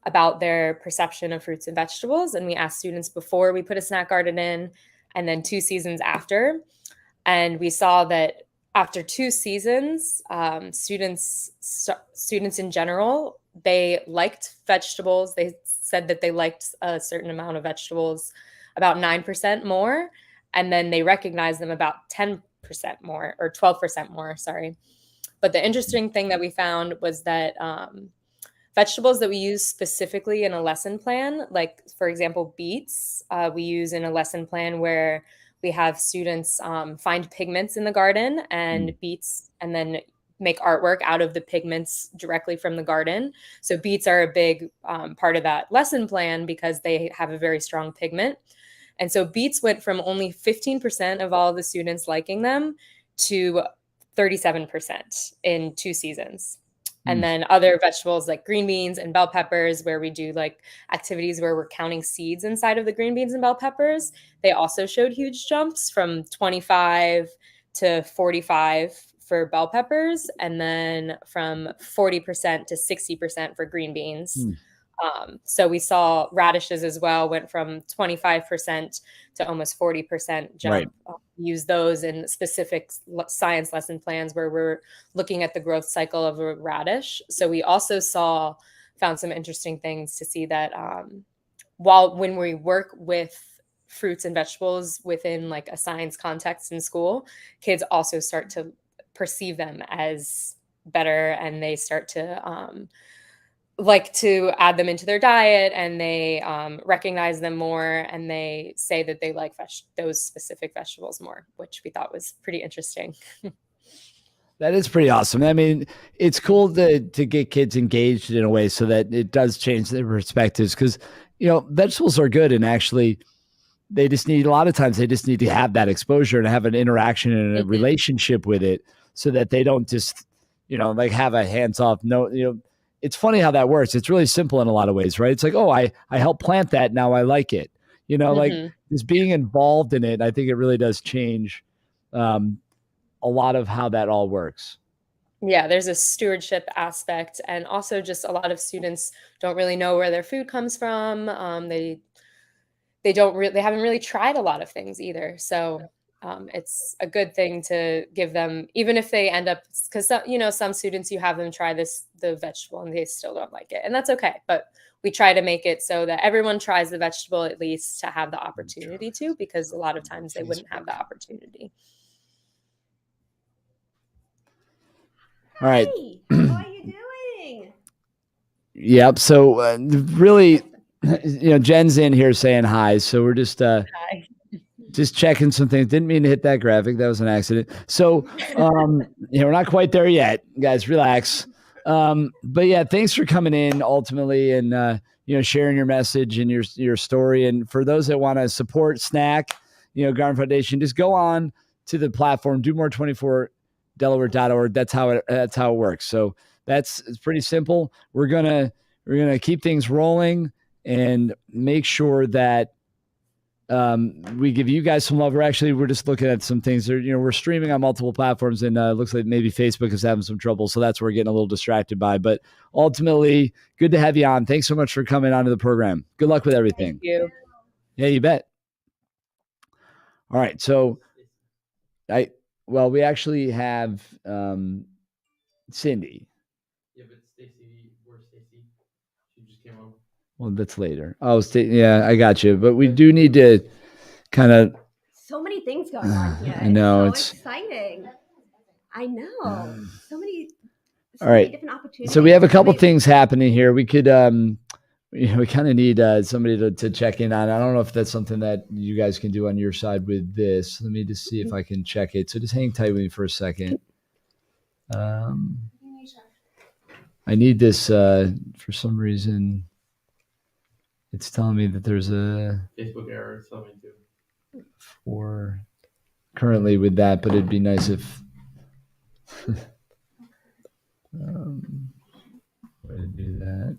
about their perception of fruits and vegetables. And we asked students before we put a snack garden in and then 2 seasons after. And we saw that after 2 seasons, students in general, they liked vegetables. They said that they liked a certain amount of vegetables about 9% more. And then they recognized them about 10% more, or 12% more, sorry. But the interesting thing that we found was that vegetables that we use specifically in a lesson plan, like, for example, beets, we use in a lesson plan where we have students find pigments in the garden and beets, and then make artwork out of the pigments directly from the garden. So beets are a big part of that lesson plan because they have a very strong pigment. And so beets went from only 15% of all the students liking them to 37% in 2 seasons. And then other vegetables like green beans and bell peppers, where we do like activities where we're counting seeds inside of the green beans and bell peppers, they also showed huge jumps from 25 to 45 for bell peppers, and then from 40% to 60% for green beans. So we saw radishes as well, went from 25% to almost 40% jump. Right. Use those in specific science lesson plans where we're looking at the growth cycle of a radish. So we also found some interesting things to see that when we work with fruits and vegetables within like a science context in school, kids also start to perceive them as better, and they start to like to add them into their diet, and they recognize them more, and they say that they like those specific vegetables more, which we thought was pretty interesting. That is pretty awesome. I mean, it's cool to get kids engaged in a way so that it does change their perspectives, because, you know, vegetables are good, and actually they just need, a lot of times they just need to have that exposure and have an interaction and a relationship with it, so that they don't just, you know, like have a hands-off, no, you know. It's funny how that works. It's really simple in a lot of ways, right? It's like, oh, I helped plant that. Now I like it. You know, like just being involved in it, I think it really does change a lot of how that all works. Yeah, there's a stewardship aspect, and also just a lot of students don't really know where their food comes from. They haven't really tried a lot of things either. So it's a good thing to give them, even if they end up, because some students, you have them try the vegetable and they still don't like it, and that's okay. But we try to make it so that everyone tries the vegetable at least to have the opportunity to, because a lot of times they wouldn't have the opportunity. All right. How are you doing? Yep. So really, you know, Jen's in here saying hi. So we're just checking some things. Didn't mean to hit that graphic. That was an accident. So, we're not quite there yet, guys. Relax. But yeah, thanks for coming in ultimately, and sharing your message and your story. And for those that want to support SNAC, Garden Foundation, just go on to the platform, domore24delaware.org. That's how it works. So it's pretty simple. We're gonna keep things rolling and make sure that we give you guys some love. We're just looking at some things. We're streaming on multiple platforms, and it looks like maybe Facebook is having some trouble, so that's what we're getting a little distracted by. But ultimately, good to have you on. Thanks so much for coming onto the program. Good luck with everything. Thank you. Yeah, you bet. All right, so we actually have Cindy. Yeah, but Stacy, where's Stacy? She just came over. Well, that's later. Oh, yeah, I got you. But we do need to kind of. So many things going on here. I know it's so exciting. I know. So many all right. different opportunities. So we have a couple things happening here. We could we kind of need somebody to check in on. I don't know if that's something that you guys can do on your side with this. Let me just see if I can check it. So just hang tight with me for a second. I need this for some reason. It's telling me that there's a Facebook error. It's telling me too. For currently with that, but it'd be nice if way to do that.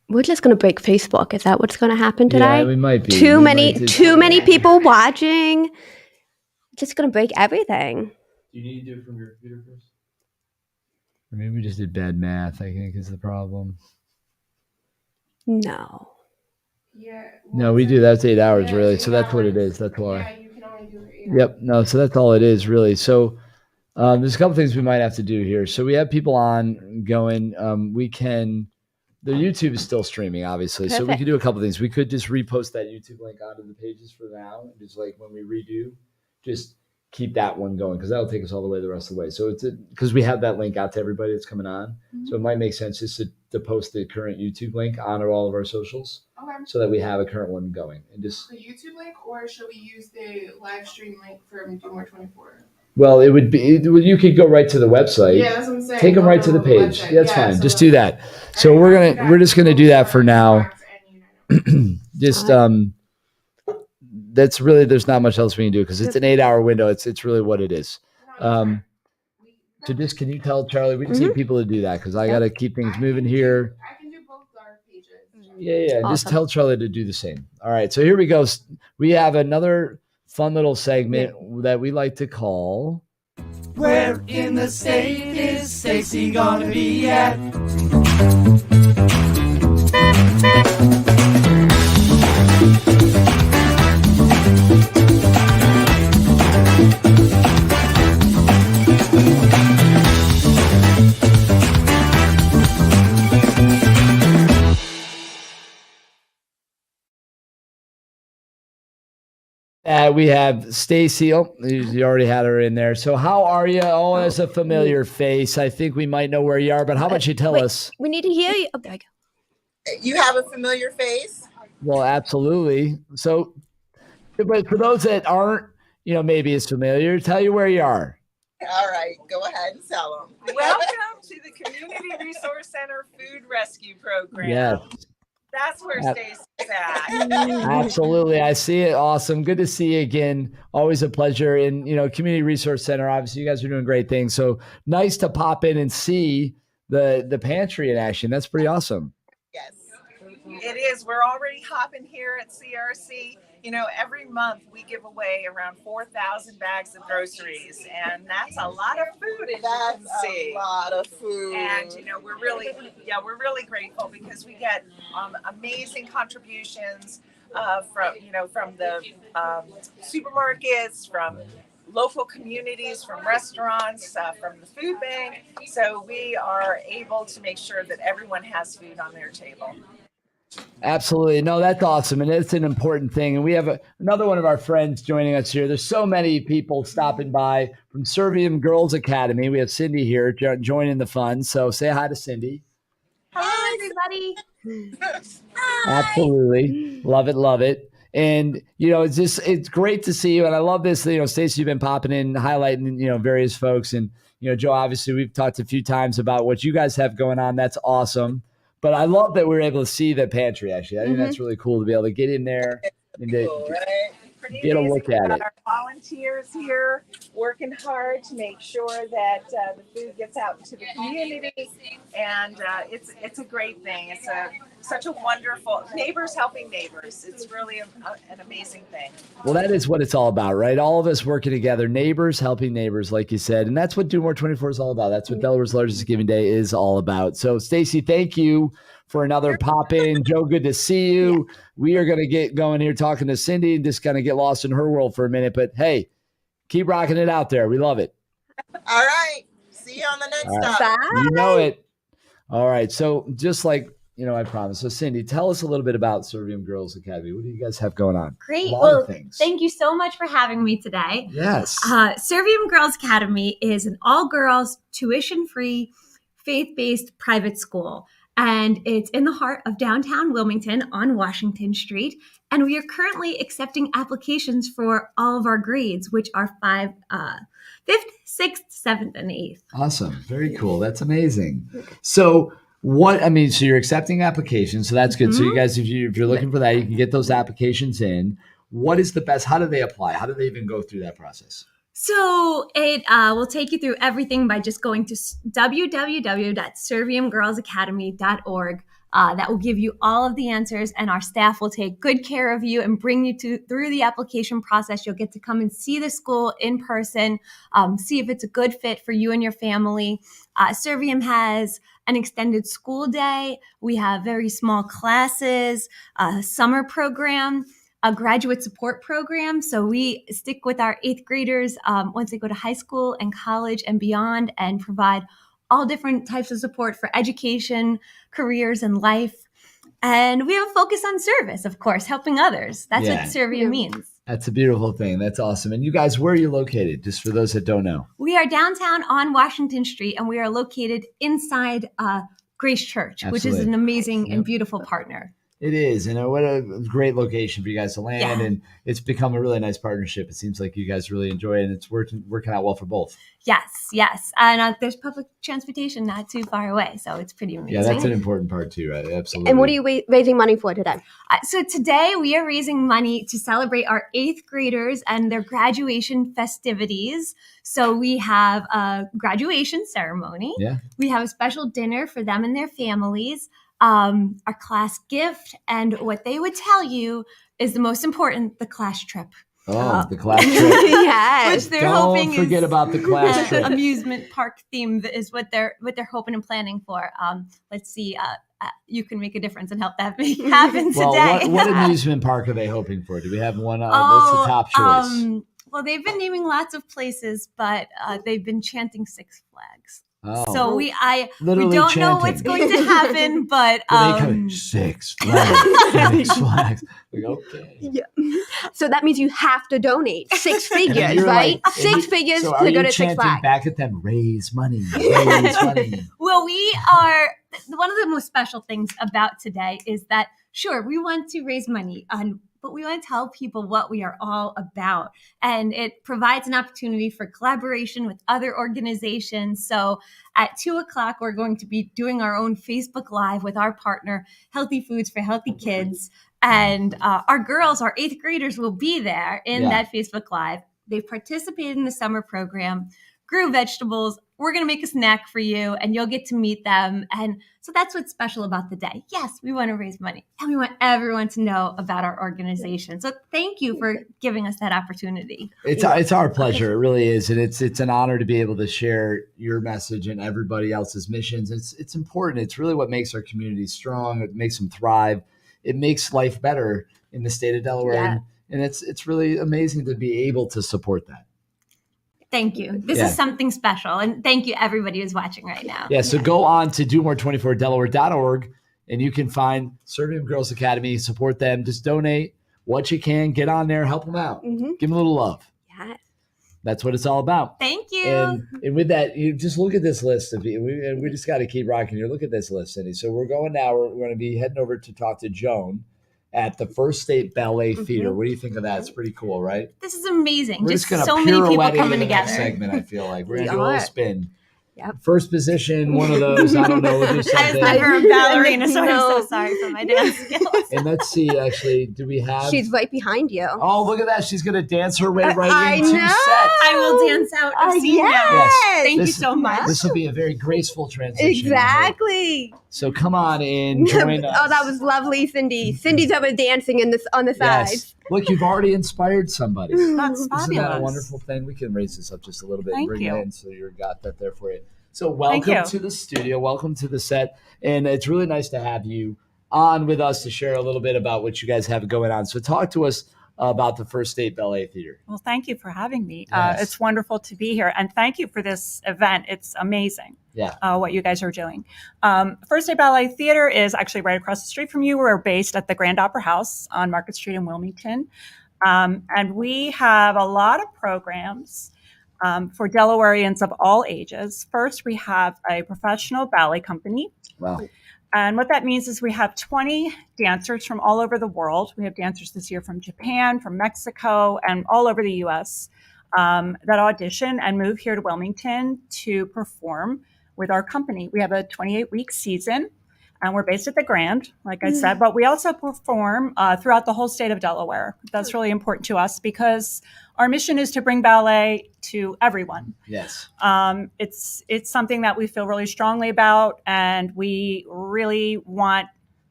We're just going to break Facebook. Is that what's going to happen today? Yeah, we might be. Too many people watching. Just going to break everything. Do you need to do it from your computer first? Or maybe we just did bad math, I think, is the problem. No. Yeah. No, we do. That's 8 hours, really. So that's what it is. That's why. Yeah, you can only do it 8 Yep. No, so that's all it is, really. So there's a couple things we might have to do here. So we have people on going. The YouTube is still streaming, obviously. So we Perfect. could do a couple things. We could just repost that YouTube link onto the pages for now. And just like when we redo, just keep that one going because that'll take us all the way the rest of the way. So it's because we have that link out to everybody that's coming on. Mm-hmm. So it might make sense just to post the current YouTube link onto all of our socials. Okay. So that we have a current one going. And just The YouTube link, or should we use the live stream link from Do More 24? well, it would be you could go right to the website. Yeah, that's what I'm saying. Take them right to the page. Yeah, that's fine. Just do that. So we're just gonna do that for now. Just that's really there's not much else we can do because it's an 8 hour window. It's really what it is. So just can you tell Charlie? We just need people to do that because I got to keep things moving here. I can do both our pages. Yeah. Awesome. Just tell Charlie to do the same. All right. So here we go. We have another fun little segment that we like to call. Where in the state is Stacy gonna be at? We have Stacy. Oh, you already had her in there. So how are you? Oh, that's a familiar face. I think we might know where you are, but how about you tell us? We need to hear you. Oh, there we go. You have a familiar face? Well, absolutely. So, but for those that aren't, maybe as familiar, tell you where you are. All right, go ahead and tell them. Welcome to the Community Resource Center Food Rescue Program. Yes. That's where Stacy's at. Absolutely. I see it. Awesome. Good to see you again. Always a pleasure. And, Community Resource Center, obviously you guys are doing great things. So nice to pop in and see the pantry in action. That's pretty awesome. Yes. It is. We're already hopping here at CRC. Every month we give away around 4,000 bags of groceries, and that's a lot of food. That's a lot of food. And we're really grateful because we get amazing contributions from the supermarkets, from local communities, from restaurants, from the food bank. So we are able to make sure that everyone has food on their table. Absolutely. No, that's awesome. And it's an important thing. And we have another one of our friends joining us here. There's so many people stopping by from Servium Girls Academy. We have Cindy here joining the fun. So say hi to Cindy. Hi, everybody. Absolutely. Love it. Love it. And, it's great to see you. And I love this, Stacey, you've been popping in, highlighting, various folks. And, Joe, obviously we've talked a few times about what you guys have going on. That's awesome. But I love that we're able to see the pantry, actually. I think that's really cool to be able to get in there and get a look at it. Our volunteers here working hard to make sure that the food gets out into the community. And it's a great thing. such a wonderful neighbors helping neighbors. It's really an amazing thing. Well, that is what it's all about, right? All of us working together, neighbors helping neighbors, like you said. And that's what Do More 24 is all about. That's what Delaware's largest giving day is all about. So, Stacy, thank you for another pop in. Joe, good to see you. We are going to get going here talking to Cindy and just kind of get lost in her world for a minute. But hey, keep rocking it out there. We love it. All right. See you on the next All right. stop. You know it. All right. So just like, I promised. So Cindy, tell us a little bit about Servium Girls Academy. What do you guys have going on? Great. A lot Well, of things. thank you so much for having me today. Yes. Servium Girls Academy is an all-girls, tuition-free, faith-based private school. And it's in the heart of downtown Wilmington on Washington Street. And we are currently accepting applications for all of our grades, which are 5th, 6th, 7th, and 8th. Awesome. Very cool. That's amazing. So so you're accepting applications. So that's good. So you guys, if you're looking for that, you can get those applications in. What is the best? How do they apply? How do they even go through that process? So it will take you through everything by just going to www.serviumgirlsacademy.org. That will give you all of the answers, and our staff will take good care of you and bring you through the application process. You'll get to come and see the school in person, see if it's a good fit for you and your family. Servium has an extended school day. We have very small classes, a summer program, a graduate support program. So we stick with our 8th graders once they go to high school and college and beyond, and provide all different types of support for education, careers, and life. And we have a focus on service, of course, helping others. That's what Servium means. That's a beautiful thing. That's awesome. And you guys, where are you located? Just for those that don't know. We are downtown on Washington Street, and we are located inside Grace Church, which is an amazing and beautiful partner. It is. And what a great location for you guys to land. And it's become a really nice partnership. It seems like you guys really enjoy it, and it's working out well for both. Yes. And there's public transportation not too far away. So it's pretty amazing. Yeah, that's an important part too, right? Absolutely. And what are you raising money for today? So today we are raising money to celebrate our 8th graders and their graduation festivities. So we have a graduation ceremony. Yeah. We have a special dinner for them and their families. Our class gift, and what they would tell you is the most important, the class trip. Oh, the class trip. Yes. Which they're hoping Don't forget about the class trip. Amusement park theme is what they're hoping and planning for. Let's see. You can make a difference and help that happen today. Well, what amusement park are they hoping for? Do we have one? What's the top choice? Well, they've been naming lots of places, but they've been chanting Six Flags. Oh. So we Literally don't chanting. know what's going to happen, but they come, Six Flags, Six Flags. Like, okay. Yeah. So that means you have to donate 6 figures, And you're right? like- 6 figures So to are go you to Six chanting Flags. back at them? Raise money. Raise money. Well, we are one of the most special things about today is that sure we want to raise money but we want to tell people what we are all about. And it provides an opportunity for collaboration with other organizations. So at 2:00, we're going to be doing our own Facebook Live with our partner, Healthy Foods for Healthy Kids. And our girls, our 8th graders, will be there in that Facebook Live. They've participated in the summer program, grew vegetables. We're going to make a snack for you, and you'll get to meet them. And so that's what's special about the day. Yes, we want to raise money, and we want everyone to know about our organization. So thank you for giving us that opportunity. It's our pleasure. It really is. And it's an honor to be able to share your message and everybody else's missions. It's important. It's really what makes our community strong. It makes them thrive. It makes life better in the state of Delaware. Yeah. And it's really amazing to be able to support that. Thank you. This is something special. And thank you, everybody who's watching right now. Yeah, so go on to domore24delaware.org, and you can find Servium Girls Academy. Support them. Just donate what you can. Get on there. Help them out. Mm-hmm. Give them a little love. Yeah. That's what it's all about. Thank you. And with that, you just look at this list. We just got to keep rocking here. Look at this list, Cindy. So we're going now. We're going to be heading over to talk to Joan at the First State Ballet Theater. What do you think of that? It's pretty cool, right? This is amazing. We're just going to so many people pirouette coming into the together. next segment, I feel like. We're going to We do a little are. spin. Yep. First position, one of those. I don't know. We'll do I was something. never a ballerina, so I'm No. so sorry for my dance skills. And let's see, actually, do we have? She's right behind you. Oh, look at that. She's going to dance her way right I into know. set. I will dance out of scene now. Yes. Thank you This- so much. This will be a very graceful transition. Exactly. So come on in, join us. Oh, that was lovely, Cindy. Cindy's over dancing on the side. Yes. Look, you've already inspired somebody. That's Isn't that a fabulous. wonderful thing? We can raise this up just a little bit and Thank bring you. it in so you've got that there for you. So Thank welcome you. to the studio. Welcome to the set. And it's really nice to have you on with us to share a little bit about what you guys have going on. So talk to us about the First State Ballet Theater. Well, thank you for having me. Yes. It's wonderful to be here. And thank you for this event. It's amazing what you guys are doing. First State Ballet Theater is actually right across the street from you. We're based at the Grand Opera House on Market Street in Wilmington. And we have a lot of programs for Delawareans of all ages. First, we have a professional ballet company. Wow. And what that means is we have 20 dancers from all over the world. We have dancers this year from Japan, from Mexico, and all over the U.S. That audition and move here to Wilmington to perform with our company. We have a 28-week season, and we're based at the Grand, like I said, but we also perform throughout the whole state of Delaware. That's really important to us because our mission is to bring ballet to everyone. Yes. It's something that we feel really strongly about, and we really want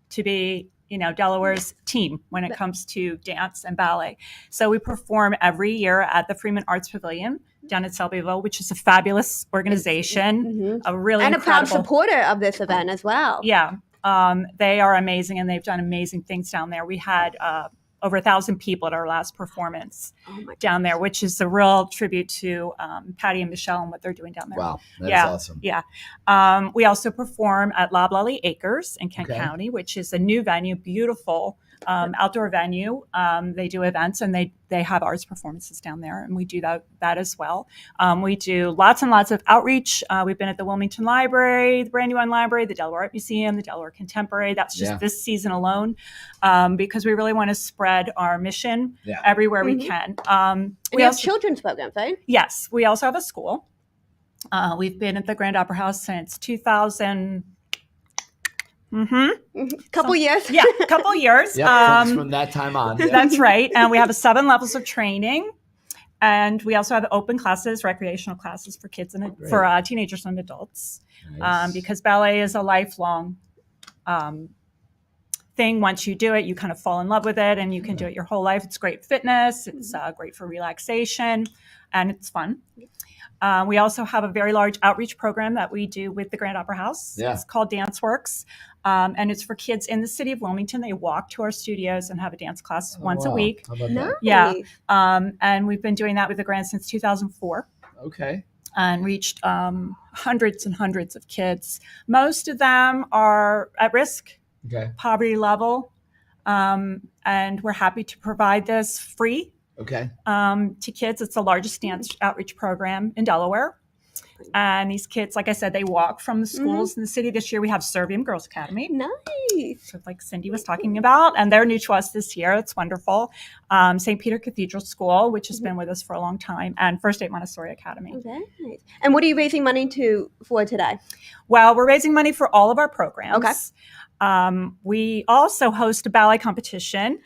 to be, Delaware's team when it comes to dance and ballet. So we perform every year at the Freeman Arts Pavilion down at Selbyville, which is a fabulous organization, a really and a proud incredible supporter of this event as well. Yeah. They are amazing, and they've done amazing things down there. We had over 1,000 people at our last performance down there, which is a real tribute to Patty and Michelle and what they're doing down there. Wow, that's awesome. Yeah. We also perform at Loblolly Acres in Kent County, which is a new venue, beautiful outdoor venue. They do events, and they have arts performances down there, and we do that as well. We do lots and lots of outreach. We've been at the Wilmington Library, the Brandywine Library, the Delaware Art Museum, the Delaware Contemporary. That's just this season alone, because we really want to spread our mission everywhere we can. We have children's programs, right? Yes, we also have a school. We've been at the Grand Opera House since 2000. Couple years. Yeah, couple years. Yep, from that time on. Yeah. That's right. And we have 7 levels of training. And we also have open classes, recreational classes for kids and for teenagers and adults. Nice. Because ballet is a lifelong thing. Once you do it, you kind of fall in love with it, and you can do it your whole life. It's great fitness. It's great for relaxation, and it's fun. We also have a very large outreach program that we do with the Grand Opera House. Yeah. It's called Dance Works, and it's for kids in the city of Wilmington. They walk to our studios and have a dance class once a week. How about that? Yeah, and we've been doing that with the Grand since 2004. Okay. And reached hundreds and hundreds of kids. Most of them are at risk, poverty level, and we're happy to provide this free to kids. It's the largest dance outreach program in Delaware. And these kids, like I said, they walk from the schools in the city. This year we have Servium Girls Academy. Nice. So like Cindy was talking about, and they're new to us this year. It's wonderful. St. Peter Cathedral School, which has been with us for a long time, and First State Montessori Academy. Very nice. And what are you raising money for today? Well, we're raising money for all of our programs. We also host a ballet competition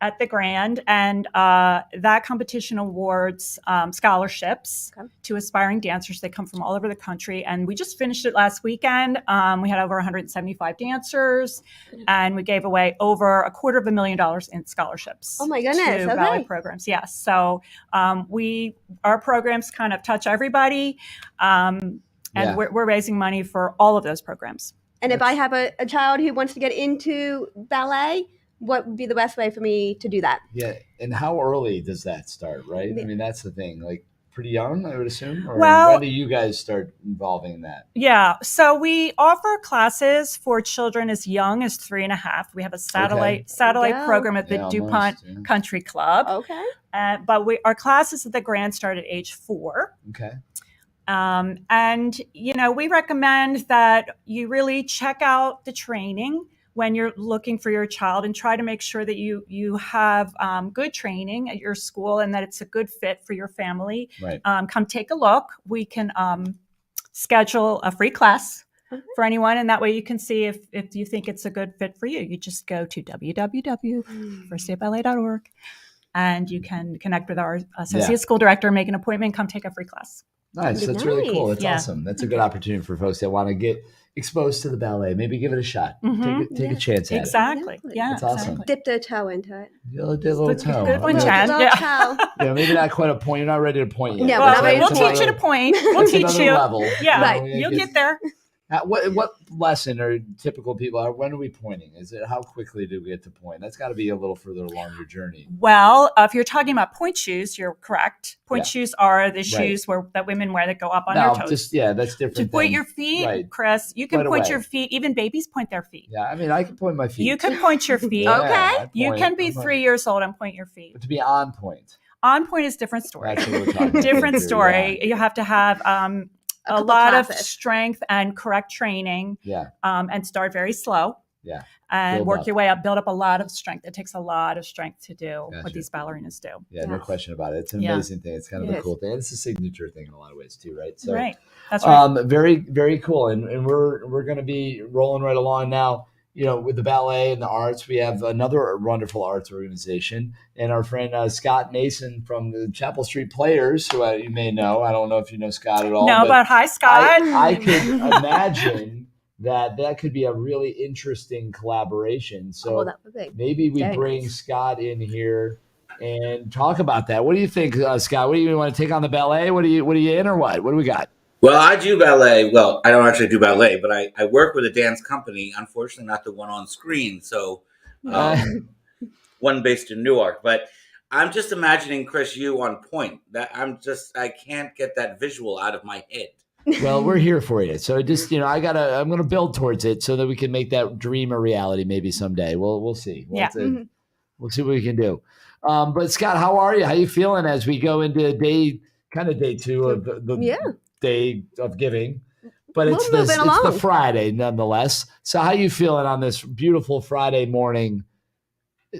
at the Grand, and that competition awards scholarships to aspiring dancers. They come from all over the country, and we just finished it last weekend. We had over 175 dancers, and we gave away over $250,000 in scholarships. Oh my goodness! To ballet programs, yes. So our programs kind of touch everybody, and we're raising money for all of those programs. And if I have a child who wants to get into ballet, what would be the best way for me to do that? Yeah, and how early does that start, right? I mean, that's the thing. Like, pretty young, I would assume? Or when do you guys start involving in that? Yeah, so we offer classes for children as young as 3.5. We have a satellite program at the DuPont Country Club. Okay. But our classes at the Grand start at age 4. Okay. And, we recommend that you really check out the training when you're looking for your child, and try to make sure that you have good training at your school and that it's a good fit for your family. Right. Come take a look. We can schedule a free class for anyone, and that way you can see if you think it's a good fit for you. You just go to www.firstdateballet.org and you can connect with our associate school director, make an appointment, come take a free class. Nice. That's really cool. That's awesome. That's a good opportunity for folks that want to get exposed to the ballet. Maybe give it a shot. Take a chance at it. Exactly. Yeah. That's awesome. Dip their toe into it. Dip a little toe. Good one, Okay. Jen. Toe. Yeah, maybe not quite a point. You're not ready to point yet. Yeah, Well, but we'll teach you to point. We'll that's teach another you. level. Yeah, Right. you'll get there. What lesson or typical people are? When are we pointing? Is it how quickly do we get to point? That's got to be a little further along your journey. Well, if you're talking about point shoes, you're correct. Point Yeah. shoes are the Right. shoes that women wear that go up on Now, their toes. just that's different. To point than- your feet, right. Chris, you can Right point away. your feet. Even babies point their feet. Yeah, I mean, I can point my feet. You can point your feet. Yeah, I You point. can be I'm like- 3 years old and point your feet. But to be on point. On point is different story. That's what we're talking about Different here, story. You have to have a couple lot of classes. strength and correct training. Yeah. And start very slow. Yeah. And Build work up. your way up. Build up a lot of strength. It takes a lot of strength to do Gotcha. what these ballerinas do. Yeah, no question about it. It's an Yeah. amazing thing. It's kind of It a is. cool thing. It's a signature thing in a lot of ways too, right? So, Right. That's right. Very, very cool. And we're going to be rolling right along now. You know, with the ballet and the arts, we have another wonderful arts organization, and our friend Scott Nason from the Chapel Street Players, who you may know. I don't know if you know Scott at all. No, but hi, Scott. I could imagine that could be a really interesting collaboration. So Oh, that would be maybe we very bring nice. Scott in here and talk about that. What do you think, Scott? What do you want to take on the ballet? What are you in or what? What do we got? Well, I do ballet. Well, I don't actually do ballet, but I work with a dance company. Unfortunately, not the one on screen. So one based in Newark. But I'm just imagining, Chris, you on point. I can't get that visual out of my head. Well, we're here for you. So just, I'm going to build towards it so that we can make that dream a reality maybe someday. We'll see. We'll see what we can do. But Scott, how are you? How you feeling as we go into day 2 of the day of giving? But it's the Friday nonetheless. So how you feeling on this beautiful Friday morning?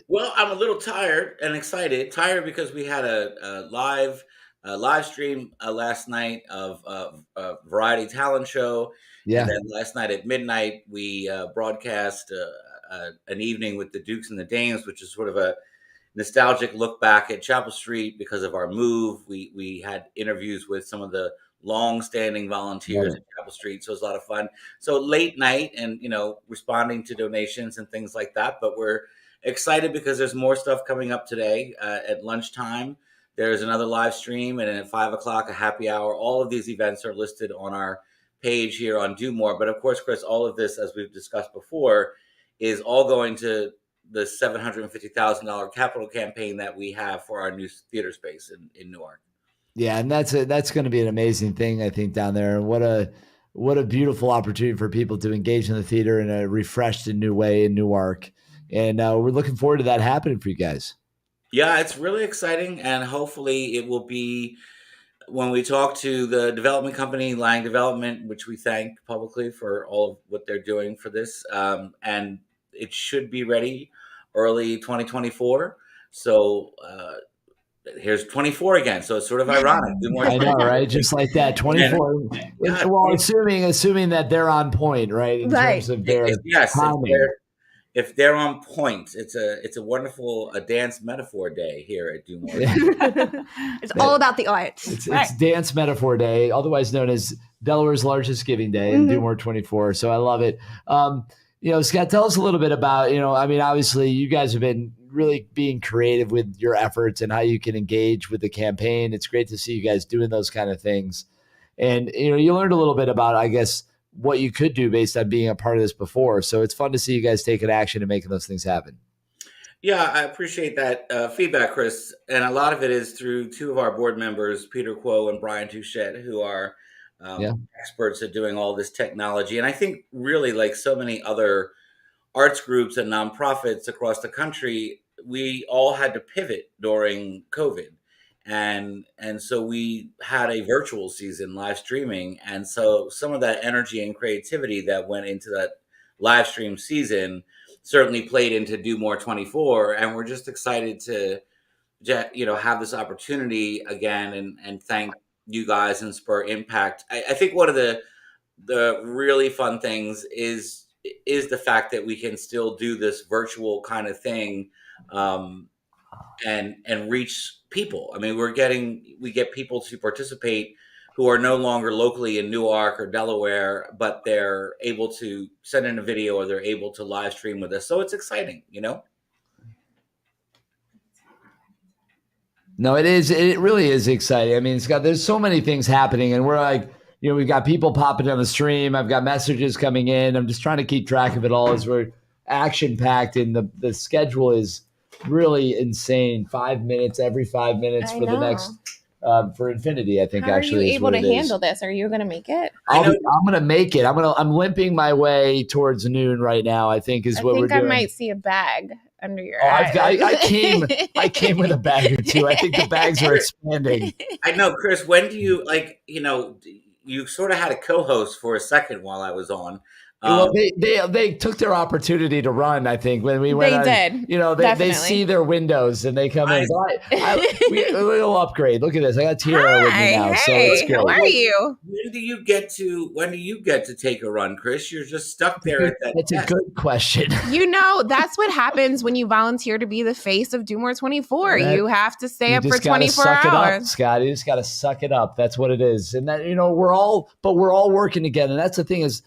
Well, I'm a little tired and excited. Tired because we had a live stream last night of a variety talent show. Yeah. And then last night at midnight, we broadcast an evening with the Dukes and the Dames, which is sort of a nostalgic look back at Chapel Street because of our move. We had interviews with some of the long-standing volunteers at Chapel Street, so it was a lot of fun. So late night and, responding to donations and things like that. But we're excited because there's more stuff coming up today at lunchtime. There's another live stream, and then at 5 o'clock, a happy hour. All of these events are listed on our page here on Do More. But of course, Chris, all of this, as we've discussed before, is all going to the $750,000 capital campaign that we have for our new theater space in Newark. Yeah, and that's going to be an amazing thing, I think, down there. And what a beautiful opportunity for people to engage in the theater in a refreshed and new way in Newark. And we're looking forward to that happening for you guys. Yeah, it's really exciting, and hopefully it will be when we talk to the development company, Lang Development, which we thank publicly for all of what they're doing for this, and it should be ready early 2024. So here's 24 again. So it's sort of ironic. I know, right? Just like that, 24. Well, assuming that they're on point, right? In terms of their timing. If they're on point, it's a wonderful dance metaphor day here at Do More. It's all about the arts. It's Dance Metaphor Day, otherwise known as Delaware's largest giving day, and Do More 24. So I love it. Scott, tell us a little bit about, obviously you guys have been really being creative with your efforts and how you can engage with the campaign. It's great to see you guys doing those kind of things. And, you learned a little bit about, I guess, what you could do based on being a part of this before. So it's fun to see you guys taking action and making those things happen. Yeah, I appreciate that feedback, Chris. And a lot of it is through two of our board members, Peter Kuo and Brian Touchette, who are experts at doing all this technology. And I think really, like so many other arts groups and nonprofits across the country, we all had to pivot during COVID. And so we had a virtual season, live streaming. And so some of that energy and creativity that went into that live stream season certainly played into Do More 24. And we're just excited to have this opportunity again and thank you guys and spur impact. I think one of the really fun things is the fact that we can still do this virtual kind of thing, and reach people. I mean, we get people to participate who are no longer locally in Newark or Delaware, but they're able to send in a video or they're able to live stream with us. So it's exciting, you know? No, it is. It really is exciting. I mean, Scott, there's so many things happening, and we're like, we've got people popping on the stream. I've got messages coming in. I'm just trying to keep track of it all as we're action packed, and the schedule is really insane. 5 minutes every 5 minutes for the next for infinity. I think How actually are you is able what to it is. handle this? Are you going to make it? I'm going to make it. I'm limping my way towards noon right now. I think is what we're doing. I might see a bag under your I came with a bag or two. I think the bags are expanding. I know, Chris, when do you you sort of had a co-host for a second while I was on. Well, they took their opportunity to run. I think when we went, they did. They see their windows and they come in. We'll upgrade. Look at this. I got Tierra with me now, so it's great. How are you? When do you get to take a run, Chris? You're just stuck there at that. That's a good question. That's what happens when you volunteer to be the face of Do More 24. You have to stay up for 24 hours. It up, Scott. You just got to suck it up. That's what it is. And that we're all working together. And that's the thing is,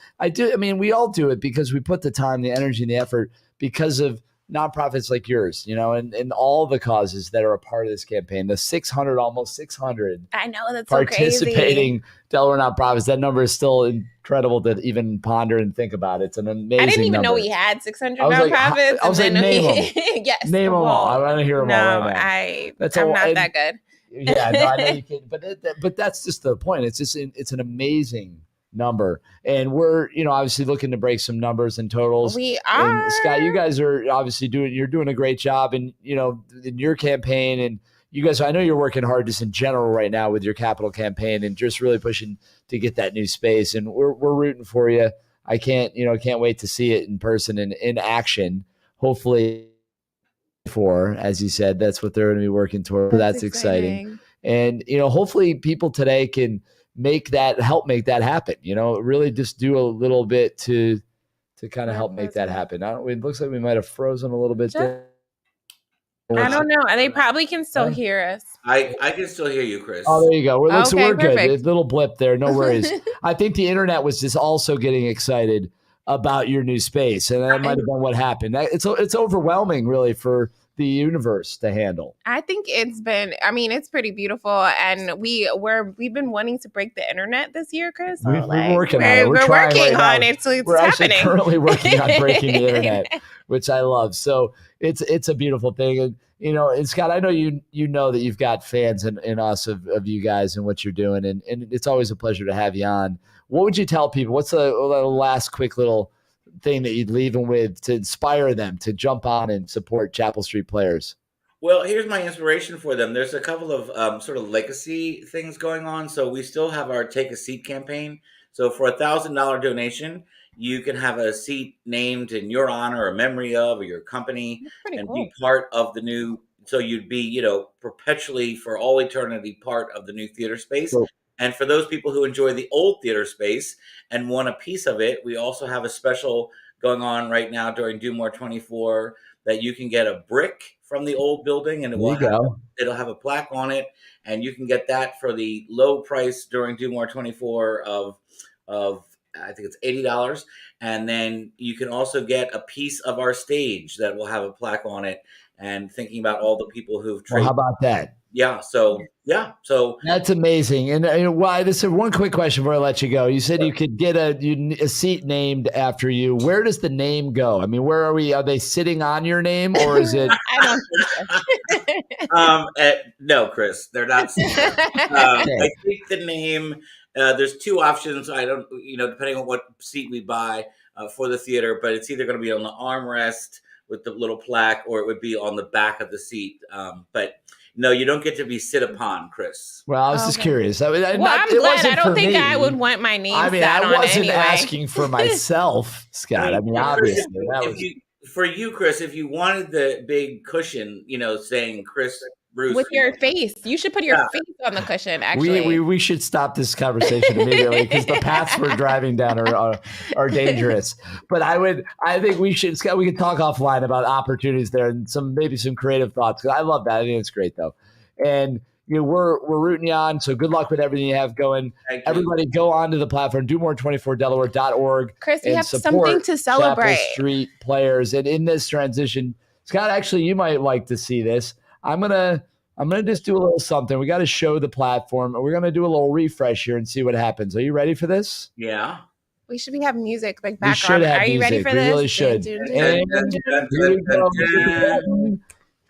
we all do it because we put the time, the energy, and the effort because of nonprofits like yours, and all the causes that are a part of this campaign. The almost 600. I know, that's participating Delaware nonprofits. That number is still incredible to even ponder and think about. It's an amazing. I didn't even know we had 600 nonprofits. I was like, name them. Yes, name them all. I want to hear them all right now. I'm not that good. Yeah, no, I know you can, but that's just the point. It's an amazing number, and we're obviously looking to break some numbers and totals. We are. And Scott, you guys are obviously doing a great job, and in your campaign, and you guys, I know you're working hard just in general right now with your capital campaign and just really pushing to get that new space, and we're rooting for you. I can't wait to see it in person and in action. Hopefully, as you said, that's what they're going to be working toward. That's exciting. And hopefully people today can help make that happen. Really just do a little bit to kind of help make that happen. It looks like we might have frozen a little bit there. I don't know. They probably can still hear us. I can still hear you, Chris. Oh, there you go. So we're good. Perfect. A little blip there. No worries. I think the internet was just also getting excited about your new space, and that might have been what happened. It's overwhelming, really, for the universe to handle. I think it's pretty beautiful, and we've been wanting to break the internet this year, Chris. So we're working on it. We're working on it, so it's we're happening. Actually currently working on breaking the internet, which I love. So it's a beautiful thing, and Scott, I know you know that you've got fans in us of you guys and what you're doing, and it's always a pleasure to have you on. What would you tell people? What's the last quick little thing that you'd leave them with to inspire them to jump on and support Chapel Street players? Well, here's my inspiration for them. There's a couple of sort of legacy things going on. So we still have our Take a Seat campaign. So for $1,000 donation, you can have a seat named in your honor or memory of, or your company, and be part of the new. So you'd be, perpetually for all eternity part of the new theater space. Cool. And for those people who enjoy the old theater space and want a piece of it, we also have a special going on right now during Do More 24 that you can get a brick from the old building, and it'll have a plaque on it, and you can get that for the low price during Do More 24 of I think it's $80, and then you can also get a piece of our stage that will have a plaque on it, and thinking about all the people who've Well, how about that? Yeah. So that's amazing. And this is one quick question before I let you go. You said you could get a seat named after you. Where does the name go? I mean, where are we? Are they sitting on your name, or is it? I don't think so. No, Chris, they're not. I think the name. There's two options. I don't, depending on what seat we buy for the theater, but it's either going to be on the armrest with the little plaque, or it would be on the back of the seat. But no, you don't get to be sit upon, Chris. Well, I was just curious. I'm glad. I don't think I would want my name. I wasn't asking for myself, Scott. Obviously, for you, Chris, if you wanted the big cushion, saying Chris Bruce. with your face. You should put your face on the cushion, actually. We should stop this conversation immediately because the paths we're driving down are dangerous. But I think we should, Scott, we can talk offline about opportunities there and maybe some creative thoughts. 'Cause I love that. I think it's great though. And we're rooting you on. So good luck with everything you have going. Everybody go onto the platform, domore24delaware.org. Chris, we and have support something to celebrate. Chapel Street players. And in this transition, Scott, actually, you might like to see this. I'm gonna just do a little something. We got to show the platform, and we're gonna do a little refresh here and see what happens. Are you ready for this? Yeah. We should have music like We should background. have Are you ready music. for We this? really should. And here we go.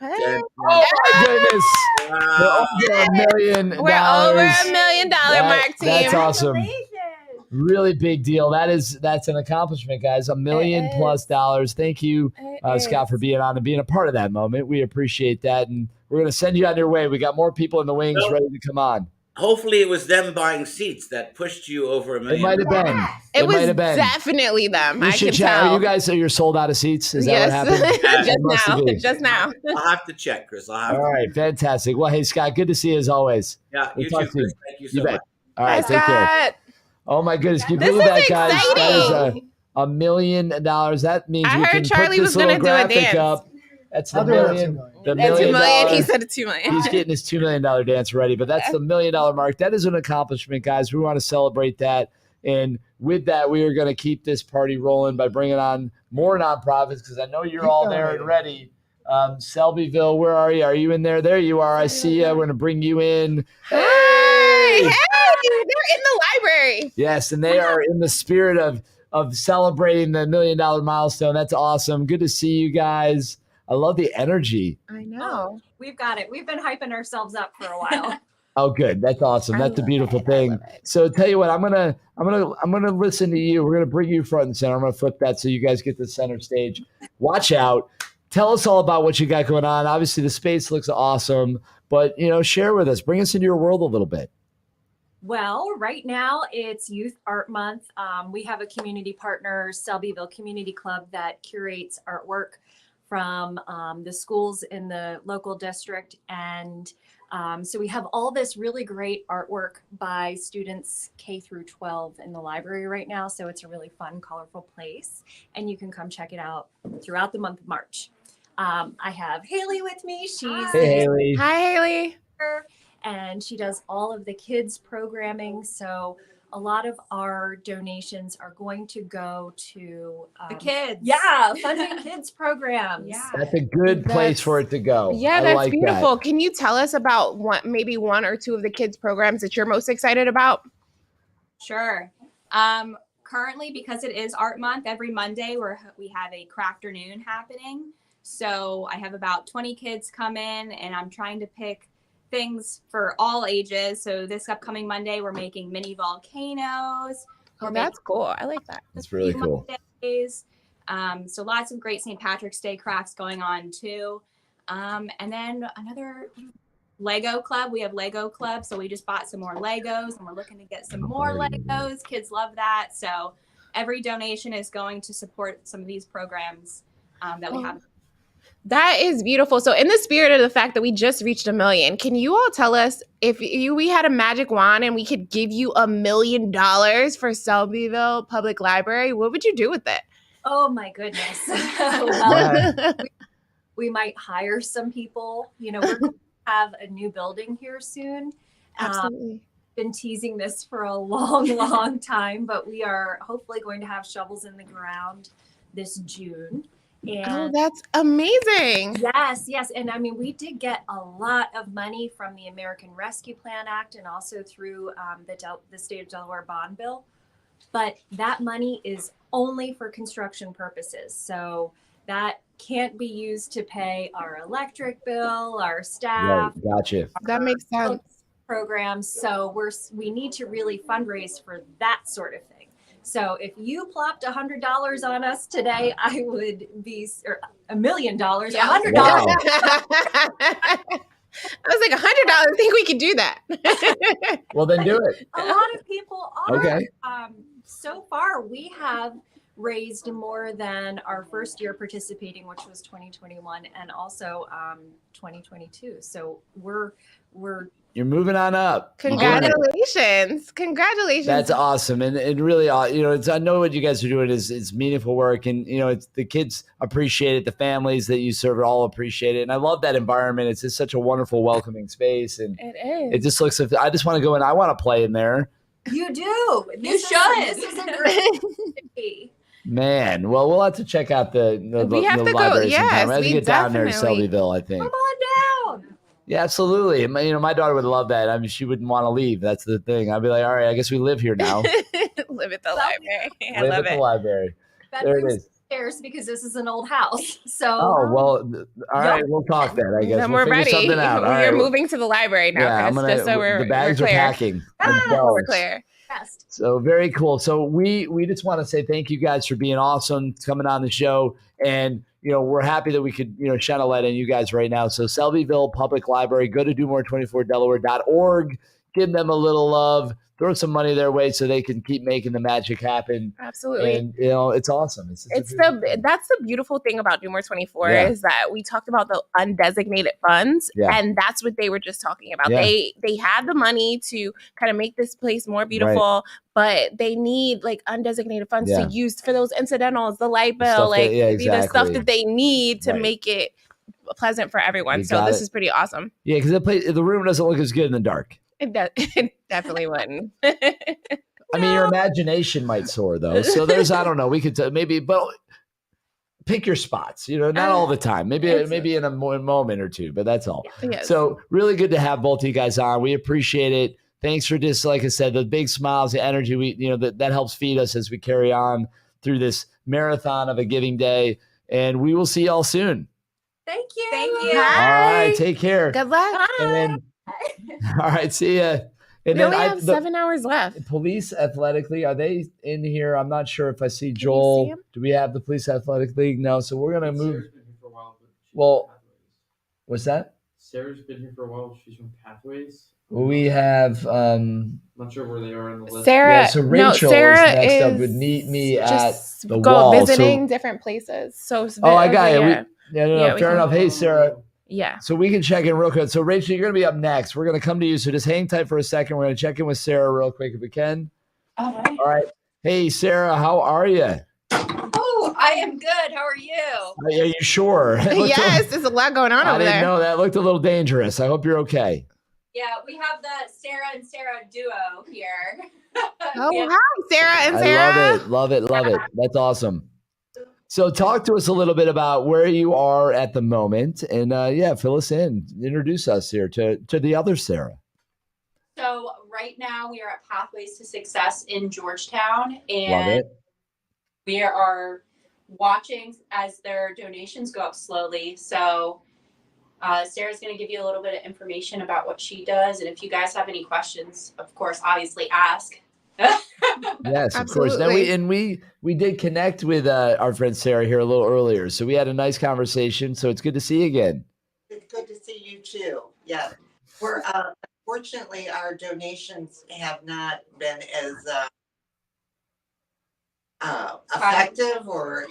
Oh my goodness! We're over $1 million. We're over $1 million mark, team. That's awesome. Really big deal. That's an accomplishment, guys. $1 million plus. Thank you, Scott, for being on and being a part of that moment. We appreciate that, and we're going to send you on your way. We got more people in the wings ready to come on. Hopefully, it was them buying seats that pushed you over $1 million. It might have been. It was might have been. definitely them. We I should can check. tell. You're sold out of seats? Is that what happened? Just now. I'll have to check, Chris. All right, fantastic. Well, hey, Scott, good to see you as always. Yeah, you We'll too, talk soon. Chris. Thank you so bet. much. All right, Bye, take care. Scott. Oh my goodness, can you This believe is that, guys? That is exciting. $1 million. That means I we heard can Charlie put was this little gonna do a graphic dance. up. That's the I'll do it at million. $2 million. The At $1 $2 million. He million. said it's $2 million. He's getting his $2 million dance ready, but that's the $1 million mark. That is an accomplishment, guys. We want to celebrate that. And with that, we are going to keep this party rolling by bringing on more nonprofits because I know you're all there and ready. Selbyville, where are you? Are you in there? There you are. I see you. We're going to bring you in. Hey, they're in the library. Yes, and they are in the spirit of celebrating the $1 million milestone. That's awesome. Good to see you guys. I love the energy. I know. We've got it. We've been hyping ourselves up for a while. Oh, good. That's awesome. That's a beautiful thing. So tell you what, I'm gonna listen to you. We're gonna bring you front and center. I'm gonna flip that so you guys get the center stage. Watch out. Tell us all about what you got going on. Obviously, the space looks awesome, but share with us. Bring us into your world a little bit. Well, right now it's Youth Art Month. We have a community partner, Selbyville Community Club, that curates artwork from the schools in the local district. And so we have all this really great artwork by students K through 12 in the library right now. So it's a really fun, colorful place. And you can come check it out throughout the month of March. I have Haley with me. She's Hey, Haley. Hi, Haley. And she does all of the kids programming. So a lot of our donations are going to go to The kids. Yeah, funding kids programs. Yeah. That's a good place for it to go. Yeah, I that's like beautiful. that. Can you tell us about maybe one or two of the kids programs that you're most excited about? Sure. Currently, because it is Art Month, every Monday we have a crafternoon happening. So I have about 20 kids come in, and I'm trying to pick things for all ages. So this upcoming Monday, we're making mini volcanoes. Oh, that's cool. I like that. That's really cool. Mondays. So lots of great St. Patrick's Day crafts going on too. And then another Lego club. We have Lego club. So we just bought some more Legos and we're looking to get some more Legos. Kids love that. So every donation is going to support some of these programs that we have. That is beautiful. So in the spirit of the fact that we just reached 1 million, can you all tell us if we had a magic wand and we could give you $1 million for Selbyville Public Library, what would you do with it? Oh my goodness. Well, we might hire some people. We're going to have a new building here soon. Absolutely. Been teasing this for a long time, but we are hopefully going to have shovels in the ground this June. Oh, that's amazing. Yes. And I mean, we did get a lot of money from the American Rescue Plan Act and also through the state of Delaware bond bill. But that money is only for construction purposes. So that can't be used to pay our electric bill, our staff. Right, gotcha. That makes sense. Programs. So we need to really fundraise for that sort of thing. So if you plopped $100 on us today, I would be, or $1 million, $100. Wow. I was like, $100. I think we could do that. Well, then do it. A lot of people are. Okay. So far, we have raised more than our first year participating, which was 2021, and also 2022. So we're You're moving on up. Congratulations. Congratulations. That's awesome. And really, I know what you guys are doing is meaningful work. And, it's the kids appreciate it. The families that you serve all appreciate it. And I love that environment. It's just such a wonderful, welcoming space. And it is. It just looks, I just want to go in. I want to play in there. You do. You should. This is a great. Man, well, we'll have to check out the We have to go. library Yes, sometime. I have to we get down there to definitely- Selbyville, I think. Come on down. Yeah, absolutely. My daughter would love that. I mean, she wouldn't want to leave. That's the thing. I'd be like, all right, I guess we live here now. Live at the library. I Live love at the it. library. There it Bedrooms is. upstairs because this is an old house. So Oh, well, all right. We'll talk then, I guess. Then We'll we're figure ready. something out. All You're right. moving to the library now, Yeah, Chris, just so the bags are clear. packing. Let's go. We're clear. Best. So very cool. So we just want to say thank you guys for being awesome, coming on the show. And, we're happy that we could, shine a light on you guys right now. So Selbyville Public Library, go to domore24delaware.org, give them a little love, throw some money their way so they can keep making the magic happen. Absolutely. And, it's awesome. That's the beautiful thing about Do More 24 Yeah. is that we talked about the undesignated funds, Yeah. and that's what they were just talking about. Yeah. They had the money to kind of make this place more beautiful, but they need like undesignated funds Yeah. to use for those incidentals, the light The stuff bill, like that- yeah, the stuff exactly. that they need to Right. make it pleasant for everyone. You So got this it. is pretty awesome. Yeah, because the room doesn't look as good in the dark. It definitely wouldn't. I mean, your imagination might soar though. So there's, I don't know, we could maybe, but pick your spots. Not all the time. Maybe in a moment or two, but that's all. Yes. So really good to have both of you guys on. We appreciate it. Thanks for just, like I said, the big smiles, the energy. That helps feed us as we carry on through this marathon of a giving day. And we will see y'all soon. Thank you. Thank you. All right, take care. Good luck. And then, all right, see ya. And We then only have 7 hours left. Police Athletic League, are they in here? I'm not sure if I see Joel. Do we have the Police Athletic League? No, so we're gonna move. Well, what's that? Sarah's been here for a while. She's from Pathways. We have Not sure where they are on the list. Sarah, yeah, so Rachel Sarah is next up. is Would meet me at just the go wall. visiting different places. So Oh, I got it. Yeah. No, we fair can- enough. Hey, Sarah. Yeah. So we can check in real quick. So Rachel, you're gonna be up next. We're gonna come to you. So just hang tight for a second. We're gonna check in with Sarah real quick if we can. All right. All right. Hey, Sarah, how are you? Oh, I am good. How are you? Are you sure? Yes, there's a lot going on I over didn't there. know that. Looked a little dangerous. I hope you're okay. Yeah, we have the Sarah and Sarah duo here. Oh, Yeah. hi, Sarah and Sarah. I love it. That's awesome. So talk to us a little bit about where you are at the moment. And fill us in. Introduce us here to the other Sarah. So right now we are at Pathways to Success in Georgetown, Love and it. we are watching as their donations go up slowly. So Sarah's going to give you a little bit of information about what she does, and if you guys have any questions, of course, obviously ask. Yes, of course. Now we did connect with our friend Sarah here a little earlier. So we had a nice conversation. So it's good to see you again. It's good to see you too. Yeah, we're fortunately our donations have not been as effective or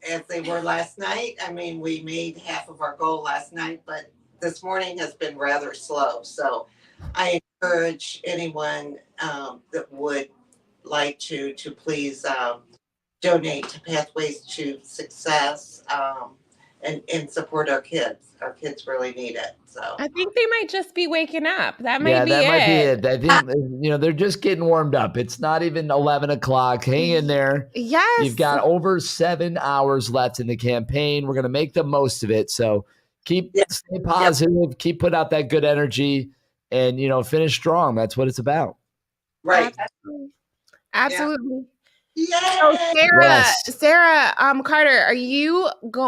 as they were last night. I mean, we made half of our goal last night, but this morning has been rather slow. So I encourage anyone that would like to please donate to Pathways to Success and support our kids. Our kids really need it. So I think they might just be waking up. That might Yeah, be that it. might be it. I think they're just getting warmed up. It's not even 11 o'clock. Hang in there. Yes. You've got over 7 hours left in the campaign. We're going to make the most of it. So stay positive, keep putting out that good energy, and finish strong. That's what it's about. Right. Absolutely. Yeah. So Yes. Sarah, Carter,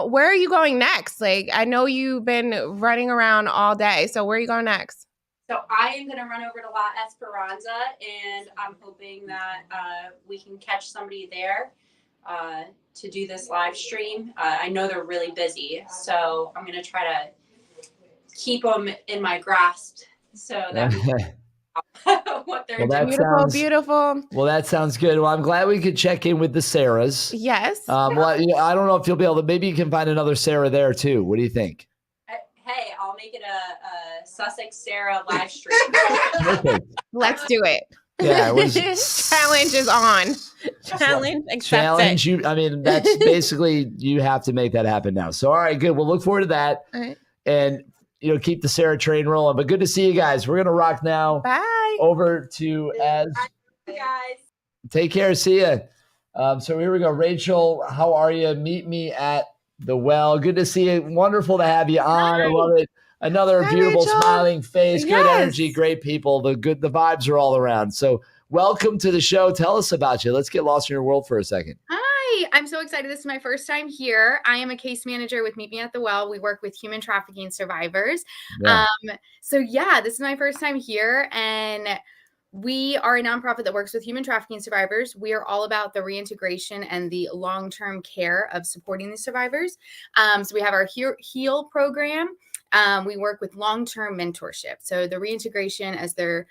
where are you going next? Like, I know you've been running around all day. So where are you going next? So I am going to run over to La Esperanza, and I'm hoping that we can catch somebody there to do this live stream. I know they're really busy, so I'm going to try to keep them in my grasp so that we what they're Well, doing. Beautiful. Well, that sounds good. Well, I'm glad we could check in with the Sarahs. Yes. Well, I don't know if you'll be able to. Maybe you can find another Sarah there too. What do you think? Hey, I'll make it a Sussex Sarah live stream. Perfect. Let's do it. Yeah, it was challenge is on. Challenge accepted. challenge. I mean, that's basically you have to make that happen now. So, all right, good. We'll look forward to that. All right. And keep the Sarah train rolling. But good to see you guys. We're gonna rock now. Bye. Over to Az. Bye, guys. Take care. See ya. So here we go. Rachel, how are you? Meet me at the well. Good to see you. Wonderful to have you on. Hi. I love it. Another Hi, beautiful Rachel. smiling face, good Yes. energy, great people. The vibes are all around. So welcome to the show. Tell us about you. Let's get lost in your world for a second. Hi, I'm so excited. This is my first time here. I am a case manager with Meet Me at the Well. We work with human trafficking survivors. Yeah. This is my first time here, and we are a nonprofit that works with human trafficking survivors. We are all about the reintegration and the long-term care of supporting the survivors. So we have our HEAL program. We work with long-term mentorship. So the reintegration as they're,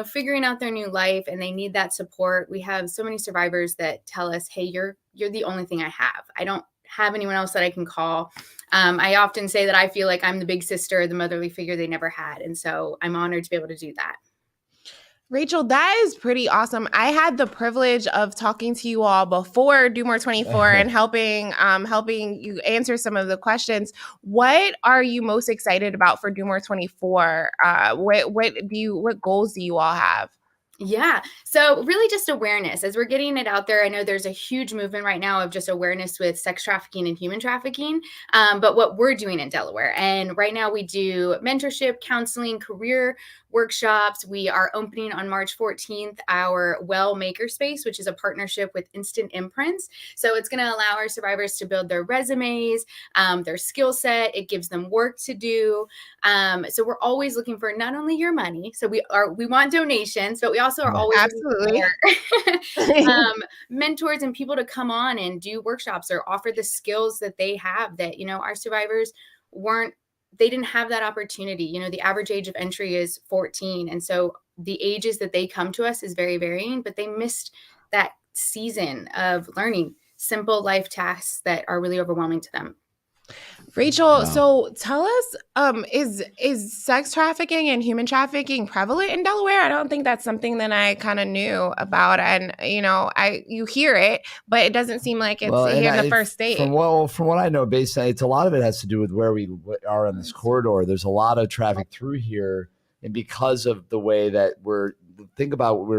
figuring out their new life and they need that support. We have so many survivors that tell us, hey, you're the only thing I have. I don't have anyone else that I can call. I often say that I feel like I'm the big sister, the motherly figure they never had. And so I'm honored to be able to do that. Rachel, that is pretty awesome. I had the privilege of talking to you all before Do More 24 and helping you answer some of the questions. What are you most excited about for Do More 24? What goals do you all have? Yeah. So really just awareness as we're getting it out there. I know there's a huge movement right now of just awareness with sex trafficking and human trafficking. But what we're doing in Delaware, and right now we do mentorship, counseling, career workshops. We are opening on March 14th our Well Makerspace, which is a partnership with Instant Imprints. So it's going to allow our survivors to build their resumes, their skill set. It gives them work to do. So we're always looking for not only your money. So we want donations, but we also are always absolutely looking for mentors and people to come on and do workshops or offer the skills that they have that, our survivors they didn't have that opportunity. The average age of entry is 14. And so the ages that they come to us is very varying, but they missed that season of learning simple life tasks that are really overwhelming to them. Rachel, so tell us, is sex trafficking and human trafficking prevalent in Delaware? I don't think that's something that I kind of knew about. And, you hear it, but it doesn't seem like it's here in the first state. From what I know, basically, a lot of it has to do with where we are on this corridor. There's a lot of traffic through here. And because of the way that we're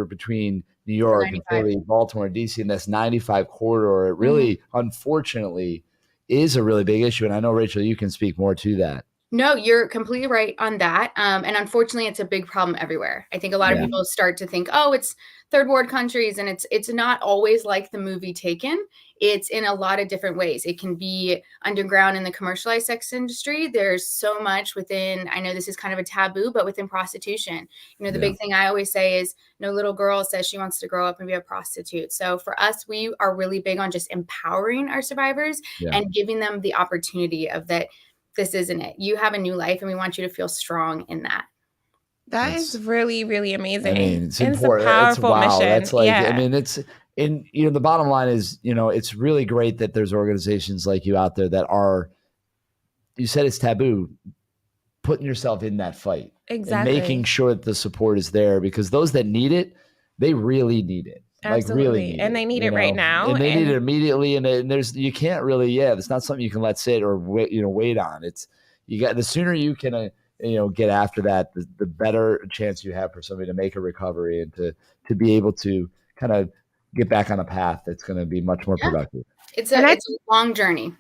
between New York and Philly, Baltimore, DC, and this 95 corridor, it really, unfortunately, is a really big issue. And I know, Rachel, you can speak more to that. No, you're completely right on that. And unfortunately, it's a big problem everywhere. I think a lot of people start to think, oh, it's third world countries. And it's not always like the movie Taken. It's in a lot of different ways. It can be underground in the commercialized sex industry. There's so much within, I know this is kind of a taboo, but within prostitution. The big thing I always say is no little girl says she wants to grow up and be a prostitute. So for us, we are really big on just empowering our survivors and giving them the opportunity of that. This isn't it. You have a new life and we want you to feel strong in that. That's really, really amazing. I mean, it's and important. It's a powerful mission. That's I mean, the bottom line is, it's really great that there's organizations like you out there that are, you said it's taboo, putting yourself in that fight. Exactly. And making sure that the support is there, because those that need it, they really need it. Absolutely. Like really and they need it right now. And they need it immediately. And you can't really, it's not something you can let sit or wait on. The sooner you can, get after that, the better chance you have for somebody to make a recovery and to be able to kind of get back on a path that's going to be much more productive. It's a long journey.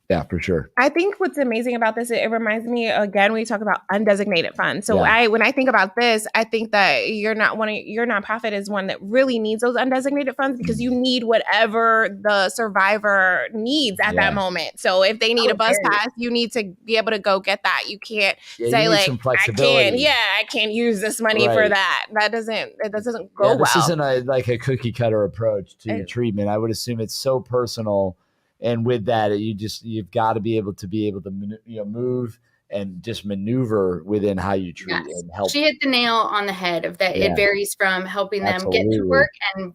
Yeah, for sure. I think what's amazing about this, it reminds me, again, when we talk about undesignated funds. So when I think about this, I think that your nonprofit is one that really needs those undesignated funds, because you need whatever the survivor needs at that moment. So if they need a bus pass, you need to be able to go get that. You can't say like, I can't use this money for that. That doesn't go well. This isn't a cookie cutter approach to treatment. I would assume it's so personal. And with that, you've got to be able to move and just maneuver within how you treat Yes. and help. She hit the nail on the head of that. Yeah. It varies from helping them get to Absolutely. work and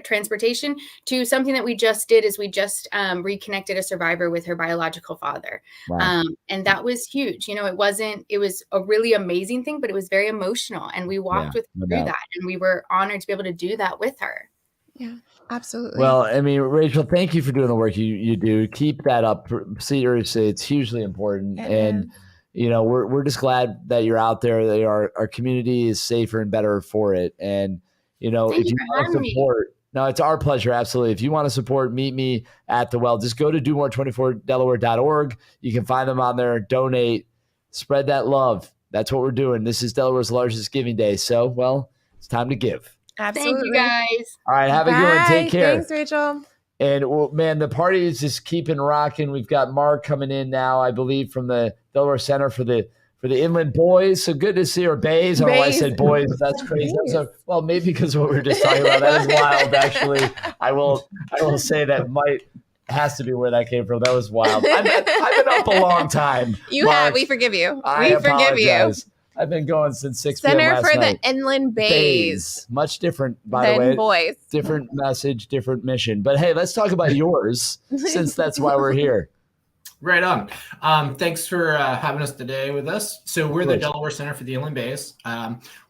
transportation to something that we just did is we just reconnected a survivor with her biological father. Wow. And that was huge. You know, it was a really amazing thing, but it was very emotional. And we walked with her through that. And we were honored to be able to do that with her. Yeah, absolutely. Well, I mean, Rachel, thank you for doing the work you do. Keep that up. Seriously, it's hugely important. And, you know, we're just glad that you're out there, that our community is safer and better for it. And, you know, if you want to support, no, it's our pleasure. Absolutely. If you want to support, meet me at the well. Just go to domore24delaware.org. You can find them on there. Donate, spread that love. That's what we're doing. This is Delaware's largest giving day. So, well, it's time to give. Absolutely. Thank you, guys. All right, have a good one. Take care. Thanks, Rachel. And well, man, the party is just keeping rocking. We've got Mark coming in now, I believe, from the Delaware Center for the Inland Boys. So good to see her. Bays. I don't know why I said boys. That's crazy. Well, maybe because of what we were just talking about. That is wild, actually. I will say that has to be where that came from. That was wild. I've been up a long time. You have. We forgive you. We forgive you. I've been going since 6 p.m. Center last for night. the Inland Bays. Much different, by the way. Than boys. Different message, different mission. But hey, let's talk about yours, since that's why we're here. Right on. Thanks for having us today with us. So we're the Delaware Center for the Inland Bays.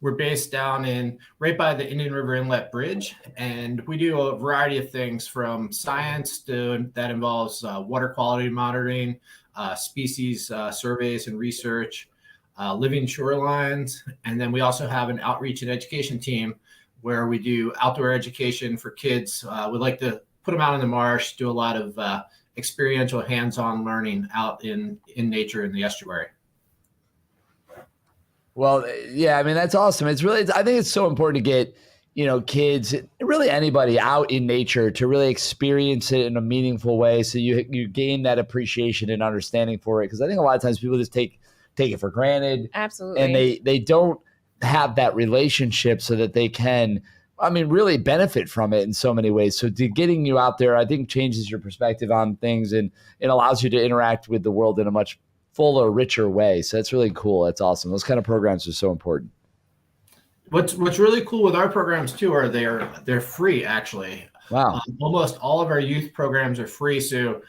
We're based down right by the Indian River Inlet Bridge, and we do a variety of things from science that involves water quality monitoring, species surveys and research, living shorelines, and then we also have an outreach and education team where we do outdoor education for kids. We like to put them out in the marsh, do a lot of experiential hands-on learning out in nature in the estuary. Well, yeah, I mean, that's awesome. I think it's so important to get, you know, kids, really anybody out in nature to really experience it in a meaningful way. So you gain that appreciation and understanding for it. Because I think a lot of times people just take it for granted. Absolutely. And they don't have that relationship so that they can, I mean, really benefit from it in so many ways. So getting you out there, I think, changes your perspective on things, and it allows you to interact with the world in a much fuller, richer way. So that's really cool. That's awesome. Those kind of programs are so important. What's really cool with our programs too are they're free, actually. Wow. Almost all of our youth programs are free. So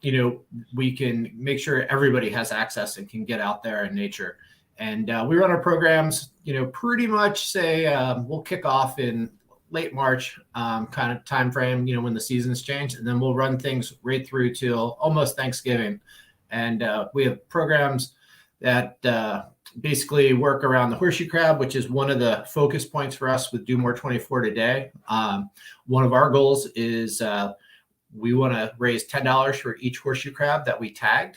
you know, we can make sure everybody has access and can get out there in nature. And we run our programs, you know, pretty much say we'll kick off in late March kind of time frame, you know, when the seasons change, and then we'll run things right through till almost Thanksgiving. And we have programs that basically work around the horseshoe crab, which is one of the focus points for us with Do More 24 today. One of our goals is we want to raise $10 for each horseshoe crab that we tagged.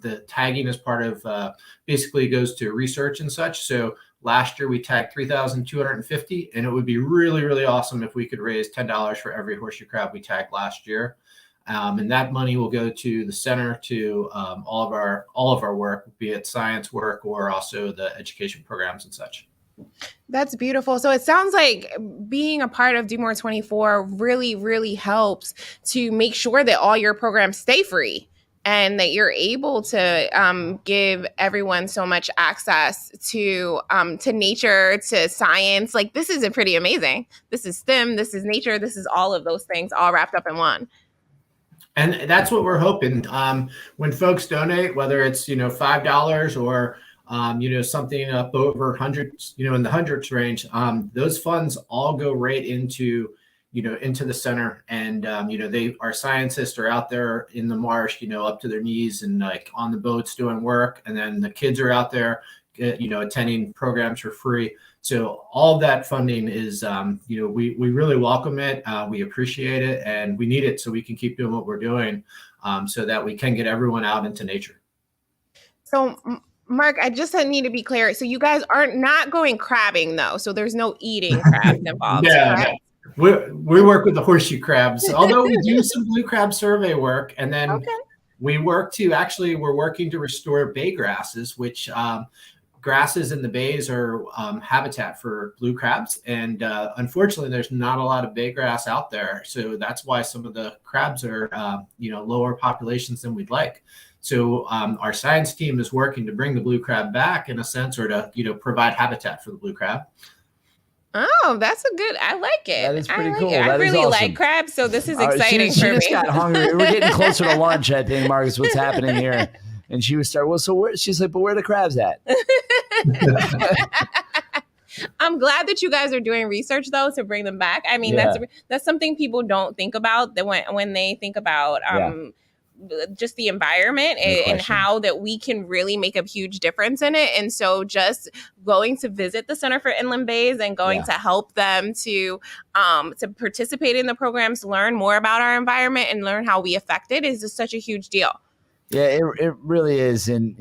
The tagging is part of basically goes to research and such. So last year we tagged 3,250, and it would be really, really awesome if we could raise $10 for every horseshoe crab we tagged last year. And that money will go to the center to all of our work, be it science work or also the education programs and such. That's beautiful. So it sounds like being a part of Do More 24 really, really helps to make sure that all your programs stay free and that you're able to give everyone so much access to nature, to science. Like, this is pretty amazing. This is STEM, this is nature, this is all of those things all wrapped up in one. And that's what we're hoping. When folks donate, whether it's, you know, $5 or you know, something up over hundreds, you know, in the hundreds range, those funds all go right into, you know, into the center. And, you know, our scientists are out there in the marsh, you know, up to their knees and like on the boats doing work. And then the kids are out there, you know, attending programs for free. So all of that funding is, you know, we really welcome it. We appreciate it, and we need it so we can keep doing what we're doing, so that we can get everyone out into nature. So Mark, I just need to be clear. So you guys aren't not going crabbing though. So there's no eating crabs involved. Yeah, we work with the horseshoe crabs, although we do some blue crab survey work, and then we're working to restore bay grasses, which grasses in the bays are habitat for blue crabs. And unfortunately, there's not a lot of bay grass out there. So that's why some of the crabs are, lower populations than we'd like. So our science team is working to bring the blue crab back in a sense, or to, provide habitat for the blue crab. Oh, that's a good. I like it. That is pretty I cool. I That is really awesome. like crabs, so this is exciting She for just me. got hungry. We're getting closer to lunch, I think, Marcus. What's happening here? And she was starting. Well, so she's like, but where are the crabs at? I'm glad that you guys are doing research though to bring them back. I mean, that's something people don't think about that when they think about just the environment and how that we can really make a huge difference in it. And so just going to visit the Center for Inland Bays and going to help them to participate in the programs, learn more about our environment and learn how we affect it is just such a huge deal. Yeah, it really is. And,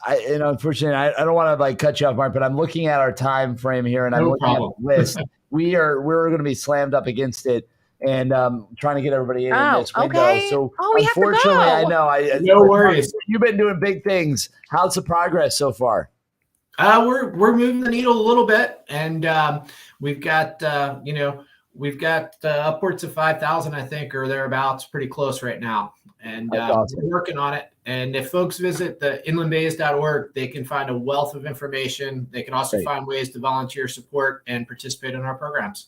unfortunately, I don't want to like cut you off, Mark, but I'm looking at our time frame here and I'm looking at the list. We're going to be slammed up against it. And trying to get everybody in this window. Okay. So we have to go. unfortunately, I know. No worries. You've been doing big things. How's the progress so far? We're moving the needle a little bit, and we've got upwards of 5,000, I think, or thereabouts, pretty close right now. And awesome. We're working on it. And if folks visit the inlandbays.org, they can find a wealth of information. They can also find ways to volunteer, support, and participate in our programs.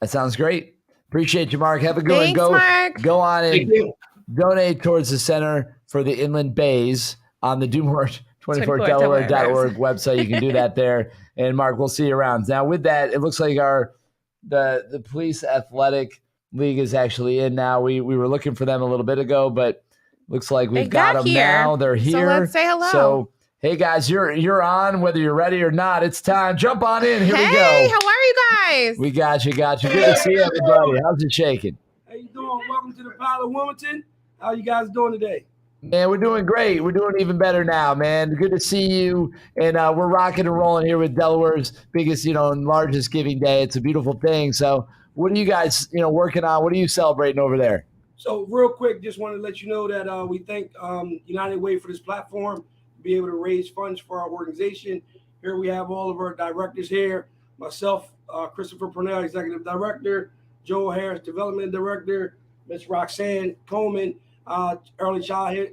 That sounds great. Appreciate you, Mark. Have a good one. Mark. Go on and donate towards the Center for the Inland Bays on the DoMore24Delaware.org website. You can do that there. And Mark, we'll see you around. Now, with that, it looks like the Police Athletic League is actually in now. We were looking for them a little bit ago, but looks like we've got them now. They're here. So let's say hello. So, hey guys, you're on whether you're ready or not. It's time. Jump on in. Here we go. Hey, how are you guys? We got you. Good to see everybody. How's it shaking? How you doing? Welcome to the Pile of Wilmington. How you guys doing today? Man, we're doing great. We're doing even better now, man. Good to see you. And we're rocking and rolling here with Delaware's biggest, and largest giving day. It's a beautiful thing. So what are you guys, working on? What are you celebrating over there? So real quick, just want to let you know that we thank United Way for this platform to be able to raise funds for our organization. Here we have all of our directors here. Myself, Christopher Purnell, Executive Director, Joel Harris, Development Director, Ms. Roxanne Coleman, Early Child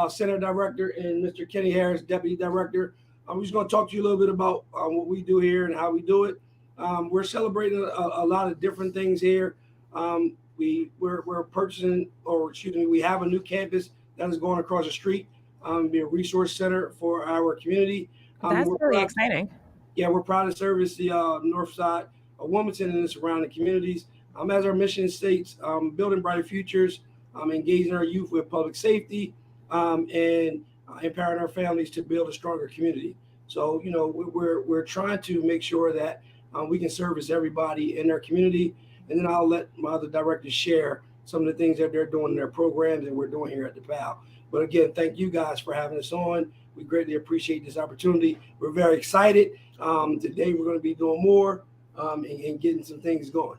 Center Director, and Mr. Kenny Harris, Deputy Director. I'm just going to talk to you a little bit about what we do here and how we do it. We're celebrating a lot of different things here. We're purchasing, we have a new campus that is going across the street, be a resource center for our community. That's really exciting. Yeah, we're proud to service the north side of Wilmington and the surrounding communities. As our mission states, building brighter futures, engaging our youth with public safety, and empowering our families to build a stronger community. So, we're trying to make sure that we can service everybody in their community. And then I'll let my other directors share some of the things that they're doing in their programs and we're doing here at the PAL. But again, thank you guys for having us on. We greatly appreciate this opportunity. We're very excited. Today we're going to be doing more and getting some things going.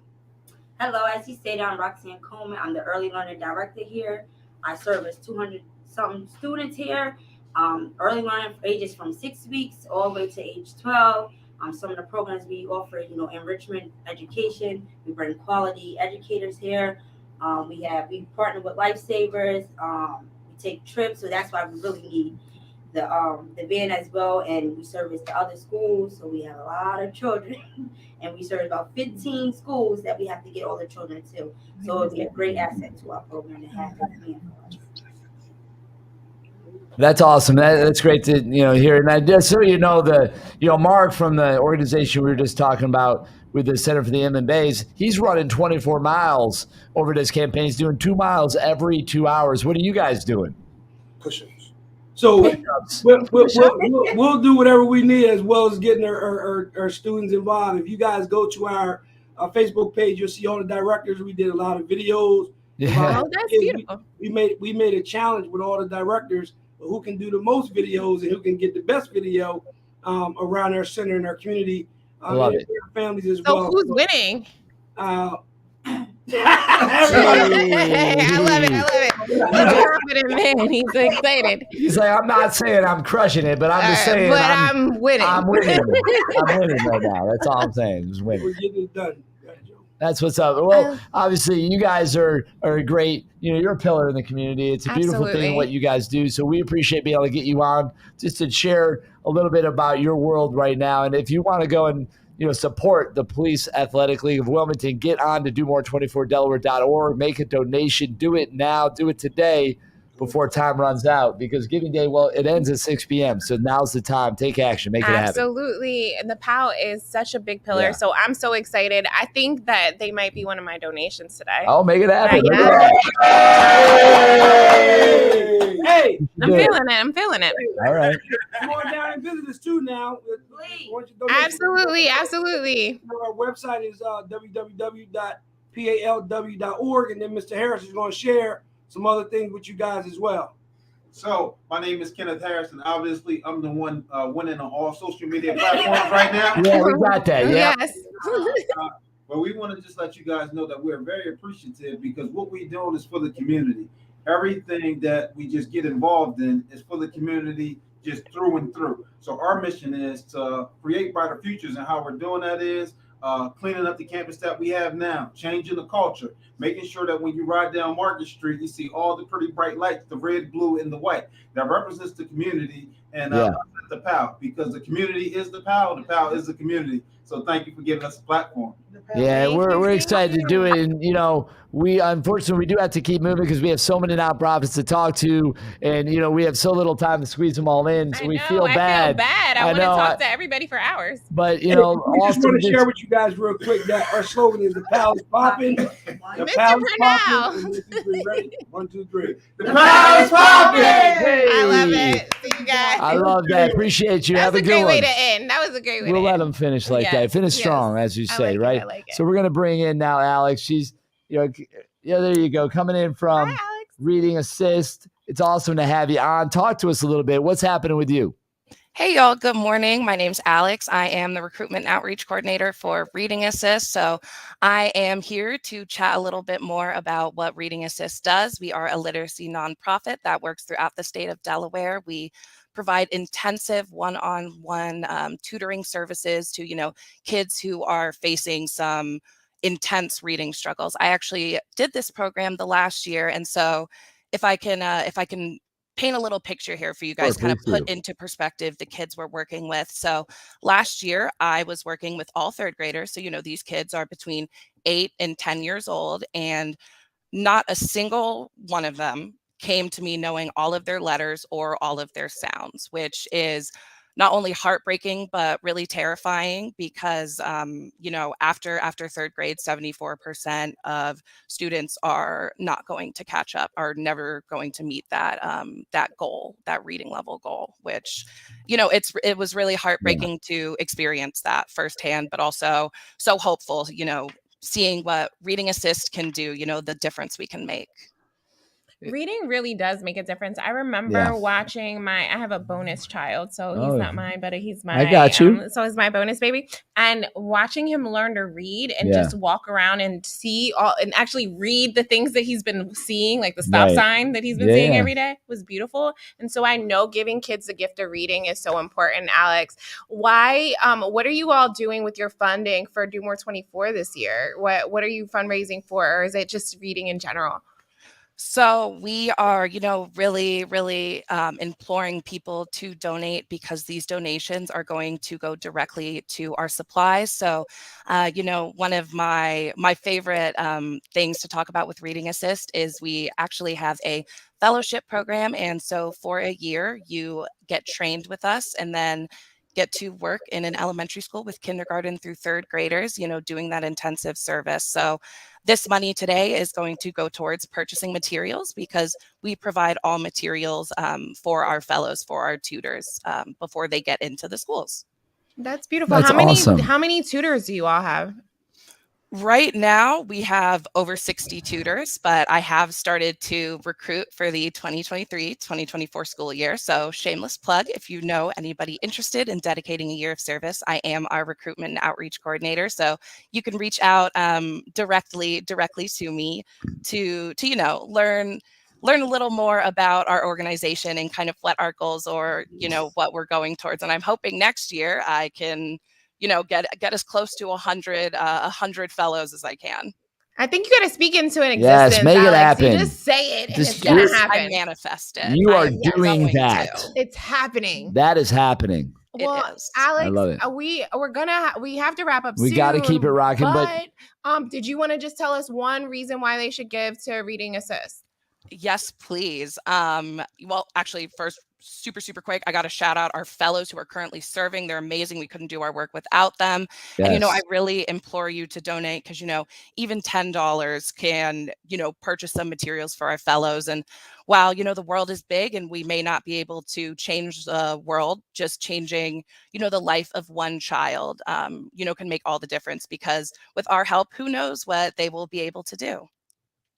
Hello, as you stated, I'm Roxanne Coleman. I'm the Early Learner Director here. I service 200-something students here. Early learning ages from 6 weeks all the way to age 12. Some of the programs we offer, enrichment education. We bring quality educators here. We partner with Lifesavers. We take trips, so that's why we really need the van as well. And we service the other schools, so we have a lot of children, and we serve about 15 schools that we have to get all the children to. So it'll be a great asset to our program to have that van for us. That's awesome. That's great to hear. And I just so Mark from the organization we were just talking about with the Center for the Inland Bays, he's running 24 miles over this campaign. He's doing 2 miles every 2 hours. What are you guys doing? Push-ups. So we'll do whatever we need as well as getting our students involved. If you guys go to our Facebook page, you'll see all the directors. We did a lot of videos. Yeah. Oh, that's beautiful. We made a challenge with all the directors. Who can do the most videos and who can get the best video around our center and our community. I love it. Families as So well. who's winning? I love it. confident man. He's excited. He's like, I'm not saying I'm crushing it, but I'm just saying but I'm winning. I'm winning. I'm winning right now. That's all I'm saying. Just winning. We're getting it done. That's what's up. Well, obviously, you guys are great. You know, you're a pillar in the community. It's a beautiful thing what you guys do. So we appreciate being able to get you on just to share a little bit about your world right now. And if you want to go and support the Police Athletic League of Wilmington, get on to domore24delaware.org. Make a donation. Do it now. Do it today before time runs out, because Giving Day, well, it ends at 6 p.m. So now's the time. Take action. Make it happen. Absolutely. And the POW is such a big pillar. Yeah. So I'm so excited. I think that they might be one of my donations today. Oh, make it happen. Hey, I'm feeling it. All right. Come on down and visit us too now. Absolutely. Our website is www.palw.org, and then Mr. Harris is going to share some other things with you guys as well. So my name is Kenneth Harris, and obviously I'm the one winning on all social media platforms right now. Yeah, we got that. Yeah. Yes. But we want to just let you guys know that we're very appreciative, because what we're doing is for the community. Everything that we just get involved in is for the community, just through and through. So our mission is to create brighter futures, and how we're doing that is cleaning up the campus that we have now, changing the culture, making sure that when you ride down Market Street, you see all the pretty bright lights, the red, blue, and the white. That represents the community and the POW, because the community is the POW is the community. So thank you for giving us a platform. Yeah, we're excited to do it. And, we unfortunately we do have to keep moving because we have so many nonprofits to talk to, and we have so little time to squeeze them all in. So we feel bad. I want to talk to everybody for hours. But we just want to share with you guys real quick that our slogan is the POW is popping. The POW is popping. 1, 2, 3. The POW is popping. Hey. I love it. See you guys. I love that. Appreciate you. Have a good one. That was a great way to end. That was a great way to end. We'll let them finish like that. Finish strong, as you say, right? I like it. So we're gonna bring in now Alex. She's there you go, coming in from Reading Assist. It's awesome to have you on. Talk to us a little bit. What's happening with you? Hey, y'all. Good morning. My name's Alex. I am the recruitment outreach coordinator for Reading Assist. So I am here to chat a little bit more about what Reading Assist does. We are a literacy nonprofit that works throughout the state of Delaware. We provide intensive one-on-one tutoring services to, kids who are facing some intense reading struggles. I actually did this program the last year. And so if I can paint a little picture here for you guys, kind of put into perspective the kids we're working with. So last year I was working with all third graders. So, these kids are between 8 and 10 years old, and not a single one of them came to me knowing all of their letters or all of their sounds, which is not only heartbreaking, but really terrifying, because, after third grade, 74% of students are not going to catch up, are never going to meet that goal, that reading level goal, which, it was really heartbreaking to experience that firsthand, but also so hopeful, seeing what Reading Assist can do, the difference we can make. Reading really does make a difference. I remember watching I have a bonus child, so he's not mine, but he's my, I got you. So he's my bonus baby. And watching him learn to read and just walk around and see and actually read the things that he's been seeing, like the stop sign that he's been seeing every day, was beautiful. And so I know giving kids the gift of reading is so important. Alex, what are you all doing with your funding for Do More 24 this year? What are you fundraising for, or is it just reading in general? So we are, really, really imploring people to donate, because these donations are going to go directly to our supplies. So, one of my favorite things to talk about with Reading Assist is we actually have a fellowship program. And so for a year, you get trained with us and then get to work in an elementary school with kindergarten through third graders, doing that intensive service. So this money today is going to go towards purchasing materials, because we provide all materials for our fellows, for our tutors, before they get into the schools. That's beautiful. That's awesome. How many tutors do you all have? Right now, we have over 60 tutors, but I have started to recruit for the 2023-2024 school year. So shameless plug, if you know anybody interested in dedicating a year of service, I am our recruitment and outreach coordinator. So you can reach out directly to me to learn learn a little more about our organization and kind of what our goals or, what we're going towards. And I'm hoping next year I can, get as close to 100 fellows as I can. I think you got to speak into an Yes, existence, make it Alex. happen. You just say it and Just it's going to you're- happen. I manifest it. You are I am doing going that. to. It's happening. That is happening. Well, is. Alex, I love it. we have to wrap up We soon. got to keep it rocking, but did you want to just tell us one reason why they should give to Reading Assist? Yes, please. Well, actually, first, super quick, I got to shout out our fellows who are currently serving. They're amazing. We couldn't do our work without them. Yes. And, I really implore you to donate because, even $10 can, purchase some materials for our fellows. And while, the world is big and we may not be able to change the world, just changing, the life of one child, can make all the difference, because with our help, who knows what they will be able to do.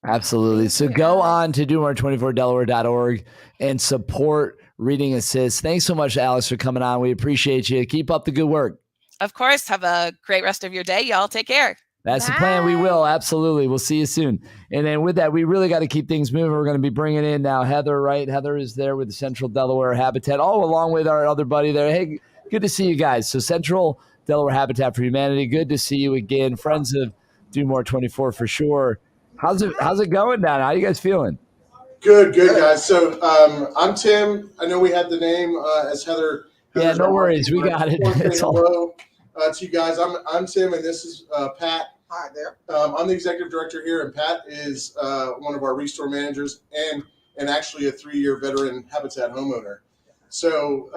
Absolutely. So go on to doomore24delaware.org and support Reading Assist. Thanks so much, Alex, for coming on. We appreciate you. Keep up the good work. Of course. Have a great rest of your day. Y'all take care. That's the plan. We will. Absolutely. We'll see you soon. And then with that, we really got to keep things moving. We're going to be bringing in now Heather, right? Heather is there with the Central Delaware Habitat, along with our other buddy there. Hey, good to see you guys. So Central Delaware Habitat for Humanity, good to see you again. Friends of DoMore24 for sure. How's it going down? How you guys feeling? Good, guys. So I'm Tim. I know we had the name as Heather. Yeah, no worries. We got it. Hello to you guys. I'm Tim, and this is Pat. Hi there. I'm the executive director here, and Pat is one of our restore managers and actually a 3-year veteran habitat homeowner. So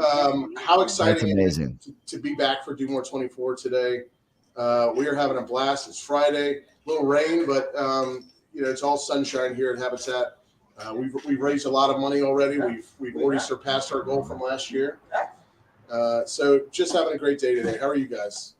how exciting it is to be back for DoMore24 today. We are having a blast. It's Friday. A little rain, but it's all sunshine here at Habitat. We've raised a lot of money already. We've already surpassed our goal from last year. So just having a great day today. How are you guys?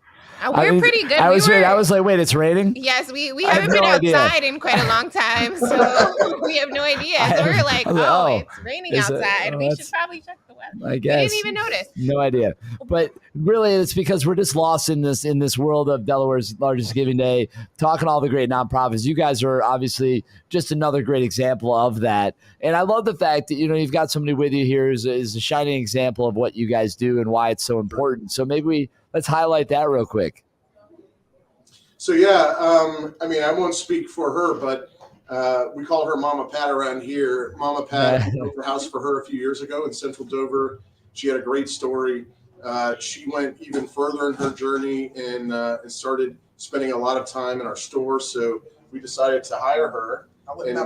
We're pretty good. I was like, wait, it's raining? Yes, we haven't been outside in quite a long time, so we have no idea. So we're like, it's raining outside. We should probably check the weather. I guess. We didn't even notice. No idea. But really, it's because we're just lost in this world of Delaware's largest giving day, talking all the great nonprofits. You guys are obviously just another great example of that. And I love the fact that, you've got somebody with you here is a shining example of what you guys do and why it's so important. So maybe let's highlight that real quick. So yeah, I won't speak for her, but we call her Mama Pat around here. Mama Pat built her house for her a few years ago in Central Dover. She had a great story. She went even further in her journey and started spending a lot of time in our store. So we decided to hire her. And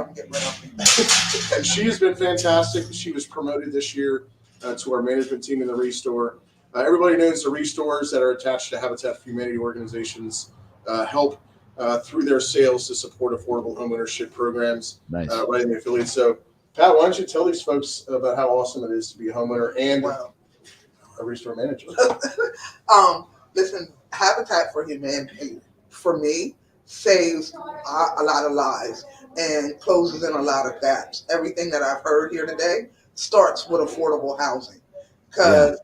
she has been fantastic. She was promoted this year to our management team in the Restore. Everybody knows the Restores that are attached to Habitat for Humanity organizations help through their sales to support affordable homeownership programs right in the affiliate. So, Pat, why don't you tell these folks about how awesome it is to be a homeowner and a Restore manager? Listen, Habitat for Humanity, for me, saves a lot of lives and closes in a lot of gaps. Everything that I've heard here today starts with affordable housing. Because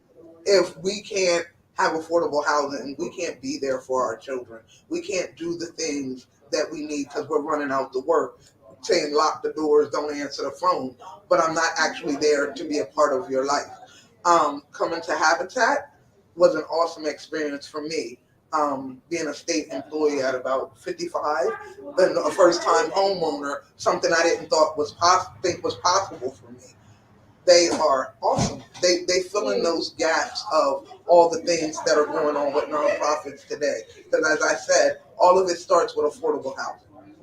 if we can't have affordable housing, we can't be there for our children. We can't do the things that we need because we're running out to work, saying lock the doors, don't answer the phone, but I'm not actually there to be a part of your life. Coming to Habitat was an awesome experience for me. Being a state employee at about 55, and a first-time homeowner, something I didn't think was possible for me. They are awesome. They fill in those gaps of all the things that are going on with nonprofits today. Because as I said, all of it starts with affordable housing.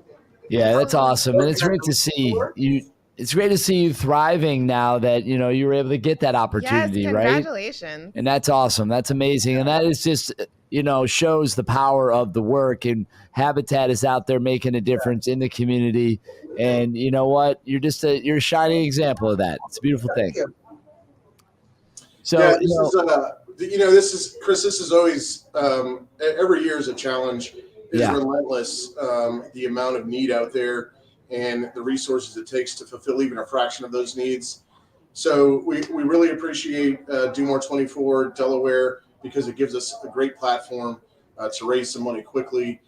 Yeah, that's awesome, and it's great to see you. It's great to see you thriving now that you were able to get that opportunity, right? Congratulations. And that's awesome. That's amazing, and that is just shows the power of the work. And Habitat is out there making a difference in the community. And you know what? You're a shining example of that. It's a beautiful thing. So yeah, this is Chris. This is always every year is a challenge. It's relentless. The amount of need out there and the resources it takes to fulfill even a fraction of those needs. So we really appreciate DoMore24 Delaware because it gives us a great platform to raise some money quickly.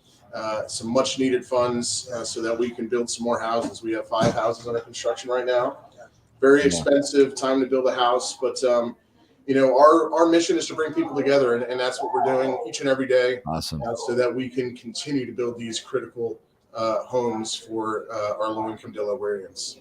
some much needed funds so that we can build some more houses. We have 5 houses under construction right now. Very expensive time to build a house, but our mission is to bring people together, and that's what we're doing each and every day. Awesome. So that we can continue to build these critical homes for our low-income Delawareans.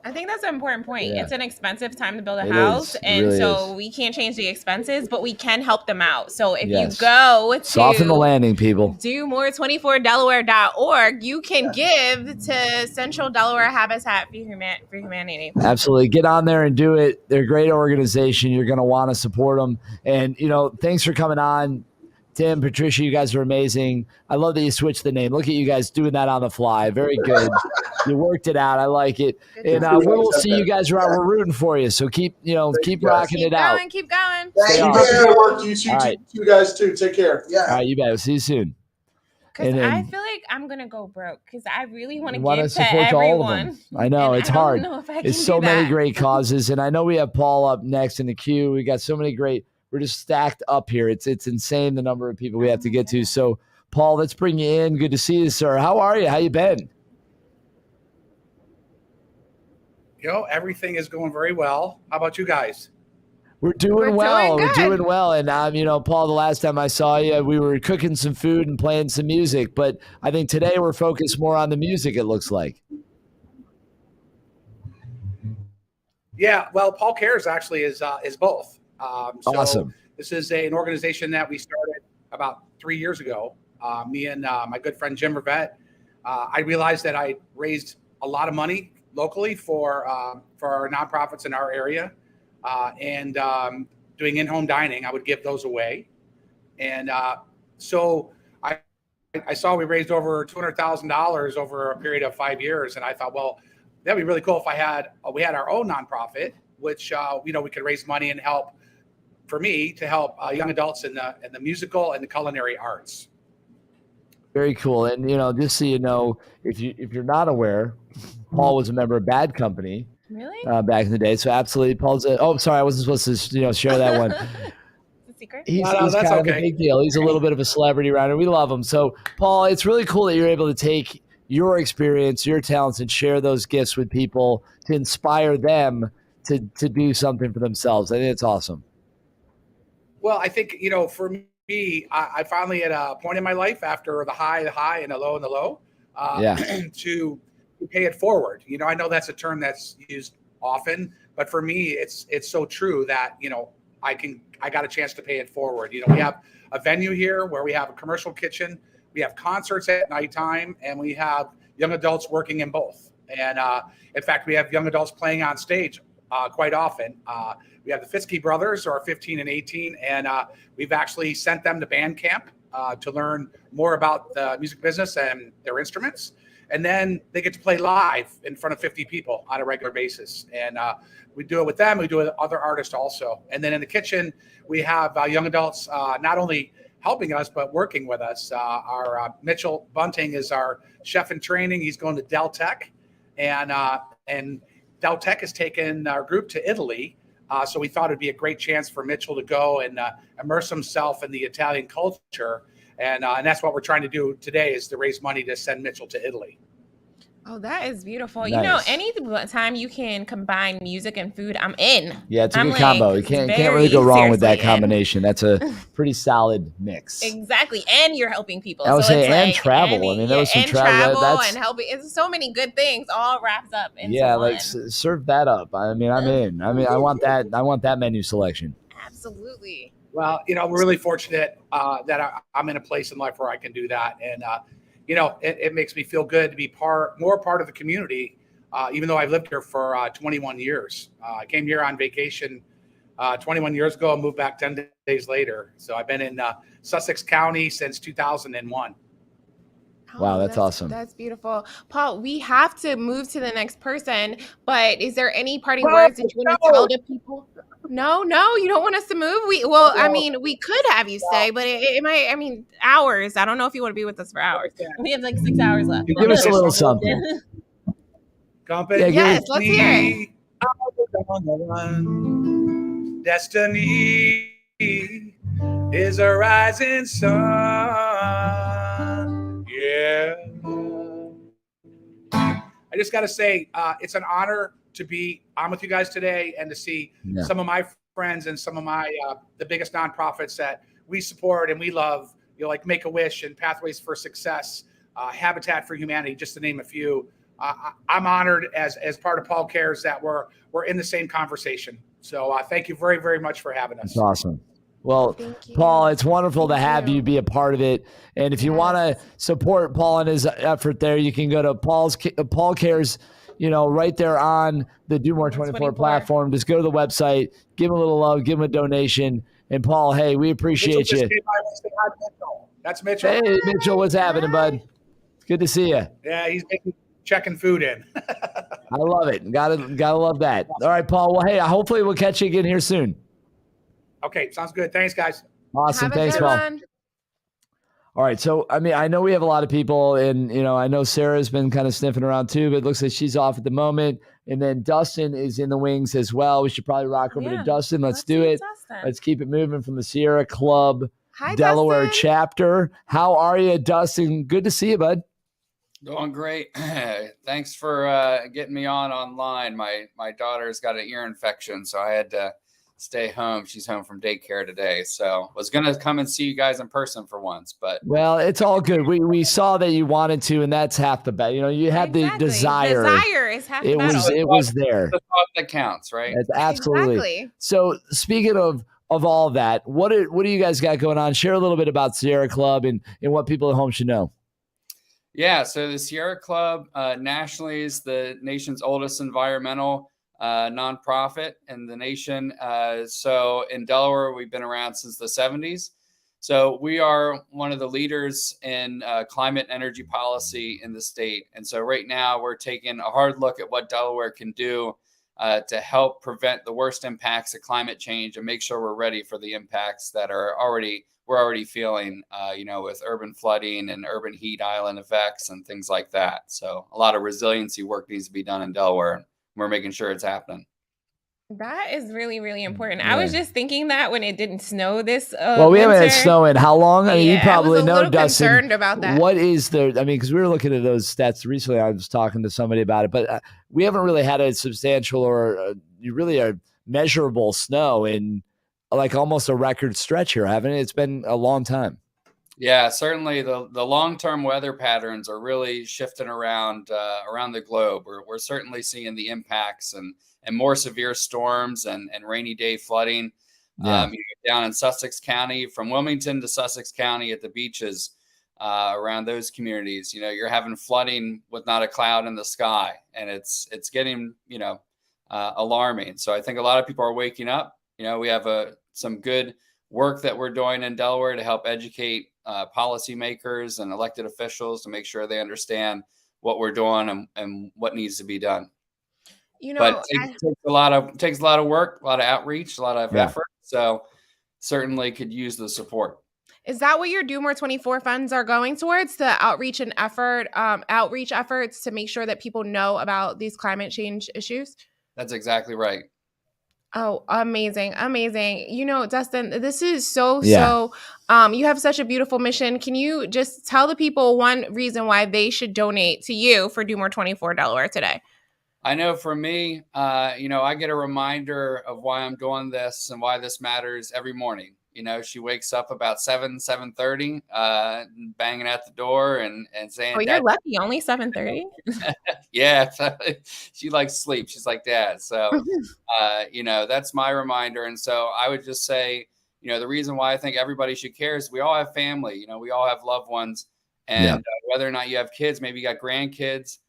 I think that's an important point. Yeah. It's an expensive time to build a It house. is. It And really so is. we can't change the expenses, but we can help them out. So if Yes. you go Soften the to landing, people. DoMore24Delaware.org, you can give to Central Delaware Habitat for Humanity. Absolutely. Get on there and do it. They're a great organization. You're going to want to support them. And, thanks for coming on. Tim, Patricia, you guys are amazing. I love that you switched the name. Look at you guys doing that on the fly. Very good. You worked it out. I like it. And we'll see you guys around. We're rooting for you. So keep rocking it out. Keep going. Thank you for work. You guys too. Take care. All right, you bet. We'll see you soon. Because I feel like I'm going to go broke because I really want to wanna give to support all of everyone. them. I know, it's hard. Know if I It's can so do many that. great causes. And I know we have Paul up next in the queue. We got so many we're just stacked up here. It's insane the number of people we have to get to. So, Paul, let's bring you in. Good to see you, sir. How are you? How you been? Everything is going very well. How about you guys? We're doing well. doing We're doing well. And, Paul, the last time I saw you, we were cooking some food and playing some music. But I think today we're focused more on the music, it looks like. Yeah, well, Paul Cares actually is both. Awesome. This is an organization that we started about 3 years ago. Me and my good friend Jim Rivette. I realized that I raised a lot of money locally for our nonprofits in our area, and doing in-home dining. I would give those away, and so I saw we raised over $200,000 over a period of 5 years, and I thought, well, that'd be really cool if we had our own nonprofit, which we could raise money and help. For me, to help young adults in the musical and the culinary arts. Very cool. And just so you know, if you're not aware, Paul was a member of Bad Company. Really? Back in the day. So absolutely, Paul's. Sorry, I wasn't supposed to share that one. Secret? He's that's kind of okay. a big deal. He's a little bit of a celebrity around here. We love him. So, Paul, it's really cool that you're able to take your experience, your talents, and share those gifts with people to inspire them to do something for themselves. I think it's awesome. Well, I think, for me, I finally at a point in my life after the high, and the low, to pay it forward. I know that's a term that's used often, but for me, it's so true that, I got a chance to pay it forward. We have a venue here where we have a commercial kitchen, we have concerts at nighttime, and we have young adults working in both. And in fact, we have young adults playing on stage quite often. We have the Fitzke brothers, who are 15 and 18, and we've actually sent them to band camp to learn more about the music business and their instruments. And then they get to play live in front of 50 people on a regular basis. And we do it with them. We do it with other artists also. And then in the kitchen, we have young adults not only helping us, but working with us. Our Mitchell Bunting is our chef in training. He's going to Del Tech. And Del Tech has taken our group to Italy. So we thought it'd be a great chance for Mitchell to go and immerse himself in the Italian culture. And that's what we're trying to do today, is to raise money to send Mitchell to Italy. Oh, that is beautiful. Nice. Any time you can combine music and food, I'm in. Yeah, it's a I'm good combo. You can't really go wrong with that combination. That's a pretty solid mix. Exactly. And you're helping people. I would so say, it's and like travel. There was some travel. And helping. It's so many good things all wrapped up into one. Serve that up. I'm in. I want that. I want that menu selection. Absolutely. Well, we're really fortunate that I'm in a place in life where I can do that. And, it makes me feel good to be more part of the community, even though I've lived here for 21 years. I came here on vacation 21 years ago and moved back 10 days later. So I've been in Sussex County since 2001. Wow, that's awesome. That's beautiful. Paul, we have to move to the next person, but is there any parting words that you want to tell the people? No, you don't want us to move? We could have you stay, but it might, hours. I don't know if you want to be with us for hours. We have like 6 hours left. Give us a little something. Company. Yes, let's hear it. Destiny is a rising sun. Yeah. I just got to say, it's an honor to be on with you guys today and to see some of my friends and some of my the biggest nonprofits that we support and we love, like Make-A-Wish and Pathways for Success, Habitat for Humanity, just to name a few. I'm honored as part of Paul Cares that we're in the same conversation. So thank you very, very much for having us. That's awesome. Well, Paul, it's wonderful to have you be a part of it. And if you want to support Paul in his effort there, you can go to Paul Cares, right there on the Do More 24 platform. Just go to the website, give him a little love, give him a donation. And Paul, hey, we appreciate you. That's Mitchell. Hey, Mitchell, what's happening, bud? It's good to see you. Yeah, he's checking food in. I love it. Gotta love that. All right, Paul. Well, hey, hopefully we'll catch you again here soon. Okay, sounds good. Thanks, guys. Awesome. Thanks, Paul. All right. So, I know we have a lot of people, and, I know Sarah's been kind of sniffing around too, but it looks like she's off at the moment. And then Dustin is in the wings as well. We should probably rock over to Dustin. Let's do it. Let's keep it moving from the Sierra Club Delaware chapter. How are you, Dustin? Good to see you, bud. Doing great. Thanks for getting me online. My daughter's got an ear infection, so I had to stay home. She's home from daycare today, so was gonna come and see you guys in person for once, but it's all good. We saw that you wanted to, and that's half the battle. You had the desire. Desire is half the battle. It was there. The thought that counts, right? That's absolutely. Exactly. So speaking of all that, what do you guys got going on? Share a little bit about Sierra Club and what people at home should know. Yeah, so the Sierra Club nationally is the nation's oldest environmental nonprofit in the nation. So in Delaware, we've been around since the 70s. So we are one of the leaders in climate and energy policy in the state. And so right now we're taking a hard look at what Delaware can do to help prevent the worst impacts of climate change and make sure we're ready for the impacts that we're already feeling, with urban flooding and urban heat island effects and things like that. So a lot of resiliency work needs to be done in Delaware. We're making sure it's happening. That is really, really important. I was just thinking that when it didn't snow this we haven't had snow in how long? You probably know, Dustin. Concerned about that. What is because we were looking at those stats recently. I was talking to somebody about it, but we haven't really had a substantial or really a measurable snow in like almost a record stretch here, haven't it? It's been a long time. Yeah, certainly the long-term weather patterns are really shifting around the globe. We're certainly seeing the impacts and more severe storms and rainy day flooding. Down in Sussex County, from Wilmington to Sussex County at the beaches around those communities, you're having flooding with not a cloud in the sky, and it's getting alarming. So I think a lot of people are waking up. We have some good work that we're doing in Delaware to help educate policymakers and elected officials to make sure they understand what we're doing and what needs to be done. But it takes a lot of work, a lot of outreach, a lot of effort. So certainly could use the support. Is that what your Do More 24 funds are going towards? The outreach efforts to make sure that people know about these climate change issues? That's exactly right. Oh, amazing. Amazing. Dustin, this is so, you have such a beautiful mission. Can you just tell the people one reason why they should donate to you for Do More 24 Delaware today? I know for me, I get a reminder of why I'm doing this and why this matters every morning. She wakes up about 7:30, banging at the door and saying, "Oh, you're lucky, only 7:30." Yeah, she likes sleep. She's like Dad. So, that's my reminder. And so I would just say, the reason why I think everybody should care is we all have family. We all have loved ones, and whether or not you have kids, maybe you got grandkids,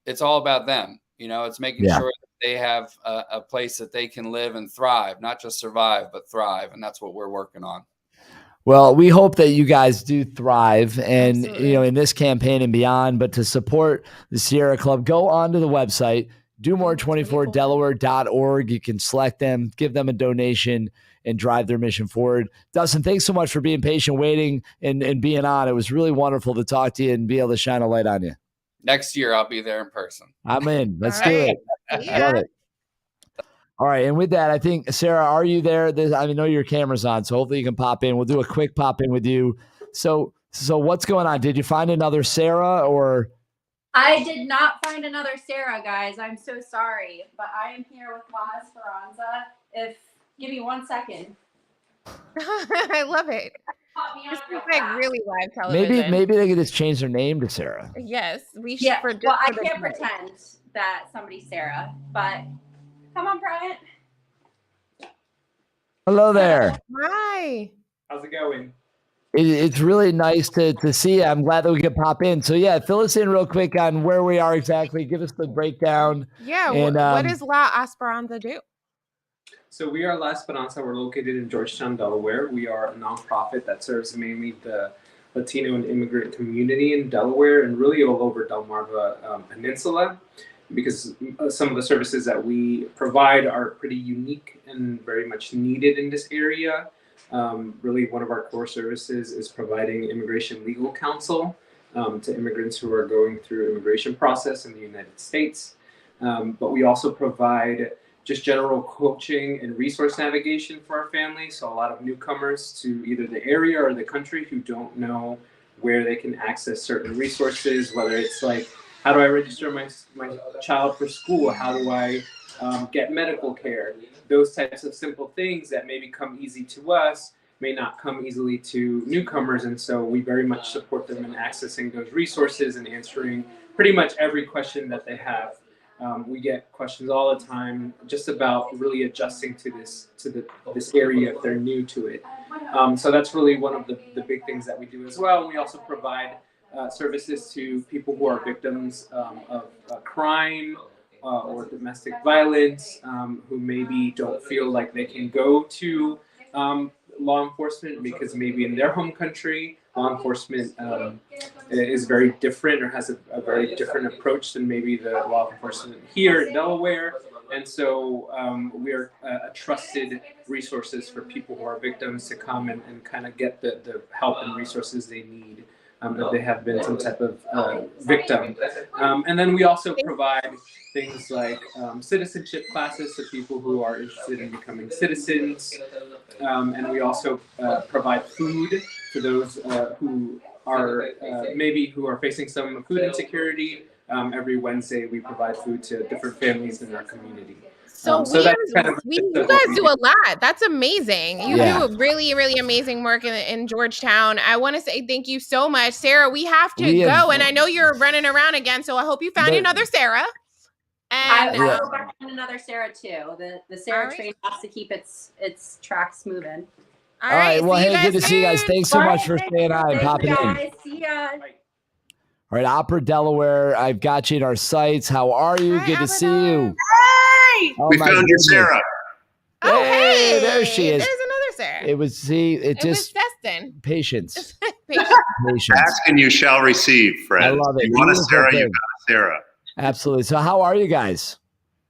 it's all about them. It's making sure that they have a place that they can live and thrive, not just survive, but thrive. And that's what we're working on. Well, we hope that you guys do thrive and, in this campaign and beyond. But to support the Sierra Club, go onto the website, domore24delaware.org. You can select them, give them a donation, and drive their mission forward. Dustin, thanks so much for being patient, waiting, and being on. It was really wonderful to talk to you and be able to shine a light on you. Next year, I'll be there in person. I'm in. Let's do it. I love it. All right. And with that, I think, Sarah, are you there? I know your camera's on, so hopefully you can pop in. We'll do a quick pop in with you. So what's going on? Did you find another Sarah or? I did not find another Sarah, guys. I'm so sorry, but I am here with La Esperanza. Give me 1 second. I love it. This is like really live television. Maybe they could just change their name to Sarah. Yes, we should. Yeah. Well, I for the can't show. pretend that somebody's Sarah, but come on, Bryant. Hello there. Hi. How's it going? It's really nice to see you. I'm glad that we could pop in. So yeah, fill us in real quick on where we are exactly. Give us the breakdown. Yeah. And, what does La Esperanza do? So we are La Esperanza. We're located in Georgetown, Delaware. We are a nonprofit that serves mainly the Latino and immigrant community in Delaware and really all over Delmarva Peninsula, because some of the services that we provide are pretty unique and very much needed in this area. Really, one of our core services is providing immigration legal counsel to immigrants who are going through immigration process in the United States. But we also provide just general coaching and resource navigation for our families. So a lot of newcomers to either the area or the country who don't know where they can access certain resources, whether it's like, how do I register my child for school? How do I get medical care? Those types of simple things that maybe come easy to us may not come easily to newcomers. And so we very much support them in accessing those resources and answering pretty much every question that they have. We get questions all the time just about really adjusting to this area if they're new to it. So that's really one of the big things that we do as well. We also provide services to people who are victims of crime or domestic violence, who maybe don't feel like they can go to law enforcement because maybe in their home country, law enforcement is very different or has a very different approach than maybe the law enforcement here in Delaware. And so we are a trusted resources for people who are victims to come and kind of get the help and resources they need if they have been some type of victim. And then we also provide things like citizenship classes to people who are interested in becoming citizens. And we also provide food to those who are who are facing some food insecurity. Every Wednesday, we provide food to different families in our community. So that's kind of you guys do a lot. That's amazing. You do really, really amazing work in Georgetown. I want to say thank you so much, Sarah. We have to go, and I know you're running around again, so I hope you found another Sarah. And I hope I find another Sarah too. The Sarah train has to keep its tracks moving. All right. Well, hey, good to see you guys. Thanks so much for staying on and popping in. See ya. All right, Opera Delaware, I've got you in our sites. How are you? Good to see you. Hey! Oh, We found your Sarah. Oh, Hey, there she is. There's another Sarah. It was It was Destin. patience. Patience. Patience. Ask and you shall receive, friend. I love it. You want a Beautiful Sarah, you thing. got a Sarah. Absolutely. So how are you guys?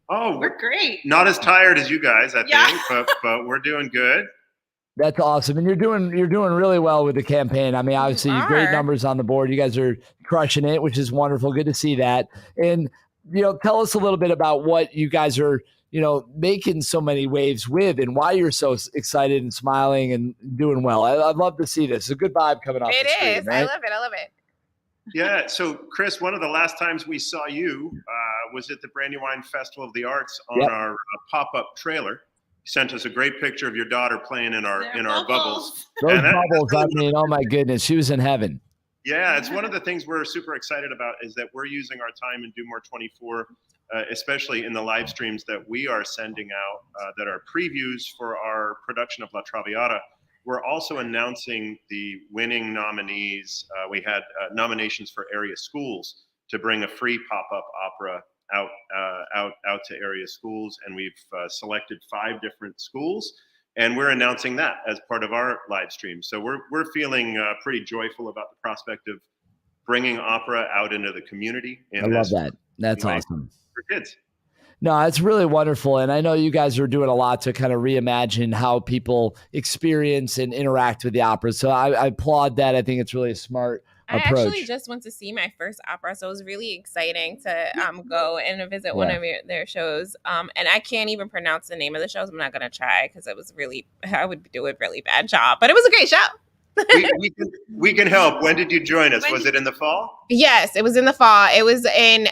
Oh, We're great. not as tired as you guys, I Yeah. think, but we're doing good. That's awesome. And you're doing really well with the campaign. I mean, obviously great numbers on the board. You guys are crushing it, which is wonderful. Good to see that. And, tell us a little bit about what you guys are, making so many waves with and why you're so excited and smiling and doing well. I'd love to see this. It's a good vibe coming off the screen, It is. right? I love it. Yeah. So, Chris, one of the last times we saw you was at the Brandywine Festival of the Arts on our pop-up trailer. You sent us a great picture of your daughter playing in our bubbles. Those bubbles, I mean, oh my goodness, she was in heaven. Yeah, it's one of the things we're super excited about is that we're using our time in Do More 24, especially in the live streams that we are sending out that are previews for our production of La Traviata. We're also announcing the winning nominees. We had nominations for area schools to bring a free pop-up opera out to area schools, and we've selected 5 different schools, and we're announcing that as part of our live stream. So we're feeling pretty joyful about the prospect of bringing opera out into the community. I love that. That's awesome for kids. No, it's really wonderful. And I know you guys are doing a lot to kind of reimagine how people experience and interact with the opera. So I applaud that. I think it's really a smart approach. I actually just went to see my first opera, so it was really exciting to go and visit one of their shows. And I can't even pronounce the name of the shows. I'm not going to try because I would do a really bad job. But it was a great show. We can help. When did you join us? Was it in the fall? Yes, it was in the fall. It was in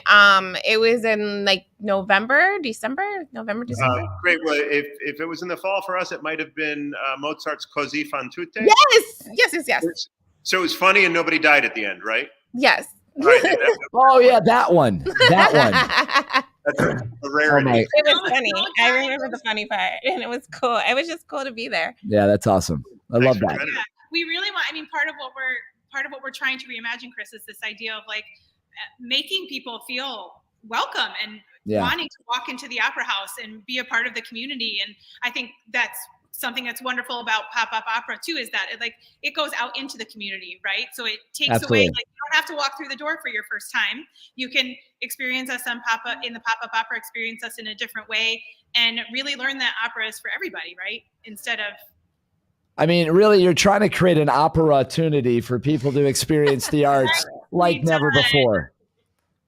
like November, December. Great. Well, if it was in the fall for us, it might have been Mozart's Così fan tutte. Yes. So it was funny and nobody died at the end, right? Yes. Right, Oh yeah, that one. That That's a rarity. It was funny. I remember the funny part, and it was cool. It was just cool to be there. Yeah, that's awesome. I love that. Yeah, we really want. I mean, part of what we're trying to reimagine, Chris, is this idea of like making people feel welcome and wanting to walk into the opera house and be a part of the community. And I think that's something that's wonderful about pop-up opera too, is that it goes out into the community, right? So it takes away, like, you don't have to walk through the door for your first time. You can experience us in the pop-up opera, experience us in a different way, and really learn that opera is for everybody, right? Instead of, I mean, really, you're trying to create an opportunity for people to experience the arts like never before.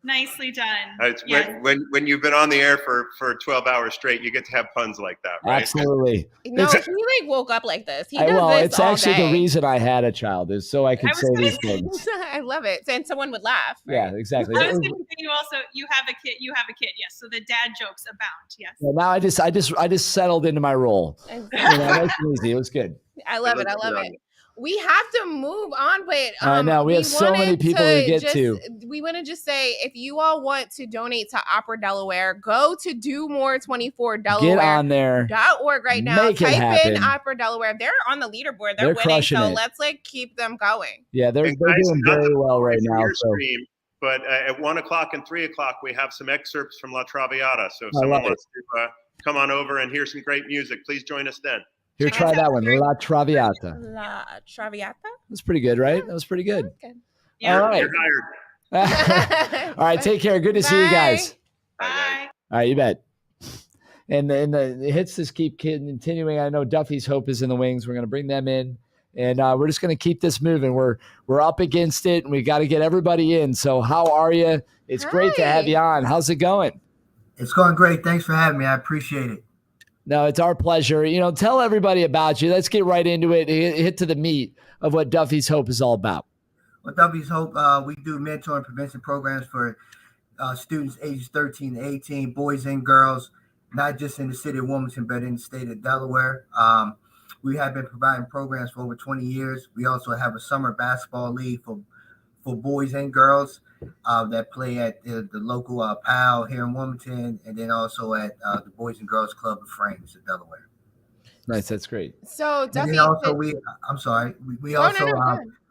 nicely done. It's Yes. when you've been on the air for 12 hours straight, you get to have puns like that, right? Absolutely. No, It's- he like woke up like this. He does this it's all actually day. the reason I had a child is so I could say these things. I love it. And someone would laugh. Yeah, exactly. I was going to say you also, you have a kid, yes. So the dad jokes abound, yes. Well, now I just settled into my role. Nice and easy. It was good. I love it. I love it. We have to move on, but I know we have so many people to get to. We want to just say, if you all want to donate to Opera Delaware, go to Do More 24 Delaware. Get on there. .org right now. Make it Type in happen. Opera Delaware. They're on the leaderboard. They're They're winning. crushing So it. let's keep them going. Yeah, they're doing very well right now. Your So. stream, but at 1 o'clock and 3 o'clock, we have some excerpts from La Traviata. So if I someone love it. wants to come on over and hear some great music, please join us then. Here, try that one. La Traviata. La Traviata. That's pretty good, right? That was pretty good. You're, All right. you're hired. All right, take care. Good to see you guys. Bye. All right, you bet. And the hits just keep continuing. I know Duffy's Hope is in the wings. We're going to bring them in, and we're just going to keep this moving. We're up against it, and we got to get everybody in. So how are you? It's great to have you on. How's it going? It's going great. Thanks for having me. I appreciate it. No, it's our pleasure. Tell everybody about you. Let's get right into it. Hit to the meat of what Duffy's Hope is all about. Well, Duffy's Hope, we do mentor and prevention programs for students ages 13 to 18, boys and girls, not just in the city of Wilmington, but in the state of Delaware. We have been providing programs for over 20 years. We also have a summer basketball league for boys and girls that play at the local PAL here in Wilmington, and then also at the Boys and Girls Club of Frames in Delaware. Nice, that's great. So Duffy, and then also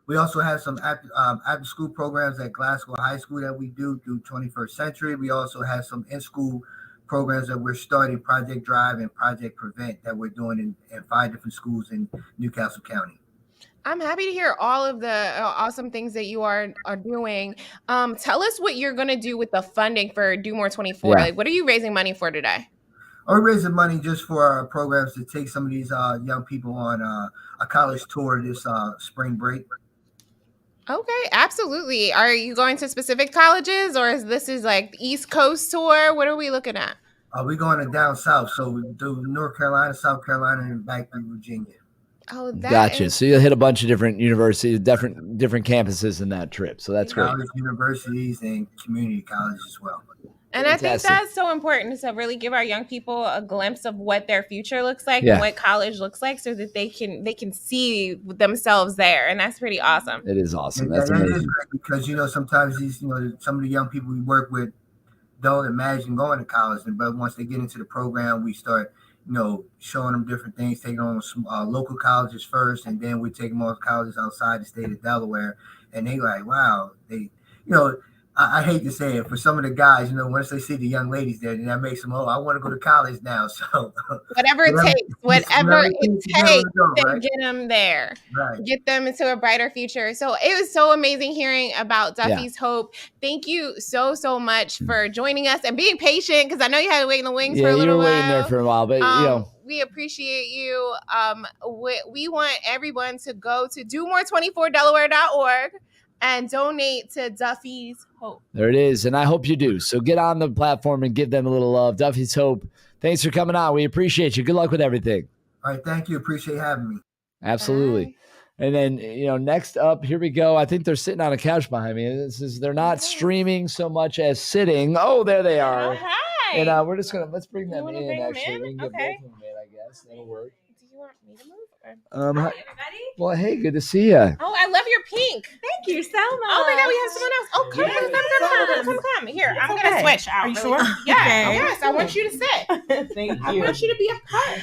we also have some after school programs at Glasgow High School that we do through 21st Century. We also have some in-school programs that we're starting, Project Drive and Project Prevent, that we're doing in 5 different schools in Newcastle County. I'm happy to hear all of the awesome things that you are doing. Tell us what you're going to do with the funding for Do More 24. Yeah. Like, what are you raising money for today? We're raising money just for our programs to take some of these young people on a college tour this spring break. Okay, absolutely. Are you going to specific colleges, or is this like the East Coast tour? What are we looking at? We're going to down south, so we do North Carolina, South Carolina, and back to Virginia. Oh, Gotcha. So you'll hit a bunch of different universities, different campuses in that trip. So that's great. College, universities, and community colleges as well. And I think Fantastic. that's so important to really give our young people a glimpse of what their future looks like Yeah. and what college looks like, so that they can see themselves there. And that's pretty awesome. It is awesome. Yeah, That's that is amazing. great because sometimes these some of the young people we work with don't imagine going to college, but once they get into the program, we start showing them different things, taking them some local colleges first, and then we take them on colleges outside the state of Delaware, and they like, wow, I hate to say it, for some of the guys, once they see the young ladies there, then that makes them, I want to go to college now. So Whatever it takes, then right? get them there. Right. Get them into a brighter future. So it was so amazing hearing about Duffy's Hope. Thank you so much for joining us and being patient, because I know you had to wait in the wings for a Yeah, you little were while. waiting there for a while, but we appreciate you. We want everyone to go to domore24delaware.org and donate to Duffy's Hope. there it is. And I hope you do. So get on the platform and give them a little love. Duffy's Hope. Thanks for coming on. We appreciate you. Good luck with everything. All right, thank you. Appreciate having me. Absolutely. And then, next up, here we go. I think they're sitting on a couch behind me. They're not streaming so much as sitting. Oh, there they are. Oh, hi. And we're just let's bring them in. Bring Actually, them in? we can get Okay. both of them in. I guess that'll work. Do you want me to move? Hi, well, hey, good to see you. Oh, I love your pink. Thank you so much. Oh my God, we have someone else. Oh, come. Here, I'm gonna switch out. Are you really sure? quick. Yeah. Okay. Yes, I want you to sit. Thank I you. want you to be a part.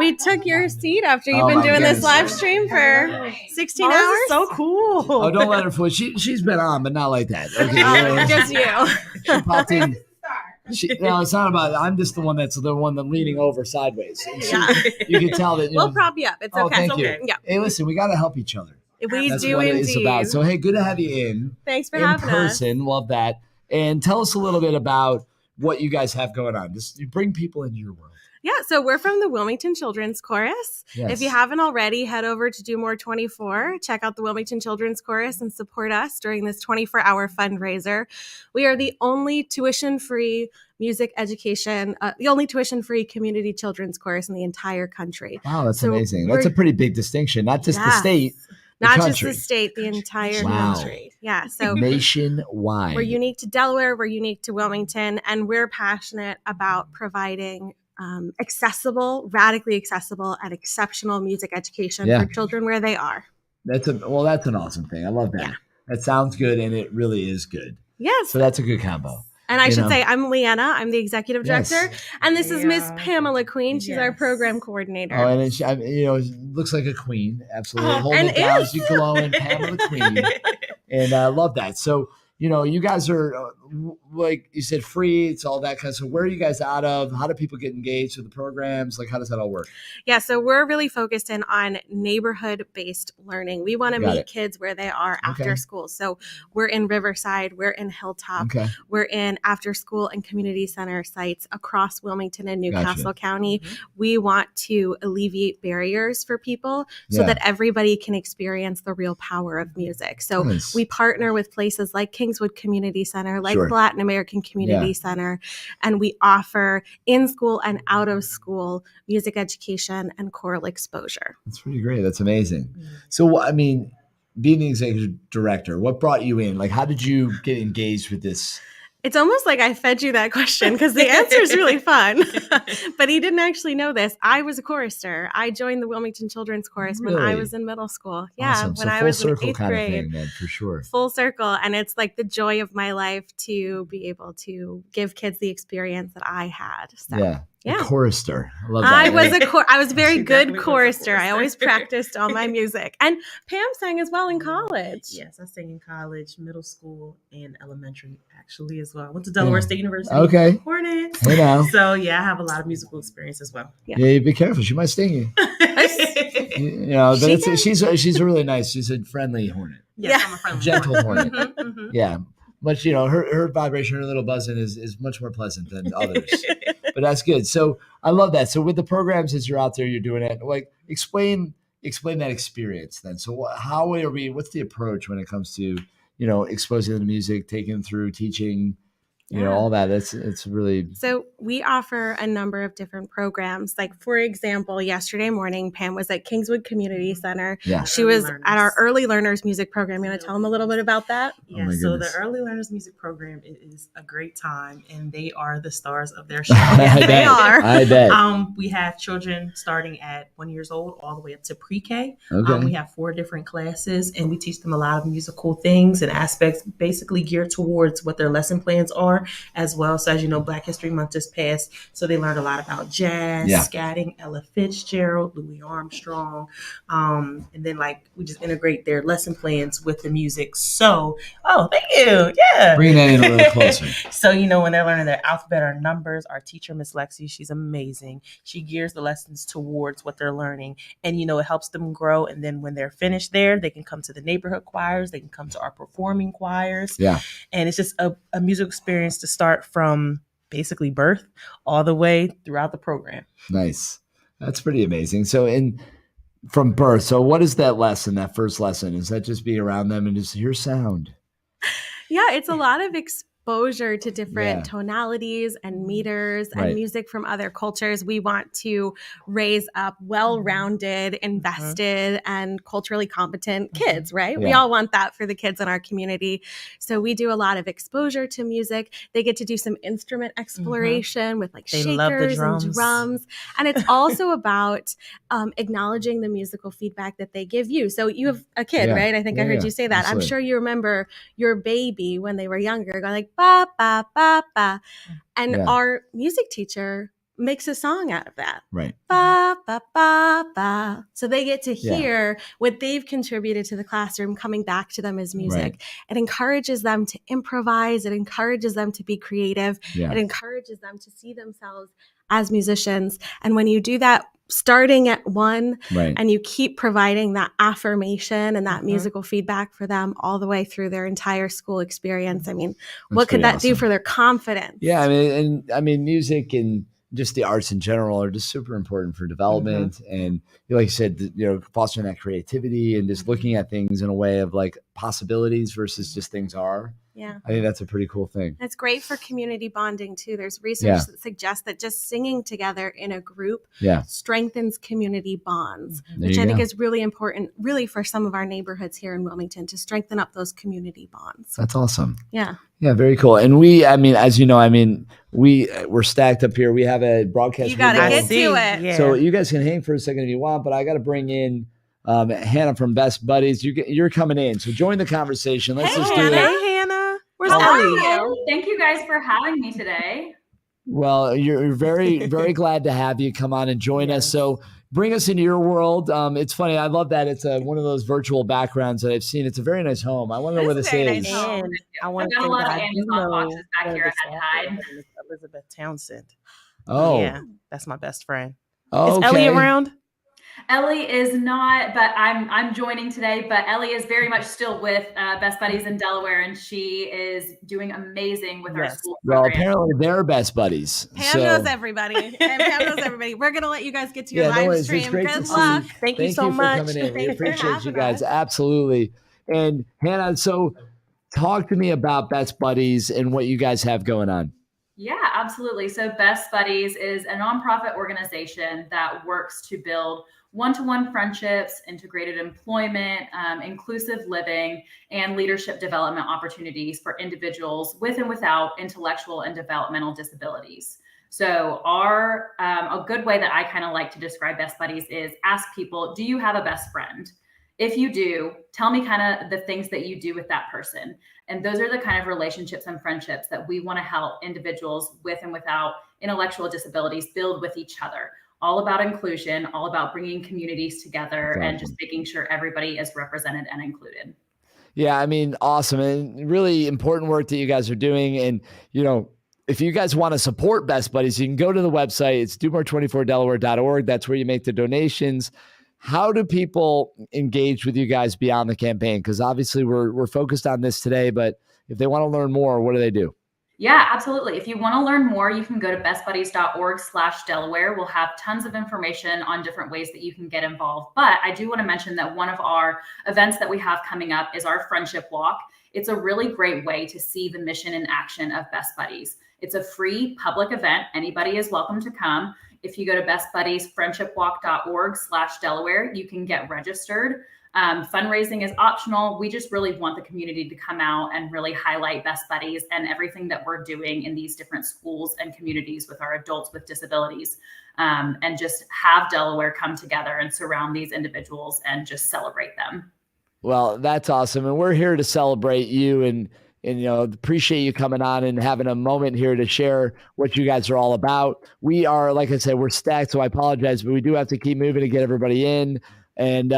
We took your seat after you've Oh, been my doing this goodness. live stream for 16 this hours. is so cool. Oh, don't let her fool. She's been on, but not like that. Okay, Just you. She popped in. No, it's not about it. I'm just the one that's leaning over sideways. And you can tell that. We'll prop you up. It's okay. Thank you. Yeah. Hey, listen, we got to help each other. We That's do what indeed. it is about. So, hey, good to have you in. Thanks for in having us. person. Love that. And tell us a little bit about what you guys have going on. Just you bring people into your world. Yeah, so we're from the Wilmington Children's Chorus. Yes. If you haven't already, head over to Do More 24. Check out the Wilmington Children's Chorus and support us during this 24-hour fundraiser. We are the only tuition-free music education, the only tuition-free community children's chorus in the entire country. Wow, that's So amazing. That's a pretty big distinction. Not just the Yes. state, the Not country. just the state, the entire Wow. country. Yeah, so Nationwide. we're unique to Delaware, we're unique to Wilmington, and we're passionate about providing accessible, radically accessible, and exceptional music education Yeah. for children where they are. That's an awesome thing. I love that. Yeah. That sounds good, and it really is good. Yes. So that's a good combo. And I You should know? say, I'm Leanna. I'm the executive Yes. director. And this is Miss Pamela Queen. She's our program coordinator. Oh, and then it looks like a queen. Absolutely. Oh, Holding and it down is. as you glowing Pamela Queen. And I love that. So, you guys are, like you said, free. It's all that kind of stuff. Where are you guys out of? How do people get engaged with the programs? Like, how does that all work? Yeah, so we're really focused in on neighborhood-based learning. We want to Got meet it. kids where they are Okay. after school. So we're in Riverside, we're in Hilltop, Okay. we're in after school and community center sites across Wilmington and Newcastle County. We want to alleviate barriers for people so Yeah. that everybody can experience the real power of music. So Nice. we partner with places like Kingswood Community Center, like Sure. Latin American Community Yeah. Center, and we offer in-school and out-of-school music education and choral exposure. That's pretty great. That's amazing. So, I mean, being the executive director, what brought you in? Like, how did you get engaged with this? It's almost like I fed you that question because the answer is really fun. But he didn't actually know this. I was a chorister. I joined the Wilmington Children's Chorus when I Really? was in middle school. Yeah, Awesome. when So I full was in circle 8th kind grade. of thing, then, for sure. Full circle. And it's like the joy of my life to be able to give kids the experience that I had. So, Yeah. yeah. A chorister. I love that. I was I was a very good chorister. I always practiced all my music. And Pam sang as well in college. Yes, I sang in college, middle school, and elementary actually as well. I went to Delaware Yeah. State University. Okay. Hornets. Hey now. So yeah, I have a lot of musical experience as well. Yeah, be careful. She might sting you. But she's really nice. She's a friendly hornet. Yes, I'm a friendly Gentle hornet. Mhm, mhm. Yeah. Much, her vibration, her little buzzing is much more pleasant than others. But that's good. So I love that. So with the programs as you're out there, you're doing it. Like explain that experience then. So what's the approach when it comes to, exposing them to music, taking them through teaching, all that. It's really. So we offer a number of different programs. Like, for example, yesterday morning, Pam was at Kingswood Community Center. Yeah. She was at our Early Learners Music Program. You want to tell them a little bit about that? Yeah, my so goodness. the Early Learners Music Program is a great time, and they are the stars of their show. I bet. I bet. We have children starting at 1 year old all the way up to pre-K. Okay. We have 4 different classes, and we teach them a lot of musical things and aspects basically geared towards what their lesson plans are as well. So as you know, Black History Month just passed, so they learned a lot about jazz, Yeah. scatting, Ella Fitzgerald, Louis Armstrong, and then we just integrate their lesson plans with the music. So, thank you, yeah. Bring that in a little closer. So, when they're learning their alphabet or numbers, our teacher, Miss Lexi, she's amazing. She gears the lessons towards what they're learning. And, it helps them grow. And then when they're finished there, they can come to the neighborhood choirs. They can come to our performing choirs. Yeah. And it's just a musical experience to start from basically birth all the way throughout the program. Nice. That's pretty amazing. So from birth, so what is that first lesson? Is that just being around them and just hear sound? Yeah, it's a lot of exposure exposure to different tonalities and meters and music from other cultures. We want to raise up well-rounded, invested, and culturally competent kids, right? We all want that for the kids in our community. So we do a lot of exposure to music. They get to do some instrument exploration with like shakers and drums. And it's also about acknowledging the musical feedback that they give you. So you have a kid, right? I think I heard you say that. Absolutely. I'm sure you remember your baby when they were younger going like, ba, ba, ba, ba. And our music teacher makes a song out of that. Right. Ba, ba, ba, ba. So they get to hear what they've contributed to the classroom coming back to them as music. Right. It encourages them to improvise. It encourages them to be creative. Yeah. It encourages them to see themselves as musicians. And when you do that, starting at one and you keep providing that affirmation and that musical feedback for them all the way through their entire school experience. I mean, what could that do for their confidence? Yeah, I mean, music and just the arts in general are just super important for development. And like you said, fostering that creativity and just looking at things in a way of like possibilities versus just things are. Yeah. I think that's a pretty cool thing. It's great for community bonding too. There's research that suggests that just singing together in a group strengthens community bonds, which I think is really important, really for some of our neighborhoods here in Wilmington, to strengthen up those community bonds. That's awesome. Yeah. Yeah, very cool. And as you know, we're stacked up here. We have a broadcast. You got to get to it. Yeah. So you guys can hang for a second if you want, but I got to bring in Hannah from Best Buddies. You're coming in, so join the conversation. Let's just do it. Hey, Hannah. Where's Ellie? Thank you guys for having me today. Well, you're very, very glad to have you come on and join us. So bring us into your world. It's funny. I love that. It's one of those virtual backgrounds that I've seen. It's a very nice home. I want to know where this is. Nice. I want to got a lot of Amazon boxes back here I had to hide. Elizabeth Townsend. Oh. Yeah, that's my best friend. Oh, is Ellie around? Ellie is not, but I'm joining today. But Ellie is very much still with Best Buddies in Delaware, and she is doing amazing with our school program. Well, apparently they're best buddies. Pam knows everybody. And Pam knows everybody. We're going to let you guys get to your live stream. It's great Good luck. Thank you so much. For coming in. We appreciate you guys. Absolutely. And Hannah, so talk to me about Best Buddies and what you guys have going on. Yeah, absolutely. So Best Buddies is a nonprofit organization that works to build one-to-one friendships, integrated employment, inclusive living, and leadership development opportunities for individuals with and without intellectual and developmental disabilities. So a good way that I kind of like to describe Best Buddies is ask people, do you have a best friend? If you do, tell me kind of the things that you do with that person. And those are the kind of relationships and friendships that we want to help individuals with and without intellectual disabilities build with each other. All about inclusion, all about bringing communities together and just making sure everybody is represented and included. Yeah, awesome. And really important work that you guys are doing. And, if you guys want to support Best Buddies, you can go to the website. It's domore24delaware.org. That's where you make the donations. How do people engage with you guys beyond the campaign? Because obviously we're focused on this today, but if they want to learn more, what do they do? Yeah, absolutely. If you want to learn more, you can go to bestbuddies.org/Delaware. We'll have tons of information on different ways that you can get involved. But I do want to mention that one of our events that we have coming up is our Friendship Walk. It's a really great way to see the mission in action of Best Buddies. It's a free public event. Anybody is welcome to come. If you go to bestbuddiesfriendshipwalk.org/Delaware, you can get registered. Fundraising is optional. We just really want the community to come out and really highlight Best Buddies and everything that we're doing in these different schools and communities with our adults with disabilities, and just have Delaware come together and surround these individuals and just celebrate them. Well, that's awesome. And we're here to celebrate you and appreciate you coming on and having a moment here to share what you guys are all about. We are, like I said, we're stacked, so I apologize, but we do have to keep moving to get everybody in. And,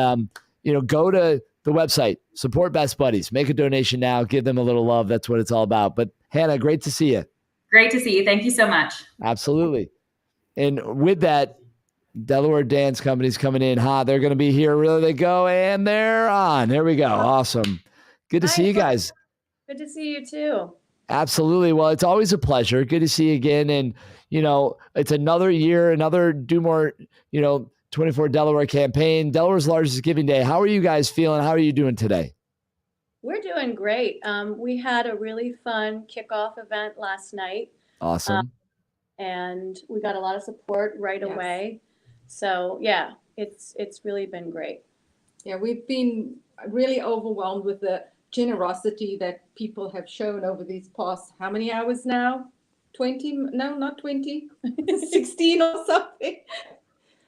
go to the website, support Best Buddies, make a donation now, give them a little love. That's what it's all about. But Hannah, great to see you. Great to see you. Thank you so much. Absolutely. And with that, Delaware Dance Company's coming in hot. They're going to be here. There they go. And they're on. There we go. Awesome. Good to see you guys. Good to see you too. Absolutely. Well, it's always a pleasure. Good to see you again. And, it's another year, another Do More, 24 Delaware campaign, Delaware's largest giving day. How are you guys feeling? How are you doing today? We're doing great. We had a really fun kickoff event last night. Awesome. And we got a lot of support right away. So yeah, it's really been great. Yeah, we've been really overwhelmed with the generosity that people have shown over these past, how many hours now? 20? No, not 20. 16 or something.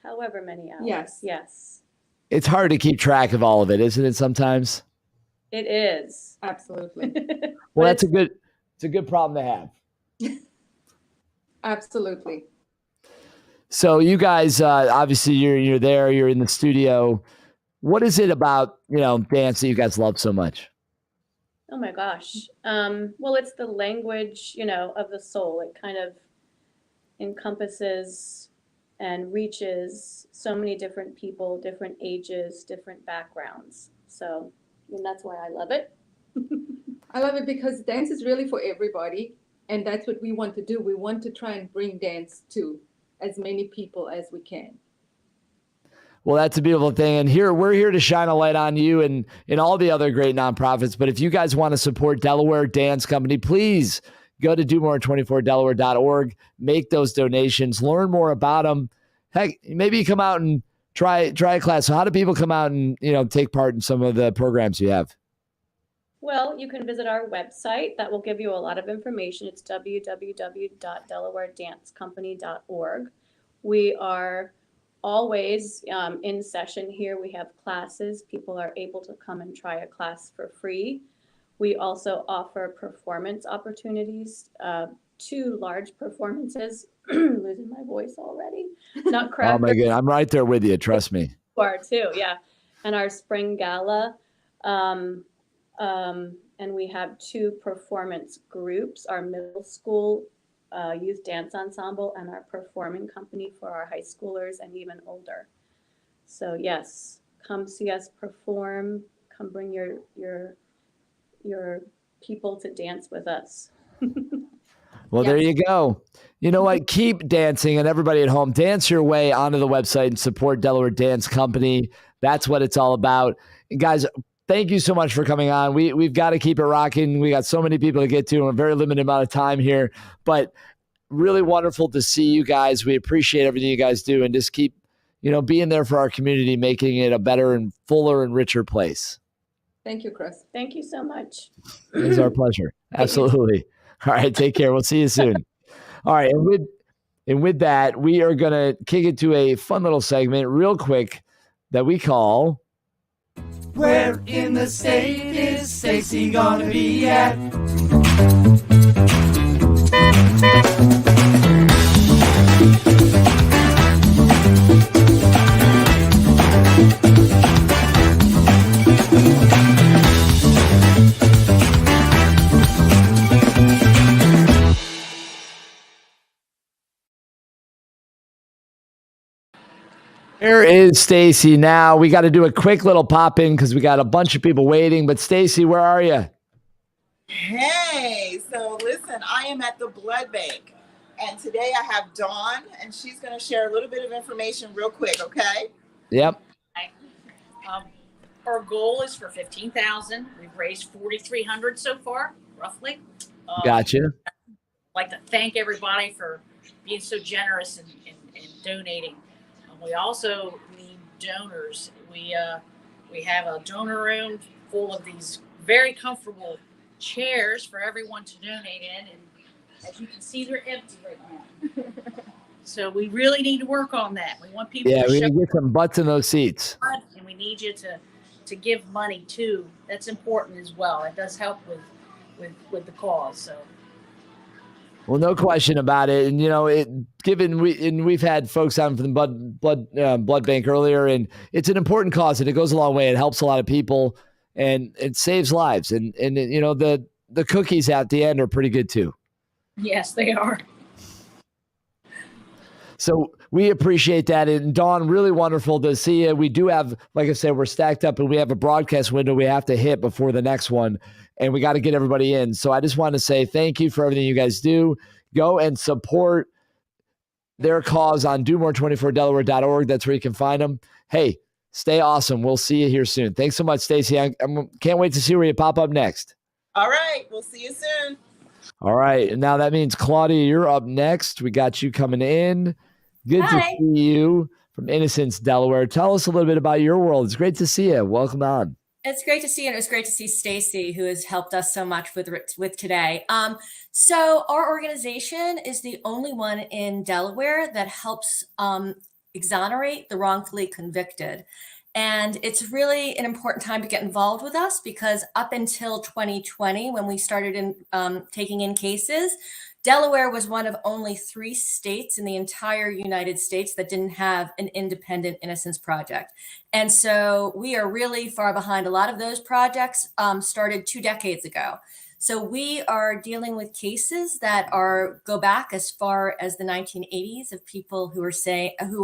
However many hours. Yes. Yes. It's hard to keep track of all of it, isn't it, sometimes? It is. Absolutely. Well, it's a good problem to have. Absolutely. So you guys, obviously you're there, you're in the studio. What is it about, dance that you guys love so much? Oh my gosh. Well, it's the language, of the soul. It kind of encompasses and reaches so many different people, different ages, different backgrounds. So, that's why I love it. I love it because dance is really for everybody. And that's what we want to do. We want to try and bring dance to as many people as we can. Well, that's a beautiful thing. And we're here to shine a light on you and all the other great nonprofits. But if you guys want to support Delaware Dance Company, please go to domore24delaware.org, make those donations, learn more about them. Heck, maybe you come out and try a class. So how do people come out and, take part in some of the programs you have? Well, you can visit our website. That will give you a lot of information. It's www.delawaredancecompany.org. We are always in session here. We have classes. People are able to come and try a class for free. We also offer performance opportunities, 2 large performances. Losing my voice already. Nutcracker. Oh my God, I'm right there with you. Trust me. You are too, yeah. And our spring gala. And we have 2 performance groups, our middle school youth dance ensemble and our performing company for our high schoolers and even older. So yes, come see us perform, come bring your people to dance with us. Well, There you go. You know what? Keep dancing, and everybody at home, dance your way onto the website and support Delaware Dance Company. That's what it's all about. And guys, thank you so much for coming on. We've got to keep it rocking. We got so many people to get to in a very limited amount of time here, but really wonderful to see you guys. We appreciate everything you guys do, and just keep, being there for our community, making it a better and fuller and richer place. Thank you, Chris. Thank you so much. It's our pleasure. Absolutely. All right. Take care. We'll see you soon. All right. And with that, we are going to kick it to a fun little segment real quick that we call Where in the state is Stacy gonna be at? Where is Stacy now? We got to do a quick little pop in because we got a bunch of people waiting. But Stacy, where are you? Hey, so listen, I am at the blood bank, and today I have Dawn, and she's going to share a little bit of information real quick. Okay. Yep. Our goal is for $15,000. We've raised $4,300 so far, roughly. Gotcha. I'd like to thank everybody for being so generous and donating. We also need donors. We have a donor room full of these very comfortable chairs for everyone to donate in, and as you can see, they're empty right now. So we really need to work on that. We want people Yeah, to we show need to get some butts in those seats. and we need you to give money too. That's important as well. It does help with the cause. So. Well, no question about it. And, we've had folks on from the blood bank earlier, and it's an important cause, and it goes a long way. It helps a lot of people, and it saves lives. And the cookies at the end are pretty good too. Yes, they are. So we appreciate that. And Dawn, really wonderful to see you. We do have, like I said, we're stacked up, and we have a broadcast window we have to hit before the next one, and we got to get everybody in. So I just want to say thank you for everything you guys do. Go and support their cause on domore24delaware.org. That's where you can find them. Hey, Stay awesome. We'll see you here soon. Thanks so much, Stacy. I can't wait to see where you pop up next. All right. We'll see you soon. All right. And now that means, Claudia, you're up next. We got you coming in. Good to see you from Innocence, Delaware. Tell us a little bit about your world. It's great to see you. Welcome on. It's great to see you, and it was great to see Stacy, who has helped us so much with today. So our organization is the only one in Delaware that helps exonerate the wrongfully convicted. And it's really an important time to get involved with us, because up until 2020, when we started taking in cases, Delaware was one of only 3 states in the entire United States that didn't have an independent innocence project. And so we are really far behind. A lot of those projects started 2 decades ago. So we are dealing with cases that go back as far as the 1980s of people who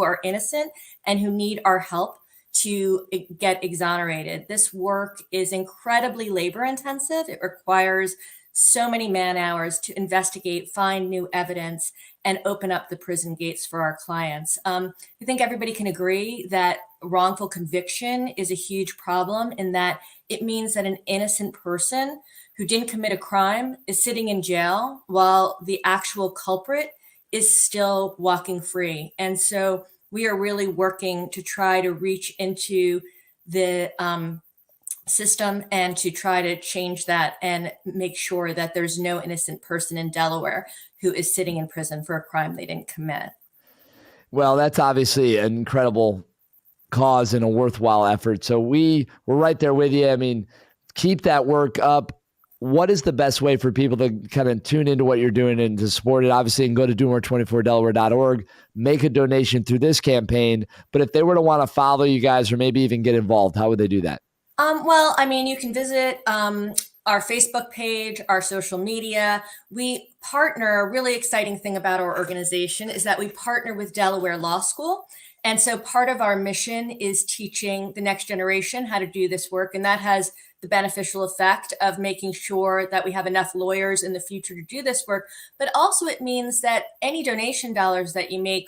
are innocent and who need our help to get exonerated. This work is incredibly labor intensive. It requires so many man hours to investigate, find new evidence, and open up the prison gates for our clients. I think everybody can agree that wrongful conviction is a huge problem, in that it means that an innocent person who didn't commit a crime is sitting in jail while the actual culprit is still walking free. And so we are really working to try to reach into the system and to try to change that and make sure that there's no innocent person in Delaware who is sitting in prison for a crime they didn't commit. Well, that's obviously an incredible cause and a worthwhile effort. So we're right there with you. I mean, keep that work up. What is the best way for people to kind of tune into what you're doing and to support it? Obviously, you can go to DoMore24Delaware.org, make a donation through this campaign. But if they were to want to follow you guys or maybe even get involved, how would they do that? Well, I mean, you can visit our Facebook page, our social media. We partner. A really exciting thing about our organization is that we partner with Delaware Law School. And so part of our mission is teaching the next generation how to do this work. And that has the beneficial effect of making sure that we have enough lawyers in the future to do this work. But also it means that any donation dollars that you make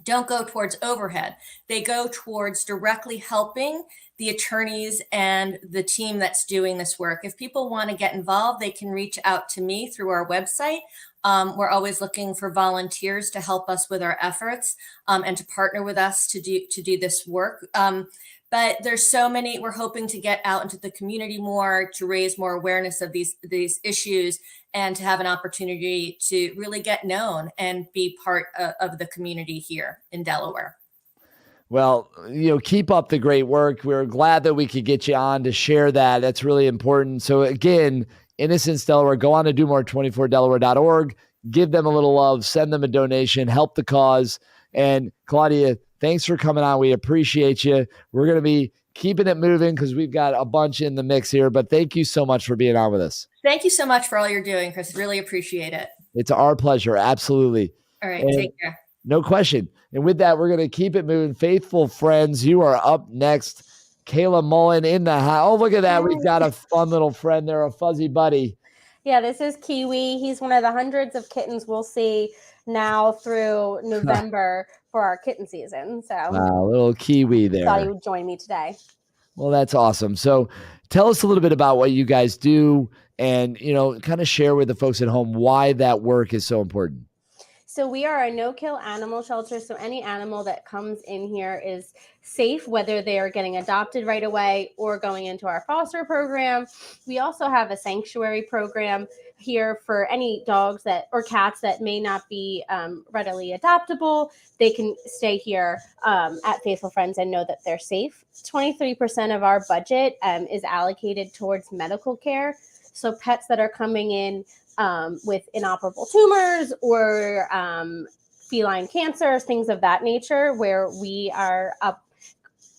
don't go towards overhead. They go towards directly helping the attorneys and the team that's doing this work. If people want to get involved, they can reach out to me through our website. We're always looking for volunteers to help us with our efforts and to partner with us to do this work. But there's so many, we're hoping to get out into the community more, to raise more awareness of these issues, and to have an opportunity to really get known and be part of the community here in Delaware. Well, keep up the great work. We're glad that we could get you on to share that. That's really important. So again, Innocence Delaware, go on to DoMore24Delaware.org, give them a little love, send them a donation, help the cause. And Claudia, thanks for coming on. We appreciate you. We're going to be keeping it moving because we've got a bunch in the mix here, but thank you so much for being on with us. Thank you so much for all you're doing, Chris. Really appreciate it. It's our pleasure. Absolutely. All right. And take care. No question. And with that, we're going to keep it moving. Faithful friends, you are up next. Kayla Mullen in the house. Oh, look at that. We've got a fun little friend there, a fuzzy buddy. Yeah, this is Kiwi. He's one of the hundreds of kittens we'll see now through November for our kitten season. So, wow, little Kiwi there. Thought he would join me today. Well, that's awesome. So tell us a little bit about what you guys do and, kind of share with the folks at home why that work is so important. So we are a no-kill animal shelter. So any animal that comes in here is safe, whether they are getting adopted right away or going into our foster program. We also have a sanctuary program here for any dogs or cats that may not be readily adoptable. They can stay here at Faithful Friends and know that they're safe. 23% of our budget is allocated towards medical care. So pets that are coming in with inoperable tumors or feline cancers, things of that nature, where we are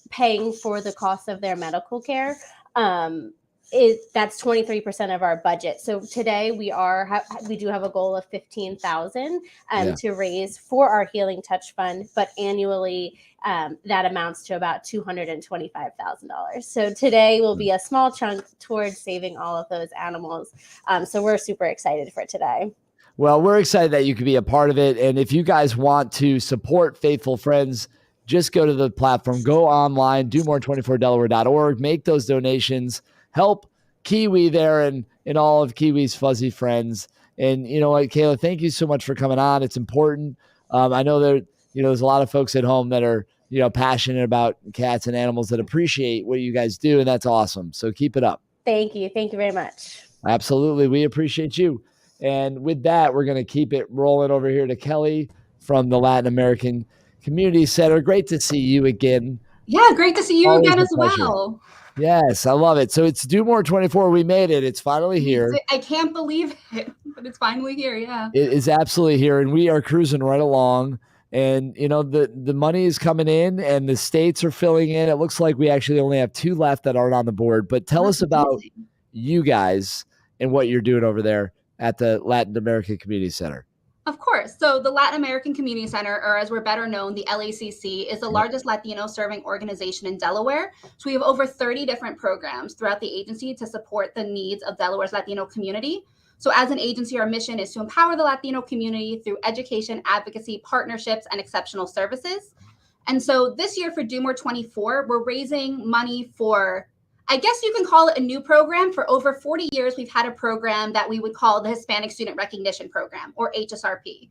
paying for the cost of their medical care. That's 23% of our budget. So today we do have a goal of $15,000 to raise for our Healing Touch Fund, but annually that amounts to about $225,000. So today will be a small chunk towards saving all of those animals. So we're super excited for today. Well, we're excited that you could be a part of it. And if you guys want to support Faithful Friends, just go to the platform, go online, domore24delaware.org, make those donations, help Kiwi there and all of Kiwi's fuzzy friends. And you know what, Kayla, thank you so much for coming on. It's important. I know there's a lot of folks at home that are, passionate about cats and animals that appreciate what you guys do. And that's awesome. So keep it up. Thank you. Thank you very much. Absolutely. We appreciate you. And with that, we're going to keep it rolling over here to Kelly from the Latin American Community Center. Great to see you again. Yeah, great to see you Always again a as pleasure. well. Yes, I love it. So it's Do More 24. We made it. It's finally here. I can't believe it, but it's finally here. Yeah. It is absolutely here. And we are cruising right along. And, the money is coming in and the states are filling in. It looks like we actually only have 2 left that aren't on the board. But tell us about you guys and what you're doing over there at the Latin American Community Center. Of course. So the Latin American Community Center, or as we're better known, the LACC, is the largest Latino serving organization in Delaware. So we have over 30 different programs throughout the agency to support the needs of Delaware's Latino community. So as an agency, our mission is to empower the Latino community through education, advocacy, partnerships, and exceptional services. And so this year for Do More 24, we're raising money for, I guess you can call it a new program. For over 40 years, we've had a program that we would call the Hispanic Student Recognition Program, or HSRP.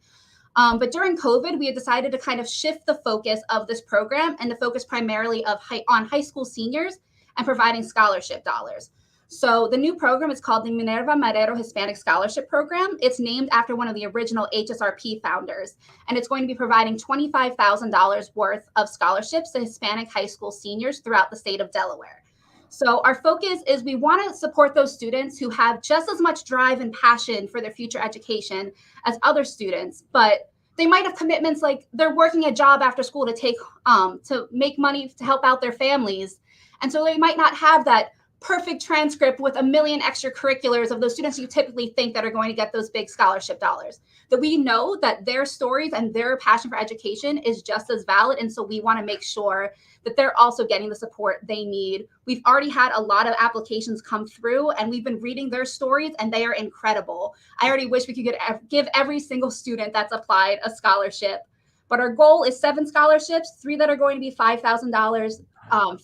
But during COVID, we had decided to kind of shift the focus of this program and the focus primarily on high school seniors and providing scholarship dollars. So the new program is called the Minerva Marrero Hispanic Scholarship Program. It's named after one of the original HSRP founders, and it's going to be providing $25,000 worth of scholarships to Hispanic high school seniors throughout the state of Delaware. So our focus is we want to support those students who have just as much drive and passion for their future education as other students, but they might have commitments like they're working a job after school to make money to help out their families. And so they might not have that perfect transcript with a million extracurriculars of those students you typically think that are going to get those big scholarship dollars. That we know that their stories and their passion for education is just as valid. And so we want to make sure that they're also getting the support they need. We've already had a lot of applications come through and we've been reading their stories and they are incredible. I already wish we could give every single student that's applied a scholarship. But our goal is 7 scholarships, 3 that are going to be $5,000,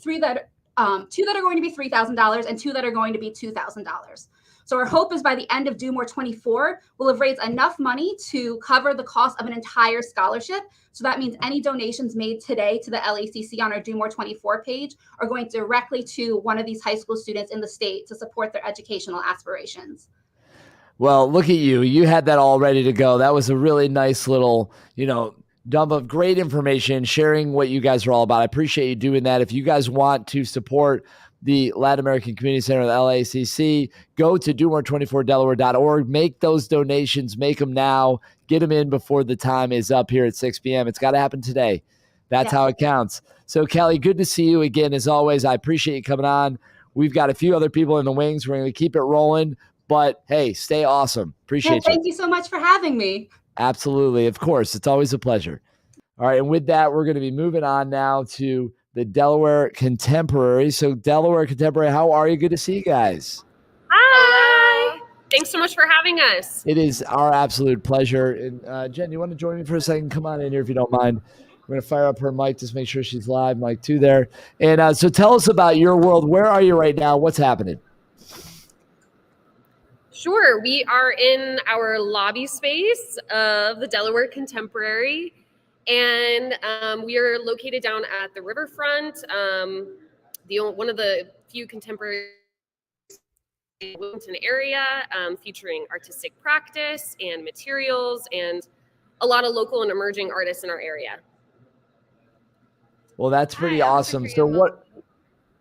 2 that are going to be $3,000 and 2 that are going to be $2,000. So our hope is by the end of Do More 24, we'll have raised enough money to cover the cost of an entire scholarship. So that means any donations made today to the LACC on our Do More 24 page are going directly to one of these high school students in the state to support their educational aspirations. Well, look at you. You had that all ready to go. That was a really nice little, dump of great information, sharing what you guys are all about. I appreciate you doing that. If you guys want to support the Latin American Community Center, the LACC, go to domore24delaware.org. Make those donations. Make them now. Get them in before the time is up here at 6 p.m. It's got to happen today. That's how it counts. So, Kelly, good to see you again. As always, I appreciate you coming on. We've got a few other people in the wings. We're going to keep it rolling. But, hey, stay awesome. Appreciate you. Thank you so much for having me. Absolutely. Of course. It's always a pleasure. All right. And with that, we're going to be moving on now to the Delaware Contemporary. So Delaware Contemporary, how are you? Good to see you guys. Hi. Thanks so much for having us. It is our absolute pleasure. And Jen, you want to join me for a second? Come on in here if you don't mind. We're going to fire up her mic, just make sure she's live. Mic 2 there. And so tell us about your world. Where are you right now? What's happening? Sure. We are in our lobby space of the Delaware Contemporary, and we are located down at the riverfront. One of the few contemporary in the Wilmington area, featuring artistic practice and materials and a lot of local and emerging artists in our area. Well, that's pretty awesome. So what?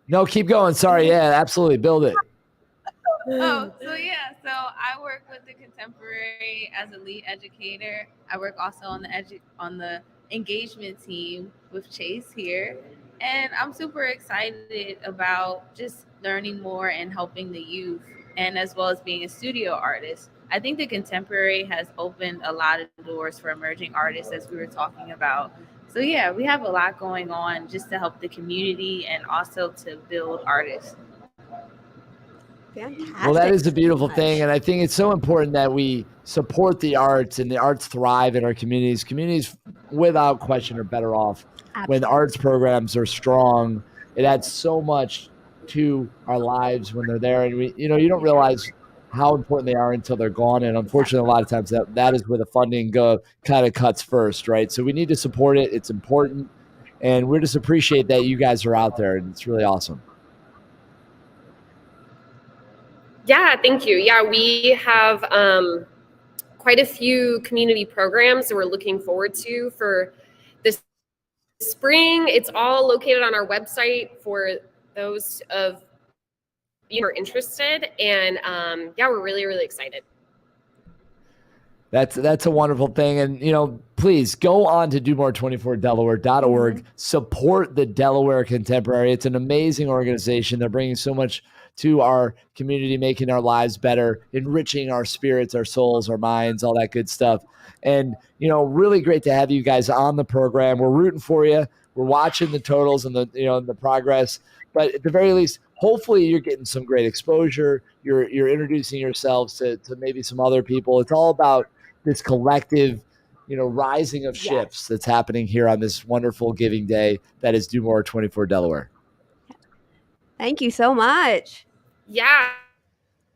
No, keep going. Sorry. Yeah, absolutely. Build it. So I work with the Contemporary as a lead educator. I work also on the engagement team with Chase here, and I'm super excited about just learning more and helping the youth, and as well as being a studio artist. I think the Contemporary has opened a lot of doors for emerging artists, as we were talking about. So yeah, we have a lot going on just to help the community and also to build artists. Fantastic. Well, that is a beautiful thing. And I think it's so important that we support the arts and the arts thrive in our communities. Communities, without question, are better off when arts programs are strong, it adds so much to our lives when they're there. And we, you know, you don't realize how important they are until they're gone. And unfortunately, a lot of times that is where the funding kind of cuts first, right? So we need to support it. It's important. And we just appreciate that you guys are out there, and it's really awesome. Yeah, thank you. Yeah, we have quite a few community programs that we're looking forward to for this spring. It's all located on our website for those of you who are interested. And yeah, we're really, really excited. That's a wonderful thing. And, you know, please go on to domore24delaware.org. Support the Delaware Contemporary. It's an amazing organization. They're bringing so much to our community, making our lives better, enriching our spirits, our souls, our minds, all that good stuff. And, you know, really great to have you guys on the program. We're rooting for you. We're watching the totals and the progress. But at the very least, hopefully you're getting some great exposure. You're introducing yourselves to maybe some other people. It's all about this collective, rising of ships that's happening here on this wonderful giving day that is Do More 24 Delaware. Thank you so much. Yeah,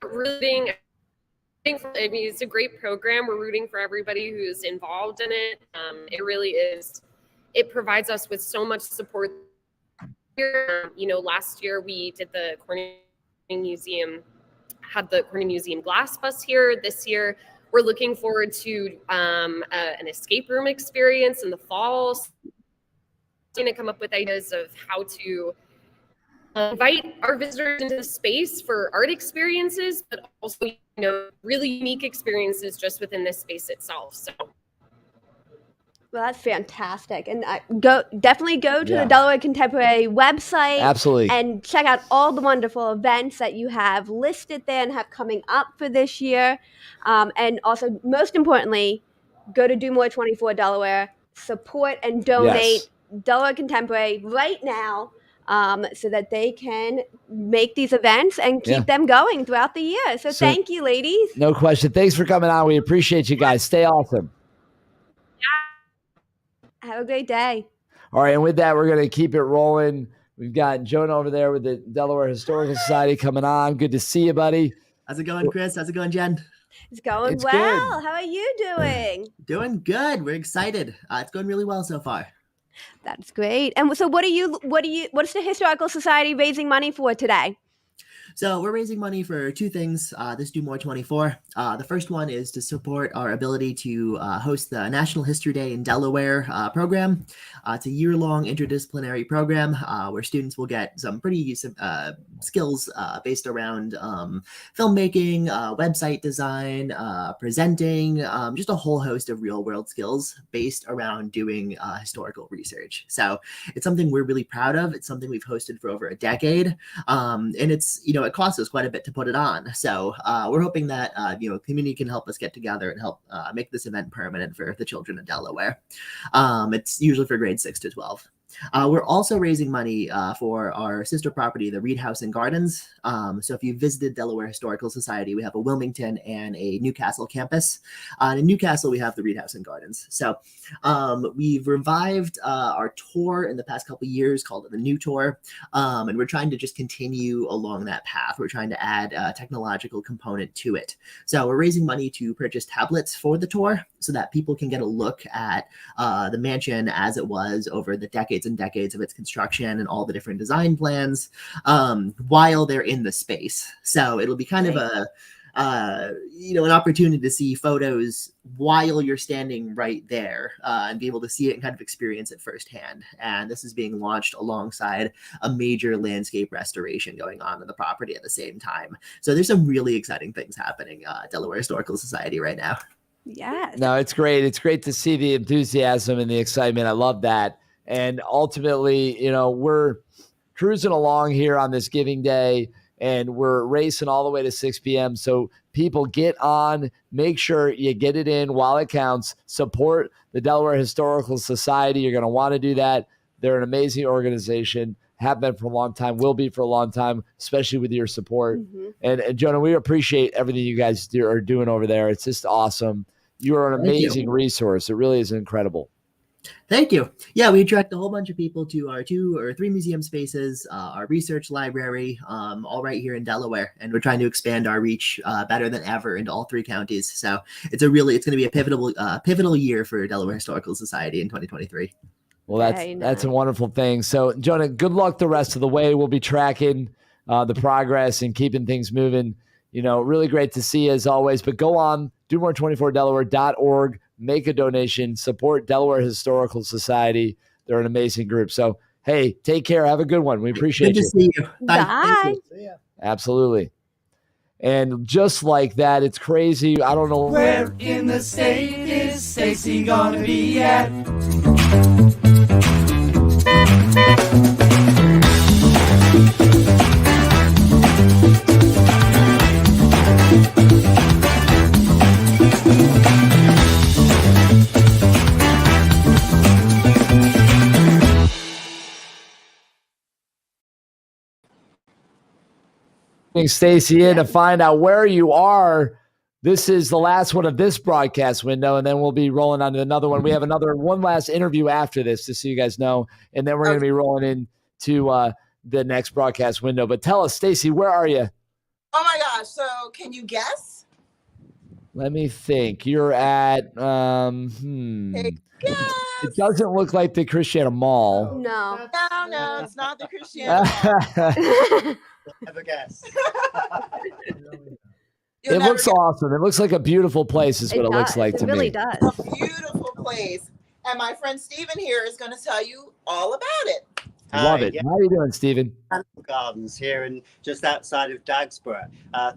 rooting. I mean, it's a great program. We're rooting for everybody who's involved in it. It really is. It provides us with so much support. Last year we did the Corning Museum, had the Corning Museum Glass Bus here. This year we're looking forward to an escape room experience in the fall. So going to come up with ideas of how to invite our visitors into the space for art experiences, but also, really unique experiences just within this space itself. So. Well, that's fantastic. And definitely go to the Delaware Contemporary website. Absolutely. And check out all the wonderful events that you have listed there and have coming up for this year. And also, most importantly, go to Do More 24 Delaware, support and donate Delaware Contemporary right now so that they can make these events and keep them going throughout the year. So thank you, ladies. No question. Thanks for coming on. We appreciate you guys. Stay awesome. Have a great day. All right, and with that, we're going to keep it rolling. We've got Jonah over there with the Delaware Historical Society coming on. Good to see you, buddy. How's it going, Chris? How's it going, Jen? It's going It's well. good. How are you doing? Doing good. We're excited. It's going really well so far. That's great. And so what's the Historical Society raising money for today? So we're raising money for two things. This Do More 24. The first one is to support our ability to host the National History Day in Delaware program. It's a year-long interdisciplinary program where students will get some pretty skills based around filmmaking, website design, presenting, just a whole host of real-world skills based around doing historical research. So it's something we're really proud of. It's something we've hosted for over a decade, and it's it costs us quite a bit to put it on. So we're hoping that community can help us get together and help make this event permanent for the children of Delaware. It's usually for grades 6 to 12. We're also raising money for our sister property, the Reed House and Gardens. So if you visited Delaware Historical Society, we have a Wilmington and a Newcastle campus. In Newcastle, we have the Reed House and Gardens. So we've revived our tour in the past couple of years, called it the New Tour. And we're trying to just continue along that path. We're trying to add a technological component to it. So we're raising money to purchase tablets for the tour so that people can get a look at the mansion as it was over the decades and decades of its construction and all the different design plans while they're in the space. So it'll be kind of an opportunity to see photos while you're standing right there and be able to see it and kind of experience it firsthand. And this is being launched alongside a major landscape restoration going on in the property at the same time. So there's some really exciting things happening at Delaware Historical Society right now. Yes. No, it's great. It's great to see the enthusiasm and the excitement. I love that. And ultimately, we're cruising along here on this giving day, and we're racing all the way to 6 p.m. So people get on, make sure you get it in while it counts. Support the Delaware Historical Society. You're going to want to do that. They're an amazing organization, have been for a long time, will be for a long time, especially with your support. Mm-hmm. And Jonah, we appreciate everything you guys are doing over there. It's just awesome. You are an amazing resource. It really is incredible. Thank you. Yeah, we attract a whole bunch of people to our 2 or 3 museum spaces, our research library, all right here in Delaware, and we're trying to expand our reach better than ever into all 3 counties. So it's going to be a pivotal year for Delaware Historical Society in 2023. Well, that's a wonderful thing. So, Jonah, good luck the rest of the way. We'll be tracking the progress and keeping things moving. Really great to see you as always. But go on, domore24delaware.org. Make a donation, support Delaware Historical Society. They're an amazing group. So, hey, take care. Have a good one. We appreciate Good to see you. Bye. Bye. See ya. Absolutely. And just like that, it's crazy. I don't know. Where in the state is Stacy gonna be at? Stacy in to find out where you are. This is the last one of this broadcast window, and then we'll be rolling on to another one. We have one last interview after this, just so you guys know, and then we're going to be rolling into the next broadcast window. But tell us, Stacy, where are you? Oh my gosh! So can you guess? Let me think. You're at It doesn't look like the Christiana Mall. No. No, it's not the Christiana. Never guess. It looks awesome. It looks like a beautiful place is what it looks like to me. It really does. A beautiful place. And my friend Stephen here is going to tell you all about it. Love it. Yeah. How are you doing, Stephen? Gardens here and just outside of Dagsborough.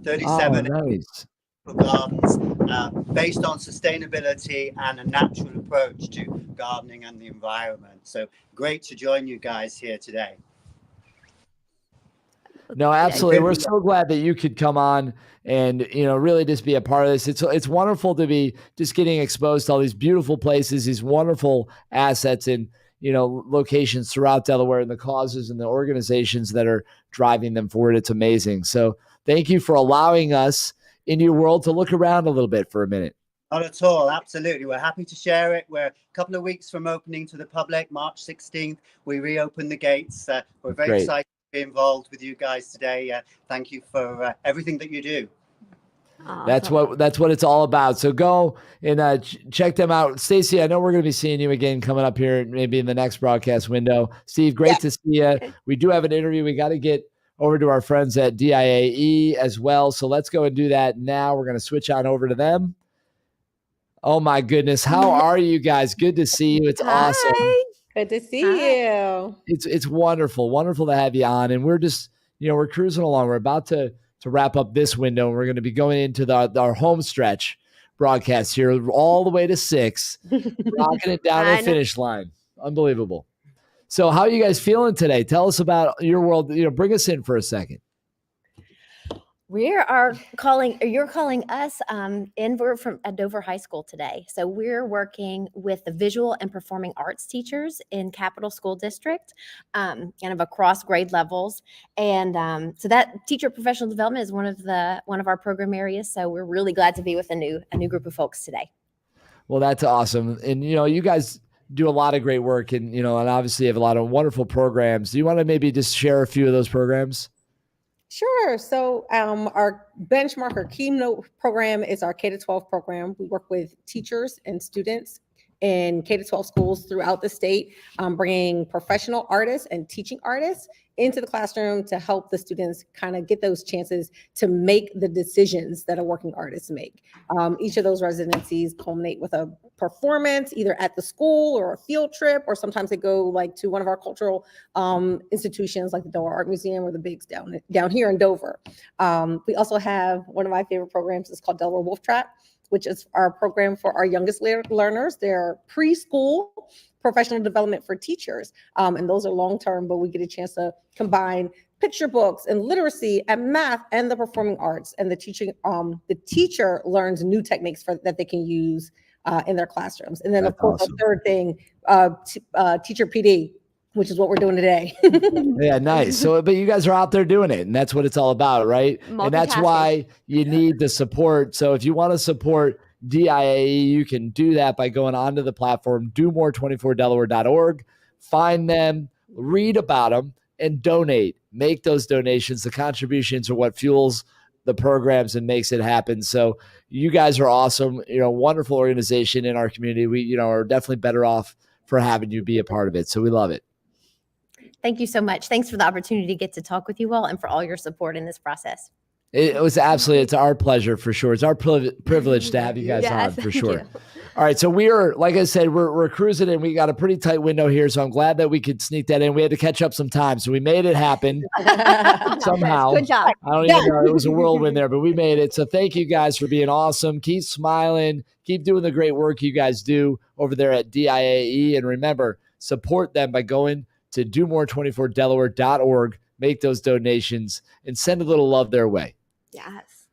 37 nice. gardens based on sustainability and a natural approach to gardening and the environment. So great to join you guys here today. No, absolutely. We're so glad that you could come on and, really just be a part of this. It's wonderful to be just getting exposed to all these beautiful places, these wonderful assets and, locations throughout Delaware and the causes and the organizations that are driving them forward. It's amazing. So thank you for allowing us into your world to look around a little bit for a minute. Not at all. Absolutely. We're happy to share it. We're a couple of weeks from opening to the public, March 16th. We reopen the gates. We're very excited to be involved with you guys today. Thank you for everything that you do. That's what it's all about. So go and check them out. Stacy, I know we're going to be seeing you again coming up here, maybe in the next broadcast window. Steve, great to see you. We do have an interview. We got to get over to our friends at DIAE as well. So let's go and do that now. We're going to switch on over to them. Oh my goodness. How are you guys? Good to see you. It's awesome. Good to see you. It's wonderful. Wonderful to have you on. And we're just, we're cruising along. We're about to wrap up this window. And we're going to be going into our home stretch broadcast here all the way to 6, rocking it down the finish line. Unbelievable. So how are you guys feeling today? Tell us about your world. Bring us in for a second. You're calling us we're from at Dover High School today. So we're working with the visual and performing arts teachers in Capital School District, kind of across grade levels. And so that teacher professional development is one of our program areas. So we're really glad to be with a new group of folks today. Well, that's awesome. And you guys do a lot of great work and and obviously have a lot of wonderful programs. Do you want to maybe just share a few of those programs? Sure. So our benchmark or keynote program is our K-12 program. We work with teachers and students in K-12 schools throughout the state, bringing professional artists and teaching artists into the classroom to help the students kind of get those chances to make the decisions that a working artist make. Each of those residencies culminate with a performance either at the school or a field trip, or sometimes they go like to one of our cultural institutions like the Delaware Art Museum or the Bigs down here in Dover. We also have one of my favorite programs is called Delaware Wolf Trap, which is our program for our youngest learners. They're preschool professional development for teachers. And those are long-term, but we get a chance to combine picture books and literacy and math and the performing arts. And the teacher learns new techniques that they can use in their classrooms. And then of course, the third thing, teacher PD, which is what we're doing today. Yeah, nice. So, but you guys are out there doing it, and that's what it's all about, right? And that's why you need the support. So if you want to support, DIAE. You can do that by going onto the platform, domore24delaware.org. Find them, read about them, and donate. Make those donations. The contributions are what fuels the programs and makes it happen. So you guys are awesome. Wonderful organization in our community. We, are definitely better off for having you be a part of it. So we love it. Thank you so much. Thanks for the opportunity to get to talk with you all and for all your support in this process. It was absolutely, it's our pleasure for sure. It's our privilege to have you guys on for sure. All right. So we are, like I said, we're cruising and we got a pretty tight window here. So I'm glad that we could sneak that in. We had to catch up some time. So we made it happen somehow. Good job. I don't even know. It was a whirlwind there, but we made it. So thank you guys for being awesome. Keep smiling. Keep doing the great work you guys do over there at DIAE. And remember, support them by going to domore24delaware.org. Make those donations and send a little love their way. Yes.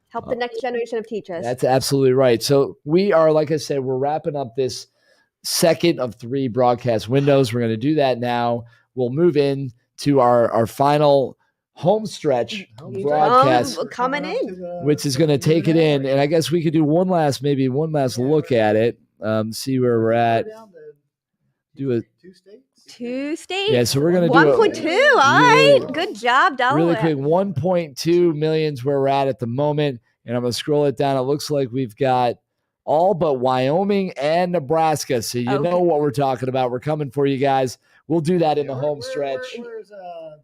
Help the next generation of teachers. That's absolutely right. So we are, like I said, we're wrapping up this second of 3 broadcast windows. We're going to do that now. We'll move in to our final home stretch broadcast coming in, which is going to take it in. And I guess we could do one last look at it, see where we're at. Do a 2 states. Yeah, so we're going to do 1.2. All right. Good job, Delaware. Really quick, 1.2 million is where we're at the moment. And I'm going to scroll it down. It looks like we've got all but Wyoming and Nebraska. So you know what we're talking about. We're coming for you guys. We'll do that in the home stretch. Where's our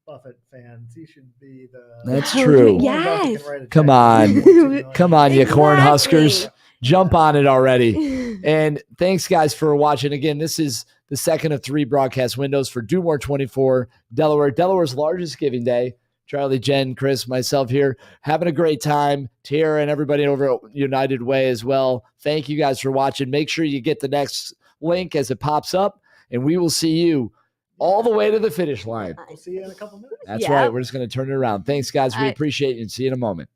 Buffett fans? He should be the... That's true. Yes. Come on. Come on, you Cornhuskers. Jump on it already. And thanks, guys, for watching. Again, this is the second of 3 broadcast windows for Do More 24 Delaware, Delaware's largest giving day. Charlie, Jen, Chris, myself here, having a great time. Tara and everybody over at United Way as well. Thank you guys for watching. Make sure you get the next link as it pops up, and we will see you all the way to the finish line. We'll see you in a couple minutes. That's right. We're just going to turn it around. Thanks, guys. We appreciate you, and see you in a moment.